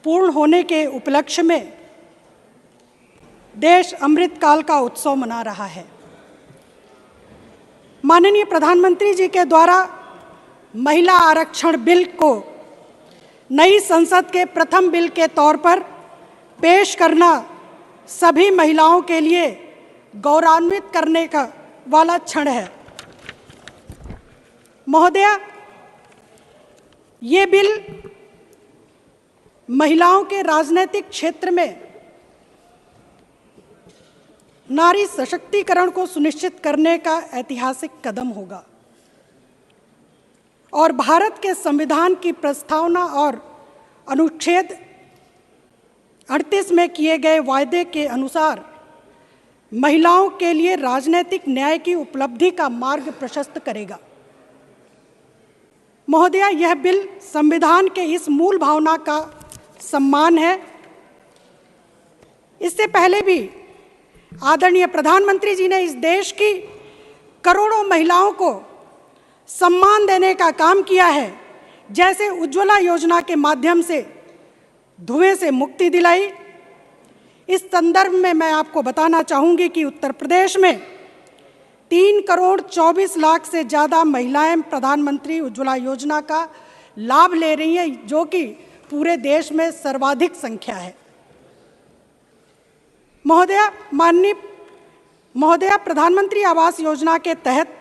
पूर्ण होने के उपलक्ष्य में देश अमृतकाल का उत्सव मना रहा है। माननीय प्रधानमंत्री जी के द्वारा महिला आरक्षण बिल को नई संसद के प्रथम बिल के तौर पर पेश करना सभी महिलाओं के लिए गौरवान्वित करने का वाला क्षण है। महोदया, ये बिल महिलाओं के राजनीतिक क्षेत्र में नारी सशक्तिकरण को सुनिश्चित करने का ऐतिहासिक कदम होगा और भारत के संविधान की प्रस्तावना और अनुच्छेद 38 में किए गए वायदे के अनुसार महिलाओं के लिए राजनीतिक न्याय की उपलब्धि का मार्ग प्रशस्त करेगा। महोदया, यह बिल संविधान के इस मूल भावना का सम्मान है। इससे पहले भी आदरणीय प्रधानमंत्री जी ने इस देश की करोड़ों महिलाओं को सम्मान देने का काम किया है, जैसे उज्ज्वला योजना के माध्यम से धुएं से मुक्ति दिलाई। इस संदर्भ में मैं आपको बताना चाहूँगी कि उत्तर प्रदेश में 3 करोड़ 24 लाख से ज़्यादा महिलाएं प्रधानमंत्री उज्ज्वला योजना का लाभ ले रही हैं, जो कि पूरे देश में सर्वाधिक संख्या है। महोदया, प्रधानमंत्री आवास योजना के तहत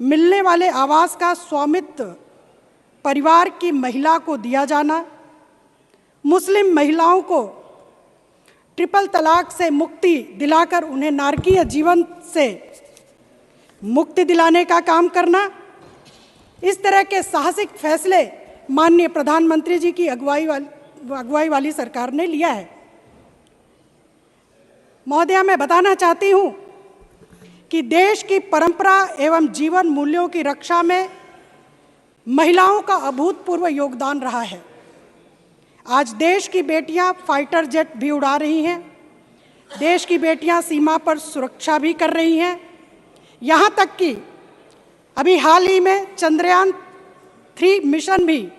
मिलने वाले आवास का स्वामित्व परिवार की महिला को दिया जाना, मुस्लिम महिलाओं को ट्रिपल तलाक से मुक्ति दिलाकर उन्हें नारकीय जीवन से मुक्ति दिलाने का काम करना, इस तरह के साहसिक फैसले माननीय प्रधानमंत्री जी की अगुवाई वाली सरकार ने लिया है। महोदया, मैं बताना चाहती हूँ कि देश की परंपरा एवं जीवन मूल्यों की रक्षा में महिलाओं का अभूतपूर्व योगदान रहा है। आज देश की बेटियां फाइटर जेट भी उड़ा रही हैं, देश की बेटियां सीमा पर सुरक्षा भी कर रही हैं। यहाँ तक कि अभी हाल ही में चंद्रयान 3 मिशन भी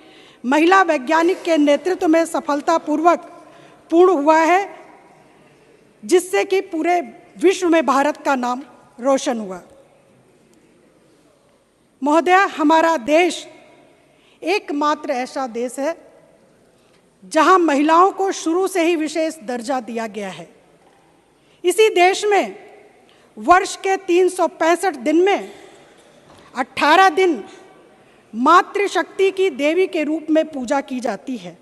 महिला वैज्ञानिक के नेतृत्व में सफलतापूर्वक पूर्ण हुआ है, जिससे कि पूरे विश्व में भारत का नाम रोशन हुआ। महोदया, हमारा देश एकमात्र ऐसा देश है जहां महिलाओं को शुरू से ही विशेष दर्जा दिया गया है। इसी देश में वर्ष के 365 दिन में 18 दिन मातृशक्ति की देवी के रूप में पूजा की जाती है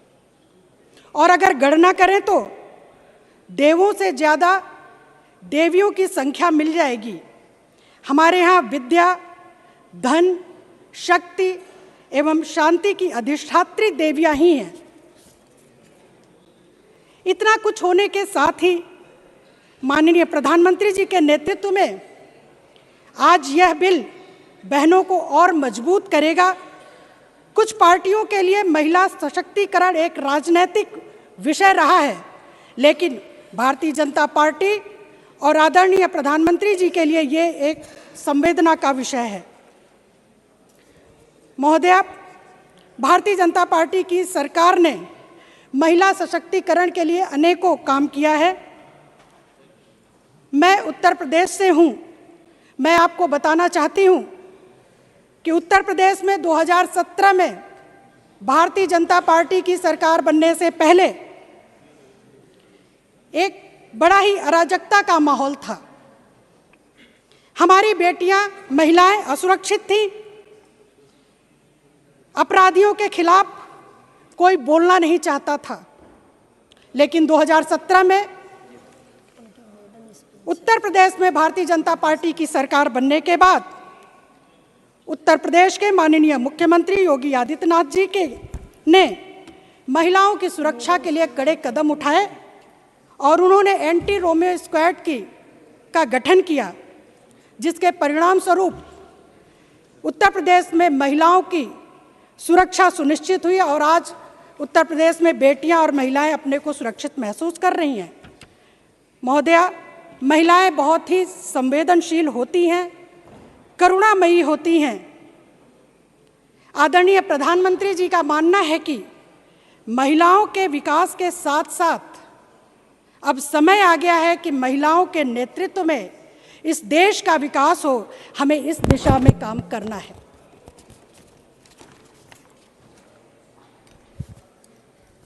और अगर गणना करें तो देवों से ज़्यादा देवियों की संख्या मिल जाएगी। हमारे यहाँ विद्या, धन, शक्ति एवं शांति की अधिष्ठात्री देवियाँ ही हैं। इतना कुछ होने के साथ ही माननीय प्रधानमंत्री जी के नेतृत्व में आज यह बिल बहनों को और मजबूत करेगा। कुछ पार्टियों के लिए महिला सशक्तिकरण एक राजनीतिक विषय रहा है, लेकिन भारतीय जनता पार्टी और आदरणीय प्रधानमंत्री जी के लिए ये एक संवेदना का विषय है। महोदया, भारतीय जनता पार्टी की सरकार ने महिला सशक्तिकरण के लिए अनेकों काम किया है। मैं उत्तर प्रदेश से हूँ। मैं आपको बताना चाहती हूँ कि उत्तर प्रदेश में 2017 में भारतीय जनता पार्टी की सरकार बनने से पहले एक बड़ा ही अराजकता का माहौल था। हमारी बेटियां, महिलाएं असुरक्षित थीं। अपराधियों के खिलाफ कोई बोलना नहीं चाहता था। लेकिन 2017 में उत्तर प्रदेश में भारतीय जनता पार्टी की सरकार बनने के बाद उत्तर प्रदेश के माननीय मुख्यमंत्री योगी आदित्यनाथ जी ने महिलाओं की सुरक्षा के लिए कड़े कदम उठाए और उन्होंने एंटी रोमियो स्क्वाड का गठन किया, जिसके परिणाम स्वरूप उत्तर प्रदेश में महिलाओं की सुरक्षा सुनिश्चित हुई और आज उत्तर प्रदेश में बेटियां और महिलाएं अपने को सुरक्षित महसूस कर रही हैं। महोदया, महिलाएं बहुत ही संवेदनशील होती हैं, करुणामयी होती हैं। आदरणीय प्रधानमंत्री जी का मानना है कि महिलाओं के विकास के साथ साथ अब समय आ गया है कि महिलाओं के नेतृत्व में इस देश का विकास हो। हमें इस दिशा में काम करना है।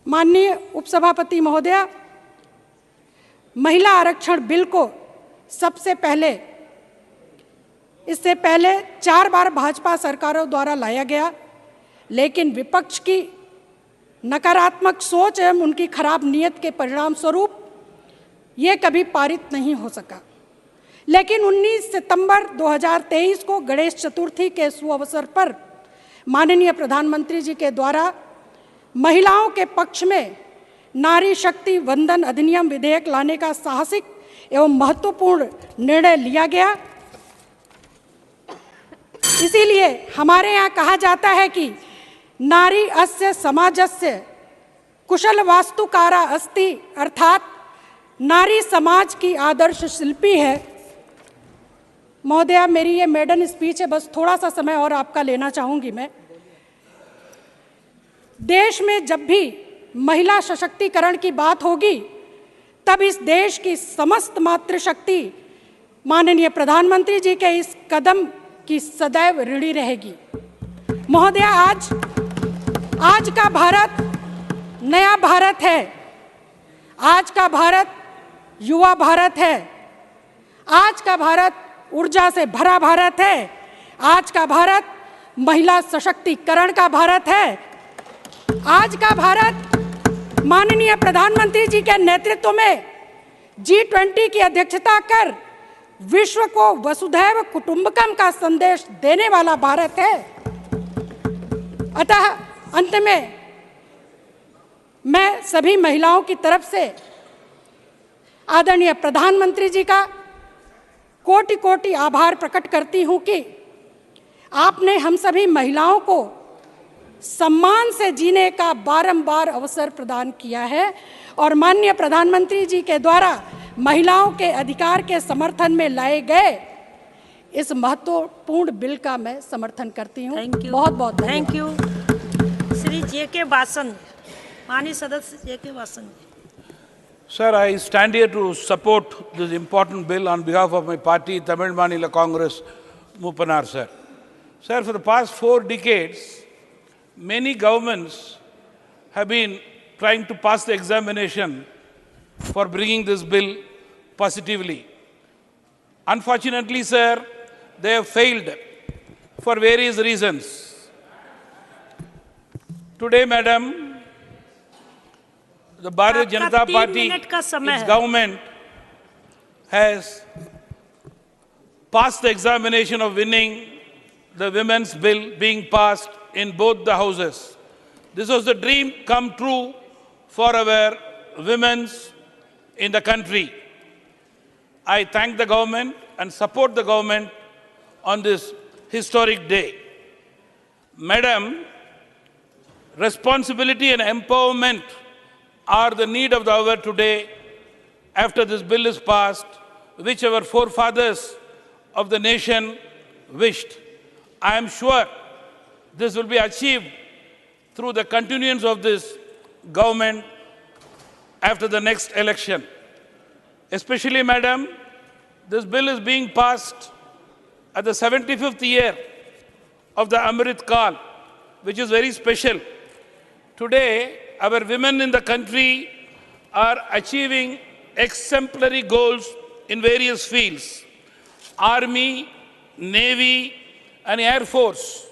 माननीय उपसभापति महोदया, महिला आरक्षण बिल को सबसे पहले इससे पहले 4 बार भाजपा सरकारों द्वारा लाया गया, लेकिन विपक्ष की नकारात्मक सोच एवं उनकी खराब नीयत के परिणाम स्वरूप ये कभी पारित नहीं हो सका। लेकिन 19 सितंबर 2023 को गणेश चतुर्थी के सुअवसर पर माननीय प्रधानमंत्री जी के द्वारा महिलाओं के पक्ष में नारी शक्ति वंदन अधिनियम विधेयक लाने का साहसिक एवं महत्वपूर्ण निर्णय लिया गया। इसीलिए हमारे यहाँ कहा जाता है कि नारी अस्य समाजस्य कुशल वास्तुकारा अस्ति, अर्थात नारी समाज की आदर्श शिल्पी है। महोदया, मेरी ये मेडन स्पीच है, बस थोड़ा सा समय और आपका लेना चाहूंगी मैं। देश में जब भी महिला सशक्तिकरण की बात होगी तब इस देश की समस्त मातृशक्ति माननीय प्रधानमंत्री जी के इस कदम की सदैव ऋणी रहेगी। महोदया, आज का भारत नया भारत है। आज का भारत युवा भारत है। आज का भारत ऊर्जा से भरा भारत है। आज का भारत महिला सशक्तिकरण का भारत है। आज का भारत माननीय प्रधानमंत्री जी के नेतृत्व में G20 की अध्यक्षता कर विश्व को वसुधैव कुटुंबकम का संदेश देने वाला भारत है। अतः अंत में मैं सभी महिलाओं की तरफ से आदरणीय प्रधानमंत्री जी का कोटि कोटि आभार प्रकट करती हूं कि आपने हम सभी महिलाओं को सम्मान से जीने का बारंबार अवसर प्रदान किया है और माननीय प्रधानमंत्री जी के द्वारा महिलाओं के अधिकार के समर्थन में लाए गए इस महत्वपूर्ण बिल का मैं समर्थन करती हूँ। बहुत बहुत thank you. Shri J.K. Vasan, माननीय सदस्य J.K. Vasan. Sir, I stand here to support this important bill on behalf of my party, Tamil Maanila Congress, Mupanar sir. Sir, for the past 4 decades, many governments have been trying to pass the examination for bringing this bill positively. Unfortunately, sir, they have failed for various reasons. Today, madam, the Bharatiya Janata Party, its government, has passed the examination of winning the women's bill being passed in both the houses. This was the dream come true for our women in the country. I thank the government and support the government on this historic day. Madam, responsibility and empowerment are the need of the hour today after this bill is passed, which our forefathers of the nation wished. I am sure this will be achieved through the continuance of this government after the next election. Especially, madam, this bill is being passed at the 75th year of the Amrit Kal, which is very special. Today, our women in the country are achieving exemplary goals in various fields. Army, Navy, and Air Force.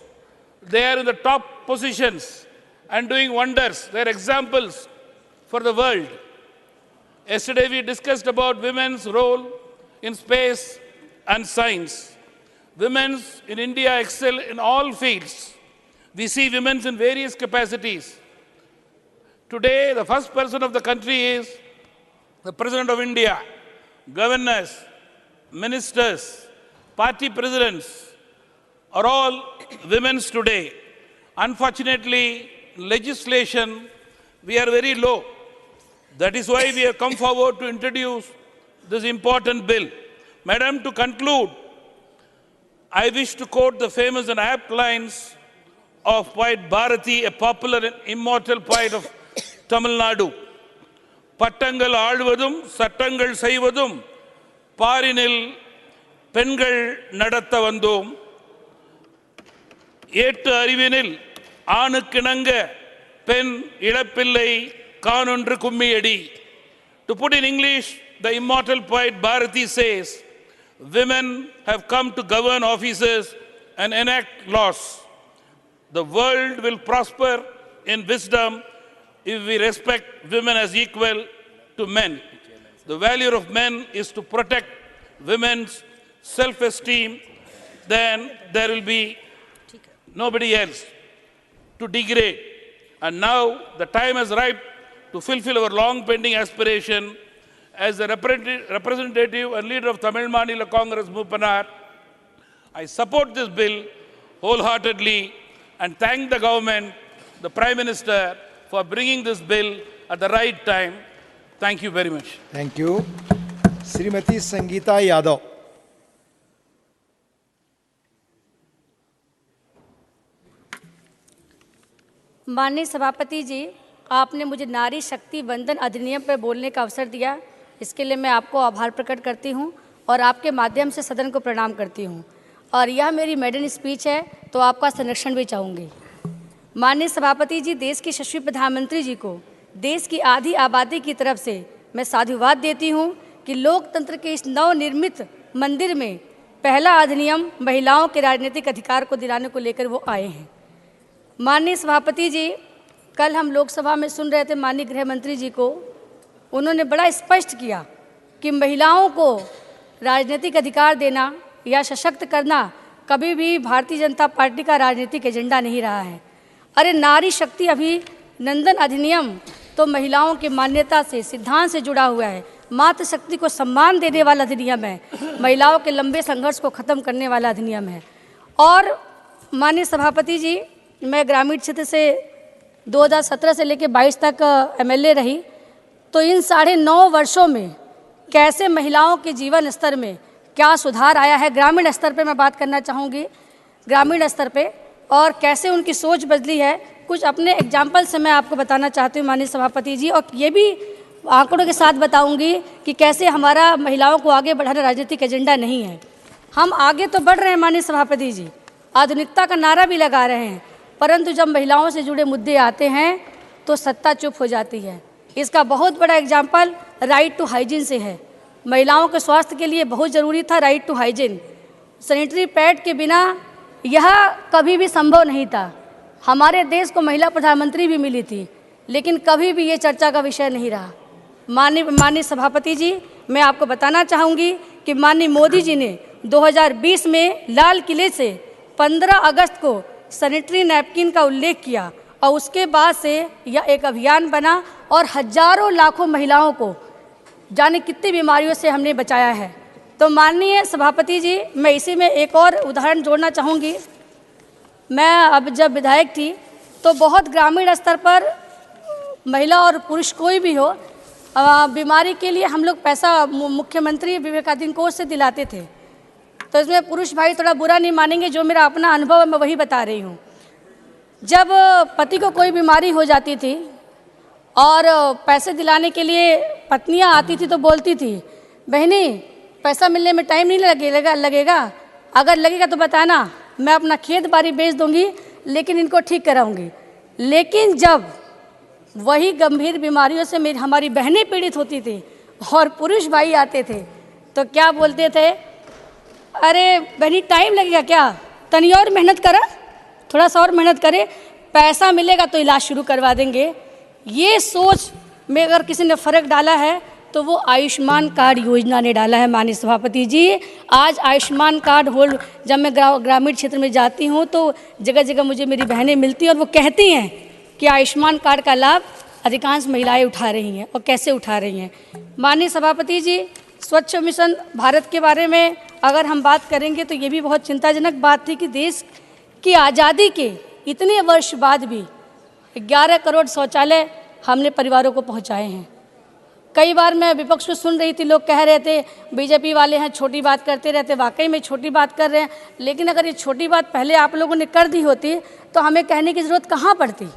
They are in the top positions and doing wonders. They are examples for the world. Yesterday we discussed about women's role in space and science. Women in India excel in all fields. We see women in various capacities. Today, the first person of the country is the President of India, governors, ministers, party presidents, are all women's today. Unfortunately, legislation, we are very low. That is why we have come forward to introduce this important bill. Madam, to conclude, I wish to quote the famous and apt lines of poet Bharati, a popular and immortal poet of Tamil Nadu. பட்டங்கள் ஆழ்வதும் சட்டங்கள் செய்வதும் பாரினில் பெண்கள் நடத்த வந்தோம் ஏட்டு அறிவினில் ஆணுக்கிணங்க பெண் இளப்பிள்ளை கானொன்று கும்மியடி. To put in English, the immortal poet Bharati says, women have come to govern offices and enact laws. The world will prosper in wisdom if we respect women as equal to men. The value of men is to protect women's self-esteem. Then there will be nobody else to degrade. And now the time has arrived to fulfill our long-pending aspiration. As the representative and leader of Tamil Maanila Congress, Moopanar, I support this bill wholeheartedly and thank the government, the Prime Minister, for bringing this bill at the right time. Thank you very much. Thank you. Srimati Sangeeta Yadav. माननीय सभापति जी, आपने मुझे नारी शक्ति वंदन अधिनियम पर बोलने का अवसर दिया, इसके लिए मैं आपको आभार प्रकट करती हूं और आपके माध्यम से सदन को प्रणाम करती हूं। और यह मेरी मेडन स्पीच है, तो आपका संरक्षण भी चाहूँगी। माननीय सभापति जी, देश के यशस्वी प्रधानमंत्री जी को देश की आधी आबादी की तरफ से मैं साधुवाद देती हूं कि लोकतंत्र के इस नवनिर्मित मंदिर में पहला अधिनियम महिलाओं के राजनीतिक अधिकार को दिलाने को लेकर वो आए हैं। माननीय सभापति जी, कल हम लोकसभा में सुन रहे थे माननीय गृह मंत्री जी को, उन्होंने बड़ा स्पष्ट किया कि महिलाओं को राजनीतिक अधिकार देना या सशक्त करना कभी भी भारतीय जनता पार्टी का राजनीतिक एजेंडा नहीं रहा है। अरे नारी शक्ति अभिनंदन अधिनियम तो महिलाओं की मान्यता से, सिद्धांत से जुड़ा हुआ है। मातृशक्ति को सम्मान देने वाला अधिनियम है, महिलाओं के लंबे संघर्ष को खत्म करने वाला अधिनियम है। और माननीय सभापति जी, मैं ग्रामीण क्षेत्र से 2017 से लेकर 22 तक एमएलए रही, तो इन 9.5 वर्षों में कैसे महिलाओं के जीवन स्तर में क्या सुधार आया है, ग्रामीण स्तर पे मैं बात करना चाहूँगी, ग्रामीण स्तर पे, और कैसे उनकी सोच बदली है, कुछ अपने एग्जाम्पल से मैं आपको बताना चाहती हूँ माननीय सभापति जी। और ये भी आंकड़ों के साथ बताऊँगी कि कैसे हमारा महिलाओं को आगे बढ़ाना राजनीतिक एजेंडा नहीं है। हम आगे तो बढ़ रहे हैं माननीय सभापति जी, आधुनिकता का नारा भी लगा रहे हैं, परंतु जब महिलाओं से जुड़े मुद्दे आते हैं तो सत्ता चुप हो जाती है। इसका बहुत बड़ा एग्जाम्पल राइट टू हाइजीन से है। महिलाओं के स्वास्थ्य के लिए बहुत ज़रूरी था right to hygiene. Sanitary pad के बिना यह कभी भी संभव नहीं था। हमारे देश को महिला प्रधानमंत्री भी मिली थी, लेकिन कभी भी ये चर्चा का विषय नहीं रहा। माननीय सभापति जी, मैं आपको बताना चाहूँगी कि माननीय मोदी जी ने 2020 में लाल किले से 15 अगस्त को सैनिटरी नैपकिन का उल्लेख किया और उसके बाद से यह एक अभियान बना और हजारों लाखों महिलाओं को जाने कितनी बीमारियों से हमने बचाया है। तो माननीय सभापति जी, मैं इसी में एक और उदाहरण जोड़ना चाहूँगी। मैं अब जब विधायक थी तो बहुत ग्रामीण स्तर पर महिला और पुरुष कोई भी हो, बीमारी के लिए हम लोग पैसा मुख्यमंत्री विवेकाधीन कोष से दिलाते थे। तो इसमें पुरुष भाई थोड़ा बुरा नहीं मानेंगे, जो मेरा अपना अनुभव है मैं वही बता रही हूँ। जब पति को कोई बीमारी हो जाती थी और पैसे दिलाने के लिए पत्नियाँ आती थी तो बोलती थी, बहनी पैसा मिलने में टाइम नहीं लगेगा, अगर लगेगा तो बताना, मैं अपना खेत बाड़ी बेच दूंगी, लेकिन इनको ठीक कराऊंगी। लेकिन जब वही गंभीर बीमारियों से हमारी बहनें पीड़ित होती थी और पुरुष भाई आते थे तो क्या बोलते थे, अरे बहनी टाइम लगेगा क्या, तनी और मेहनत करा, थोड़ा सा और मेहनत करे, पैसा मिलेगा तो इलाज शुरू करवा देंगे। ये सोच में अगर किसी ने फ़र्क डाला है तो वो आयुष्मान कार्ड योजना ने डाला है। माननीय सभापति जी, आज आयुष्मान कार्ड होल्ड, जब मैं ग्रामीण क्षेत्र में जाती हूँ तो जगह जगह मुझे मेरी बहनें मिलती हैं और वो कहती हैं कि आयुष्मान कार्ड का लाभ अधिकांश महिलाएं उठा रही हैं और कैसे उठा रही हैं। माननीय सभापति जी, स्वच्छ मिशन भारत के बारे में अगर हम बात करेंगे तो ये भी बहुत चिंताजनक बात थी कि देश की आज़ादी के इतने वर्ष बाद भी 11 करोड़ शौचालय हमने परिवारों को पहुंचाए हैं। कई बार मैं विपक्ष को सुन रही थी, लोग कह रहे थे बीजेपी वाले हैं छोटी बात करते रहते, वाकई में छोटी बात कर रहे हैं, लेकिन अगर ये छोटी बात पहले आप लोगों ने कर दी होती तो हमें कहने की ज़रूरत कहाँ पड़ती।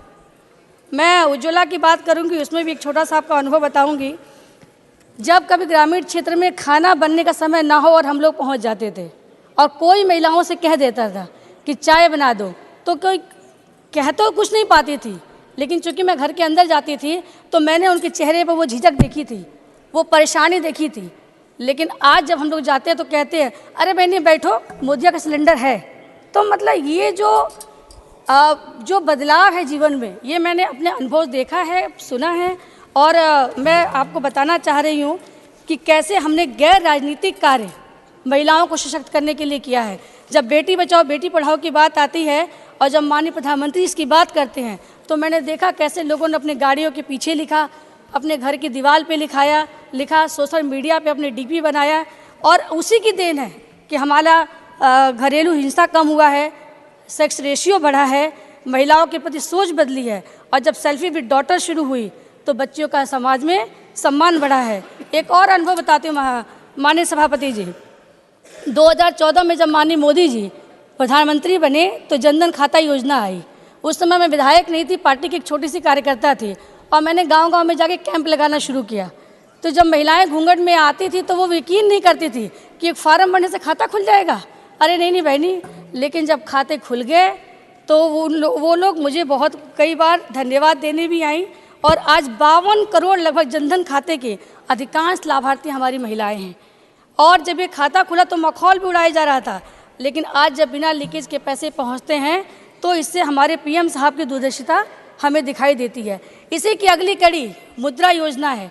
मैं उज्ज्वला की बात करूँगी, उसमें भी एक छोटा सा आपका अनुभव बताऊँगी। जब कभी ग्रामीण क्षेत्र में खाना बनने का समय ना हो और हम लोग पहुँच जाते थे और कोई महिलाओं से कह देता था कि चाय बना दो, तो कोई कह तो कुछ नहीं पाती थी, लेकिन चूंकि मैं घर के अंदर जाती थी तो मैंने उनके चेहरे पर वो झिझक देखी थी, वो परेशानी देखी थी। लेकिन आज जब हम लोग जाते हैं तो कहते हैं अरे बहनी बैठो, मोदिया का सिलेंडर है। तो मतलब ये जो बदलाव है जीवन में, ये मैंने अपने अनुभव देखा है, सुना है। और मैं आपको बताना चाह रही हूँ कि कैसे हमने गैर राजनीतिक कार्य महिलाओं को सशक्त करने के लिए किया है। जब बेटी बचाओ बेटी पढ़ाओ की बात आती है और जब माननीय प्रधानमंत्री इसकी बात करते हैं तो मैंने देखा कैसे लोगों ने अपने गाड़ियों के पीछे लिखा, अपने घर की दीवार पे लिखा, सोशल मीडिया पे अपने डीपी बनाया। और उसी की देन है कि हमारा घरेलू हिंसा कम हुआ है, सेक्स रेशियो बढ़ा है, महिलाओं के प्रति सोच बदली है। और जब सेल्फी विद डॉटर शुरू हुई तो बच्चियों का समाज में सम्मान बढ़ा है। एक और अनुभव बताती हूँ माननीय सभापति जी, 2014 में जब माननीय मोदी जी प्रधानमंत्री बने तो जनधन खाता योजना आई। उस समय मैं विधायक नहीं थी, पार्टी की एक छोटी सी कार्यकर्ता थी और मैंने गांव-गांव में जाके कैंप लगाना शुरू किया। तो जब महिलाएं घूंघट में आती थी तो वो यकीन नहीं करती थी कि एक फार्म भरने से खाता खुल जाएगा। अरे नहीं बहनी, लेकिन जब खाते खुल गए तो वो लोग मुझे बहुत कई बार धन्यवाद देने भी आई। और आज 52 करोड़ लगभग जनधन खाते के अधिकांश लाभार्थी हमारी महिलाएं हैं। और जब ये खाता खुला तो मखौल भी उड़ाया जा रहा था, लेकिन आज जब बिना लीकेज के पैसे पहुंचते हैं तो इससे हमारे पीएम साहब की दूरदर्शिता हमें दिखाई देती है। इसी की अगली कड़ी मुद्रा योजना है।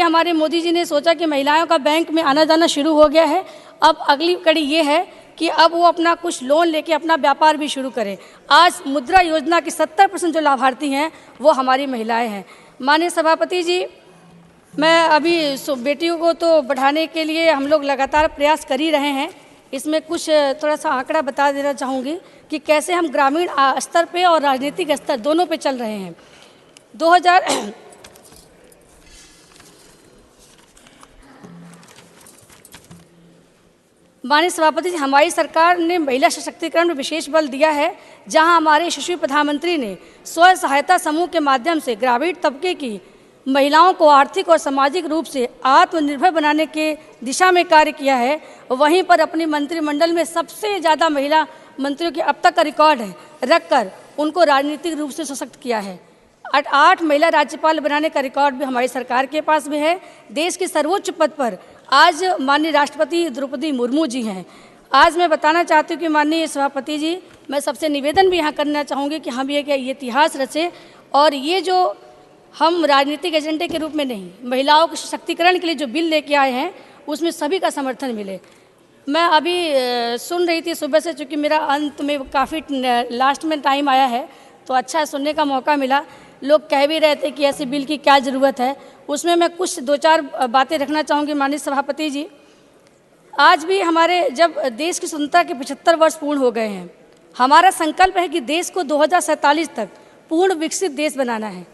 हमारे मोदी जी ने सोचा कि महिलाओं का बैंक में आना जाना शुरू हो गया है, अब अगली कड़ी ये है कि अब वो अपना कुछ लोन लेके अपना व्यापार भी शुरू करें। आज मुद्रा योजना की 70% जो लाभार्थी हैं वो हमारी महिलाएं हैं। माननीय सभापति जी, मैं अभी बेटियों को तो बढ़ाने के लिए हम लोग लगातार प्रयास कर ही रहे हैं। इसमें कुछ थोड़ा सा आंकड़ा बता देना चाहूँगी कि कैसे हम ग्रामीण स्तर पे और राजनीतिक स्तर दोनों पे चल रहे हैं। माननीय सभापति जी, हमारी सरकार ने महिला सशक्तिकरण में विशेष बल दिया है, जहां हमारे यशस्वी प्रधानमंत्री ने स्व सहायता समूह के माध्यम से ग्रामीण तबके की महिलाओं को आर्थिक और सामाजिक रूप से आत्मनिर्भर बनाने के दिशा में कार्य किया है। वहीं पर अपनी मंत्रिमंडल में सबसे ज़्यादा महिला मंत्रियों के अब तक का रिकॉर्ड है रखकर उनको राजनीतिक रूप से सशक्त किया है। 8 महिला राज्यपाल बनाने का रिकॉर्ड भी हमारी सरकार के पास भी है। देश के सर्वोच्च पद पर आज माननीय राष्ट्रपति द्रौपदी मुर्मू जी हैं। आज मैं बताना चाहती हूँ कि माननीय सभापति जी, मैं सबसे निवेदन भी यहाँ करना चाहूँगी कि हम ये इतिहास रचे और ये जो हम राजनीतिक एजेंडे के रूप में नहीं, महिलाओं के सशक्तिकरण के लिए जो बिल लेके आए हैं उसमें सभी का समर्थन मिले। मैं अभी सुन रही थी सुबह से, चूँकि मेरा अंत में काफ़ी लास्ट में टाइम आया है तो अच्छा सुनने का मौका मिला। लोग कह भी रहे थे कि ऐसे बिल की क्या ज़रूरत है, उसमें मैं कुछ 2-4 बातें रखना चाहूँगी। माननीय सभापति जी, आज भी हमारे जब देश की स्वतंत्रता के 75 वर्ष पूर्ण हो गए हैं, हमारा संकल्प है कि देश को 2047 तक पूर्ण विकसित देश बनाना है।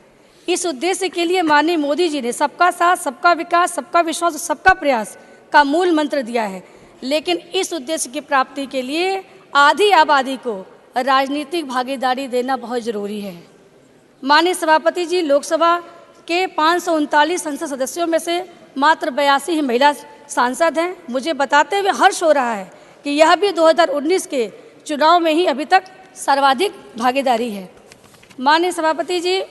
इस उद्देश्य के लिए माननीय मोदी जी ने सबका साथ, सबका विकास, सबका विश्वास और सबका प्रयास का मूल मंत्र दिया है। लेकिन इस उद्देश्य की प्राप्ति के लिए आधी आबादी को राजनीतिक भागीदारी देना बहुत ज़रूरी है। माननीय सभापति जी, लोकसभा के 539 संसद सदस्यों में से मात्र 82 ही महिला सांसद हैं। मुझे बताते हुए हर्ष हो रहा है कि यह भी 2019 के चुनाव में ही अभी तक सर्वाधिक भागीदारी है। माननीय सभापति जी,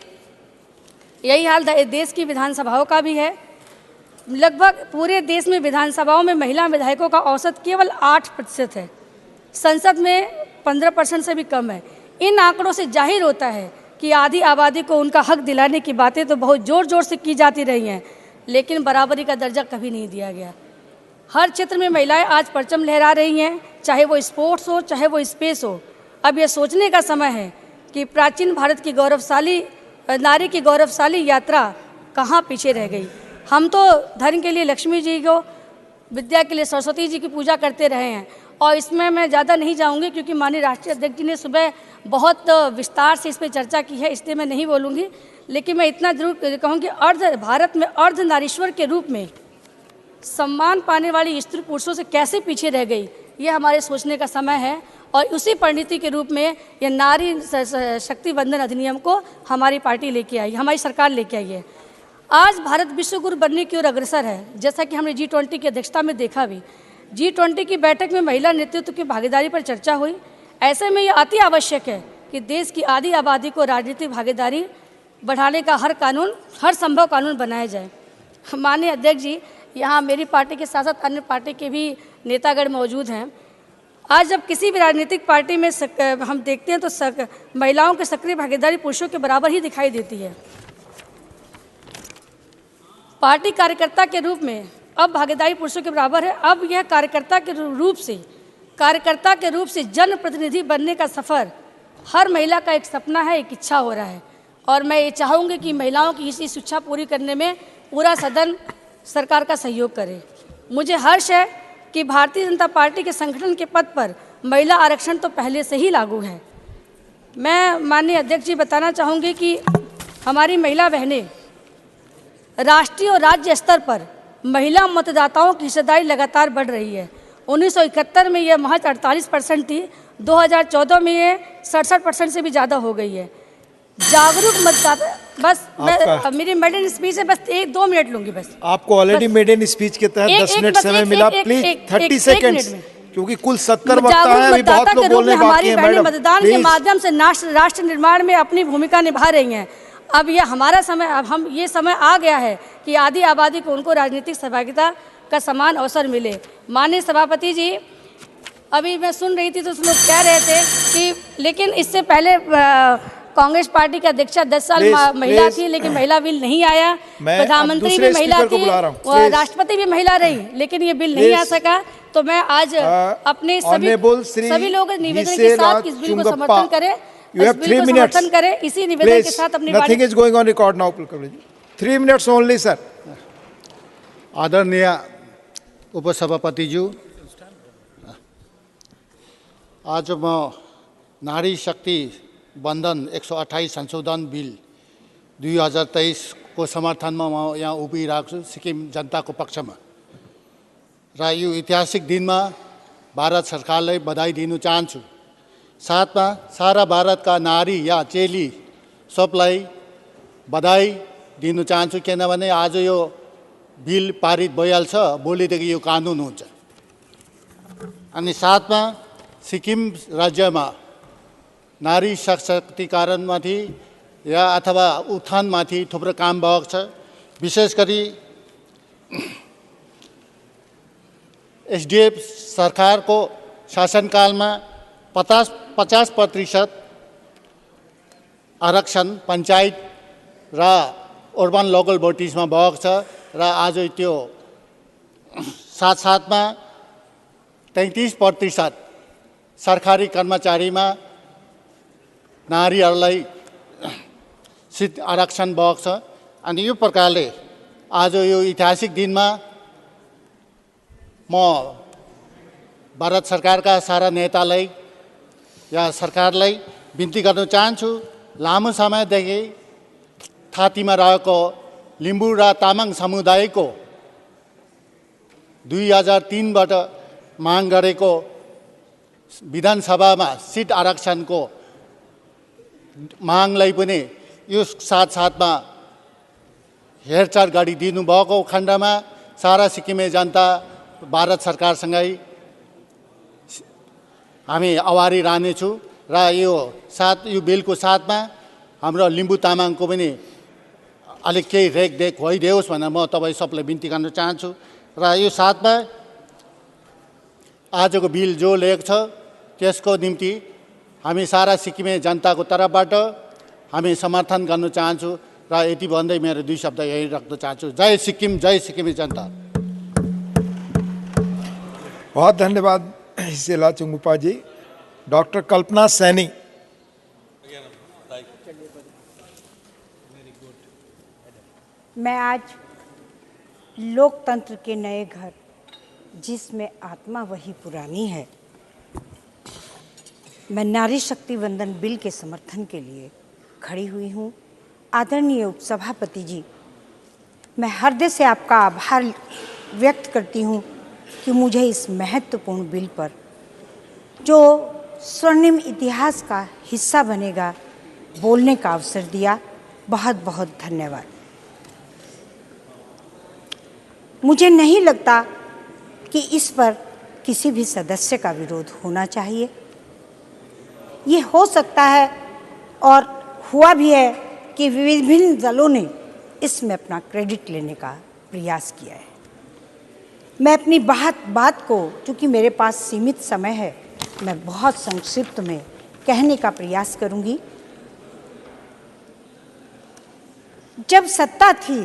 यही हाल देश की विधानसभाओं का भी है। लगभग पूरे देश में विधानसभाओं में महिला विधायकों का औसत केवल 8% है, संसद में 15% से भी कम है। इन आंकड़ों से जाहिर होता है कि आधी आबादी को उनका हक दिलाने की बातें तो बहुत ज़ोर ज़ोर से की जाती रही हैं, लेकिन बराबरी का दर्जा कभी नहीं दिया गया। हर क्षेत्र में महिलाएं आज परचम लहरा रही हैं, चाहे वो स्पोर्ट्स हो, चाहे वो स्पेस हो। अब ये सोचने का समय है कि प्राचीन भारत की गौरवशाली नारी की गौरवशाली यात्रा कहाँ पीछे रह गई। हम तो धर्म के लिए लक्ष्मी जी को विद्या के लिए सरस्वती जी की पूजा करते रहे हैं। और इसमें मैं ज़्यादा नहीं जाऊंगी क्योंकि माननीय राष्ट्रीय अध्यक्ष जी ने सुबह बहुत विस्तार से इस पर चर्चा की है, इसलिए मैं नहीं बोलूँगी। लेकिन मैं इतना जरूर कहूँगी, भारत में अर्ध नारीश्वर के रूप में सम्मान पाने वाली स्त्री पुरुषों से कैसे पीछे रह गई, ये हमारे सोचने का समय है। और उसी परिणति के रूप में यह नारी शक्ति वंदन अधिनियम को हमारी पार्टी लेके आई, हमारी सरकार लेके आई है। आज भारत विश्व गुरु बनने की ओर अग्रसर है, जैसा कि हमने G20 की अध्यक्षता में देखा भी। G20 की बैठक में महिला नेतृत्व की भागीदारी पर चर्चा हुई। ऐसे में यह अति आवश्यक है कि देश की आधी आबादी को राजनीतिक भागीदारी बढ़ाने का हर संभव कानून बनाया जाए। माननीय अध्यक्ष जी, यहाँ मेरी पार्टी के साथ साथ अन्य पार्टी के भी नेतागण मौजूद हैं। आज जब किसी भी राजनीतिक पार्टी में हम देखते हैं तो महिलाओं की सक्रिय भागीदारी पुरुषों के बराबर ही दिखाई देती है। पार्टी कार्यकर्ता के रूप में अब भागीदारी पुरुषों के बराबर है। अब यह कार्यकर्ता के रूप से जनप्रतिनिधि बनने का सफ़र हर महिला का एक सपना है, एक इच्छा हो रहा है। और मैं ये चाहूँगी कि महिलाओं की इस इच्छा पूरी करने में पूरा सदन सरकार का सहयोग करे। मुझे हर्ष है कि भारतीय जनता पार्टी के संगठन के पद पर महिला आरक्षण तो पहले से ही लागू है। मैं माननीय अध्यक्ष जी बताना चाहूँगी कि हमारी महिला बहनें राष्ट्रीय और राज्य स्तर पर महिला मतदाताओं की हिस्सेदारी लगातार बढ़ रही है। 1971 में यह महज 48% थी, 2014 में ये 67% से भी ज़्यादा हो गई है। जागरूक मतदाता, बस मैं मेरी मेडन स्पीच है, बस 1-2 मिनट लूंगी बस। आपको ऑलरेडी मेडन स्पीच के तहत 10 मिनट समय मिला, प्लीज 30 सेकंड्स, क्योंकि कुल 70 वक्ता हैं, अभी बहुत लोग बोलने बाकी हैं। मैडम, मतदान के माध्यम से राष्ट्र निर्माण में अपनी भूमिका निभा रही हैं। अब यह हमारा समय, अब हम ये समय आ गया है कि आधी आबादी को उनको राजनीतिक सहभागिता का समान अवसर मिले। माननीय सभापति जी, अभी मैं सुन रही थी तो लोग कह रहे थे कि लेकिन इससे पहले कांग्रेस पार्टी की अध्यक्षा 10 साल महिला थी, लेकिन महिला बिल नहीं आया। प्रधानमंत्री भी महिला थी, राष्ट्रपति भी महिला रही, लेकिन ये बिल नहीं आ सका। तो मैं आज अपने सभी लोग निवेदन के साथ इस बिल को समर्थन करें। You have 3 minutes. इसी निवेदन के साथ अपनी Nothing is going on record now. 3 minutes only, sir. आदरणीय उपसभापतिज्यू, आज म नारी शक्ति बन्धन 128 संशोधन बिल 2023 को समर्थनमा म यहाँ उभिरहेको छु सिक्किम जनताको पक्षमा। र यो ऐतिहासिक दिनमा भारत सरकारलाई बधाई दिन चाहन्छु। साथमा सारा भारतका नारी या चेली सबलाई बधाई दिन चाहन्छु, किनभने आज यो बिल पारित भइहाल्छ, भोलिदेखि यो कानुन हुन्छ। अनि साथमा सिक्किम राज्यमा नारी सशक्तिकरणमाथि या अथवा उत्थानमाथि थुप्रो काम भएको छ। विशेष गरी एसडीएफ सरकारको शासनकालमा 50% आरक्षण पञ्चायत र अर्बन लोकल बडिजमा भएको छ। र आज त्यो साथसाथमा 33% सरकारी कर्मचारीमा नारीहरूलाई सिट आरक्षण भएको छ। अनि यो प्रकारले आज यो ऐतिहासिक दिनमा म भारत सरकारका सारा नेतालाई या सरकारलाई बिन्ती गर्न चाहन्छु, लामो समयदेखि थातीमा रहेको लिम्बू र तामाङ समुदायको 2003बाट माग गरेको विधानसभामा सिट आरक्षणको मागलाई पनि यो साथसाथमा हेरचाह गरिदिनु भएको खण्डमा सारा सिक्किमे जनता भारत सरकारसँगै हामी अवारी रहनेछु। र यो बिलको साथमा हाम्रो लिम्बू तामाङको पनि अलिक केही रेखदेख भइदियोस् भनेर म तपाईँ सबलाई बिन्ती गर्न चाहन्छु। र यो साथमा आजको बिल जो ल्याएको छ त्यसको निम्ति हामी सारा सिक्किमे जनताको तर्फबाट हामी समर्थन गर्न चाहन्छु। र यति भन्दै मेरो 2 शब्द यही राख्न चाहन्छु। जय सिक्किम, जय सिक्किमे जनता। बहुत धन्यवाद हिसेला चुंगुपा जी। डॉक्टर कल्पना सैनी। मैं आज लोकतंत्र के नए घर जिसमें आत्मा वही पुरानी है। मैं नारी शक्ति वंदन बिल के समर्थन के लिए खड़ी हुई हूँ। आदरणीय उपसभापति जी, मैं हृदय से आपका आभार व्यक्त करती हूँ कि मुझे इस महत्वपूर्ण बिल पर, जो स्वर्णिम इतिहास का हिस्सा बनेगा, बोलने का अवसर दिया। बहुत बहुत धन्यवाद। मुझे नहीं लगता कि इस पर किसी भी सदस्य का विरोध होना चाहिए। ये हो सकता है और हुआ भी है कि विभिन्न दलों ने इसमें अपना क्रेडिट लेने का प्रयास किया है। मैं अपनी बात को, चूँकि मेरे पास सीमित समय है, मैं बहुत संक्षिप्त में कहने का प्रयास करूंगी। जब सत्ता थी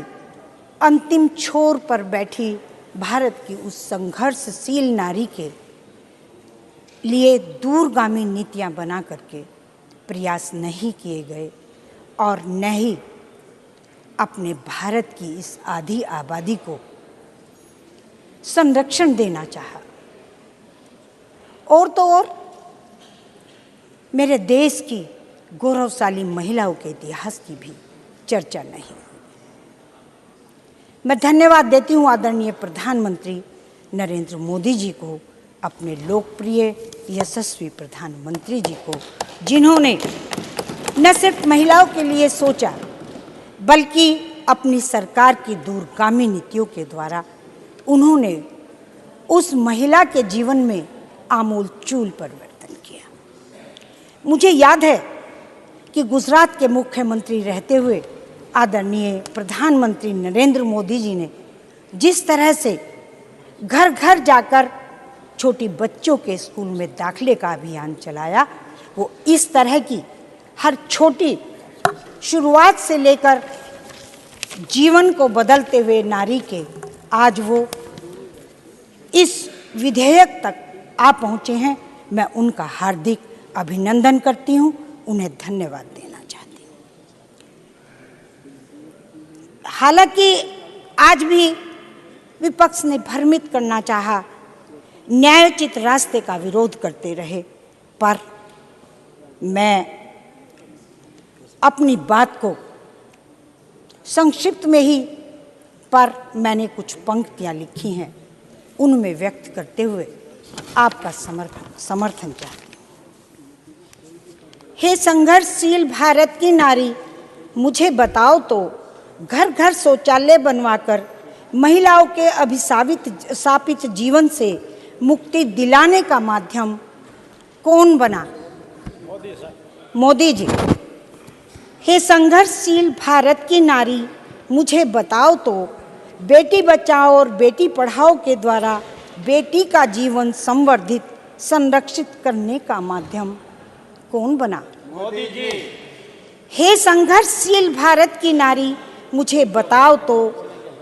अंतिम छोर पर बैठी भारत की उस संघर्षशील नारी के लिए दूरगामी नीतियां बना करके प्रयास नहीं किए गए और न ही अपने भारत की इस आधी आबादी को संरक्षण देना चाहा। और तो और मेरे देश की गौरवशाली महिलाओं के इतिहास की भी चर्चा नहीं। मैं धन्यवाद देती हूँ आदरणीय प्रधानमंत्री नरेंद्र मोदी जी को, अपने लोकप्रिय यशस्वी प्रधानमंत्री जी को, जिन्होंने न सिर्फ महिलाओं के लिए सोचा बल्कि अपनी सरकार की दूरगामी नीतियों के द्वारा उन्होंने उस महिला के जीवन में आमूलचूल परिवर्तन किया। मुझे याद है कि गुजरात के मुख्यमंत्री रहते हुए आदरणीय प्रधानमंत्री नरेंद्र मोदी जी ने जिस तरह से घर घर जाकर छोटी बच्चों के स्कूल में दाखिले का अभियान चलाया, वो इस तरह की हर छोटी शुरुआत से लेकर जीवन को बदलते हुए नारी के आज वो इस विधेयक तक आ पहुँचे हैं। मैं उनका हार्दिक अभिनंदन करती हूँ, उन्हें धन्यवाद देना चाहती हूँ। हालांकि आज भी विपक्ष ने भ्रमित करना चाहा, न्यायोचित रास्ते का विरोध करते रहे, पर मैं अपनी बात को संक्षिप्त में ही, पर मैंने कुछ पंक्तियां लिखी हैं, उनमें व्यक्त करते हुए आपका समर्थन चाहती हूँ। हे संघर्षशील भारत की नारी, मुझे बताओ तो घर घर शौचालय बनवाकर महिलाओं के अभिशापित जीवन से मुक्ति दिलाने का माध्यम कौन बना? मोदी जी। हे संघर्षशील भारत की नारी, मुझे बताओ तो बेटी बचाओ और बेटी पढ़ाओ के द्वारा बेटी का जीवन संवर्धित संरक्षित करने का माध्यम कौन बना? मोदी जी। हे संघर्षशील भारत की नारी, मुझे बताओ तो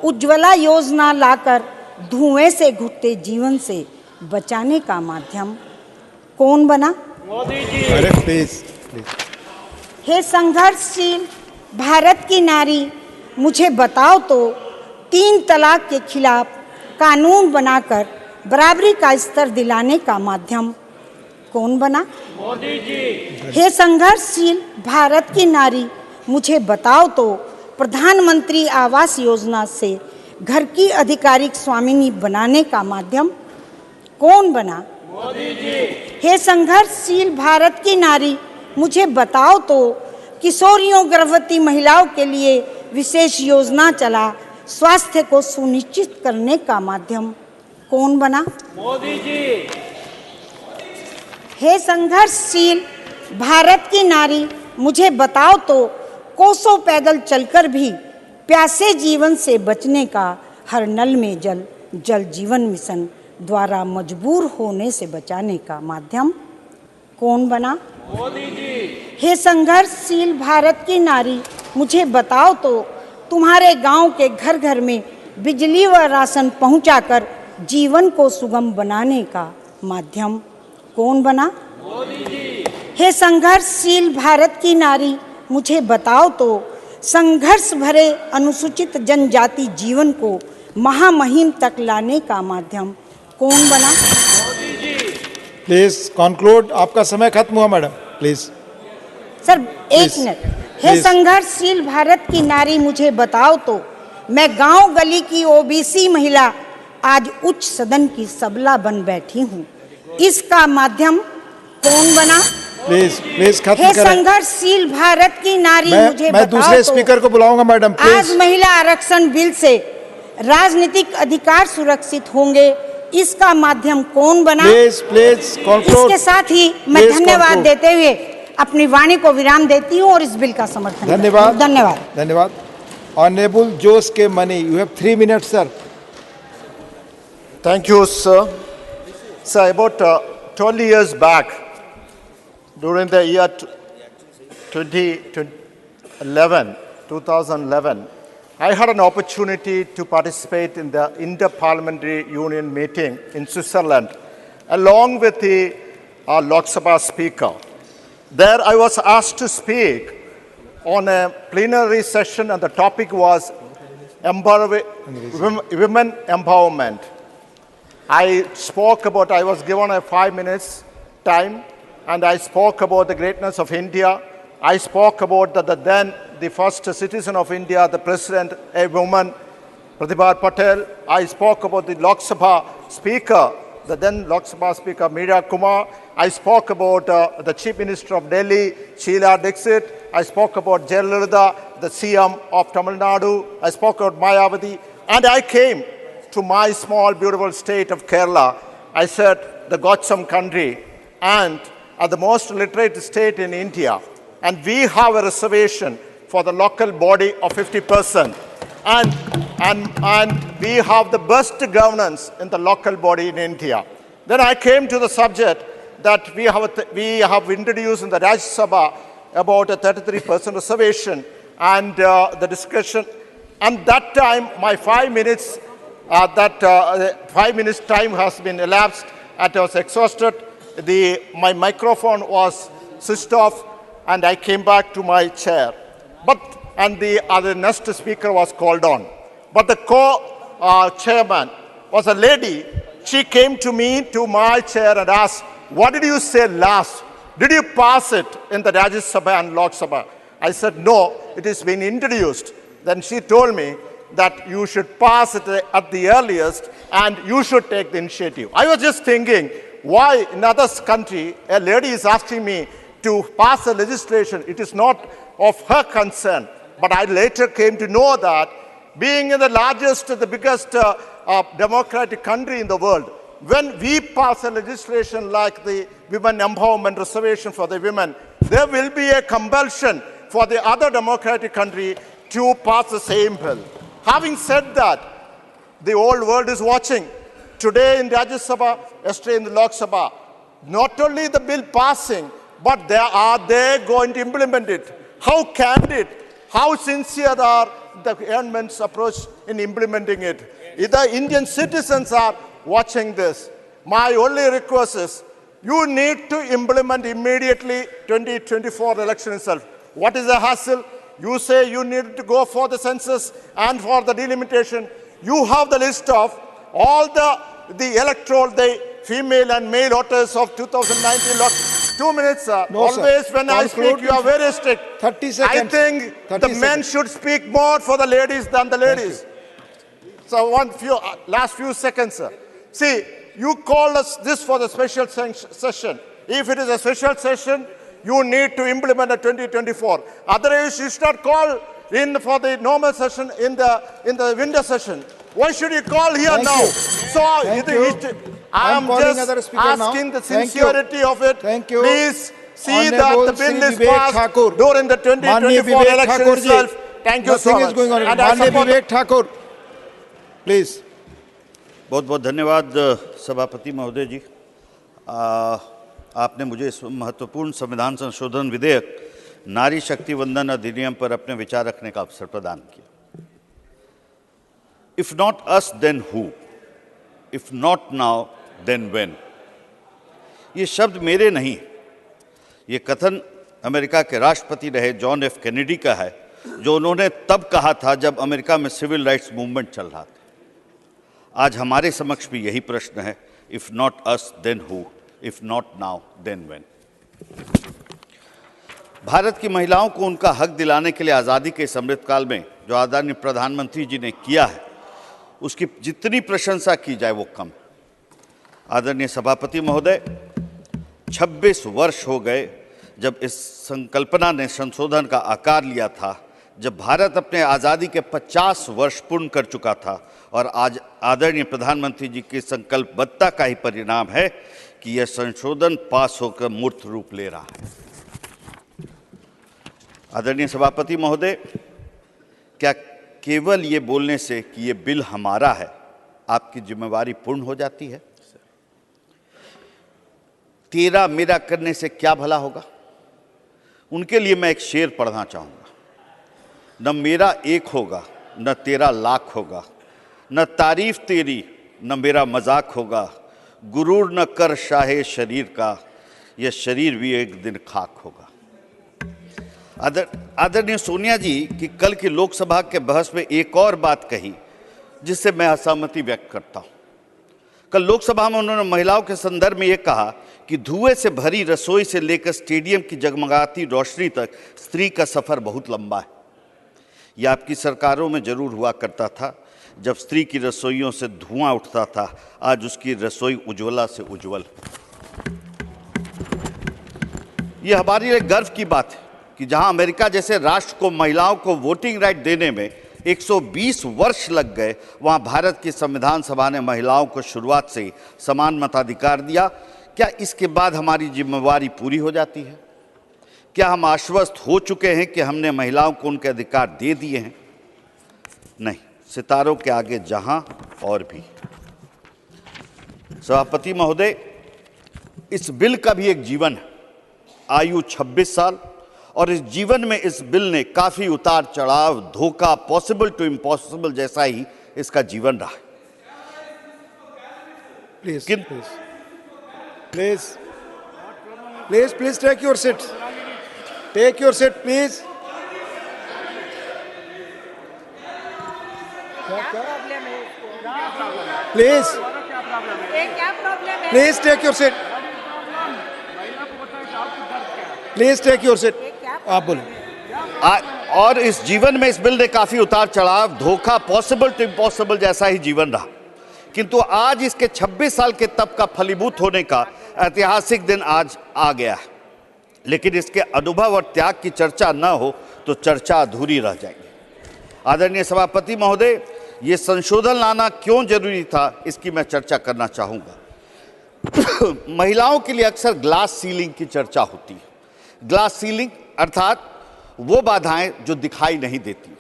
उज्ज्वला योजना लाकर धुएं से घुटते जीवन से बचाने का माध्यम कौन बना? मोदी जी। अरे प्लीज। हे संघर्षशील भारत की नारी, मुझे बताओ तो 3 तलाक के खिलाफ कानून बनाकर बराबरी का स्तर दिलाने का माध्यम कौन बना? मोदी जी। हे संघर्षशील भारत की नारी, मुझे बताओ तो प्रधानमंत्री आवास योजना से घर की आधिकारिक स्वामिनी बनाने का माध्यम कौन बना? मोदी जी। हे संघर्षशील भारत की नारी, मुझे बताओ तो किशोरियों गर्भवती महिलाओं के लिए विशेष योजना चला, स्वास्थ्य को सुनिश्चित करने का माध्यम कौन बना? मोदी जी। हे संघर्षशील भारत की नारी, मुझे बताओ तो कोसों पैदल चलकर भी प्यासे जीवन से बचने का हर नल में जल, जल जीवन मिशन द्वारा मजबूर होने से बचाने का माध्यम कौन बना? मोदी जी। हे संघर्षशील भारत की नारी, मुझे बताओ तो तुम्हारे गांव के घर घर में बिजली व राशन पहुंचाकर जीवन को सुगम बनाने का माध्यम कौन बना? मोदी जी। हे संघर्षशील भारत की नारी, मुझे बताओ तो संघर्ष भरे अनुसूचित जनजाति जीवन को महामहिम तक लाने का माध्यम कौन बना? प्लीज कंक्लूड, आपका समय खत्म हुआ मैडम, प्लीज। सर एक मिनट। हे संघर्षशील भारत की नारी, मुझे बताओ तो, मैं गांव गली की ओबीसी महिला आज उच्च सदन की सबला बन बैठी हूँ, इसका माध्यम कौन बना? प्लीज प्लीज खत्म हे करें। संघर्षशील भारत की नारी, मुझे मैं बताओ दूसरे तो, स्पीकर को बुलाऊंगा मैडम, प्लीज। आज महिला आरक्षण बिल से राजनीतिक अधिकार सुरक्षित होंगे, इसका माध्यम कौन बना? Please please conclude. इसके साथ ही मैं धन्यवाद देते हुए अपनी वाणी को विराम देती हूँ और इस बिल का समर्थन करती हूँ। धन्यवाद धन्यवाद। धन्यवाद। ऑनरेबल जोश के money, you have 3 minutes sir. Thank you, sir. Sir, about 12 years back, during the year 2011, I had an opportunity to participate in the Inter-Parliamentary Union meeting in Switzerland, along with the Lok Sabha Speaker. There I was asked to speak on a plenary session, and the topic was women empowerment. I was given a 5 minutes time, and I spoke about the greatness of India. I spoke about the first citizen of India, the president, a woman, Pratibha Patel. I spoke about the Lok Sabha Speaker, the then Lok Sabha Speaker, Meera Kumar. I spoke about the Chief Minister of Delhi, Sheila Dixit. I spoke about Jayalalitha, the CM of Tamil Nadu. I spoke about Mayavati. And I came to my small, beautiful state of Kerala. I said, the Godsom country, and the most literate state in India. And we have a reservation for the local body of 50%. And we have the best governance in the local body in India. Then I came to the subject that we have introduced in the Rajya Sabha about a 33% reservation, and the discussion. And that time, my 5 minutes, 5 minutes time has been elapsed, and I was exhausted. My microphone was switched off, and I came back to my chair. And the next speaker was called on. But the co-chairman was a lady. She came to me, to my chair, and asked, what did you say last? Did you pass it in the Rajya Sabha and Lok Sabha? I said, no, it has been introduced. Then she told me that you should pass it at the earliest, and you should take the initiative. I was just thinking, why in other country, a lady is asking me to pass a legislation? It is not of her concern. But I later came to know that being in the largest, the biggest democratic country in the world, when we pass a legislation like the women empowerment reservation for the women, there will be a compulsion for the other democratic country to pass the same bill. Having said that, the whole world is watching. Today in Rajya Sabha, yesterday in the Lok Sabha, not only the bill passing, but are they going to implement it? How candid, how sincere are the government's approach in implementing it? The Indian citizens are watching this. My only request is, you need to implement immediately 2024 election itself. What is the hassle? You say you need to go for the census and for the delimitation. You have the list of all the electoral, the female and male voters of 2019. 2 minutes, sir. No, always sir. when I speak, you are very strict. 30 seconds. I think the men should speak more for the ladies than the ladies. So last few seconds, sir. See, you call us this for the special session. If it is a special session, you need to implement a 2024. Otherwise, you should not call in for the normal session in the winter session. Why should you call here Thank now? you. So I am just asking the sincerity of it. Thank you. Please see Honorable that the bill is Shri Vivek passed Thakur. during the 2024 Vivek election Thakur ji. itself. Thank you so Nothing much. is going on. And I Manya support Vivek Thakur, please. बहुत बहुत धन्यवाद सभापति महोदय जी। आपने मुझे इस महत्वपूर्ण संविधान संशोधन विधेयक नारी शक्ति वंदन अधिनियम पर अपने विचार रखने का अवसर प्रदान किया। If not us then who, if not now then when. ये शब्द मेरे नहीं, ये कथन अमेरिका के राष्ट्रपति रहे जॉन एफ कैनेडी का है, जो उन्होंने तब कहा था जब अमेरिका में सिविल राइट्स मूवमेंट चल रहा था। आज हमारे समक्ष भी यही प्रश्न है If not us, then who? If not now, then when? Bharat की महिलाओं को उनका हक दिलाने के लिए आज़ादी के इस अमृतकाल में जो आदरणीय प्रधानमंत्री जी ने किया है, उसकी जितनी प्रशंसा की जाए वो कम। आदरणीय सभापति महोदय, 26 वर्ष हो गए जब इस संकल्पना ने संशोधन का आकार लिया था, जब भारत अपने आज़ादी के 50 वर्ष पूर्ण कर चुका था, और आज आदरणीय प्रधानमंत्री जी की संकल्पबद्धता का ही परिणाम है कि यह संशोधन पास होकर मूर्त रूप ले रहा है। आदरणीय सभापति महोदय, क्या केवल ये बोलने से कि ये बिल हमारा है आपकी जिम्मेवारी पूर्ण हो जाती है? तेरा मेरा करने से क्या भला होगा? उनके लिए मैं एक शेर पढ़ना चाहूँगा। न मेरा एक होगा, न तेरा लाख होगा, न तारीफ तेरी, न मेरा मजाक होगा, गुरूर न कर शाहे शरीर का, यह शरीर भी एक दिन खाक होगा। आदरणीय सोनिया जी की कल की लोकसभा के बहस में एक और बात कही जिससे मैं असहमति व्यक्त करता हूँ। कल लोकसभा में उन्होंने महिलाओं के संदर्भ में ये कहा कि धुएं से भरी रसोई से लेकर स्टेडियम की जगमगाती रोशनी तक स्त्री का सफर बहुत लंबा है। यह आपकी सरकारों में जरूर हुआ करता था जब स्त्री की रसोइयों से धुआं उठता था, आज उसकी रसोई उज्ज्वला से उज्जवल। यह हमारे लिए गर्व की बात है कि जहां अमेरिका जैसे राष्ट्र को महिलाओं को वोटिंग राइट देने में 120 वर्ष लग गए, वहां भारत की संविधान सभा ने महिलाओं को शुरुआत से ही समान मताधिकार दिया। क्या इसके बाद हमारी जिम्मेवारी पूरी हो जाती है? क्या हम आश्वस्त हो चुके हैं कि हमने महिलाओं को उनके अधिकार दे दिए हैं? नहीं, सितारों के आगे जहां और भी। सभापति महोदय, इस बिल का भी एक जीवन है, आयु 26 साल, और इस जीवन में इस बिल ने काफी उतार चढ़ाव, धोखा, पॉसिबल टू इम्पॉसिबल जैसा ही इसका जीवन रहा है। Please take your seat. Take your seat, please. Please. Please take your seat. Please take your seat. आप बोलो। और इस जीवन में इस बिल ने काफी उतार चढ़ाव, धोखा, पॉसिबल टू इम्पॉसिबल जैसा ही जीवन रहा, किंतु आज इसके 26 साल के तप का फलीभूत होने का ऐतिहासिक दिन आज आ गया है। लेकिन इसके अनुभव और त्याग की चर्चा न हो तो चर्चा अधूरी रह जाएगी। आदरणीय सभापति महोदय, ये संशोधन लाना क्यों जरूरी था, इसकी मैं चर्चा करना चाहूँगा। महिलाओं के लिए अक्सर ग्लास सीलिंग की चर्चा होती है। ग्लास सीलिंग अर्थात वो बाधाएं जो दिखाई नहीं देती।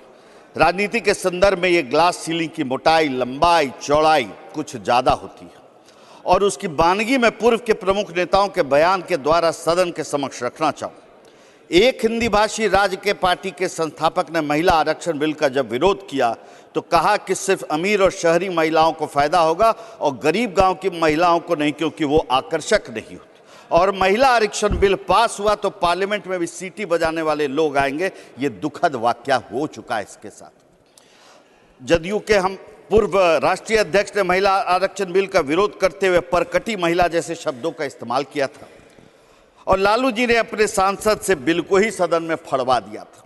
राजनीति के संदर्भ में ये ग्लास सीलिंग की मोटाई, लंबाई, चौड़ाई कुछ ज़्यादा होती है, और उसकी बानगी में पूर्व के प्रमुख नेताओं के बयान के द्वारा सदन के समक्ष रखना चाहूँ। एक हिंदी भाषी राज्य के पार्टी के संस्थापक ने महिला आरक्षण बिल का जब विरोध किया तो कहा कि सिर्फ अमीर और शहरी महिलाओं को फायदा होगा और गरीब गांव की महिलाओं को नहीं, क्योंकि वो आकर्षक नहीं होती। और महिला आरक्षण बिल पास हुआ तो पार्लियामेंट में भी सीटी बजाने वाले लोग आएंगे। ये दुखद वाकया हो चुका है। इसके साथ जदयू के हम पूर्व राष्ट्रीय अध्यक्ष ने महिला आरक्षण बिल का विरोध करते हुए परकटी महिला जैसे शब्दों का इस्तेमाल किया था, और लालू जी ने अपने सांसद से बिल को ही सदन में फड़वा दिया था।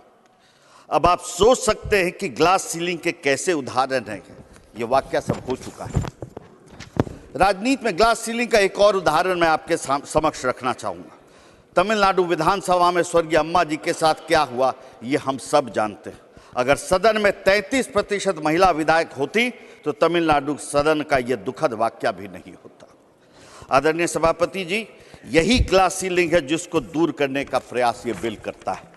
अब आप सोच सकते हैं कि ग्लास सीलिंग के कैसे उदाहरण हैं। ये वाकया सब हो चुका है। राजनीति में ग्लास सीलिंग का एक और उदाहरण मैं आपके समक्ष रखना चाहूँगा। तमिलनाडु विधानसभा में स्वर्गीय अम्मा जी के साथ क्या हुआ ये हम सब जानते हैं। अगर सदन में 33% महिला विधायक होती तो तमिलनाडु सदन का यह दुखद वाकया भी नहीं होता। आदरणीय सभापति जी, यही ग्लास सीलिंग है जिसको दूर करने का प्रयास ये बिल करता है।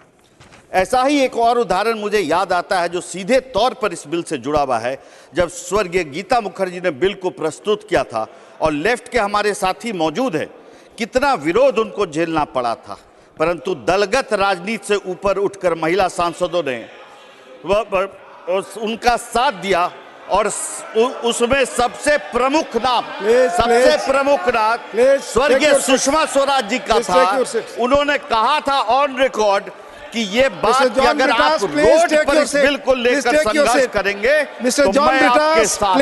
ऐसा ही एक और उदाहरण मुझे याद आता है जो सीधे तौर पर इस बिल से जुड़ा हुआ है। जब स्वर्गीय गीता मुखर्जी ने बिल को प्रस्तुत किया था और लेफ्ट के हमारे साथी मौजूद हैं, कितना विरोध उनको झेलना पड़ा था, परंतु दलगत राजनीति से ऊपर उठकर महिला सांसदों ने उनका साथ दिया, और उसमें सबसे प्रमुख नाम स्वर्गीय सुषमा स्वराज जी का था। उन्होंने कहा था ऑन रिकॉर्ड कि ये बात कि अगर आप रोड पर इस बिल को लेकर संघर्ष करेंगे तो मैं आपके साथ।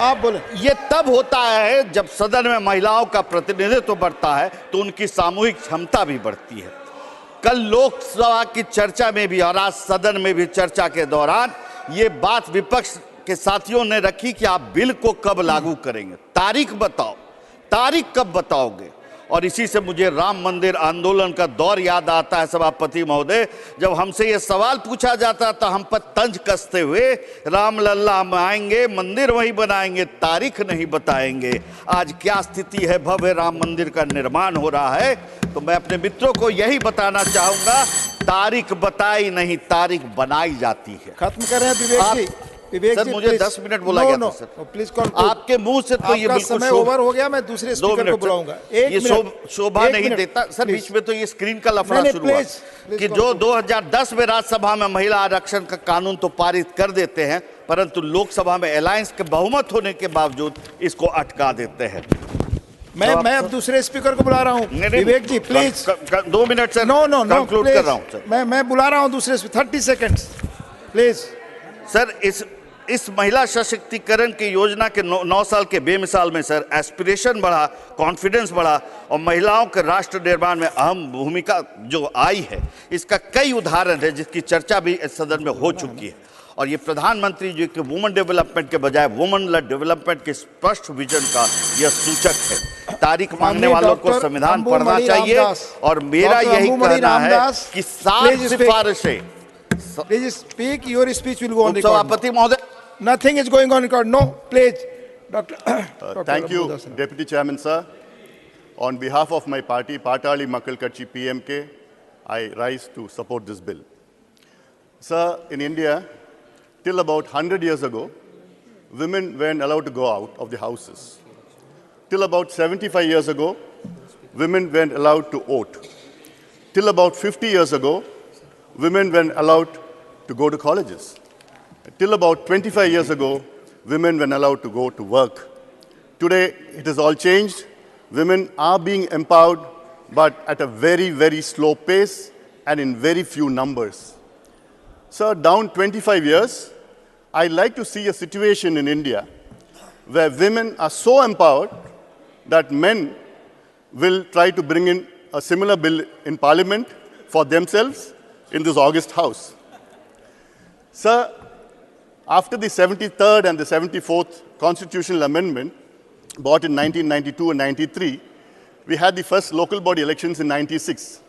आप बोले। ये तब होता है जब सदन में महिलाओं का प्रतिनिधित्व बढ़ता है तो उनकी सामूहिक क्षमता भी बढ़ती है। कल लोकसभा की चर्चा में भी और आज सदन में भी चर्चा के दौरान ये बात विपक्ष के साथियों ने रखी कि आप बिल को कब लागू करेंगे, तारीख बताओ, तारीख कब बताओगे। और इसी से मुझे राम मंदिर आंदोलन का दौर याद आता है सभापति महोदय, जब हमसे ये सवाल पूछा जाता था हम पर तंज कसते हुए, राम लल्ला हम आएंगे मंदिर वहीं बनाएंगे, तारीख नहीं बताएंगे। आज क्या स्थिति है, भव्य राम मंदिर का निर्माण हो रहा है। तो मैं अपने मित्रों को यही बताना चाहूंगा, तारीख बताई नहीं, तारीख बनाई जाती है। खत्म कर रहे हैं विवेक जी। सर मुझे 10 मिनट बोला गया था सर। प्लीज आपके मुंह से तो ये बिल्कुल समय ओवर हो गया। मैं दूसरे स्पीकर को बुलाऊंगा। ये शोभा नहीं देता सर। बीच में तो ये स्क्रीन का लफड़ा शुरू हुआ कि जो 2010 में राज्यसभा में महिला आरक्षण का कानून तो पारित कर देते हैं, परंतु लोकसभा में अलायंस के बहुमत होने के बावजूद इसको अटका देते हैं। मैं अब दूसरे स्पीकर को बुला रहा हूँ। Vivek ji please 2 minute sir. No conclude कर रहा हूँ सर। मैं बुला रहा हूँ दूसरे 30 सेकेंड्स प्लीज। सर इस महिला सशक्तिकरण की योजना के 9 साल के बेमिसाल में सर एस्पिरेशन बढ़ा, कॉन्फिडेंस बढ़ा और महिलाओं के राष्ट्र निर्माण में अहम भूमिका जो आई है, इसका कई उदाहरण है जिसकी चर्चा भी इस सदन में हो चुकी है। और ये प्रधानमंत्री जी के वुमेन डेवलपमेंट के बजाय वुमेन लेड डेवलपमेंट के स्पष्ट विजन का यह सूचक है। तारीख मांगने वालों को संविधान पढ़ना चाहिए और मेरा यही कहना है कि 7 सिफारिशें। Please speak. Your speech will go on record. सभापति महोदय, nothing is going on record. No, please, Doctor. Thank you, Deputy Chairman, sir. On behalf of my party, Patali Makkal Katchi PMK, I rise to support this bill. Sir, in India, till about 100 years ago, women weren't allowed to go out of the houses. Till about 75 years ago, women weren't allowed to vote. Till about 50 years ago, women weren't allowed to go to colleges. Till about 25 years ago, women weren't allowed to go to work. Today, it has all changed. Women are being empowered, but at a very, very slow pace and in very few numbers. Sir, down 25 years, I'd like to see a situation in India where women are so empowered that men will try to bring in a similar bill in Parliament for themselves in this August House. Sir, after the 73rd and the 74th constitutional amendment brought in 1992 and 93, we had the first local body elections in 96.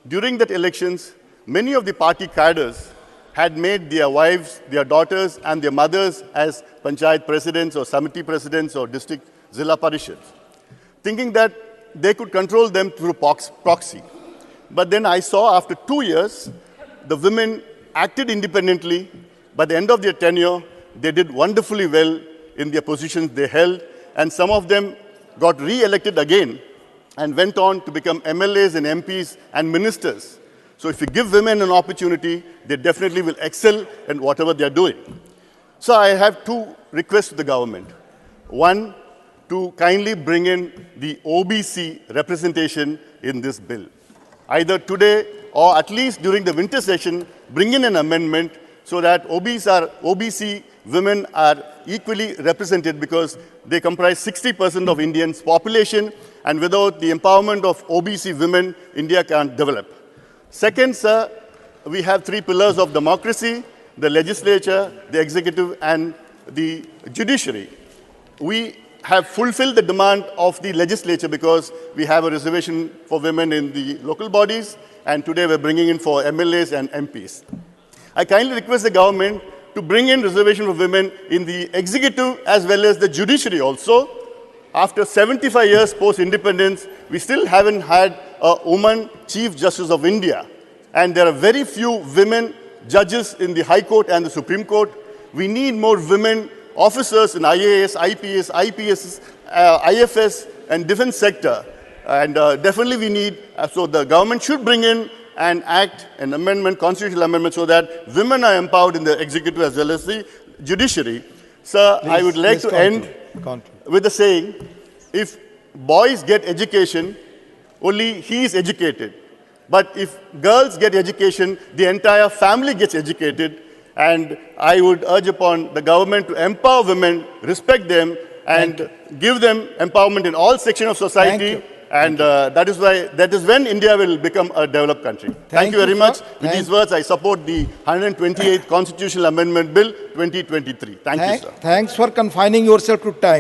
During that elections, many of the party cadres had made their wives, their daughters and their mothers as panchayat presidents or samiti presidents or district zilla parishads, thinking that they could control them through proxy. But then I saw after 2 years, the women acted independently. By the end of their tenure, they did wonderfully well in their positions they held, and some of them got re-elected again and went on to become MLAs and MPs and ministers. So if you give women an opportunity, they definitely will excel in whatever they are doing. So I have 2 requests to the government. One, to kindly bring in the OBC representation in this bill. Either today or at least during the winter session, bring in an amendment so that OBC women are equally represented, because they comprise 60% of Indians' population, and without the empowerment of OBC women, India can't develop. Second, sir, we have 3 pillars of democracy: the legislature, the executive, and the judiciary. We have fulfilled the demand of the legislature because we have a reservation for women in the local bodies, and today we're bringing in for MLAs and MPs. I kindly request the government to bring in reservation for women in the executive as well as the judiciary also. After 75 years post-independence, we still haven't had a woman Chief Justice of India. And there are very few women judges in the High Court and the Supreme Court. We need more women officers in IAS, IPS, IPS, IFS, and defense sector. And definitely we need, so the government should bring in an act, an amendment, constitutional amendment, so that women are empowered in the executive as well as the judiciary. Sir, I would like to end with the saying, if boys get education, only he is educated. But if girls get education, the entire family gets educated. And I would urge upon the government to empower women, respect them, and give them empowerment in all sections of society. And that is when India will become a developed country. Thank you very much. With these words, I support the 128th Constitutional Amendment Bill 2023. Thank you, sir. Thanks for confining yourself to time.